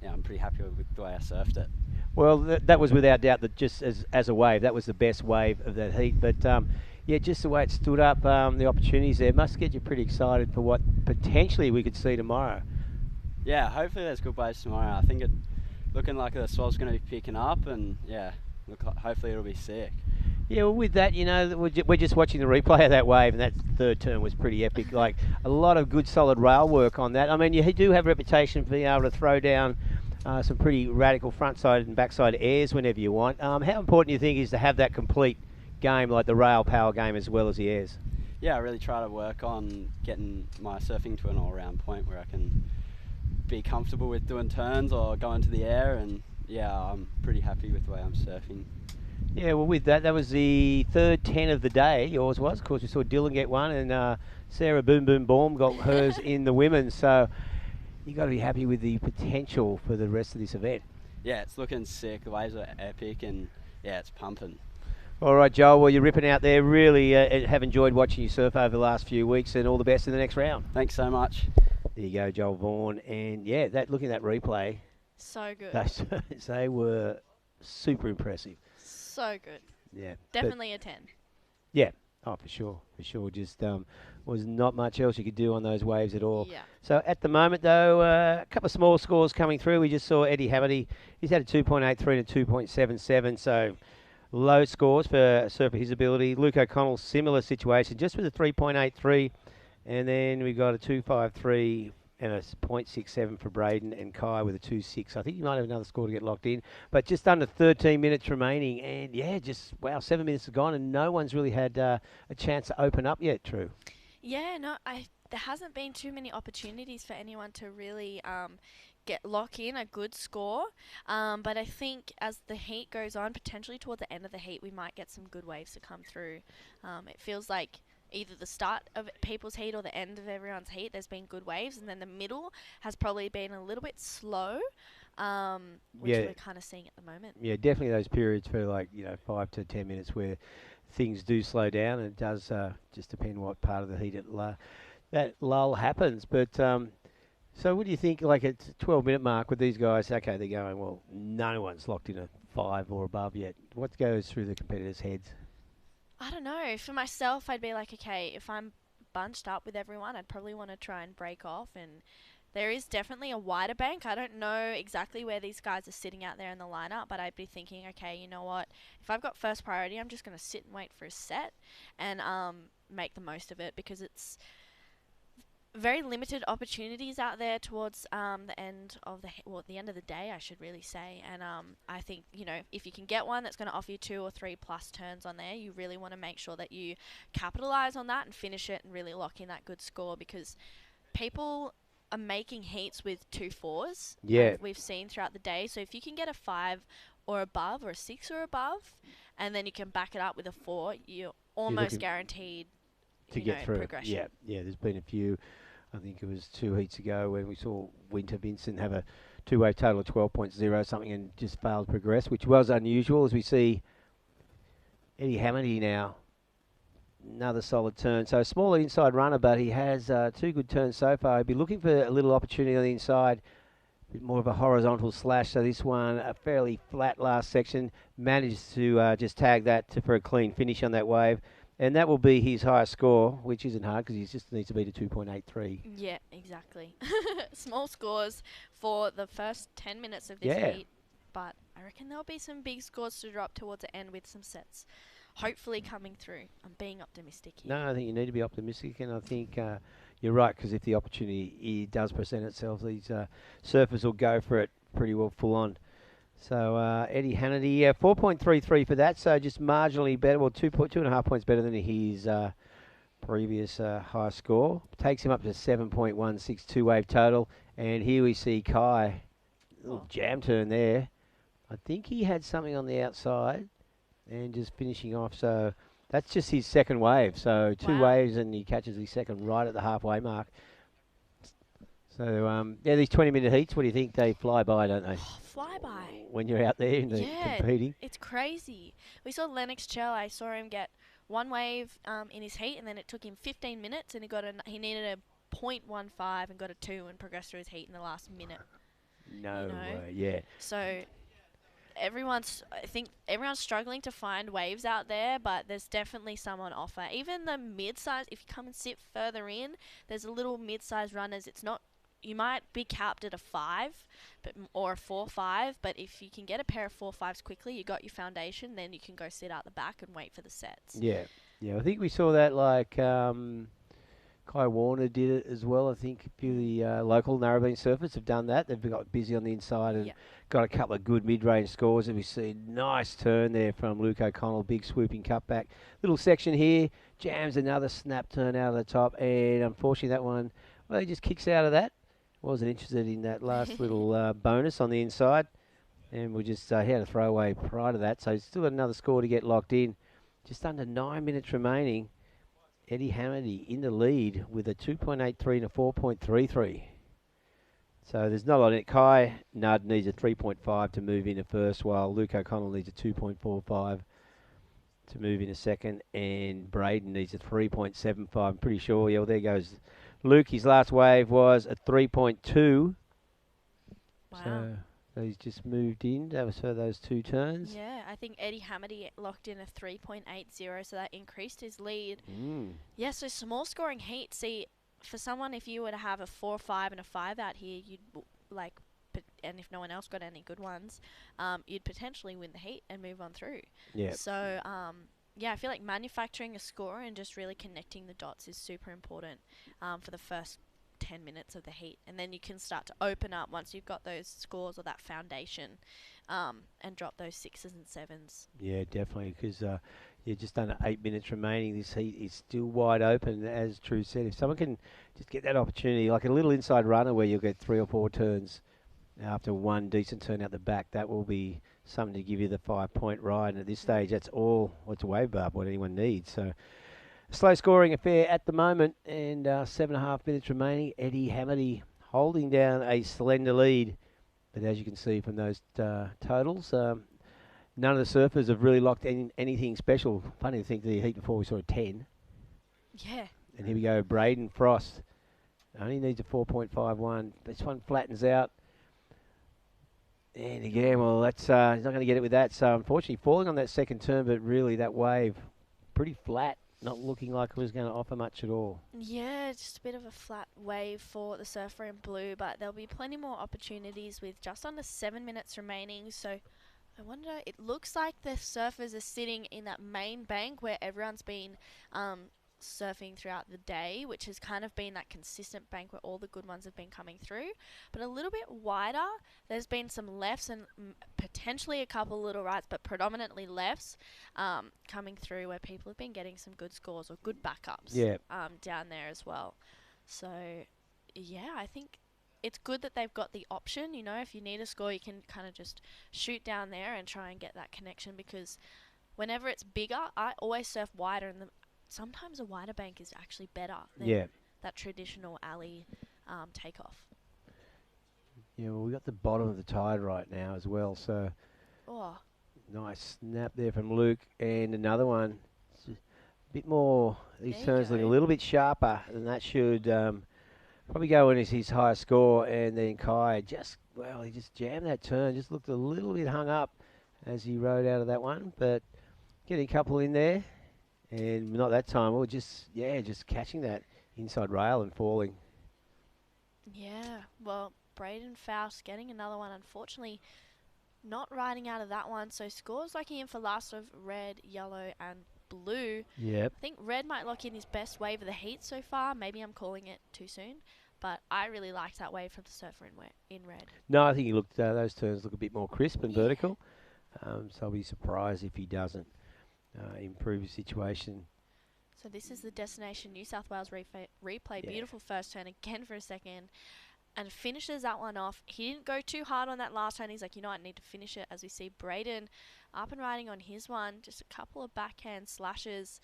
yeah, I'm pretty happy with the way I surfed it. Well, that was without doubt that just as a wave, that was the best wave of that heat. But yeah, just the way it stood up, the opportunities there must get you pretty excited for what potentially we could see tomorrow. Yeah, hopefully there's good waves tomorrow. I think it looking like the swell's going to be picking up, and yeah, hopefully it'll be sick. Yeah, well, with that, you know, we're just watching the replay of that wave, and that third turn was pretty epic. Like, a lot of good, solid rail work on that. I mean, you do have a reputation for being able to throw down some pretty radical frontside and backside airs whenever you want. How important do you think is to have that complete game, like the rail power game, as well as the airs? Yeah, I really try to work on getting my surfing to an all-round point where I can be comfortable with doing turns or going to the air, and yeah, I'm pretty happy with the way I'm surfing. Yeah, well, with that was the third 10 of the day, yours was. Of course, we saw Dylan get one, and Sarah Boom Boom Boom got hers in the women's. So you got to be happy with the potential for the rest of this event. Yeah, it's looking sick. The waves are epic, and yeah, it's pumping. All right, Joel, well, you're ripping out there. Really have enjoyed watching you surf over the last few weeks, and all the best in the next round. Thanks so much. There you go, Joel Vaughan. And yeah, looking at that replay. So good. They were super impressive. So good. Yeah. Definitely a 10. Yeah. Oh, for sure. Just was not much else you could do on those waves at all. Yeah. So at the moment, though, a couple of small scores coming through. We just saw Eddie Hamady. He's had a 2.83 and a 2.77, so low scores for surfer his ability. Luke O'Connell, similar situation, just with a 3.83. And then we got a 2.53 and a 0.67 for Braden, and Kai with a 2.6. I think you might have another score to get locked in. But just under 13 minutes remaining. And, yeah, just, wow, 7 minutes have gone, and no one's really had a chance to open up yet, True. Yeah, no, there hasn't been too many opportunities for anyone to really lock in a good score. But I think as the heat goes on, potentially toward the end of the heat, we might get some good waves to come through. It feels like either the start of people's heat or the end of everyone's heat, there's been good waves, and then the middle has probably been a little bit slow, which we're kind of seeing at the moment. Yeah, definitely those periods for 5 to 10 minutes where things do slow down, and it does just depend what part of the heat that lull happens. But so what do you think, like at 12-minute mark with these guys, okay, they're going, well, no one's locked in a 5 or above yet. What goes through the competitors' heads? I don't know. For myself, I'd be like, okay, if I'm bunched up with everyone, I'd probably want to try and break off. And there is definitely a wider bank. I don't know exactly where these guys are sitting out there in the lineup, but I'd be thinking, okay, you know what? If I've got first priority, I'm just going to sit and wait for a set and make the most of it, because it's very limited opportunities out there towards the end of the end of the day, I should really say. And I think, if you can get one that's going to offer you 2 or 3 plus turns on there, you really want to make sure that you capitalize on that and finish it and really lock in that good score, because people are making heats with 2 4s. Yeah. We've seen throughout the day. So if you can get a 5 or above, or a 6 or above, and then you can back it up with a 4, you're almost guaranteed to get through. Progression. Yeah, there's been a few. I think it was 2 heats ago when we saw Winter Vincent have a 2-wave total of 12.0 something and just failed to progress, which was unusual. As we see Eddie Hamady now, another solid turn. So a smaller inside runner, but he has 2 good turns so far. He'd be looking for a little opportunity on the inside, a bit more of a horizontal slash. So this one, a fairly flat last section, managed to just tag that for a clean finish on that wave. And that will be his highest score, which isn't hard because he just needs to beat a 2.83. Yeah, exactly. Small scores for the first 10 minutes of this heat, but I reckon there'll be some big scores to drop towards the end with some sets hopefully coming through. I'm being optimistic here. No, I think you need to be optimistic, and I think you're right, because if the opportunity does present itself, these surfers will go for it pretty well full on. So Eddie Hannity, 4.33 for that, so just marginally better, well, 2.5 points better than his previous high score. Takes him up to 7.16 two-wave total, and here we see Kai, little jam turn there. I think he had something on the outside, and just finishing off, so that's just his second wave, so 2 waves, and he catches his second right at the halfway mark. So, these 20-minute heats, what do you think? They fly by, don't they? Fly by. When you're out there and competing. It's crazy. We saw Lennox Chell. I saw him get 1 wave in his heat, and then it took him 15 minutes, and he needed a 0.15 and got a 2 and progressed through his heat in the last minute. No way, yeah. So I think everyone's struggling to find waves out there, but there's definitely some on offer. Even the mid-size, if you come and sit further in, there's a little mid-size runners. It's not. You might be capped at a 5 or a 4-5, but if you can get a pair of 4-5s quickly, you got your foundation, then you can go sit out the back and wait for the sets. Yeah, I think we saw that Kai Warner did it as well. I think a few of the local Narrabeen surfers have done that. They've got busy on the inside and got a couple of good mid-range scores. And we see a nice turn there from Luke O'Connell, big swooping cutback. Little section here, jams another snap turn out of the top, and unfortunately that one, well, he just kicks out of that. Wasn't interested in that last little bonus on the inside, and we just he had a throwaway prior to that, so he's still got another score to get locked in. Just under 9 minutes remaining. Eddie Hamady in the lead with a 2.83 and a 4.33. So there's not a lot in it. Kai Nudd needs a 3.5 to move in a first, while Luke O'Connell needs a 2.45 to move in a second, and Braden needs a 3.75. I'm pretty sure. Yeah, well, there goes Luke. His last wave was a 3.2. Wow. So So he's just moved in for those 2 turns. Yeah, I think Eddie Hamady locked in a 3.80, so that increased his lead. Mm. Yeah, so small scoring heat. See, for someone, if you were to have a 4, 5, and a 5 out here, you'd and if no one else got any good ones, you'd potentially win the heat and move on through. Yep. So, yeah, I feel like manufacturing a score and just really connecting the dots is super important for the first 10 minutes of the heat, and then you can start to open up once you've got those scores or that foundation, and drop those 6s and 7s. Yeah, definitely, because just under 8 minutes remaining. This heat is still wide open, as Drew said. If someone can just get that opportunity, like a little inside runner where you'll get 3 or 4 turns after one decent turn out the back, that will be something to give you the 5-point ride. And at this stage, that's all what's a wave bar, what anyone needs. So slow scoring affair at the moment, and 7.5 minutes remaining. Eddie Hamady holding down a slender lead. But as you can see from those totals, none of the surfers have really locked anything special. Funny to think the heat before we saw a 10. Yeah. And here we go, Braden Frost. Only needs a 4.51. This one flattens out. And again, well, that's he's not going to get it with that. So unfortunately, falling on that second turn, but really that wave pretty flat, not looking like it was going to offer much at all. Yeah, just a bit of a flat wave for the surfer in blue, but there'll be plenty more opportunities with just under 7 minutes remaining. So I wonder, it looks like the surfers are sitting in that main bank where everyone's been surfing throughout the day, which has kind of been that consistent bank where all the good ones have been coming through. But a little bit wider, there's been some lefts and potentially a couple little rights, but predominantly lefts coming through where people have been getting some good scores or good backups down there as well. So, yeah, I think it's good that they've got the option. You know, if you need a score, you can kind of just shoot down there and try and get that connection, because whenever it's bigger, I always surf wider, and sometimes a wider bank is actually better than that traditional alley takeoff. Yeah, well, we got the bottom of the tide right now as well, so nice snap there from Luke, and another one. It's a bit more, these turns look a little bit sharper, and that should probably go in as his highest score. And then Kai he just jammed that turn, just looked a little bit hung up as he rode out of that one, but getting a couple in there. And not that time, we were just catching that inside rail and falling. Yeah, well, Braden Faust getting another one, unfortunately not riding out of that one. So scores locking in for last of red, yellow and blue. Yep. I think red might lock in his best wave of the heat so far. Maybe I'm calling it too soon, but I really liked that wave from the surfer in red. No, I think he looked those turns look a bit more crisp and vertical. So I'll be surprised if he doesn't improve his situation. So this is the Destination New South Wales replay. Beautiful first turn again for a second, and finishes that one off. He didn't go too hard on that last turn. He's like, you know, I need to finish it. As we see Braden up and riding on his one, just a couple of backhand slashes,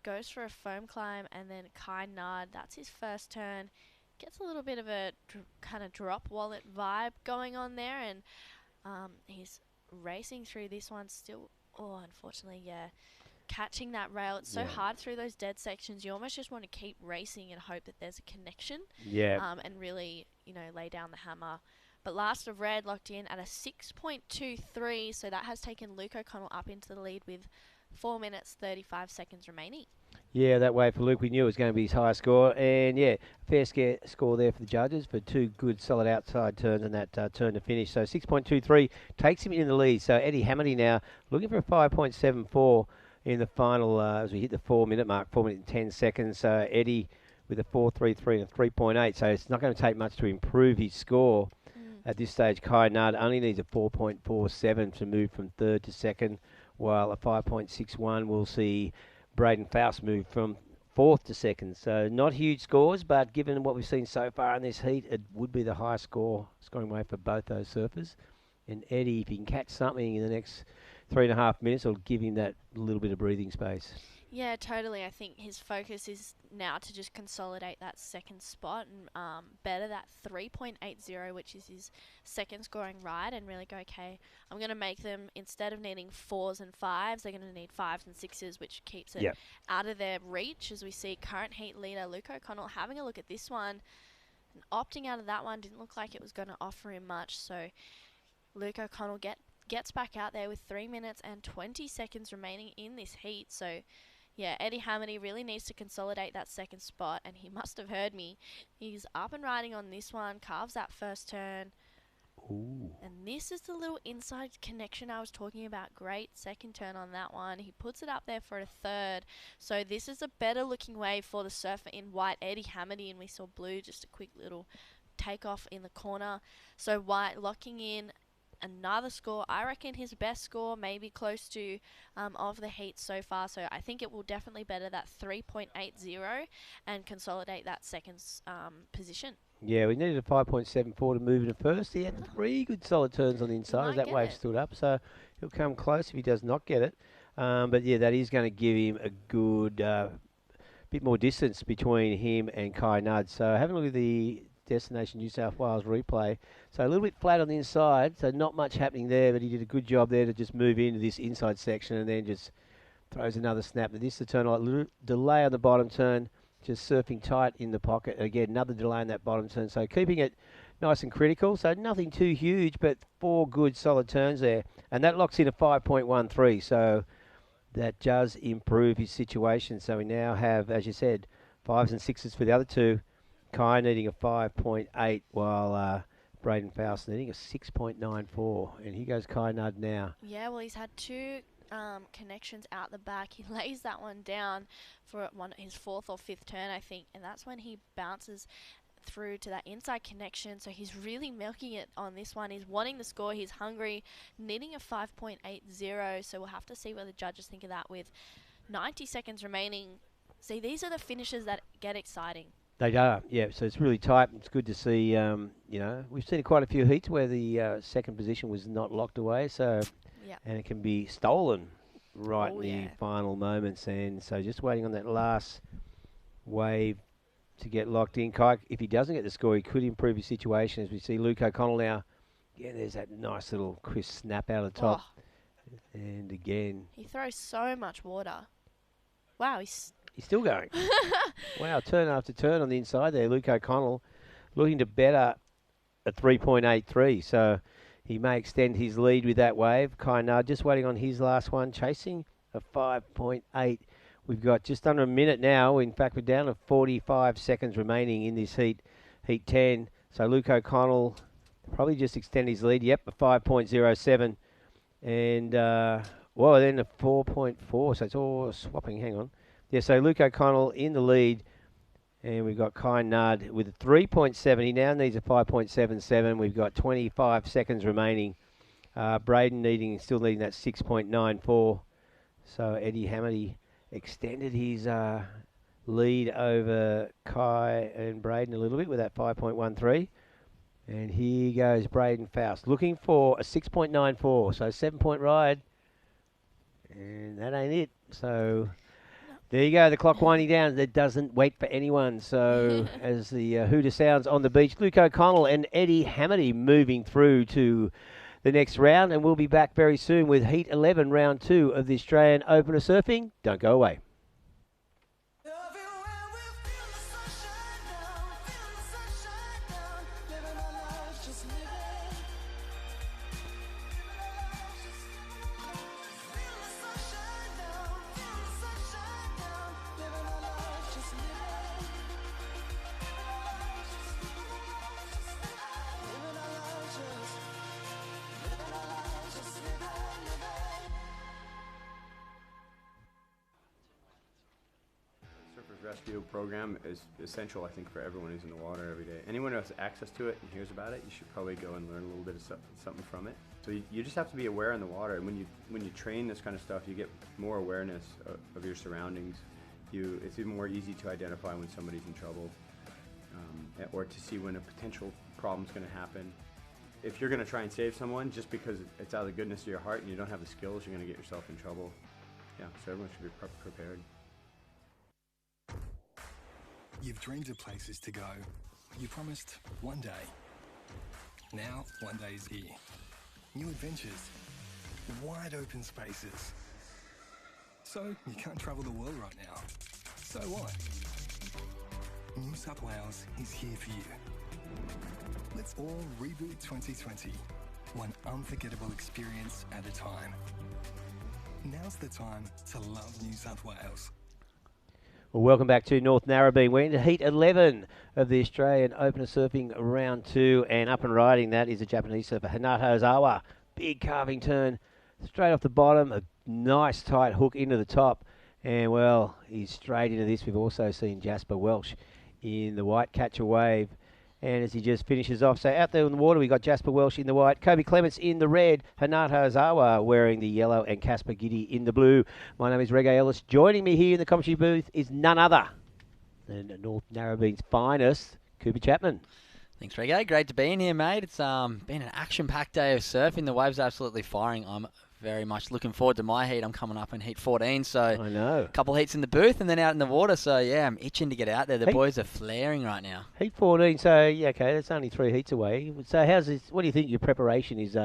goes for a foam climb, and then Kai Nard, that's his first turn. Gets a little bit of a kind of drop wallet vibe going on there, and he's racing through this one still. Oh, unfortunately, catching that rail. It's so hard through those dead sections. You almost just want to keep racing and hope that there's a connection. And really, you know, lay down the hammer. But last of red locked in at a 6.23, so that has taken Luke O'Connell up into the lead with 4 minutes 35 seconds remaining. Yeah, that way for Luke, we knew it was going to be his highest score. And fair score there for the judges for 2 good solid outside turns and that turn to finish. So 6.23 takes him in the lead. So Eddie Hamady now looking for a 5.74 in the final as we hit the 4 minute mark, 4 minutes and 10 seconds. Eddie with a 4.33 and a 3.8. So it's not going to take much to improve his score. At this stage, Kai Nard only needs a 4.47 to move from third to second, while a 5.61 will see Braden Faust move from fourth to second. So not huge scores, but given what we've seen so far in this heat, it would be the highest scoring way for both those surfers. And Eddie, if he can catch something in the next 3.5 minutes, it'll give him that little bit of breathing space. Yeah, totally. I think his focus is now to just consolidate that second spot and better that 3.80, which is his second scoring ride, and really go, okay, I'm going to make them, instead of needing 4s and 5s, they're going to need 5s and 6s, which keeps it out of their reach. As we see current heat leader Luke O'Connell having a look at this one and opting out of that one. Didn't look like it was going to offer him much, so Luke O'Connell gets back out there with 3 minutes and 20 seconds remaining in this heat. So, yeah, Eddie Hamity really needs to consolidate that second spot, and he must have heard me. He's up and riding on this one, carves that first turn. Ooh. And this is the little inside connection I was talking about. Great second turn on that one. He puts it up there for a third. So this is a better looking wave for the surfer in white, Eddie Hamity, and we saw blue, just a quick little takeoff in the corner. So white locking in another score. I reckon his best score, maybe close to of the heat so far. So I think it will definitely better that 3.80 and consolidate that second position. Yeah, we needed a 5.74 to move into first. He had 3 good solid turns on the inside as that wave stood up, so he'll come close if he does not get it. But yeah, that is going to give him a good bit more distance between him and Kai Nudd. So having a look at the Destination New South Wales replay. So a little bit flat on the inside, so not much happening there, but he did a good job there to just move into this inside section and then just throws another snap. This is the turn, a little delay on the bottom turn. Just surfing tight in the pocket. Again, another delay in that bottom turn. So keeping it nice and critical. So nothing too huge, but 4 good solid turns there. And that locks in a 5.13. So that does improve his situation. So we now have, as you said, 5s and 6s for the other two. Kai needing a 5.8 while Braden Faust needing a 6.94. And here goes Kai Nudd now. Yeah, well, he's had 2 connections out the back. He lays that one down for his 4th or 5th turn, I think, and that's when he bounces through to that inside connection. So he's really milking it on this one. He's wanting the score. He's hungry, needing a 5.80. So we'll have to see what the judges think of that with 90 seconds remaining. See, these are the finishes that get exciting. They are, yeah. So it's really tight. It's good to see. We've seen quite a few heats where the second position was not locked away. So. Yep. And it can be stolen right in the final moments. And so just waiting on that last wave to get locked in. Kai, if he doesn't get the score, he could improve his situation. As we see Luke O'Connell now. Yeah, there's that nice little crisp snap out of the top. Oh. And again. He throws so much water. Wow, he's still going. Wow, turn after turn on the inside there. Luke O'Connell looking to better a 3.83. So he may extend his lead with that wave. Kai Nudd just waiting on his last one, chasing a 5.8. We've got just under a minute now. In fact, we're down to 45 seconds remaining in this heat 10. So Luke O'Connell probably just extend his lead. Yep, a 5.07. And, then a 4.4. So it's all swapping. Hang on. Yeah, so Luke O'Connell in the lead. And we've got Kai Nudd with a 3.7. He now needs a 5.77. We've got 25 seconds remaining. Braden still needing that 6.94. So Eddie Hamity extended his lead over Kai and Braden a little bit with that 5.13. And here goes Braden Faust looking for a 6.94. So 7-point ride. And that ain't it. So there you go, the clock winding down. That doesn't wait for anyone. So as the hooter sounds on the beach, Luke O'Connell and Eddie Hamity moving through to the next round. And we'll be back very soon with Heat 11, round 2 of the Australian Open of Surfing. Don't go away. Rescue program is essential, I think, for everyone who's in the water every day. Anyone who has access to it and hears about it, you should probably go and learn a little bit of something from it. So you just have to be aware in the water, and when you train this kind of stuff, you get more awareness of your surroundings. It's even more easy to identify when somebody's in trouble, or to see when a potential problem's going to happen. If you're going to try and save someone just because it's out of the goodness of your heart and you don't have the skills, you're going to get yourself in trouble. Yeah, so everyone should be prepared. You've dreamed of places to go. You promised one day. Now, one day is here. New adventures. Wide open spaces. So, you can't travel the world right now. So what? New South Wales is here for you. Let's all reboot 2020. one unforgettable experience at a time. Now's the time to love New South Wales. Well, welcome back to North Narrabeen. We're into Heat 11 of the Australian Open of Surfing Round 2, and up and riding that is a Japanese surfer, Hinata Ozawa. Big carving turn, straight off the bottom, a nice tight hook into the top, and well, he's straight into this. We've also seen Jasper Welsh in the white catch a wave. And as he just finishes off, so out there in the water, we got Jasper Welsh in the white, Kobe Clements in the red, Hinata Ozawa wearing the yellow, and Casper Giddy in the blue. My name is Reggae Ellis. Joining me here in the commentary booth is none other than North Narrabeen's finest, Cooper Chapman. Thanks, Reggae. Great to be in here, mate. It's been an action-packed day of surfing. The waves are absolutely firing. I'm very much looking forward to my heat. I'm coming up in heat 14, so I know. A couple of heats in the booth and then out in the water. So yeah, I'm itching to get out there. The boys are flaring right now. Heat 14, so yeah, okay, that's only 3 heats away. So how's this? What do you think your preparation is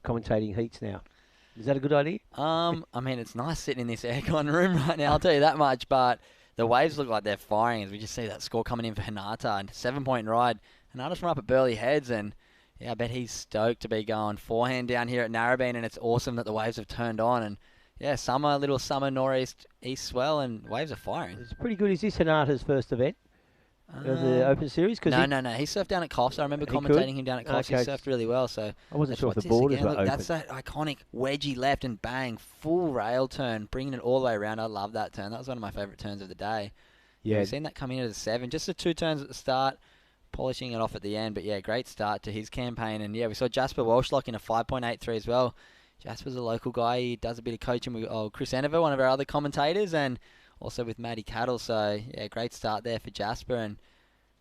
commentating heats now? Is that a good idea? I mean, it's nice sitting in this aircon room right now, I'll tell you that much, but the waves look like they're firing as we just see that score coming in for Hinata, and 7-point ride. Hinata's from up at Burleigh Heads, and yeah, I bet he's stoked to be going forehand down here at Narrabeen, and it's awesome that the waves have turned on. And yeah, little summer northeast east swell, and waves are firing. It's pretty good. Is this Hinata's first event of the Open Series? No. He surfed down at Coffs. I remember commentating him down at Coffs. Okay. He surfed really well. So I wasn't sure if the borders were open. That's that iconic wedgie left and bang, full rail turn, bringing it all the way around. I love that turn. That was one of my favourite turns of the day. Yeah. We've seen that come in at a 7. Just the 2 turns at the start, polishing it off at the end. But yeah, great start to his campaign. And yeah, we saw Jasper Welsh lock in a 5.83 as well. Jasper's a local guy. He does a bit of coaching with Chris Enever, one of our other commentators, and also with Matty Cattle. So yeah, great start there for Jasper. And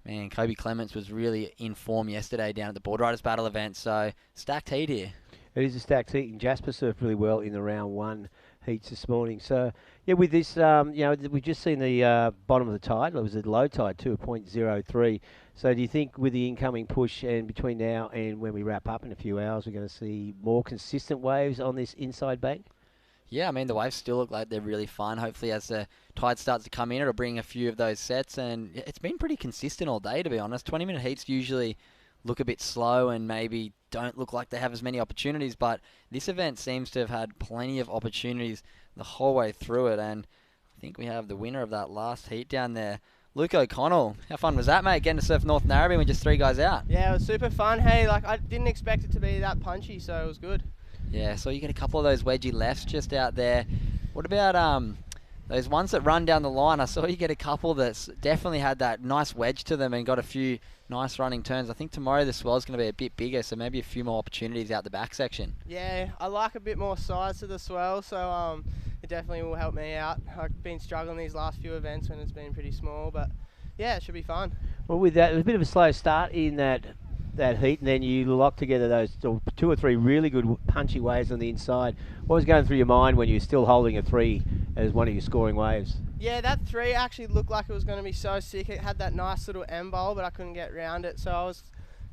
man, Kobe Clements was really in form yesterday down at the Board Riders Battle event. So stacked heat here. It is a stacked heat, and Jasper surfed really well in the round 1 heats this morning. So yeah, with this, we've just seen the bottom of the tide. It was a low tide too, 0.03. So do you think with the incoming push and between now and when we wrap up in a few hours, we're going to see more consistent waves on this inside bank? Yeah, I mean, the waves still look like they're really fun. Hopefully, as the tide starts to come in, it'll bring a few of those sets. And it's been pretty consistent all day, to be honest. 20-minute heats usually look a bit slow and maybe don't look like they have as many opportunities. But this event seems to have had plenty of opportunities the whole way through it. And I think we have the winner of that last heat down there, Luke O'Connell. How fun was that, mate, getting to surf North Narrabeen with just 3 guys out? Yeah, it was super fun. Hey, I didn't expect it to be that punchy, so it was good. Yeah, so you get a couple of those wedgie lefts just out there. What about those ones that run down the line? I saw you get a couple that's definitely had that nice wedge to them and got a few nice running turns. I think tomorrow the swell's going to be a bit bigger, so maybe a few more opportunities out the back section. Yeah, I like a bit more size to the swell, so it definitely will help me out. I've been struggling these last few events when it's been pretty small, but yeah, it should be fun. Well, with that, it was a bit of a slow start in that heat, and then you lock together those 2 or 3 really good punchy waves on the inside. What was going through your mind when you were still holding a 3 as one of your scoring waves? Yeah, that 3 actually looked like it was going to be so sick. It had that nice little end bowl, but I couldn't get around it, so I was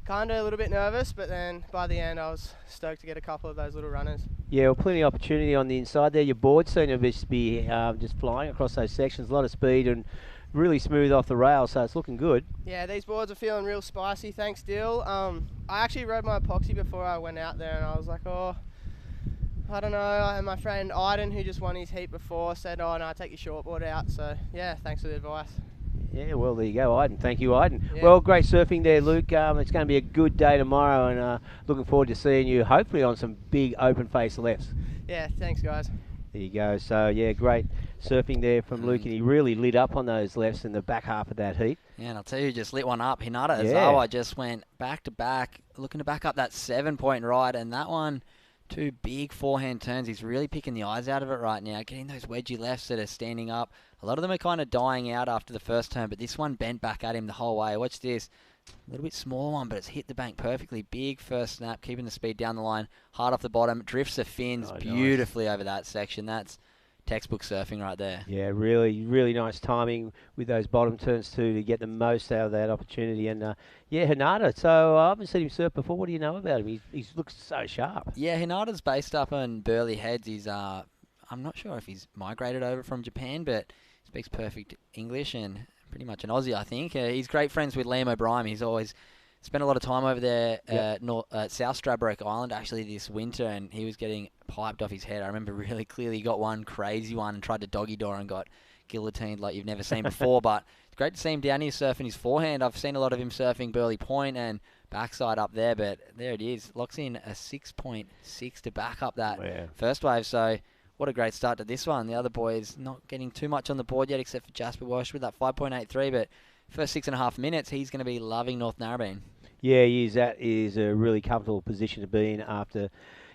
kind of a little bit nervous, but then by the end I was stoked to get a couple of those little runners. Yeah, well, plenty of opportunity on the inside there. Your boards seem to be just flying across those sections, a lot of speed and really smooth off the rail, so it's looking good. Yeah, these boards are feeling real spicy, thanks Dill. I actually rode my epoxy before I went out there, and I was like, oh, I don't know. And my friend Iden, who just won his heat before, said, oh no, take your shortboard out. So yeah, thanks for the advice. Yeah, well, there you go, Iden. Thank you, Iden. Yeah. Well, great surfing there, Luke. It's going to be a good day tomorrow, and looking forward to seeing you hopefully on some big open face lefts. Yeah, thanks guys. There you go. So yeah, great surfing there from Luke, and he really lit up on those lefts in the back half of that heat. Yeah, and I'll tell you, just lit one up. Hinata Ozawa just went back to back, looking to back up that 7-point ride, and that one, 2 big forehand turns. He's really picking the eyes out of it right now, getting those wedgie lefts that are standing up. A lot of them are kind of dying out after the first turn, but this one bent back at him the whole way. Watch this. A little bit smaller one, but it's hit the bank perfectly. Big first snap, keeping the speed down the line. Hard off the bottom. Drifts the fins beautifully over that section. That's textbook surfing right there. Yeah, really, really nice timing with those bottom turns too to get the most out of that opportunity. And yeah, Hinata. So I haven't seen him surf before. What do you know about him? He looks so sharp. Yeah, Hinata's based up in Burleigh Heads. He's I'm not sure if he's migrated over from Japan, but speaks perfect English and pretty much an Aussie, I think. He's great friends with Liam O'Brien. He's always spent a lot of time over there South Stradbroke Island actually this winter, and he was getting piped off his head. I remember really clearly he got one crazy one and tried to doggy door and got guillotined like you've never seen before. But it's great to see him down here surfing his forehand. I've seen a lot of him surfing Burley Point and backside up there, but there it is. Locks in a 6.6 to back up that first wave. So what a great start to this one. The other boys not getting too much on the board yet, except for Jasper Walsh with that 5.83, but first 6.5 minutes, he's going to be loving North Narrabeen. Yeah, he is. That is a really comfortable position to be in after,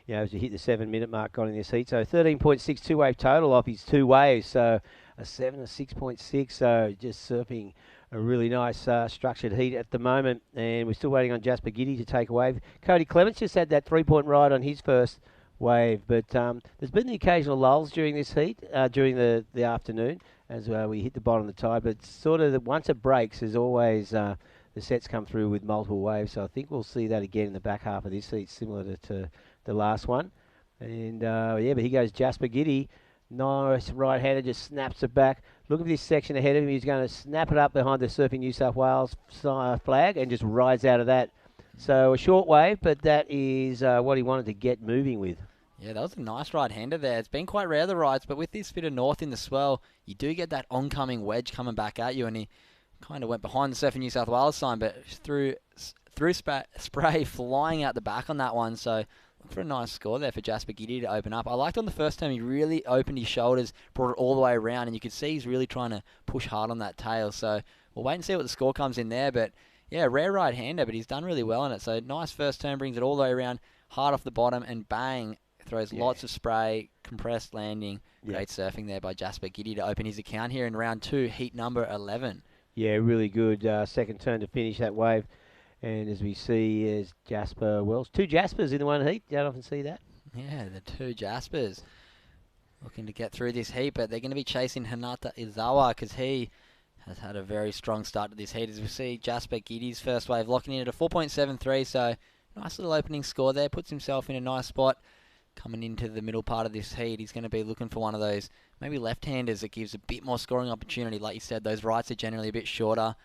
as you hit the 7-minute mark, got in this heat. So 13.6 two-wave total off his 2 waves. So a 7, a 6.6. So just surfing a really nice structured heat at the moment. And we're still waiting on Jasper Giddy to take a wave. Cody Clements just had that 3-point ride on his first wave. But there's been the occasional lulls during this heat, during the afternoon, as we hit the bottom of the tide. But sort of once it breaks, there's always the sets come through with multiple waves. So I think we'll see that again in the back half of this heat, similar to the last one. And but he goes Jasper Giddy. Nice right-hander, just snaps it back. Look at this section ahead of him. He's going to snap it up behind the Surfing New South Wales flag and just rides out of that. So a short wave, but that is what he wanted to get moving with. Yeah, that was a nice right-hander there. It's been quite rare, the rides, but with this bit of north in the swell, you do get that oncoming wedge coming back at you, and he kind of went behind the Surfing New South Wales sign, but through spray flying out the back on that one. So look for a nice score there for Jasper Giddy to open up. I liked on the first time he really opened his shoulders, brought it all the way around, and you could see he's really trying to push hard on that tail. So we'll wait and see what the score comes in there. But yeah, rare right-hander, but he's done really well in it. So nice first turn, brings it all the way around, hard off the bottom, and bang, throws lots of spray, compressed landing. Great surfing there by Jasper Giddy to open his account here in round 2, heat number 11. Yeah, really good second turn to finish that wave. And as we see, is Jasper Wells. 2 Jaspers in the one heat. You don't often see that. Yeah, the 2 Jaspers looking to get through this heat, but they're going to be chasing Hinata Izawa because he has had a very strong start to this heat. As we see Jasper Giddy's first wave locking in at a 4.73, so nice little opening score there. Puts himself in a nice spot. Coming into the middle part of this heat, he's going to be looking for one of those maybe left-handers that gives a bit more scoring opportunity. Like you said, those rights are generally a bit shorter.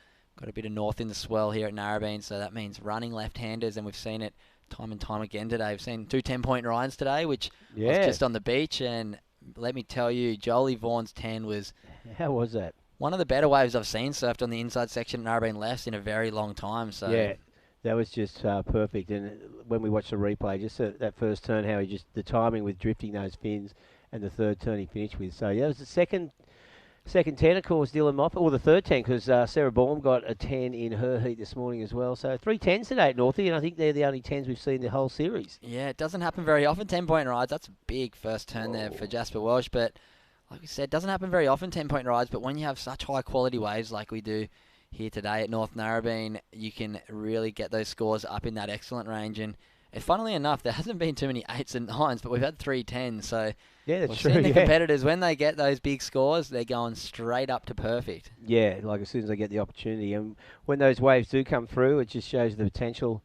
Got a bit of north in the swell here at Narrabeen, so that means running left-handers, and we've seen it time and time again today. We've seen 2 10-point rides today, which was just on the beach, and let me tell you, Jolie Vaughan's 10 was... How was that? One of the better waves I've seen surfed on the inside section at Narrabeen lefts in a very long time. So yeah, that was just perfect. And when we watched the replay, just that first turn, how he just, the timing with drifting those fins, and the third turn he finished with. So yeah, it was the second 10, of course, Dylan Moffat, or the third 10, because Sarah Baum got a 10 in her heat this morning as well. So 3 10s today at Northie, and I think they're the only 10s we've seen the whole series. Yeah, it doesn't happen very often, 10-point rides. That's a big first turn there for Jasper Welsh, but like we said, it doesn't happen very often, 10-point rides, but when you have such high-quality waves like we do here today at North Narrabeen, you can really get those scores up in that excellent range. And funnily enough, there hasn't been too many 8s and 9s, but we've had 3 10s. So yeah, that's we've true. seen the competitors, when they get those big scores, they're going straight up to perfect. Yeah, like as soon as they get the opportunity. And when those waves do come through, it just shows the potential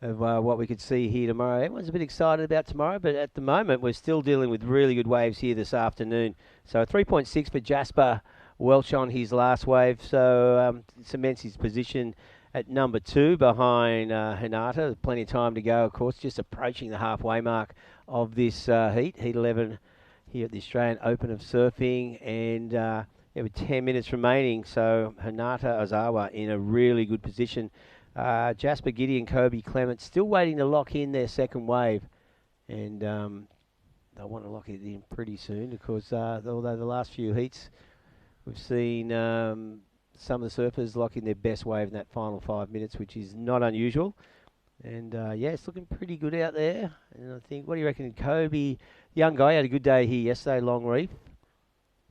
of what we could see here tomorrow. Everyone's a bit excited about tomorrow, but at the moment, we're still dealing with really good waves here this afternoon. So 3.6 for Jasper Welch on his last wave. So cements his position at number 2 behind Hinata. Plenty of time to go, of course, just approaching the halfway mark of this heat 11 here at the Australian Open of Surfing. And with 10 minutes remaining, so Hinata Ozawa in a really good position. Jasper Giddy and Kobe Clement still waiting to lock in their second wave. And they'll want to lock it in pretty soon, because although the last few heats we've seen some of the surfers locking their best wave in that final 5 minutes, which is not unusual. And yeah, it's looking pretty good out there. And I think, what do you reckon, Kobe? Young guy had a good day here yesterday, Long Reef.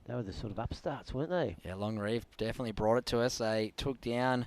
They were the sort of upstarts, weren't they? Yeah, Long Reef definitely brought it to us. They took down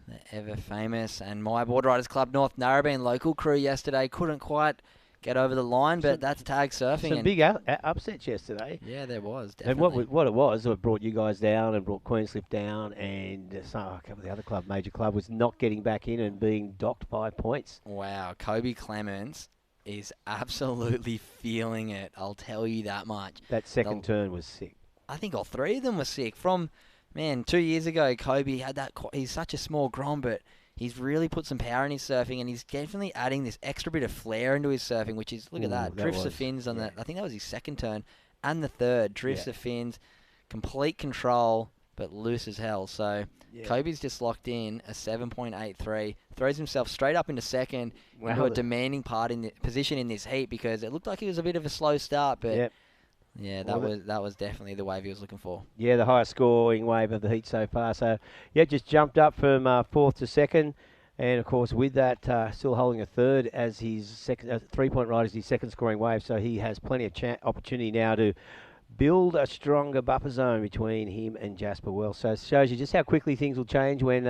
the ever-famous and my Board Riders Club North Narrabeen local crew yesterday. Couldn't quite get over the line, but that's tag surfing. Some big upsets yesterday. Yeah, there was, definitely. And what it was, it brought you guys down and brought Queenslift down, and a couple of the other major club was not getting back in and being docked 5 points. Wow, Kobe Clements is absolutely feeling it, I'll tell you that much. That second turn was sick. I think all 3 of them were sick. 2 years ago, Kobe had that, he's such a small grom, but he's really put some power in his surfing, and he's definitely adding this extra bit of flair into his surfing, which is, look at that, drifts the fins on I think that was his second turn, and the third, drifts the fins, complete control, but loose as hell. So Kobe's just locked in a 7.83, throws himself straight up into second, into a demanding position in this heat, because it looked like it was a bit of a slow start, but yeah, that was definitely the wave he was looking for. Yeah, the highest scoring wave of the heat so far. So, yeah, just jumped up from fourth to second. And, of course, with that, still holding a third as his second 3-point ride is his second scoring wave. So he has plenty of opportunity now to build a stronger buffer zone between him and Jasper Welsh. So it shows you just how quickly things will change when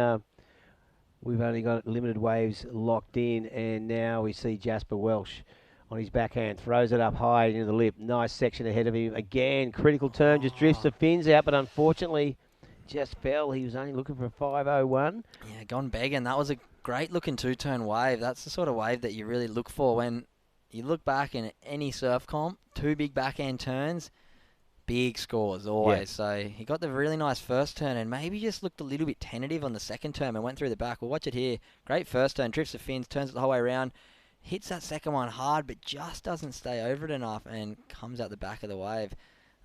we've only got limited waves locked in. And now we see Jasper Welsh on his backhand, throws it up high into the lip. Nice section ahead of him. Again, critical turn, just drifts the fins out, but unfortunately just fell. He was only looking for a 5.01. Yeah, gone begging. That was a great-looking two-turn wave. That's the sort of wave that you really look for when you look back in any surf comp. Two big backhand turns, big scores always. Yeah. So he got the really nice first turn and maybe just looked a little bit tentative on the second turn and went through the back. Well, watch it here. Great first turn, drifts the fins, turns it the whole way around. Hits that second one hard, but just doesn't stay over it enough and comes out the back of the wave.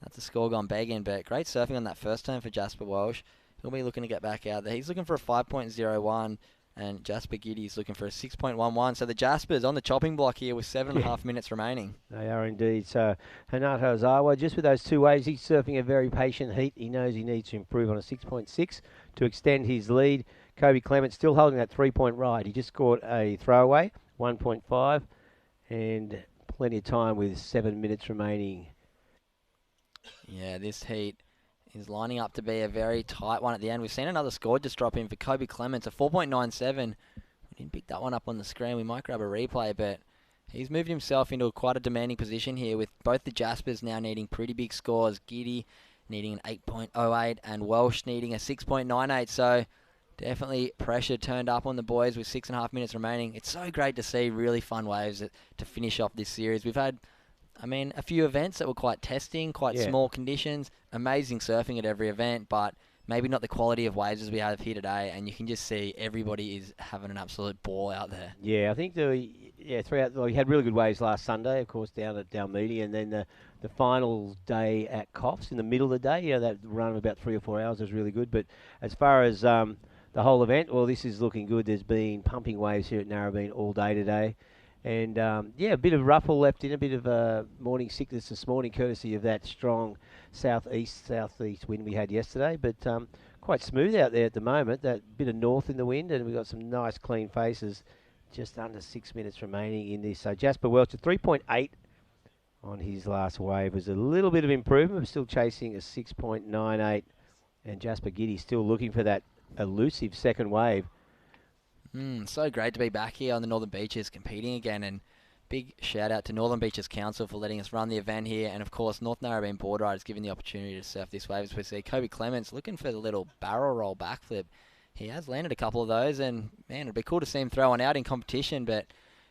That's a score gone begging, but great surfing on that first turn for Jasper Welsh. He'll be looking to get back out there. He's looking for a 5.01, and Jasper Giddy's looking for a 6.11. So the Jaspers on the chopping block here with 7.5 minutes remaining. They are indeed. So Hanato Ozawa, just with those two waves, he's surfing a very patient heat. He knows he needs to improve on a 6.6 to extend his lead. Kobe Clement still holding that 3-point ride. He just scored a throwaway. 1.5 and plenty of time with 7 minutes remaining. Yeah, this heat is lining up to be a very tight one at the end. We've seen another score just drop in for Kobe Clements, a 4.97. We didn't pick that one up on the screen. We might grab a replay, but he's moved himself into quite a demanding position here with both the Jaspers now needing pretty big scores. Giddy needing an 8.08 and Welsh needing a 6.98. So definitely pressure turned up on the boys with 6.5 minutes remaining. It's so great to see really fun waves to finish off this series. We've had, a few events that were quite testing, quite small conditions, amazing surfing at every event, but maybe not the quality of waves as we have here today, and you can just see everybody is having an absolute ball out there. Yeah, I think we had really good waves last Sunday, of course, down at Dalmedia, and then the final day at Coffs in the middle of the day, that run of about 3 or 4 hours was really good. But as far as the whole event, well, this is looking good. There's been pumping waves here at Narrabeen all day today. And, a bit of ruffle left in, a bit of morning sickness this morning, courtesy of that strong southeast wind we had yesterday. But quite smooth out there at the moment, that bit of north in the wind, and we've got some nice clean faces. Just under 6 minutes remaining in this. So Jasper Welch at 3.8 on his last wave was a little bit of improvement. We're still chasing a 6.98. And Jasper Giddy still looking for that elusive second wave. So great to be back here on the Northern Beaches competing again, and big shout out to Northern Beaches Council for letting us run the event here, and of course North Narrabeen Board Riders given the opportunity to surf this wave. As we see Kobe Clements looking for the little barrel roll backflip. He has landed a couple of those, and man, it'd be cool to see him throw one out in competition, but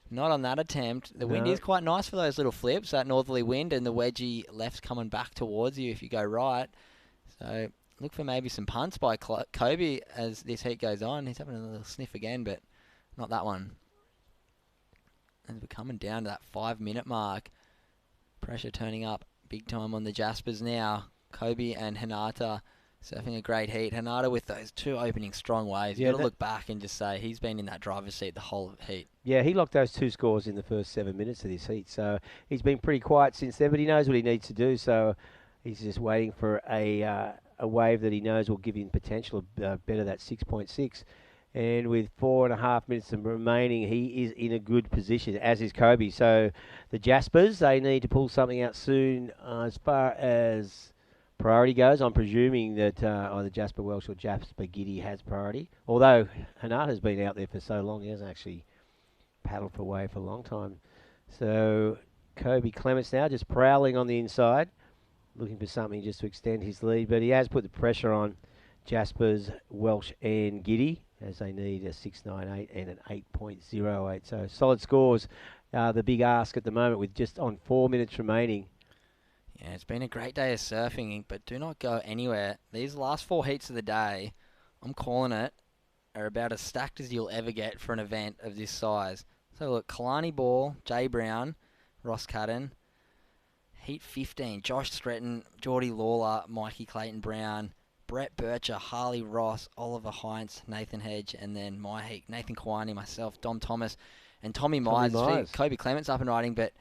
not on that attempt. The wind is quite nice for those little flips, that northerly wind, and the wedgie left coming back towards you if you go right. So look for maybe some punts by Kobe as this heat goes on. He's having a little sniff again, but not that one. As we're coming down to that 5-minute mark. Pressure turning up big time on the Jaspers now. Kobe and Hanata surfing a great heat. Hanata with those two opening strong waves. You've got to look back and just say he's been in that driver's seat the whole heat. Yeah, he locked those two scores in the first 7 minutes of this heat. So he's been pretty quiet since then, but he knows what he needs to do. So he's just waiting for a wave that he knows will give him potential better that 6.6. And with 4.5 minutes remaining, he is in a good position, as is Kobe. So the Jaspers, they need to pull something out soon. As far as priority goes, I'm presuming that either Jasper Welsh or Jasper Giddy has priority. Although Hanata's been out there for so long, he hasn't actually paddled for a wave for a long time. So Kobe Clements now just prowling on the inside, looking for something just to extend his lead. But he has put the pressure on Jaspers, Welsh and Giddy, as they need a 6.98 and an 8.08. So solid scores. The big ask at the moment with just on 4 minutes remaining. Yeah, it's been a great day of surfing, but do not go anywhere. These last 4 heats of the day, I'm calling it are about as stacked as you'll ever get for an event of this size. So look, Kalani Ball, Jay Brown, Ross Cadden, Heat 15, Josh Stretton, Geordie Lawler, Mikey Clayton Brown, Brett Bircher, Harley Ross, Oliver Heinz, Nathan Hedge, and then my heat, Nathan Kwani, myself, Dom Thomas, and Tommy Myers. Kobe Clements up and riding, but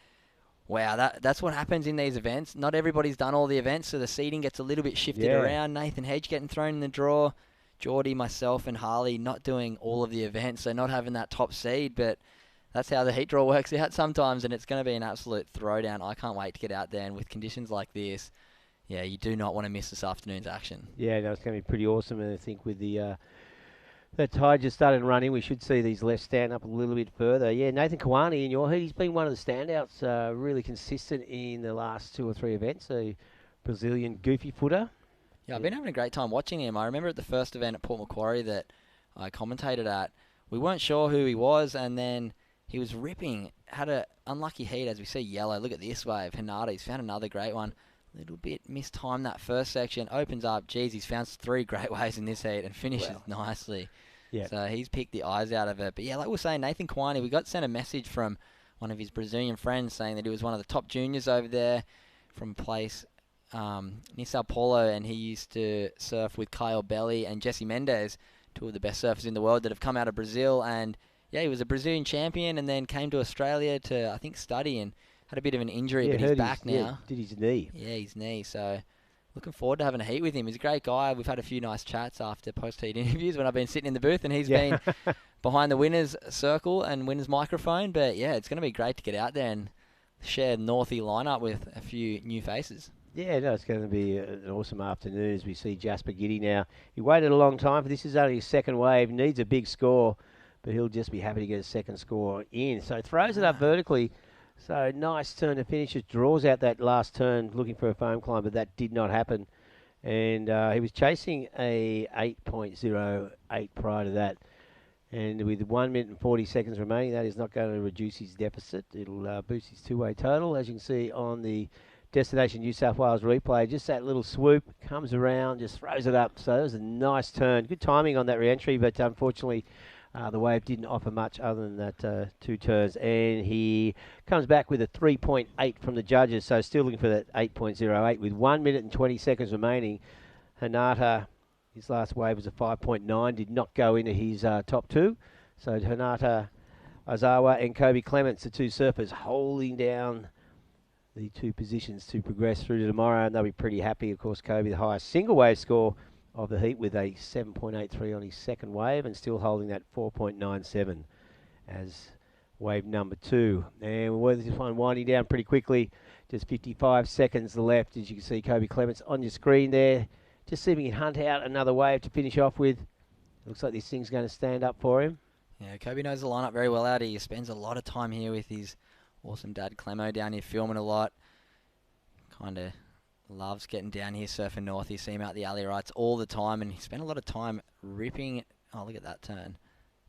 wow, that's what happens in these events. Not everybody's done all the events, so the seating gets a little bit shifted around. Nathan Hedge getting thrown in the draw, Geordie, myself, and Harley not doing all of the events, so not having that top seed, but that's how the heat draw works out sometimes, and it's going to be an absolute throwdown. I can't wait to get out there, and with conditions like this, yeah, you do not want to miss this afternoon's action. Yeah, no, it's going to be pretty awesome, and I think with the tide just started running, we should see these lefts stand up a little bit further. Yeah, Nathan Kwani in your heat, he's been one of the standouts, really consistent in the last 2 or 3 events, a Brazilian goofy footer. Yeah, I've been having a great time watching him. I remember at the first event at Port Macquarie that I commentated at, we weren't sure who he was, and then he was ripping, had an unlucky heat, as we see yellow. Look at this wave. Hinata, he's found another great one. A little bit mistimed that first section. Opens up. Geez, he's found 3 great waves in this heat and finishes nicely. Yeah. So he's picked the eyes out of it. But yeah, like we were saying, Nathan Kwani, we got sent a message from one of his Brazilian friends saying that he was one of the top juniors over there from a place near Sao Paulo, and he used to surf with Kyle Belly and Jesse Mendez, 2 of the best surfers in the world that have come out of Brazil. And yeah, he was a Brazilian champion and then came to Australia to, I think, study and had a bit of an injury, but he's back now. Yeah, did his knee. Yeah, his knee. So looking forward to having a heat with him. He's a great guy. We've had a few nice chats after post-heat interviews when I've been sitting in the booth, and he's been behind the winner's circle and winner's microphone. But yeah, it's going to be great to get out there and share Northie lineup with a few new faces. Yeah, no, it's going to be an awesome afternoon as we see Jasper Giddy now. He waited a long time for this. Is only his second wave. Needs a big score, but he'll just be happy to get a second score in. So throws it up vertically. So nice turn to finish. Just draws out that last turn looking for a foam climb, but that did not happen. And he was chasing a 8.08 prior to that. And with 1 minute and 40 seconds remaining, that is not going to reduce his deficit. It'll boost his 2-way total. As you can see on the Destination New South Wales replay, just that little swoop, comes around, just throws it up. So that was a nice turn. Good timing on that re-entry, but unfortunately the wave didn't offer much other than that 2 turns. And he comes back with a 3.8 from the judges, so still looking for that 8.08 with 1 minute and 20 seconds remaining. Hinata, his last wave was a 5.9, did not go into his top 2. So Hinata, Ozawa and Kobe Clements, the 2 surfers, holding down the 2 positions to progress through to tomorrow, and they'll be pretty happy. Of course, Kobe, the highest single wave score of the heat with a 7.83 on his second wave and still holding that 4.97 as wave number 2. And we're this one winding down pretty quickly. Just 55 seconds left. As you can see, Kobe Clements on your screen there. Just see if he can hunt out another wave to finish off with. Looks like this thing's going to stand up for him. Yeah, Kobe knows the lineup very well out here. He spends a lot of time here with his awesome dad Clemo down here filming a lot. Kind of loves getting down here surfing north. You see him out the alley rights all the time, and he spent a lot of time ripping. Oh, look at that turn.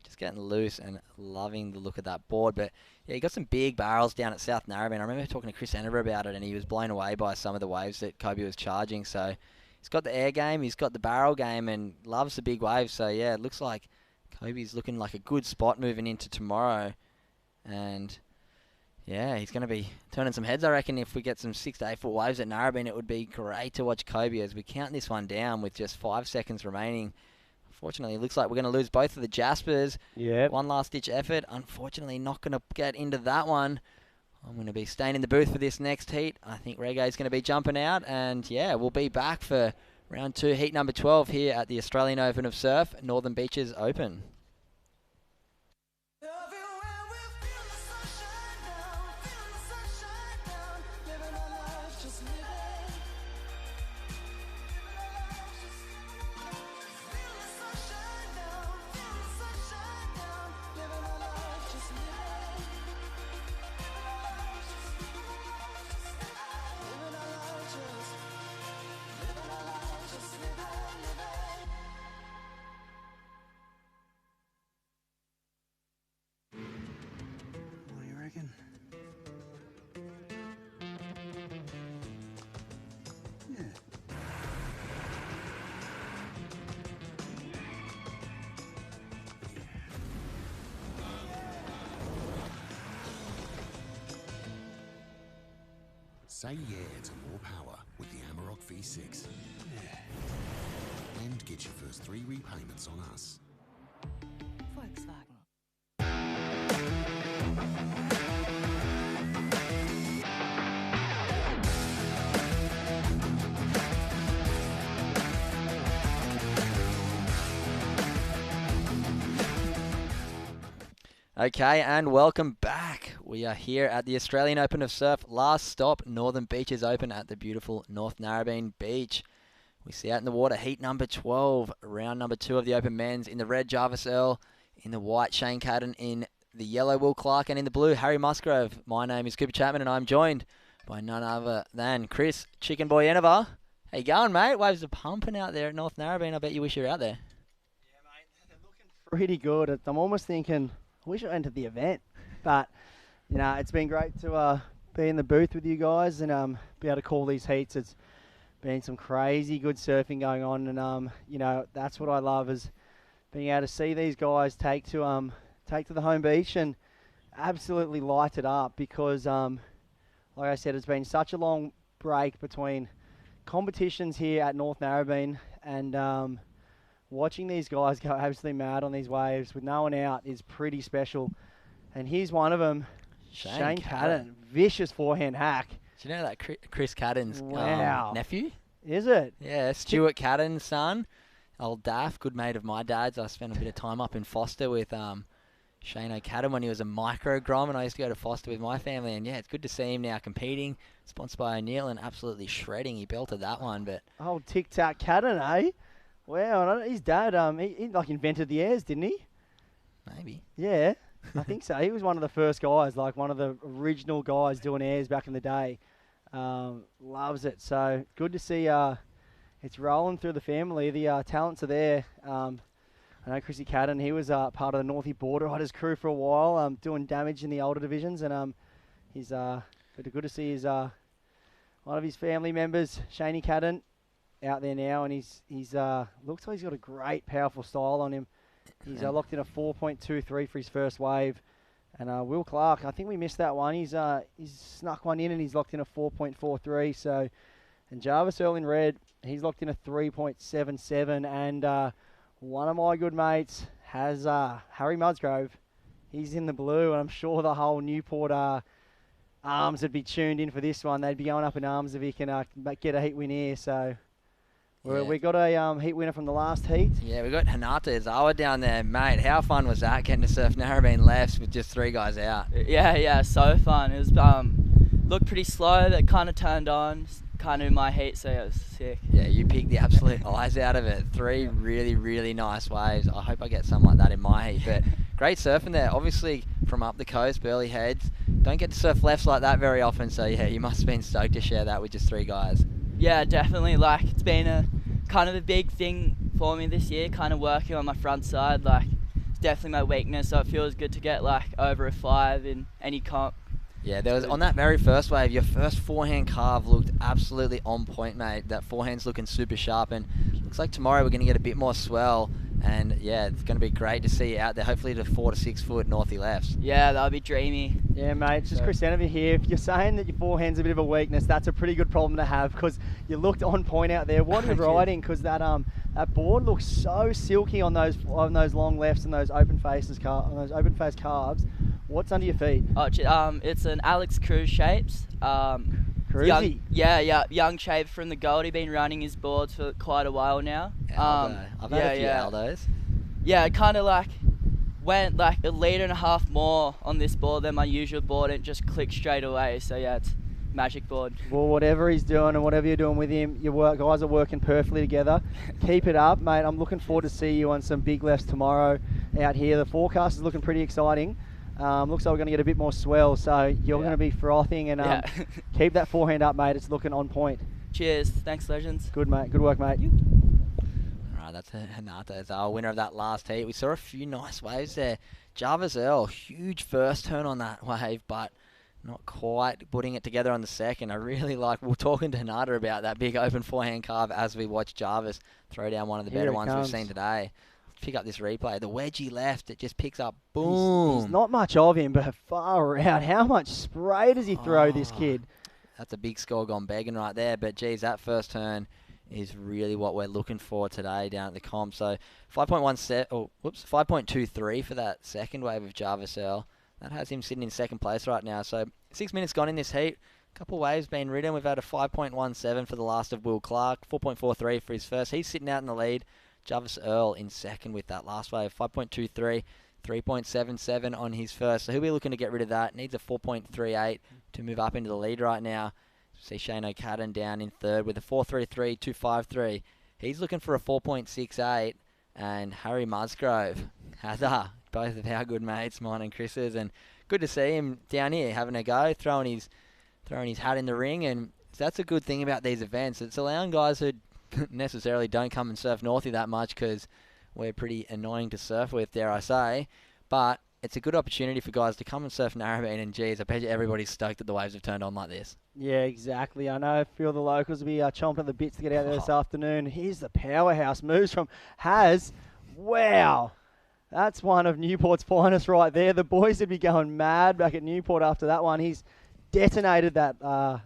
Just getting loose and loving the look of that board. But yeah, he got some big barrels down at South Narrabeen. I remember talking to Chris Ennever about it, and he was blown away by some of the waves that Kobe was charging. So he's got the air game, he's got the barrel game, and loves the big waves. So yeah, it looks like Kobe's looking like a good spot moving into tomorrow. And yeah, he's going to be turning some heads, I reckon. If we get some 6 to 8 foot waves at Narrabeen, it would be great to watch Kobe as we count this one down with just 5 seconds remaining. Unfortunately, it looks like we're going to lose both of the Jaspers. Yeah. One last ditch effort. Unfortunately, not going to get into that one. I'm going to be staying in the booth for this next heat. I think Reggae's going to be jumping out. And yeah, we'll be back for round 2, heat number 12 here at the Australian Open of Surf, Northern Beaches Open. Say yeah to more power with the Amarok V6. Yeah. And get your first 3 repayments on us. Volkswagen. Okay, and welcome back. We are here at the Australian Open of Surf. Last stop, Northern Beaches Open at the beautiful North Narrabeen Beach. We see out in the water heat number 12, round number 2 of the Open Men's. In the red, Jarvis Earl. In the white, Shane Cadden. In the yellow, Will Clark. And in the blue, Harry Musgrove. My name is Cooper Chapman, and I'm joined by none other than Chris Chicken Boy Enever. How you going, mate? Waves are pumping out there at North Narrabeen. I bet you wish you were out there. Pretty good. I'm almost thinking, I wish I entered the event. But, you know, it's been great to be in the booth with you guys and be able to call these heats. It's been some crazy good surfing going on. And, you know, that's what I love is being able to see these guys take to the home beach and absolutely light it up because, like I said, it's been such a long break between competitions here at North Narrabeen and watching these guys go absolutely mad on these waves with no one out is pretty special. And here's one of them, Shane Cadden. Vicious forehand hack. Do you know that Chris Cadden's nephew? Is it? Yeah, Stuart Cadden's son. Old Daff, good mate of my dad's. I spent a bit of time up in Foster with Shane O'Cadden when he was a micro grom, and I used to go to Foster with my family. And yeah, it's good to see him now competing, sponsored by O'Neill, and absolutely shredding. He belted that one, but old Tic Tac Cadden, eh? Wow, his dad, he like invented the airs, didn't he? Maybe. Yeah, I think so. He was one of the first guys, like one of the original guys doing airs back in the day. Loves it. So good to see it's rolling through the family. The talents are there. I know Chrissy Cadden, he was part of the Northie Border Riders crew for a while, doing damage in the older divisions. And he's good to see his one of his family members, Shaney Cadden, out there now, and he's looks like he's got a great, powerful style on him. He's locked in a 4.23 for his first wave. And Will Clark, I think we missed that one. He's snuck one in and he's locked in a 4.43. So, and Jarvis Earl in red, he's locked in a 3.77. And one of my good mates has Harry Musgrove. He's in the blue, and I'm sure the whole Newport arms would be tuned in for this one. They'd be going up in arms if he can get a heat win here. So. Yeah. We got a heat winner from the last heat. Yeah, we got Hanata Izawa down there, mate. How fun was that, getting to surf Narrabeen lefts with just 3 guys out? Yeah, so fun. It was looked pretty slow. That kind of turned on, kind of in my heat, so yeah, it was sick. Yeah, you picked the absolute eyes out of it. 3 really, really nice waves. I hope I get something like that in my heat. But great surfing there. Obviously, from up the coast, Burleigh Heads. Don't get to surf lefts like that very often, so yeah, you must have been stoked to share that with just 3 guys. Yeah, definitely. Like, it's been a kind of a big thing for me this year, kind of working on my front side. Like, it's definitely my weakness, so it feels good to get like over a 5 in any comp. Yeah, there was on that very first wave, your first forehand carve looked absolutely on point, mate. That forehand's looking super sharp, and looks like tomorrow we're going to get a bit more swell. And yeah, it's going to be great to see you out there, hopefully to 4 to 6 foot northy lefts. Yeah, that'll be dreamy. Yeah, mate, it's just Chris Enever here. If you're saying that your forehand's a bit of a weakness, that's a pretty good problem to have because you looked on point out there. What are you riding? Because that board looks so silky on those long lefts and those open face carves. What's under your feet? Oh, it's an Alex Cruz Shapes. Cruzy? Young shape from the Goldie. Been running his boards for quite a while now. I've had a few Aldos. Yeah, it kind of like went like 1.5 liters more on this board than my usual board, and it just clicked straight away. So yeah, it's magic board. Well, whatever he's doing and whatever you're doing with him, guys are working perfectly together. Keep it up, mate. I'm looking forward to see you on some big lefts tomorrow out here. The forecast is looking pretty exciting. Looks like we're going to get a bit more swell, so you're going to be frothing and keep that forehand up, mate. It's looking on point. Cheers. Thanks, legends. Good, mate. Good work, mate. All right, that's Hanata as our winner of that last heat. We saw a few nice waves there. Jarvis Earl, huge first turn on that wave, but not quite putting it together on the second. I really like, we're talking to Hanata about that big open forehand carve as we watch Jarvis throw down one of the better ones we've seen today. Pick up this replay. The wedgie left, it just picks up, boom. There's not much of him, but far out. How much spray does he throw, this kid? that's a big score gone begging right there. But geez, that first turn is really what we're looking for today down at the comp. So 5.23 for that second wave of Jarvis Earl. That has him sitting in second place right now. So 6 minutes gone in this heat. A couple waves been ridden. We've had a 5.17 for the last of Will Clark, 4.43 for his first. He's sitting out in the lead. Jarvis Earl in second with that last wave, 5.23, 3.77 on his first. So he'll be looking to get rid of that. Needs a 4.38 to move up into the lead right now. See Shane O'Cadden down in third with a 4.33, 2.53. He's looking for a 4.68. And Harry Musgrove, Heather, both of our good mates, mine and Chris's. And good to see him down here having a go, throwing his hat in the ring. And that's a good thing about these events. It's allowing guys who necessarily don't come and surf Northie that much because we're pretty annoying to surf with, dare I say. But it's a good opportunity for guys to come and surf Narrabeen, and geez, I bet you everybody's stoked that the waves have turned on like this. Yeah, exactly. I know a few of the locals will be chomping at the bits to get out there this afternoon. Here's the powerhouse moves from Haz. Wow. That's one of Newport's finest right there. The boys would be going mad back at Newport after that one. He's detonated that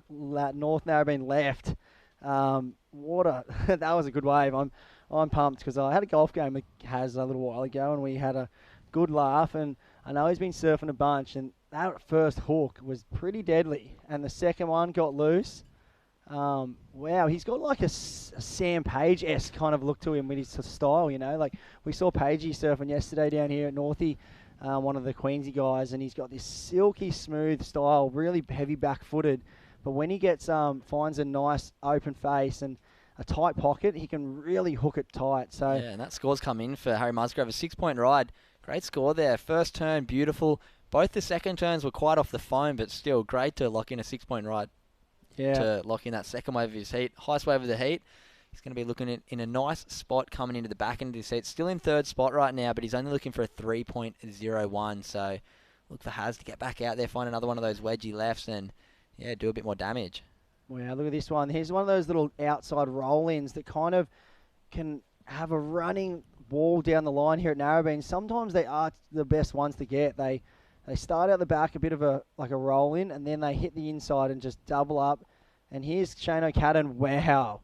North Narrabeen left. That was a good wave. I'm pumped because I had a golf game with Haz a little while ago and we had a good laugh, and I know he's been surfing a bunch, and that first hook was pretty deadly, and the second one got loose. Wow, he's got like a Sam Page-esque kind of look to him with his style, you know. Like we saw Pagey surfing yesterday down here at Northie, one of the Queensy guys, and he's got this silky smooth style, really heavy back-footed, but when he gets finds a nice open face and a tight pocket, he can really hook it tight. So yeah, and that score's come in for Harry Musgrove, a 6-point ride. Great score there. First turn, beautiful. Both the second turns were quite off the foam, but still great to lock in a 6-point ride. Yeah. To lock in that second wave of his heat. Highest wave of the heat. He's going to be looking in a nice spot coming into the back end of his heat. Still in third spot right now, but he's only looking for a 3.01. So look for Haz to get back out there, find another one of those wedgie lefts, and yeah, do a bit more damage. Wow, look at this one. Here's one of those little outside roll-ins that kind of can have a running wall down the line here at Narrabeen. Sometimes they are the best ones to get. They start out the back a bit of a roll in, and then they hit the inside and just double up. And here's Shane O'Cadden. Wow,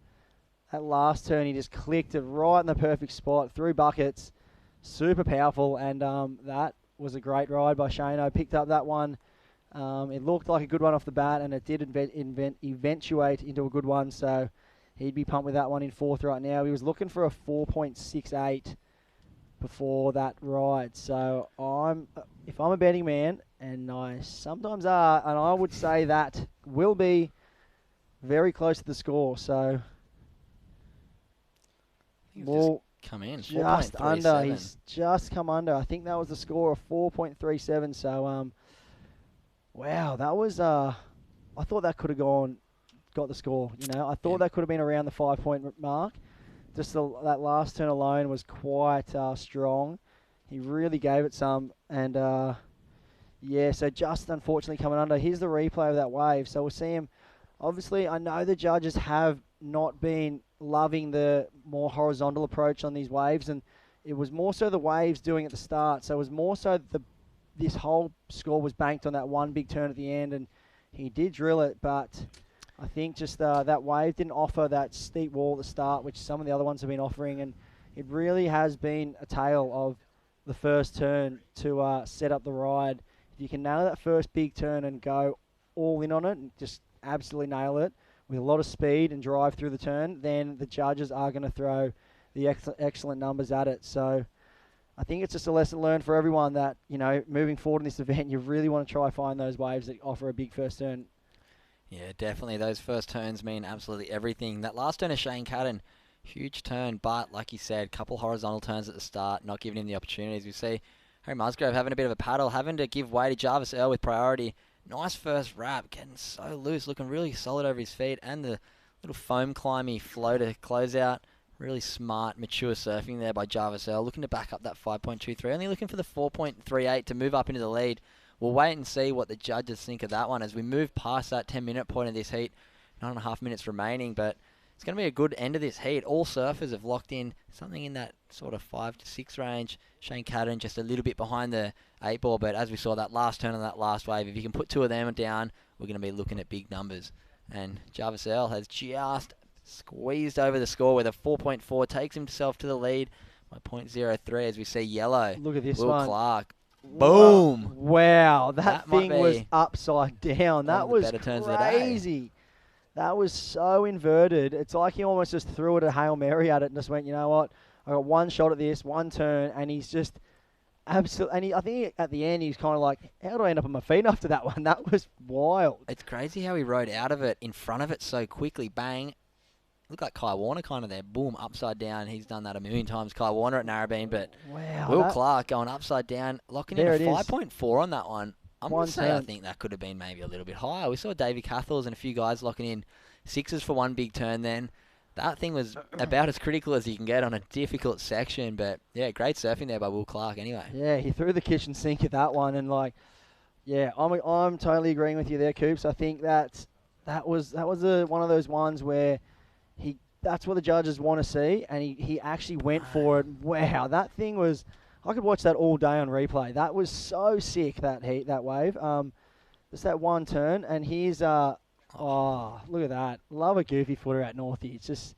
that last turn he just clicked it right in the perfect spot through buckets. Super powerful, and that was a great ride by Shane. I picked up that one. It looked like a good one off the bat, and it did eventuate into a good one. So he'd be pumped with that one in fourth right now. He was looking for a 4.68 before that ride. So if I'm a betting man, and I sometimes are, and I would say that will be very close to the score. So Just come in. just under. 4.37. He's just come under. I think that was the score of 4.37. So wow, that was I thought that could have got the score. You know, I thought that could have been around the 5-point mark. Just that last turn alone was quite strong. He really gave it some, and yeah, so just unfortunately coming under. Here's the replay of that wave. So we'll see him. Obviously, I know the judges have not been loving the more horizontal approach on these waves, and it was more so the waves doing at the start. So it was more so this whole score was banked on that one big turn at the end, and he did drill it, but I think just that wave didn't offer that steep wall at the start, which some of the other ones have been offering, and it really has been a tale of the first turn to set up the ride. If you can nail that first big turn and go all in on it and just absolutely nail it with a lot of speed and drive through the turn, then the judges are going to throw the excellent numbers at it. So I think it's just a lesson learned for everyone that, you know, moving forward in this event, you really want to try find those waves that offer a big first turn. Yeah, definitely. Those first turns mean absolutely everything. That last turn of Shane Cadden, huge turn, but like you said, couple horizontal turns at the start, not giving him the opportunities. We see Harry Musgrove having a bit of a paddle, having to give way to Jarvis Earl with priority. Nice first wrap, getting so loose, looking really solid over his feet, and the little foam climby flow to close out. Really smart, mature surfing there by Jarvis Earl, looking to back up that 5.23, only looking for the 4.38 to move up into the lead. We'll wait and see what the judges think of that one as we move past that 10-minute point of this heat. 9.5 minutes remaining, but it's going to be a good end of this heat. All surfers have locked in something in that sort of 5 to 6 range. Shane Cadden just a little bit behind the 8 ball, but as we saw that last turn on that last wave, if you can put two of them down, we're going to be looking at big numbers. And Jarvis Earl has just squeezed over the score with a 4.4, takes himself to the lead by .03 as we see yellow. Look at this Will one. Clark. Whoa. Boom! Wow, that might thing was be upside down. one That of the was better turns of the day. crazy. That was so inverted. It's like he almost just threw it a Hail Mary at it and just went, you know what? I got one shot at this, one turn, and he's just absolutely. And I think at the end he's kind of like, how do I end up on my feet after that one? That was wild. It's crazy how he rode out of it, in front of it so quickly. Bang. Looked like Kai Warner kind of there. Boom, upside down. He's done that a million times, Kai Warner at Narrabeen. But wow, Will Clark going upside down, locking in There a it is. 5.4 on that one. I'm going One to say I turn. think that could have been maybe a little bit higher. We saw Davey Cathals and a few guys locking in 6s for one big turn then. That thing was about as critical as you can get on a difficult section. But, yeah, great surfing there by Will Clark anyway. Yeah, he threw the kitchen sink at that one, and like, yeah, I'm totally agreeing with you there, Coops. I think that was one of those ones where that's what the judges want to see, and he actually went for it. Wow, that thing was. I could watch that all day on replay. That was so sick, that wave. Just that one turn, and here's look at that. Love a goofy footer at Northie. It just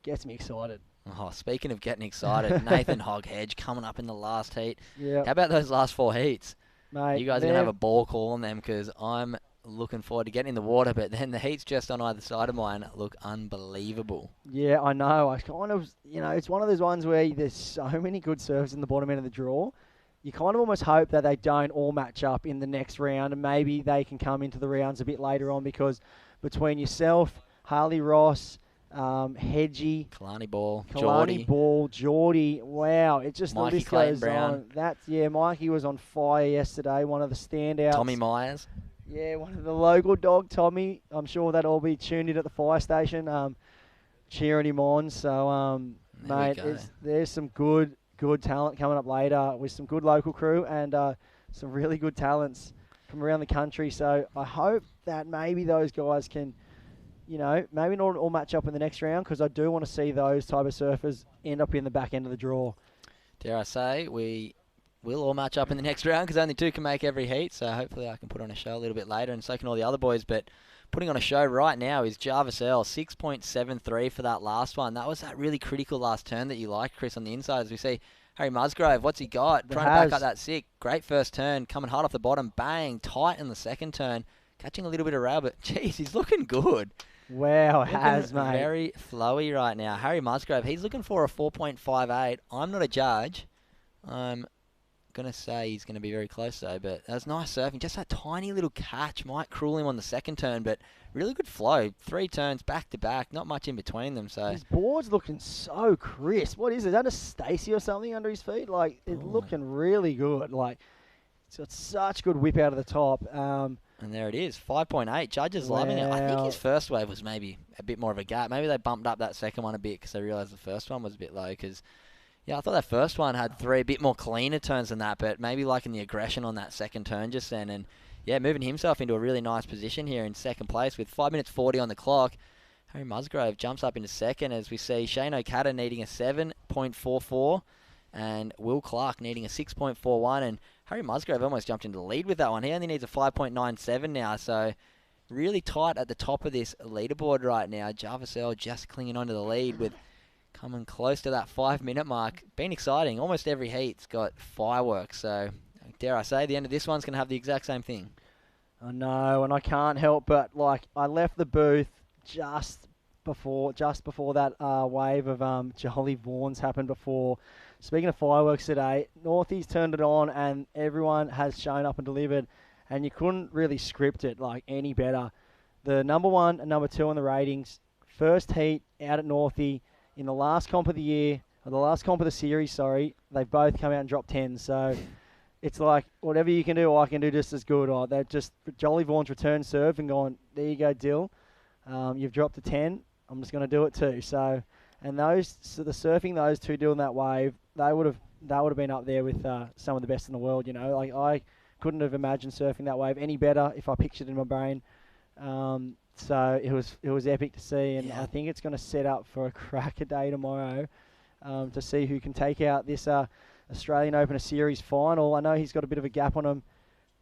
gets me excited. Oh, speaking of getting excited, Nathan Hoghead coming up in the last heat. Yeah. How about those last 4 heats? Mate, you guys are going to have a ball calling them because I'm looking forward to getting in the water, but then the heats just on either side of mine look unbelievable. Yeah, I know. I kind of, it's one of those ones where there's so many good surfers in the bottom end of the draw. You kind of almost hope that they don't all match up in the next round, and maybe they can come into the rounds a bit later on, because between yourself, Harley Ross, Hedgie, Kalani Ball, Geordie, wow, it just the Mikey list Clayton goes Brown. on. Mikey was on fire yesterday, one of the standouts. Tommy Myers. Yeah, one of the local dog, Tommy. I'm sure that'll all be tuned in at the fire station, cheering him on. So, mate, there's some good talent coming up later with some good local crew and some really good talents from around the country. So I hope that maybe those guys can, maybe not all match up in the next round, because I do want to see those type of surfers end up in the back end of the draw. Dare I say, we will all match up in the next round because only 2 can make every heat. So hopefully I can put on a show a little bit later, and so can all the other boys. But putting on a show right now is Jarvis Earl, 6.73 for that last one. That was that really critical last turn that you liked, Chris, on the inside. As we see Harry Musgrove, what's he got? Trying to back up that 6. Great first turn, coming hard off the bottom. Bang, tight in the second turn. Catching a little bit of rail, but geez, he's looking good. Wow, has, mate. Very flowy right now. Harry Musgrove, he's looking for a 4.58. I'm not a judge. I'm going to say he's going to be very close, though. But that was nice surfing. Just that tiny little catch might cruel him on the second turn, but really good flow. 3 turns back to back, not much in between them. So his board's looking so crisp. What is it? Is that a Stacy or something under his feet? Like, it's looking really good. Like, it's got such good whip out of the top. And there it is, 5.8. Judges loving it. I think his first wave was maybe a bit more of a gap. Maybe they bumped up that second one a bit because they realised the first one was a bit low. Because, yeah, I thought that first one had 3 a bit more cleaner turns than that, but maybe liking the aggression on that second turn just then. And, yeah, moving himself into a really nice position here in second place with 5 minutes 40 on the clock. Harry Musgrove jumps up into second as we see Shane O'Cata needing a 7.44 and Will Clark needing a 6.41. And Harry Musgrove almost jumped into the lead with that one. He only needs a 5.97 now, so really tight at the top of this leaderboard right now. Jarvis Earl just clinging onto the lead with coming close to that 5-minute mark. Been exciting. Almost every heat's got fireworks, so dare I say, the end of this one's going to have the exact same thing. I know, and I can't help but, like, I left the booth just before that wave of Jolly Vaughns happened before. Speaking of fireworks today, Northie's turned it on and everyone has shown up and delivered, and you couldn't really script it like any better. The number 1 and number 2 on the ratings, first heat out at Northie in the last comp of the year, or the last comp of the series, sorry, they've both come out and dropped 10. So it's like, whatever you can do, I can do just as good. Or they're just Jolly Vaughn's return serve and going, there you go, Dill. You've dropped a 10. I'm just going to do it too. So, and the surfing those two doing that wave, that would have been up there with some of the best in the world. Like, I couldn't have imagined surfing that wave any better if I pictured it in my brain. So it was epic to see, and I think it's going to set up for a cracker day tomorrow to see who can take out this Australian Open Series final. I know he's got a bit of a gap on him,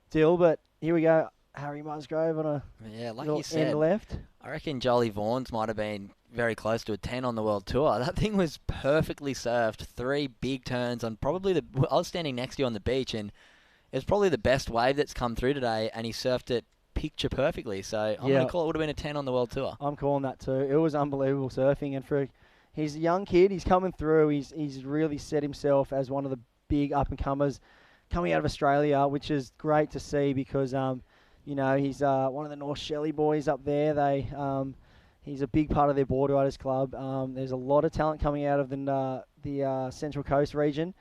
Dill, but here we go. Harry Musgrove on a like little you said, end left. I reckon Jolie Vaughan's might have been very close to a 10 on the World Tour. That thing was perfectly surfed. 3 big turns on probably I was standing next to you on the beach, and it was probably the best wave that's come through today, and he surfed it picture perfectly. So I'm going to call it would have been a 10 on the World Tour. I'm calling that too. It was unbelievable surfing, and he's a young kid. He's coming through. He's really set himself as one of the big up-and-comers coming out of Australia, which is great to see because, he's one of the North Shelley boys up there. He's a big part of their board riders club. There's a lot of talent coming out of the Central Coast region.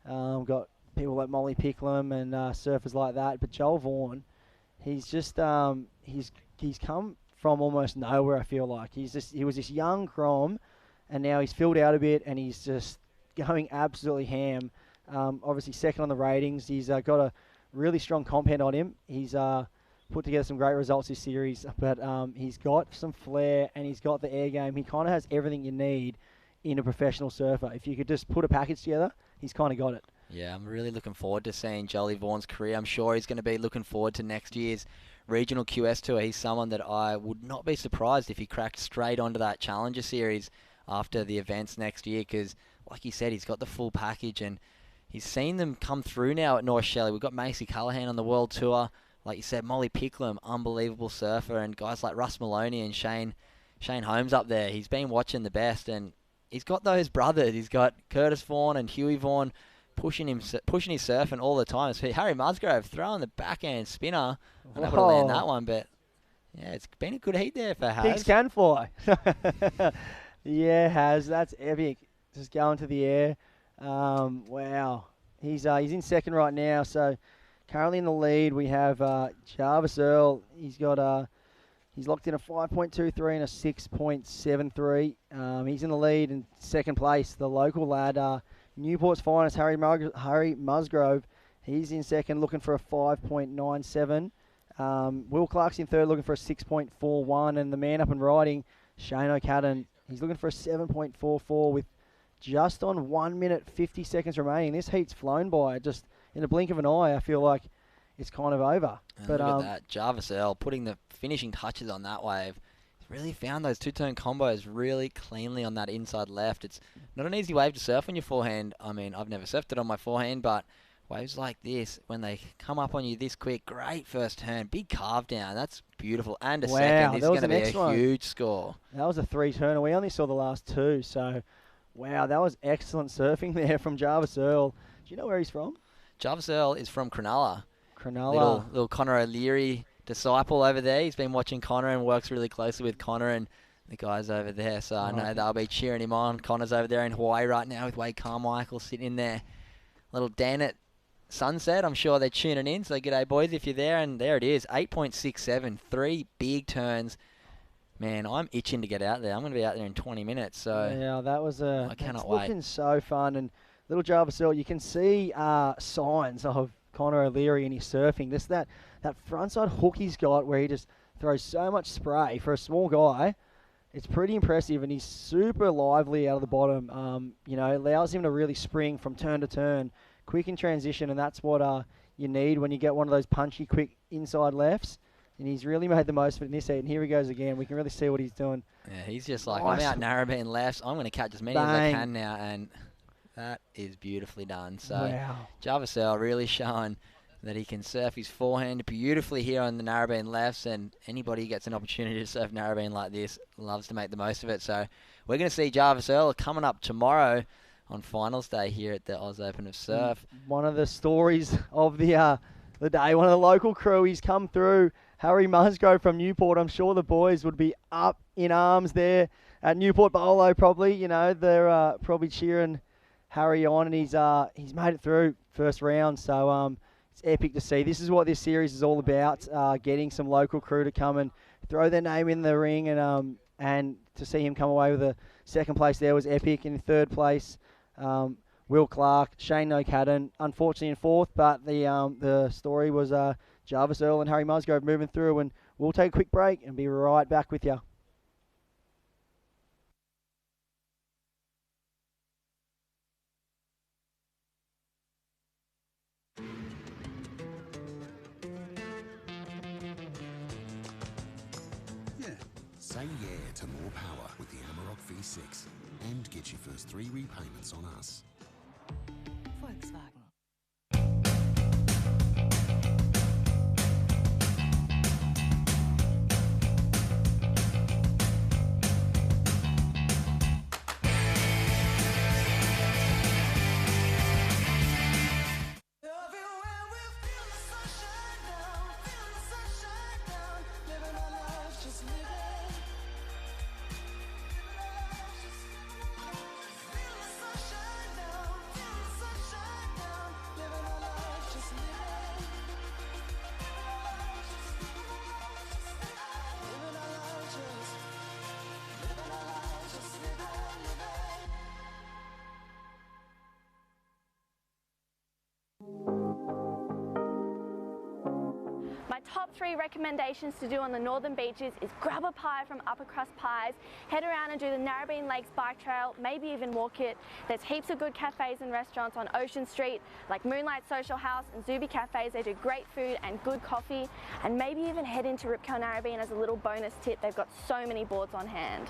Got people like Molly Picklum and surfers like that. But Joel Vaughan, he's just he's come from almost nowhere. I feel like he was this young Grom, and now he's filled out a bit, and he's just going absolutely ham. Obviously second on the ratings. He's got a really strong comp hand on him. He's put together some great results this series, but he's got some flair and he's got the air game. He kind of has everything you need in a professional surfer. If you could just put a package together, he's kind of got it. Yeah, I'm really looking forward to seeing Jolie Vaughan's career. I'm sure he's going to be looking forward to next year's regional QS tour. He's someone that I would not be surprised if he cracked straight onto that Challenger series after the events next year, because like you said, he's got the full package and he's seen them come through now at North Shelley. We've got Macy Callahan on the World Tour. Like you said, Molly Picklum, unbelievable surfer, and guys like Russ Maloney and Shane Holmes up there. He's been watching the best, and he's got those brothers. He's got Curtis Vaughan and Huey Vaughan pushing his surfing all the time. So Harry Musgrove throwing the backhand spinner. I don't know how to land that one, but yeah, it's been a good heat there for Haz. Pigs can fly. Yeah, Haz, that's epic. Just going to the air. Wow. He's in second right now, so currently in the lead we have Jarvis Earl. He's got he's locked in a 5.23 and a 6.73. He's in the lead in second place. The local lad, Newport's finest, Harry Musgrove. He's in second, looking for a 5.97. Will Clark's in third, looking for a 6.41, and the man up and riding, Shane O'Cadden, he's looking for a 7.44 with just on 1 minute 50 seconds remaining. This heat's flown by. Just in a blink of an eye, I feel like it's kind of over. And but look at that, Jarvis Earl putting the finishing touches on that wave. He's really found those two-turn combos really cleanly on that inside left. It's not an easy wave to surf on your forehand. I mean, I've never surfed it on my forehand, but waves like this, when they come up on you this quick, great first turn, big carve down. That's beautiful. And a second, this is going to be a huge score. That was a 3-turner. We only saw the last 2, so wow, that was excellent surfing there from Jarvis Earl. Do you know where he's from? Jarvis Earl is from Cronulla. Cronulla. Little Connor O'Leary disciple over there. He's been watching Connor and works really closely with Connor and the guys over there. So I know they'll be cheering him on. Connor's over there in Hawaii right now with Wade Carmichael sitting in there. Little Dan at Sunset. I'm sure they're tuning in. So g'day boys if you're there. And there it is. 8.67. 3 big turns. Man, I'm itching to get out there. I'm going to be out there in 20 minutes. So yeah, that was I cannot wait. Looking so fun. And little Jarvis Earl, you can see signs of Connor O'Leary in his surfing. That frontside hook he's got where he just throws so much spray for a small guy. It's pretty impressive, and he's super lively out of the bottom. Allows him to really spring from turn to turn, quick in transition, and that's what you need when you get one of those punchy, quick inside lefts. And he's really made the most of it in this heat. And here he goes again. We can really see what he's doing. Yeah, he's just like, nice. I'm out narrowbeam lefts. I'm going to catch as many as I can now. And that is beautifully done. So wow. Jarvis Earl really showing that he can surf his forehand beautifully here on the narrowbeam lefts. And anybody who gets an opportunity to surf narrowbeam like this loves to make the most of it. So we're going to see Jarvis Earl coming up tomorrow on finals day here at the Oz Open of Surf. One of the stories of the day, one of the local crew, he's come through. Harry Musgrove from Newport. I'm sure the boys would be up in arms there at Newport Bolo probably. They're probably cheering Harry on, and he's made it through first round. So it's epic to see. This is what this series is all about, getting some local crew to come and throw their name in the ring, and to see him come away with a second place there was epic. In third place, Will Clark, Shane O'Cadden, unfortunately in fourth, but the story was Jarvis Earl and Harry Musgrove moving through, and we'll take a quick break and be right back with you. Yeah. Say Say yeah to more power with the Amarok V6 and get your first 3 repayments on us. Volkswagen. My top 3 recommendations to do on the Northern Beaches is grab a pie from Upper Crust Pies, head around and do the Narrabeen Lakes bike trail, maybe even walk it. There's heaps of good cafes and restaurants on Ocean Street, like Moonlight Social House and Zuby Cafes. They do great food and good coffee, and maybe even head into Rip Curl Narrabeen as a little bonus tip. They've got so many boards on hand.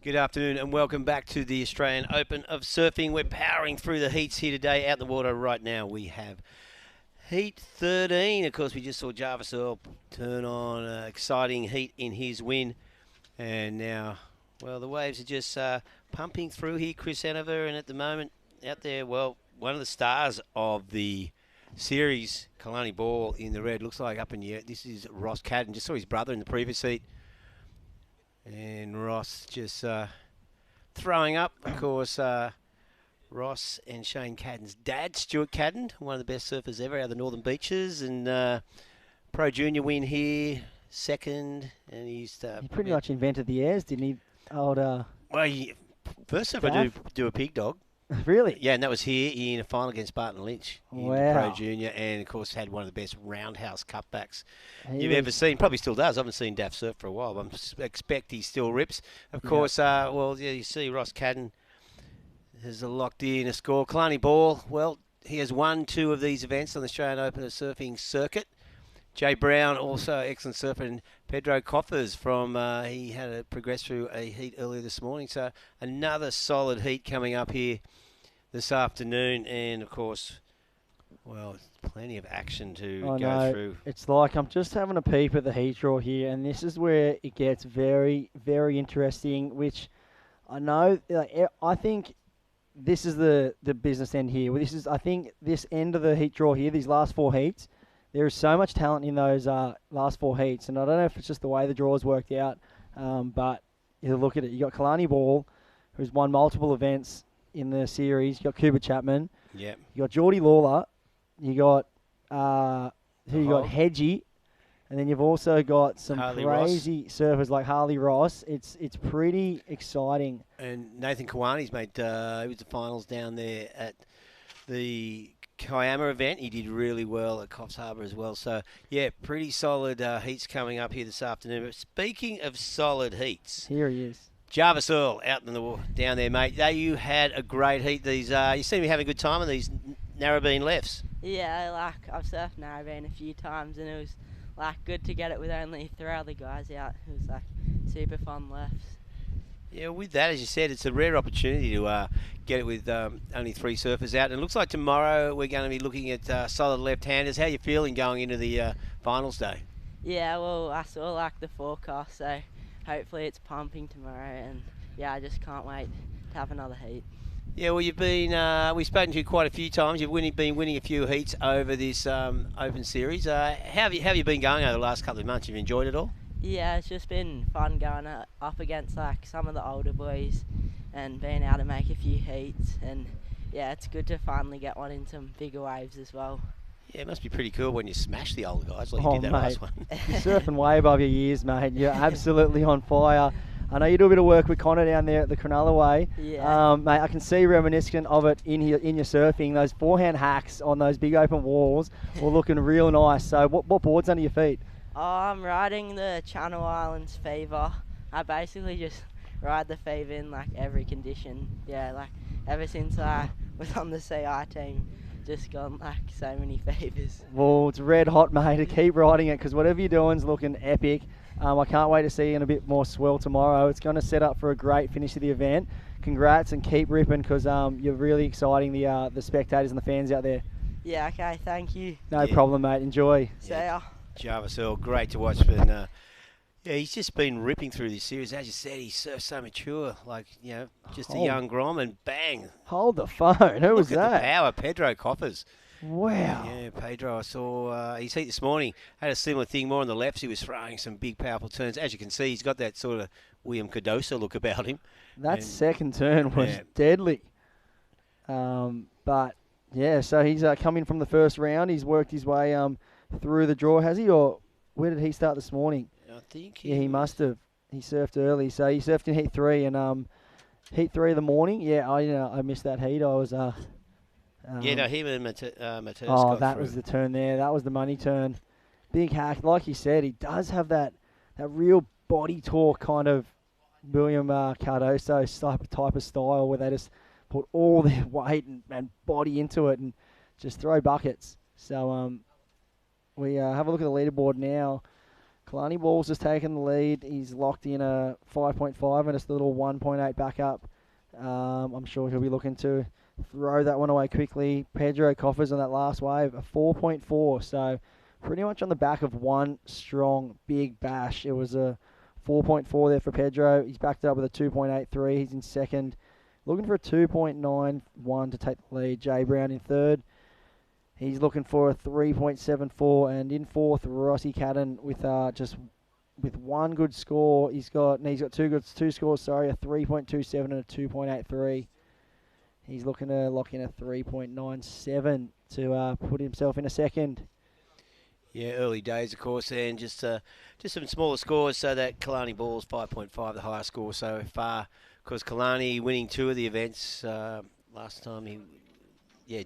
Good afternoon and welcome back to the Australian Open of Surfing. We're powering through the heats here today. Out in the water right now we have Heat 13. Of course, we just saw Jarvis Earl turn on an exciting heat in his win. And now, well, the waves are just pumping through here. Chris Hanover, and at the moment out there, well, one of the stars of the series, Kalani Ball in the red, looks like up in the air. This is Ross Cadden. Just saw his brother in the previous heat. And Ross just throwing up. Of course, Ross and Shane Cadden's dad, Stuart Cadden, one of the best surfers ever out of the Northern Beaches. And Pro Junior win here, second. And he pretty much invented the airs, didn't he? Old, well, first surfer do a pig dog. Really? Yeah, and that was here in a final against Barton Lynch in the Pro Junior, and of course had one of the best roundhouse cutbacks you've ever seen. Probably still does. I haven't seen Daff surf for a while, but I expect he still rips. Of course, well, yeah, you see Ross Cadden has locked in a score. Kalani Ball, well, he has won 2 of these events on the Australian Open of Surfing circuit. Jay Brown, also excellent surfer, and Pedro Coffers from, he had to progress through a heat earlier this morning. So another solid heat coming up here this afternoon, and of course, well, plenty of action to go through. It's like I'm just having a peep at the heat draw here, and this is where it gets very, very interesting, which I know, I think this is the business end here. I think this end of the heat draw here, these last 4 heats, there is so much talent in those last 4 heats, and I don't know if it's just the way the draws worked out, but you look at it, you got Kalani Ball, who's won multiple events in the series. You got Cooper Chapman. Yep. You got Geordie Lawler. You got you got Hedgie, and then you've also got some crazy surfers like Harley Ross. It's pretty exciting. And Nathan Kawani's made he was the finals down there at the Kiama event. He did really well at Coffs Harbour as well. So yeah, pretty solid heats coming up here this afternoon. But speaking of solid heats, here he is. Jarvis Earl out in the down there, mate. You had a great heat. These you seem to be having a good time on these Narrabeen lefts. Yeah, I've surfed Narrabeen a few times, and it was good to get it with only 3 other guys out. It was super fun lefts. Yeah, with that, as you said, it's a rare opportunity to get it with only 3 surfers out. And it looks like tomorrow we're going to be looking at solid left-handers. How are you feeling going into the finals day? Yeah, well, I saw the forecast, so hopefully it's pumping tomorrow, and yeah, I just can't wait to have another heat. Yeah, well, you've been we've spoken to you quite a few times. You've been winning a few heats over this Open Series. How have you been going over the last couple of months? Have you enjoyed it all? Yeah, it's just been fun going up against some of the older boys and being able to make a few heats, and yeah, it's good to finally get one in some bigger waves as well. Yeah, it must be pretty cool when you smash the older guys like you did that last one. You're surfing way above your years, mate. You're absolutely on fire. I know you do a bit of work with Connor down there at the Cronulla Way. Yeah. Mate, I can see reminiscent of it in your surfing. Those forehand hacks on those big open walls were looking real nice. So what board's under your feet? Oh, I'm riding the Channel Islands Fever. I basically just ride the Fave in like every condition. Yeah, like ever since I was on the CI team, just gone like so many favours. Well, it's red hot, mate, to keep riding it because whatever you're doing's looking epic. I can't wait to see you in a bit more swell tomorrow. It's going to set up for a great finish to the event. Congrats and keep ripping because you're really exciting the spectators and the fans out there. Yeah, okay, thank you. No problem, mate. Enjoy. See ya. Jarvis Earl, great to watch. And yeah, he's just been ripping through this series. As you said, he's so mature. Like, you know, just a young Grom and bang. Hold the phone. Who was Look at that? the power. Pedro Coffers. Wow. Yeah, Pedro, I saw his heat this morning. Had a similar thing, more on the lefts. He was throwing some big, powerful turns. As you can see, he's got that sort of William Cardoso look about him. That And second turn was deadly. But, yeah, so he's coming from the first round. He's worked his way through the draw, has he? Or where did he start this morning? I think he must have. He surfed early. So he surfed in heat 3 and heat 3 of the morning. Yeah, I missed that heat. I was... yeah, no, him and Mateus oh, got that through. was the turn there. That was the money turn. Big hack. Like you said, he does have that real body torque kind of William Cardoso type of style where they just put all their weight and body into it and just throw buckets. So we have a look at the leaderboard now. Kalani Balls has taken the lead. He's locked in a 5.5 and just a little 1.8 back up. I'm sure he'll be looking to throw that one away quickly. Pedro Coffers on that last wave, a 4.4. So pretty much on the back of one strong, big bash. It was a 4.4 there for Pedro. He's backed up with a 2.83. He's in second. Looking for a 2.91 to take the lead. Jay Brown in third. He's looking for a 3.74. And in fourth, Rossi Cadden with one good score. He's got two scores, a 3.27 and a 2.83. He's looking to lock in a 3.97 to put himself in a second. Yeah, early days, of course, and just some smaller scores, so that Kalani Ball's 5.5, the highest score so far. Because Kalani winning 2 of the events last time,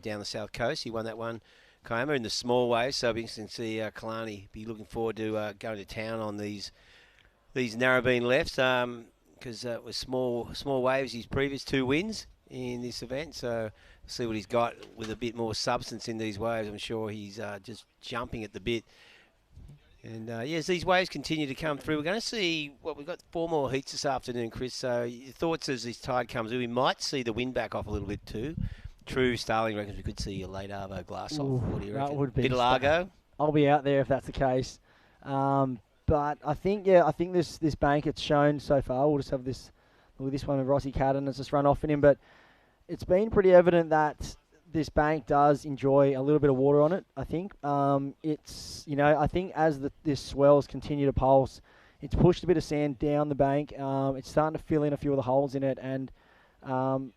down the south coast, he won that one, Kiama, in the small waves. So it'll be interesting to see Kalani be looking forward to going to town on these narrowbeam lefts, because it was small waves. His previous 2 wins in this event, so see what he's got with a bit more substance in these waves. I'm sure he's just jumping at the bit. And as these waves continue to come through, we're going to see, we've got 4 more heats this afternoon, Chris. So your thoughts as this tide comes in? We might see the wind back off a little bit too. True, Starling reckons we could see a late Arvo glass off. What do you reckon? That would be bit of Largo? I'll be out there if that's the case. But I think this bank, it's shown so far. We'll just have this one with Rossi Cadden has just run off in him, but it's been pretty evident that this bank does enjoy a little bit of water on it. I think I think as this swells continue to pulse, it's pushed a bit of sand down the bank. It's starting to fill in a few of the holes in it, and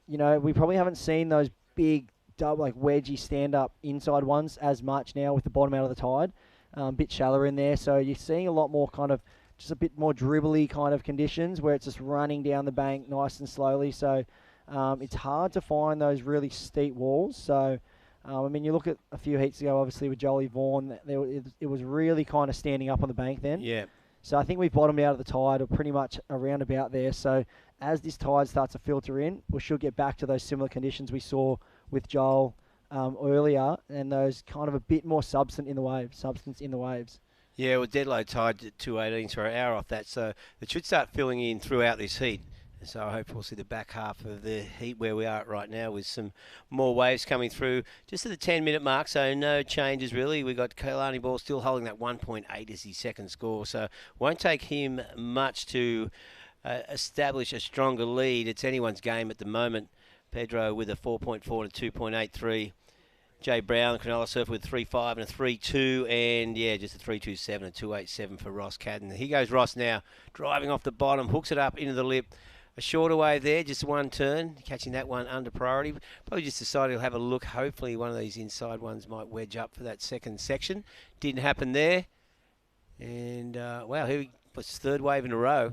we probably haven't seen those big wedgy stand up inside ones as much now with the bottom out of the tide. A bit shallower in there, so you're seeing a lot more kind of just a bit more dribbly kind of conditions where it's just running down the bank nice and slowly. So it's hard to find those really steep walls. So, you look at a few heats ago, obviously, with Jolie Vaughan, it was really kind of standing up on the bank then. Yeah. So I think we've bottomed out of the tide, or pretty much around about there. So as this tide starts to filter in, we should get back to those similar conditions we saw with Joel earlier, and those kind of a bit more substance in the waves. Yeah, well, dead low tide at 218, so an hour off that. So it should start filling in throughout this heat. So I hope we'll see the back half of the heat where we are right now with some more waves coming through. Just at the 10-minute mark, so no changes really. We got Kalani Ball still holding that 1.8 as his second score. So won't take him much to establish a stronger lead. It's anyone's game at the moment. Pedro with a 4.4 and a 2.83. Jay Brown, Cronulla Surfer with 3.5 and a 3.2, and just a 3.27 and a 2.87 for Ross Cadden. Here goes Ross now, driving off the bottom, hooks it up into the lip. A shorter wave there, just one turn, catching that one under priority. Probably just decided he'll have a look. Hopefully one of these inside ones might wedge up for that second section. Didn't happen there. And, here was third wave in a row.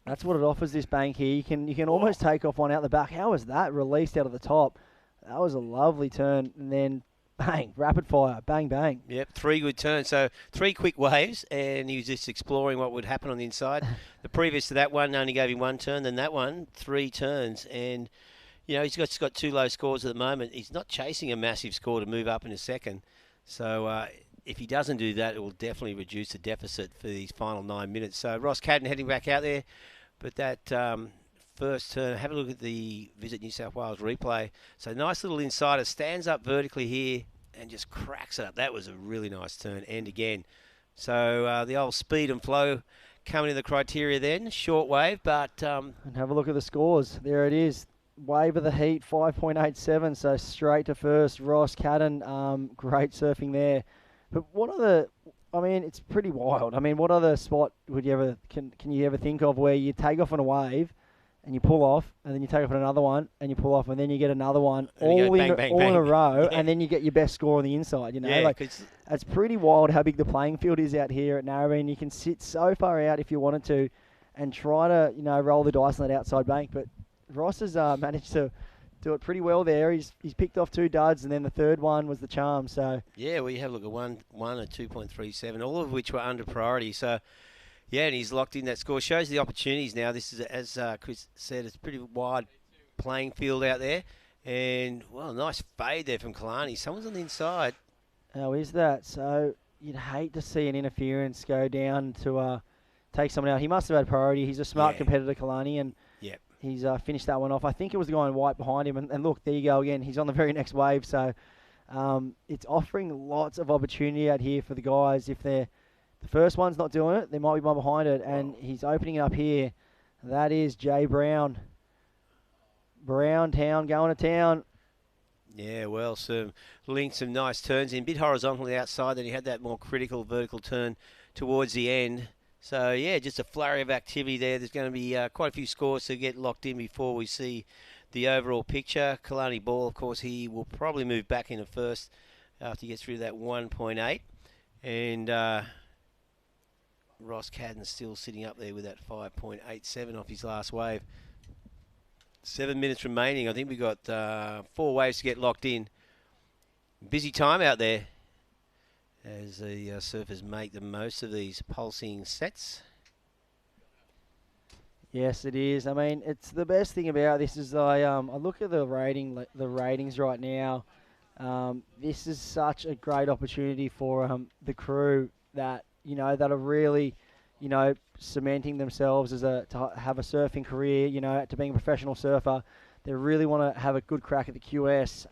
That's what it offers, this bank here. You can almost take off one out the back. How was that released out of the top? That was a lovely turn. And then bang, rapid fire, bang, bang. Yep, 3 good turns. So 3 quick waves, and he was just exploring what would happen on the inside. The previous to that one only gave him 1 turn, then that one, 3 turns. And, you know, he's got 2 low scores at the moment. He's not chasing a massive score to move up in a second. So if he doesn't do that, it will definitely reduce the deficit for these final 9 minutes. So Ross Cadden heading back out there. But that first turn, have a look at the Visit New South Wales replay. So nice little insider, stands up vertically here and just cracks it up. That was a really nice turn, and again. So the old speed and flow coming in the criteria then. Short wave, but... And have a look at the scores. There it is. Wave of the heat, 5.87, so straight to first. Ross Cadden, great surfing there. But what are the... I mean, it's pretty wild. I mean, what other spot would you ever... Can you ever think of where you take off on a wave and you pull off, and then you take off on another one, and you pull off, and then you get another one, all in a row, Yeah. and then you get your best score on the inside, you know? Yeah, like, it's pretty wild how big the playing field is out here at Narrabeen. You can sit so far out if you wanted to and try to, you know, roll the dice on that outside bank, but Ross has managed to do it pretty well there. He's picked off 2 duds, and then the third one was the charm, so... Yeah, well, you have a look at one at 2.37, all of which were under priority, so... Yeah, and he's locked in that score. Shows the opportunities now. This is, as Chris said, it's a pretty wide playing field out there. And, well, nice fade there from Kalani. Someone's on the inside. How is that? So you'd hate to see an interference go down to take someone out. He must have had priority. He's a smart competitor, Kalani, and yep. he's finished that one off. I think it was the guy in white behind him. And look, there you go again. He's on the very next wave. So it's offering lots of opportunity out here for the guys if they're... The first one's not doing it. There might be one behind it, and he's opening it up here. That is Jay Brown. Brown Town going to town. Yeah, well, some nice turns in. Bit horizontally outside, then he had that more critical vertical turn towards the end. So, yeah, just a flurry of activity there. There's going to be quite a few scores to get locked in before we see the overall picture. Kalani Ball, of course, he will probably move back into first after he gets through that 1.8. And... Ross Cadden's still sitting up there with that 5.87 off his last wave. 7 minutes remaining. I think we've got 4 waves to get locked in. Busy time out there as the surfers make the most of these pulsing sets. Yes, it is. I mean, it's the best thing about this is I look at the ratings right now. This is such a great opportunity for the crew that that are really, cementing themselves as to have a surfing career, to being a professional surfer. They really want to have a good crack at the QS.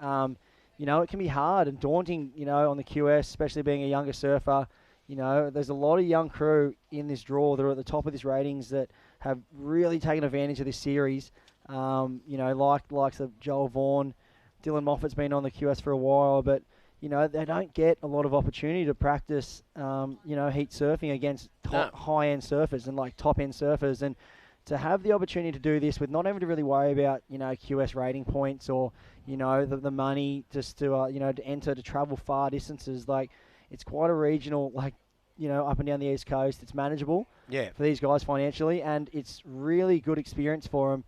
It can be hard and daunting, on the QS, especially being a younger surfer. There's a lot of young crew in this draw that are at the top of this ratings that have really taken advantage of this series. Likes of Joel Vaughan, Dylan Moffat's been on the QS for a while, but they don't get a lot of opportunity to practice, heat surfing against high-end surfers and top-end surfers. And to have the opportunity to do this with not having to really worry about, QS rating points or, the money just to, to enter, to travel far distances, it's quite a regional, up and down the East Coast. It's manageable for these guys financially, and it's really good experience for them,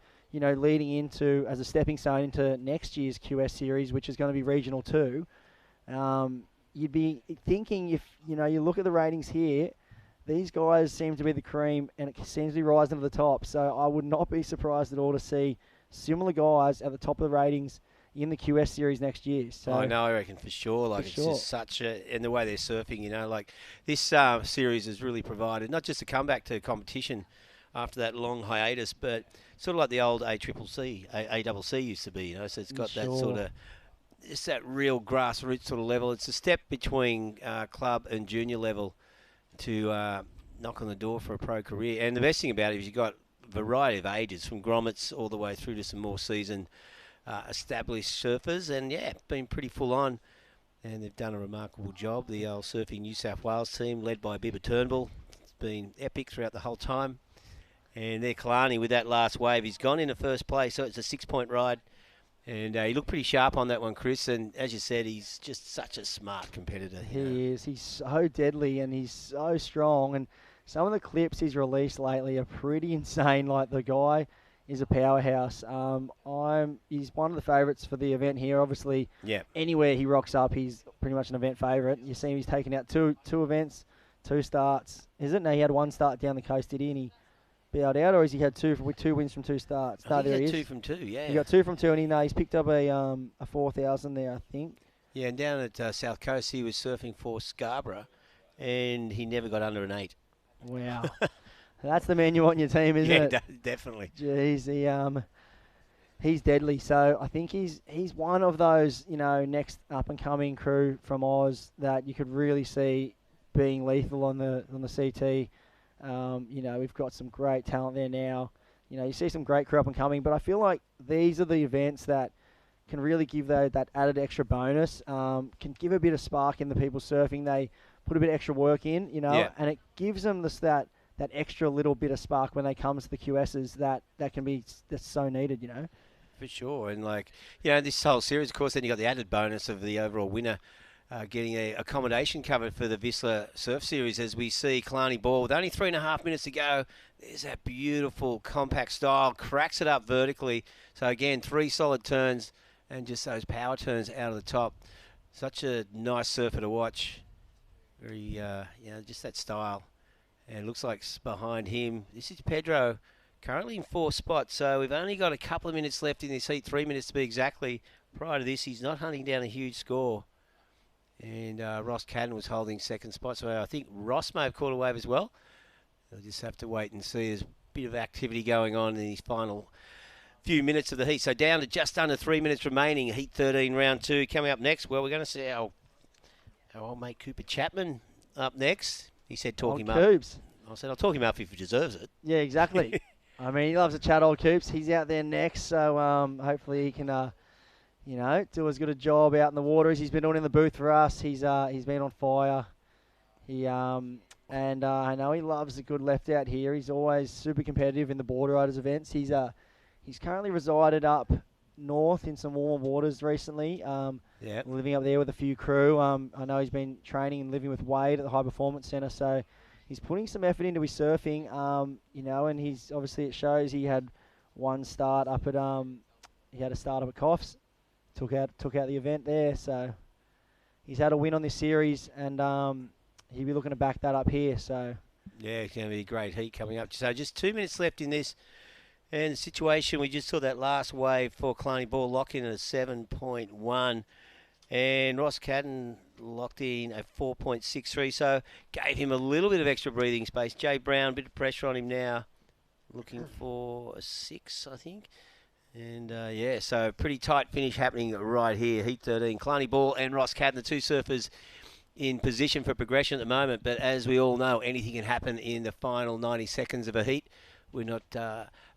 leading into, as a stepping stone into next year's QS series, which is going to be regional too. You'd be thinking if, you look at the ratings here, these guys seem to be the cream and it seems to be rising to the top. So I would not be surprised at all to see similar guys at the top of the ratings in the QS series next year. So I know, I reckon for sure. Just such and the way they're surfing, this series has really provided not just a comeback to competition after that long hiatus, but sort of like the old ACCC used to be, So it's got that sort of... It's that real grassroots sort of level. It's a step between club and junior level to knock on the door for a pro career. And the best thing about it is you've got a variety of ages, from grommets all the way through to some more seasoned, established surfers. And, been pretty full on. And they've done a remarkable job. The old Surfing New South Wales team, led by Bibba Turnbull, it's been epic throughout the whole time. And there, Kalani, with that last wave, he's gone into first place. So it's a 6-point ride. And he looked pretty sharp on that one, Chris. And as you said, he's just such a smart competitor. He is. He's so deadly and he's so strong. And some of the clips he's released lately are pretty insane. Like the guy is a powerhouse. He's one of the favourites for the event here. Obviously, anywhere he rocks up, he's pretty much an event favourite. You see him, he's taken out two events, 2 starts. Isn't it? No, he had 1 start down the coast, did he? And he bowed out, or has he had 2 wins from 2 starts? I think there he he had is. 2 from 2, yeah. He got 2 from 2, and he's picked up a 4,000 there, I think. Yeah, and down at South Coast, he was surfing for Scarborough, and he never got under an 8. Wow. That's the man you want in your team, isn't it? Yeah, definitely. Jeez, he's deadly. So I think he's one of those, next up and coming crew from Oz that you could really see being lethal on the CT. We've got some great talent there now. You see some great crew up and coming, but I feel like these are the events that can really give that added extra bonus, can give a bit of spark in the people surfing. They put a bit of extra work in, and it gives them that extra little bit of spark when they come to the QSs that's so needed, For sure. And this whole series, of course, then you got the added bonus of the overall winner getting a accommodation covered for the Whistler Surf Series, as we see Kalani Ball with only 3.5 minutes to go. There's that beautiful compact style, cracks it up vertically. So again, 3 solid turns and just those power turns out of the top. Such a nice surfer to watch. Very, just that style. And it looks like behind him, this is Pedro, currently in 4th spot. So we've only got a couple of minutes left in this heat, 3 minutes to be exactly. Prior to this, he's not hunting down a huge score. And Ross Cadden was holding 2nd spot. So I think Ross may have caught a wave as well. They'll just have to wait and see. There's a bit of activity going on in these final few minutes of the heat. So down to just under 3 minutes remaining. Heat 13, round 2. Coming up next, well, we're going to see our old mate Cooper Chapman up next. He said, talk him up. Coops. I said, I'll talk him up if he deserves it. Yeah, exactly. I mean, he loves to chat, old Coops. He's out there next, so hopefully he can, do as good a job out in the water as he's been doing in the booth for us. He's been on fire. I know he loves a good left out here. He's always super competitive in the border riders events. He's currently resided up north in some warmer waters recently. Living up there with a few crew. I know he's been training and living with Wade at the High Performance Centre, so he's putting some effort into his surfing. And he's obviously, it shows he had 1 start up at he had a start up at Coffs, took out the event there. So he's had a win on this series, and he'll be looking to back that up here. So yeah, it's going to be a great heat coming up. So just 2 minutes left in this. And the situation, we just saw that last wave for Kalani Ball lock in at a 7.1. And Ross Cadden locked in a 4.63. So gave him a little bit of extra breathing space. Jay Brown, a bit of pressure on him now. Looking for a 6, I think. And so pretty tight finish happening right here. Heat 13. Kalani Ball and Ross Cadden, the 2 surfers in position for progression at the moment. But as we all know, anything can happen in the final 90 seconds of a heat. We're not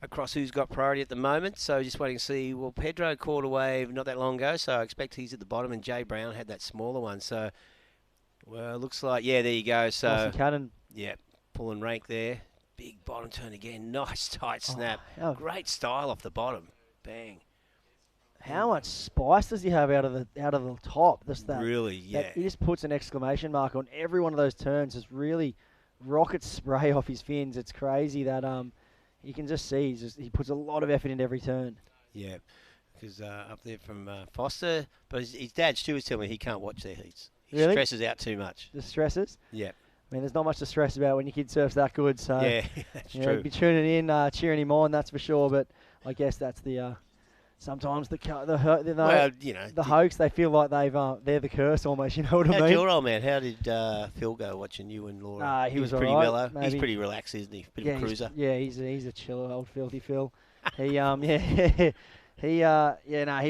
across who's got priority at the moment, so just waiting to see. Well, Pedro caught a wave not that long ago, so I expect he's at the bottom, and Jay Brown had that smaller one. So, well, it looks like, there you go. So, pulling rank there. Big bottom turn again. Nice tight snap. Great style off the bottom. Bang. How much spice does he have out of the top? Really, yeah. He just puts an exclamation mark on every one of those turns. Just really rocket spray off his fins. It's crazy that you can just see he puts a lot of effort into every turn. Yeah, because up there from Foster, but his dad Stu was telling me he can't watch their heats. He stresses out too much. Just stresses? Yeah. I mean, there's not much to stress about when your kid surfs that good. So yeah, that's true. Be tuning in, cheering him on, that's for sure. But I guess that's the sometimes the hoax. They feel like they're the curse almost. You know what I mean? How'd your old man? How did Phil go watching you and Laura? He was pretty right, mellow. maybe. He's pretty relaxed, isn't he? Bit of a cruiser. He's a chiller, old filthy Phil. He he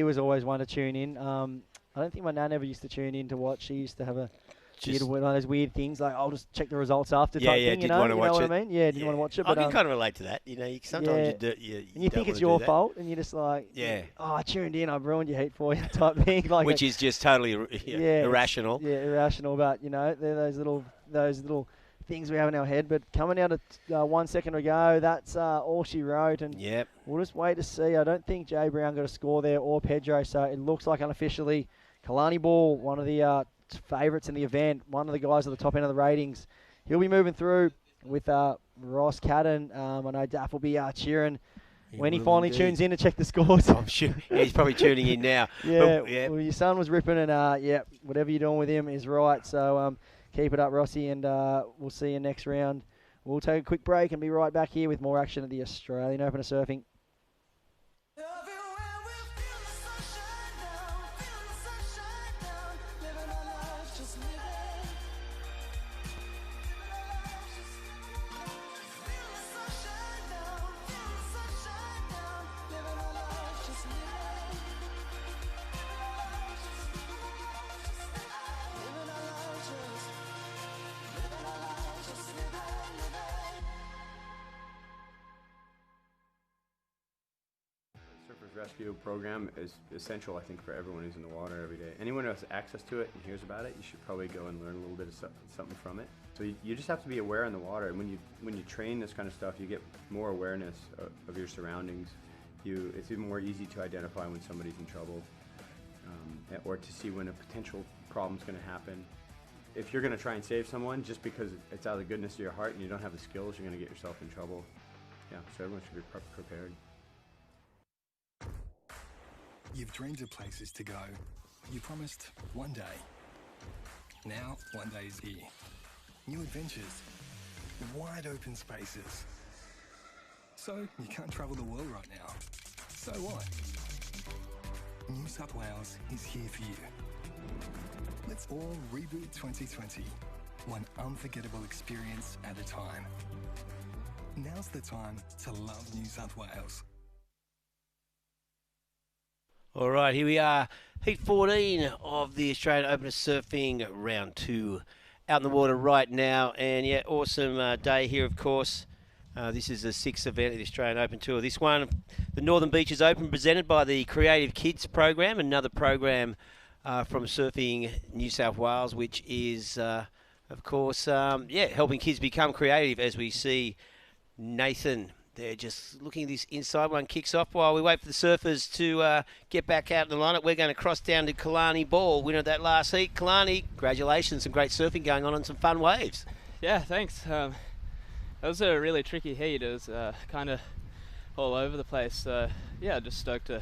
was always one to tune in. I don't think my nan ever used to tune in to watch. She used to have one of those weird things like, I'll just check the results after type thing. Didn't want to watch it. What I mean? Yeah, didn't want to watch it. But I can kind of relate to that. Sometimes you think it's your fault, and you're just like, I tuned in, I've ruined your heat for you type thing. Like which is just totally irrational. Yeah, irrational. But they're those little things we have in our head. But coming out at 1 second to go, that's all she wrote. And we'll just wait to see. I don't think Jay Brown got a score there or Pedro, so it looks like unofficially Kalani Ball, one of the favourites in the event, one of the guys at the top end of the ratings. He'll be moving through with Ross Cadden. I know Daff will be cheering when he will finally indeed. tunes in to check the scores. I'm sure he's probably tuning in now. Yeah, But, yeah. well, your son was ripping, and yeah, whatever you're doing with him is right. So keep it up, Rossi, and we'll see you next round. We'll take a quick break and be right back here with more action at the Australian Open of Surfing. Surfers Rescue program is essential, I think, for everyone who's in the water every day. Anyone who has access to it and hears about it, you should probably go and learn a little bit of something from it. So you just have to be aware in the water, and when you train this kind of stuff, you get more awareness of your surroundings. It's even more easy to identify when somebody's in trouble, or to see when a potential problem's going to happen. If you're going to try and save someone just because it's out of the goodness of your heart and you don't have the skills, you're going to get yourself in trouble. Yeah, so everyone should be prepared. You've dreamed of places to go. You promised one day. Now, one day is here. New adventures. Wide open spaces. So, you can't travel the world right now. So what? New South Wales is here for you. Let's all reboot 2020. One unforgettable experience at a time. Now's the time to love New South Wales. All right, here we are, heat 14 of the Australian Open of Surfing, round 2. Out in the water right now, and yeah, awesome day here, of course. This is the 6th event of the Australian Open Tour. This one, the Northern Beaches Open, presented by the Creative Kids program, another program from Surfing New South Wales, which is, of course, helping kids become creative, as we see Nathan. They're just looking at this inside one, kicks off while we wait for the surfers to get back out in the lineup. We're going to cross down to Kalani Ball, winner of that last heat. Kalani, congratulations, some great surfing going on some fun waves. Yeah, thanks. That was a really tricky heat. It was kind of all over the place. So yeah, just stoked to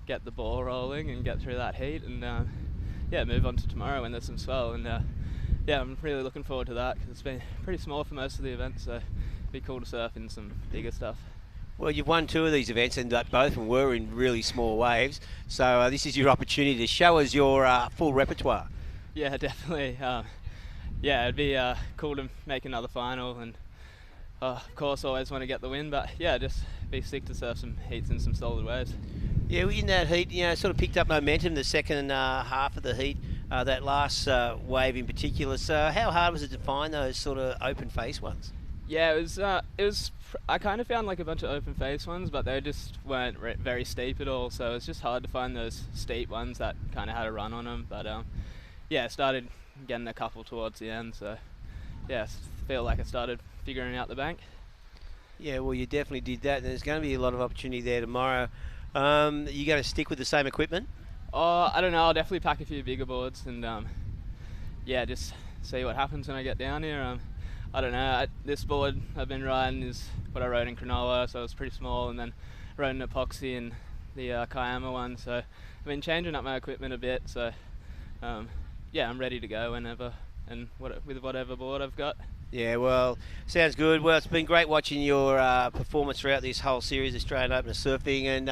get the ball rolling and get through that heat, and move on to tomorrow when there's some swell. And I'm really looking forward to that because it's been pretty small for most of the events. So be cool to surf in some bigger stuff. Well, you've won 2 of these events, and both of them were in really small waves. So this is your opportunity to show us your full repertoire. Yeah, definitely. It'd be cool to make another final, and of course, always want to get the win. But yeah, just be sick to surf some heats and some solid waves. Yeah, in that heat, sort of picked up momentum the second half of the heat. That last wave in particular. So how hard was it to find those sort of open face ones? Yeah, it was. I kind of found like a bunch of open face ones, but they just weren't very steep at all. So it's just hard to find those steep ones that kind of had a run on them. But I started getting a couple towards the end. So yeah, I feel like I started figuring out the bank. Yeah, well, you definitely did that. And there's going to be a lot of opportunity there tomorrow. Are you going to stick with the same equipment? Oh, I don't know. I'll definitely pack a few bigger boards and just see what happens when I get down here. I don't know, this board I've been riding is what I rode in Cronulla, so it's pretty small, and then rode an epoxy in the Kiama one, so I've been changing up my equipment a bit, so I'm ready to go whenever and with whatever board I've got. Yeah, well, sounds good. Well, it's been great watching your performance throughout this whole series, Australian Open of Surfing, and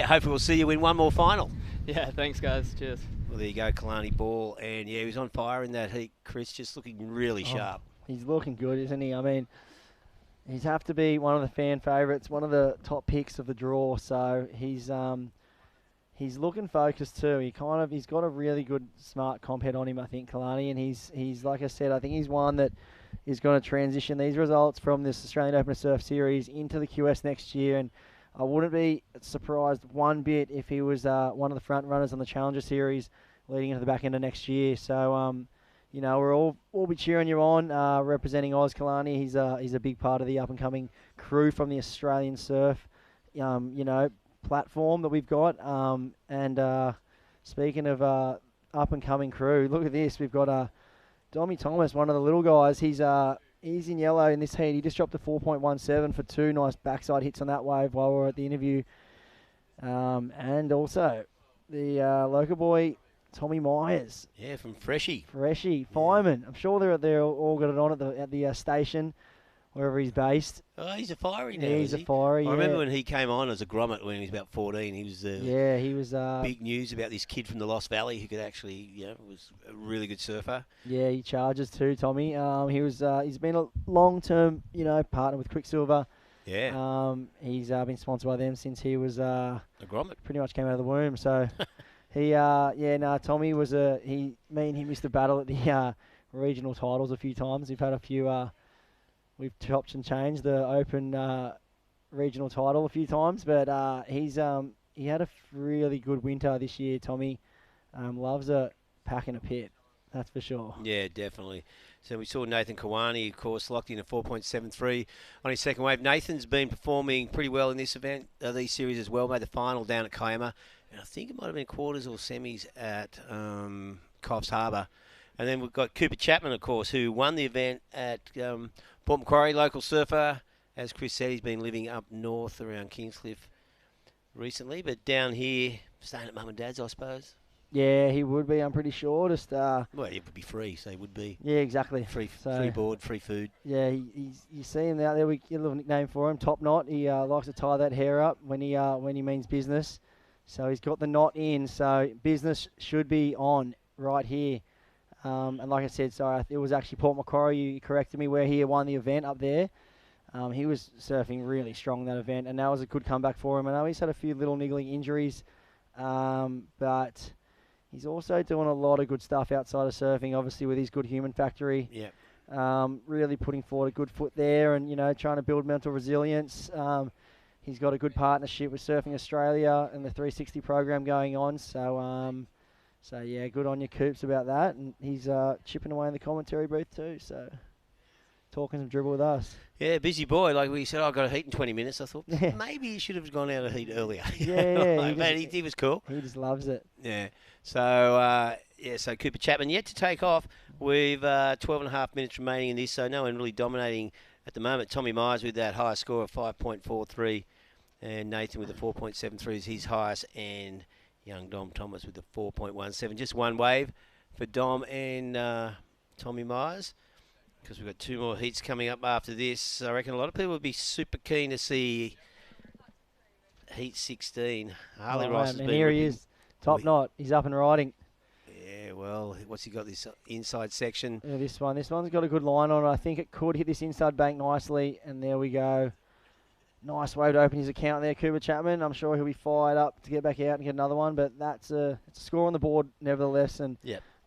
hopefully we'll see you in one more final. Yeah, thanks guys, cheers. Well, there you go, Kalani Ball, and yeah, he was on fire in that heat, Chris, just looking really sharp. He's looking good, isn't he? I mean, he's have to be one of the fan favourites, one of the top picks of the draw. So he's looking focused too. He's got a really good, smart comp head on him, I think, Kalani, and he's like I said, I think he's one that is going to transition these results from this Australian Open of Surf series into the QS next year. And I wouldn't be surprised one bit if he was one of the front runners on the Challenger series leading into the back end of next year. So. We'll be cheering you on, representing Oz Kalani. He's a big part of the up-and-coming crew from the Australian Surf, platform that we've got. Speaking of up-and-coming crew, look at this. We've got Dommy Thomas, one of the little guys. He's he's in yellow in this heat. He just dropped a 4.17 for 2 nice backside hits on that wave while we were at the interview. And also the local boy, Tommy Myers. Yeah, from Freshie. Fireman. I'm sure they're all got it on at the station, wherever he's based. Oh, he's a fiery now. Yeah, he's a fiery. I remember when he came on as a grommet when he was about 14. He was he was big news about this kid from the Lost Valley who could actually, was a really good surfer. Yeah, he charges too, Tommy. He's been a long-term, partner with Quicksilver. Yeah. He's been sponsored by them since he was a grommet. Pretty much came out of the womb. So Tommy was me and he missed a battle at the regional titles a few times. We've had a few. We've chopped and changed the open regional title a few times, but he had a really good winter this year. Tommy loves a pack and a pit, that's for sure. Yeah, definitely. So we saw Nathan Kawani, of course, locked in a 4.73 on his second wave. Nathan's been performing pretty well in this event, these series as well. Made the final down at Kiama, and I think it might have been quarters or semis at Coffs Harbour. And then we've got Cooper Chapman, of course, who won the event at Port Macquarie, local surfer. As Chris said, he's been living up north around Kingscliff recently, but down here, staying at mum and dad's, I suppose. Yeah, he would be, I'm pretty sure. Just well, it would be free, so he would be. Yeah, exactly. Free So- board, free food. Yeah, you see him out there. We get a little nickname for him, Top Knot. He likes to tie that hair up when he means business. So he's got the knot in. So business should be on right here. And like I said, it was actually Port Macquarie. You corrected me where he won the event up there. He was surfing really strong that event, and that was a good comeback for him. I know he's had a few little niggling injuries, but he's also doing a lot of good stuff outside of surfing, obviously with his good human factory. Yeah. Really putting forward a good foot there and, trying to build mental resilience. He's got a good partnership with Surfing Australia and the 360 program going on. So yeah, good on your Coops about that. And he's chipping away in the commentary booth too. So talking some dribble with us. Yeah, busy boy. Like we said, I got a heat in 20 minutes. I thought maybe he should have gone out of heat earlier. Yeah, he was cool. He just loves it. Yeah. So, so Cooper Chapman yet to take off. We've 12.5 minutes remaining in this, so no one really dominating at the moment. Tommy Myers with that high score of 5.43, and Nathan with the 4.73 is his highest, and young Dom Thomas with the 4.17. Just one wave for Dom and Tommy Myers, because we've got 2 more heats coming up after this. I reckon a lot of people would be super keen to see Heat 16. Harley Ross has and been here he ripping. is, Top Knot. He's up and riding. Yeah, well, what's he got, this inside section? Yeah, this one's got a good line on it. I think it could hit this inside bank nicely, and there we go. Nice way to open his account there, Cooper Chapman. I'm sure he'll be fired up to get back out and get another one, but it's a score on the board nevertheless, and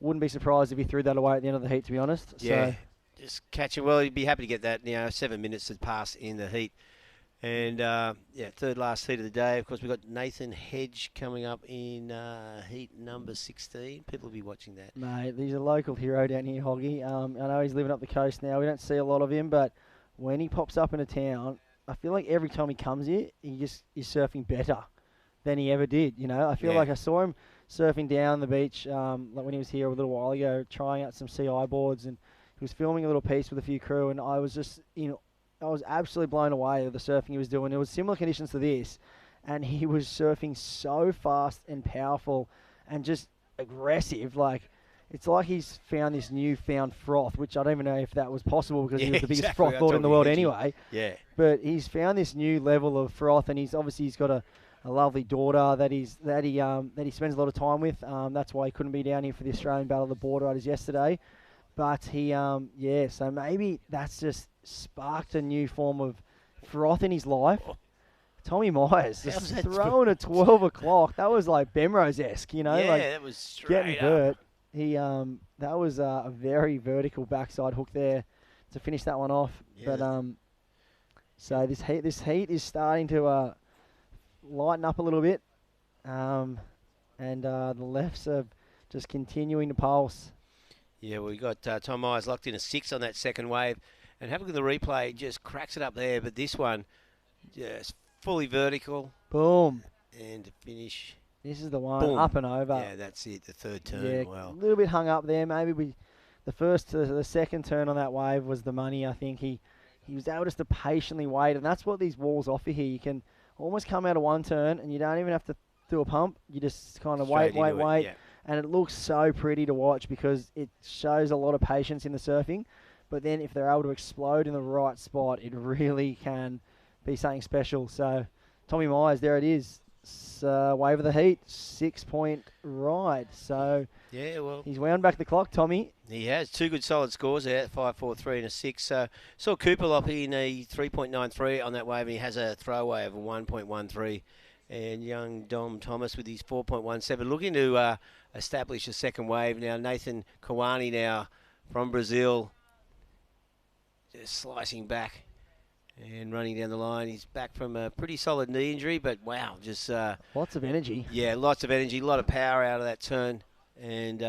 wouldn't be surprised if he threw that away at the end of the heat, to be honest. Yeah, So, just catching. Well, he'd be happy to get that. 7 minutes to pass in the heat. And, third last heat of the day. Of course, we've got Nathan Hedge coming up in heat number 16. People will be watching that. mate, he's a local hero down here, Hoggy. I know he's living up the coast now. We don't see a lot of him, but when he pops up in a town, I feel like every time he comes here, he just is surfing better than he ever did. I feel like I saw him surfing down the beach like when he was here a little while ago, trying out some CI boards, and he was filming a little piece with a few crew, and I was just, I was absolutely blown away with the surfing he was doing. It was similar conditions to this, and he was surfing so fast and powerful and just aggressive. It's like he's found this newfound froth, which I don't even know if that was possible because he was the biggest froth lord in the world anyway. Yeah. But he's found this new level of froth, and he's got a lovely daughter that he spends a lot of time with. That's why he couldn't be down here for the Australian Battle of the Border Riders yesterday. But so maybe that's just sparked a new form of froth in his life. Tommy Myers just throwing at 12 o'clock. That was like Bemrose-esque, Yeah, that was straight getting up. vert. That was a very vertical backside hook there to finish that one off. Yeah. But so this heat is starting to lighten up a little bit, and the lefts are just continuing to pulse. Yeah, well, we got Tom Myers locked in a 6 on that second wave. And have a look at the replay. Just cracks it up there. But this one, just fully vertical. Boom. And to finish. This is the one, boom. up and over. Yeah, that's it. The third turn. Yeah, Wow. a little bit hung up there. Maybe we the first to the second turn on that wave was the money. I think he was able just to patiently wait, and that's what these walls offer here. You can almost come out of one turn, and you don't even have to do a pump. You just kind of Straight wait, into it, yeah. and it looks so pretty to watch because it shows a lot of patience in the surfing. But then if they're able to explode in the right spot, it really can be something special. So Tommy Myers, there it is. Wave of the heat, 6-point ride. So yeah, well, he's wound back the clock, Tommy. He has 2 good solid scores there, 5, 4, 3 and a 6. Saw Cooper up in a 3.93 on that wave, and he has a throwaway of a 1.13. And young Dom Thomas with his 4.17, looking to establish a second wave. Now Nathan Kawani now from Brazil, just slicing back and running down the line. He's back from a pretty solid knee injury, but wow, just lots of energy. Yeah, lots of energy, a lot of power out of that turn, and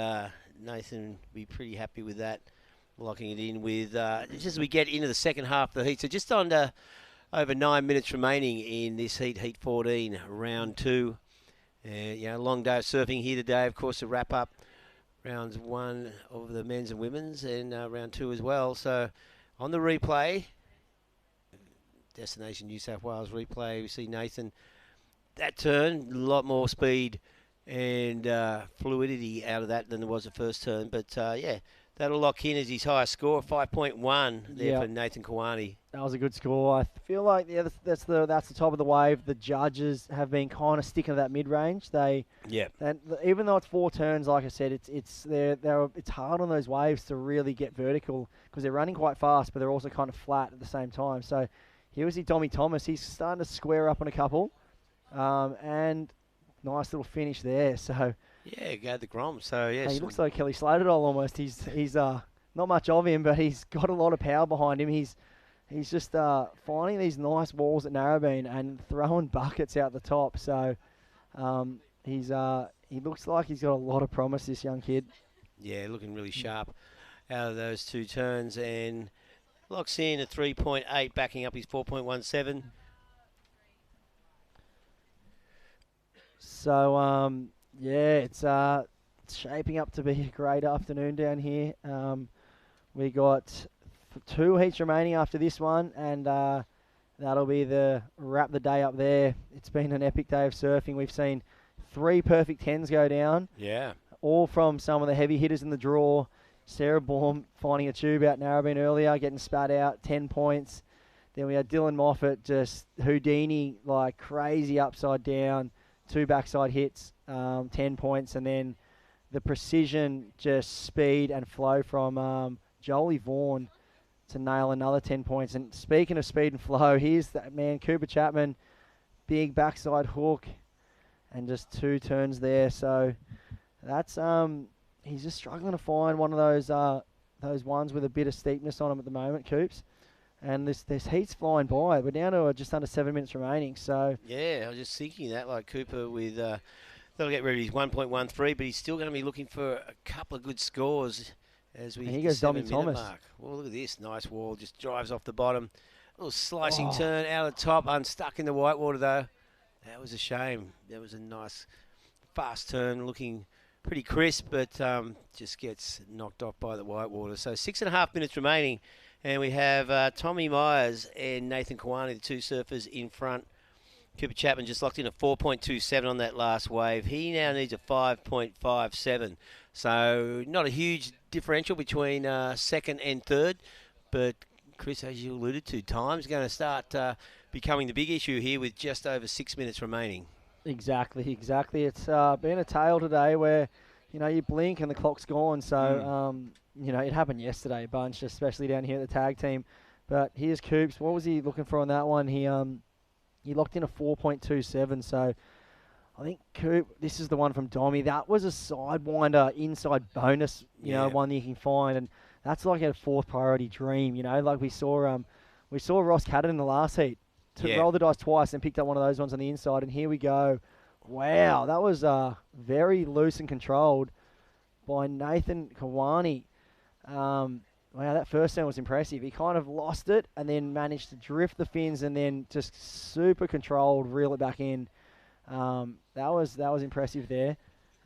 Nathan will be pretty happy with that, locking it in with just as we get into the second half of the heat. So just under over 9 minutes remaining in this heat 14, round 2. Long day of surfing here today, of course, to wrap up rounds 1 of the men's and women's, and round 2 as well. So on the replay, Destination New South Wales replay, we see Nathan, that turn, a lot more speed and fluidity out of that than there was the first turn. But that'll lock in as his highest score, 5.1 there for Nathan Kawani. That was a good score. I feel like that's the top of the wave. The judges have been kind of sticking to that mid range. Even though it's 4 turns, like I said, it's hard on those waves to really get vertical because they're running quite fast, but they're also kind of flat at the same time. So here we see Tommy Thomas. He's starting to square up on a couple, and nice little finish there. So yeah, go the Grom. So yeah, he looks like Kelly Slater doll almost. He's not much of him, but he's got a lot of power behind him. He's just finding these nice walls at Narrabeen and throwing buckets out the top. So he looks like he's got a lot of promise, this young kid. Yeah, looking really sharp out of those 2 turns, and locks in at 3.8, backing up his 4.17. So it's shaping up to be a great afternoon down here. We got 2 heats remaining after this one, and that'll be wrap the day up there. It's been an epic day of surfing. We've seen 3 perfect 10s go down. Yeah. All from some of the heavy hitters in the draw. Sarah Baum finding a tube out Narrabeen earlier, getting spat out, 10 points. Then we had Dylan Moffat just Houdini, like crazy upside down, 2 backside hits, 10 points. And then the precision, just speed and flow from Jolie Vaughan to nail another 10 points. And speaking of speed and flow, here's that man, Cooper Chapman, big backside hook and just 2 turns there. So that's he's just struggling to find one of those ones with a bit of steepness on them at the moment, Coops. And this heat's flying by. We're down to just under 7 minutes remaining. So yeah, I was just thinking that, like Cooper with that'll get rid of his 1.13, but he's still going to be looking for a couple of good scores as we. And here goes Tommy Thomas. Mark. Well, look at this nice wall, just drives off the bottom, a little slicing turn out of the top, unstuck in the whitewater though. That was a shame. That was a nice fast turn, looking pretty crisp, but just gets knocked off by the whitewater. So 6.5 minutes remaining, and we have Tommy Myers and Nathan Kawani, the 2 surfers in front. Cooper Chapman just locked in a 4.27 on that last wave. He now needs a 5.57. So not a huge differential between second and third, but Chris, as you alluded to, time's going to start becoming the big issue here with just over 6 minutes remaining. Exactly. It's been a tale today where, you blink and the clock's gone. So, it happened yesterday a bunch, especially down here at the tag team. But here's Coops. What was he looking for on that one? He locked in a 4.27. So I think Coop, this is the one from Dommy. That was a sidewinder inside bonus, one that you can find. And that's like a 4th priority dream, like we saw Ross Cadden in the last heat. Rolled the dice twice and picked up one of those ones on the inside, and here we go. Wow, that was very loose and controlled by Nathan Kawani. Wow, that first turn was impressive. He kind of lost it and then managed to drift the fins and then just super controlled, reel it back in. That was impressive there.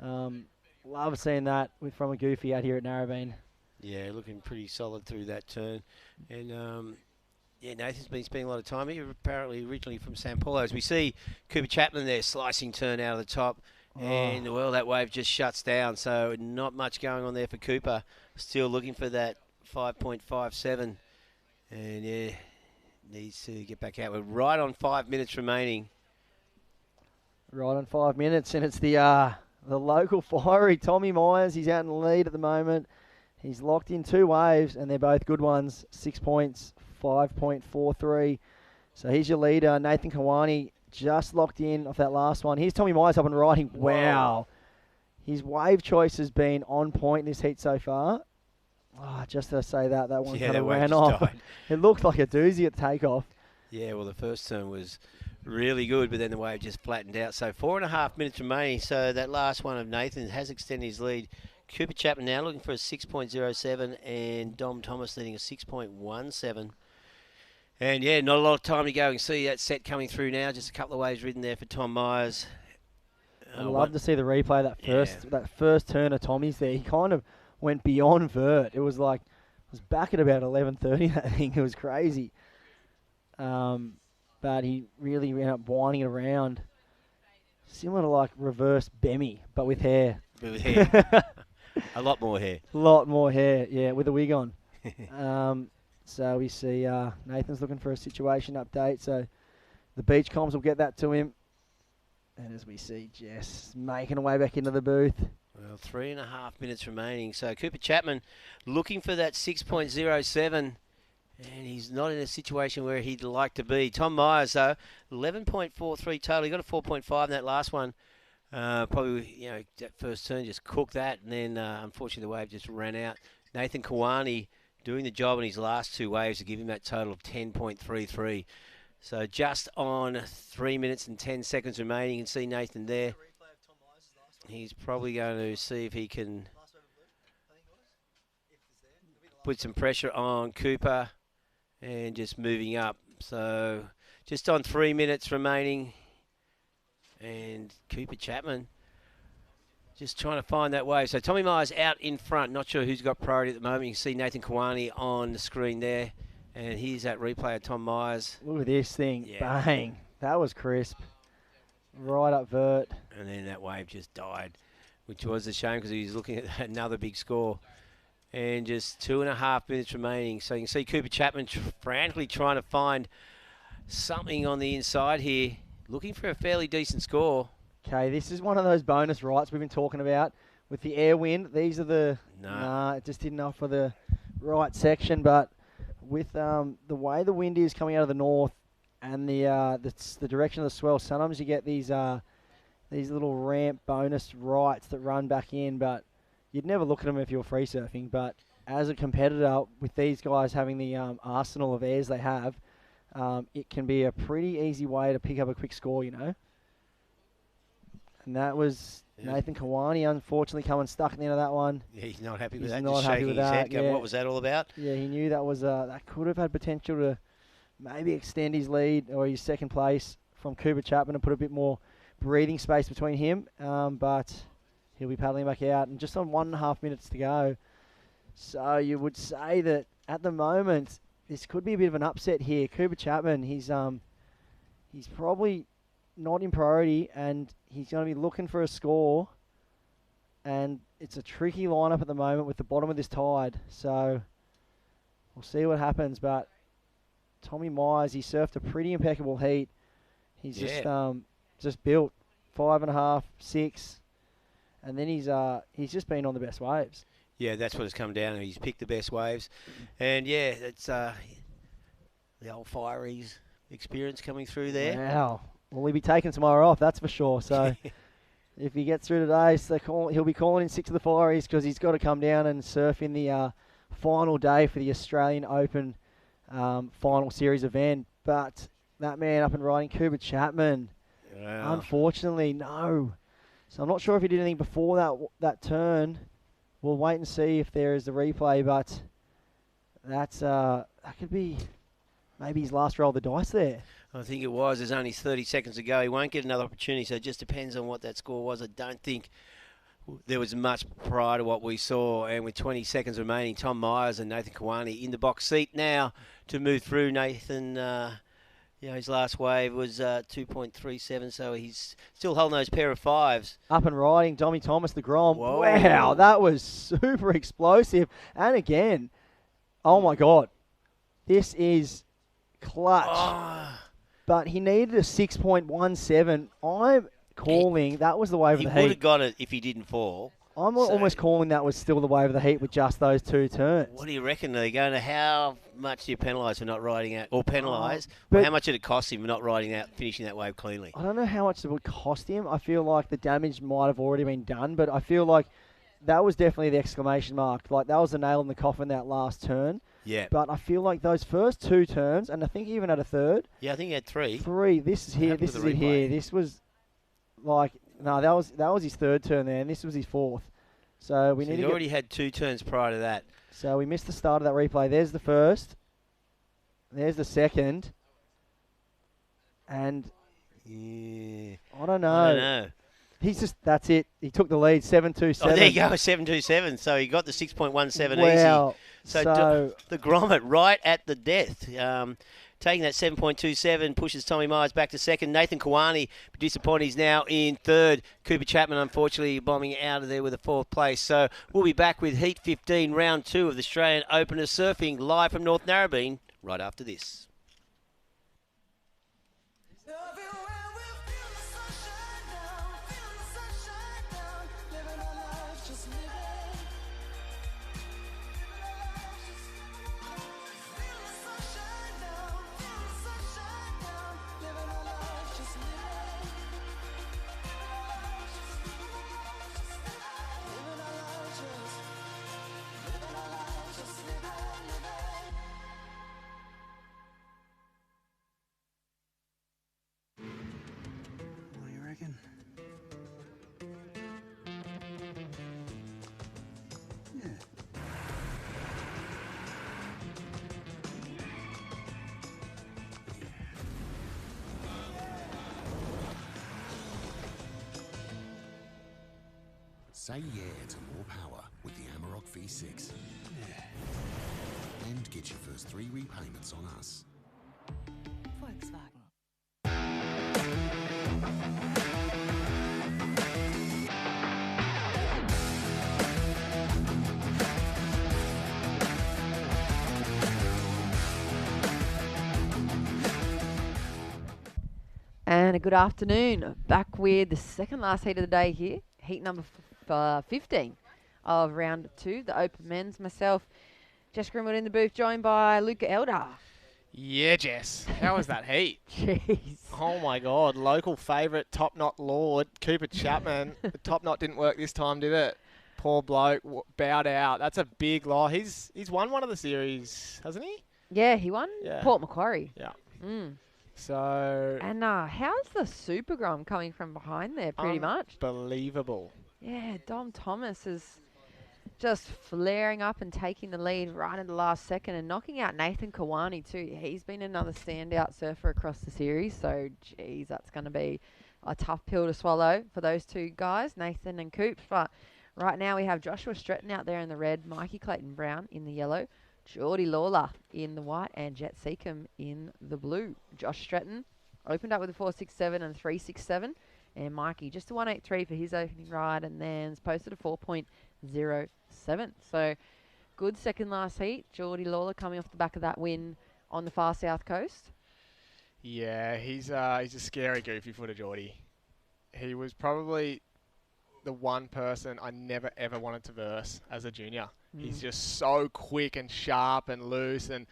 Love seeing that from a goofy out here at Narrabeen. Yeah, looking pretty solid through that turn. And yeah, Nathan's been spending a lot of time here, apparently originally from San Paulo. As we see Cooper Chapman there, slicing turn out of the top. And, well, that wave just shuts down, so not much going on there for Cooper. Still looking for that 5.57. And, yeah, needs to get back out. We're right on 5 minutes remaining. Right on 5 minutes, and it's the local fiery Tommy Myers. He's out in the lead at the moment. He's locked in 2 waves, and they're both good ones. 6 points, 5.43. So he's your leader. Nathan Kawani just locked in off that last one. Here's Tommy Myers up and riding. Wow. His wave choice has been on point in this heat so far. Just to say that one kind of ran off. Died. It looked like a doozy at takeoff. Yeah, well, the first turn was really good, but then the wave just flattened out. So 4.5 minutes remaining. So that last one of Nathan has extended his lead. Cooper Chapman now looking for a 6.07 and Dom Thomas leading a 6.17. And, yeah, not a lot of time to go. You can see that set coming through now. Just a couple of waves ridden there for Tom Myers. I'd love to see the replay of that first turn of Tommy's there. He kind of went beyond vert. It was like, it was back at about 11:30, that thing. It was crazy. But he really ended up winding it around. Similar to like reverse Bemmy, but with hair. With hair. A lot more hair. A lot more hair, yeah, with a wig on. So we see Nathan's looking for a situation update. So the beach comms will get that to him. And as we see Jess making her way back into the booth. Well, 3.5 minutes remaining. So Cooper Chapman looking for that 6.07. And he's not in a situation where he'd like to be. Tom Myers, though, 11.43 total. He got a 4.5 in that last one. Probably, that first turn just cooked that. And then, unfortunately, the wave just ran out. Nathan Kawani doing the job in his last 2 waves to give him that total of 10.33. So just on 3 minutes and 10 seconds remaining. You can see Nathan there. He's probably going to see if he can put some pressure on Cooper and just moving up. So just on 3 minutes remaining. And Cooper Chapman just trying to find that wave. So Tommy Myers out in front. Not sure who's got priority at the moment. You can see Nathan Kawani on the screen there. And here's that replay of Tom Myers. Look at this thing. Yeah. Bang. That was crisp. Right up vert. And then that wave just died, which was a shame because he was looking at another big score. And just 2.5 minutes remaining. So you can see Cooper Chapman frantically trying to find something on the inside here. Looking for a fairly decent score. Okay, this is one of those bonus rights we've been talking about. With the air wind, these are the... Nah, it just didn't offer the right section. But with the way the wind is coming out of the north and the direction of the swell, sometimes you get these little ramp bonus rights that run back in. But you'd never look at them if you were free surfing. But as a competitor, with these guys having the arsenal of airs they have, it can be a pretty easy way to pick up a quick score, And that was Nathan Kawani, unfortunately, coming stuck at the end of that one. Yeah, he's not happy with He's that. not Just happy shaking with his that. head, going, Yeah. what was that all about? Yeah, he knew that was that could have had potential to maybe extend his lead or his second place from Cooper Chapman and put a bit more breathing space between him. But he'll be paddling back out, and just on 1.5 minutes to go. So you would say that at the moment, this could be a bit of an upset here. Cooper Chapman, he's probably not in priority, and he's going to be looking for a score. And it's a tricky lineup at the moment with the bottom of this tide. So we'll see what happens. But Tommy Myers, he surfed a pretty impeccable heat. He's just built 5.5, 6, and then he's just been on the best waves. Yeah, that's what it's come down to. He's picked the best waves. And, yeah, it's the old Fireys experience coming through there. Wow. Well, he'll be taking tomorrow off, that's for sure. So if he gets through today, he'll be calling in 6 of the Fireys because he's got to come down and surf in the final day for the Australian Open final series event. But that man up and riding, Cooper Chapman, unfortunately, no. So I'm not sure if he did anything before that turn. We'll wait and see if there is a replay, but that could be maybe his last roll of the dice there. I think it was. There's only 30 seconds to go. He won't get another opportunity, so it just depends on what that score was. I don't think there was much prior to what we saw, and with 20 seconds remaining, Tom Myers and Nathan Kawani in the box seat now to move through. Nathan, his last wave was 2.37, so he's still holding those pair of fives. Up and riding, Dommy Thomas, the Grom. Whoa. Wow, that was super explosive. And again, oh my God, this is clutch. But he needed a 6.17. I'm calling that was the wave He of the would heat. have got it if he didn't fall. I'm almost calling that was still the wave of the heat with just those two turns. What do you reckon? They're going to how much do you penalise for not riding out, or penalise? but- Or how much did it cost him for not riding out, finishing that wave cleanly? I don't know how much it would cost him. I feel like the damage might have already been done, but I feel like that was definitely the exclamation mark. Like, that was the nail in the coffin, that last turn. Yeah. But I feel like those first two turns, and I think he even had a third. Yeah, I think he had three. This is here. happened This with is the it here. replay? This was like no, that was his third turn there, and this was his fourth. So we So need he'd to already had two turns prior to that. So we missed the start of that replay. There's the first. There's the second. And Yeah. I don't know. I don't know. He's just that's it. He took the lead 7-2-7. Oh, there you go, 7.27. So he got the 6.17 Wow. easy. So So- the Grommet right at the death. Taking that 7.27 pushes Tommy Myers back to second. Nathan Kawani, disappointed, he's now in third. Cooper Chapman, unfortunately, bombing out of there with a fourth place. So we'll be back with Heat 15, round 2 of the Australian Open of Surfing, live from North Narrabeen, right after this. What do you reckon? Yeah. Say yeah to more power with the Amarok V6. And get your first 3 repayments on us. Volkswagen. And a good afternoon. Back with the second last heat of the day here. Heat number 15 of round 2, the Open Men's. Myself, Jess Grimwood in the booth, joined by Luca Elder. Yeah, Jess. How was that heat? Jeez. Oh, my God. Local favourite, Top Knot Lord, Cooper Chapman. The Top Knot didn't work this time, did it? Poor bloke, bowed out. That's a big loss. He's won one of the series, hasn't he? Yeah, he won. Yeah. Port Macquarie. Yeah. Mm. So... And how's the Super Grom coming from behind there, pretty much? Unbelievable. Yeah, Dom Thomas is just flaring up and taking the lead right in the last second and knocking out Nathan Kawani too. He's been another standout surfer across the series. So, geez, that's going to be a tough pill to swallow for those two guys, Nathan and Coops. But right now we have Joshua Stretton out there in the red, Mikey Clayton-Brown in the yellow, Geordie Lawler in the white, and Jet Seacombe in the blue. Josh Stretton opened up with a 4.67 and a 3.67. And Mikey, just a 1.83 for his opening ride, and then it's posted a 4.07. So, good second last heat. Geordie Lawler coming off the back of that win on the far south coast. Yeah, he's a scary goofy footer, Geordie. He was probably the one person I never ever wanted to verse as a junior. He's just so quick and sharp and loose, and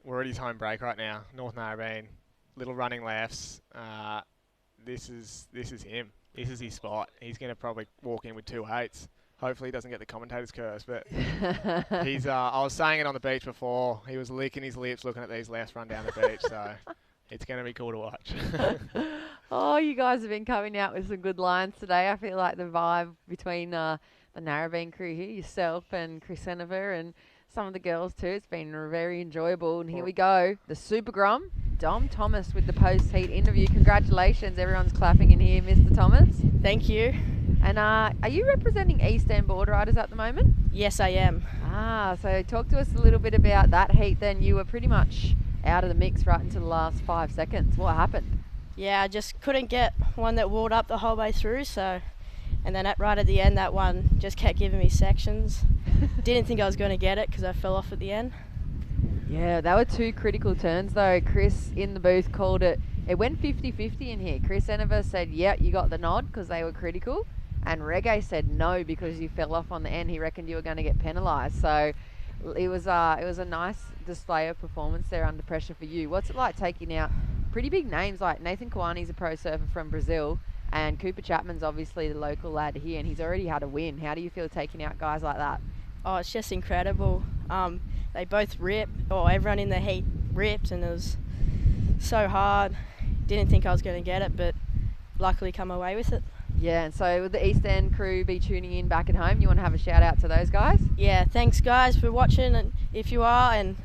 we're at his home break right now. North Narrabeen, little running lefts. This is him. This is his spot. He's going to probably walk in with 2.8s. Hopefully he doesn't get the commentator's curse, but he's. I was saying it on the beach before. He was licking his lips looking at these lefts run down the beach, so it's going to be cool to watch. Oh, you guys have been coming out with some good lines today. I feel like the vibe between the Narrabeen crew here, yourself and Chris Senever and some of the girls too. It's been very enjoyable. And here we go. The Super Grom, Dom Thomas with the post-heat interview. Congratulations. Everyone's clapping in here, Mr. Thomas. Thank you. And are you representing East End board riders at the moment? Yes, I am. So talk to us a little bit about that heat then. You were pretty much out of the mix right into the last 5 seconds. What happened? Yeah, I just couldn't get one that walled up the whole way through, and then right at the end, that one just kept giving me sections. Didn't think I was going to get it because I fell off at the end. Yeah, they were 2 critical turns though. Chris in the booth called it. It went 50-50 in here. Chris Enever said, yeah, you got the nod because they were critical. And Reggae said no because you fell off on the end. He reckoned you were going to get penalised. So it was a nice display of performance there under pressure for you. What's it like taking out pretty big names like Nathan Kawani's a pro surfer from Brazil, and Cooper Chapman's obviously the local lad here, and he's already had a win. How do you feel taking out guys like that? Oh, it's just incredible. They both ripped, or everyone in the heat ripped, and it was so hard. Didn't think I was going to get it, but luckily come away with it. Yeah, and so will the East End crew be tuning in back at home? You want to have a shout out to those guys? Yeah, thanks guys for watching, and if you are, and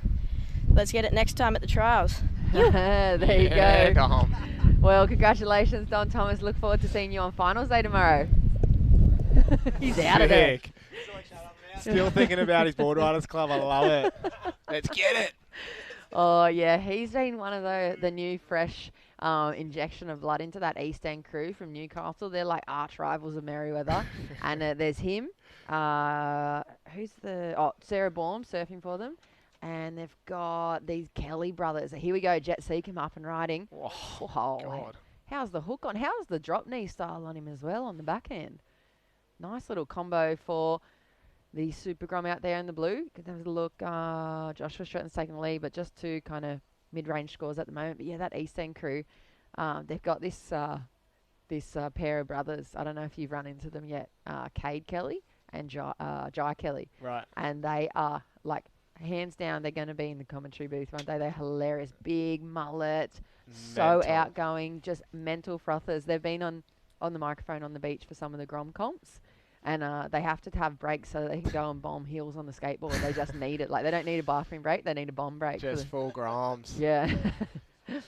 let's get it next time at the trials. There you Yeah, go. Dom. Well, congratulations, Don Thomas. Look forward to seeing you on finals day tomorrow. He's out of there. Sick. Still thinking about his board riders club. I love it. Let's get it. Oh yeah, he's been one of the new fresh injection of blood into that East End crew from Newcastle. They're like arch rivals of Merriweather. And there's him. Who's the Sarah Baum surfing for them. And they've got these Kelly brothers. Here we go, Jet Seacom up and riding. Oh, God. How's the hook on? How's the drop knee style on him as well on the back end? Nice little combo for the Super Grom out there in the blue. Could have a look. Joshua Stratton's taking the lead, but just 2 kind of mid-range scores at the moment. But yeah, that East End crew, they've got this pair of brothers. I don't know if you've run into them yet. Cade Kelly and Jai Kelly. Right. And they are like, hands down, they're going to be in the commentary booth one day. They're hilarious. Big mullet, so outgoing, just mental frothers. They've been on the microphone on the beach for some of the Grom comps. And they have to have breaks so they can go and bomb heels on the skateboard. They just need it. Like, they don't need a bathroom break. They need a bomb break. Just full Groms. Yeah.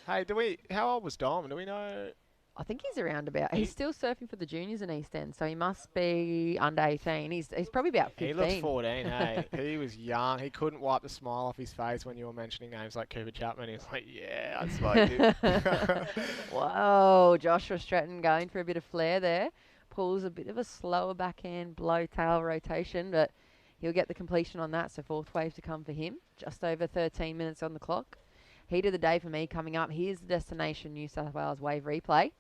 Hey, how old was Dom? Do we know? I think he's around about. He's still surfing for the juniors in East End, so he must be under 18. He's probably about 15. He looks 14, hey. He was young. He couldn't wipe the smile off his face when you were mentioning names like Cooper Chapman. He was like, yeah, I spoke him. Whoa, Joshua Stratton going for a bit of flair there. Pulls a bit of a slower backhand blow tail rotation, but he'll get the completion on that, so 4th wave to come for him. Just over 13 minutes on the clock. Heat of the day for me coming up. Here's the Destination New South Wales wave replay.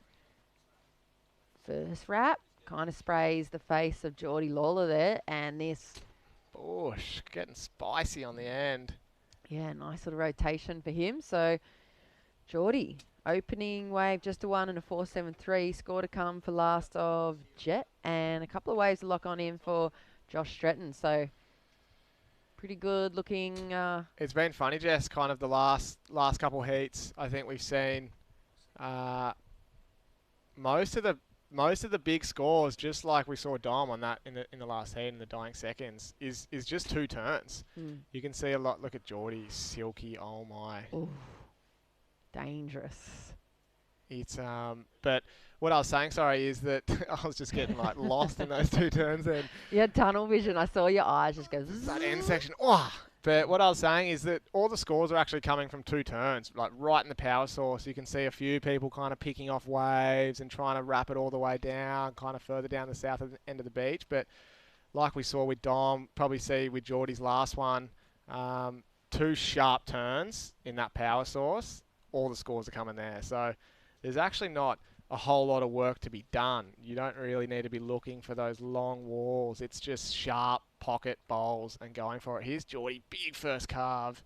First wrap, kind of sprays the face of Geordie Lawler there, and this... Bush, getting spicy on the end. Yeah, nice little rotation for him. So, Geordie, opening wave, just a 1 and a 4.73. Score to come for last of Jet, and a couple of waves to lock on in for Josh Stratton. So, pretty good looking. It's been funny, Jess, kind of the last couple heats. I think we've seen most of the big scores, just like we saw Dom on that in the last heat in the dying seconds, is just 2 turns. You can see a lot. Look at Geordie, silky. Oh my. Ooh, dangerous. It's but what I was saying, sorry, is that I was just getting like lost in those 2 turns. And you had tunnel vision. I saw your eyes just go. That end section. Oh. But what I was saying is that all the scores are actually coming from 2 turns, like right in the power source. You can see a few people kind of picking off waves and trying to wrap it all the way down, kind of further down the south end of the beach. But like we saw with Dom, probably see with Geordie's last one, 2 sharp turns in that power source. All the scores are coming there. So there's actually not a whole lot of work to be done. You don't really need to be looking for those long walls. It's just sharp pocket bowls and going for it. Here's Geordie, big first carve.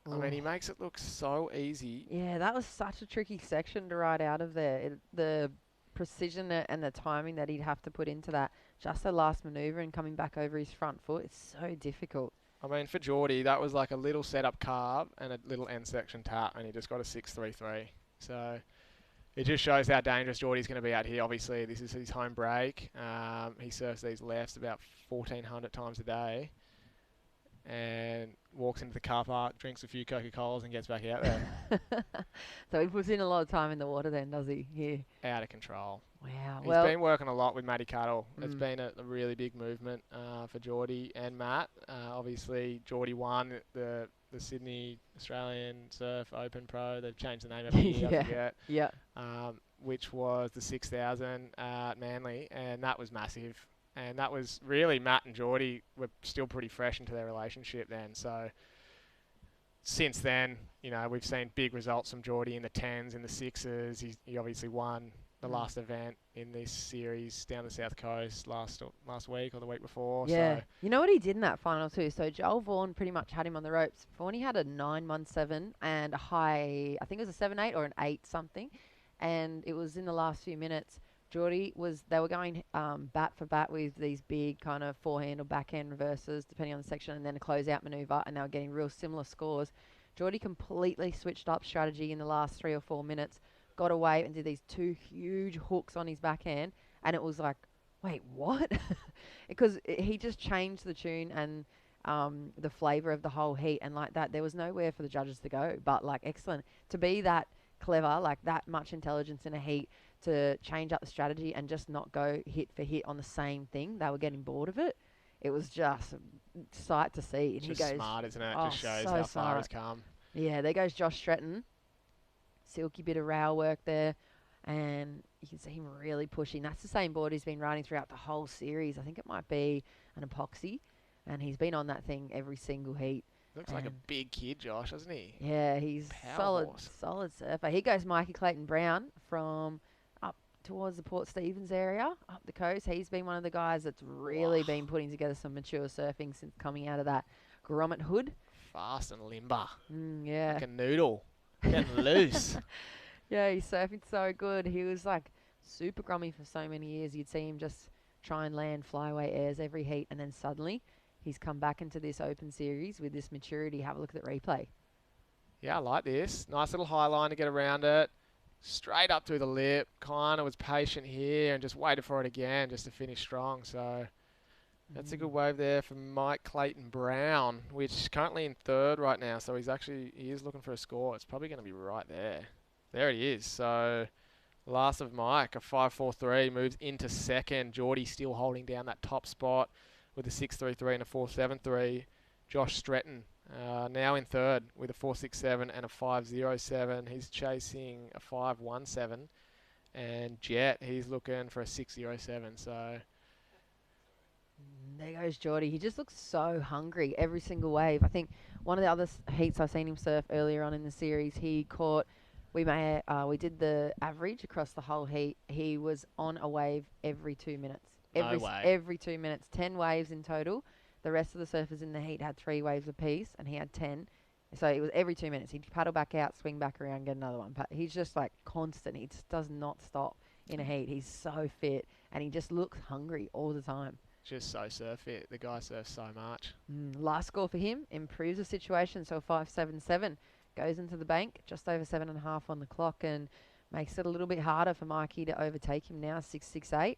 I mean, he makes it look so easy. Yeah, that was such a tricky section to ride out of there. The precision and the timing that he'd have to put into that. Just the last manoeuvre and coming back over his front foot. It's so difficult. I mean, for Geordie, that was like a little setup carve and a little end section tap, and he just got a 6.33. So it just shows how dangerous Geordie's going to be out here. Obviously, this is his home break. He surfs these lefts about 1,400 times a day. and walks into the car park, drinks a few Coca-Colas and gets back out there. So he puts in a lot of time in the water then, does he? Yeah. Out of control. Wow. He's Well, been working a lot with Matty Cuttle. It's been a really big movement for Geordie and Matt. Obviously, Geordie won the Sydney Australian Surf Open Pro. They've changed the name every year, I forget. Yeah. Which was the 6,000 at Manly, and that was massive. And that was really Matt and Geordie were still pretty fresh into their relationship then. So since then, you know, we've seen big results from Geordie in the 10s, in the 6s. He obviously won the last event in this series down the South Coast last week or the week before. yeah. So You know what he did in that final too? So Joel Vaughan pretty much had him on the ropes. Vaughan, he had a 917 and a high, I think it was a 7.8 or an 8 something. And it was in the last few minutes. Geordie they were going bat for bat with these big kind of forehand or backhand reverses, depending on the section, and then a closeout maneuver, and they were getting real similar scores. Geordie completely switched up strategy in the last 3 or 4 minutes, got away and did these 2 huge hooks on his backhand, and it was like, wait, what? Because he just changed the tune and the flavour of the whole heat, and like that, there was nowhere for the judges to go, but like excellent. To be that clever, like that much intelligence in a heat, to change up the strategy and just not go hit for hit on the same thing. They were getting bored of it. It was just sight to see. And just he goes, smart, isn't it? Oh, Just shows so how far smart. it's come. Yeah, there goes Josh Stretton. Silky bit of rail work there. And you can see him really pushing. That's the same board he's been riding throughout the whole series. I think it might be an epoxy. And he's been on that thing every single heat. Looks like a big kid, Josh, doesn't he? Yeah, he's solid surfer. Here goes Mikey Clayton Brown from up towards the Port Stephens area, up the coast. He's been one of the guys that's really been putting together some mature surfing since coming out of that grommet hood. Fast and limber. Yeah. Like a noodle. Getting loose. Yeah, he's surfing so good. He was like super grummy for so many years. You'd see him just try and land flyaway airs every heat, and then suddenly he's come back into this open series with this maturity. Have a look at the replay. Yeah, I like this. Nice little high line to get around it. Straight up through the lip. Kind of was patient here and just waited for it again just to finish strong. So that's a good wave there from Mike Clayton Brown, which is currently in 3rd right now. So he is looking for a score. It's probably going to be right there. There it is. So last of Mike, a 5.43, moves into 2nd. Geordie still holding down that top spot with a 6.33 and a 4.73. Josh Stretton now in 3rd with a 4.67 and a 5.07. He's chasing a 5.17. And Jet, he's looking for a 6.07. So there goes Geordie. He just looks so hungry every single wave. I think one of the other heats I've seen him surf earlier on in the series, he caught, we did the average across the whole heat. He was on a wave every 2 minutes. Every 2 minutes, 10 waves in total. The rest of the surfers in the heat had 3 waves apiece, and he had 10. So it was every 2 minutes. He'd paddle back out, swing back around, get another one. He's just like constant. He just does not stop in a heat. He's so fit, and he just looks hungry all the time. just so surf fit. The guy surfs so much. Last score for him improves the situation. So 5.77 goes into the bank, just over 7.5 on the clock, and makes it a little bit harder for Mikey to overtake him now. 6.68.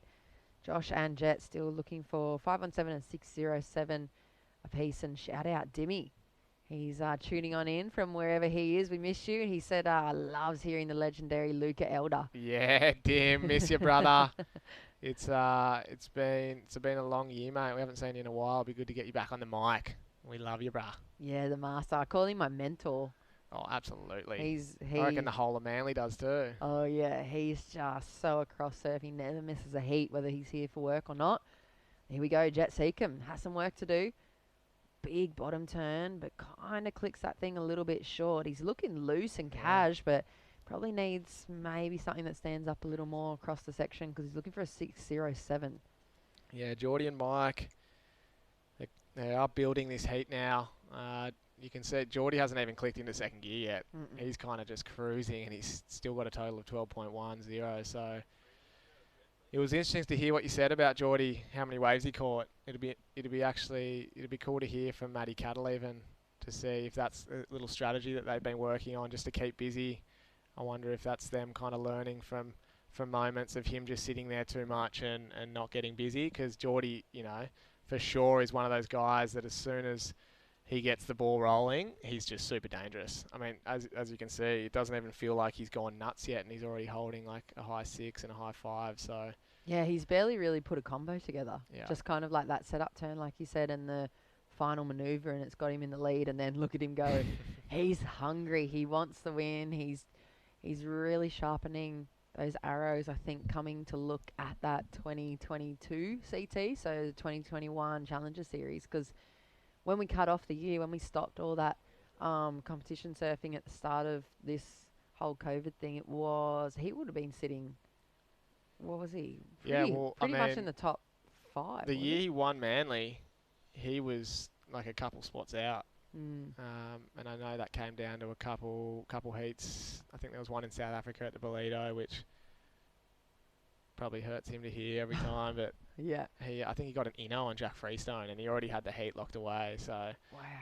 Josh and Jet still looking for 5.17 and 6.07 apiece. And shout out Dimmy. He's tuning on in from wherever he is. We miss you. He said loves hearing the legendary Luca Elder. Yeah, Dim, miss you, brother. It's been a long year, mate. We haven't seen you in a while. It'll be good to get you back on the mic. We love you, brah. Yeah, the master. I call him my mentor. Oh, absolutely. I reckon the whole of Manly does too. Oh, yeah. He's just so across surfing. Never misses a heat, whether he's here for work or not. Here we go. Jet Seacombe has some work to do. Big bottom turn, but kind of clicks that thing a little bit short. He's looking loose and cash, but probably needs maybe something that stands up a little more across the section because he's looking for a 6.07. Yeah, Geordie and Mike, they are building this heat now. You can see Geordie hasn't even clicked into second gear yet. He's kind of just cruising, and he's still got a total of 12.10. So it was interesting to hear what you said about Geordie, how many waves he caught. It'd be cool to hear from Matty Cattle even to see if that's a little strategy that they've been working on just to keep busy. I wonder if that's them kind of learning from moments of him just sitting there too much and not getting busy, because Geordie, for sure is one of those guys that as soon as he gets the ball rolling, he's just super dangerous. I mean, as you can see, it doesn't even feel like he's gone nuts yet, and he's already holding like a high 6 and a high 5. So Yeah, he's barely really put a combo together. Yeah. Just kind of like that setup turn, like you said, and the final maneuver, and it's got him in the lead. And then look at him go. He's hungry. He wants the win. He's really sharpening those arrows, I think, coming to look at that 2022 CT, so the 2021 Challenger Series, because when we cut off the year, when we stopped all that competition surfing at the start of this whole COVID thing, he would have been sitting, what was he? Pretty much in the top 5. The year he won Manly, he was like a couple spots out. And I know that came down to a couple heats. I think there was one in South Africa at the Bolito, which probably hurts him to hear every time. But yeah, I think he got an inno on Jack Freestone, and he already had the heat locked away. So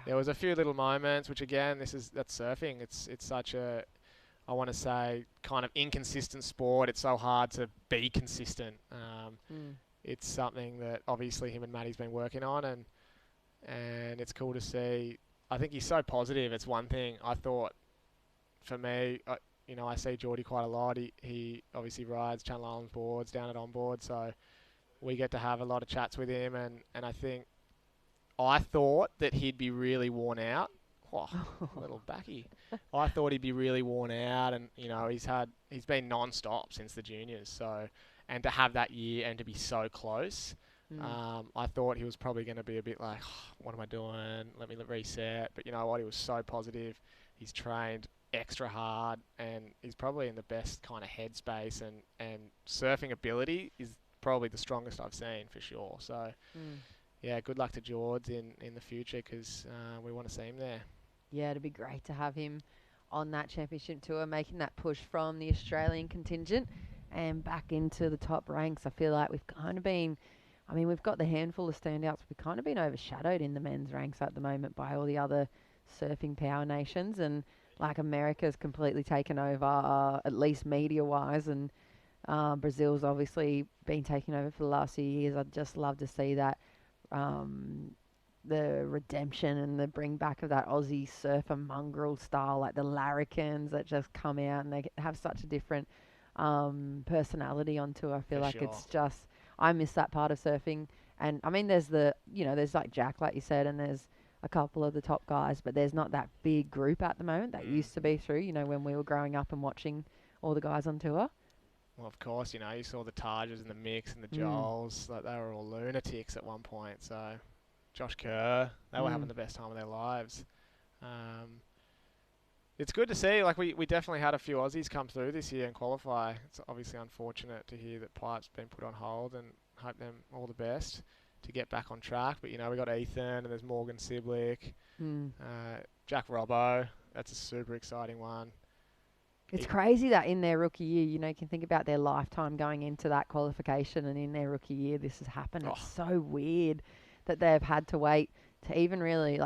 there was a few little moments, which again, that's surfing. It's such a, I want to say, kind of inconsistent sport. It's so hard to be consistent. It's something that obviously him and Matty's been working on, and it's cool to see. I think he's so positive. It's one thing. I thought, for me, I see Geordie quite a lot. He obviously rides Channel Islands boards down at Onboard, so we get to have a lot of chats with him. And I thought that he'd be really worn out. Oh, little backy. I thought he'd be really worn out, and he's been non-stop since the juniors. So, and to have that year and to be so close. I thought he was probably going to be a bit like, oh, what am I doing? Let me reset. But you know what? He was so positive. He's trained extra hard, and he's probably in the best kind of headspace, and surfing ability is probably the strongest I've seen for sure. So, yeah, good luck to George in the future, because we want to see him there. Yeah, it'd be great to have him on that championship tour, making that push from the Australian contingent and back into the top ranks. I feel like we've kind of been... I mean, we've got the handful of standouts. We've kind of been overshadowed in the men's ranks at the moment by all the other surfing power nations, and like America's completely taken over, at least media-wise, and Brazil's obviously been taken over for the last few years. I'd just love to see that, the redemption and the bring back of that Aussie surfer mongrel style, like the larrikins that just come out and they have such a different personality on tour. I feel like it's just... I miss that part of surfing. And I mean, there's there's like Jack, like you said, and there's a couple of the top guys, but there's not that big group at the moment that used to be through, when we were growing up and watching all the guys on tour. Well, of course, you saw the Tajas and the Mix and the Joels, like they were all lunatics at one point. So Josh Kerr, they were having the best time of their lives. It's good to see. Like we definitely had a few Aussies come through this year and qualify. It's obviously unfortunate to hear that Pipe's been put on hold, and hope them all the best to get back on track. But we got Ethan, and there's Morgan Siblick, Jack Robbo. That's a super exciting one. It's crazy that in their rookie year, you can think about their lifetime going into that qualification, and in their rookie year, this has happened. It's so weird that they've had to wait to even really,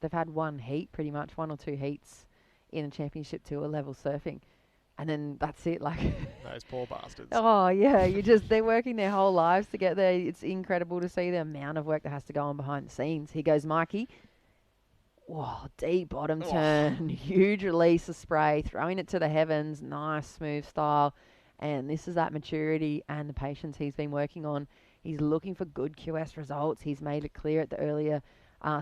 they've had one heat, pretty much, 1 or 2 heats in a championship tour level surfing, and then that's it. Those poor bastards. Oh yeah, they're working their whole lives to get there. It's incredible to see the amount of work that has to go on behind the scenes. Here goes Mikey. Whoa, deep bottom turn, huge release of spray, throwing it to the heavens, nice smooth style. And this is that maturity and the patience he's been working on. He's looking for good QS results. He's made it clear at the earlier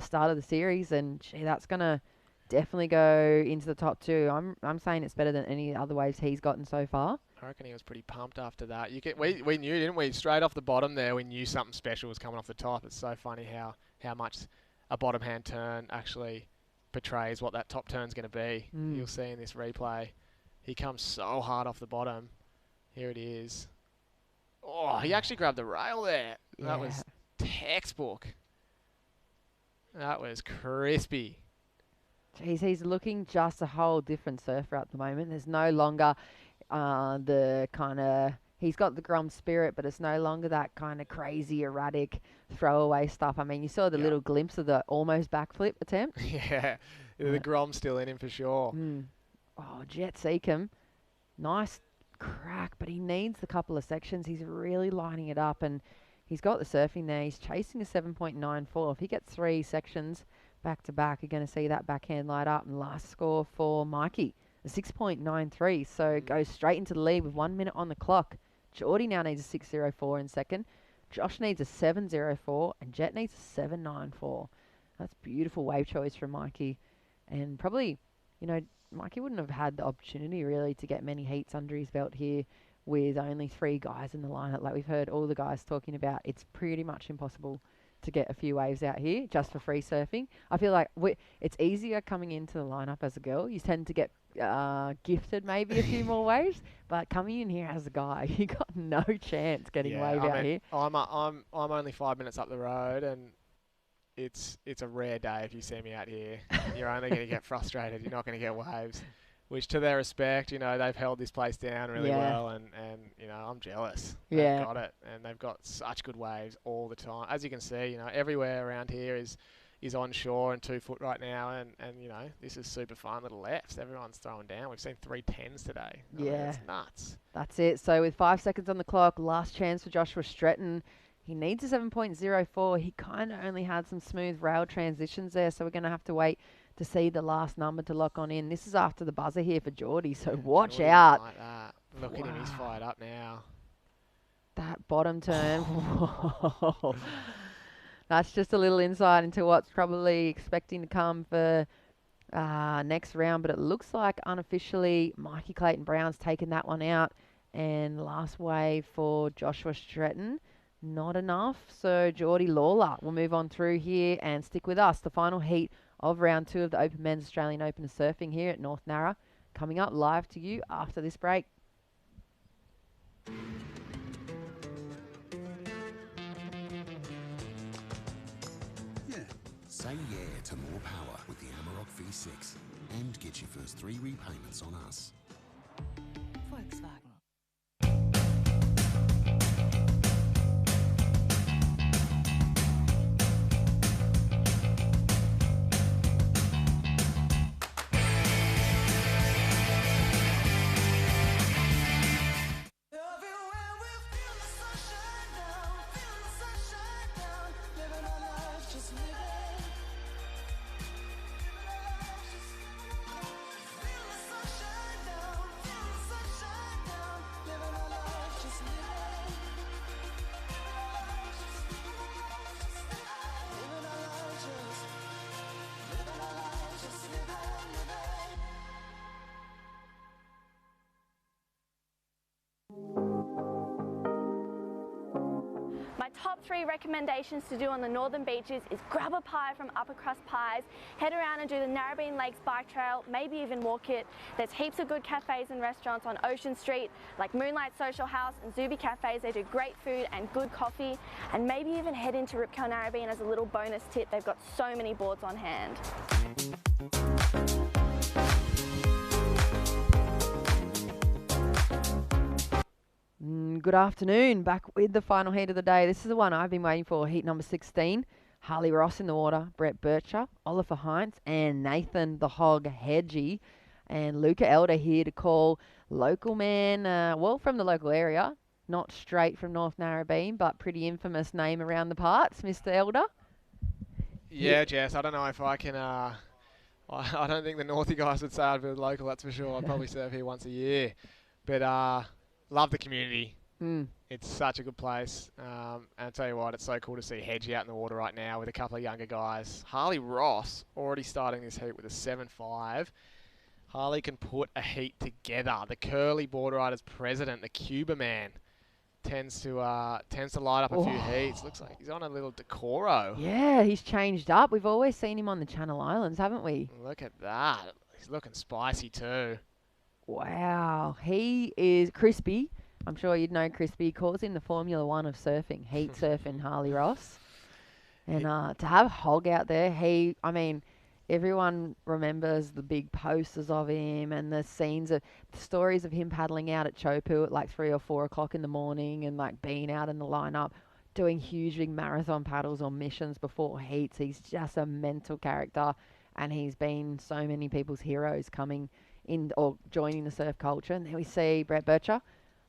start of the series, and that's gonna definitely go into the top 2. I'm saying it's better than any other waves he's gotten so far. I reckon he was pretty pumped after that. We knew, didn't we? Straight off the bottom there, we knew something special was coming off the top. It's so funny how much a bottom hand turn actually portrays what that top turn's going to be. You'll see in this replay. He comes so hard off the bottom. Here it is. Oh, he actually grabbed the rail there. Yeah. That was textbook. That was crispy. Jeez, he's looking just a whole different surfer at the moment. There's no longer the kind of... He's got the Grom spirit, but it's no longer that kind of crazy, erratic, throwaway stuff. I mean, you saw the little glimpse of the almost backflip attempt. Yeah, the Grom's still in him for sure. Oh, Jet Seacom. Nice crack, but he needs a couple of sections. He's really lining it up, and he's got the surfing there. He's chasing a 7.94. If he gets 3 sections back to back. You're going to see that backhand light up. And last score for Mikey, a 6.93. So goes straight into the lead with 1 minute on the clock. Geordie now needs a 6.04 in second. Josh needs a 7.04 and Jet needs a 7.94. That's beautiful wave choice from Mikey. And probably, Mikey wouldn't have had the opportunity really to get many heats under his belt here with only 3 guys in the lineup. Like we've heard all the guys talking about, it's pretty much impossible to get a few waves out here just for free surfing. I feel like it's easier coming into the lineup as a girl. You tend to get gifted maybe a few more waves, but coming in here as a guy, you got no chance getting wave out here. I'm only 5 minutes up the road, and it's a rare day if you see me out here. You're only going to get frustrated. You're not going to get waves. Which, to their respect, they've held this place down really well, and I'm jealous. Yeah. They've got it, and they've got such good waves all the time. As you can see, everywhere around here is on shore and 2 foot right now, and this is super fun. Little lefts, everyone's throwing down. We've seen 3 10s today. It's nuts. That's it. So with 5 seconds on the clock, last chance for Joshua Stretton. He needs a 7.04. He kind of only had some smooth rail transitions there, so we're going to have to wait to see the last number to lock on in. This is after the buzzer here for Geordie, so watch out. Like that. Look at him, he's fired up now. That bottom turn. That's just a little insight into what's probably expecting to come for next round, but it looks like unofficially Mikey Clayton Brown's taken that one out. And last wave for Joshua Stretton. Not enough. So Geordie Lawler will move on through here and stick with us. The final heat of round 2 of the Open Men's Australian Open of Surfing here at North Narra. Coming up live to you after this break. Yeah. Say yeah to more power with the Amarok V6 and get your first 3 repayments on us. Volkswagen. My top 3 recommendations to do on the northern beaches is grab a pie from Upper Crust Pies, head around and do the Narrabeen Lakes bike trail, maybe even walk it. There's heaps of good cafes and restaurants on Ocean Street, like Moonlight Social House and Zuby Cafes. They do great food and good coffee, and maybe even head into Rip Curl Narrabeen as a little bonus tip. They've got so many boards on hand. Good afternoon, back with the final heat of the day. This is the one I've been waiting for, heat number 16. Harley Ross in the water, Brett Bircher, Oliver Heinz, and Nathan the Hog Hedgie. And Luca Elder here to call local man, from the local area, not straight from North Narrabeen, but pretty infamous name around the parts, Mr. Elder. Yeah, Jess, I don't know if I can... I don't think the Northie guys would say I'd be local, that's for sure. I'd probably surf here once a year. But love the community. It's such a good place. And I tell you what, it's so cool to see Hedgie out in the water right now with a couple of younger guys. Harley Ross already starting this heat with a 7.5. Harley can put a heat together. The curly board riders president, the Cuba man, tends to light up a few heats. Looks like he's on a little Decoro. Yeah, he's changed up. We've always seen him on the Channel Islands, haven't we? Look at that. He's looking spicy too. Wow, he is crispy. I'm sure you'd know Crispy. He calls him the Formula One of surfing, heat surfing Harley Ross. And to have Hog out there, everyone remembers the big posters of him and the stories of him paddling out at Chopu at like 3 or 4 o'clock in the morning and like being out in the lineup, doing huge big marathon paddles or missions before heats. He's just a mental character, and he's been so many people's heroes coming in or joining the surf culture. And there we see Brett Bircher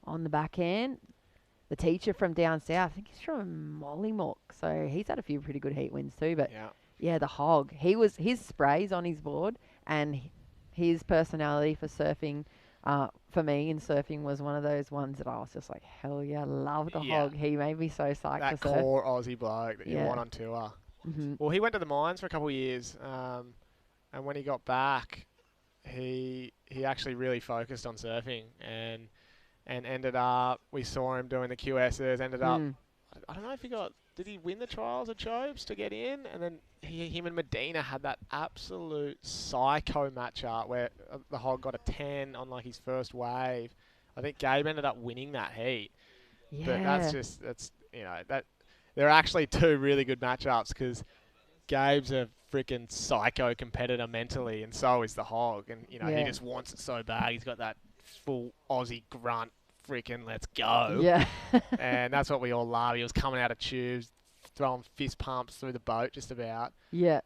on the backhand, the teacher from down south. I think he's from Mollymook, so he's had a few pretty good heat wins too. But Yeah, the hog. His sprays on his board and his personality for surfing, for me in surfing was one of those ones that I was just like, hell yeah, love the Yeah. hog. He made me so psyched That to surf. core Aussie bloke that you Yeah. want on tour. Mhm. Well, he went to the mines for a couple of years, and when he got back, he actually really focused on surfing and ended up. We saw him doing the QSs. Ended up. I don't know if did he win the trials at Jobs to get in? And then him and Medina had that absolute psycho matchup where the hog got a 10 on like his first wave. I think Gabe ended up winning that heat. But that's that they're actually two really good matchups because Gabe's a freaking psycho competitor mentally, and so is the hog. And he just wants it so bad. He's got that full Aussie grunt. Freaking let's go. Yeah. And that's what we all love. He was coming out of tubes, throwing fist pumps through the boat just about. Yeah.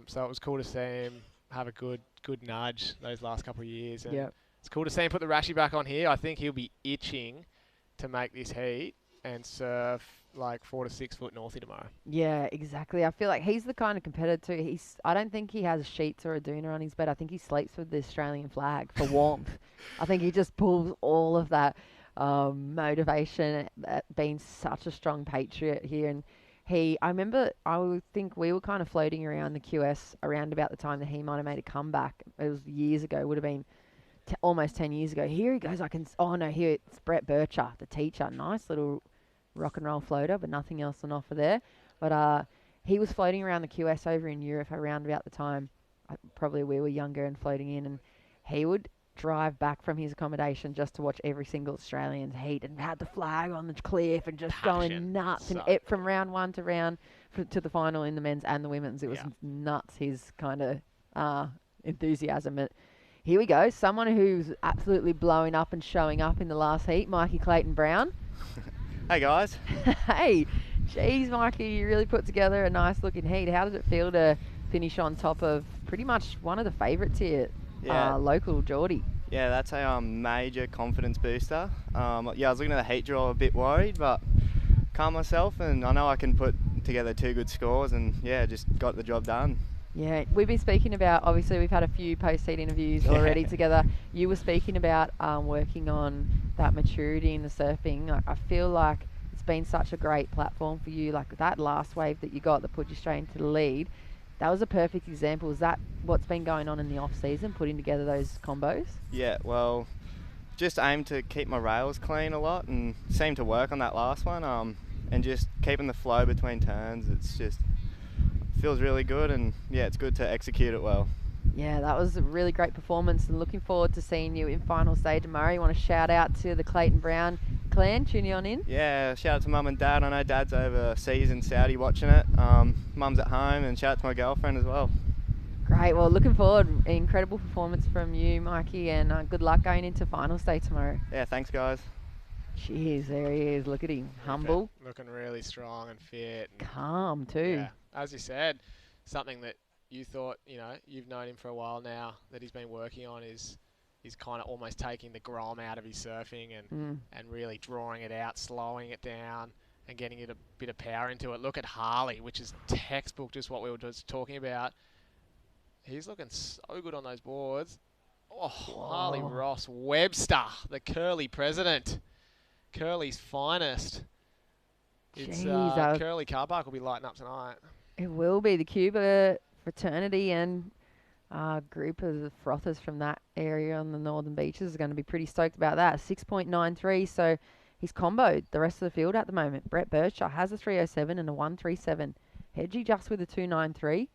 So it was cool to see him have a good nudge those last couple of years. And Yep. it's cool to see him put the Rashi back on here. I think he'll be itching to make this heat and surf like 4 to 6 foot Northie tomorrow. Yeah, exactly. I feel like he's the kind of competitor too. I don't think he has sheets or a doona on his bed. I think he sleeps with the Australian flag for warmth. I think he just pulls all of that motivation at being such a strong patriot here. And I think we were kind of floating around the QS around about the time that he might have made a comeback. It was years ago. Would have been almost 10 years ago. Here he goes. Here it's Brett Bircher, the teacher. Nice little rock and roll floater, but nothing else on offer there. But he was floating around the QS over in Europe around about the time probably we were younger and floating in, and he would drive back from his accommodation just to watch every single Australian's heat and had the flag on the cliff and just going nuts. And from round one to to the final in the men's and the women's, it was nuts, his kind of enthusiasm. But here we go. Someone who's absolutely blowing up and showing up in the last heat, Mikey Clayton-Brown. Hey guys. Hey, geez, Mikey, you really put together a nice looking heat. How did it feel to finish on top of pretty much one of the favourites here, local Geordie? Yeah, that's a major confidence booster. I was looking at the heat draw a bit worried, but calm myself, and I know I can put together 2 good scores, and just got the job done. Yeah, we've been speaking about, obviously we've had a few post-heat interviews already together. You were speaking about working on that maturity in the surfing. I feel like it's been such a great platform for you. Like that last wave that you got that put you straight into the lead, that was a perfect example. Is that what's been going on in the off-season, putting together those combos? Yeah, well, just aim to keep my rails clean a lot and seem to work on that last one, and just keeping the flow between turns. It's just feels really good, and it's good to execute it well. Yeah, that was a really great performance, and looking forward to seeing you in final stage tomorrow. You want to shout out to the Clayton-Brown clan tuning on in? Yeah, shout out to Mum and Dad. I know Dad's overseas in Saudi watching it. Mum's at home, and shout out to my girlfriend as well. Great, well looking forward. Incredible performance from you, Mikey, and good luck going into finals day tomorrow. Yeah, thanks guys. Cheers, there he is. Look at him, humble. Looking really strong and fit. And calm too. Yeah, as you said, something that you thought, you've known him for a while now, that he's been working on is kind of almost taking the grom out of his surfing and really drawing it out, slowing it down and getting it a bit of power into it. Look at Harley, which is textbook, just what we were just talking about. He's looking so good on those boards. Oh, whoa. Harley Ross Webster, the Curly president. Curly's finest. It's Curly car park will be lighting up tonight. It will be. The Cuba fraternity and group of frothers from that area on the northern beaches are going to be pretty stoked about that. 6.93, so he's comboed the rest of the field at the moment. Brett Bircher has a 307 and a 137. Hedgie just with a 293,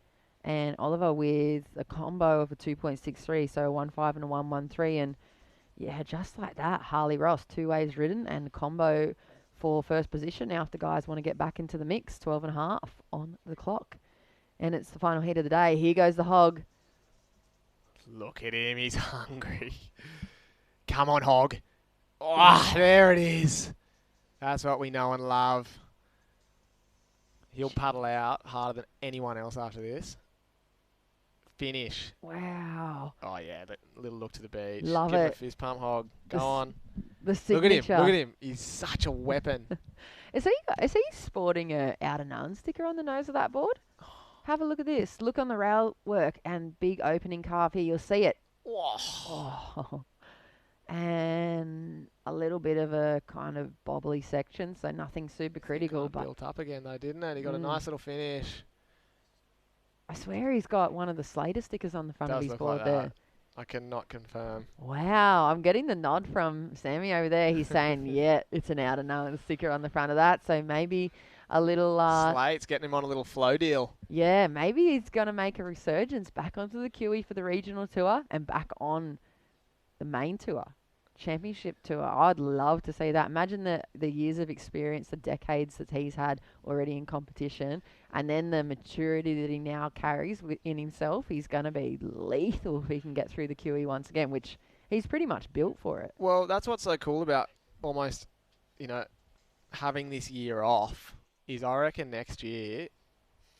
and Oliver with a combo of a 2.63, so a 1.5 and a 1.13. And yeah, just like that, Harley Ross, 2 waves ridden and combo for first position. Now if the guys want to get back into the mix, 12.5 on the clock. And it's the final heat of the day. Here goes the hog. Look at him, he's hungry. Come on, hog. Oh, there it is. That's what we know and love. He'll paddle out harder than anyone else after this. Finish. Wow. Oh, yeah, that little look to the beach. Love Give him it. a fist pump, hog. Go on. The signature. Look at him. He's such a weapon. Is he sporting a out of none sticker on the nose of that board? Have a look at this. Look on the rail work and big opening carve here. You'll see it. Oh. And a little bit of a kind of bobbly section, so nothing super critical. But built up again though, didn't it? He got a Mm. nice little finish. I swear he's got one of the Slater stickers on the front of Does his look board like there. that. I cannot confirm. Wow, I'm getting the nod from Sammy over there. He's saying, yeah, it's an out of known sticker on the front of that. So maybe a little... Slate's getting him on a little flow deal. Yeah, maybe he's going to make a resurgence back onto the QE for the regional tour and back on the main tour, championship tour. I'd love to see that. Imagine the years of experience, the decades that he's had already in competition, and then the maturity that he now carries in himself. He's going to be lethal if he can get through the QE once again, which he's pretty much built for it. Well, that's what's so cool about almost, having this year off is I reckon next year,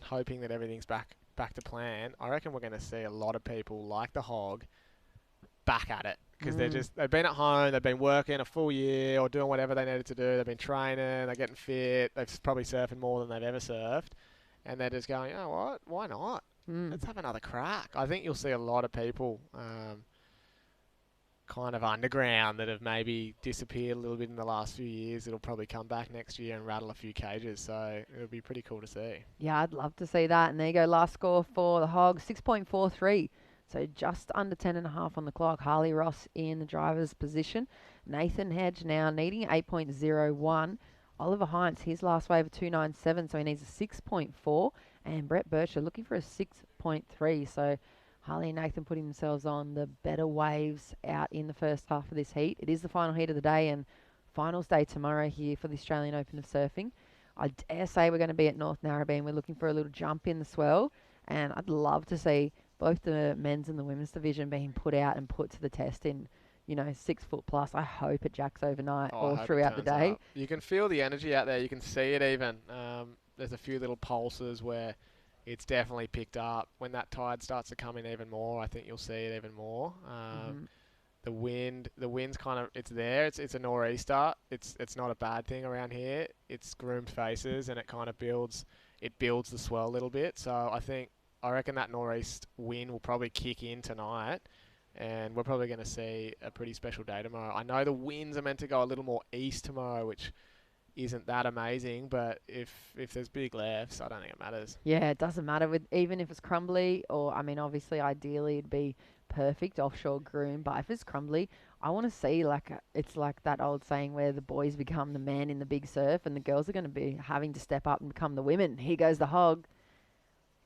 hoping that everything's back to plan, I reckon we're going to see a lot of people like the Hog back at it. Because they've been at home, they've been working a full year or doing whatever they needed to do. They've been training, they're getting fit. They've probably surfing more than they've ever surfed. And they're just going, oh, what? Why not? Let's have another crack. I think you'll see a lot of people kind of underground that have maybe disappeared a little bit in the last few years. It'll probably come back next year and rattle a few cages. So it'll be pretty cool to see. Yeah, I'd love to see that. And there you go, last score for the Hog, 6.43. So just under 10.5 on the clock. Harley Ross in the driver's position. Nathan Hedge now needing 8.01. Oliver Heinz, his last wave of 2.97, so he needs a 6.4. And Brett Bircher looking for a 6.3. So Harley and Nathan putting themselves on the better waves out in the first half of this heat. It is the final heat of the day and finals day tomorrow here for the Australian Open of Surfing. I dare say we're going to be at North Narrabeen. We're looking for a little jump in the swell. And I'd love to see both the men's and the women's division being put out and put to the test in, 6 foot plus. I hope it jacks overnight or throughout the day. Up. You can feel the energy out there. You can see it even. There's a few little pulses where it's definitely picked up. When that tide starts to come in even more, I think you'll see it even more. The wind's kind of, it's there. It's a nor'easter. It's not a bad thing around here. It's groomed faces and it kind of builds the swell a little bit. So I reckon that nor'east wind will probably kick in tonight, and we're probably going to see a pretty special day tomorrow. I know the winds are meant to go a little more east tomorrow, which isn't that amazing, but if there's big lefts, I don't think it matters. Yeah, it doesn't matter even if it's crumbly, or obviously ideally it'd be perfect offshore groom, but if it's crumbly, I want to see it's like that old saying where the boys become the man in the big surf and the girls are going to be having to step up and become the women. Here goes the Hog.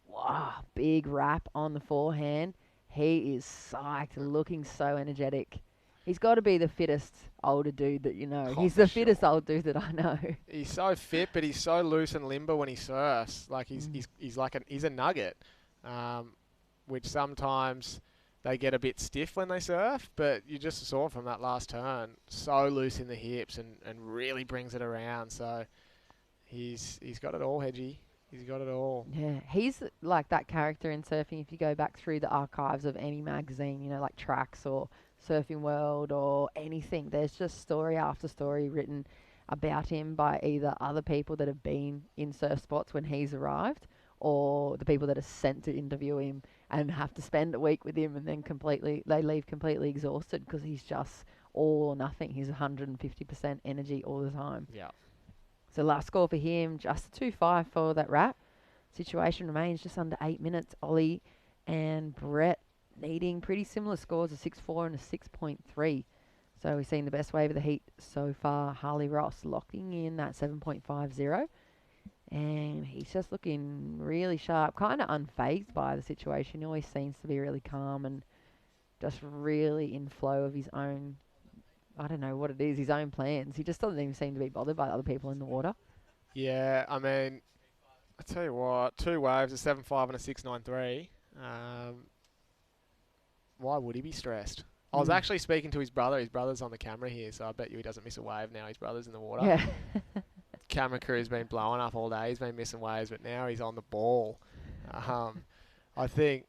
Wow, big wrap on the forehand. He is psyched, looking so energetic. He's got to be the fittest older dude that you know. Oh, he's the fittest old dude that I know. He's so fit, but he's so loose and limber when he surfs. Like he's a nugget, which sometimes they get a bit stiff when they surf. But you just saw from that last turn, so loose in the hips and really brings it around. So he's got it all, Hedgie. He's got it all. Yeah, he's like that character in surfing. If you go back through the archives of any magazine, like Tracks or Surfing World or anything, there's just story after story written about him by either other people that have been in surf spots when he's arrived, or the people that are sent to interview him and have to spend a week with him, and then they leave completely exhausted because he's just all or nothing. He's 150% energy all the time. Yeah. So last score for him, just a 2.5 for that wrap. Situation remains just under 8 minutes. Ollie and Brett needing pretty similar scores, a 6.4 and a 6.3. So we've seen the best wave of the heat so far. Harley Ross locking in that 7.50. And he's just looking really sharp, kind of unfazed by the situation. He always seems to be really calm and just really in flow of his own, I don't know what it is, his own plans. He just doesn't even seem to be bothered by other people in the water. Yeah, I mean, I tell you what, 2 waves, a 7.5 and a 6.93. Why would he be stressed? I was actually speaking to his brother. His brother's on the camera here, so I bet you he doesn't miss a wave now. His brother's in the water. Yeah. Camera crew's been blowing up all day. He's been missing waves, but now he's on the ball. I think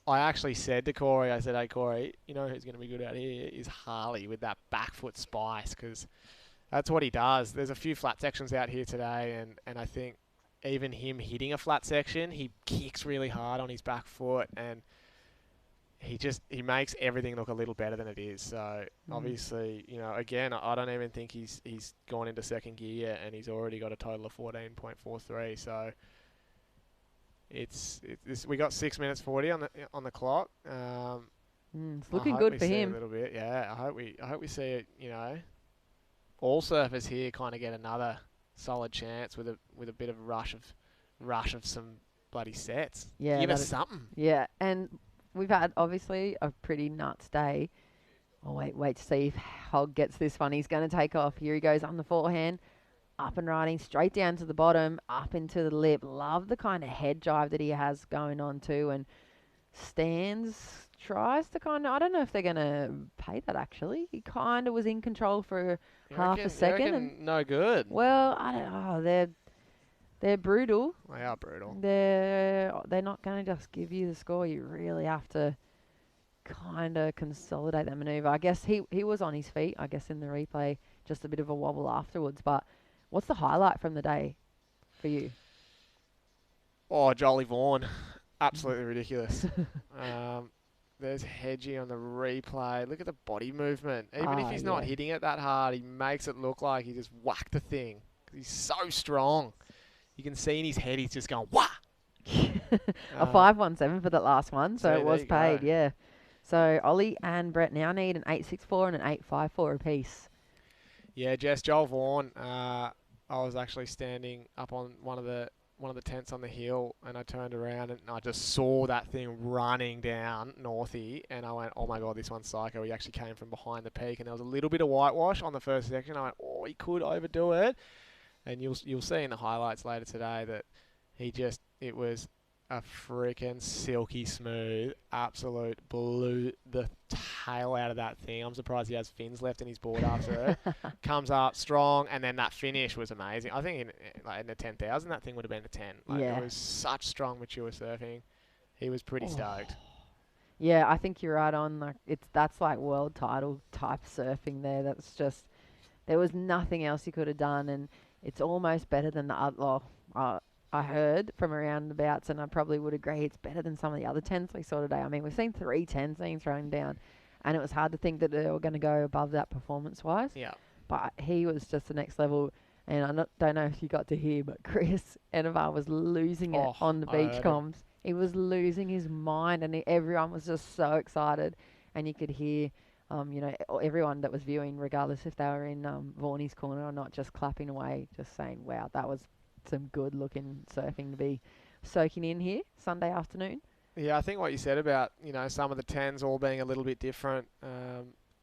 I actually said to Corey, I said, hey, Corey, you know who's going to be good out here is Harley with that back foot spice, because that's what he does. There's a few flat sections out here today, and I think even him hitting a flat section, he kicks really hard on his back foot, and he makes everything look a little better than it is. So obviously, again, I don't even think he's gone into second gear yet, and he's already got a total of 14.43. So we got 6 minutes 40 on the clock. It's looking good for him. A little bit, yeah. I hope we see it. All surfers here kind of get another solid chance with a bit of rush of some bloody sets. Yeah, give us something. Yeah, and we've had obviously a pretty nuts day. Oh wait to see if Hogg gets this one. He's going to take off. Here he goes on the forehand, up and riding straight down to the bottom, up into the lip. Love the kind of head drive that he has going on too, and tries to kind of, I don't know if they're going to pay that actually. He kind of was in control for half a second. And no good. Well, I don't know. They're brutal. They are brutal. They're not going to just give you the score. You really have to kind of consolidate that maneuver. I guess he was on his feet, I guess, in the replay. Just a bit of a wobble afterwards. But what's the highlight from the day for you? Oh, Jolly Vaughan. Absolutely ridiculous. There's Hedgie on the replay. Look at the body movement. Even if he's not hitting it that hard, he makes it look like he just whacked the thing. He's so strong. You can see in his head he's just going, wah! A 5.17 for that last one, so see, it was there you paid, go. yeah. So Ollie and Brett now need an 8.64 and an 8.54 apiece. Yeah, Jess, Joel Vaughan. I was actually standing up on one of the tents on the hill, and I turned around and I just saw that thing running down Northy, and I went, oh my god, this one's psycho. He actually came from behind the peak, and there was a little bit of whitewash on the first section. I went, oh, he could overdo it. And you'll see in the highlights later today that it was a freaking silky smooth, absolute blew the tail out of that thing. I'm surprised he has fins left in his board after it. Comes up strong, and then that finish was amazing. I think in the 10,000, that thing would have been a 10. Yeah. It was such strong, mature surfing. He was pretty stoked. Yeah, I think you're right on. That's like world title type surfing there. That's just, there was nothing else he could have done, and it's almost better than the other. I heard from around the bouts, and I probably would agree, it's better than some of the other 10s we saw today. I mean, we've seen 3 10s being thrown down, and it was hard to think that they were going to go above that performance-wise. Yeah. But he was just the next level, and don't know if you got to hear, but Chris Enovar was losing it on the beach comms. He was losing his mind, and everyone was just so excited, and you could hear everyone that was viewing, regardless if they were in Vaughany's corner or not, just clapping away, just saying, wow, that was some good-looking surfing to be soaking in here Sunday afternoon. Yeah, I think what you said about, some of the 10s all being a little bit different,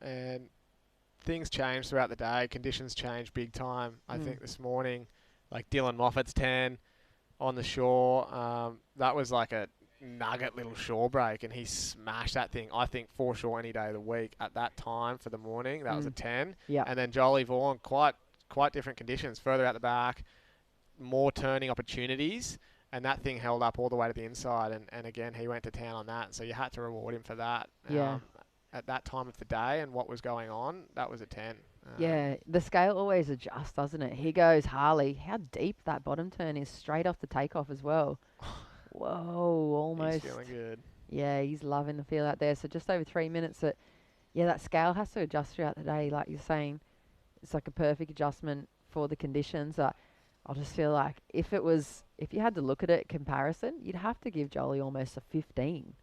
and things changed throughout the day. Conditions changed big time. I think this morning, like Dylan Moffat's 10 on the shore, that was like a nugget little shore break, and he smashed that thing. I think foreshore any day of the week at that time for the morning. That was a 10. Yeah. And then Jolly Vaughan, quite different conditions, further out the back, more turning opportunities, and that thing held up all the way to the inside, and again he went to town on that, so you had to reward him for that. Yeah. At that time of the day and what was going on, that was a 10. Yeah, the scale always adjusts, doesn't it? Here goes Harley. How deep that bottom turn is, straight off the takeoff as well. Whoa, almost. He's feeling good. Yeah, he's loving the feel out there. So just over 3 minutes. That scale has to adjust throughout the day, like you're saying. It's like a perfect adjustment for the conditions. I'll just feel like if you had to look at it comparison, you'd have to give Jolly almost a 15.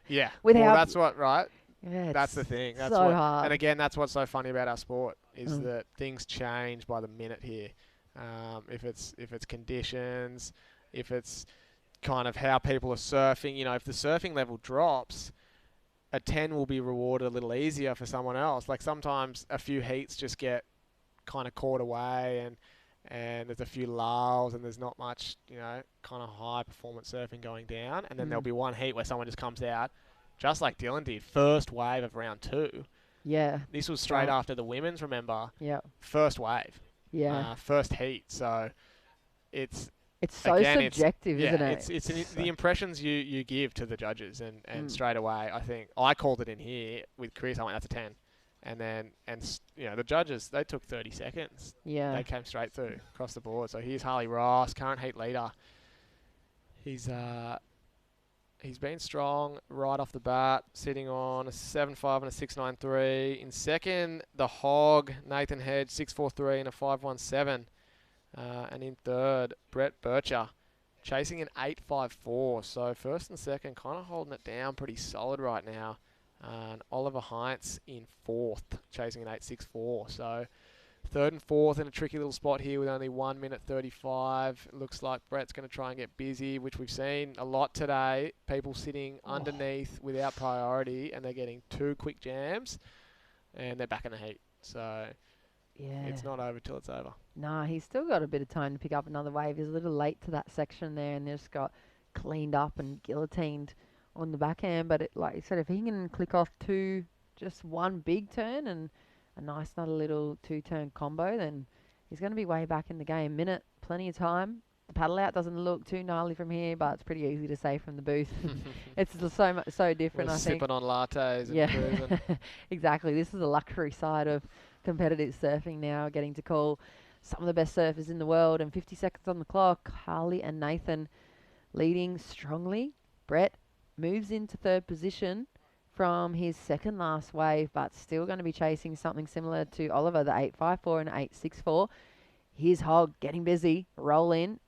Yeah. Without, well, that's what, right? Yeah, that's the thing. That's so hard. And again, that's what's so funny about our sport is that things change by the minute here. If it's conditions, if it's kind of how people are surfing, if the surfing level drops, a 10 will be rewarded a little easier for someone else. Like sometimes a few heats just get kind of caught away, and there's a few lulls, and there's not much, kind of high performance surfing going down. And then there'll be one heat where someone just comes out, just like Dylan did, first wave of round 2. Yeah. This was straight after the women's, remember? Yeah. First wave. Yeah. First heat. So it's so again, subjective, isn't it? It's the impressions you give to the judges, and straight away, I think I called it in here with Chris. I went, that's a 10. And then, the judges, they took 30 seconds. Yeah. They came straight through across the board. So here's Harley Ross, current heat leader. He's been strong right off the bat, sitting on a 7.5 and a 6.93. In second, the Hog, Nathan Hedge, 6.43 and a 5.17. And in third, Brett Bircher, chasing an 8.54. So first and second, kind of holding it down pretty solid right now. And Oliver Heinz in fourth, chasing an 8.64. So third and fourth in a tricky little spot here with only 1 minute 35. It looks like Brett's going to try and get busy, which we've seen a lot today. People sitting underneath without priority, and they're getting 2 quick jams, and they're back in the heat. So Yeah. it's not over till it's over. Nah, he's still got a bit of time to pick up another wave. He's a little late to that section there, and just got cleaned up and guillotined on the backhand. But like you said, if he can click off just one big turn and a nice another little 2-turn combo, then he's going to be way back in the game. Minute, plenty of time. The paddle out doesn't look too gnarly from here, but it's pretty easy to say from the booth. It's so different, We're I think. sipping on lattes and Yeah, cruising. exactly. This is the luxury side of competitive surfing now, getting to call some of the best surfers in the world. And 50 seconds on the clock. Harley and Nathan leading strongly. Brett moves into third position from his second last wave, but still going to be chasing something similar to Oliver, the 8.54 and 8.64. Here's Hog getting busy, roll in.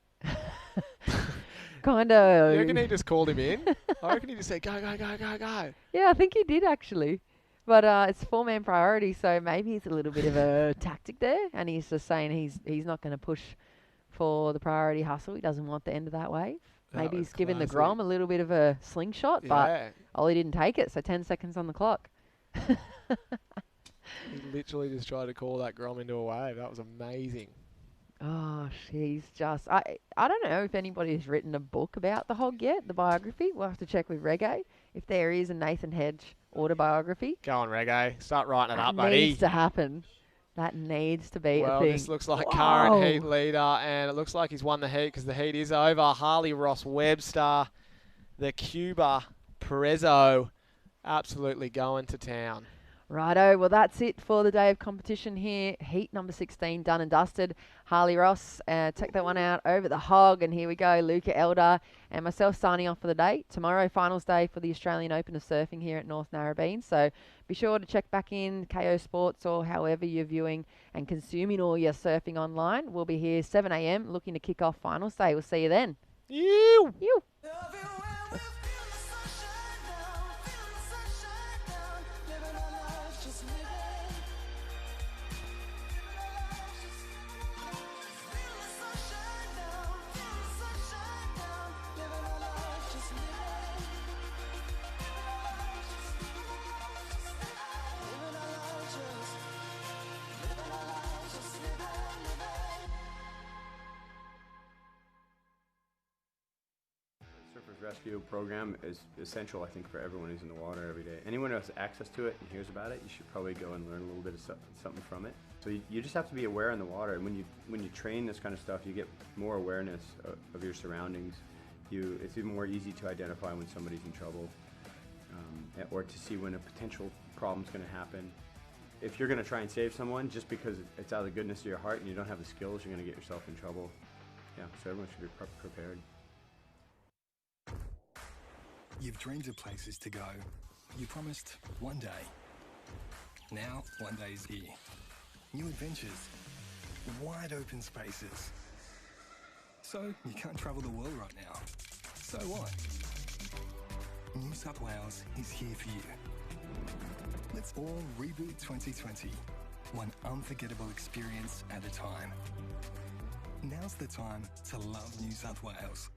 Kind of. You reckon he just called him in? I reckon he just said, go, go, go, go, go. Yeah, I think he did actually. But it's 4-man priority, so maybe it's a little bit of a tactic there, and he's just saying he's not going to push for the priority hustle. He doesn't want the end of that wave. Maybe he's giving the Grom a little bit of a slingshot, but Ollie didn't take it, so 10 seconds on the clock. He literally just tried to call that Grom into a wave. That was amazing. Oh, he's just... I don't know if anybody's written a book about the Hog yet, the biography. We'll have to check with Reggae if there is a Nathan Hedge autobiography. Go on, Reggae. Start writing it up, That buddy. needs to happen. That needs to be a thing. Well, this looks like current heat leader, and it looks like he's won the heat because the heat is over. Harley Ross Webster, the Cuba Perezzo, absolutely going to town. Righto, well that's it for the day of competition here. Heat number 16 done and dusted. Harley Ross, take that one out over the Hog, and here we go, Luca Elder and myself signing off for the day. Tomorrow, finals day for the Australian Open of Surfing here at North Narrabeen, so be sure to check back in KO Sports or however you're viewing and consuming all your surfing online. We'll be here 7 a.m. looking to kick off finals day. We'll see you then. You. Surfers Rescue program is essential, I think, for everyone who's in the water every day. Anyone who has access to it and hears about it, you should probably go and learn a little bit of something from it. So you just have to be aware in the water, and when you train this kind of stuff, you get more awareness of your surroundings. It's even more easy to identify when somebody's in trouble, or to see when a potential problem's going to happen. If you're going to try and save someone just because it's out of the goodness of your heart and you don't have the skills, you're going to get yourself in trouble. Yeah, so everyone should be prepared. You've dreamed of places to go. You promised one day. Now, one day is here. New adventures. Wide open spaces. So, you can't travel the world right now. So what? New South Wales is here for you. Let's all reboot 2020. One unforgettable experience at a time. Now's the time to love New South Wales.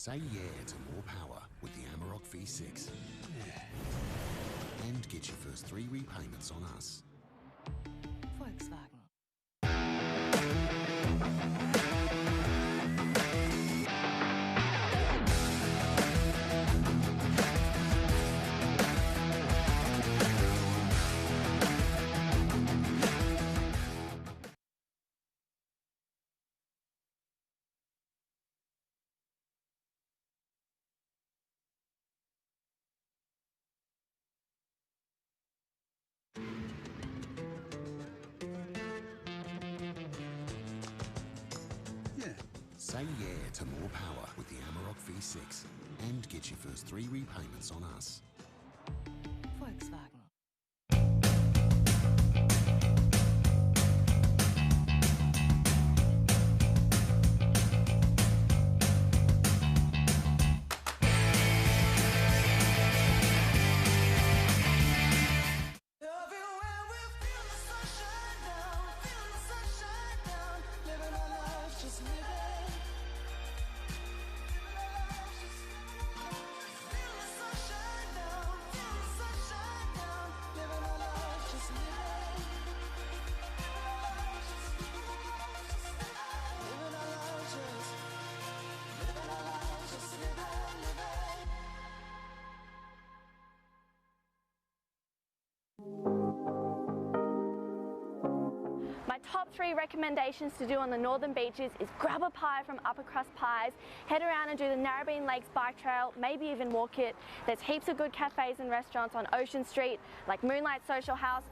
Say yeah to more power with the Amarok V6. And get your first 3 repayments on us. Volkswagen. Yeah. Say yeah to more power with the Amarok V6. And get your first 3 repayments on us. Volkswagen. My top 3 recommendations to do on the Northern Beaches is grab a pie from Upper Crust Pies, head around and do the Narrabeen Lakes Bike Trail, maybe even walk it. There's heaps of good cafes and restaurants on Ocean Street, like Moonlight Social House and